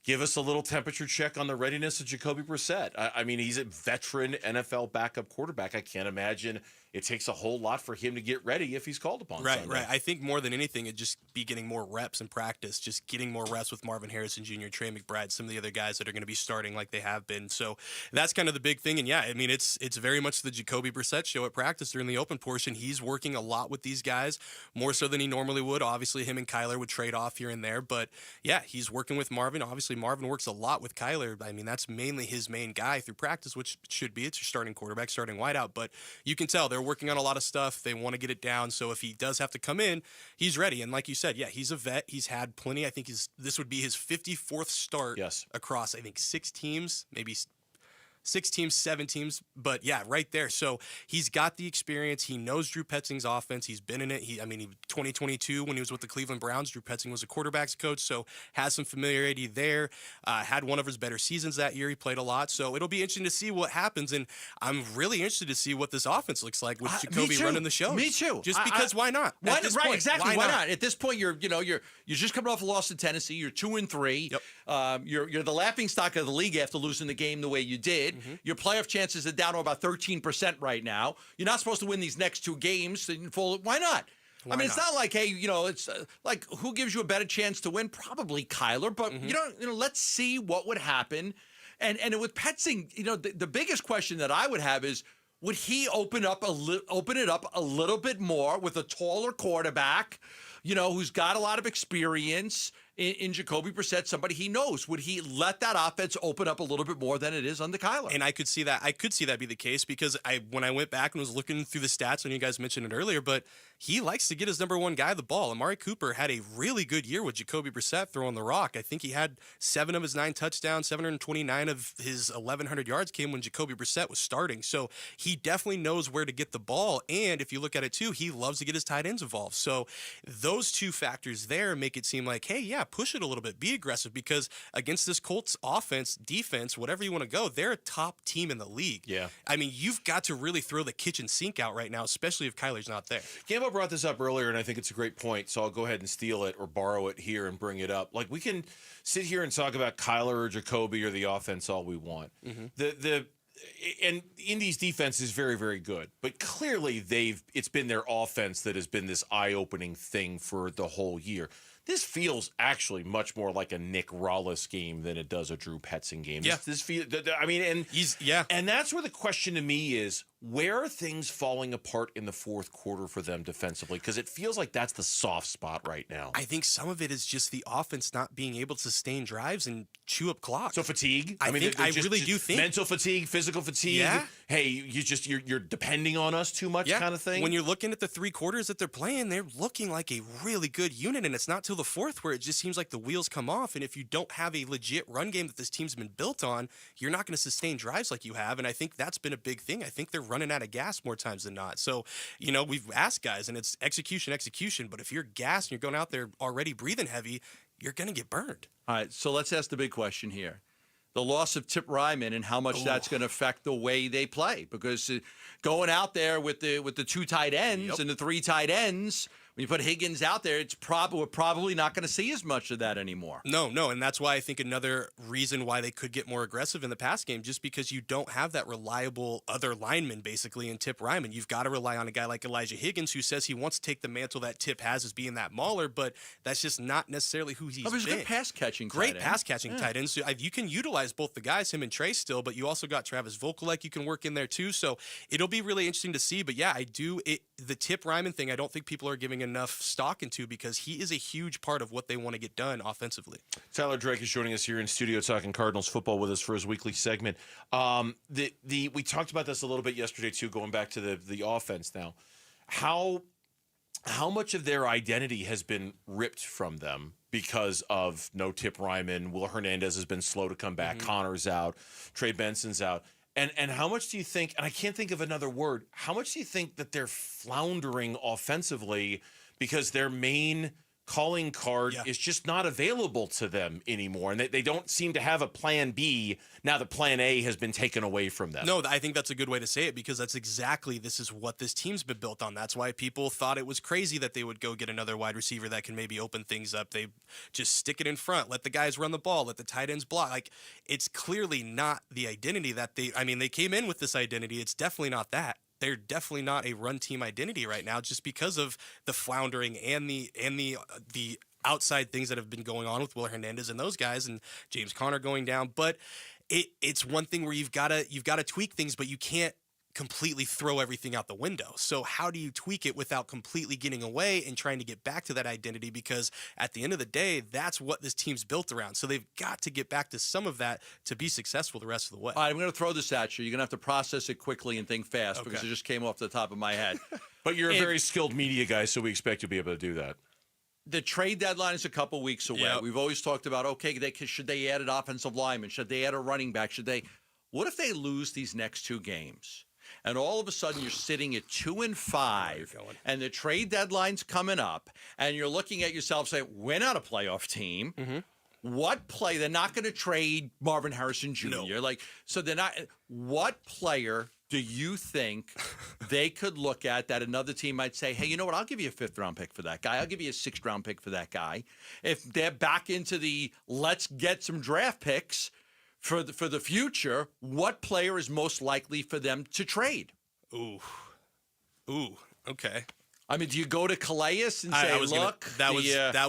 give us a little temperature check on the readiness of Jacoby Brissett. I mean, he's a veteran NFL backup quarterback. I can't imagine it takes a whole lot for him to get ready if he's called upon. Right. Sunday. I think more than anything, it'd just be getting more reps in practice, just getting more reps with Marvin Harrison Jr., Trey McBride, some of the other guys that are going to be starting like they have been. So that's kind of the big thing. And yeah, I mean, it's very much the Jacoby Brissett show at practice during the open portion. He's working a lot with these guys, more so than he normally would. Obviously, him and Kyler would trade off here and there. But yeah, he's working with Marvin. Obviously, Marvin works a lot with Kyler. I mean, that's mainly his main guy through practice, which should be. It's your starting quarterback, starting wideout. But you can tell they're they're working on a lot of stuff. They want to get it down. So if he does have to come in, he's ready. And like you said, yeah, he's a vet. He's had plenty. I think this would be his 54th start across, I think, 6 teams, maybe 6 teams, 7 teams, but yeah, right there. So he's got the experience. He knows Drew Petzing's offense. He's been in it. 2022 when he was with the Cleveland Browns, Drew Petzing was a quarterbacks coach, so has some familiarity there. Had one of his better seasons that year. He played a lot, so it'll be interesting to see what happens. And I'm really interested to see what this offense looks like with Jacoby running the show. Me too. Just because why not? Right, exactly. Why not? At this point, you're just coming off a loss to Tennessee. You're 2-3. Yep. You're the laughingstock of the league after losing the game the way you did. Mm-hmm. Your playoff chances are down to about 13% right now. You're not supposed to win these next 2 games. Why not? It's not like, hey, it's like who gives you a better chance to win? Probably Kyler, but let's see what would happen. And with Petzing, the biggest question that I would have is, would he open it up a little bit more with a taller quarterback, who's got a lot of experience in Jacoby Brissett, somebody he knows? Would he let that offense open up a little bit more than it is under Kyler? And I could see that be the case because when I went back and was looking through the stats, and you guys mentioned it earlier, but he likes to get his number 1 guy the ball. Amari Cooper had a really good year with Jacoby Brissett throwing the rock. I think he had 7 of his 9 touchdowns, 729 of his 1,100 yards came when Jacoby Brissett was starting. So he definitely knows where to get the ball. And if you look at it too, he loves to get his tight ends involved. So those 2 factors there make it seem like, hey, yeah, push it a little bit, be aggressive, because against this Colts offense, defense, whatever you want to go, they're a top team in the league. Yeah. You've got to really throw the kitchen sink out right now, especially if Kyler's not there. Gambo brought this up earlier, and I think it's a great point, so I'll go ahead and steal it or borrow it here and bring it up. We can sit here and talk about Kyler or Jacoby or the offense all we want. Mm-hmm. And Indy's defense is very, very good, but clearly it's been their offense that has been this eye-opening thing for the whole year. This feels actually much more like a Nick Rollis game than it does a Drew Petzing game. Yeah. And that's where the question to me is, where are things falling apart in the 4th quarter for them defensively? Because it feels like that's the soft spot right now. I think some of it is just the offense not being able to sustain drives and chew up clock. So fatigue? I really do think. Mental fatigue, physical fatigue. Yeah. Hey, you're depending on us too much kind of thing? When you're looking at the 3 quarters that they're playing, they're looking like a really good unit, and it's not till the 4th where it just seems like the wheels come off, and if you don't have a legit run game that this team's been built on, you're not going to sustain drives like you have, and I think that's been a big thing. I think they're running out of gas more times than not. So, we've asked guys, and it's execution, but if you're gassed and you're going out there already breathing heavy, you're going to get burned. All right, so let's ask the big question here. The loss of Tip Ryman and how much that's going to affect the way they play. Because going out there with the 2 tight ends and the 3 tight ends, when you put Higgins out there, we're probably not going to see as much of that anymore. No, and that's why I think another reason why they could get more aggressive in the pass game, just because you don't have that reliable other lineman, basically, in Tip Ryman. You've got to rely on a guy like Elijah Higgins, who says he wants to take the mantle that Tip has as being that mauler, but that's just not necessarily who he's been. He's a good pass-catching Great pass-catching tight end. So you can utilize both the guys, him and Trey still, but you also got Travis Vokalek you can work in there too. So it'll be really interesting to see. But yeah, the Tip Ryman thing, I don't think people are giving enough stock into, because he is a huge part of what they want to get done offensively. Tyler Drake is joining us here in studio talking Cardinals football with us for his weekly segment. We talked about this a little bit yesterday too, going back to the offense now. How much of their identity has been ripped from them because of no Tip Ryman? Will Hernandez has been slow to come back. Mm-hmm. Connor's out. Trey Benson's out. And how much do you think, and I can't think of another word, how much do you think that they're floundering offensively because their main calling card is just not available to them anymore, and they don't seem to have a plan B now that plan A has been taken away from them? No, I think that's a good way to say it, because this is what this team's been built on. That's why people thought it was crazy that they would go get another wide receiver that can maybe open things up. They just stick it in front, let the guys run the ball, let the tight ends block. It's clearly not the identity that they came in with this identity. It's definitely not that. They're definitely not a run team identity right now, just because of the floundering and the outside things that have been going on with Will Hernandez and those guys, and James Conner going down. But it's one thing where you've got to tweak things, but you can't completely throw everything out the window. So how do you tweak it without completely getting away and trying to get back to that identity? Because at the end of the day, that's what this team's built around. So they've got to get back to some of that to be successful the rest of the way. All right, I'm going to throw this at you. You're going to have to process it quickly and think fast because it just came off the top of my head. But you're a very skilled media guy, so we expect you'll be able to do that. The trade deadline is a couple weeks away. Yep. We've always talked about, okay, should they add an offensive lineman? Should they add a running back? What if they lose these next 2 games? And all of a sudden you're sitting at 2-5, and the trade deadline's coming up, and you're looking at yourself saying, we're not a playoff team. What play? They're not going to trade Marvin Harrison Jr. No. So they're not. What player do you think they could look at that another team might say, hey, you know what? I'll give you a 5th-round pick for that guy. I'll give you a 6th-round pick for that guy. If they're back into the let's get some draft picks for the future, what player is most likely for them to trade? Ooh, okay. I mean, do you go to Calais and say, that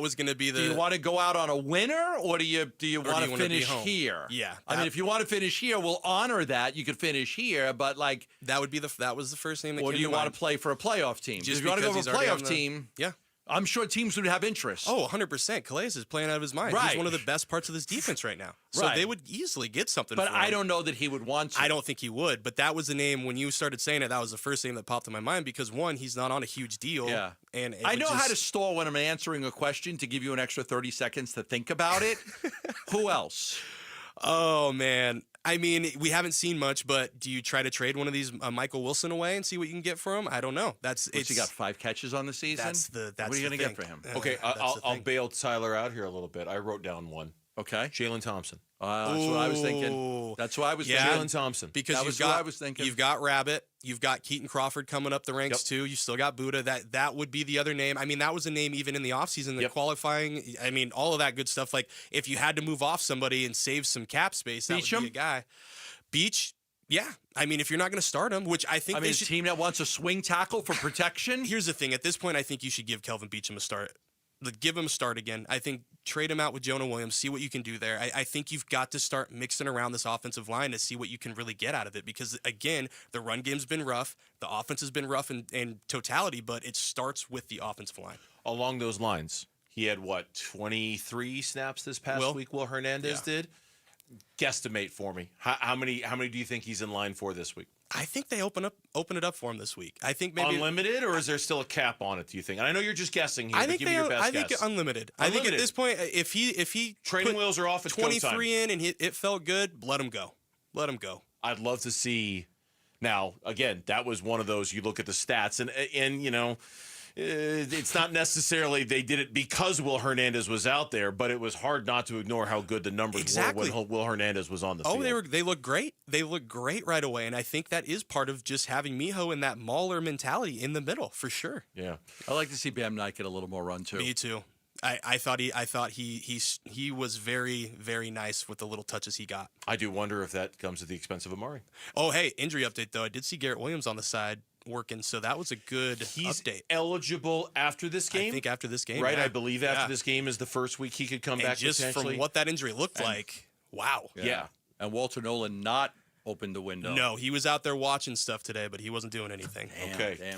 was going to be the... Do you want to go out on a winner, or do you want to finish here? Yeah. I mean, if you want to finish here, we'll honor that. You could finish here, but that would be that was the first name that came to mind. Or do you want to play for a playoff team? If you want to go for a playoff team... Yeah. I'm sure teams would have interest. Oh, 100%. Calais is playing out of his mind. Right. He's one of the best parts of this defense right now. So they would easily get something but for him. I don't know that he would want to. I don't think he would. But that was the name, when you started saying it, that was the first name that popped in my mind because, one, he's not on a huge deal. Yeah. And I know how to stall when I'm answering a question to give you an extra 30 seconds to think about it. Who else? Oh, man. I mean, we haven't seen much, but do you try to trade one of these Michael Wilson away and see what you can get for him? I don't know. He got 5 catches on the season? What are you going to get for him? Okay, I'll bail Tyler out here a little bit. I wrote down one. Okay. Jalen Thompson. That's what I was thinking. That's what I was thinking. Jalen Thompson. Because you've got Rabbit. You've got Keaton Crawford coming up the ranks too. You still got Buddha. That would be the other name. I mean, that was a name even in the offseason, the qualifying. I mean, all of that good stuff. Like, if you had to move off somebody and save some cap space, that would be a guy. Beach, yeah. I mean, if you're not going to start him, which I think a team that wants a swing tackle for protection. Here's the thing. At this point, I think you should give Kelvin Beachum a start. Give him a start again. I think trade him out with Jonah Williams, see what you can do there. I think you've got to start mixing around this offensive line to see what you can really get out of it because, again, the run game's been rough. The offense has been rough in totality, but it starts with the offensive line. Along those lines, he had, 23 snaps this past week, Will Hernandez did? Guesstimate for me. How many do you think he's in line for this week? I think they open it up for him this week. I think maybe unlimited, or is there still a cap on it? Do you think? And I know you're just guessing here. Give me your best guess. I think unlimited. I think at this point, if he training wheels are off, it's 23 in and it felt good, let him go. Let him go. I'd love to see. Now, again, that was one of those. You look at the stats, and you know. It's not necessarily they did it because Will Hernandez was out there, but it was hard not to ignore how good the numbers were when Will Hernandez was on the field. They look great. They look great right away, and I think that is part of just having Miho in that mauler mentality in the middle for sure. Yeah, I like to see Bam Knight get a little more run too. Me too. I thought he was very, very nice with the little touches he got. I do wonder if that comes at the expense of Amari. Oh, hey, injury update though. I did see Garrett Williams on the side working, so that was a good update. Eligible after this game? I think after this game. Right, yeah. I believe after this game is the first week he could come back just potentially. From what that injury looked like, wow. Yeah. And Walter Nolan not opened the window. No, he was out there watching stuff today, but he wasn't doing anything.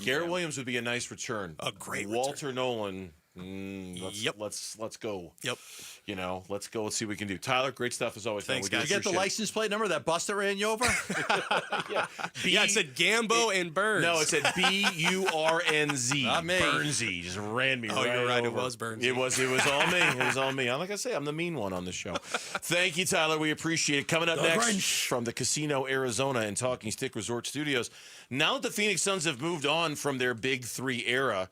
Garrett Williams would be a nice return. A great Walter return. Nolan. Let's go. Yep. You know, let's go. Let's see what we can do. Tyler, great stuff as always. Thanks, guys. Did you get the license plate number of that bus that ran you over? It said Gambo and Burns. No, it said B-U-R-N-Z. Not me. Burnsy just ran me right you're right. over. It was Burns. It was all me. It was all me. Like I say, I'm the mean one on the show. Thank you, Tyler. We appreciate it. Coming up next from the Casino Arizona and Talking Stick Resort Studios. Now that the Phoenix Suns have moved on from their Big Three era,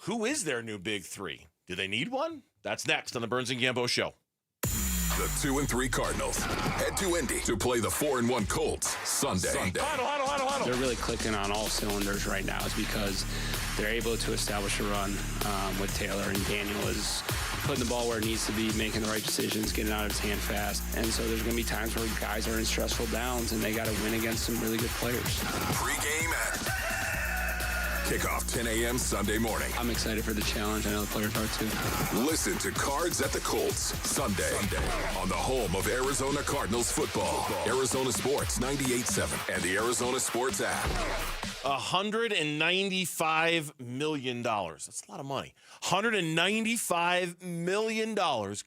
who is their new Big Three? Do they need one? That's next on the Burns and Gambo Show. The 2-3 Cardinals head to Indy to play the 4-1 Colts Sunday. Huddle. They're really clicking on all cylinders right now. It's because they're able to establish a run with Taylor, and Daniel is putting the ball where it needs to be, making the right decisions, getting out of his hand fast. And so there's going to be times where guys are in stressful downs, and they got to win against some really good players. Pre-game at Kickoff 10 a.m. Sunday morning. I'm excited for the challenge. I know the players are too. Listen to Cards at the Colts Sunday on the home of Arizona Cardinals football. Arizona Sports 98.7 and the Arizona Sports app. $195 million. That's a lot of money. $195 million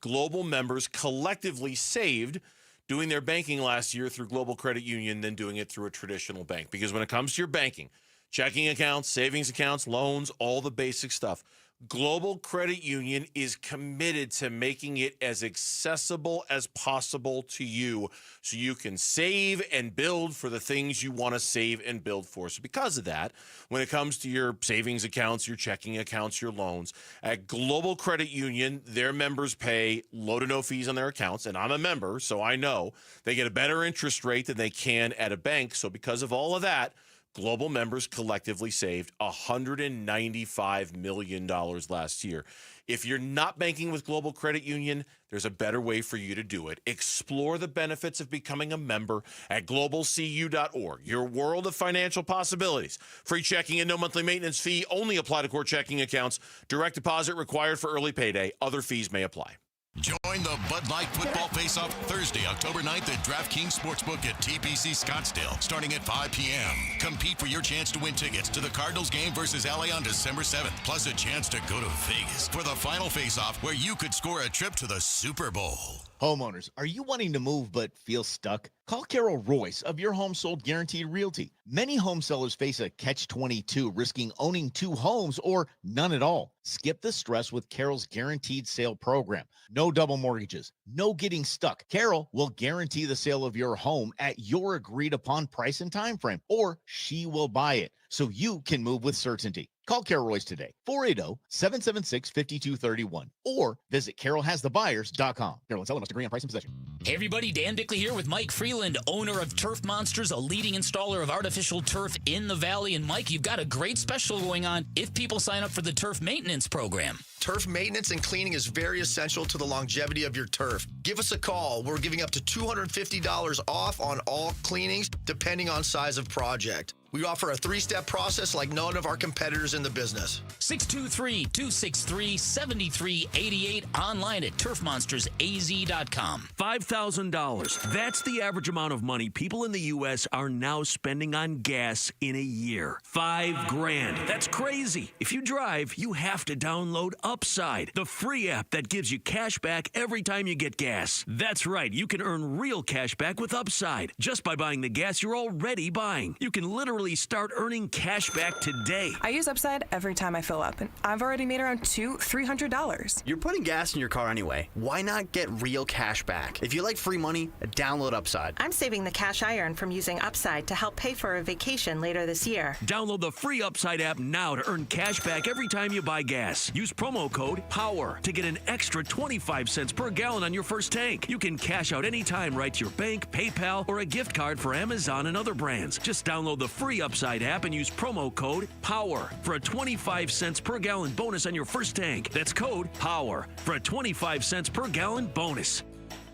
global members collectively saved doing their banking last year through Global Credit Union than doing it through a traditional bank. Because when it comes to your banking, checking accounts, savings accounts, loans, all the basic stuff, Global Credit Union is committed to making it as accessible as possible to you so you can save and build for the things you want to save and build for. So because of that, when it comes to your savings accounts, your checking accounts, your loans, at Global Credit Union, their members pay low to no fees on their accounts. And I'm a member, so I know they get a better interest rate than they can at a bank. So because of all of that, Global members collectively saved $195 million last year. If you're not banking with Global Credit Union, there's a better way for you to do it. Explore the benefits of becoming a member at globalcu.org. Your world of financial possibilities. Free checking and no monthly maintenance fee. Only apply to core checking accounts. Direct deposit required for early payday. Other fees may apply. Join the Bud Light Football Face-Off Thursday, October 9th at DraftKings Sportsbook at TPC Scottsdale, starting at 5 p.m. Compete for your chance to win tickets to the Cardinals game versus LA on December 7th, plus a chance to go to Vegas for the final face-off where you could score a trip to the Super Bowl. Homeowners, are you wanting to move but feel stuck? Call Carol Royce of Your Home Sold Guaranteed Realty. Many home sellers face a catch-22, risking owning 2 homes or none at all. Skip the stress with Carol's Guaranteed Sale Program. No double mortgages, no getting stuck. Carol will guarantee the sale of your home at your agreed-upon price and time frame, or she will buy it so you can move with certainty. Call Carol Royce today, 480-776-5231, or visit carolhasthebuyers.com. Carol and seller must agree on price and possession. Hey everybody, Dan Bickley here with Mike Freeland, owner of Turf Monsters, a leading installer of artificial turf in the Valley. And Mike, you've got a great special going on if people sign up for the turf maintenance program. Turf maintenance and cleaning is very essential to the longevity of your turf. Give us a call. We're giving up to $250 off on all cleanings, depending on size of project. We offer a 3-step process like none of our competitors in the business. 623-263-7388, online at turfmonstersaz.com. $5,000. That's the average amount of money people in the U.S. are now spending on gas in a year. $5,000. That's crazy. If you drive, you have to download Upside, the free app that gives you cash back every time you get gas. That's right. You can earn real cash back with Upside just by buying the gas you're already buying. You can literally start earning cash back today. I use Upside every time I fill up, and I've already made around $200-$300. You're putting gas in your car anyway. Why not get real cash back? If you like free money, download Upside. I'm saving the cash I earn from using Upside to help pay for a vacation later this year. Download the free Upside app now to earn cash back every time you buy gas. Use promo code POWER to get an extra 25 cents per gallon on your first tank. You can cash out anytime right to your bank, PayPal, or a gift card for Amazon and other brands. Just download the free Upside app and use promo code POWER for a 25 cents per gallon bonus on your first tank. That's code POWER for a 25 cents per gallon bonus.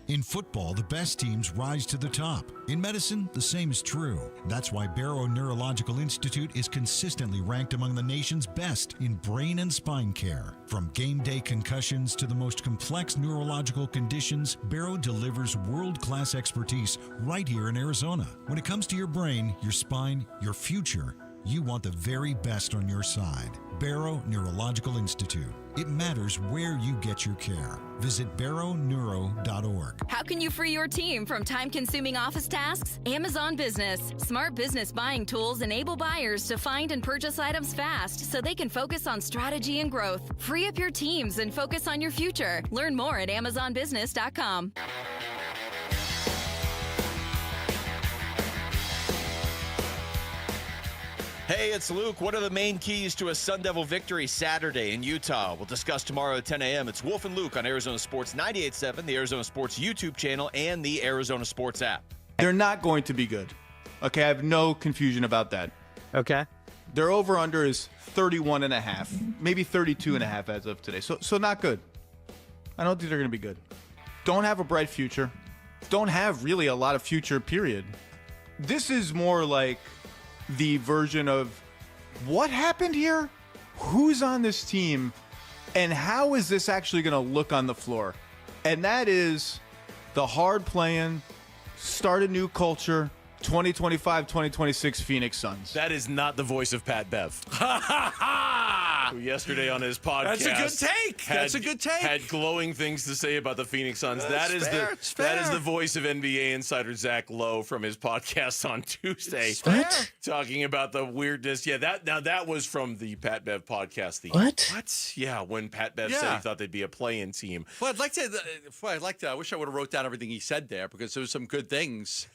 In football, the best teams rise to the top. In medicine, the same is true. That's why Barrow Neurological Institute is consistently ranked among the nation's best in brain and spine care. From game day concussions to the most complex neurological conditions, Barrow delivers world-class expertise right here in Arizona. When it comes to your brain, your spine, your future, you want the very best on your side. Barrow Neurological Institute. It matters where you get your care. Visit barrowneuro.org. How can you free your team from time-consuming office tasks? Amazon Business. Smart business buying tools enable buyers to find and purchase items fast so they can focus on strategy and growth. Free up your teams and focus on your future. Learn more at amazonbusiness.com. Hey, it's Luke. What are the main keys to a Sun Devil victory Saturday in Utah? We'll discuss tomorrow at 10 a.m. It's Wolf and Luke on Arizona Sports 98.7, the Arizona Sports YouTube channel, and the Arizona Sports app. They're not going to be good. Okay, I have no confusion about that. Okay. Their over-under is 31.5, maybe 32.5 as of today. So not good. I don't think they're going to be good. Don't have a bright future. Don't have really a lot of future, period. This is more like the version of what happened here? Who's on this team? And how is this actually going to look on the floor? And that is the hard playing, start a new culture, 2025-2026 Phoenix Suns. That is not the voice of Pat Bev. Who yesterday on his podcast. That's a good take. That's a good take. Had glowing things to say about the Phoenix Suns. That is the voice of NBA insider Zach Lowe from his podcast on Tuesday. Talking about the weirdness. Yeah, that was from the Pat Bev podcast. What? Yeah, when Pat Bev said he thought they'd be a play-in team. Well, I wish I would have wrote down everything he said there because there was some good things.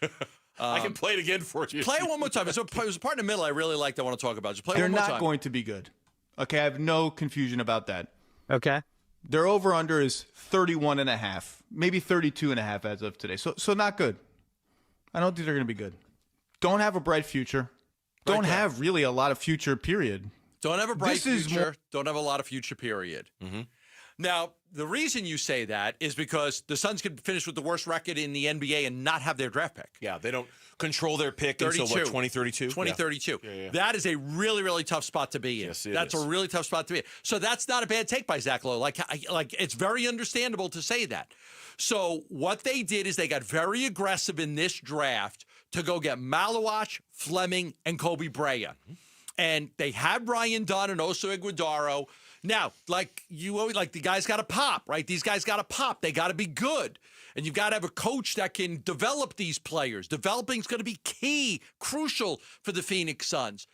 I can play it again for you. Play it one more time. There's a part in the middle I really liked I want to talk about. Just play it They're one more time. They're not going to be good. Okay, I have no confusion about that. Okay. Their over-under is 31.5, maybe 32.5 as of today. So not good. I don't think they're going to be good. Don't have a bright future. Don't have really a lot of future, period. Don't have a bright future. Don't have a lot of future, period. Mm-hmm. Now, the reason you say that is because the Suns could finish with the worst record in the NBA and not have their draft pick. Yeah, they don't control their pick until, 2032? 2032. Yeah. That is a really, really tough spot to be in. Yes, That's a really tough spot to be in. So that's not a bad take by Zach Lowe. Like it's very understandable to say that. So what they did is they got very aggressive in this draft to go get Malawach, Fleming, and Kobe Bryant. And they had Brian Dunn and Oso Iguodaro. Now, the guys got to pop, right? These guys got to pop. They got to be good. And you've got to have a coach that can develop these players. Developing is going to be key, crucial for the Phoenix Suns.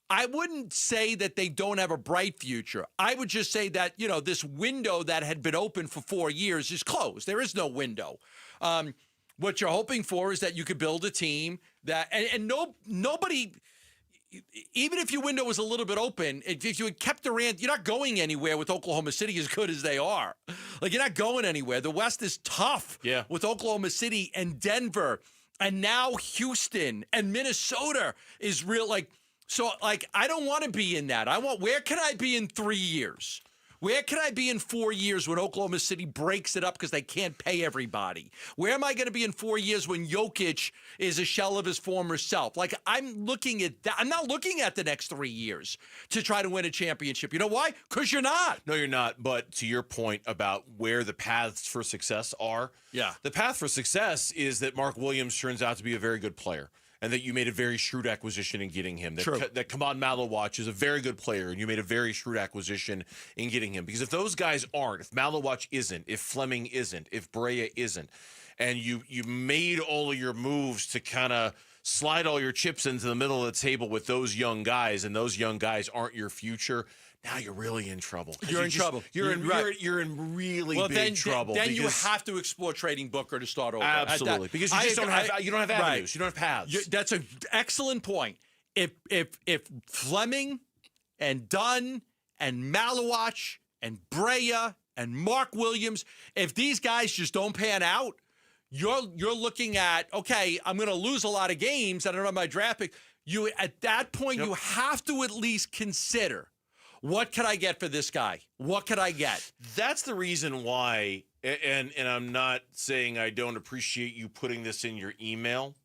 I wouldn't say that they don't have a bright future. I would just say that, this window that had been open for 4 years is closed. There is no window. What you're hoping for is that you could build a team that, nobody, even if your window was a little bit open, if you had kept Durant, you're not going anywhere with Oklahoma City as good as they are. You're not going anywhere. The West is tough with Oklahoma City and Denver, and now Houston and Minnesota is real. I don't want to be in that. Where can I be in 3 years? Where can I be in 4 years when Oklahoma City breaks it up because they can't pay everybody? Where am I going to be in 4 years when Jokic is a shell of his former self? I'm looking at that. I'm not looking at the next 3 years to try to win a championship. You know why? Because you're not. No, you're not. But to your point about where the paths for success are, the path for success is that Mark Williams turns out to be a very good player. And that you made a very shrewd acquisition in getting him. That Kamad Malawach is a very good player, and you made a very shrewd acquisition in getting him. Because if those guys aren't, if Malawach isn't, if Fleming isn't, if Brea isn't, and you made all of your moves to kind of slide all your chips into the middle of the table with those young guys, and those young guys aren't your future, now you're really in trouble. You're in trouble. You're in really big trouble. Then you have to explore trading Booker to start over. Absolutely, because you just don't have avenues. Right. You don't have paths. That's an excellent point. If Fleming and Dunn and Malawach and Brea and Mark Williams, if these guys just don't pan out, you're looking at, okay, I'm going to lose a lot of games. I don't have my draft pick. At that point, you have to at least consider, what could I get for this guy? What could I get? That's the reason why, and I'm not saying I don't appreciate you putting this in your email,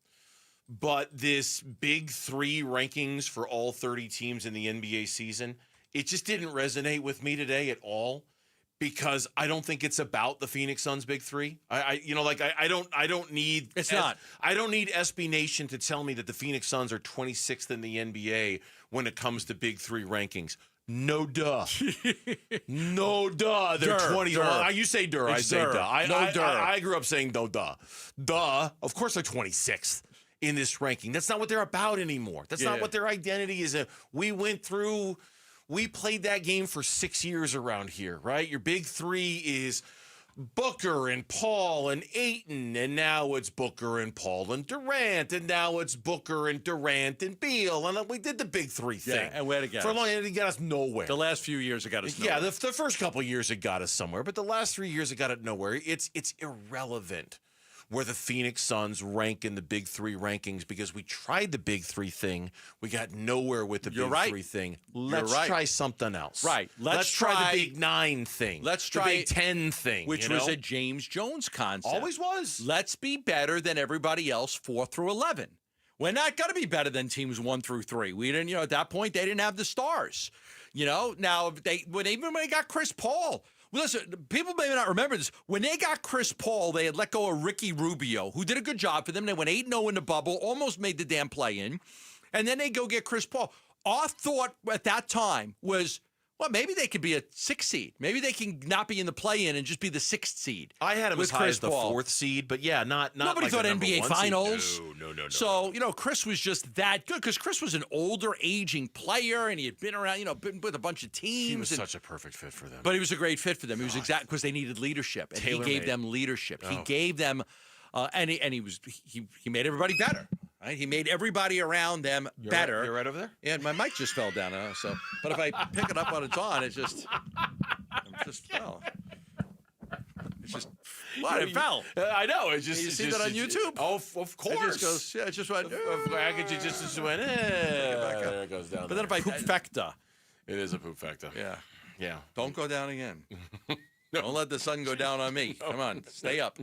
but this big three rankings for all 30 teams in the NBA season, it just didn't resonate with me today at all, because I don't think it's about the Phoenix Suns big three. I don't need I don't need SB Nation to tell me that the Phoenix Suns are 26th in the NBA when it comes to big three rankings. No duh. No duh. They're 20. Well, you say duh. I say duh. I grew up saying no duh. Duh. Of course they're 26th in this ranking. That's not what they're about anymore. That's not what their identity is. We played that game for 6 years around here, right? Your big three is Booker and Paul and Ayton, and now it's Booker and Paul and Durant, and now it's Booker and Durant and Beal, and we did the big three thing. And where'd it get us? For a long time, it got us nowhere. The last few years, it got us nowhere. Yeah, the first couple of years, it got us somewhere, but the last 3 years, it got it nowhere. It's irrelevant where the Phoenix Suns rank in the big three rankings, because we tried the big three thing. We got nowhere with the big three thing. Let's try something else. Right. Let's try the big nine thing. Let's try the big 10 thing. Which was a James Jones concept. Always was. Let's be better than everybody else 4 through 11. We're not going to be better than teams 1 through 3. We didn't, at that point, they didn't have the stars. Now when they got Chris Paul. Listen, people may not remember this. When they got Chris Paul, they had let go of Ricky Rubio, who did a good job for them. They went 8-0 in the bubble, almost made the damn play-in. And then they go get Chris Paul. Our thought at that time was, well, maybe they could be a 6th seed. Maybe they can not be in the play-in and just be the 6th seed. I had him as high as the 4th seed, but yeah, not Nobody like thought the NBA Finals. No. So, Chris was just that good because Chris was an older, aging player, and he had been around, been with a bunch of teams. He was such a perfect fit for them. But he was a great fit for them. He was exact because they needed leadership, and he gave them leadership. He gave them, and he made everybody better. Right? He made everybody around them better. You're right over there? Yeah, my mic just fell down. But if I pick it up when it's on, it fell. It's just, what? It fell. I know. It just. You see that on YouTube? Oh, of course. It just went. I could just went. There it goes down. But then if I poop factor. It is a poop factor. Yeah. Don't go down again. Don't let the sun go down on me. Come on, stay up.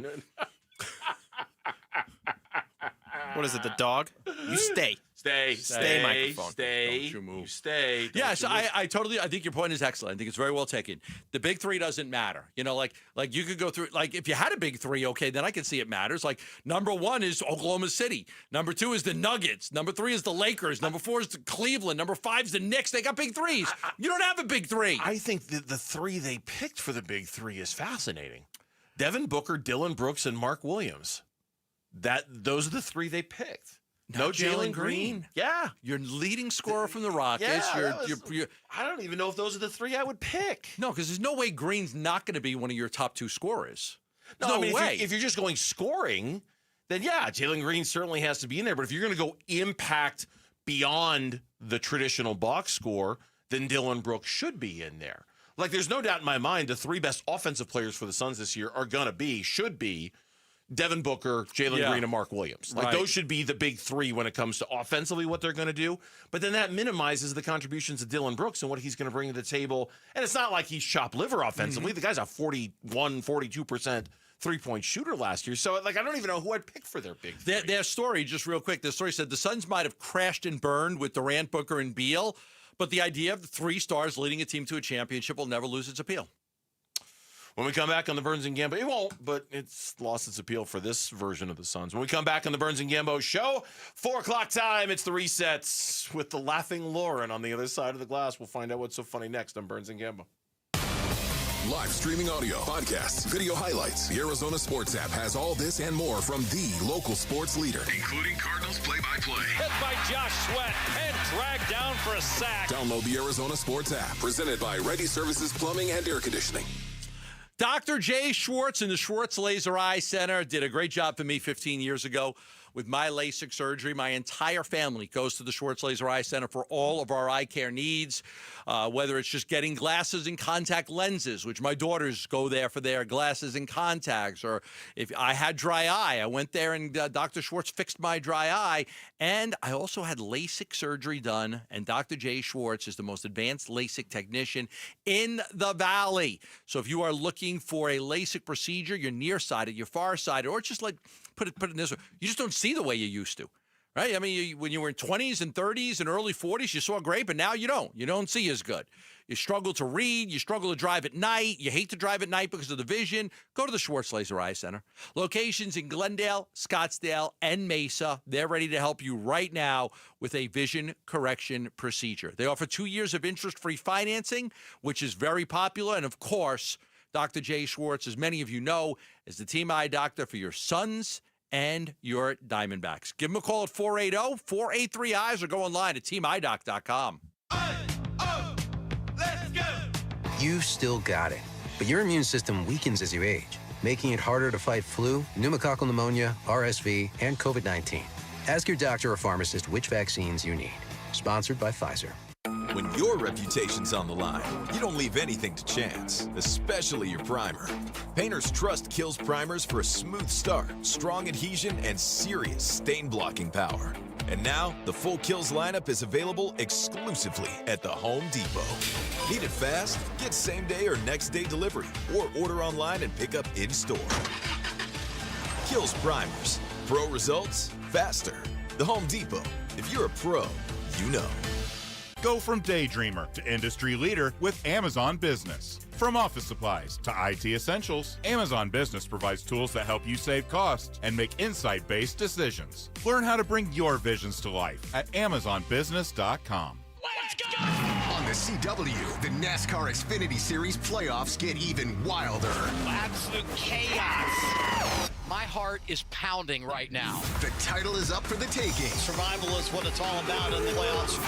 What is it, the dog? You stay. Stay, microphone. Stay. Don't you move. Stay. Yeah, so I think your point is excellent. I think it's very well taken. The big 3 doesn't matter. Like you could go through, like if you had a big 3, okay, then I can see it matters. Like number 1 is Oklahoma City. Number 2 is the Nuggets. Number 3 is the Lakers. Number 4 is the Cleveland. Number 5 is the Knicks. They got big 3s. You don't have a big 3. I think the 3 they picked for the big 3 is fascinating. Devin Booker, Dylan Brooks, and Mark Williams. Those are the 3 they picked. No Jalen Green. Yeah. Your leading scorer from the Rockets. Yeah, I don't even know if those are the 3 I would pick. No, because there's no way Green's not going to be one of your top 2 scorers. No, I mean, if you're just going scoring, then yeah, Jalen Green certainly has to be in there. But if you're going to go impact beyond the traditional box score, then Dylan Brooks should be in there. Like, there's no doubt in my mind the 3 best offensive players for the Suns this year should be Devin Booker, Jalen Green, and Mark Williams. Like, those should be the big 3 when it comes to offensively what they're going to do. But then that minimizes the contributions of Dylan Brooks and what he's going to bring to the table. And it's not like he's chopped liver offensively. The guy's a 42% three-point shooter last year. So, I don't even know who I'd pick for their big 3. Their story, just real quick, their story said the Suns might have crashed and burned with Durant, Booker, and Beal, but the idea of 3 stars leading a team to a championship will never lose its appeal. When we come back on the Burns and Gambo, it won't, but it's lost its appeal for this version of the Suns. When we come back on the Burns and Gambo show, 4 o'clock time, it's the resets with the laughing Lauren on the other side of the glass. We'll find out what's so funny next on Burns and Gambo. Live streaming audio, podcasts, video highlights. The Arizona Sports app has all this and more from the local sports leader, including Cardinals play-by-play. Hit by Josh Sweat and dragged down for a sack. Download the Arizona Sports app, presented by Ready Services Plumbing and Air Conditioning. Dr. Jay Schwartz in the Schwartz Laser Eye Center did a great job for me 15 years ago with my LASIK surgery. My entire family goes to the Schwartz Laser Eye Center for all of our eye care needs, whether it's just getting glasses and contact lenses, which my daughters go there for their glasses and contacts, or if I had dry eye, I went there and Dr. Schwartz fixed my dry eye, and I also had LASIK surgery done, and Dr. Jay Schwartz is the most advanced LASIK technician in the Valley. So if you are looking for a LASIK procedure, you're nearsighted, you're farsighted, or just put it in this way, you just don't see the way you used to, right? I mean, when you were in 20s and 30s and early 40s, you saw great, but now you don't. You don't see as good. You struggle to read. You struggle to drive at night. You hate to drive at night because of the vision. Go to the Schwartz Laser Eye Center. Locations in Glendale, Scottsdale, and Mesa. They're ready to help you right now with a vision correction procedure. They offer 2 years of interest-free financing, which is very popular. And, of course, Dr. Jay Schwartz, as many of you know, is the team eye doctor for your Suns and your Diamondbacks. Give them a call at 480-483-EYES or go online at teamidoc.com. Let's go! You've still got it, but your immune system weakens as you age, making it harder to fight flu, pneumococcal pneumonia, RSV, and COVID-19. Ask your doctor or pharmacist which vaccines you need. Sponsored by Pfizer. When your reputation's on the line, you don't leave anything to chance, especially your primer. Painters trust Kills primers for a smooth start, strong adhesion, and serious stain-blocking power. And now, the full Kills lineup is available exclusively at the Home Depot. Need it fast? Get same-day or next-day delivery, or order online and pick up in-store. Kills primers. Pro results, faster. The Home Depot. If you're a pro, you know. Go from daydreamer to industry leader with Amazon Business. From office supplies to IT essentials, Amazon Business provides tools that help you save costs and make insight-based decisions. Learn how to bring your visions to life at AmazonBusiness.com. On the CW, the NASCAR Xfinity Series playoffs get even wilder. Absolute chaos. My heart is pounding right now. The title is up for the taking. Survival is what it's all about in the playoffs.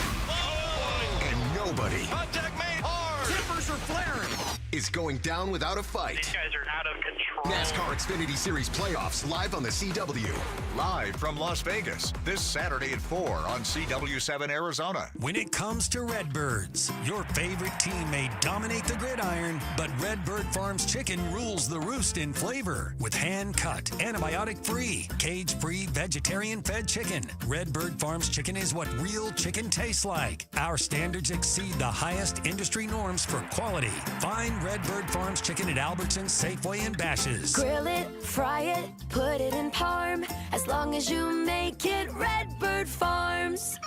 And nobody Contact made hard. Tippers are flaring. Is going down without a fight. These guys are out of control. NASCAR Xfinity Series playoffs live on the CW. Live from Las Vegas this Saturday at 4 on CW7 Arizona. When it comes to Redbirds, your favorite team may dominate the gridiron, but Redbird Farms chicken rules the roost in flavor. With hand-cut, antibiotic-free, cage-free, vegetarian-fed chicken, Redbird Farms chicken is what real chicken tastes like. Our standards exceed the highest industry norms for quality. Find Redbird Farms chicken at Albertsons, Safeway, and Bash's. Grill it, fry it, put it in parm. As long as you make it Redbird Farms.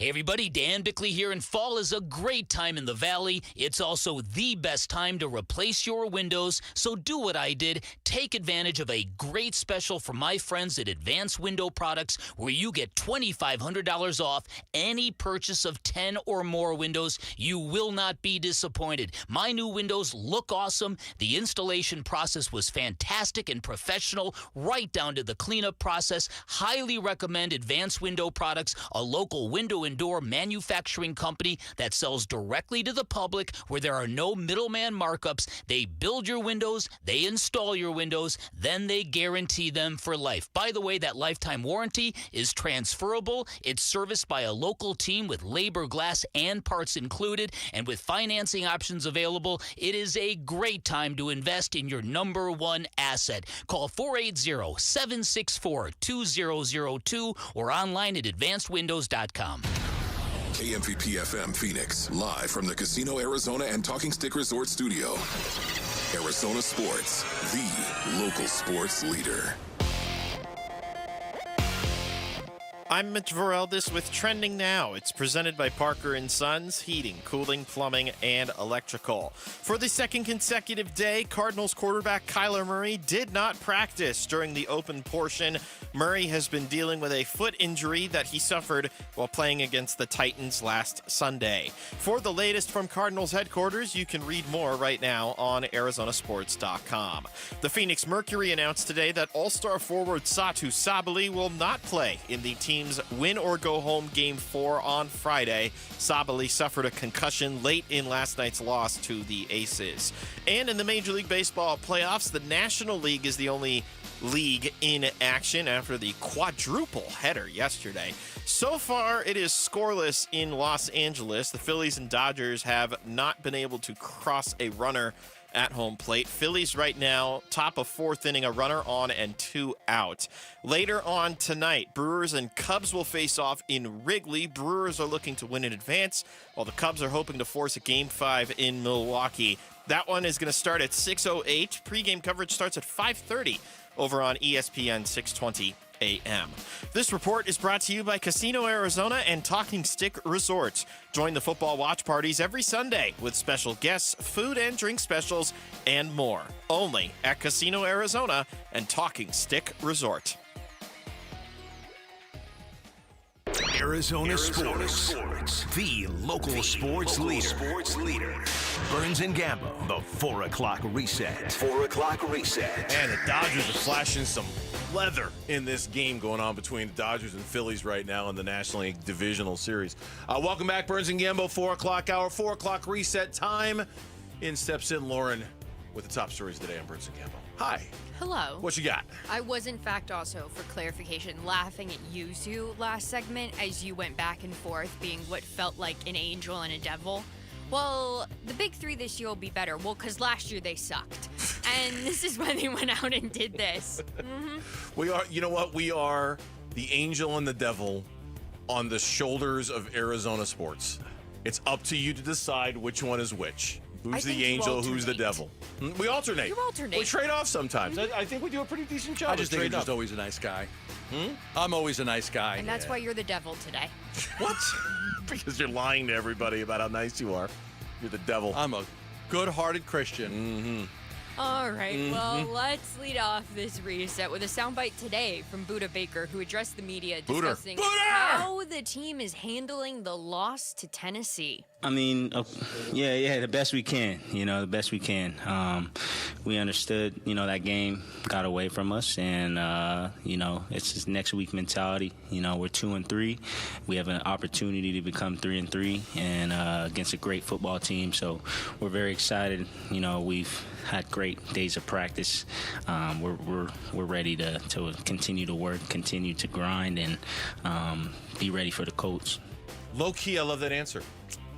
Hey everybody, Dan Bickley here, and fall is a great time in the Valley. It's also the best time to replace your windows, so do what I did. Take advantage of a great special from my friends at Advanced Window Products, where you get $2,500 off any purchase of 10 or more windows. You will not be disappointed. My new windows look awesome. The installation process was fantastic and professional, right down to the cleanup process. Highly recommend Advanced Window Products, a local window and door manufacturing company that sells directly to the public, where there are no middleman markups. They build your windows, they install your windows, then they guarantee them for life. By the way, that lifetime warranty is transferable. It's serviced by a local team with labor, glass, and parts included, and with financing options available. It is a great time to invest in your number one asset. Call 480-764-2002 or online at advancedwindows.com. KMVP FM Phoenix, live from the Casino Arizona and Talking Stick Resort Studio. Arizona Sports, the local sports leader. I'm Mitch Vareldis with Trending Now. It's presented by Parker & Sons, heating, cooling, plumbing, and electrical. For the second consecutive day, Cardinals quarterback Kyler Murray did not practice during the open portion. Murray has been dealing with a foot injury that he suffered while playing against the Titans last Sunday. For the latest from Cardinals headquarters, you can read more right now on ArizonaSports.com. The Phoenix Mercury announced today that All-Star forward Satu Sabally will not play in the team's win-or-go-home Game 4 on Friday. Sabally suffered a concussion late in last night's loss to the Aces. And in the Major League Baseball playoffs, the National League is the only league in action after the quadruple header yesterday. So far, it is scoreless in Los Angeles. The Phillies and Dodgers have not been able to cross a runner at home plate. Phillies right now, top of fourth inning, a runner on and 2 out. Later on tonight, Brewers and Cubs will face off in Wrigley. Brewers are looking to win in advance, while the Cubs are hoping to force a Game 5 in Milwaukee. That one is going to start at 6:08. Pre-game coverage starts at 5:30 over on ESPN 620 a.m. This report is brought to you by Casino Arizona and Talking Stick Resort. Join the football watch parties every Sunday with special guests, food and drink specials, and more. Only at Casino Arizona and Talking Stick Resort. Arizona Sports, the local sports leader. Burns and Gambo, the 4 o'clock reset. 4 o'clock reset. And the Dodgers are flashing some leather in this game going on between the Dodgers and Phillies right now in the National League Divisional Series. Welcome back, Burns and Gambo, 4 o'clock hour, 4 o'clock reset time. In steps in Lauren with the top stories today on Burns and Gambo. Hi. Hello. What you got? I was, in fact, also, for clarification, laughing at you two last segment as you went back and forth being what felt like an angel and a devil. Well, the big three this year will be better. Well, because last year they sucked. And this is when they went out and did this. Mm-hmm. We are, you know what? We are the angel and the devil on the shoulders of Arizona sports. It's up to you to decide which one is which. Who's the angel, who's the devil? We alternate. You alternate. We trade off sometimes. I think we do a pretty decent job. I just think you're just always a nice guy. I'm always a nice guy. And that's why you're the devil today. What? Because you're lying to everybody about how nice you are. You're the devil. I'm a good-hearted Christian. Mm-hmm. All right, well, let's lead off this reset with a soundbite today from Buda Baker, who addressed the media discussing how the team is handling the loss to Tennessee. I mean, the best we can, the best we can. We understood, that game got away from us, and, it's just next week mentality. We're 2-3. We have an opportunity to become 3-3 and against a great football team, so we're very excited. We've had great days of practice. We're ready to continue to work, continue to grind, and be ready for the Colts. Low key, I love that answer.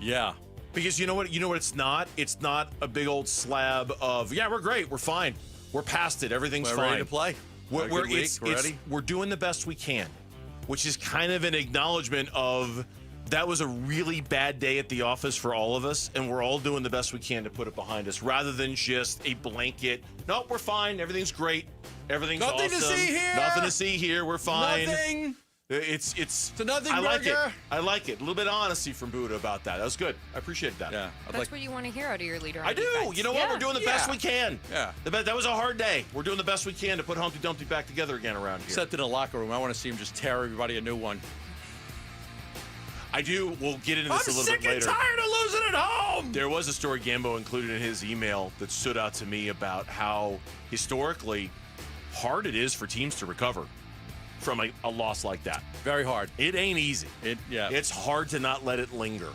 Yeah. Because you know what it's not? It's not a big old slab of, we're great, we're fine. We're past it, everything's We're fine. ready to play. We're ready. We're doing the best we can, which is kind of an acknowledgement of that was a really bad day at the office for all of us, and we're all doing the best we can to put it behind us, rather than just a blanket, nope, we're fine, everything's great, everything's Nothing awesome. to see here. Nothing to see here, we're fine. Nothing. It's a nothing I like it. burger. I like it. A little bit of honesty from Buddha about that. That was good. I appreciate that. Yeah. That's what you want to hear out of your leader. I do. defense. You know what? We're doing the best we can. Yeah. That was a hard day. We're doing the best we can to put Humpty Dumpty back together again around here. Except in the locker room. I want to see him just tear everybody a new one. I do. We'll get into this a little bit later. I'm sick and tired of losing at home. There was a story Gambo included in his email that stood out to me about how historically hard it is for teams to recover from a loss like that. Very hard. It ain't easy. It's hard to not let it linger.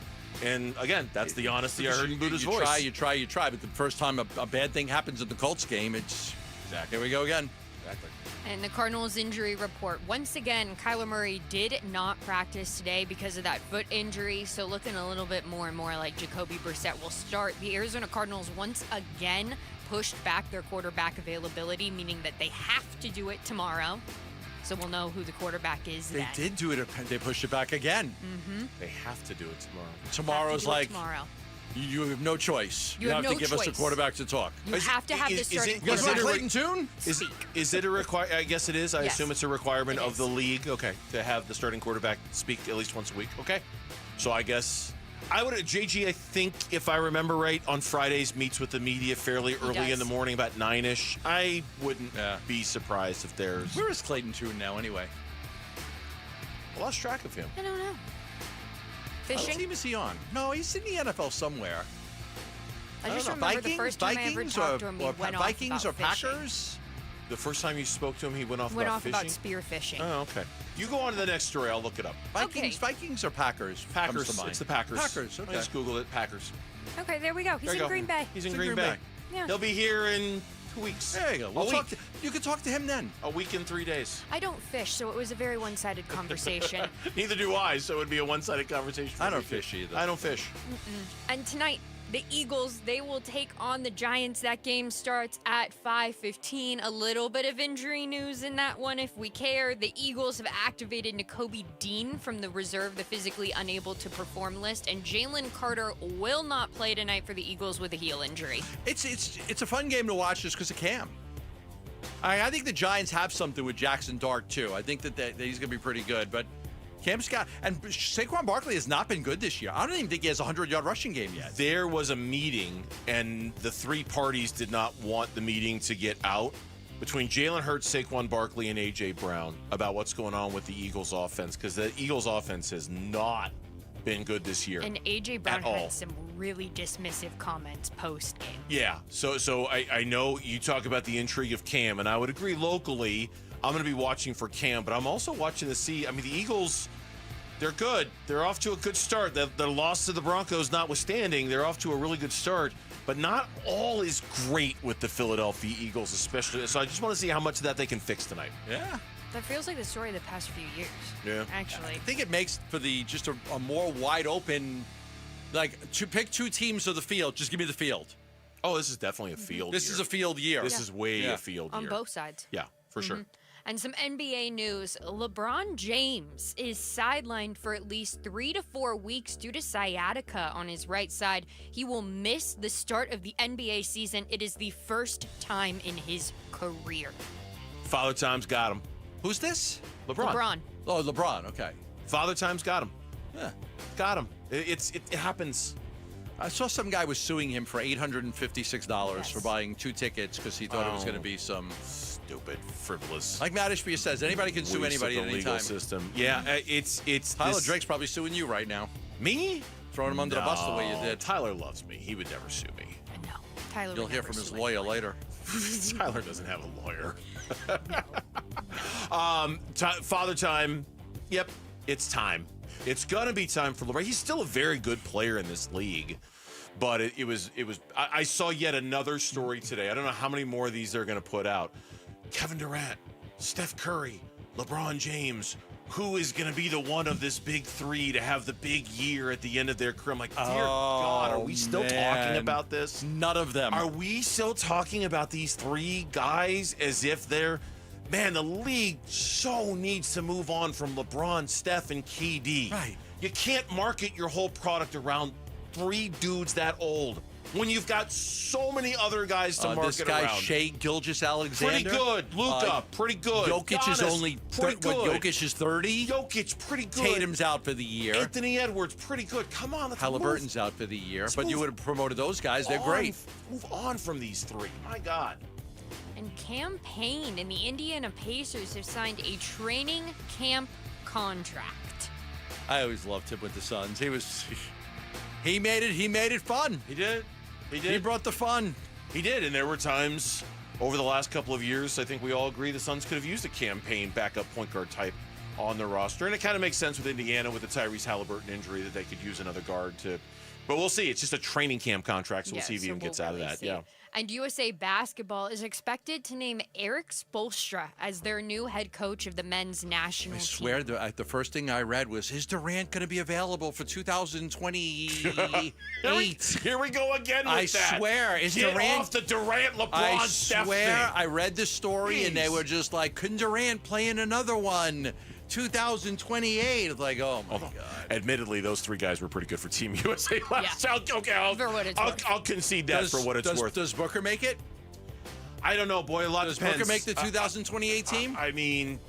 And again, that's the honesty I heard in Buddha's voice. You try. But the first time a bad thing happens in the Colts game, it's here we go again. Exactly. And the Cardinals injury report. Once again, Kyler Murray did not practice today because of that foot injury. So looking a little bit more and more like Jacoby Brissett will start. The Arizona Cardinals once again pushed back their quarterback availability, meaning that they have to do it tomorrow. So we'll know who the quarterback is then. They did do it. They pushed it back again. Mm-hmm. They have to do it tomorrow. Tomorrow's like tomorrow. You have no choice. You have to no give us a choice. quarterback to talk. You have to have the starting You guys want quarterback. Clayton Tune? Is it a require? I guess it is. I Yes. assume it's a requirement It of is. the league. Okay, to have the starting quarterback speak at least once a week. Okay, so I guess I would. JG, I think if I remember right, on Fridays meets with the media fairly early in does. the morning, about 9ish. I wouldn't be surprised if there's. Where is Clayton Tune now, anyway? I lost track of him. I don't know. What Fishing? team is he on? No, he's in the NFL somewhere. I just don't know. remember the first time I ever talked to him, he or went Vikings off or about fishing. Packers? The first time you spoke to him, he went off Went about off fishing. about spear fishing. Oh, okay. You go on to the next story. I'll look it up. Vikings or Packers? Packers. Comes to mind. It's the Packers. Packers. Okay. I just Googled it. Packers. Okay, there we go. He's There you in go. Green Bay. He's in Green Bay. Yeah. He'll be here in 2 weeks. There you go. A week. You can talk to him then. A week and 3 days. I don't fish, so it was a very one-sided conversation. Neither do I, so it would be a one-sided conversation. I don't fish either. I don't fish. And tonight, the Eagles, they will take on the Giants. That game starts at 5:15. A little bit of injury news in that one if we care. The Eagles have activated Nakobe Dean from the reserve, the physically unable to perform list, and Jalen Carter will not play tonight for the Eagles with a heel injury. It's a fun game to watch just because of Cam. I think the Giants have something with Jackson Dart, too. I think that he's going to be pretty good, but Cam Scott and Saquon Barkley has not been good this year. I don't even think he has a 100-yard rushing game yet. There was a meeting, and the three parties did not want the meeting to get out between Jalen Hurts, Saquon Barkley, and A.J. Brown about what's going on with the Eagles offense, because the Eagles offense has not been good this year. And A.J. Brown at all. had some really dismissive comments post-game. Yeah, so I know you talk about the intrigue of Cam, and I would agree locally, I'm going to be watching for Cam, but I'm also watching to see, the Eagles, they're good. They're off to a good start. The loss to the Broncos notwithstanding, they're off to a really good start, but not all is great with the Philadelphia Eagles, especially. So I just want to see how much of that they can fix tonight. Yeah. That feels like the story of the past few years. Yeah. Actually. I think it makes for just a more wide open, like, to pick two teams of the field. Just give me the field. Oh, this is definitely a field This year. is a field year. This is way a field On year. both sides. Yeah, for sure. And some NBA news. LeBron James is sidelined for at least 3 to 4 weeks due to sciatica on his right side. He will miss the start of the NBA season. It is the first time in his career. Father Time's got him. Who's this? LeBron. Oh, LeBron. Okay. Father Time's got him. Yeah. Got him. It happens. I saw some guy was suing him for $856 for buying 2 tickets because he thought it was going to be some stupid, frivolous. Like Matt Ishbia says, anybody can sue anybody at any legal time. System. Yeah, it's Tyler Drake's probably suing you right now. Me? Throwing him under the bus the way you did. Tyler loves me. He would never sue me. No, Tyler. You'll hear from his lawyer later. Tyler doesn't have a lawyer. Father Time. Yep, it's time. It's gonna be time for LeBron. He's still a very good player in this league, but it was. I saw yet another story today. I don't know how many more of these they're gonna put out. Kevin Durant, Steph Curry, LeBron James. Who is going to be the one of this big three to have the big year at the end of their career? I'm like, dear God, are we still talking about this? None of them. Are we still talking about these 3 guys as if they're... Man, the league so needs to move on from LeBron, Steph, and KD. Right. You can't market your whole product around 3 dudes that old when you've got so many other guys to market this guy, around. Shea Gilgeous-Alexander. Pretty good. Luka, pretty good. Jokic Giannis, is only pretty good. Jokic is 30. Jokic, pretty good. Tatum's out for the year. Anthony Edwards, pretty good. Come on, let's Halliburton's out for the year. But you move would have promoted those guys. They're great. Move on from these 3. My God. And Cam Payne and the Indiana Pacers have signed a training camp contract. I always loved him with the Suns. He made it fun. He did. He brought the fun. He did, and there were times over the last couple of years, I think we all agree the Suns could have used a campaign backup point guard type on the roster. And it kind of makes sense with Indiana with the Tyrese Halliburton injury that they could use another guard to. But we'll see. It's just a training camp contract, so we'll see if he even gets out of that. Yeah. And USA Basketball is expected to name Eric Spoelstra as their new head coach of the men's national team. I swear, the first thing I read was, is Durant going to be available for 2028? Here we go again with that. I swear. Get off the Durant, LeBron, Steph I swear, thing. I read the story, and they were just like, couldn't Durant play in another one? 2028. It's like, oh my God. Admittedly, those 3 guys were pretty good for Team USA last year. I'll concede that for what it's worth. Does Booker make it? I don't know, boy. A lot Does depends. Booker make the 2028 team? I mean,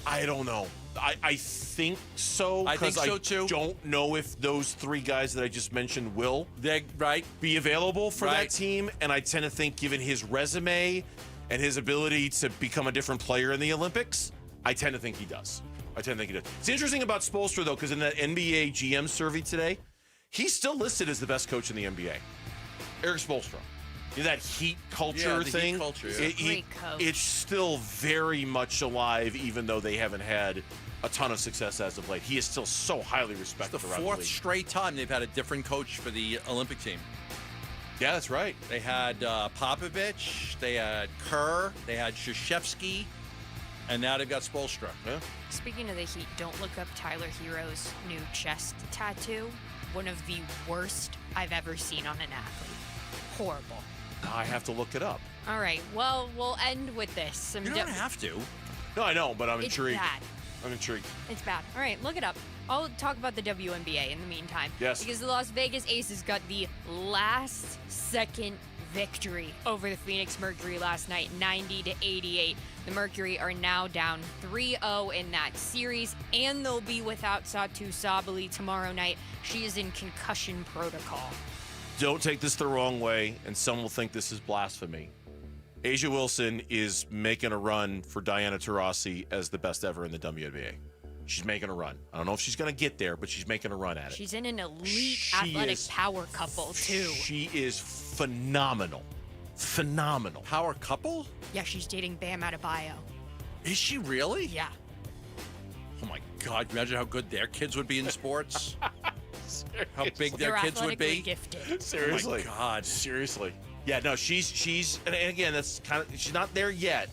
I don't know. I think so. I think so too. I don't know if those 3 guys that I just mentioned will right be available for that team. And I tend to think, given his resume and his ability to become a different player in the Olympics, I tend to think he does. It's interesting about Spoelstra, though, because in that NBA GM survey today, he's still listed as the best coach in the NBA. Eric Spoelstra. That heat culture thing. Heat culture, Great coach. It's still very much alive, even though they haven't had a ton of success as of late. He is still so highly respected It's the around the 4th league. straight time they've had a different coach for the Olympic team. Yeah, that's right. They had Popovich, they had Kerr, they had Krzyzewski, and now they've got Spoelstra. Yeah. Speaking of the Heat, don't look up Tyler Hero's new chest tattoo. One of the worst I've ever seen on an athlete. Horrible. I have to look it up. All right, well, we'll end with this. You don't have to. No, I know, but I'm It's intrigued. bad. I'm intrigued. It's bad. All right, look it up. I'll talk about the WNBA in the meantime. Yes. Because the Las Vegas Aces got the last-second victory over the Phoenix Mercury last night, 90-88. The Mercury are now down 3-0 in that series, and they'll be without Satu Sabali tomorrow night. She is in concussion protocol. Don't take this the wrong way, and some will think this is blasphemy. Asia Wilson is making a run for Diana Taurasi as the best ever in the WNBA. She's making a run. I don't know if she's going to get there, but she's making a run at it. She's in an elite athletic power couple, too. She is phenomenal. Phenomenal. Power couple? Yeah, she's dating Bam Adebayo. Is she really? Yeah. Oh my God! Imagine how good their kids would be in sports. How big their kids would be. Gifted. Seriously. Oh my God. Seriously. Yeah, no, she's and again, that's kind of, she's not there yet.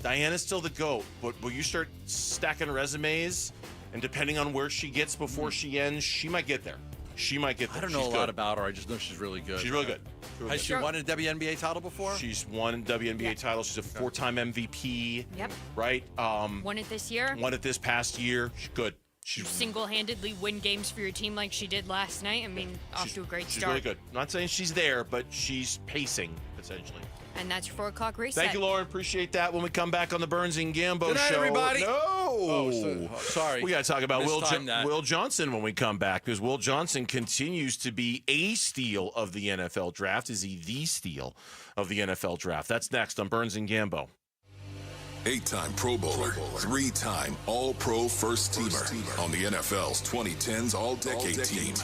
Diana's still the GOAT, but when you start stacking resumes, and depending on where she gets before she ends, she might get there. She might get there. I don't know a lot about her. I just know she's really good. She's really good. Has she won a WNBA title before? She's won a WNBA title. She's a 4-time MVP. Yep. Right? Won it this year. Won it this past year. She's good. She's Single-handedly win games for your team like she did last night. I mean, off to a great She's start. really good. I'm not saying she's there, but she's pacing, essentially. And that's your 4 o'clock reset. Thank you, Lauren. Appreciate that. When we come back on the Burns and Gambo Good night, show. everybody. No. Sorry. We got to talk about Mistimed Will Johnson when we come back, because Will Johnson continues to be a steal of the NFL draft. Is he the steal of the NFL draft? That's next on Burns and Gambo. 8-time Pro Bowler, 3-time All-Pro First Teamer on the NFL's 2010s All-Decade Team.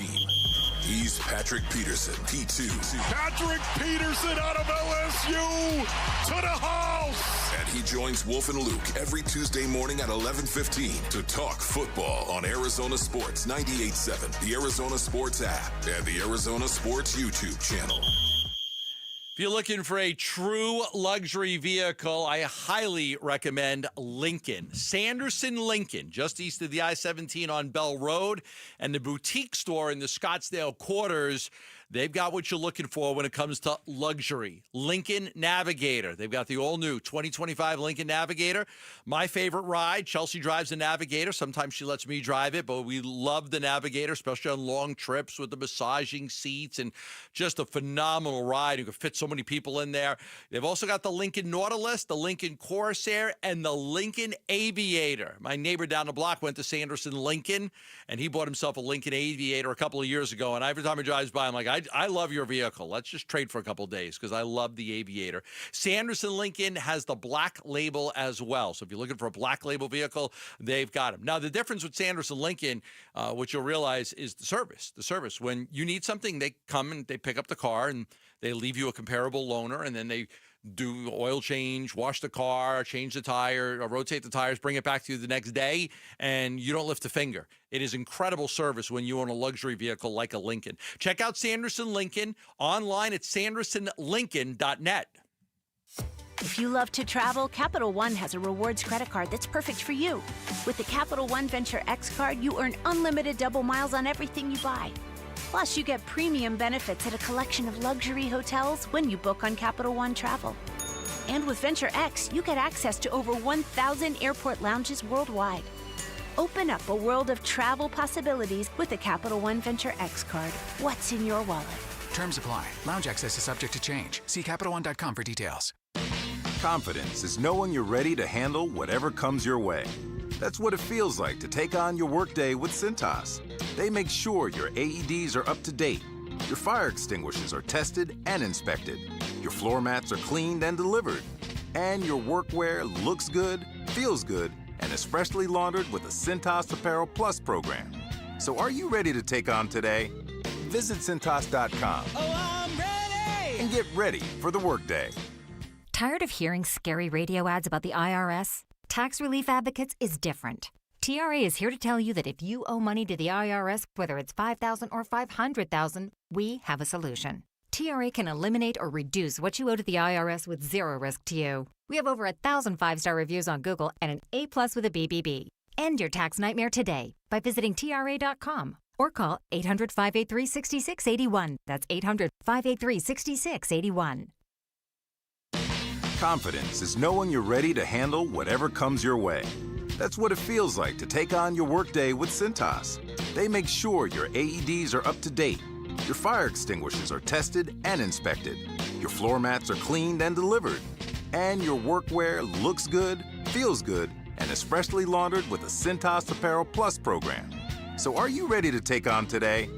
He's Patrick Peterson, P2. Patrick Peterson out of LSU to the house. And he joins Wolf and Luke every Tuesday morning at 11:15 to talk football on Arizona Sports 98.7, the Arizona Sports app, and the Arizona Sports YouTube channel. If you're looking for a true luxury vehicle, I highly recommend Lincoln. Sanderson Lincoln, just east of the I-17 on Bell Road, and the boutique store in the Scottsdale quarters. They've got what you're looking for when it comes to luxury. Lincoln Navigator. They've got the all-new 2025 Lincoln Navigator. My favorite ride. Chelsea drives the Navigator. Sometimes she lets me drive it, but we love the Navigator, especially on long trips with the massaging seats and just a phenomenal ride. You can fit so many people in there. They've also got the Lincoln Nautilus, the Lincoln Corsair, and the Lincoln Aviator. My neighbor down the block went to Sanderson Lincoln, and he bought himself a Lincoln Aviator a couple of years ago, and every time he drives by, I'm like, I love your vehicle. Let's just trade for a couple of days because I love the Aviator. Sanderson Lincoln has the black label as well. So if you're looking for a black label vehicle, they've got them. Now, the difference with Sanderson Lincoln, what you'll realize is the service. The service. When you need something, they come and they pick up the car and they leave you a comparable loaner, and then they do oil change, wash the car, change the tire, or rotate the tires, bring it back to you the next day, and you don't lift a finger. It is incredible service when you own a luxury vehicle like a Lincoln. Check out Sanderson Lincoln online at sandersonlincoln.net. If you love to travel, Capital One has a rewards credit card that's perfect for you. With the Capital One Venture X card, you earn unlimited double miles on everything you buy. Plus, you get premium benefits at a collection of luxury hotels when you book on Capital One Travel. And with Venture X, you get access to over 1,000 airport lounges worldwide. Open up a world of travel possibilities with the Capital One Venture X card. What's in your wallet? Terms apply. Lounge access is subject to change. See CapitalOne.com for details. Confidence is knowing you're ready to handle whatever comes your way. That's what it feels like to take on your workday with Cintas. They make sure your AEDs are up to date, your fire extinguishers are tested and inspected, your floor mats are cleaned and delivered, and your workwear looks good, feels good, and is freshly laundered with the Cintas Apparel Plus program. So are you ready to take on today? Visit Cintas.com. Oh, I'm ready! And get ready for the workday. Tired of hearing scary radio ads about the IRS? Tax Relief Advocates is different. TRA is here to tell you that if you owe money to the IRS, whether it's $5,000 or $500,000, we have a solution. TRA can eliminate or reduce what you owe to the IRS with zero risk to you. We have over 1,000 5-star reviews on Google and an A+ with a BBB. End your tax nightmare today by visiting TRA.com or call 800-583-6681. That's 800-583-6681. Confidence is knowing you're ready to handle whatever comes your way. That's what it feels like to take on your workday with Cintas. They make sure your AEDs are up to date, your fire extinguishers are tested and inspected, your floor mats are cleaned and delivered, and your workwear looks good, feels good, and is freshly laundered with the Cintas Apparel Plus program. So are you ready to take on today?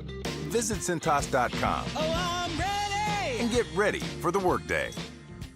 Visit Cintas.com. Oh, I'm ready! And get ready for the workday.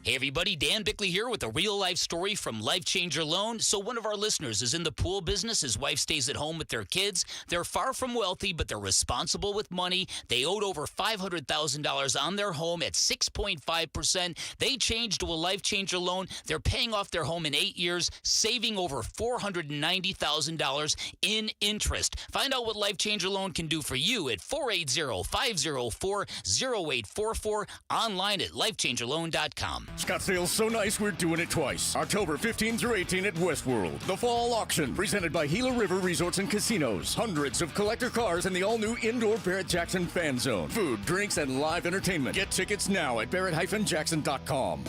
Hey everybody, Dan Bickley here with a real-life story from Life Changer Loan. So one of our listeners is in the pool business. His wife stays at home with their kids. They're far from wealthy, but they're responsible with money. They owed over $500,000 on their home at 6.5%. They changed to a Life Changer Loan. They're paying off their home in 8 years, saving over $490,000 in interest. Find out what Life Changer Loan can do for you at 480-504-0844, online at lifechangerloan.com. Scottsdale's so nice, we're doing it twice. October 15 through 18 at Westworld. The Fall Auction, presented by Gila River Resorts and Casinos. Hundreds of collector cars and the all-new indoor Barrett-Jackson Fan Zone. Food, drinks, and live entertainment. Get tickets now at barrett-jackson.com.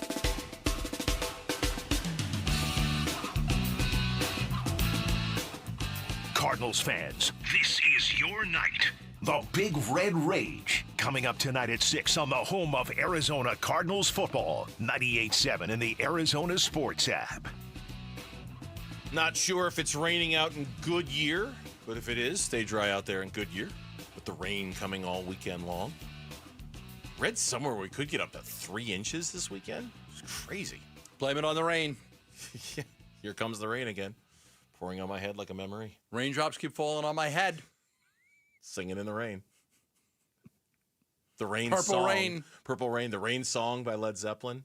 Cardinals fans, this is your night. The Big Red Rage coming up tonight at 6 on the home of Arizona Cardinals football. 98.7 in the Arizona Sports app. Not sure if it's raining out in Goodyear, but if it is, stay dry out there in Goodyear with the rain coming all weekend long. Read somewhere we could get up to 3 inches this weekend. It's crazy. Blame it on the rain. Here comes the rain again, pouring on my head like a memory. Raindrops keep falling on my head. Singing in the rain. The Rain Purple Song. Rain. Purple Rain, the Rain Song by Led Zeppelin.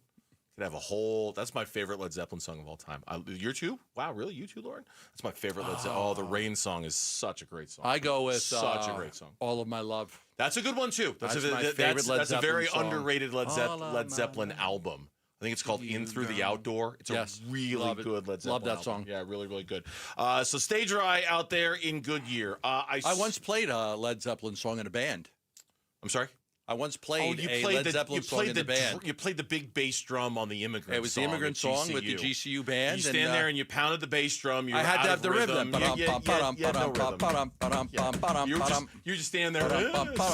Could have a whole, that's my favorite Led Zeppelin song of all time. You're too? Wow, really? You too, Lauren? That's my favorite Led Zeppelin. Oh, the Rain Song is such a great song. I go with such a great song. All of My Love. That's a good one too. That's my favorite Led That's a Zeppelin very song. underrated Led Zeppelin album. I think it's called In Through the Outdoor. It's a really good Led Zeppelin Love that album. song. Yeah, really, really good. So stay dry out there in Goodyear. I once played a Led Zeppelin song in a band. I'm sorry? I once played a Led Zeppelin song in the band. You played the big bass drum on the Immigrant Song. It was the Immigrant Song with the GCU band. You stand there and you pounded the bass drum. I had to have the rhythm. You're just standing there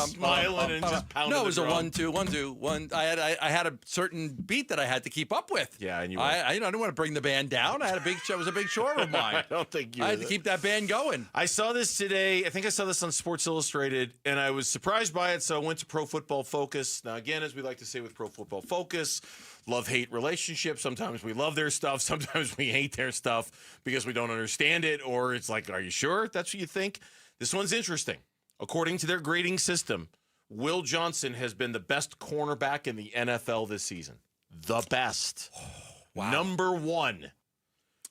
smiling and just pounding No, it was the a drum. 1-2-1-2-1. I had a certain beat that I had to keep up with. Yeah, and I didn't want to bring the band down. It was a big chore of mine. I don't think you. I had to keep that band going. I saw this today. I think I saw this on Sports Illustrated, and I was surprised by it. So I went to Pro Football Focus. Now, again, as we like to say with Pro Football Focus, love-hate relationship. Sometimes we love their stuff. Sometimes we hate their stuff because we don't understand it, or it's like, are you sure that's what you think? This one's interesting. According to their grading system, Will Johnson has been the best cornerback in the NFL this season. The best. Wow. Number 1.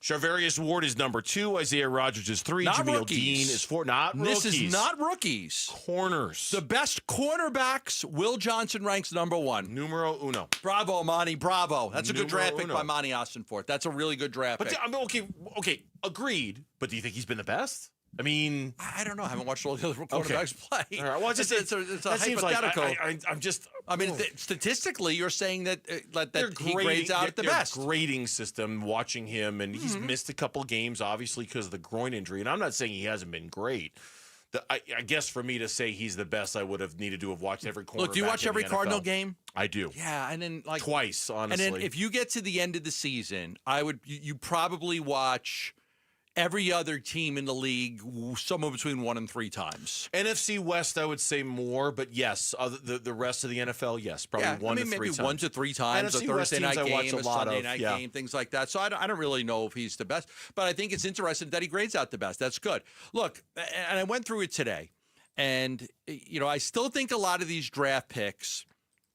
Charvarius Ward is number 2. Isaiah Rodgers is 3. Not Jameel rookies. Dean is 4. Not rookies. This is not rookies. Corners. The best cornerbacks, Will Johnson ranks number 1. Numero uno. Bravo, Monty. Bravo. That's a good Numero draft pick uno. by Monty Austinforth. That's a really good draft pick. I mean, okay, agreed. But do you think he's been the best? I mean, I don't know. I haven't watched all the other quarterbacks play. All right. Well, it's a hypothetical. I'm just. I mean, statistically, you're saying that They're he grades out the their best. Grading system, watching him, and he's missed a couple games, obviously, because of the groin injury. And I'm not saying he hasn't been great. I guess for me to say he's the best, I would have needed to have watched every cornerback. Look, do you watch every Cardinal game? I do. Yeah, and then twice, honestly. And then if you get to the end of the season, you probably watch every other team in the league somewhere between 1 and 3 times. NFC West, I would say more, but yes, the rest of the NFL, yes, probably 1 to 3 maybe times. 1 to 3 times, NFC a Thursday night game, a Sunday night yeah. game, things like that. So I don't really know if he's the best, but I think it's interesting that he grades out the best. That's good. Look, and I went through it today, and I still think a lot of these draft picks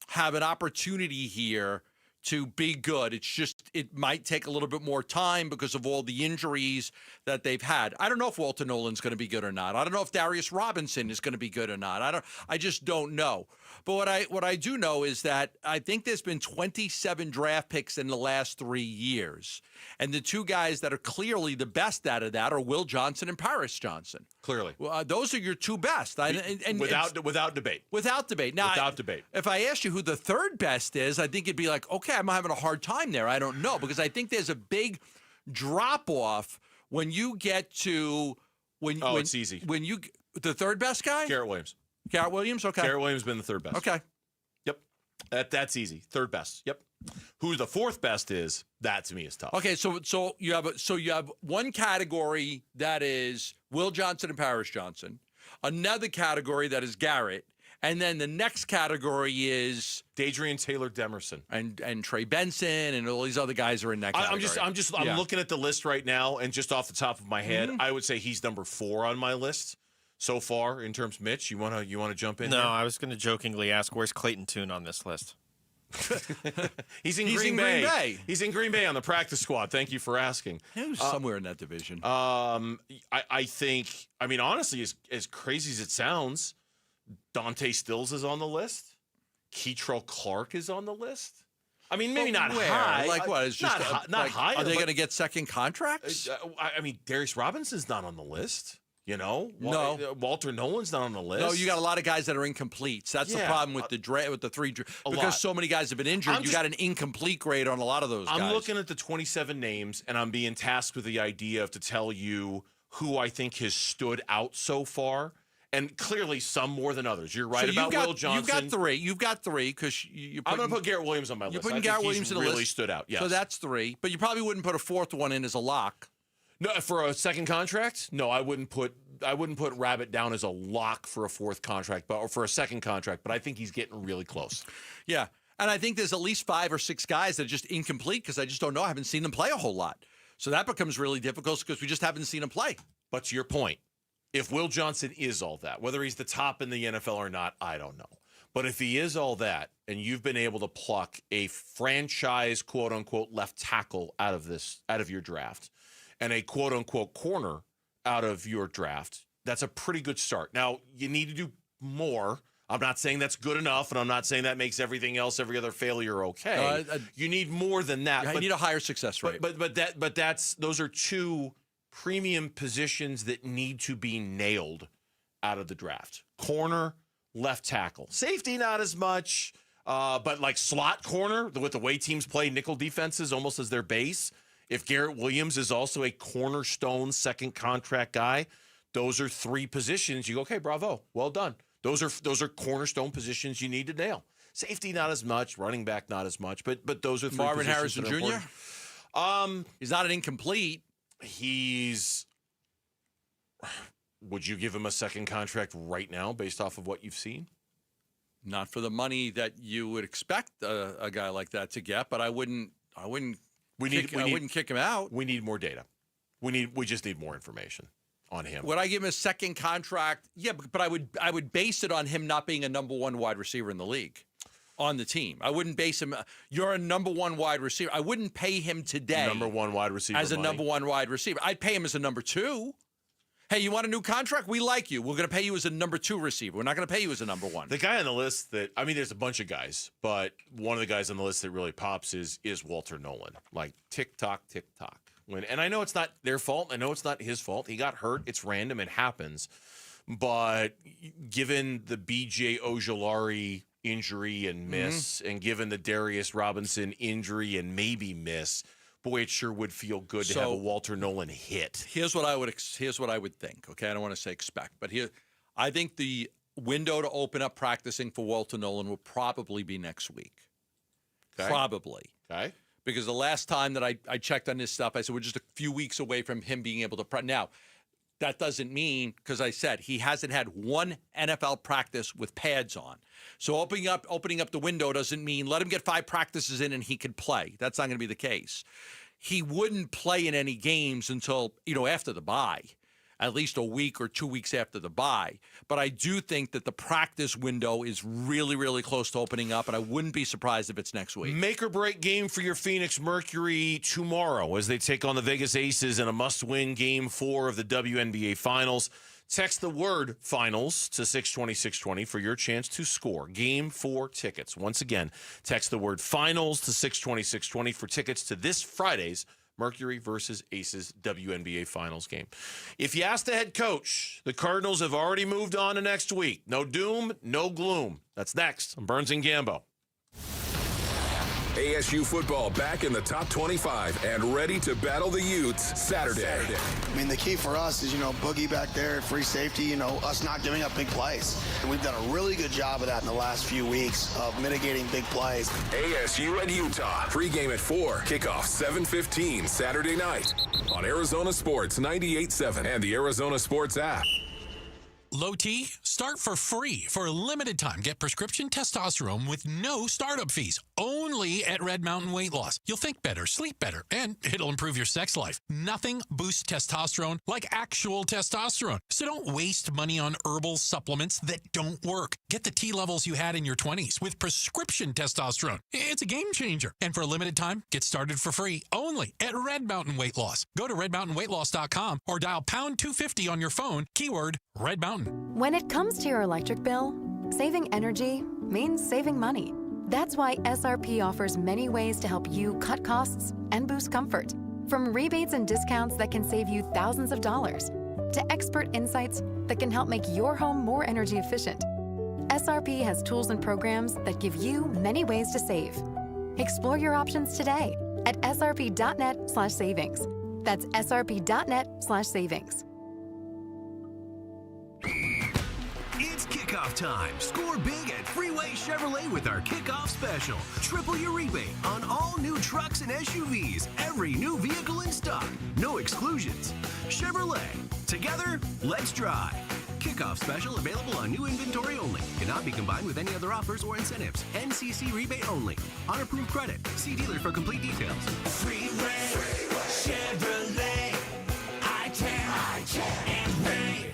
have an opportunity here to be good. It's just it might take a little bit more time because of all the injuries that they've had. I don't know if Walter Nolan's going to be good or not. I don't know if Darius Robinson is going to be good or not. I just don't know. But what I do know is that I think there's been 27 draft picks in the last 3 years. And the 2 guys that are clearly the best out of that are Will Johnson and Paris Johnson. Clearly. Those are your 2 best. Without debate. Without debate. Now, without debate. If I asked you who the 3rd best is, I think it'd be like, okay, I'm having a hard time there. I don't know, because I think there's a big drop-off when you get to it's easy. When you the 3rd best guy? Garrett Williams. Garrett Williams, okay. Garrett Williams has been the 3rd best. Okay. Yep. That's easy. 3rd best. Yep. Who the 4th best is, that to me is tough. Okay, so you have one category that is Will Johnson and Paris Johnson, another category that is Garrett, and then the next category is Dadrian Taylor Demerson and Trey Benson, and all these other guys are in that category. I'm looking at the list right now, and just off the top of my head, I would say he's number 4 on my list so far in terms of Mitch. You want to jump in? No, here? I was going to jokingly ask, where's Clayton Tune on this list? He's in Green Bay. He's in Green Bay on the practice squad. Thank you for asking. He was somewhere in that division. I think, honestly, as crazy as it sounds, Dante Stills is on the list. Keitrell Clark is on the list. I mean, maybe not high. Like what? It's just not high. Are they going to get second contracts? Darius Robinson's not on the list. No. Walter Nolan's not on the list. No, you got a lot of guys that are incompletes. That's the problem with the 3 because so many guys have been injured. You got an incomplete grade on a lot of those guys. I'm looking at the 27 names, and I'm being tasked with the idea of to tell you who I think has stood out so far. And clearly some more than others. You're right about Will Johnson. You've got three because I'm going to put Garrett Williams on my list. You're putting Garrett Williams in the really list. Stood out, yes. So that's three. But you probably wouldn't put a fourth one in as a lock. No, for a second contract? No, I wouldn't put Rabbit down as a lock for a fourth contract, or for a second contract, but I think he's getting really close. Yeah. And I think there's at least 5 or 6 guys that are just incomplete because I just don't know. I haven't seen them play a whole lot. So that becomes really difficult because we just haven't seen them play. But to your point, if Will Johnson is all that, whether he's the top in the NFL or not, I don't know. But if he is all that, and you've been able to pluck a franchise quote-unquote left tackle out of your draft, and a quote-unquote corner out of your draft, that's a pretty good start. Now, you need to do more. I'm not saying that's good enough, and I'm not saying that makes everything else, every other failure, okay. You need more than that. You need a higher success rate. But those are 2 premium positions that need to be nailed out of the draft. Corner, left tackle. Safety, not as much, but like slot corner, with the way teams play nickel defenses almost as their base. If Garrett Williams is also a cornerstone second contract guy, those are 3 positions. You go, okay, bravo, well done. Those are cornerstone positions you need to nail. Safety, not as much. Running back, not as much. But those are 3 Marvin positions. Harrison Jr.? He's not an incomplete. Would you give him a second contract right now based off of what you've seen? Not for the money that you would expect a guy like that to get, but I wouldn't kick him out. We need more data. We just need more information on him. Would I give him a second contract? Yeah, but I would base it on him not being a number 1 wide receiver in the league. On the team. I wouldn't base him. You're a number 1 wide receiver. I wouldn't pay him today. Number 1 wide receiver. As a number 1 wide receiver. I'd pay him as a number 2. Hey, you want a new contract? We like you. We're going to pay you as a number 2 receiver. We're not going to pay you as a number 1. The guy on the list there's a bunch of guys, but one of the guys on the list that really pops is Walter Nolan. Like tick-tock, tick-tock. And I know it's not their fault. I know it's not his fault. He got hurt. It's random. It happens. But given the B.J. Ojulari injury and miss, and given the Darius Robinson injury and maybe miss, boy, it sure would feel good to have a Walter Nolan hit. Here's what I would think. Okay, I don't want to say expect, but I think the window to open up practicing for Walter Nolan will probably be next week. Okay. Probably. Okay. Because the last time that I checked on this stuff, I said we're just a few weeks away from him being able to now. That doesn't mean, because I said he hasn't had 1 NFL practice with pads on. So opening up the window doesn't mean let him get 5 practices in and he could play. That's not going to be the case. He wouldn't play in any games until, after the bye, at least a week or 2 weeks after the bye. But I do think that the practice window is really, really close to opening up, and I wouldn't be surprised if it's next week. Make or break game for your Phoenix Mercury tomorrow as they take on the Vegas Aces in a must-win Game 4 of the WNBA Finals. Text the word finals to 620-620 for your chance to score Game 4 tickets. Once again, text the word finals to 620-620 for tickets to this Friday's Mercury versus Aces WNBA Finals game. If you ask the head coach, the Cardinals have already moved on to next week. No doom, no gloom. That's next on Burns and Gambo. ASU football back in the top 25 and ready to battle the Utes Saturday. I mean, the key for us is, Boogie back there, free safety, us not giving up big plays. And we've done a really good job of that in the last few weeks of mitigating big plays. ASU and Utah. Pregame at 4. Kickoff 7:15 Saturday night on Arizona Sports 98.7 and the Arizona Sports app. Low T, start for free for a limited time. Get prescription testosterone with no startup fees. Only at Red Mountain Weight Loss. You'll think better, sleep better, and it'll improve your sex life. Nothing boosts testosterone like actual testosterone. So don't waste money on herbal supplements that don't work. Get the T levels you had in your 20s with prescription testosterone. It's a game changer. And for a limited time, get started for free only at Red Mountain Weight Loss. Go to redmountainweightloss.com or dial pound 250 on your phone, keyword Red Mountain. When it comes to your electric bill, saving energy means saving money. That's why SRP offers many ways to help you cut costs and boost comfort. From rebates and discounts that can save you thousands of dollars, to expert insights that can help make your home more energy efficient. SRP has tools and programs that give you many ways to save. Explore your options today at srp.net/savings. That's srp.net/savings. kickoff time. Score big at Freeway Chevrolet with our kickoff special. Triple your rebate on all new trucks and SUVs. Every new vehicle in stock. No exclusions. Chevrolet. Together, let's drive. Kickoff special available on new inventory only. Cannot be combined with any other offers or incentives. NCC rebate only. On approved credit. See dealer for complete details. Freeway, Chevrolet, I can, and pay.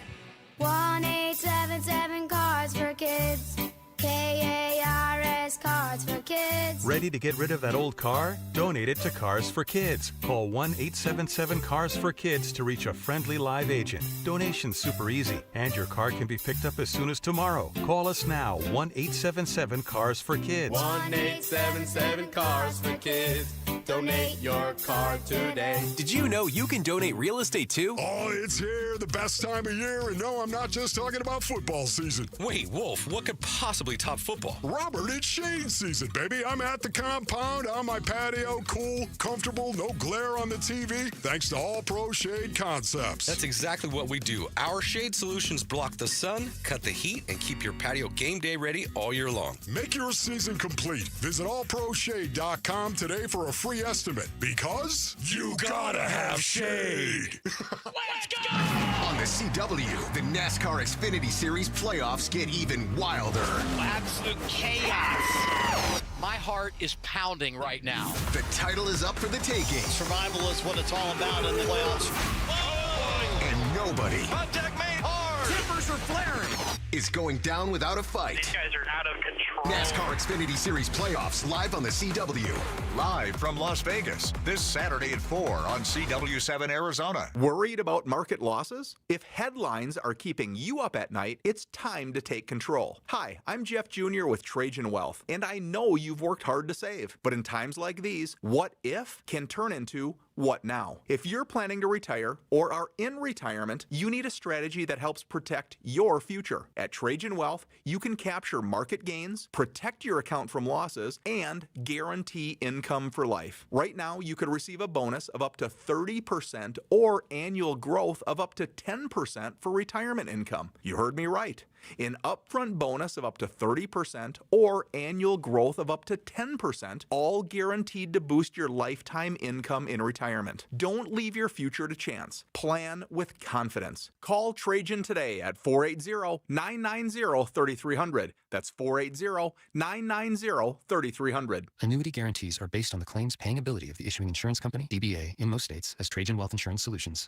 1-877 Cars for Kids. KARS Cards for Kids. Ready to get rid of that old car? Donate it to Cars for Kids. Call 1-877 for Kids to reach a friendly live agent. Donation's super easy, and your car can be picked up as soon as tomorrow. Call us now, 1-877 for Kids. 1-877 for Kids. Donate your car today. Did you know you can donate real estate too? Oh, it's here, the best time of year, and no, I'm not just talking about football season. Wait, Wolf, what could possibly top football? Robert, it's shade season, baby. I'm at the compound, on my patio, cool, comfortable, no glare on the TV, thanks to All Pro Shade Concepts. That's exactly what we do. Our shade solutions block the sun, cut the heat, and keep your patio game day ready all year long. Make your season complete. Visit allproshade.com today for a free estimate, because you gotta have shade. Let's go! On the CW, the NASCAR Xfinity Series playoffs get even wilder. Absolute chaos. My heart is pounding right now. The title is up for the taking. Survival is what it's all about in the playoffs. And nobody Contact made hard. Timbers are flaring. Is going down without a fight. These guys are out of control. NASCAR Xfinity Series playoffs live on the CW. Live from Las Vegas, this Saturday at 4 on CW7 Arizona. Worried about market losses? If headlines are keeping you up at night, it's time to take control. Hi, I'm Jeff Jr. with Trajan Wealth, and I know you've worked hard to save. But in times like these, what if can turn into what now? If you're planning to retire or are in retirement, you need a strategy that helps protect your future. At Trajan Wealth, you can capture market gains, protect your account from losses, and guarantee income for life. Right now, you could receive a bonus of up to 30% or annual growth of up to 10% for retirement income. You heard me right. An upfront bonus of up to 30% or annual growth of up to 10%, all guaranteed to boost your lifetime income in retirement. Don't leave your future to chance. Plan with confidence. Call Trajan today at 480-990-3300. That's 480-990-3300. Annuity guarantees are based on the claims paying ability of the issuing insurance company, DBA, in most states as Trajan Wealth Insurance Solutions.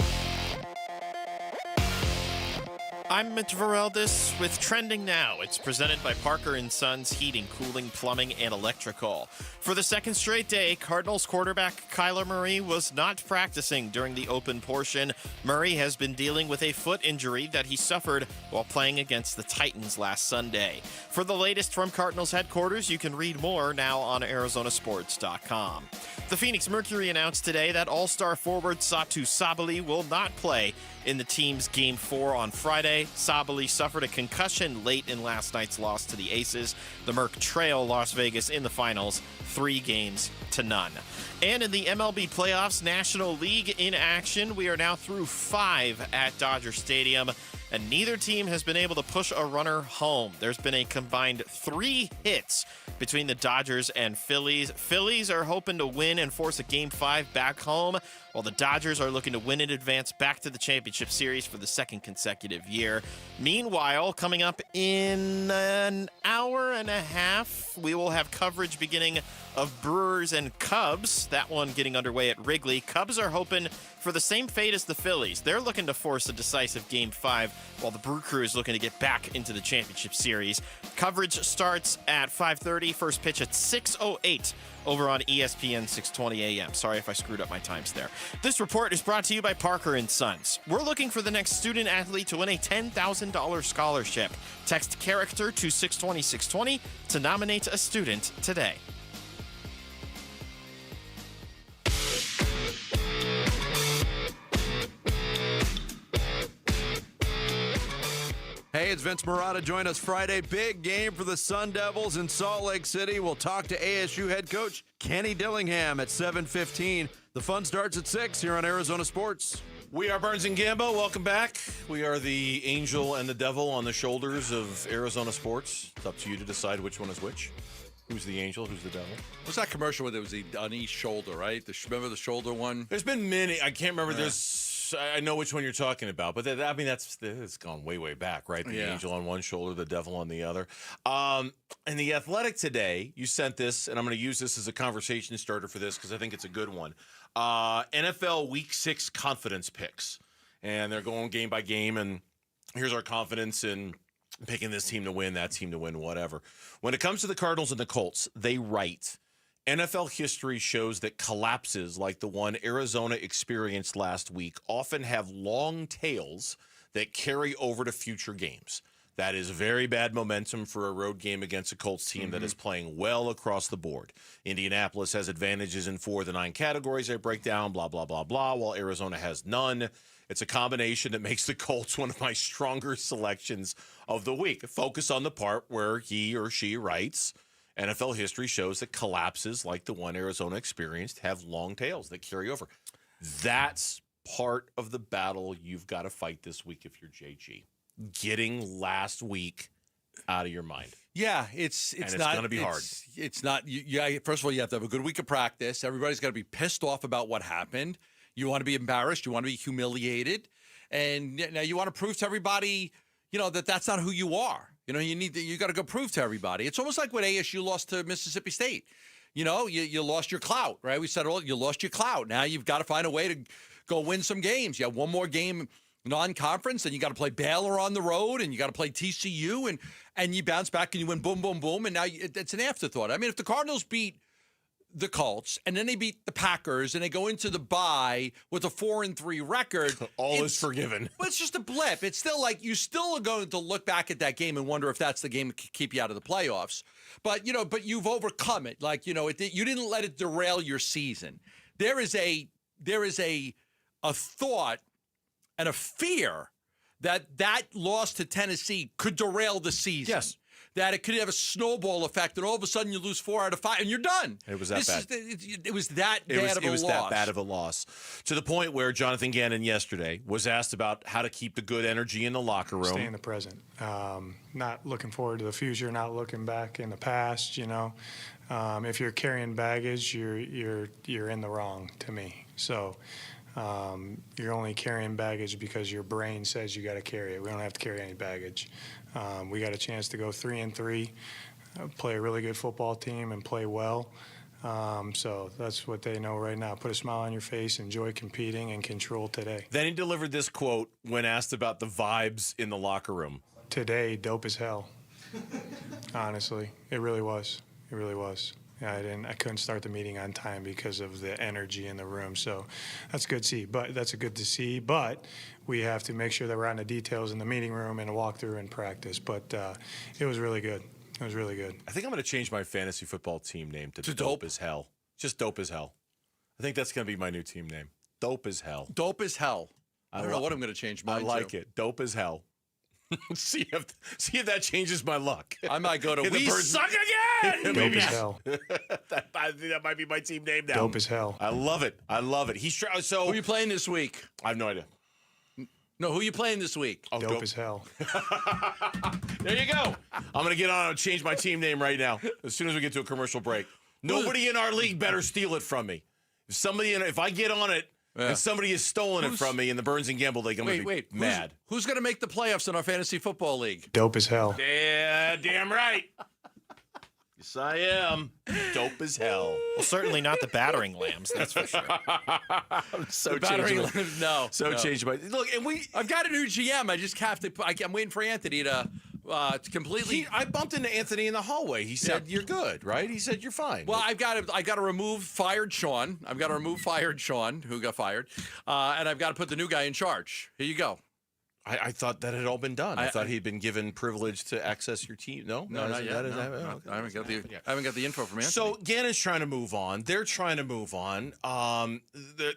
I'm Mitch Vareldis with Trending Now. It's presented by Parker & Sons Heating, Cooling, Plumbing, and Electrical. For the second straight day, Cardinals quarterback Kyler Murray was not practicing during the open portion. Murray has been dealing with a foot injury that he suffered while playing against the Titans last Sunday. For the latest from Cardinals headquarters, you can read more now on ArizonaSports.com. The Phoenix Mercury announced today that all-star forward Satu Sabally will not play in the team's Game 4 on Friday. Sabally suffered a concussion late in last night's loss to the Aces. The Merc trail Las Vegas in the finals 3-0. And in the MLB playoffs, National League in action. We are now through 5 at Dodger Stadium, and neither team has been able to push a runner home. There's been a combined 3 hits between the Dodgers and Phillies. Phillies are hoping to win and force a Game 5 back home, while the Dodgers are looking to win and advance back to the championship series for the second consecutive year. Meanwhile, coming up in an hour and a half, we will have coverage beginning of Brewers and Cubs. That one getting underway at Wrigley. Cubs are hoping for the same fate as the Phillies. They're looking to force a decisive Game 5, while the Brew Crew is looking to get back into the championship series. Coverage starts at 5:30, first pitch at 6:08 over on ESPN 620 AM. Sorry if I screwed up my times there. This report is brought to you by Parker & Sons. We're looking for the next student athlete to win a $10,000 scholarship. Text character to 620-620 to nominate a student today. Hey, it's Vince Marotta. Join us Friday. Big game for the Sun Devils in Salt Lake City. We'll talk to ASU head coach Kenny Dillingham at 7:15. The fun starts at 6 here on Arizona Sports. We are Burns and Gambo. Welcome back. We are the angel and the devil on the shoulders of Arizona sports. It's up to you to decide which one is which. Who's the angel? Who's the devil? What's that commercial where there was on each shoulder, right? Remember the shoulder one? There's been many. I can't remember. I know which one you're talking about, but it's gone way, way back, right? The angel on one shoulder, the devil on the other. And the Athletic today, you sent this, and I'm going to use this as a conversation starter for this because I think it's a good one. NFL Week 6 confidence picks. And they're going game by game, and here's our confidence in picking this team to win, that team to win, whatever. When it comes to the Cardinals and the Colts, they write, NFL history shows that collapses like the one Arizona experienced last week often have long tails that carry over to future games. That is very bad momentum for a road game against a Colts team that is playing well across the board. Indianapolis has advantages in 4 of the 9 categories I break down, blah, blah, blah, blah, while Arizona has none. It's a combination that makes the Colts one of my stronger selections of the week. Focus on the part where he or she writes, NFL history shows that collapses like the one Arizona experienced have long tails that carry over. That's part of the battle you've got to fight this week if you're JG. Getting last week out of your mind. Yeah, it's going to be hard. It's not. First of all, you have to have a good week of practice. Everybody's got to be pissed off about what happened. You want to be embarrassed. You want to be humiliated, and now you want to prove to everybody, that that's not who you are. You got to go prove to everybody. It's almost like when ASU lost to Mississippi State. You lost your clout, right? We said, you lost your clout. Now you've got to find a way to go win some games. You have one more game non-conference, and you got to play Baylor on the road, and you got to play TCU, and you bounce back and you win, boom, boom, boom, and now it's an afterthought. I mean, if the Cardinals beat the Colts and then they beat the Packers and they go into the bye with a 4-3 record, all is forgiven. But it's just a blip. It's still like you still are going to look back at that game and wonder if that's the game that could keep you out of the playoffs. But but you've overcome it. Like you didn't let it derail your season. There is a thought and a fear that loss to Tennessee could derail the season. Yes. That it could have a snowball effect, and all of a sudden you lose 4 out of 5, and you're done. It was that bad. It was that bad of a loss. It was that bad of a loss. To the point where Jonathan Gannon yesterday was asked about how to keep the good energy in the locker room. Stay in the present. Not looking forward to the future, not looking back in the past, If you're carrying baggage, you're in the wrong to me. So you're only carrying baggage because your brain says you got to carry it. We don't have to carry any baggage. We got a chance to go 3-3, play a really good football team, and play well. So that's what they know right now. Put a smile on your face, enjoy competing, and control today. Then he delivered this quote when asked about the vibes in the locker room. Today, dope as hell. Honestly, it really was. It really was. I couldn't start the meeting on time because of the energy in the room. So that's good to see. That's a good to see. But we have to make sure that we're on the details in the meeting room and walkthrough and practice. But it was really good. It was really good. I think I'm going to change my fantasy football team name to Dope as Hell. Just Dope as Hell. I think that's going to be my new team name. Dope as Hell. Dope as Hell. I don't know what I'm going to change mine to. I like it. Dope as Hell. see if that changes my luck. I might go to We Suck Again! Dope as Hell. that might be my team name now. Dope as hell. I love it. So who are you playing this week? I have no idea. No, who are you playing this week? Oh, dope as hell. There you go. I'm going to get on and change my team name right now as soon as we get to a commercial break. Nobody in our league better steal it from me. If I get on it, and somebody has stolen it from me in the Burns and Gamble League, I'm going to be mad. Who's going to make the playoffs in our fantasy football league? Dope as hell. Yeah, damn right. Yes, I am. Dope as hell. Well, certainly not the battering lambs, that's for sure. I'm so battering changing lambs, no. Changed my look, and I've got a new GM. I just have to. I'm waiting for Anthony to completely. I bumped into Anthony in the hallway. He said you're good, right? He said you're fine. Well, I got to remove fired Sean. I've got to remove fired Sean, who got fired, and I've got to put the new guy in charge. Here you go. I thought that had all been done. I thought he'd been given privilege to access your team. No, not yet. I haven't got the info from Anthony. So Gannon's trying to move on. They're trying to move on.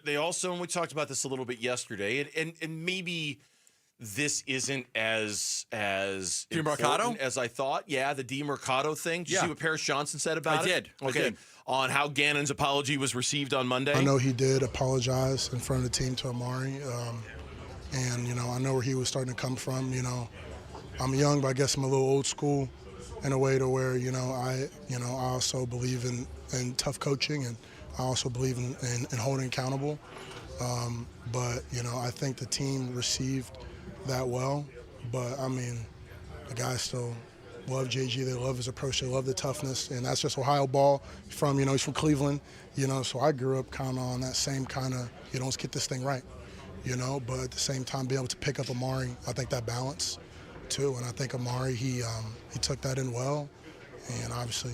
They also, and we talked about this a little bit yesterday, and maybe this isn't as DeMercado? important as I thought. Yeah, the DeMercado thing. Did you see what Paris Johnson said about it? I did. On how Gannon's apology was received on Monday? I know he did apologize in front of the team to Amari. And, I know where he was starting to come from. I'm young, but I guess I'm a little old school in a way to where, I also believe in tough coaching, and I also believe in holding accountable. But, I think the team received that well. But, the guys still love JG. They love his approach. They love the toughness. And that's just Ohio ball from, he's from Cleveland, So I grew up kind of on that same kind of, let's get this thing right, But at the same time, be able to pick up Amari, I think that balance, too. And I think Amari, he took that in well. And obviously,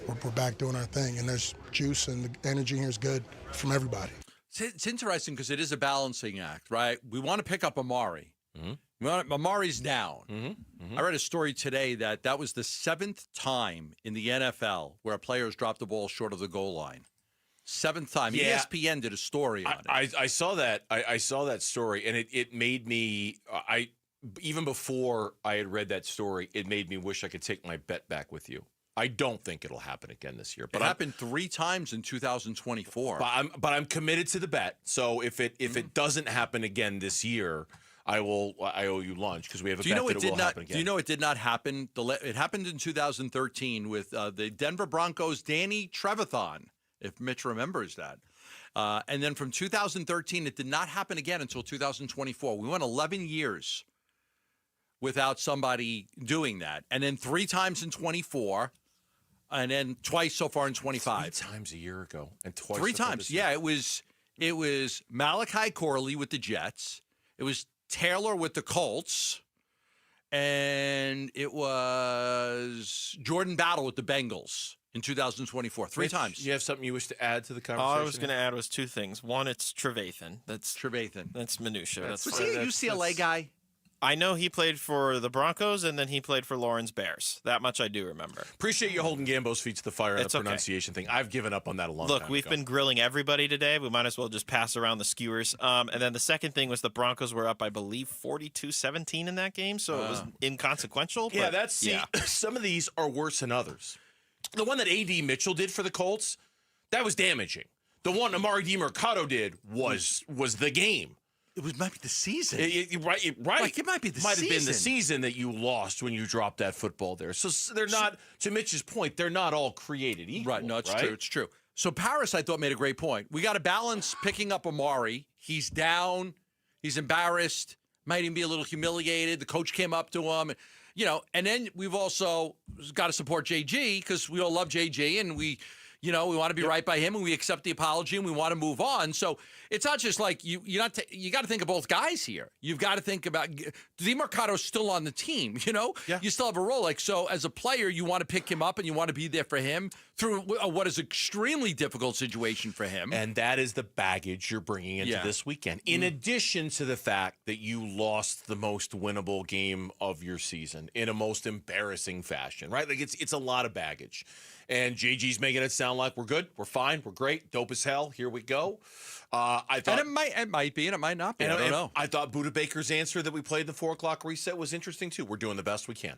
we're back doing our thing. And there's juice, and the energy here is good from everybody. It's interesting because it is a balancing act, right? We want to pick up Amari. Amari's down. I read a story today that was the 7th time in the NFL where a player has dropped the ball short of the goal line. 7th time. Yeah. ESPN did a story on it. I saw that. I saw that story, and it made me. Even before I had read that story, it made me wish I could take my bet back with you. I don't think it'll happen again this year. But it happened 3 times in 2024. But I'm committed to the bet. So if it doesn't happen again this year, I owe you lunch because we have a bet that it will happen again. Do you know it did not happen? It happened in 2013 with the Denver Broncos' Danny Trevathan, if Mitch remembers that. And then from 2013, it did not happen again until 2024. We went 11 years without somebody doing that. And then 3 times in 24, and then twice so far in 25. 3 times a year ago, and twice. 3 times. Yeah, it was Malachi Corley with the Jets. It was Taylor with the Colts. And it was Jordan Battle with the Bengals in 2024. 3 times. You have something you wish to add to the conversation? All I was going to add was 2 things. One, it's Trevathan. That's minutia. Was he a UCLA guy? I know he played for the Broncos, and then he played for Lawrence Bears. That much I do remember. Appreciate you holding Gambo's feet to the fire on the pronunciation thing. I've given up on that a long time ago. Look, we've been grilling everybody today. We might as well just pass around the skewers. And then the second thing was the Broncos were up, I believe, 42-17 in that game, so it was inconsequential. Yeah, but some of these are worse than others. The one that A.D. Mitchell did for the Colts, that was damaging. The one Amari DeMercado did was the game. Might be the season. Right. Like, it might be the might season. Have been the season that you lost when you dropped that football there. So they're not, to Mitch's point, they're not all created equal. Right. No, it's true. It's true. So Paris, I thought, made a great point. We got to balance picking up Amari. He's down. He's embarrassed. Might even be a little humiliated. The coach came up to him. And then we've also got to support JG because we all love JG, and we want to be right by him, and we accept the apology, and we want to move on. So it's not just like you got to think of both guys here. You've got to think about DeMercado's still on the team. You still have a role. Like, so as a player, you want to pick him up and you want to be there for him through what is an extremely difficult situation for him. And that is the baggage you're bringing into this weekend. In addition to the fact that you lost the most winnable game of your season in a most embarrassing fashion, right? Like it's a lot of baggage. And JG's making it sound like we're good, we're fine, we're great, dope as hell. Here we go. I thought, and it might be, and it might not be. I don't know. I thought Buda Baker's answer that we played the 4:00 reset was interesting too. We're doing the best we can.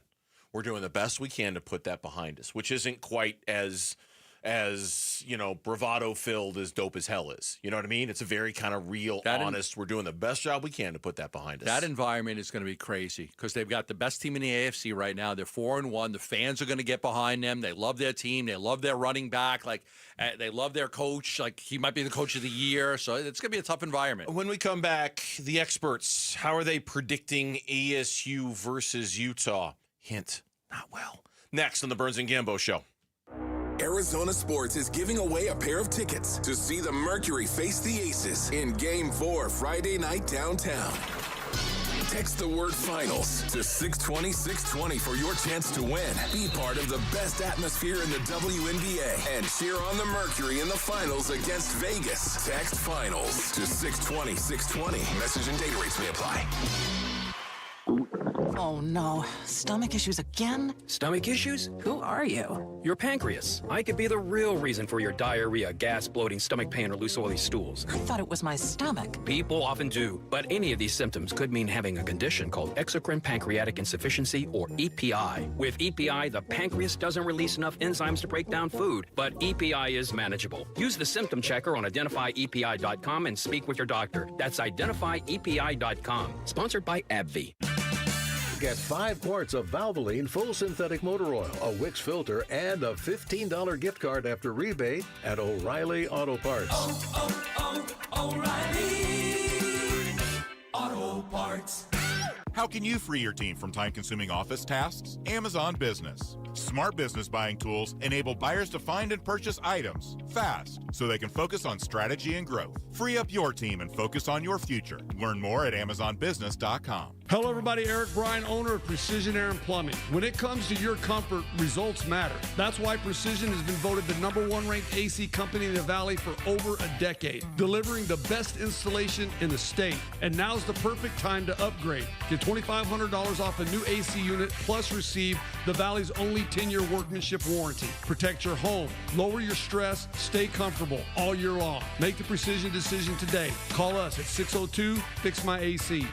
We're doing the best we can to put that behind us, which isn't quite as bravado filled as dope as hell is. You know what I mean? It's a very kind of real, honest. We're doing the best job we can to put that behind us. That environment is going to be crazy because they've got the best team in the AFC right now. They're 4-1. The fans are going to get behind them. They love their team. They love their running back. Like they love their coach. Like he might be the coach of the year. So it's going to be a tough environment. When we come back, the experts, how are they predicting ASU versus Utah? Hint, not well. Next on the Burns and Gambo Show. Arizona Sports is giving away a pair of tickets to see the Mercury face the Aces in Game 4 Friday night downtown. Text the word finals to 620-620 for your chance to win. Be part of the best atmosphere in the WNBA and cheer on the Mercury in the finals against Vegas. Text finals to 620-620. Message and data rates may apply. Oh no, stomach issues again? Stomach issues? Who are you? Your pancreas. I could be the real reason for your diarrhea, gas, bloating, stomach pain, or loose oily stools. I thought it was my stomach. People often do, but any of these symptoms could mean having a condition called exocrine pancreatic insufficiency, or EPI. With EPI, the pancreas doesn't release enough enzymes to break down food, but EPI is manageable. Use the symptom checker on identifyepi.com and speak with your doctor. That's identifyepi.com. Sponsored by AbbVie. Get 5 quarts of Valvoline full synthetic motor oil, a Wix filter, and a $15 gift card after rebate at O'Reilly Auto Parts. O'Reilly Auto Parts. How can you free your team from time-consuming office tasks? Amazon Business. Smart business buying tools enable buyers to find and purchase items fast so they can focus on strategy and growth. Free up your team and focus on your future. Learn more at AmazonBusiness.com. Hello, everybody. Eric Bryan, owner of Precision Air and Plumbing. When it comes to your comfort, results matter. That's why Precision has been voted the #1 ranked AC company in the Valley for over a decade, delivering the best installation in the state. And now's the perfect time to upgrade. Get $2,500 off a new AC unit, plus receive the Valley's only 10-year workmanship warranty. Protect your home, lower your stress, stay comfortable all year long. Make the Precision decision today. Call us at 602-FIX-MY-AC.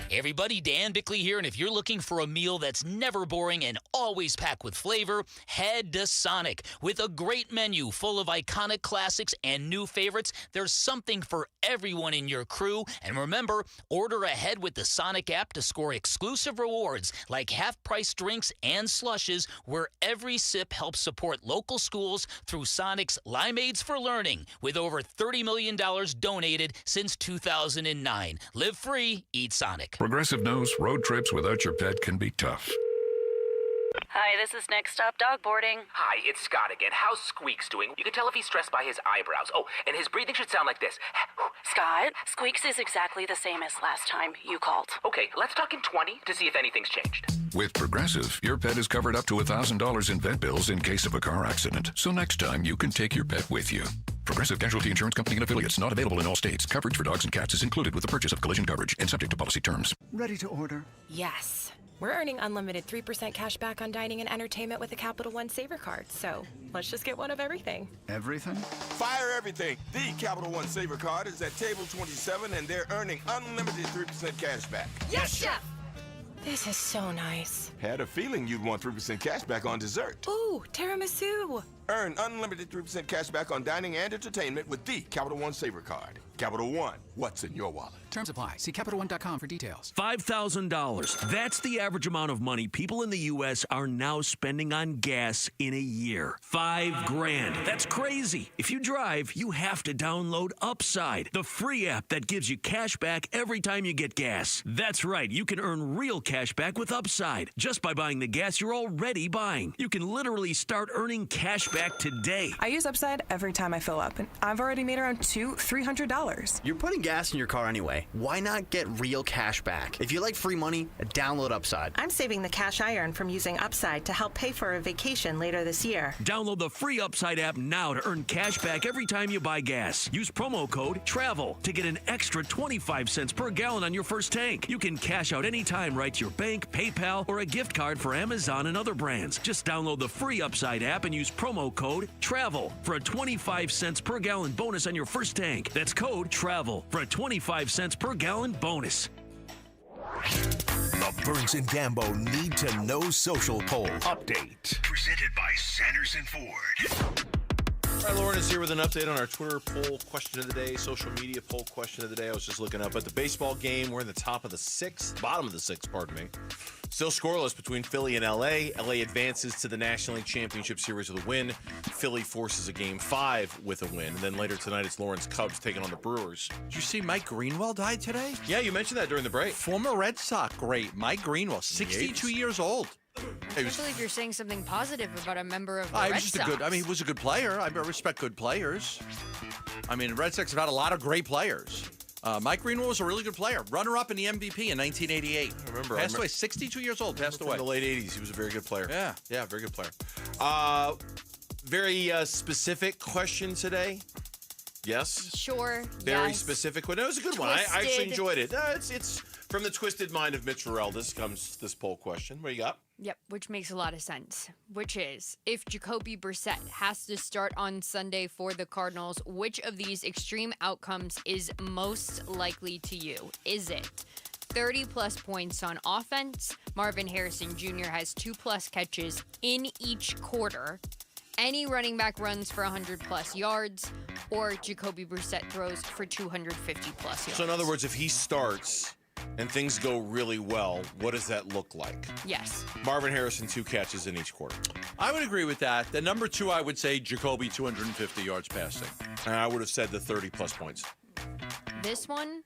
Hey everybody, Dan Bickley here, and if you're looking for a meal that's never boring and always packed with flavor, head to Sonic. With a great menu full of iconic classics and new favorites, there's something for everyone in your crew. And remember, order ahead with the Sonic app to score exclusive rewards like half-price drinks and slushes, where every sip helps support local schools through Sonic's Limeades for Learning, with over $30 million donated since 2009. Live free, eat Sonic. Progressive knows road trips without your pet can be tough. Hi, this is Next Stop Dog Boarding. Hi, it's Scott again. How's Squeaks doing? You can tell if he's stressed by his eyebrows. Oh, and his breathing should sound like this. Scott, Squeaks is exactly the same as last time you called. Okay, let's talk in 20 to see if anything's changed. With Progressive, your pet is covered up to $1,000 in vet bills in case of a car accident. So next time, you can take your pet with you. Progressive Casualty Insurance Company and affiliates, not available in all states. Coverage for dogs and cats is included with the purchase of collision coverage and subject to policy terms. Ready to order? Yes. We're earning unlimited 3% cash back on dining and entertainment with the Capital One Saver card. So let's just get one of everything. Everything? Fire everything. The Capital One Saver card is at table 27, and they're earning unlimited 3% cash back. Yes, Chef! This is so nice. Had a feeling you'd want 3% cash back on dessert. Ooh, tiramisu. Earn unlimited 3% cash back on dining and entertainment with the Capital One Saver card. Capital One, what's in your wallet? Terms apply. See CapitalOne.com for details. $5,000. That's the average amount of money people in the U.S. are now spending on gas in a year. $5,000. That's crazy. If you drive, you have to download Upside, the free app that gives you cash back every time you get gas. That's right. You can earn real cash back with Upside just by buying the gas you're already buying. You can literally start earning cash back today. I use Upside every time I fill up, and I've already made around $300. You're putting gas in your car anyway. Why not get real cash back? If you like free money, download Upside. I'm saving the cash I earn from using Upside to help pay for a vacation later this year. Download the free Upside app now to earn cash back every time you buy gas. Use promo code TRAVEL to get an extra 25 cents per gallon on your first tank. You can cash out anytime right to your bank, PayPal, or a gift card for Amazon and other brands. Just download the free Upside app and use promo code TRAVEL for a 25 cents per gallon bonus on your first tank. That's code TRAVEL for a 25 cents per gallon bonus. The Burns and Gambo Need to Know Social Poll Update. Presented by Sanderson Ford. All right, Lauren is here with an update on our Twitter poll question of the day, social media poll question of the day. I was just looking up at the baseball game. We're in the bottom of the sixth, pardon me. Still scoreless between Philly and LA. LA advances to the National League Championship Series with a win. Philly forces a Game 5 with a win. And then later tonight, it's Lauren's Cubs taking on the Brewers. Did you see Mike Greenwell died today? Yeah, you mentioned that during the break. Former Red Sox great Mike Greenwell, 62 years old. Especially if you're saying something positive about a member of the Red Red Sox. He was a good player. I respect good players. Red Sox have had a lot of great players. Mike Greenwell was a really good player. Runner-up in the MVP in 1988. I remember. Passed away, 62 years old, passed away. In the late 80s, he was a very good player. Yeah, very good player. Very specific question today. Yes? Sure, Very specific one. It was a good one. I actually enjoyed it. It's From the twisted mind of Mitch Morrell, this poll question. What do you got? Yep, which makes a lot of sense. Which is, if Jacoby Brissett has to start on Sunday for the Cardinals, which of these extreme outcomes is most likely to you? Is it 30-plus points on offense, Marvin Harrison Jr. has 2-plus catches in each quarter, any running back runs for 100-plus yards, or Jacoby Brissett throws for 250-plus yards? So in other words, if he starts and things go really well, what does that look like? Yes. Marvin Harrison, 2 catches in each quarter. I would agree with that. The number 2, I would say Jacoby, 250 yards passing. And I would have said the 30-plus points. This one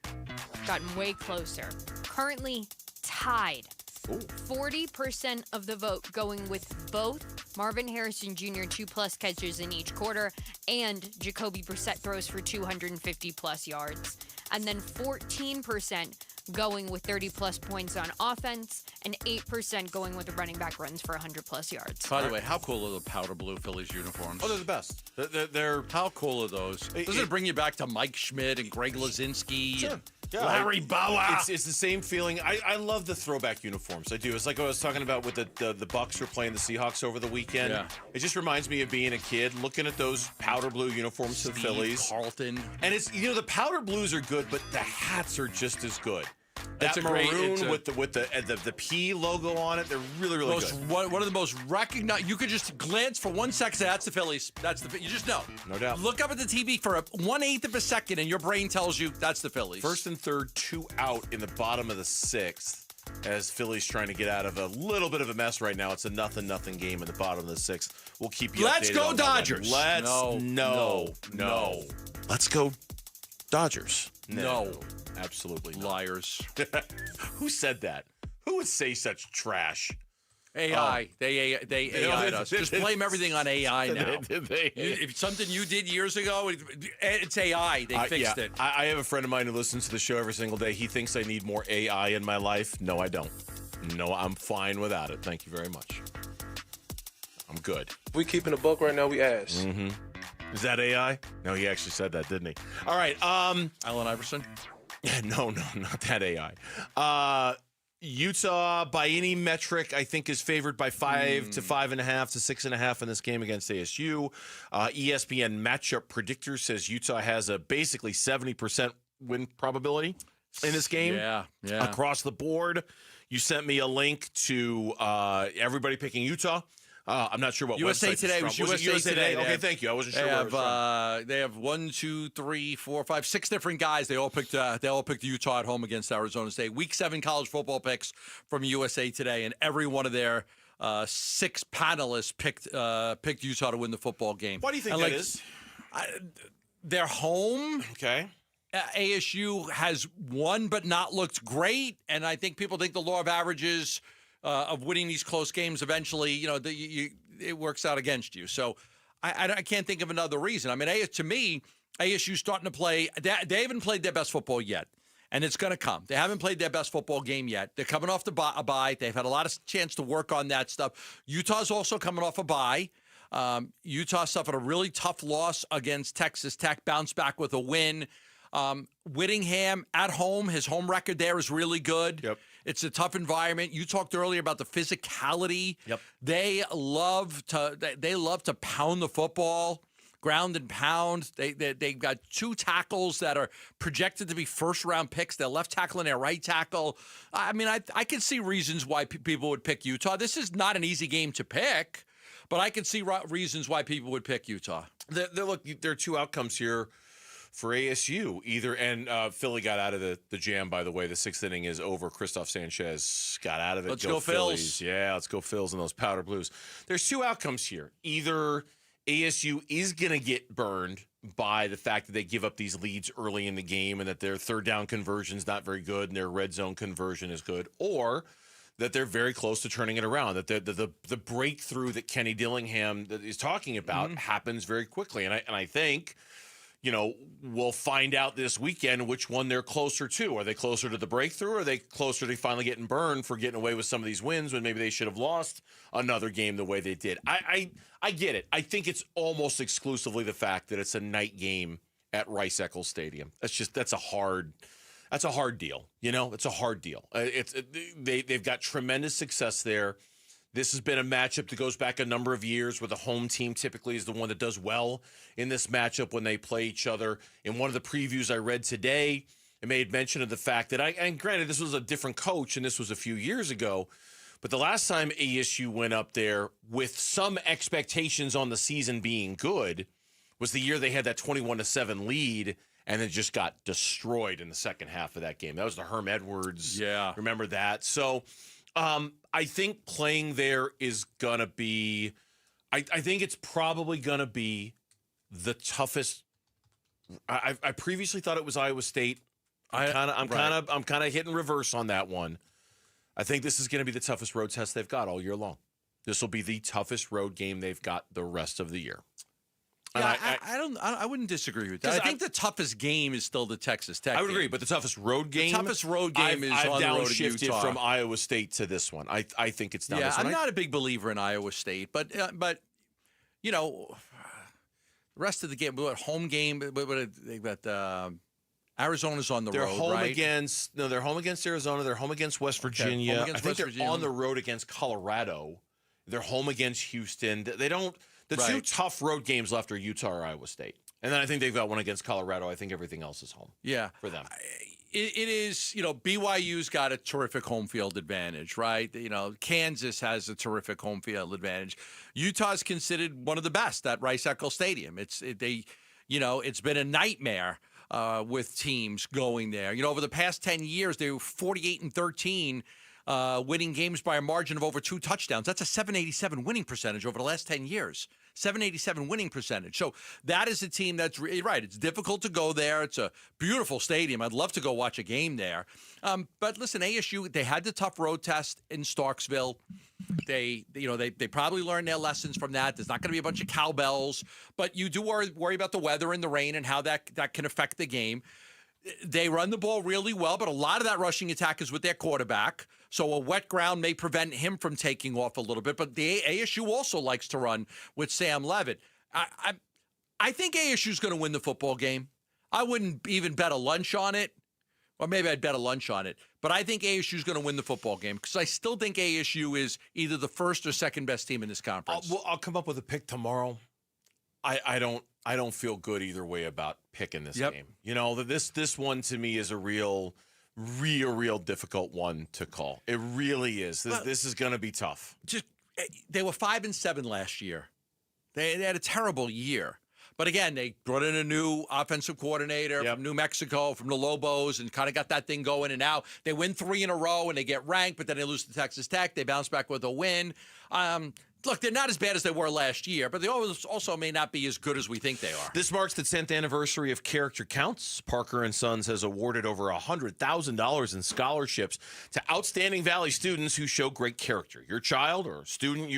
gotten way closer. Currently tied. 40% of the vote going with both Marvin Harrison Jr. 2-plus catches in each quarter and Jacoby Brissett throws for 250-plus yards. And then 14% going with 30-plus points on offense and 8% going with the running back runs for 100-plus yards. By the way, how cool are the powder blue Phillies uniforms? Oh, they're the best. They're how cool are those? Doesn't it bring you back to Mike Schmidt and Greg Lazinski? Sure. And Yeah, Larry Bauer. It's the same feeling. I love the throwback uniforms. I do. It's like what I was talking about with the Bucks were playing the Seahawks over the weekend. Yeah. It just reminds me of being a kid, looking at those powder blue uniforms for the Phillies. Carlton. And it's the powder blues are good, but the hats are just as good. That It's maroon with the P logo on it, they're really good. One of the most recognized. You could just glance for 1 second. Say, that's the Phillies. You just know. No doubt. Look up at the TV for 1/8 of a second, and your brain tells you that's the Phillies. First and third, 2 out in the bottom of the 6th. As Philly's trying to get out of a little bit of a mess right now. It's a 0-0 game in the bottom of the 6th. We'll keep you updated. Let's go on that one. Dodgers. No. Let's go Dodgers. No. Absolutely not. Liars. Who said that? Who would say such trash? AI. They AI'd us. Just blame everything on AI now. If something you did years ago, it's AI. They fixed it. I have a friend of mine who listens to the show every single day. He thinks I need more AI in my life. No, I don't. No, I'm fine without it. Thank you very much. I'm good. We keeping a buck right now, we ass. Mm-hmm. Is that AI? No, he actually said that, didn't he? All right. Allen Iverson? No, not that AI. Utah, by any metric, I think is favored by 5 to 5.5 to 6.5 in this game against ASU. ESPN matchup predictor says Utah has a basically 70% win probability in this game. Yeah. Across the board. You sent me a link to everybody picking Utah. I'm not sure what USA website Today was was USA Today. Okay, thank you. I wasn't sure where it was from. They have 1, 2, 3, 4, 5, 6 different guys. They all picked Utah at home against Arizona State. Week 7 college football picks from USA Today, and every one of their 6 panelists picked Utah to win the football game. Why do you think that is? They're home. Okay. ASU has won but not looked great, and I think people think the law of averages of winning these close games eventually, it works out against you. So I can't think of another reason. I mean, to me, ASU's starting to play. They haven't played their best football yet, and it's going to come. They haven't played their best football game yet. They're coming off a bye. They've had a lot of chance to work on that stuff. Utah's also coming off a bye. Utah suffered a really tough loss against Texas Tech, bounced back with a win. Whittingham at home, his home record there is really good. Yep. It's a tough environment. You talked earlier about the physicality. Yep. They love to pound the football, ground and pound. They've got 2 tackles that are projected to be first-round picks. Their left tackle and their right tackle. I mean, I can see reasons why people would pick Utah. This is not an easy game to pick, but I can see reasons why people would pick Utah. Look, there are 2 outcomes here for ASU. And Philly got out of the jam, by the way. The 6th inning is over. Christoph Sanchez got out of it. Let's go Phils. Yeah, let's go Phils and those powder blues. There's 2 outcomes here. Either ASU is going to get burned by the fact that they give up these leads early in the game and that their third down conversion is not very good and their red zone conversion is good, or that they're very close to turning it around, that the breakthrough that Kenny Dillingham is talking about happens very quickly. And I think we'll find out this weekend which one they're closer to. Are they closer to the breakthrough, or are they closer to finally getting burned for getting away with some of these wins when maybe they should have lost another game the way they did? I get it. I think it's almost exclusively the fact that it's a night game at Rice-Eccles Stadium. That's a hard That's a hard deal. It's a hard deal. They've got tremendous success there. This has been a matchup that goes back a number of years where the home team typically is the one that does well in this matchup when they play each other. In one of the previews I read today, it made mention of the fact that and granted, this was a different coach and this was a few years ago, but the last time ASU went up there with some expectations on the season being good was the year they had that 21-7 lead and then just got destroyed in the second half of that game. That was the Herm Edwards. Yeah. Remember that? So I think playing there is going to be I think it's probably going to be the toughest. I previously thought it was Iowa State. I'm kind of hitting reverse on that one. I think this is going to be the toughest road test they've got all year long. This will be the toughest road game they've got the rest of the year. Yeah, I wouldn't disagree with that. I think the toughest game is still the Texas Tech. I would agree, but the toughest road game. The toughest road game is on the road at Utah. I've downshifted from Iowa State to this one. I think it's down. Yeah, this one. I'm not a big believer in Iowa State, but the rest of the game, home game, they've got Arizona's on the road. They're home right? against they're home against Arizona. They're home against West Virginia. Home against I think West they're Virginia. on the road against Colorado. They're home against Houston. They don't. The two tough road games left are Utah or Iowa State. And then I think they've got one against Colorado. I think everything else is home. Yeah. For them. It is, BYU's got a terrific home field advantage, right? Kansas has a terrific home field advantage. Utah's considered one of the best at Rice-Eccles Stadium. It's been a nightmare with teams going there. Over the past 10 years, they were 48-13, winning games by a margin of over 2 touchdowns. That's a 787 winning percentage over the last 10 years. 787 winning percentage. So that is a team that's right. It's difficult to go there. It's a beautiful stadium. I'd love to go watch a game there. But listen, ASU, they had the tough road test in Starksville. They probably learned their lessons from that. There's not going to be a bunch of cowbells, but you do worry about the weather and the rain and how that can affect the game. They run the ball really well, but a lot of that rushing attack is with their quarterback. So a wet ground may prevent him from taking off a little bit. But the ASU also likes to run with Sam Levitt. I think ASU's going to win the football game. I wouldn't even bet a lunch on it. Or maybe I'd bet a lunch on it. But I think ASU's going to win the football game because I still think ASU is either the first or second best team in this conference. I'll come up with a pick tomorrow. I don't feel good either way about picking this game. This one to me is a real difficult one to call. It really is. This is going to be tough. They were 5-7 last year. They had a terrible year. But again, they brought in a new offensive coordinator from New Mexico, from the Lobos, and kind of got that thing going. And now they win 3 in a row, and they get ranked, but then they lose to Texas Tech. They bounce back with a win. Look, they're not as bad as they were last year, but they also may not be as good as we think they are. This marks the 10th anniversary of Character Counts. Parker & Sons has awarded over $100,000 in scholarships to outstanding Valley students who show great character. Your child or student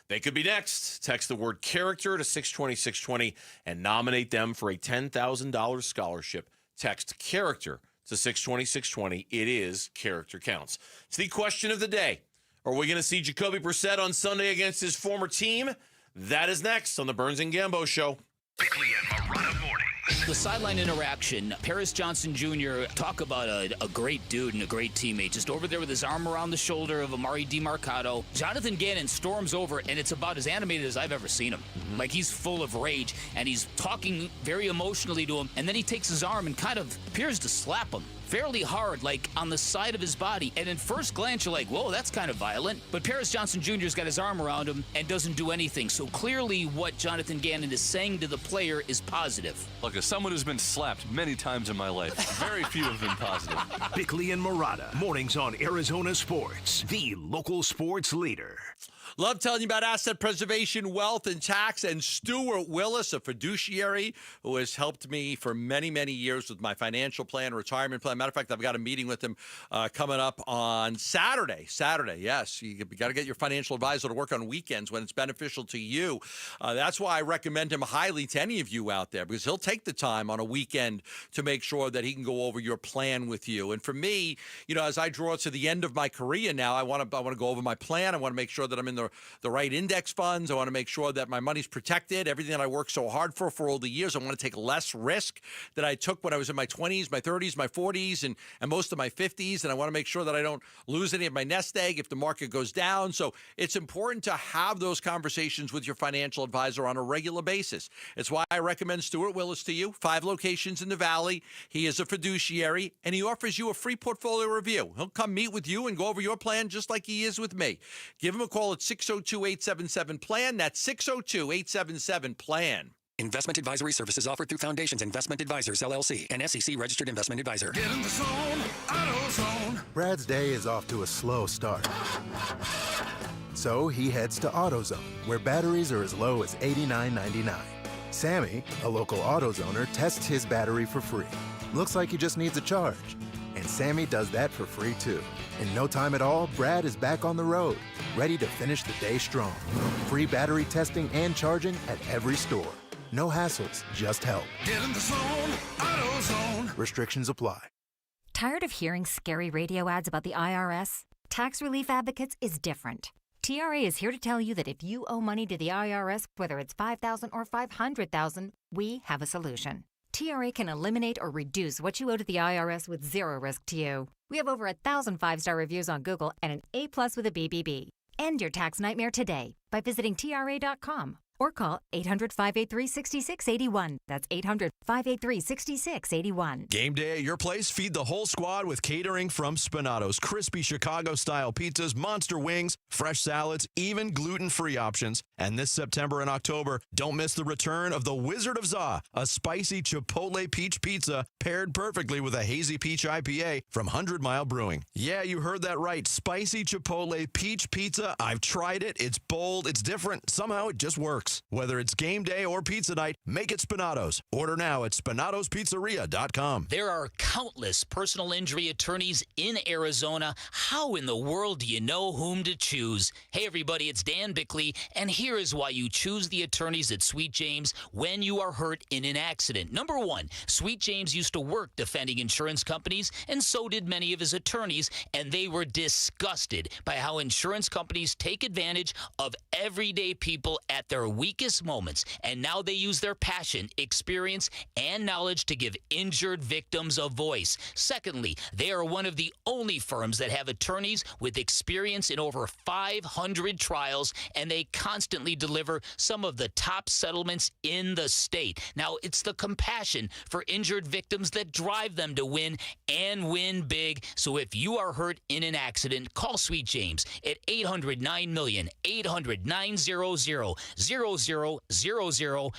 they could be next. Text the word character to 620-620 and nominate them for a $10,000 scholarship. Text character to 620-620. It is Character Counts. It's the question of the day. Are we going to see Jacoby Brissett on Sunday against his former team? That is next on the Burns and Gambo Show. Bickley and Marotta mornings. The sideline interaction. Paris Johnson Jr., talk about a great dude and a great teammate. Just over there with his arm around the shoulder of Amari DiMarcado. Jonathan Gannon storms over, and it's about as animated as I've ever seen him. Like, he's full of rage, and he's talking very emotionally to him, and then he takes his arm and kind of appears to slap him fairly hard, like on the side of his body. And at first glance, you're like, whoa, that's kind of violent. But Paris Johnson Jr.'s got his arm around him and doesn't do anything. So clearly what Jonathan Gannon is saying to the player is positive. Look, as someone who's been slapped many times in my life, very few have been positive. Bickley and Marotta, mornings on Arizona Sports, the local sports leader. Love telling you about asset preservation, wealth, and tax. And Stuart Willis, a fiduciary who has helped me for many, many years with my financial plan, retirement plan. Matter of fact, I've got a meeting with him coming up on Saturday. Yes, you got to get your financial advisor to work on weekends when it's beneficial to you. That's why I recommend him highly to any of you out there, because he'll take the time on a weekend to make sure that he can go over your plan with you. And for me, as I draw to the end of my career now, I want to go over my plan. I want to make sure that I'm in the right index funds. I want to make sure that my money's protected. Everything that I worked so hard for all the years, I want to take less risk that I took when I was in my 20s, my 30s, my 40s. 40s and most of my 50s, and I want to make sure that I don't lose any of my nest egg if the market goes down. So it's important to have those conversations with your financial advisor on a regular basis. It's why I recommend Stuart Willis to you. 5 locations in the Valley. He is a fiduciary, and he offers you a free portfolio review. He'll come meet with you and go over your plan just like he is with me. Give him a call at 602-877-PLAN. That's 602-877-PLAN. Investment advisory services offered through Foundations Investment Advisors, LLC, an SEC-registered investment advisor. Get in the zone, AutoZone. Brad's day is off to a slow start. So he heads to AutoZone, where batteries are as low as $89.99. Sammy, a local AutoZoner, tests his battery for free. Looks like he just needs a charge. And Sammy does that for free, too. In no time at all, Brad is back on the road, ready to finish the day strong. Free battery testing and charging at every store. No hassles, just help. Get in the zone, AutoZone. Restrictions apply. Tired of hearing scary radio ads about the IRS? Tax Relief Advocates is different. TRA is here to tell you that if you owe money to the IRS, whether it's $5,000 or $500,000, we have a solution. TRA can eliminate or reduce what you owe to the IRS with zero risk to you. We have over 1,000 5-star reviews on Google and an A+ with a BBB. End your tax nightmare today by visiting TRA.com or call 800-583-6681. That's 800-583-6681. Game day at your place? Feed the whole squad with catering from Spinato's. Crispy Chicago-style pizzas, monster wings, fresh salads, even gluten-free options. And this September and October, don't miss the return of the Wizard of Za, a spicy Chipotle peach pizza paired perfectly with a hazy peach IPA from 100 Mile Brewing. Yeah, you heard that right. Spicy Chipotle peach pizza. I've tried it. It's bold. It's different. Somehow it just works. Whether it's game day or pizza night, make it Spinato's. Order now at SpinatosPizzeria.com. There are countless personal injury attorneys in Arizona. How in the world do you know whom to choose? Hey, everybody, it's Dan Bickley, and here is why you choose the attorneys at Sweet James when you are hurt in an accident. Number one, Sweet James used to work defending insurance companies, and so did many of his attorneys, and they were disgusted by how insurance companies take advantage of everyday people at their weakest moments, and now they use their passion, experience, and knowledge to give injured victims a voice. Secondly, they are one of the only firms that have attorneys with experience in over 500 trials, and they constantly deliver some of the top settlements in the state. Now, it's the compassion for injured victims that drive them to win and win big. So if you are hurt in an accident, call Sweet James at 800-9-MILLION, 800-900-0000.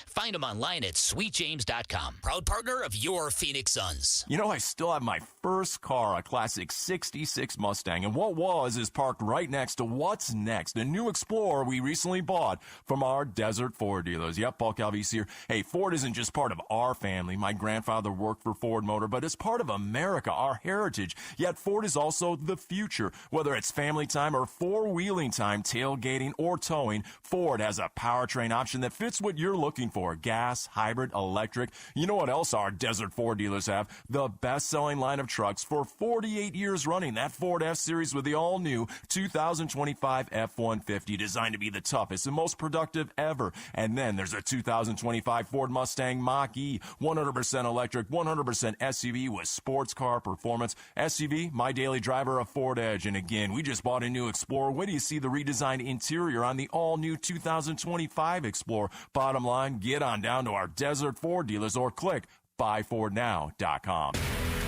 Find them online at sweetjames.com. Proud partner of your Phoenix Suns. You know, I still have my first car, a classic 66 Mustang, and what was is parked right next to what's next, a new Explorer we recently bought from our Desert Ford dealers. Yep, Paul Calvise here. Hey, Ford isn't just part of our family. My grandfather worked for Ford Motor, but it's part of America, our heritage. Yet Ford is also the future. Whether it's family time or four-wheeling time, tailgating or towing, Ford has a powertrain option that fits what you're looking for. Gas, hybrid, electric. You know what else our Desert Ford dealers have? The best-selling line of trucks for 48 years running. That Ford F-Series with the all-new 2025 F-150, designed to be the toughest and most productive ever. And then there's a 2025 Ford Mustang Mach-E, 100% electric, 100% SUV with sports car performance. SUV, my daily driver, a Ford Edge. And again, we just bought a new Explorer. Wait till you see the redesigned interior on the all-new 2025 Explorer. Bottom line, get on down to our Desert Ford dealers or click buyfordnow.com.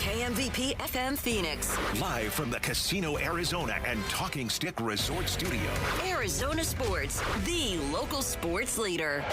KMVP FM Phoenix. Live from the Casino Arizona and Talking Stick Resort Studio. Arizona Sports, the local sports leader.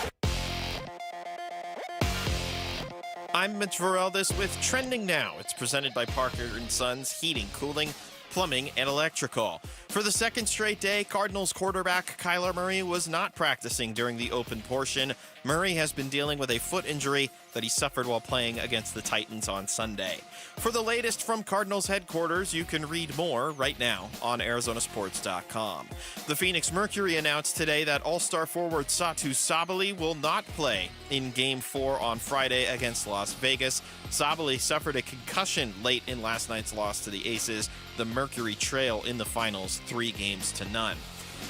I'm Mitch Vareldes with Trending Now. It's presented by Parker & Sons Heating, Cooling, Plumbing, and Electrical. For the second straight day, Cardinals quarterback Kyler Murray was not practicing during the open portion. Murray has been dealing with a foot injury that he suffered while playing against the Titans on Sunday. For the latest from Cardinals headquarters, you can read more right now on ArizonaSports.com. The Phoenix Mercury announced today that All-Star forward Satu Sabally will not play in Game 4 on Friday against Las Vegas. Sabally suffered a concussion late in last night's loss to the Aces. The Mercury trail in the finals 3-0.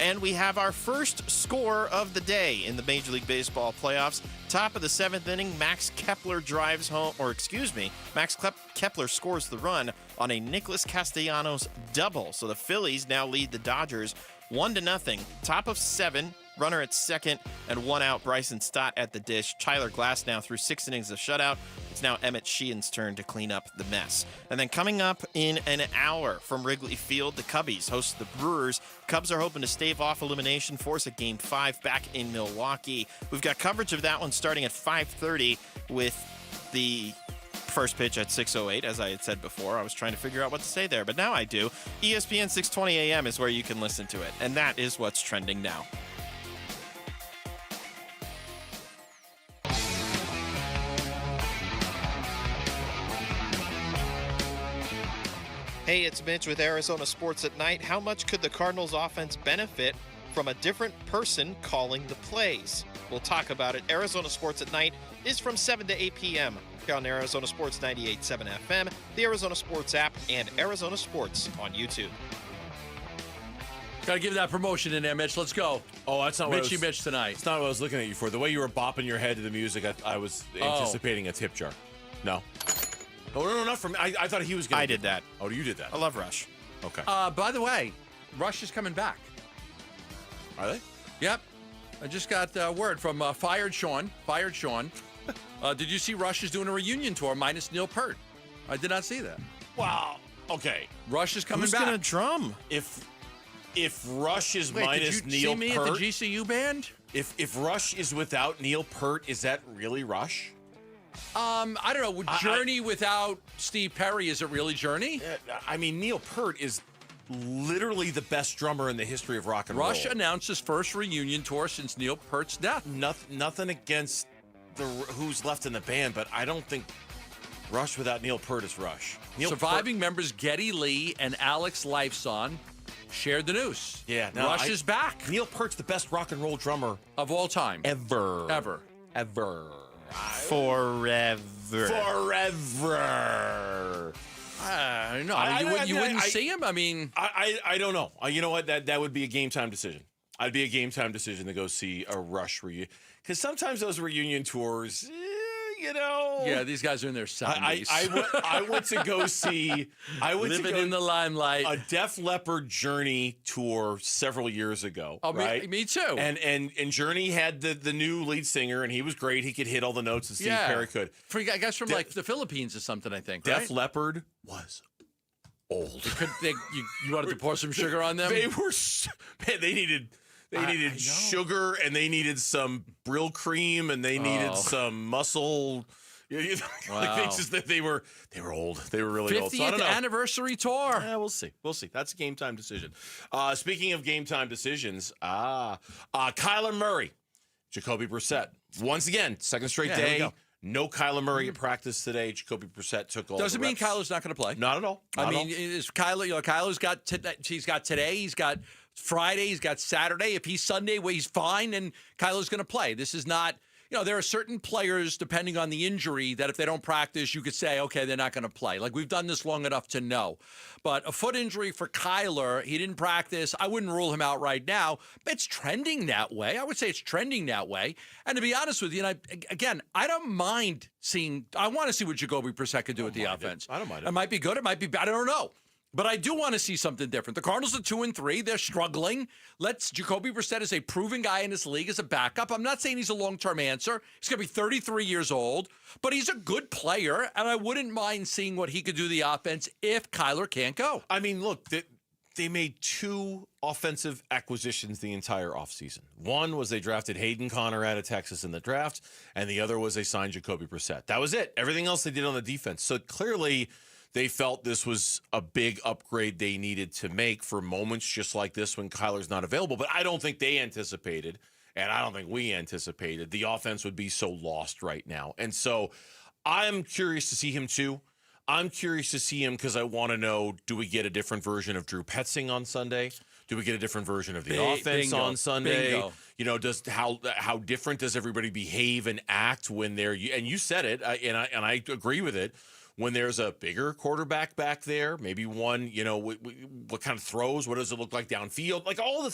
And we have our first score of the day in the Major League Baseball playoffs. Top of the 7th inning, Max Kepler Kepler scores the run on a Nicholas Castellanos double. So the Phillies now lead the Dodgers 1-0. Top of 7, runner at second, and 1 out. Bryson Stott at the dish. Tyler Glass now through 6 innings of shutout. It's now Emmett Sheehan's turn to clean up the mess. And then coming up in an hour from Wrigley Field, the Cubbies host the Brewers. Cubs are hoping to stave off elimination, force a Game 5 back in Milwaukee. We've got coverage of that one starting at 5:30 with the first pitch at 6:08, as I had said before. I was trying to figure out what to say there, but now I do. ESPN 620 AM is where you can listen to it, and that is what's trending now. Hey, it's Mitch with Arizona Sports at Night. How much could the Cardinals offense benefit from a different person calling the plays? We'll talk about it. Arizona Sports at Night is from 7 to 8 p.m. here on Arizona Sports 98.7 FM, the Arizona Sports app, and Arizona Sports on YouTube. Got to give that promotion in there, Mitch. Let's go. Oh, that's not Mitchy Mitch tonight. It's not what I was looking at you for. The way you were bopping your head to the music, I was anticipating a tip jar. No. Oh, no, not for me. I thought he was going to. I did that. Oh, you did that. I love Rush. Okay. By the way, Rush is coming back. Are they? Yep. I just got word from Fired Sean. Did you see Rush is doing a reunion tour minus Neil Peart? I did not see that. Wow. Okay. Rush is coming back. Who's going to drum? If Rush is minus Neil Peart. Did you see me at the GCU band? If Rush is without Neil Peart, is that really Rush? I don't know. Would Journey without Steve Perry, is it really Journey? I mean, Neil Peart is literally the best drummer in the history of rock and roll. Rush announced his first reunion tour since Neil Peart's death. Nothing against who's left in the band, but I don't think Rush without Neil Peart is Rush. Surviving members Geddy Lee and Alex Lifeson shared the news. Yeah, Rush is back. Neil Peart's the best rock and roll drummer of all time. Ever. Forever. I don't know. You wouldn't see him? I mean... I don't know. You know what? That would be a game-time decision. I'd be a game-time decision to go see a Rush reunion. Because sometimes those reunion tours... Yeah, these guys are in their 70s. I went to go see... Living in the limelight. A Def Leppard Journey tour several years ago. Oh, right? Me too. And Journey had the new lead singer, and he was great. He could hit all the notes, and Steve Perry could. For guys from like the Philippines or something, I think. Def Leppard was old. You wanted to pour some sugar on them? They were... Man, they needed sugar, and they needed some Brill cream, and they needed some muscle. Wow. They were old. They were really old. 50th anniversary tour. Yeah, we'll see. That's a game time decision. Speaking of game time decisions, Kyler Murray, Jacoby Brissett. Once again, second straight day. No Kyler Murray at practice today. Jacoby Brissett took all. Doesn't the mean reps. Kyler's not going to play. Not at all. Is Kyler? Kyler's got today. He's got Friday. He's got Saturday. If he's Sunday, well, he's fine, and Kyler's going to play. This is not. There are certain players, depending on the injury, that if they don't practice, you could say, okay, they're not going to play. Like, we've done this long enough to know. But a foot injury for Kyler, he didn't practice. I wouldn't rule him out right now. But it's trending that way. I would say it's trending that way. And to be honest with you, I don't mind seeing – I want to see what Jacoby Brissett could do with the offense. I don't mind it. It might be good. It might be bad. I don't know. But I do want to see something different. The Cardinals are 2-3. They're struggling. Jacoby Brissett is a proven guy in this league as a backup. I'm not saying he's a long-term answer. He's going to be 33 years old, but he's a good player, and I wouldn't mind seeing what he could do to the offense if Kyler can't go. I mean, look, they made 2 offensive acquisitions the entire offseason. One was they drafted Hayden Conner out of Texas in the draft, and the other was they signed Jacoby Brissett. That was it. Everything else they did on the defense. So clearly they felt this was a big upgrade they needed to make for moments just like this when Kyler's not available. But I don't think they anticipated, and I don't think we anticipated, the offense would be so lost right now. And so I'm curious to see him too. I'm curious to see him because I want to know, do we get a different version of Drew Petzing on Sunday? Do we get a different version of the offense on Sunday? Bingo. How different does everybody behave and act when they're – and you said it, and I agree with it. when there's a bigger quarterback back there, maybe one, what kind of throws, what does it look like downfield? Like all the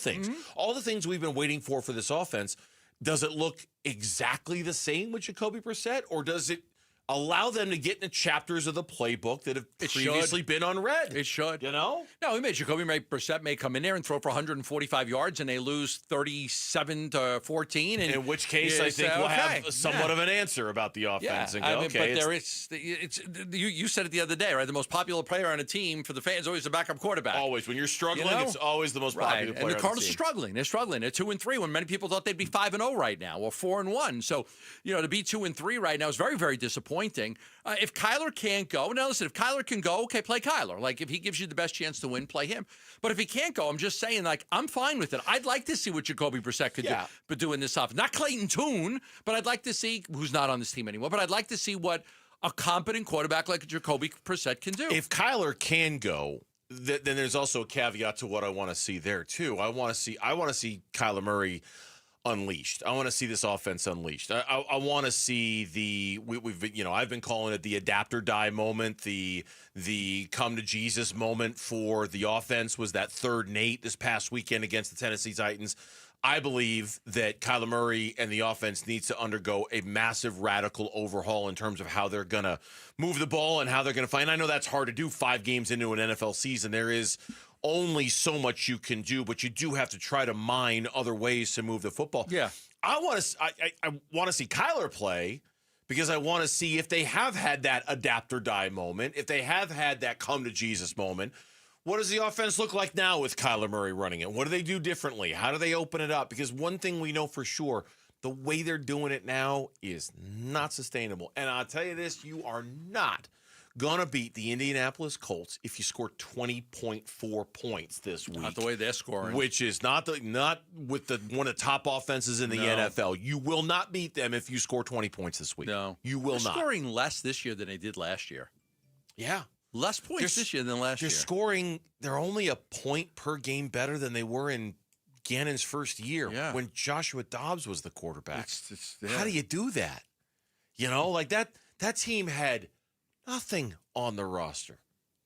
things we've been waiting for this offense. Does it look exactly the same with Jacoby Brissett, or does it allow them to get into chapters of the playbook that have previously been unread? It should. No, Jacoby Brissett may come in there and throw for 145 yards, and they lose 37-14. And in which case, I think we'll have somewhat of an answer about the offense. And go, but you said it the other day, right? The most popular player on a team for the fans is always the backup quarterback. Always. When you're struggling, it's always the most popular player. And the Cardinals are struggling. They're struggling. They're 2-3 when many people thought they'd be 5-0 right now, or 4-1. So, to be 2-3 right now is very, very disappointing. If Kyler can't go, now listen, if Kyler can go, okay, play Kyler. Like, if he gives you the best chance to win, play him. But if he can't go, I'm just saying, like, I'm fine with it. I'd like to see what Jacoby Brissett could do, but doing this off. Not Clayton Tune, but I'd like to see, who's not on this team anymore, but I'd like to see what a competent quarterback like Jacoby Brissett can do. If Kyler can go, then there's also a caveat to what I want to see there, too. I want to see Kyler Murray unleashed. I want to see this offense unleashed. I want to see I've been calling it the adapt or die moment, the come to Jesus moment for the offense was that 3rd and 8 this past weekend against the Tennessee Titans. I believe that Kyler Murray and the offense needs to undergo a massive radical overhaul in terms of how they're going to move the ball and how they're going to find. I know that's hard to do 5 games into an NFL season. There is only so much you can do, but you do have to try to mine other ways to move the football. Yeah. I want to see Kyler play because I want to see if they have had that adapt or die moment, if they have had that come to Jesus moment. What does the offense look like now with Kyler Murray running it? What do they do differently? How do they open it up? Because one thing we know for sure, the way they're doing it now is not sustainable. And I'll tell you this, you are not going to beat the Indianapolis Colts if you score 20.4 points this week. Not the way they're scoring. Which is not with one of the top offenses in the NFL. You will not beat them if you score 20 points this week. No. You will not. They're scoring less this year than they did last year. Yeah. Less points this year than last year. They're only a point per game better than they were in Gannon's first year when Joshua Dobbs was the quarterback. How do you do that? Like that team had nothing on the roster.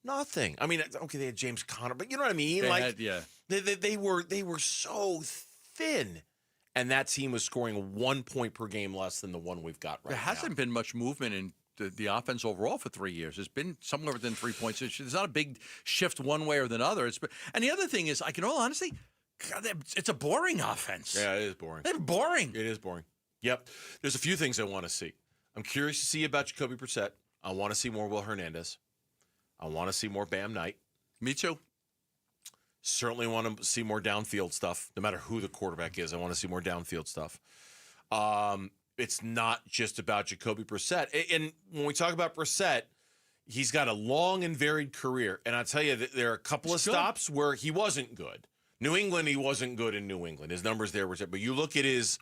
Nothing. I mean, okay, they had James Conner, but you know what I mean? They were so thin. And that team was scoring 1 point per game less than the one we've got right now. There hasn't been much movement in the offense overall for 3 years. It's been somewhere within 3 points. There's not a big shift one way or the other. And the other thing is, in all honesty, God, it's a boring offense. Yeah, it is boring. They're boring. It is boring. Yep. There's a few things I want to see. I'm curious to see about Jacoby Brissett. I want to see more Will Hernandez. I want to see more Bam Knight. Me too. Certainly want to see more downfield stuff. No matter who the quarterback is, I want to see more downfield stuff. It's not just about Jacoby Brissett. And when we talk about Brissett, he's got a long and varied career. And I'll tell you that there are a couple of stops where he wasn't good. New England, he wasn't good in New England. His numbers there were, but you look at his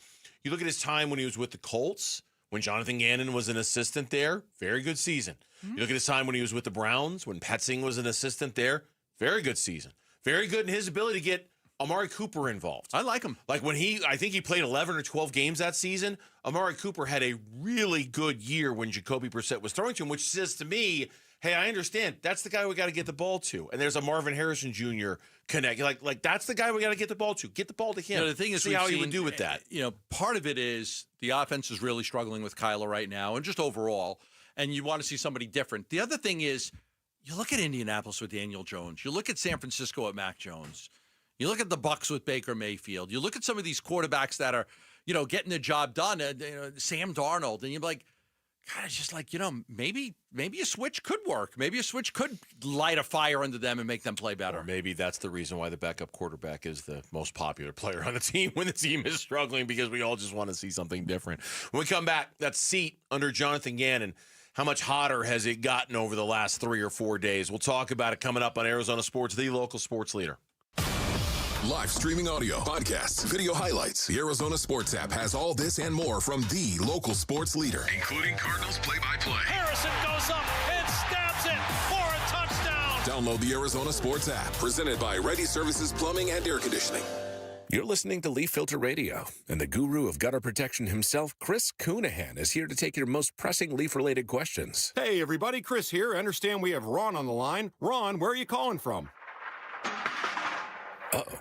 time when he was with the Colts, when Jonathan Gannon was an assistant there, very good season. Mm-hmm. You look at his time when he was with the Browns, when Petzing was an assistant there, very good season. Very good in his ability to get Amari Cooper involved. I like him. Like I think he played 11 or 12 games that season. Amari Cooper had a really good year when Jacoby Brissett was throwing to him, which says to me, hey, I understand. That's the guy we got to get the ball to. And there's a Marvin Harrison Jr. connect. Like that's the guy we got to get the ball to. Get the ball to him. The thing is, see how he would do with that. Part of it is the offense is really struggling with Kyler right now, and just overall. And you want to see somebody different. The other thing is, you look at Indianapolis with Daniel Jones. You look at San Francisco at Mac Jones. You look at the Bucs with Baker Mayfield. You look at some of these quarterbacks that are, getting the job done. Sam Darnold, and you're like, God, it's just like, maybe a switch could work. Maybe a switch could light a fire under them and make them play better. Or maybe that's the reason why the backup quarterback is the most popular player on the team when the team is struggling, because we all just want to see something different. When we come back, that seat under Jonathan Gannon, how much hotter has it gotten over the last 3 or 4 days? We'll talk about it coming up on Arizona Sports, the local sports leader. Live streaming audio, podcasts, video highlights. The Arizona Sports app has all this and more from the local sports leader. Including Cardinals play-by-play. Harrison goes up and stabs it for a touchdown. Download the Arizona Sports app, presented by Ready Services Plumbing and Air Conditioning. You're listening to Leaf Filter Radio, and the guru of gutter protection himself, Chris Coonahan, is here to take your most pressing leaf-related questions. Hey, everybody, Chris here. I understand we have Ron on the line. Ron, where are you calling from? Uh-oh.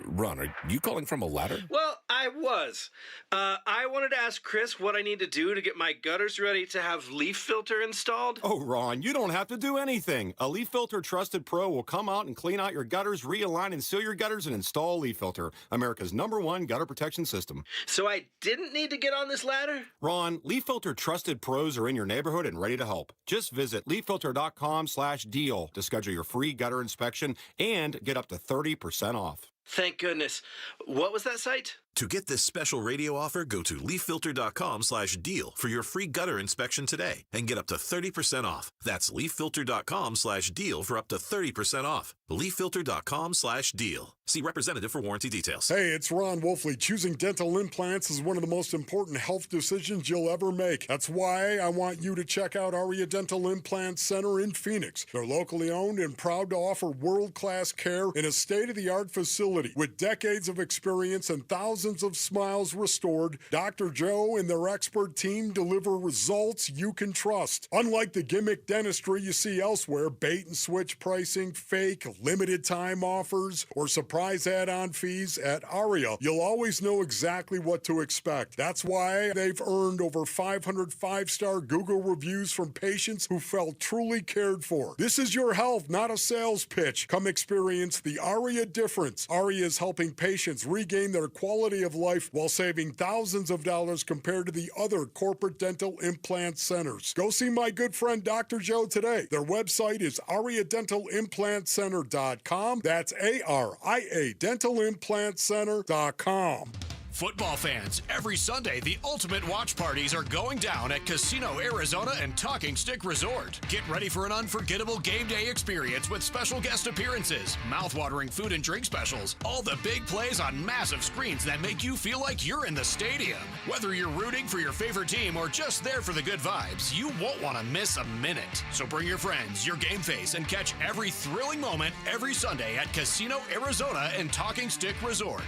Ron, are you calling from a ladder? Well, I was. I wanted to ask Chris what I need to do to get my gutters ready to have leaf filter installed. Oh, Ron, you don't have to do anything. A Leaf Filter Trusted Pro will come out and clean out your gutters, realign and seal your gutters, and install Leaf Filter, America's #1 gutter protection system. So I didn't need to get on this ladder? Ron, Leaf Filter Trusted Pros are in your neighborhood and ready to help. Just visit leaffilter.com/deal to schedule your free gutter inspection and get up to 30% off. Thank goodness. What was that site? To get this special radio offer, go to leaffilter.com/deal for your free gutter inspection today and get up to 30% off. That's leaffilter.com/deal for up to 30% off. leaffilter.com/deal. See representative for warranty details. Hey, it's Ron Wolfley. Choosing dental implants is one of the most important health decisions you'll ever make. That's why I want you to check out Aria Dental Implant Center in Phoenix. They're locally owned and proud to offer world-class care in a state-of-the-art facility. With decades of experience and thousands of smiles restored, Dr. Joe and their expert team deliver results you can trust. Unlike the gimmick dentistry you see elsewhere, bait-and-switch pricing, fake, limited-time offers, or surprise add-on fees, at Aria, you'll always know exactly what to expect. That's why they've earned over 500 five-star Google reviews from patients who felt truly cared for. This is your health, not a sales pitch. Come experience the Aria difference. Aria is helping patients regain their quality of life while saving thousands of dollars compared to the other corporate dental implant centers. Go see my good friend Dr. Joe today. Their website is ariadentalimplantcenter.com. That's ARIA dentalimplantcenter.com. Football fans, every Sunday, the ultimate watch parties are going down at Casino Arizona and Talking Stick Resort. Get ready for an unforgettable game day experience with special guest appearances, mouthwatering food and drink specials, all the big plays on massive screens that make you feel like you're in the stadium. Whether you're rooting for your favorite team or just there for the good vibes, you won't want to miss a minute. So bring your friends, your game face, and catch every thrilling moment every Sunday at Casino Arizona and Talking Stick Resort.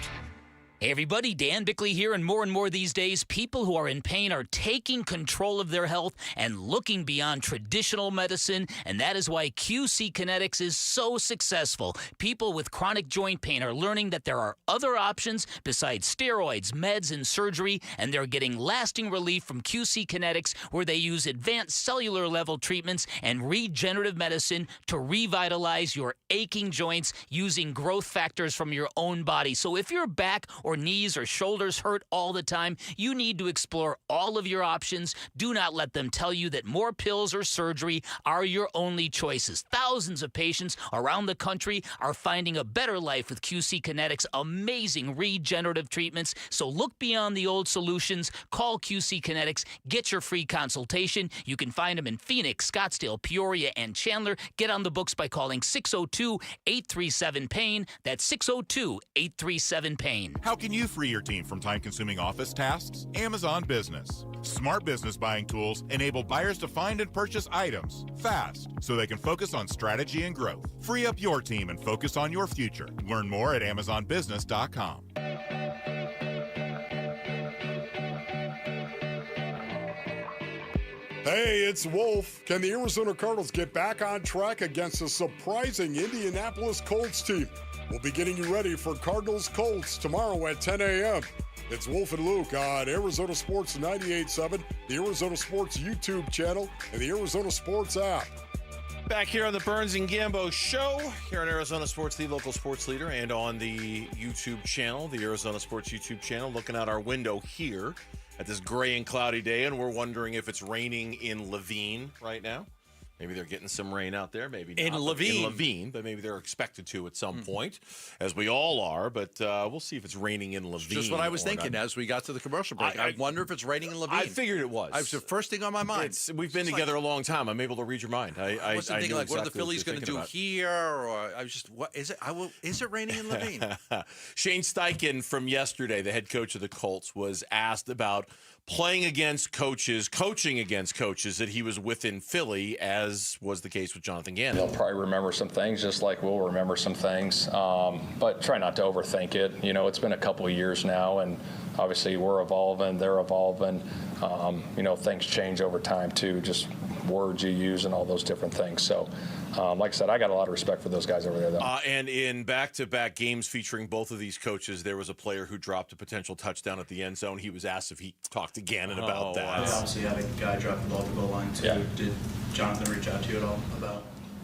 Hey everybody, Dan Bickley here, and more these days, people who are in pain are taking control of their health and looking beyond traditional medicine, and that is why QC Kinetics is so successful. People with chronic joint pain are learning that there are other options besides steroids, meds, and surgery, and they're getting lasting relief from QC Kinetics, where they use advanced cellular level treatments and regenerative medicine to revitalize your aching joints using growth factors from your own body. So if your back or knees or shoulders hurt all the time, you need to explore all of your options. Do not let them tell you that more pills or surgery are your only choices. Thousands of patients around the country are finding a better life with QC Kinetics' amazing regenerative treatments. So look beyond the old solutions. Call QC Kinetics. Get your free consultation. You can find them in Phoenix, Scottsdale, Peoria, and Chandler. Get on the books by calling 602-837-PAIN. That's 602-837-PAIN. How can you free your team from time-consuming office tasks? Amazon Business. Smart business buying tools enable buyers to find and purchase items fast so they can focus on strategy and growth. Free up your team and focus on your future. Learn more at amazonbusiness.com. Hey, it's Wolf. Can the Arizona Cardinals get back on track against a surprising Indianapolis Colts team? We'll be getting you ready for Cardinals Colts tomorrow at 10 a.m. It's Wolf and Luke on Arizona Sports 98.7, the Arizona Sports YouTube channel, and the Arizona Sports app. Back here on the Burns and Gambo show, here on Arizona Sports, the local sports leader, and on the YouTube channel, the Arizona Sports YouTube channel, looking out our window here at this gray and cloudy day, and we're wondering if it's raining in Levine right now. Maybe they're getting some rain out there, maybe not. In Levine, but maybe they're expected to at some point, as we all are. But we'll see if it's raining in Levine. Just what I was thinking as we got to the commercial break. I wonder if it's raining in Levine. I figured it was. It's the first thing on my mind. We've been together a long time. I'm able to read your mind. I was thinking, like, what are the Phillies going to do here? Or I was just, what is it? Is it raining in Levine? Shane Steichen from yesterday, the head coach of the Colts, was asked about playing against coaching against coaches that he was with in Philly as as was the case with Jonathan Gannon. They'll probably remember some things just like we'll remember some things, but try not to overthink it. It's been a couple of years now, and obviously we're evolving, they're evolving. Things change over time too, just words you use and all those different things. So, like I said, I got a lot of respect for those guys over there, though. And in back-to-back games featuring both of these coaches, there was a player who dropped a potential touchdown at the end zone. He was asked if he talked to Gannon about that. They obviously had a guy drop the ball at the goal line, too. Yeah. Did Jonathan reach out to you at all about?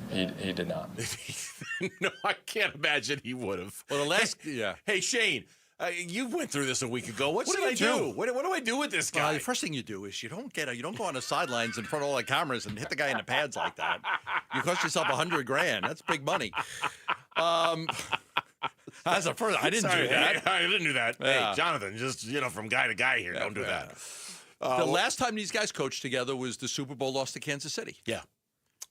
He did not. No, I can't imagine he would have. Well, the last, yeah. Hey, Shane. You went through this a week ago. What did I do? What do I do with this guy? Well, the first thing you do is you don't go on the sidelines in front of all the cameras and hit the guy in the pads like that. You cost yourself $100,000. That's big money. That's the first. I didn't do that. I didn't do that. Yeah. Hey, Jonathan, just from guy to guy here. Don't do that. The last time these guys coached together was the Super Bowl loss to Kansas City. Yeah.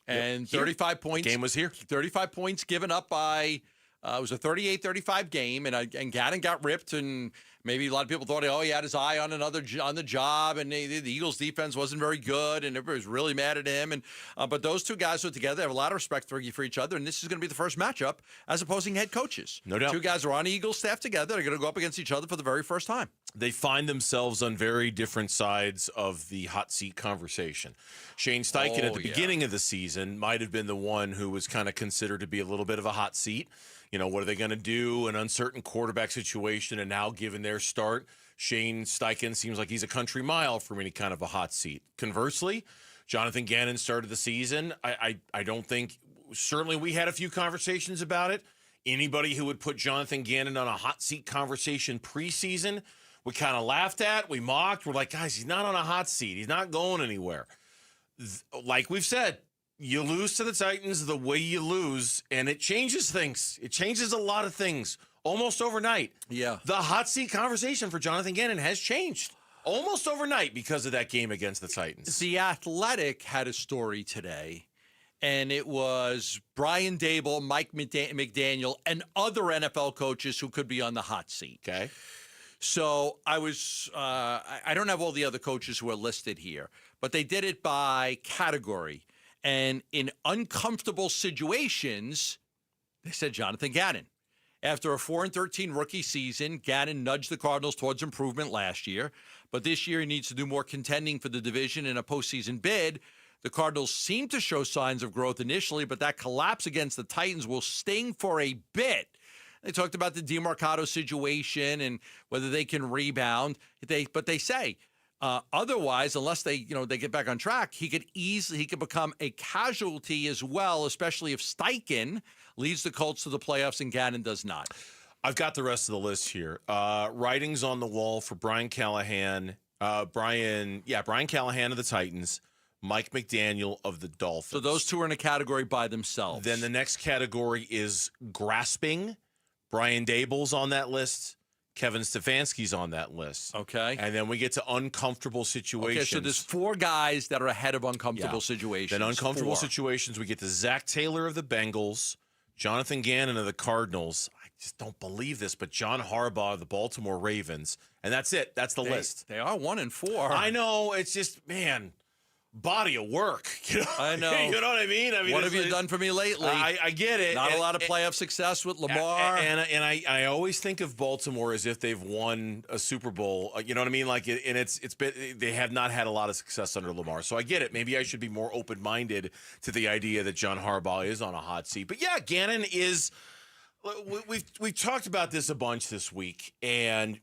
And 35 points. Game was here. 35 points given up by. It was a 38-35 game, and Gannon got ripped, and maybe a lot of people thought, he had his eye on the job, and the Eagles' defense wasn't very good, and everybody was really mad at him. But those two guys are together. They have a lot of respect for each other, and this is going to be the first matchup as opposing head coaches. No doubt. Two guys are on the Eagles staff together. They're going to go up against each other for the very first time. They find themselves on very different sides of the hot seat conversation. Shane Steichen at the beginning of the season might have been the one who was kind of considered to be a little bit of a hot seat. What are they going to do? An uncertain quarterback situation, and now given their start, Shane Steichen seems like he's a country mile from any kind of a hot seat. Conversely, Jonathan Gannon started the season. I don't think, certainly we had a few conversations about it. Anybody who would put Jonathan Gannon on a hot seat conversation preseason, we kind of laughed at, we mocked. We're like, guys, he's not on a hot seat. He's not going anywhere. Like we've said, you lose to the Titans the way you lose, and it changes things. It changes a lot of things almost overnight. Yeah. The hot seat conversation for Jonathan Gannon has changed almost overnight because of that game against the Titans. The Athletic had a story today, and it was Brian Dable, Mike McDaniel, and other NFL coaches who could be on the hot seat. Okay. So I was, I don't have all the other coaches who are listed here, but they did it by category. And in uncomfortable situations, they said Jonathan Gannon. After a 4-13 rookie season, Gannon nudged the Cardinals towards improvement last year. But this year he needs to do more contending for the division in a postseason bid. The Cardinals seem to show signs of growth initially, but that collapse against the Titans will sting for a bit. They talked about the DeMarcado situation and whether they can rebound. But they say, otherwise, unless they get back on track, he could become a casualty as well, especially if Steichen leads the Colts to the playoffs and Gannon does not. I've got the rest of the list here. Writings on the wall for Brian Callahan. Brian Callahan of the Titans, Mike McDaniel of the Dolphins. So those two are in a category by themselves. Then the next category is grasping. Brian Dable's on that list. Kevin Stefanski's on that list. Okay. And then we get to uncomfortable situations. Okay, so there's four guys that are ahead of uncomfortable situations. Then uncomfortable situations, we get to Zach Taylor of the Bengals, Jonathan Gannon of the Cardinals. I just don't believe this, but John Harbaugh of the Baltimore Ravens. And that's it. That's the list. They are 1-4. I know. It's just, man, body of work. I know. You know what I mean? What have you done for me lately? I get it. Not a lot of playoff success with Lamar. And I always think of Baltimore as if they've won a Super Bowl. You know what I mean? It's been, they have not had a lot of success under Lamar. So I get it. Maybe I should be more open-minded to the idea that John Harbaugh is on a hot seat. But yeah, Gannon is. We've talked about this a bunch this week, and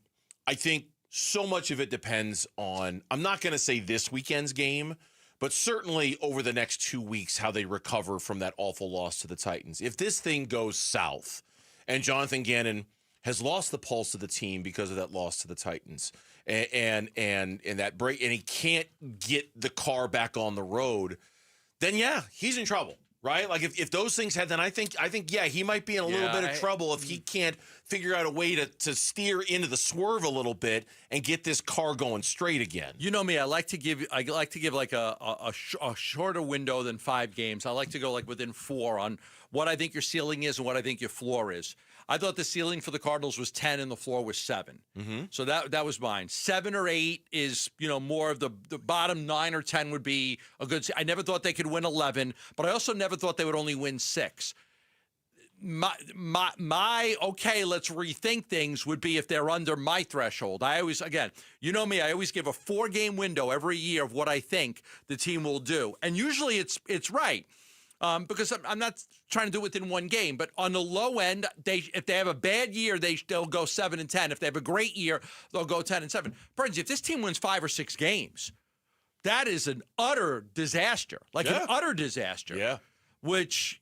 I think so much of it depends on. I'm not going to say this weekend's game, but certainly over the next 2 weeks, how they recover from that awful loss to the Titans. If this thing goes south and Jonathan Gannon has lost the pulse of the team because of that loss to the Titans and that break, and he can't get the car back on the road, then yeah, he's in trouble. Right? Like if those things had, then I think yeah, he might be in a little bit of trouble if he can't figure out a way to steer into the swerve a little bit and get this car going straight again. You know me, I like to give like a shorter window than 5 games. I like to go like within 4 on what I think your ceiling is and what I think your floor is. I thought the ceiling for the Cardinals was 10 and the floor was 7. Mm-hmm. So that was mine. 7 or 8 is, more of the bottom. 9 or 10 would be a good. I never thought they could win 11, but I also never thought they would only win 6. My okay, let's rethink things would be if they're under my threshold. I always, again, you know me, I always give a 4-game window every year of what I think the team will do. And usually it's right. Because I'm not trying to do it within one game, but on the low end, if they have a bad year, they'll go 7-10. If they have a great year, they'll go 10-7. Burns, if this team wins 5 or 6 games, that is an utter disaster, an utter disaster. Yeah, which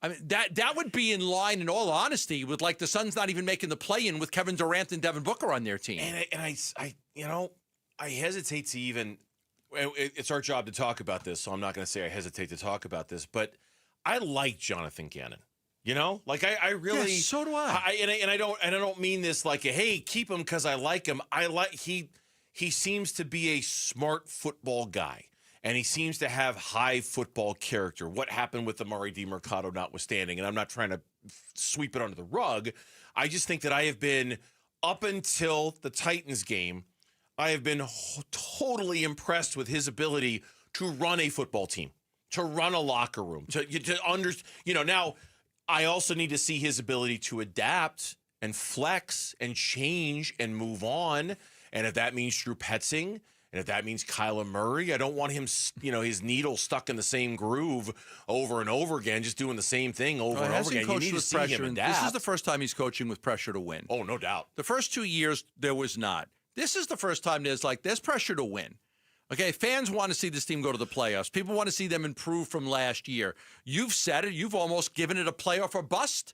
that would be in line, in all honesty, with the Suns not even making the play-in with Kevin Durant and Devin Booker on their team. And I hesitate to even. It's our job to talk about this, so I'm not going to say I hesitate to talk about this, but I like Jonathan Gannon. I really. Yeah, so do I. I don't mean this like hey, keep him because I like him. He seems to be a smart football guy, and he seems to have high football character. What happened with the Murray DiMercato notwithstanding, and I'm not trying to sweep it under the rug. I just think that I have been up until the Titans game. I have been totally impressed with his ability to run a football team, to run a locker room, Now, I also need to see his ability to adapt and flex and change and move on. And if that means Drew Petzing, and if that means Kyler Murray, I don't want him, his needle stuck in the same groove over and over again, just doing the same thing over and over again. You need to see him adapt. This is the first time he's coaching with pressure to win. Oh, no doubt. The first 2 years, there was not. This is the first time there's pressure to win. Okay, fans want to see this team go to the playoffs. People want to see them improve from last year. You've said it. You've almost given it a playoff or bust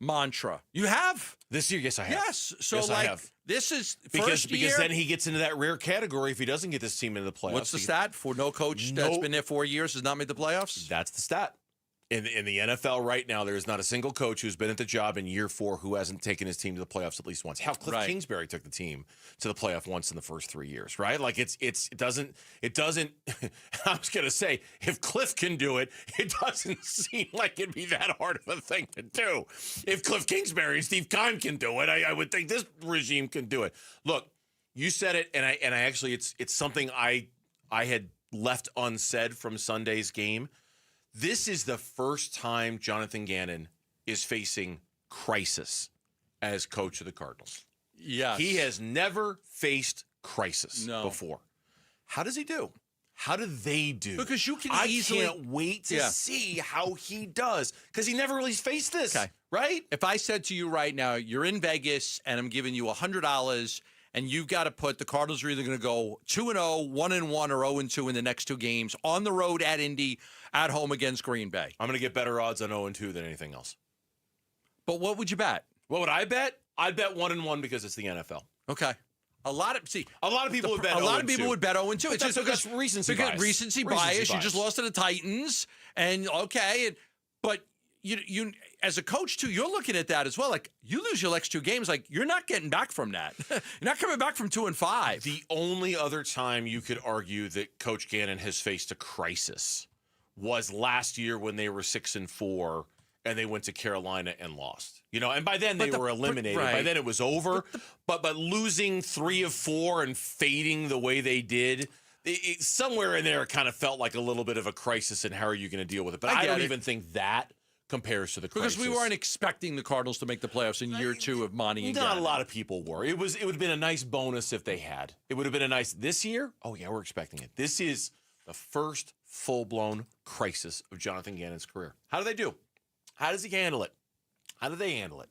mantra. You have. This year, yes, I have. Yes. So, yes, I have. This is because year. Then he gets into that rare category if he doesn't get this team into the playoffs. What's the stat for no coach that's been there 4 years has not made the playoffs? That's the stat. In the NFL right now, there is not a single coach who's been at the job in year 4 who hasn't taken his team to the playoffs at least once. Hell, Cliff Kingsbury took the team to the playoff once in the first 3 years, right? It doesn't. I was gonna say, if Cliff can do it, it doesn't seem like it'd be that hard of a thing to do. If Cliff Kingsbury and Steve Keim can do it, I would think this regime can do it. Look, you said it, and I actually, it's something I had left unsaid from Sunday's game. This is the first time Jonathan Gannon is facing crisis as coach of the Cardinals. Yes. He has never faced crisis before. How does he do? How do they do? Because you can easily. I can't wait to see how he does because he never really faced this, right? If I said to you right now, you're in Vegas and I'm giving you $100 and you've got to put the Cardinals are either going to go 2-0, 1-1, or 0-2 in the next 2 games on the road at Indy, at home against Green Bay. I'm going to get better odds on 0-2 than anything else. But what would you bet? What would I bet? I'd bet 1-1 because it's the NFL. Okay. A lot of people would bet 0-2. A lot of people would bet 0-2. It's just because recency bias. Recency bias. You just lost to the Titans, but you as a coach too, you're looking at that as well. Like you lose your next 2 games, you're not getting back from that. You're not coming back from 2-5. The only other time you could argue that Coach Gannon has faced a crisis was last year when they were 6-4 and they went to Carolina and lost. And by then they were eliminated. By then it was over. But losing 3 of 4 and fading the way they did, somewhere in there it kind of felt like a little bit of a crisis. And how are you going to deal with it? But I don't even think that compares to the crisis. Because we weren't expecting the Cardinals to make the playoffs in year 2 of Monty and Not Gannon. a lot of people were. It would have been a nice bonus if they had. It would have been a nice this year. Oh yeah, we're expecting it. This is the first full-blown crisis of Jonathan Gannon's career. How do they do? How does he handle it? How do they handle it?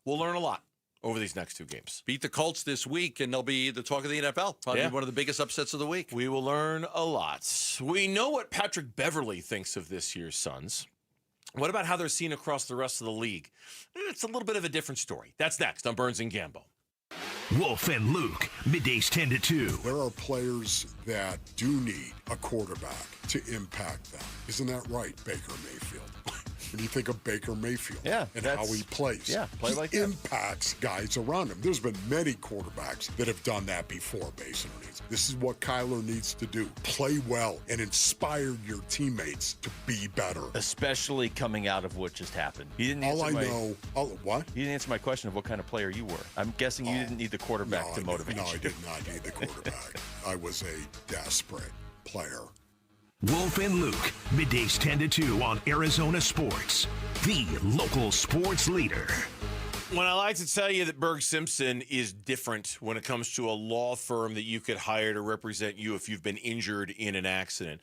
We'll learn a lot over these next 2 games. Beat the Colts this week, and they'll be the talk of the NFL. Probably one of the biggest upsets of the week. We will learn a lot. We know what Patrick Beverley thinks of this year's Suns. What about how they're seen across the rest of the league? It's a little bit of a different story. That's next on Burns and Gambo. Wolf and Luke, middays 10 to 2. There are players that do need a quarterback to impact them. Isn't that right, Baker Mayfield? when you think of Baker Mayfield Yeah, and how he plays. Yeah, play he like that. impacts guys around him. There's been many quarterbacks that have done that before, basically. This is what Kyler needs to do. Play well and inspire your teammates to be better. Especially coming out of what just happened. He didn't answer what? He didn't answer my question of what kind of player you were. I'm guessing you didn't need the quarterback to motivate you. No, I did not need the quarterback. I was a desperate player. Wolf and Luke, middays 10 to 2 on Arizona Sports, the local sports leader. When I like to tell you that Berg Simpson is different when it comes to a law firm that you could hire to represent you if you've been injured in an accident,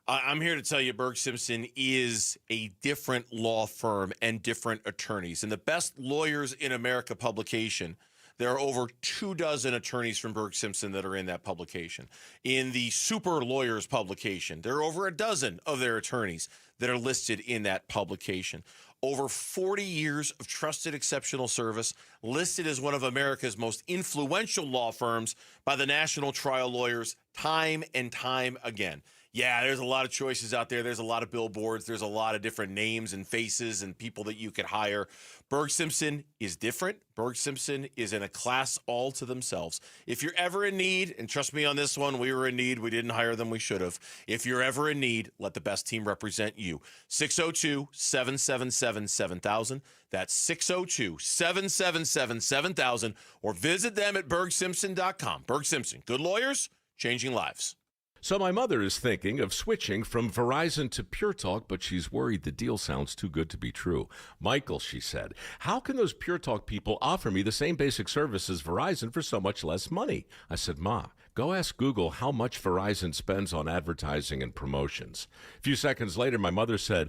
I'm here to tell you Berg Simpson is a different law firm and different attorneys. And the Best Lawyers in America publication, there are over 24 attorneys from Berg Simpson that are in that publication. In the Super Lawyers publication, there are over a dozen of their attorneys that are listed in that publication. Over 40 years of trusted exceptional service, listed as one of America's most influential law firms by the National Trial Lawyers time and time again. Yeah, there's a lot of choices out there. There's a lot of billboards. There's a lot of different names and faces and people that you could hire. Berg Simpson is different. Berg Simpson is in a class all to themselves. If you're ever in need, and trust me on this one, we were in need. We didn't hire them. We should have. If you're ever in need, let the best team represent you. 602-777-7000. That's 602-777-7000. Or visit them at bergsimpson.com. Berg Simpson, good lawyers, changing lives. So my mother is thinking of switching from Verizon to Pure Talk, but she's worried the deal sounds too good to be true. Michael, she said, how can those Pure Talk people offer me the same basic service as Verizon for so much less money? I said, Ma, go ask Google how much Verizon spends on advertising and promotions. A few seconds later, my mother said,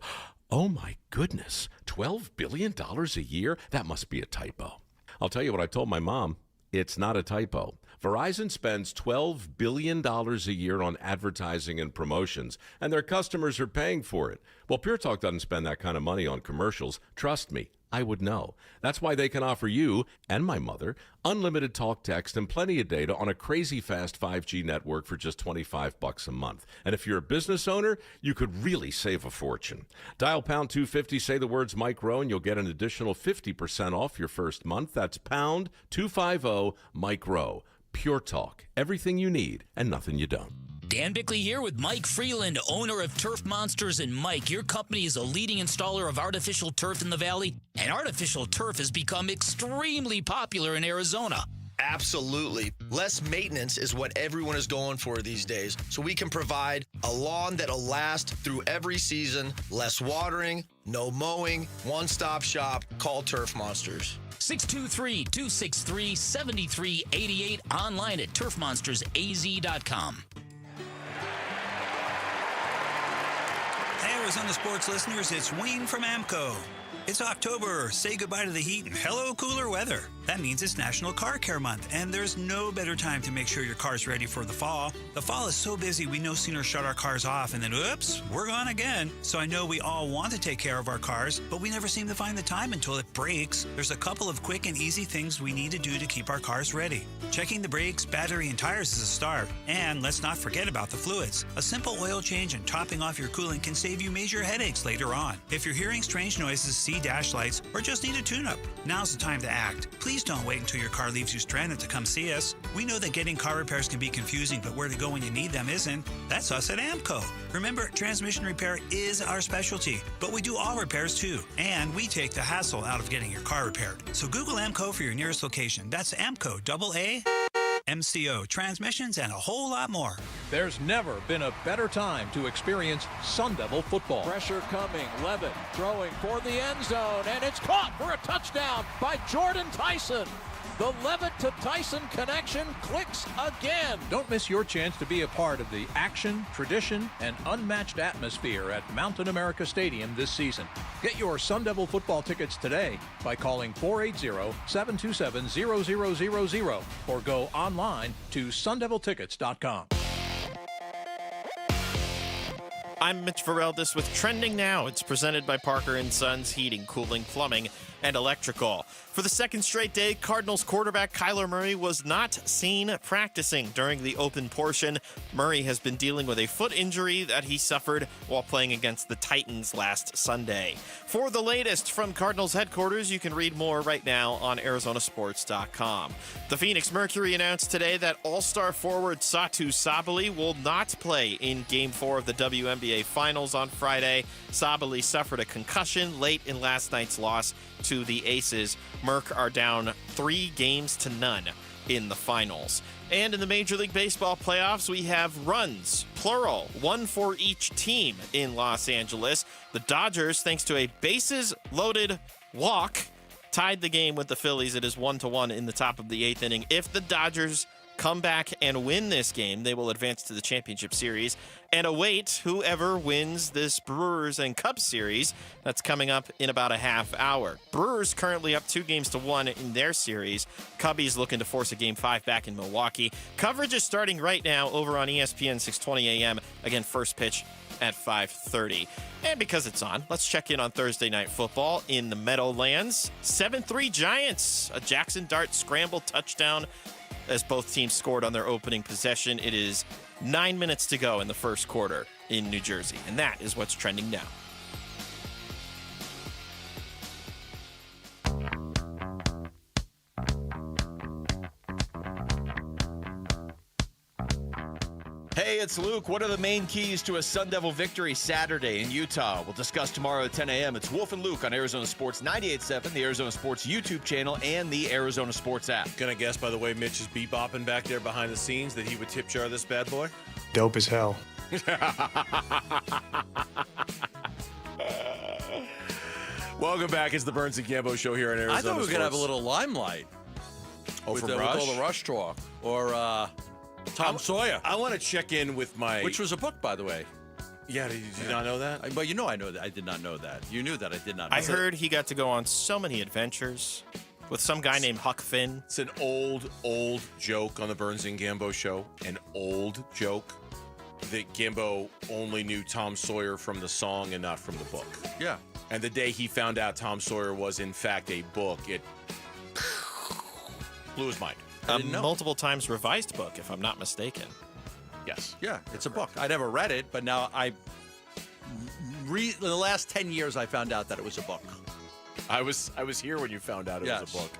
oh my goodness, $12 billion a year? That must be a typo. I'll tell you what I told my mom. It's not a typo. Verizon spends $12 billion a year on advertising and promotions, and their customers are paying for it. Well, Pure Talk doesn't spend that kind of money on commercials. Trust me, I would know. That's why they can offer you and my mother unlimited talk, text, and plenty of data on a crazy fast 5G network for just $25 a month. And if you're a business owner, you could really save a fortune. Dial pound 250, say the words Mike Rowe, and you'll get an additional 50% off your first month. That's pound 250 Mike Rowe. Pure Talk. Everything you need and nothing you don't. Dan Bickley here with Mike Freeland, owner of Turf Monsters. And Mike, your company is a leading installer of artificial turf in the Valley, and artificial turf has become extremely popular in Arizona. Absolutely. Less maintenance is what everyone is going for these days. So we can provide a lawn that'll last through every season, less watering, no mowing, one-stop shop. Call Turf Monsters. 623-263-7388, online at turfmonstersaz.com. Hey, Arizona sports listeners, it's Wayne from AMCO. It's October. Say goodbye to the heat and hello cooler weather. That means it's National Car Care Month, and there's no better time to make sure your car's ready for the fall. The fall is so busy, we no sooner shut our cars off and then, oops, we're gone again. So I know we all want to take care of our cars, but we never seem to find the time until it breaks. There's a couple of quick and easy things we need to do to keep our cars ready. Checking the brakes, battery, and tires is a start. And let's not forget about the fluids. A simple oil change and topping off your coolant can save you major headaches later on. If you're hearing strange noises, see dash lights, or just need a tune-up, now's the time to act. Please don't wait until your car leaves you stranded to come see us. We know that getting car repairs can be confusing, but where to go when you need them isn't. That's us at AMCO. Remember, transmission repair is our specialty, but we do all repairs too, and we take the hassle out of getting your car repaired. So Google AMCO for your nearest location. That's AMCO, AA, MCO, transmissions, and a whole lot more. There's never been a better time to experience Sun Devil football. Pressure coming, Levitt throwing for the end zone, and it's caught for a touchdown by Jordan Tyson. The Levitt to Tyson connection clicks again. Don't miss your chance to be a part of the action, tradition, and unmatched atmosphere at Mountain America Stadium this season. Get your Sun Devil football tickets today by calling 480-727-0000 or go online to sundeviltickets.com. I'm Mitch Vareldes with Trending Now. It's presented by Parker & Sons Heating, Cooling, Plumbing, and Electrical. For the second straight day, Cardinals quarterback Kyler Murray was not seen practicing during the open portion. Murray has been dealing with a foot injury that he suffered while playing against the Titans last Sunday. For the latest from Cardinals headquarters, you can read more right now on ArizonaSports.com. The Phoenix Mercury announced today that All-Star forward Satu Sabally will not play in Game 4 of the WNBA Finals on Friday. Sabally suffered a concussion late in last night's loss to the Aces. Merc are down 3-0 in the finals. And in the Major League Baseball playoffs, we have runs, plural, one for each team in Los Angeles. The Dodgers, thanks to a bases-loaded walk, tied the game with the Phillies. It is 1-1 in the top of the 8th inning. If the Dodgers come back and win this game, they will advance to the championship series and await whoever wins this Brewers and Cubs series that's coming up in about a half hour. Brewers currently up 2-1 in their series. Cubbies looking to force a Game 5 back in Milwaukee. Coverage is starting right now over on ESPN 620 AM. Again, first pitch at 5:30. And because it's on, let's check in on Thursday Night Football in the Meadowlands. 7-3 Giants, a Jackson Dart scramble touchdown as both teams scored on their opening possession. It is 9 minutes to go in the first quarter in New Jersey, and that is what's trending now. Hey, it's Luke. What are the main keys to a Sun Devil victory Saturday in Utah? We'll discuss tomorrow at 10 a.m. It's Wolf and Luke on Arizona Sports 98.7, the Arizona Sports YouTube channel, and the Arizona Sports app. Gonna guess by the way Mitch is bebopping back there behind the scenes that he would tip jar this bad boy? Dope as hell. Welcome back. It's the Burns and Gambo show here on Arizona I thought we were Sports. going to have a little limelight. With with all the Rush talk. Or Tom Sawyer. I want to check in with my... Which was a book, by the way. Yeah, did you not know that? But you know I know that. I did not know that. You knew that I did not know I that. heard he got to go on so many adventures with some guy named Huck Finn. It's an old joke on the Burns and Gambo show. An old joke that Gambo only knew Tom Sawyer from the song and not from the book. Yeah. And the day he found out Tom Sawyer was, in fact, a book, it blew his mind. A multiple times revised book, if I'm not mistaken. Yes. Yeah, it's a book. I never read it, but now in the last 10 years, I found out that it was a book. I was here when you found out it was a book.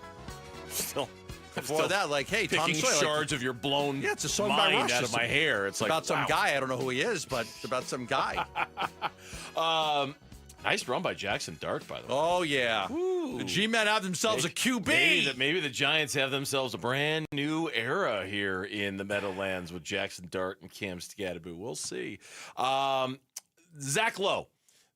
Still. Before that, like, hey, Tom picking Sawyer, shards of your blown it's a song by mind Rush. out of my hair. It's like about some wow. guy. I don't know who he is, but it's about some guy. Nice run by Jackson Dart, by the way. Oh, yeah. Ooh. The G-Men have themselves a QB. Maybe the Giants have themselves a brand new era here in the Meadowlands with Jackson Dart and Cam Scadaboo. We'll see. Zach Lowe,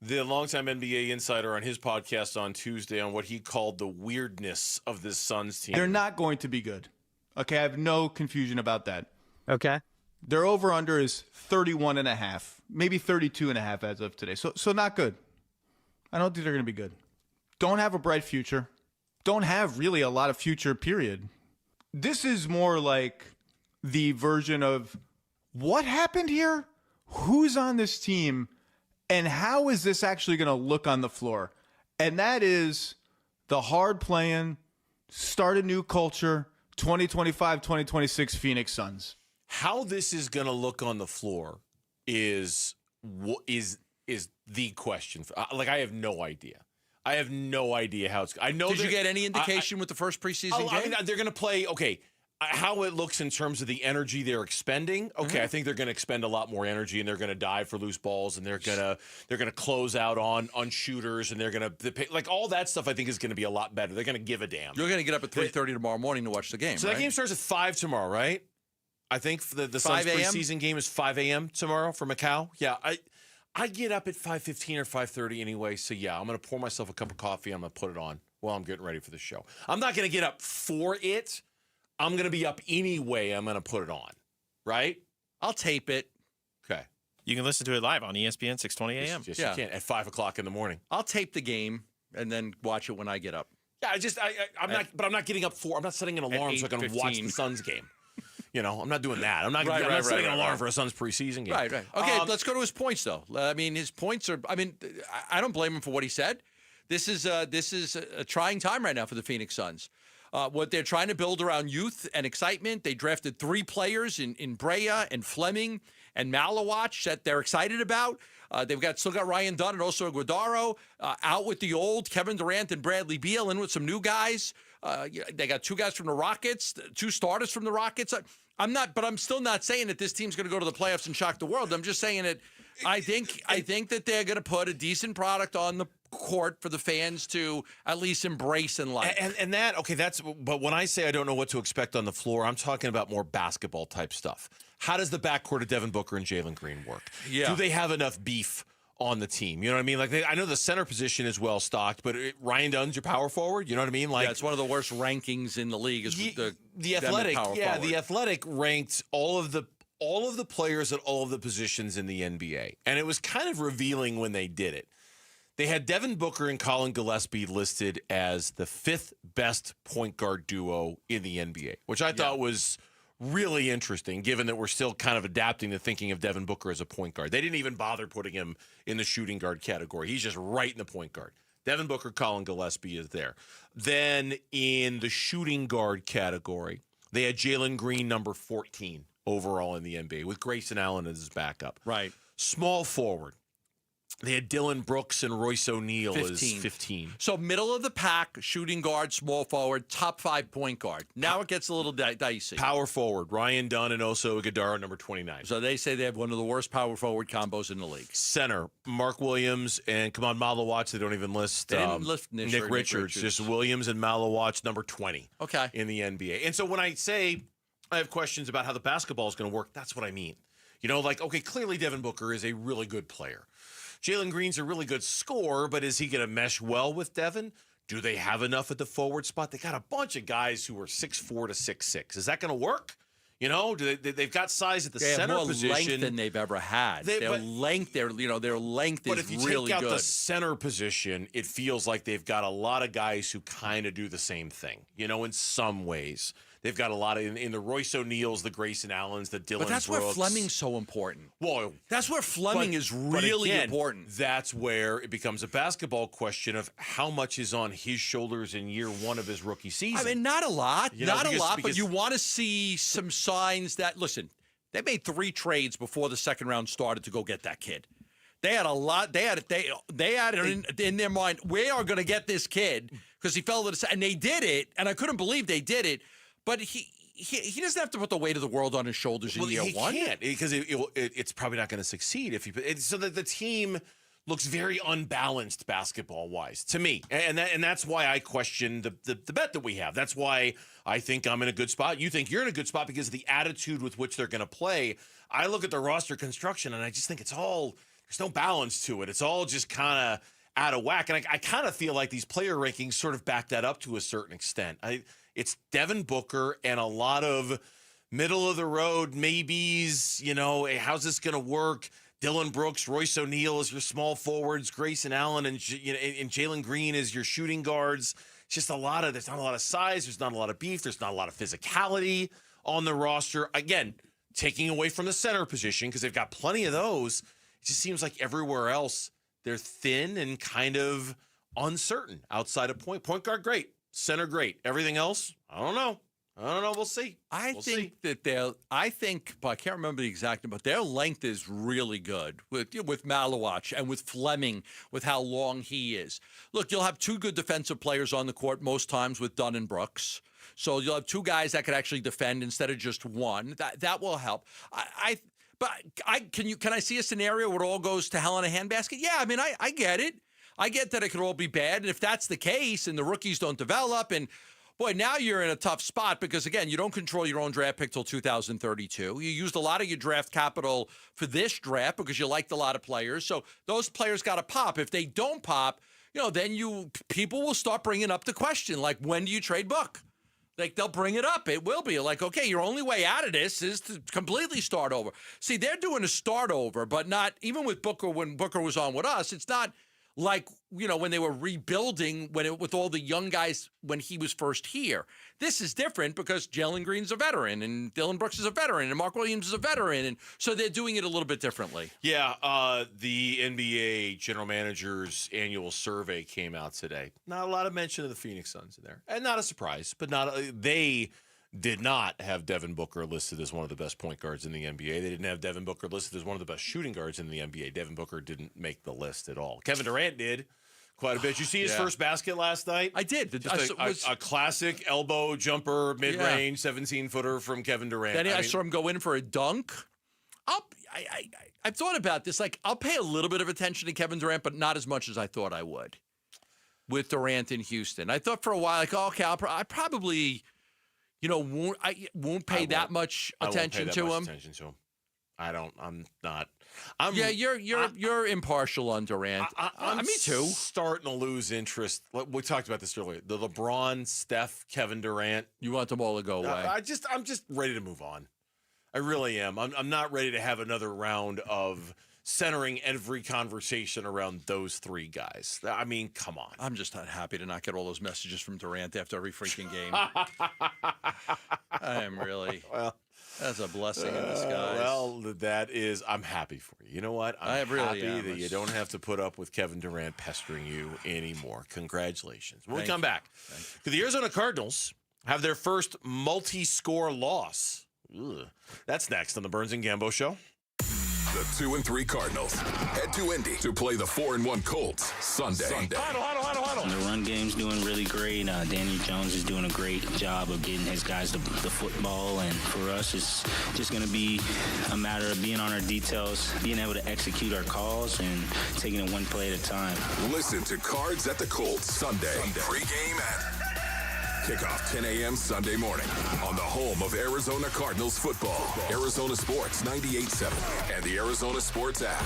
the longtime NBA insider, on his podcast on Tuesday on what he called the weirdness of this Suns team. They're not going to be good. Okay, I have no confusion about that. Okay. Their over-under is 31.5, maybe 32.5 as of today. So not good. I don't think they're going to be good. Don't have a bright future. Don't have really a lot of future, period. This is more like the version of what happened here? Who's on this team? And how is this actually going to look on the floor? And that is the hard playing, start a new culture, 2025, 2026 Phoenix Suns. How this is going to look on the floor is the question. Like, I have no idea. I have no idea how it's. I know. Did you get any indication with the first preseason game? I mean, they're going to play. Okay, how it looks in terms of the energy they're expending. Okay, I think they're going to expend a lot more energy, and they're going to dive for loose balls, and they're going to close out on shooters, and they're going to like all that stuff. I think is going to be a lot better. They're going to give a damn. You're going to get up at 3:30 tomorrow morning to watch the game. So right? that game starts at 5 tomorrow, right? I think the Suns preseason game is 5 a.m. tomorrow for Macau. Yeah, I get up at 5:15 or 5:30 anyway, so yeah, I'm going to pour myself a cup of coffee. I'm going to put it on while I'm getting ready for the show. I'm not going to get up for it. I'm going to be up anyway. I'm going to put it on, right? I'll tape it. Okay. You can listen to it live on ESPN 620 AM. Yes, you can at 5 o'clock in the morning. I'll tape the game and then watch it when I get up. Yeah, I'm not getting up I'm not setting an alarm so I can watch the Suns game. You know, I'm not doing that. I'm not setting an alarm for a Suns preseason game. Right. Okay, let's go to his points, though. I mean, his points are, I don't blame him for what he said. this is a trying time right now for the Phoenix Suns. What they're trying to build around youth and excitement. They drafted 3 players in Brea and Fleming and Malawach that they're excited about. They've still got Ryan Dunn and also Iguodaro out with the old Kevin Durant and Bradley Beal, in with some new guys. They got 2 guys from the Rockets, 2 starters from the Rockets. I'm still not saying that this team's going to go to the playoffs and shock the world. I'm just saying that I think that they're going to put a decent product on the court for the fans to at least embrace and like. But when I say I don't know what to expect on the floor, I'm talking about more basketball type stuff. How does the backcourt of Devin Booker and Jalen Green work? Yeah. Do they have enough beef on the team? You know what I mean? Like, I know the center position is well stocked, but Ryan Dunn's your power forward. You know what I mean? Like, it's one of the worst rankings in the league. Is the Athletic. Yeah, the Athletic ranked all of the players at all of the positions in the NBA, and it was kind of revealing when they did it. They had Devin Booker and Colin Gillespie listed as the 5th best point guard duo in the NBA, which I thought was really interesting, given that we're still kind of adapting to thinking of Devin Booker as a point guard. They didn't even bother putting him in the shooting guard category. He's just right in the point guard. Devin Booker, Colin Gillespie is there. Then in the shooting guard category, they had Jalen Green, number 14 overall in the NBA, with Grayson Allen as his backup. Right. Small forward, they had Dylan Brooks and Royce O'Neal as 15. So middle of the pack, shooting guard, small forward, top 5 point guard. Now it gets a little dicey. Power forward, Ryan Dunn and Oso Iguodaro, number 29. So they say they have one of the worst power forward combos in the league. Center, Mark Williams and Kaman Malawach. They don't even list, they didn't list Nick Richards. Just Williams and Malawach, number 20 in the NBA. And so when I say I have questions about how the basketball is going to work, that's what I mean. You know, like, okay, clearly Devin Booker is a really good player. Jalen Green's a really good scorer, but is he going to mesh well with Devin? Do they have enough at the forward spot? They got a bunch of guys who are 6'4" to 6'6". Is that going to work? You know, they've got size at the center have more position. Length than they've ever had. Their length is really good. But if you take out the center position, it feels like they've got a lot of guys who kind of do the same thing. You know, in some ways. They've got a lot of in the Royce O'Neals, the Grayson Allens, the Dylan Brooks. But that's where Fleming's so important. Well, that's where Fleming is really important. That's where it becomes a basketball question of how much is on his shoulders in year 1 of his rookie season. I mean, not a lot. But you want to see some signs that, listen, they made 3 trades before the second round started to go get that kid. They had a lot. They had it in their mind, we are going to get this kid because he fell to the, and they did it, and I couldn't believe they did it. But he doesn't have to put the weight of the world on his shoulders in year 1. He can't, because it's probably not going to succeed if so that the team looks very unbalanced basketball wise to me, and that's why I question the bet that we have. That's why I think I'm in a good spot. You think you're in a good spot because of the attitude with which they're going to play. I look at the roster construction and I just think there's no balance to it. It's all just kind of out of whack, and I kind of feel like these player rankings sort of back that up to a certain extent. It's Devin Booker and a lot of middle-of-the-road maybes. You know, hey, how's this going to work? Dylan Brooks, Royce O'Neal as your small forwards, Grayson Allen and Jalen Green as your shooting guards. It's just there's not a lot of size. There's not a lot of beef. There's not a lot of physicality on the roster. Again, taking away from the center position because they've got plenty of those. It just seems like everywhere else they're thin and kind of uncertain outside of point. Point guard, great. Center, great. Everything else, I don't know. We'll see. I think but I can't remember the exact, but their length is really good with Malawach and with Fleming, with how long he is. Look, you'll have 2 good defensive players on the court most times with Dunn and Brooks. So you'll have 2 guys that could actually defend instead of just one. That will help. Can I see a scenario where it all goes to hell in a handbasket? Yeah, I mean, I get it. I get that it could all be bad, and if that's the case and the rookies don't develop, and boy, now you're in a tough spot because, again, you don't control your own draft pick till 2032. You used a lot of your draft capital for this draft because you liked a lot of players, so those players got to pop. If they don't pop, then people will start bringing up the question, like, when do you trade Book? Like, they'll bring it up. It will be like, okay, your only way out of this is to completely start over. See, they're doing a start over, but not even with Booker when Booker was on with us. It's not like, when they were rebuilding with all the young guys when he was first here. This is different because Jalen Green's a veteran and Dylan Brooks is a veteran and Mark Williams is a veteran. And so they're doing it a little bit differently. Yeah, the NBA general manager's annual survey came out today. Not a lot of mention of the Phoenix Suns in there. And not a surprise, but they did not have Devin Booker listed as one of the best point guards in the NBA. They didn't have Devin Booker listed as one of the best shooting guards in the NBA. Devin Booker didn't make the list at all. Kevin Durant did quite a bit. You see his first basket last night? I did. A classic elbow jumper, mid-range, 17-footer from Kevin Durant. Then I saw him go in for a dunk. I've thought about this. Like, I'll pay a little bit of attention to Kevin Durant, but not as much as I thought I would with Durant in Houston. I thought for a while, I probably... won't pay that much attention to him. I'm not. You're impartial on Durant. I'm me too. Starting to lose interest. We talked about this earlier. The LeBron, Steph, Kevin Durant. You want them all to go away. I'm just ready to move on. I really am. I'm not ready to have another round of centering every conversation around those three guys. I mean, come on. I'm just not happy to not get all those messages from Durant after every freaking game. I am really. Well, that's a blessing in disguise. Well, I'm happy for you. You know what? I'm happy that you don't have to put up with Kevin Durant pestering you anymore. Congratulations. When we come back, the Arizona Cardinals have their first multi-score loss. Ugh. That's next on the Burns and Gambo Show. The 2-3 Cardinals head to Indy to play the 4-1 Colts Sunday. Huddle. The run game's doing really great. Danny Jones is doing a great job of getting his guys the football. And for us, it's just going to be a matter of being on our details, being able to execute our calls, and taking it one play at a time. Listen to Cards at the Colts Sunday. Pre-game at kickoff 10 a.m. Sunday morning on the home of Arizona Cardinals football. Arizona Sports 98.7 and the Arizona Sports app.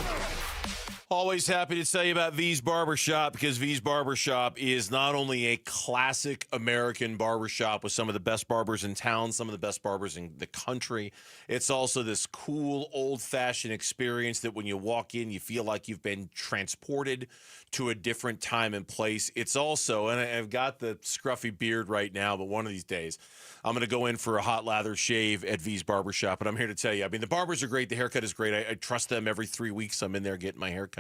Always happy to tell you about V's Barbershop, because V's Barbershop is not only a classic American barbershop with some of the best barbers in town, some of the best barbers in the country. It's also this cool, old-fashioned experience that when you walk in, you feel like you've been transported to a different time and place. It's also, and I've got the scruffy beard right now, but one of these days, I'm going to go in for a hot lather shave at V's Barbershop, and I'm here to tell you, I mean, the barbers are great. The haircut is great. I trust them every 3 weeks. I'm in there getting my haircut.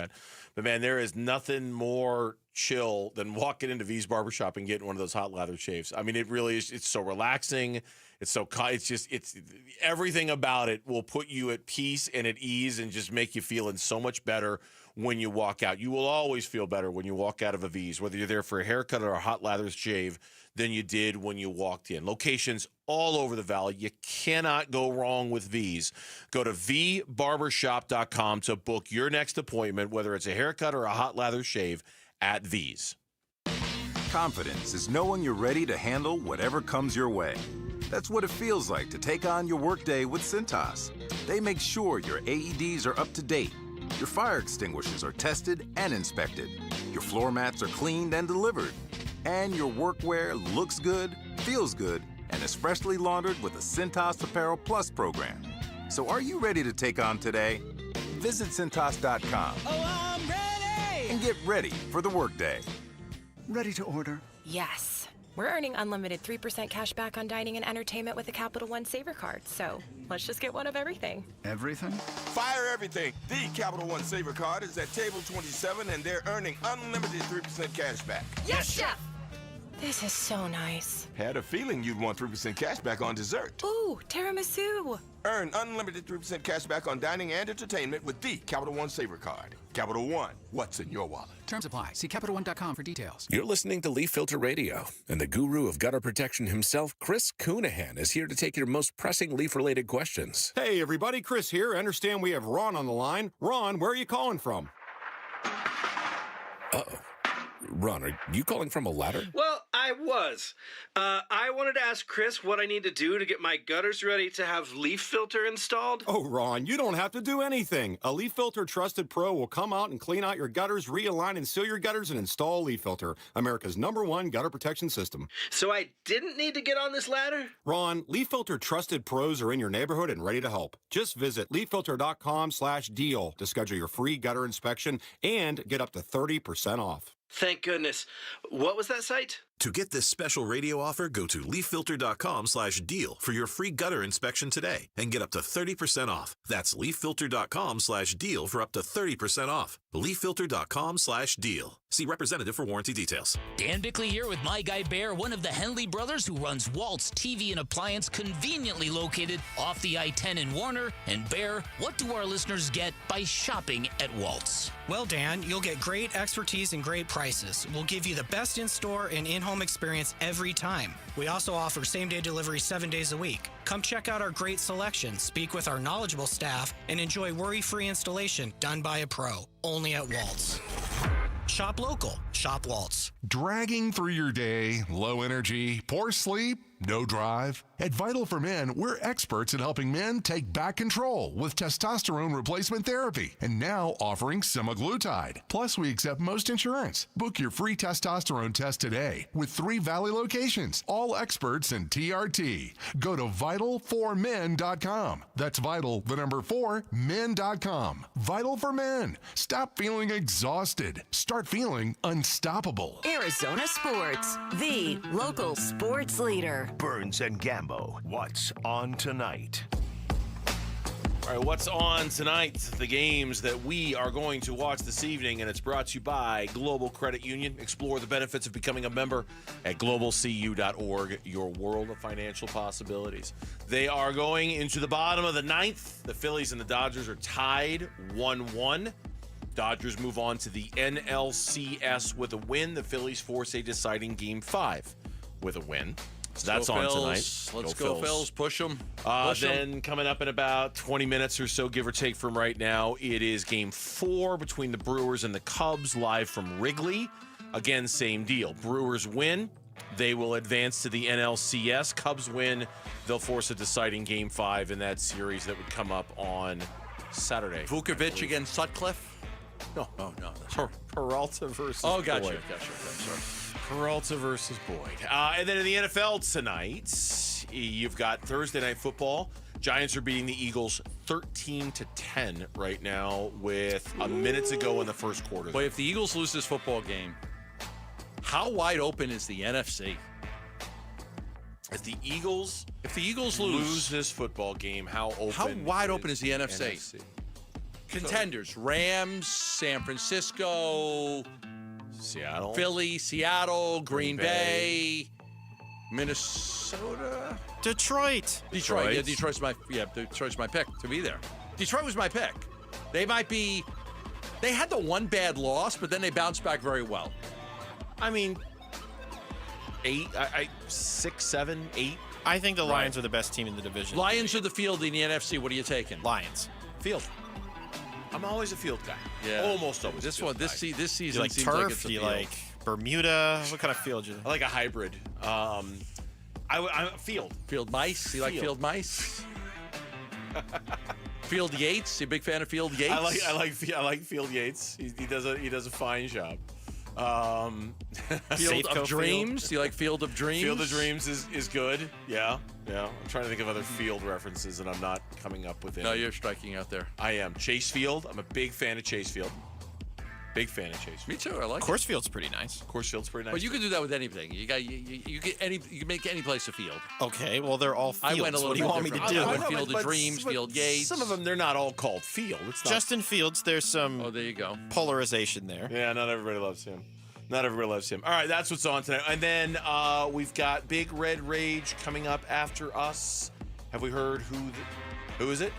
But, man, there is nothing more chill than walking into V's Barbershop and getting one of those hot lather shaves. I mean, it really is. It's so relaxing. It's everything about it will put you at peace and at ease and just make you feeling so much better when you walk out. You will always feel better when you walk out of a V's, whether you're there for a haircut or a hot lather shave, than you did when you walked in. Locations all over the valley. You cannot go wrong with V's. Go to vbarbershop.com to book your next appointment, whether it's a haircut or a hot lather shave at V's. Confidence is knowing you're ready to handle whatever comes your way. That's what it feels like to take on your workday with Cintas. They make sure your AEDs are up to date, your fire extinguishers are tested and inspected, your floor mats are cleaned and delivered, and your workwear looks good, feels good, and is freshly laundered with the Cintas Apparel Plus program. So are you ready to take on today? Visit Cintas.com. Oh, I'm ready! And get ready for the workday. Ready to order? Yes. We're earning unlimited 3% cash back on dining and entertainment with the Capital One Saver Card, so let's just get one of everything. Everything? Fire everything. The Capital One Saver Card is at table 27, and they're earning unlimited 3% cash back. Yes, Chef! This is so nice. Had a feeling you'd want 3% cash back on dessert. Ooh, tiramisu. Earn unlimited 3% cash back on dining and entertainment with the Capital One Saver Card. Capital One, what's in your wallet? Terms apply. See CapitalOne.com for details. You're listening to Leaf Filter Radio, and the guru of gutter protection himself, Chris Coonahan, is here to take your most pressing leaf-related questions. Hey, everybody. Chris here. I understand we have Ron on the line. Ron, where are you calling from? Uh-oh. Ron, are you calling from a ladder? Well, I was. I wanted to ask Chris what I need to do to get my gutters ready to have leaf filter installed. Oh, Ron, you don't have to do anything. A Leaf Filter Trusted Pro will come out and clean out your gutters, realign and seal your gutters, and install Leaf Filter, America's #1 gutter protection system. So I didn't need to get on this ladder? Ron, Leaf Filter Trusted Pros are in your neighborhood and ready to help. Just visit leaffilter.com/deal to schedule your free gutter inspection and get up to 30% off. Thank goodness. What was that site? To get this special radio offer, go to leaffilter.com/deal for your free gutter inspection today and get up to 30% off. That's leaffilter.com/deal for up to 30% off. leaffilter.com/deal. See representative for warranty details. Dan Bickley here with my guy Bear, one of the Henley brothers who runs Walt's TV and Appliance, conveniently located off the I-10 in Warner. And Bear, what do our listeners get by shopping at Walt's? Well, Dan, you'll get great expertise and great prices. We'll give you the best in-store and in-home experience every time. We also offer same-day delivery 7 days a week. Come check out our great selection, speak with our knowledgeable staff, and enjoy worry-free installation done by a pro. Only at Walt's. Shop local. Shop Waltz. Dragging through your day, low energy, poor sleep, no drive? At Vital for Men, we're experts in helping men take back control with testosterone replacement therapy and now offering semaglutide. Plus, we accept most insurance. Book your free testosterone test today with 3 Valley locations, all experts in TRT. Go to vital4men.com. That's vital, the number 4, men.com. Vital for Men. Stop feeling exhausted. Start feeling unstoppable. Arizona Sports, the local sports leader. Burns and Gambo, what's on tonight? All right, what's on tonight? The games that we are going to watch this evening, and it's brought to you by Global Credit Union. Explore the benefits of becoming a member at globalcu.org, your world of financial possibilities. They are going into the bottom of the 9th. The Phillies and the Dodgers are tied 1-1. Dodgers move on to the NLCS with a win. The Phillies force a deciding Game 5 with a win. So that's on tonight. Let's go, Phils. Push them. Then coming up in about 20 minutes or so, give or take from right now, it is Game 4 between the Brewers and the Cubs, live from Wrigley. Again, same deal. Brewers win. They will advance to the NLCS. Cubs win. They'll force a deciding Game 5 in that series that would come up on Saturday. Vukovic against Sutcliffe? No. Oh, no. Peralta versus Oh, gotcha. Boyd. Okay, sorry. Peralta versus Boyd. And then in the NFL tonight, you've got Thursday Night Football. Giants are beating the Eagles 13-10 right now with a minute to go in the first quarter. Boy, if the Eagles lose this football game, how wide open is the NFC? If the Eagles lose this football game, how wide open is the NFC? Contenders: Rams, San Francisco, Seattle, Philly, Seattle, Green Bay, Minnesota, Detroit. Yeah, Detroit's my pick to be there. Detroit was my pick. They had the one bad loss, but then they bounced back very well. I mean, 6, 7, 8. I think the Lions are the best team in the division. Lions are the field in the NFC. What are you taking? Lions. Field. I'm always a field guy. Yeah. Almost always. This season Do you like seems turf? like it's a Do you field. like Bermuda? What kind of field do you like? I like a hybrid. I'm a field. Field mice? You like field mice? Field Yates? You a big fan of Field Yates? I like Field Yates. He does a fine job. Field of Dreams? Do you like Field of Dreams? Field of Dreams is good. Yeah. I'm trying to think of other field references, and I'm not coming up with any. No, you're striking out there. I am. Chase Field. I'm a big fan of Chase Field. Big fan of Chase Field. Me too. I like Coors Field's pretty nice. Coors Field's pretty nice. But you can do that with anything. You can make any place a field. Okay, well they're all fields. I went a little what do you bit want me to different. do? I went Field of Dreams, Field Yates. Some of them, they're not all called field. It's not. Justin Fields, there's some there you go. polarization there. Yeah, not everybody loves him. All right, that's what's on tonight. And then we've got Big Red Rage coming up after us. Have we heard who is it?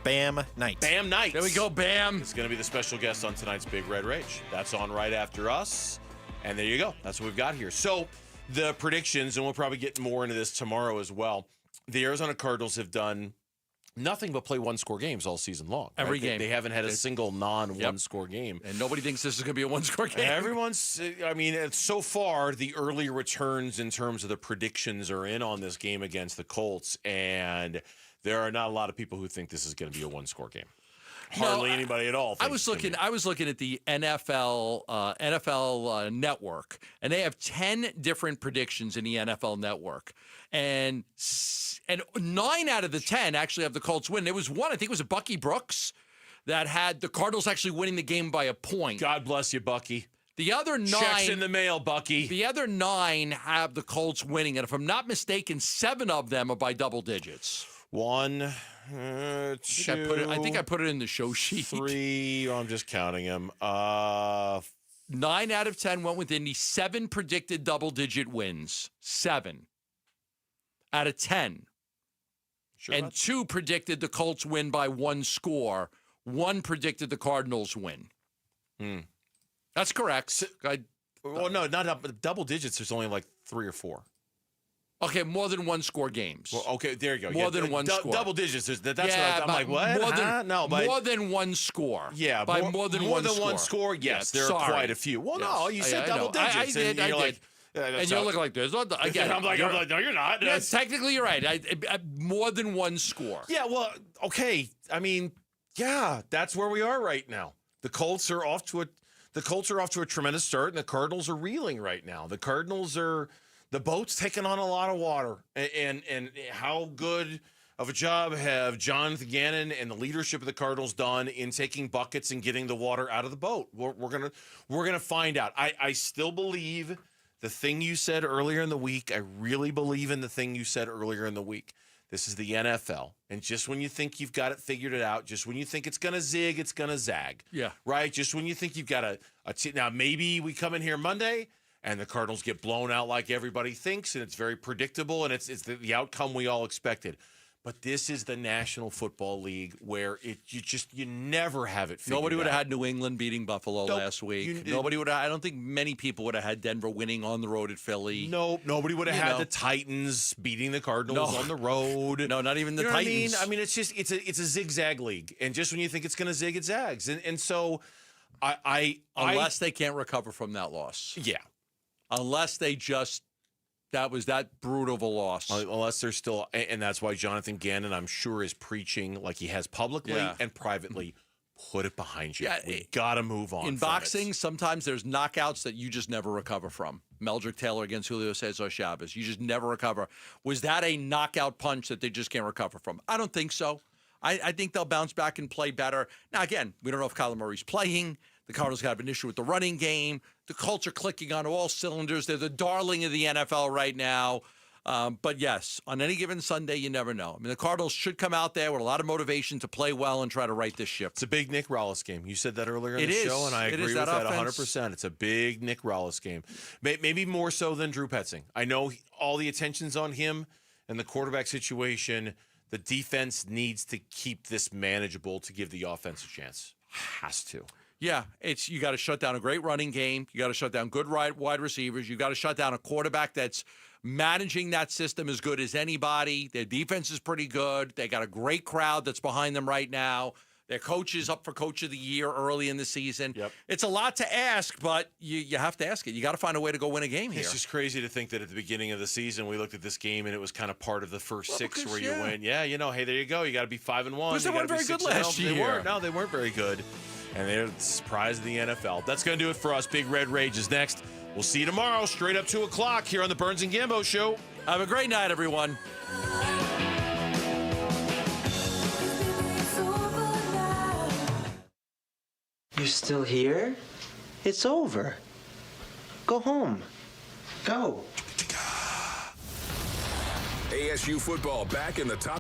Bam Knight. Bam Knight. There we go, Bam. It's going to be the special guest on tonight's Big Red Rage. That's on right after us. And there you go. That's what we've got here. So the predictions, and we'll probably get more into this tomorrow as well. The Arizona Cardinals have done nothing but play one-score games all season long. Right? Every game. They haven't had a single non-one-score game. And nobody thinks this is going to be a one-score game. So far, the early returns in terms of the predictions are in on this game against the Colts, and there are not a lot of people who think this is going to be a one-score game. Hardly anybody at all. I was looking at the NFL Network, and they have 10 different predictions in the NFL Network, and 9 out of the 10 actually have the Colts win. There was one, I think it was a Bucky Brooks, that had the Cardinals actually winning the game by a point. God bless you, Bucky. The other 9 checks in the mail, Bucky. The other 9 have the Colts winning, and if I'm not mistaken, 7 of them are by double digits. 1, 2. I think I put it in the show sheet. 3. I'm just counting them. 9 out of 10 went within the 7 predicted double-digit wins. 7 out of 10. Sure, and 2 predicted the Colts win by 1 score. 1 predicted the Cardinals win. That's correct. Well, no, not double digits. There's only like 3 or 4. Okay, more than 1 score games. Well, okay, there you go. More than 1 score. Double digits. That's what I'm like, what? More than 1 score. Yeah, by more than 1 score. 1 score, yes. There are quite a few. Well, no, you said double digits. I did. And you're looking like this. Again, I'm like, no, you're not. Yes, technically you're right. More than 1 score. Yeah, well, okay. I mean, yeah, that's where we are right now. The Colts are off to a tremendous start, and the Cardinals are reeling right now. The boat's taking on a lot of water, and how good of a job have Jonathan Gannon and the leadership of the Cardinals done in taking buckets and getting the water out of the boat? We're gonna find out. I still believe the thing you said earlier in the week. I really believe in the thing you said earlier in the week. This is the NFL, and just when you think you've got it figured out, just when you think it's gonna zig, it's gonna zag. Yeah, right. Just when you think you've got now maybe we come in here Monday and the Cardinals get blown out like everybody thinks, and it's very predictable, and it's the outcome we all expected. But this is the National Football League where you never have it figured out. Nobody would have had New England beating Buffalo last week. Nobody would have. I don't think many people would have had Denver winning on the road at Philly. No, nobody would have had the Titans beating the Cardinals on the road. No, not even the Titans. I mean, it's a zigzag league, and just when you think it's going to zig, it zags, and so unless they can't recover from that loss. Yeah. Unless they just, that was that brutal of a loss. Unless they're still, and that's why Jonathan Gannon, I'm sure, is preaching like he has publicly and privately, put it behind you. Yeah, we got to move on. In boxing, sometimes there's knockouts that you just never recover from. Meldrick Taylor against Julio Cesar Chavez. You just never recover. Was that a knockout punch that they just can't recover from? I don't think so. I think they'll bounce back and play better. Now, again, we don't know if Kyler Murray's playing. The Cardinals have an issue with the running game. The Colts are clicking on all cylinders. They're the darling of the NFL right now. But, yes, on any given Sunday, you never know. I mean, the Cardinals should come out there with a lot of motivation to play well and try to right this ship. It's a big Nick Rollis game. You said that earlier in the show, and I agree with that 100%. It's a big Nick Rollis game. Maybe more so than Drew Petzing. I know all the attention's on him and the quarterback situation. The defense needs to keep this manageable to give the offense a chance. Has to. Yeah, you got to shut down a great running game. You got to shut down good wide receivers. You got to shut down a quarterback that's managing that system as good as anybody. Their defense is pretty good. They got a great crowd that's behind them right now. Their coach is up for Coach of the Year early in the season. Yep. It's a lot to ask, but you have to ask it. You got to find a way to go win a game here. It's just crazy to think that at the beginning of the season, we looked at this game and it was kind of part of the first 6 where you win. Yeah, hey, there you go. You got to be 5-1. Because they weren't very good last year. They weren't very good. And they're the surprise of the NFL. That's going to do it for us. Big Red Rage is next. We'll see you tomorrow, straight up 2 o'clock here on the Burns and Gambo Show. Have a great night, everyone. You're still here? It's over. Go home. Go. ASU football back in the top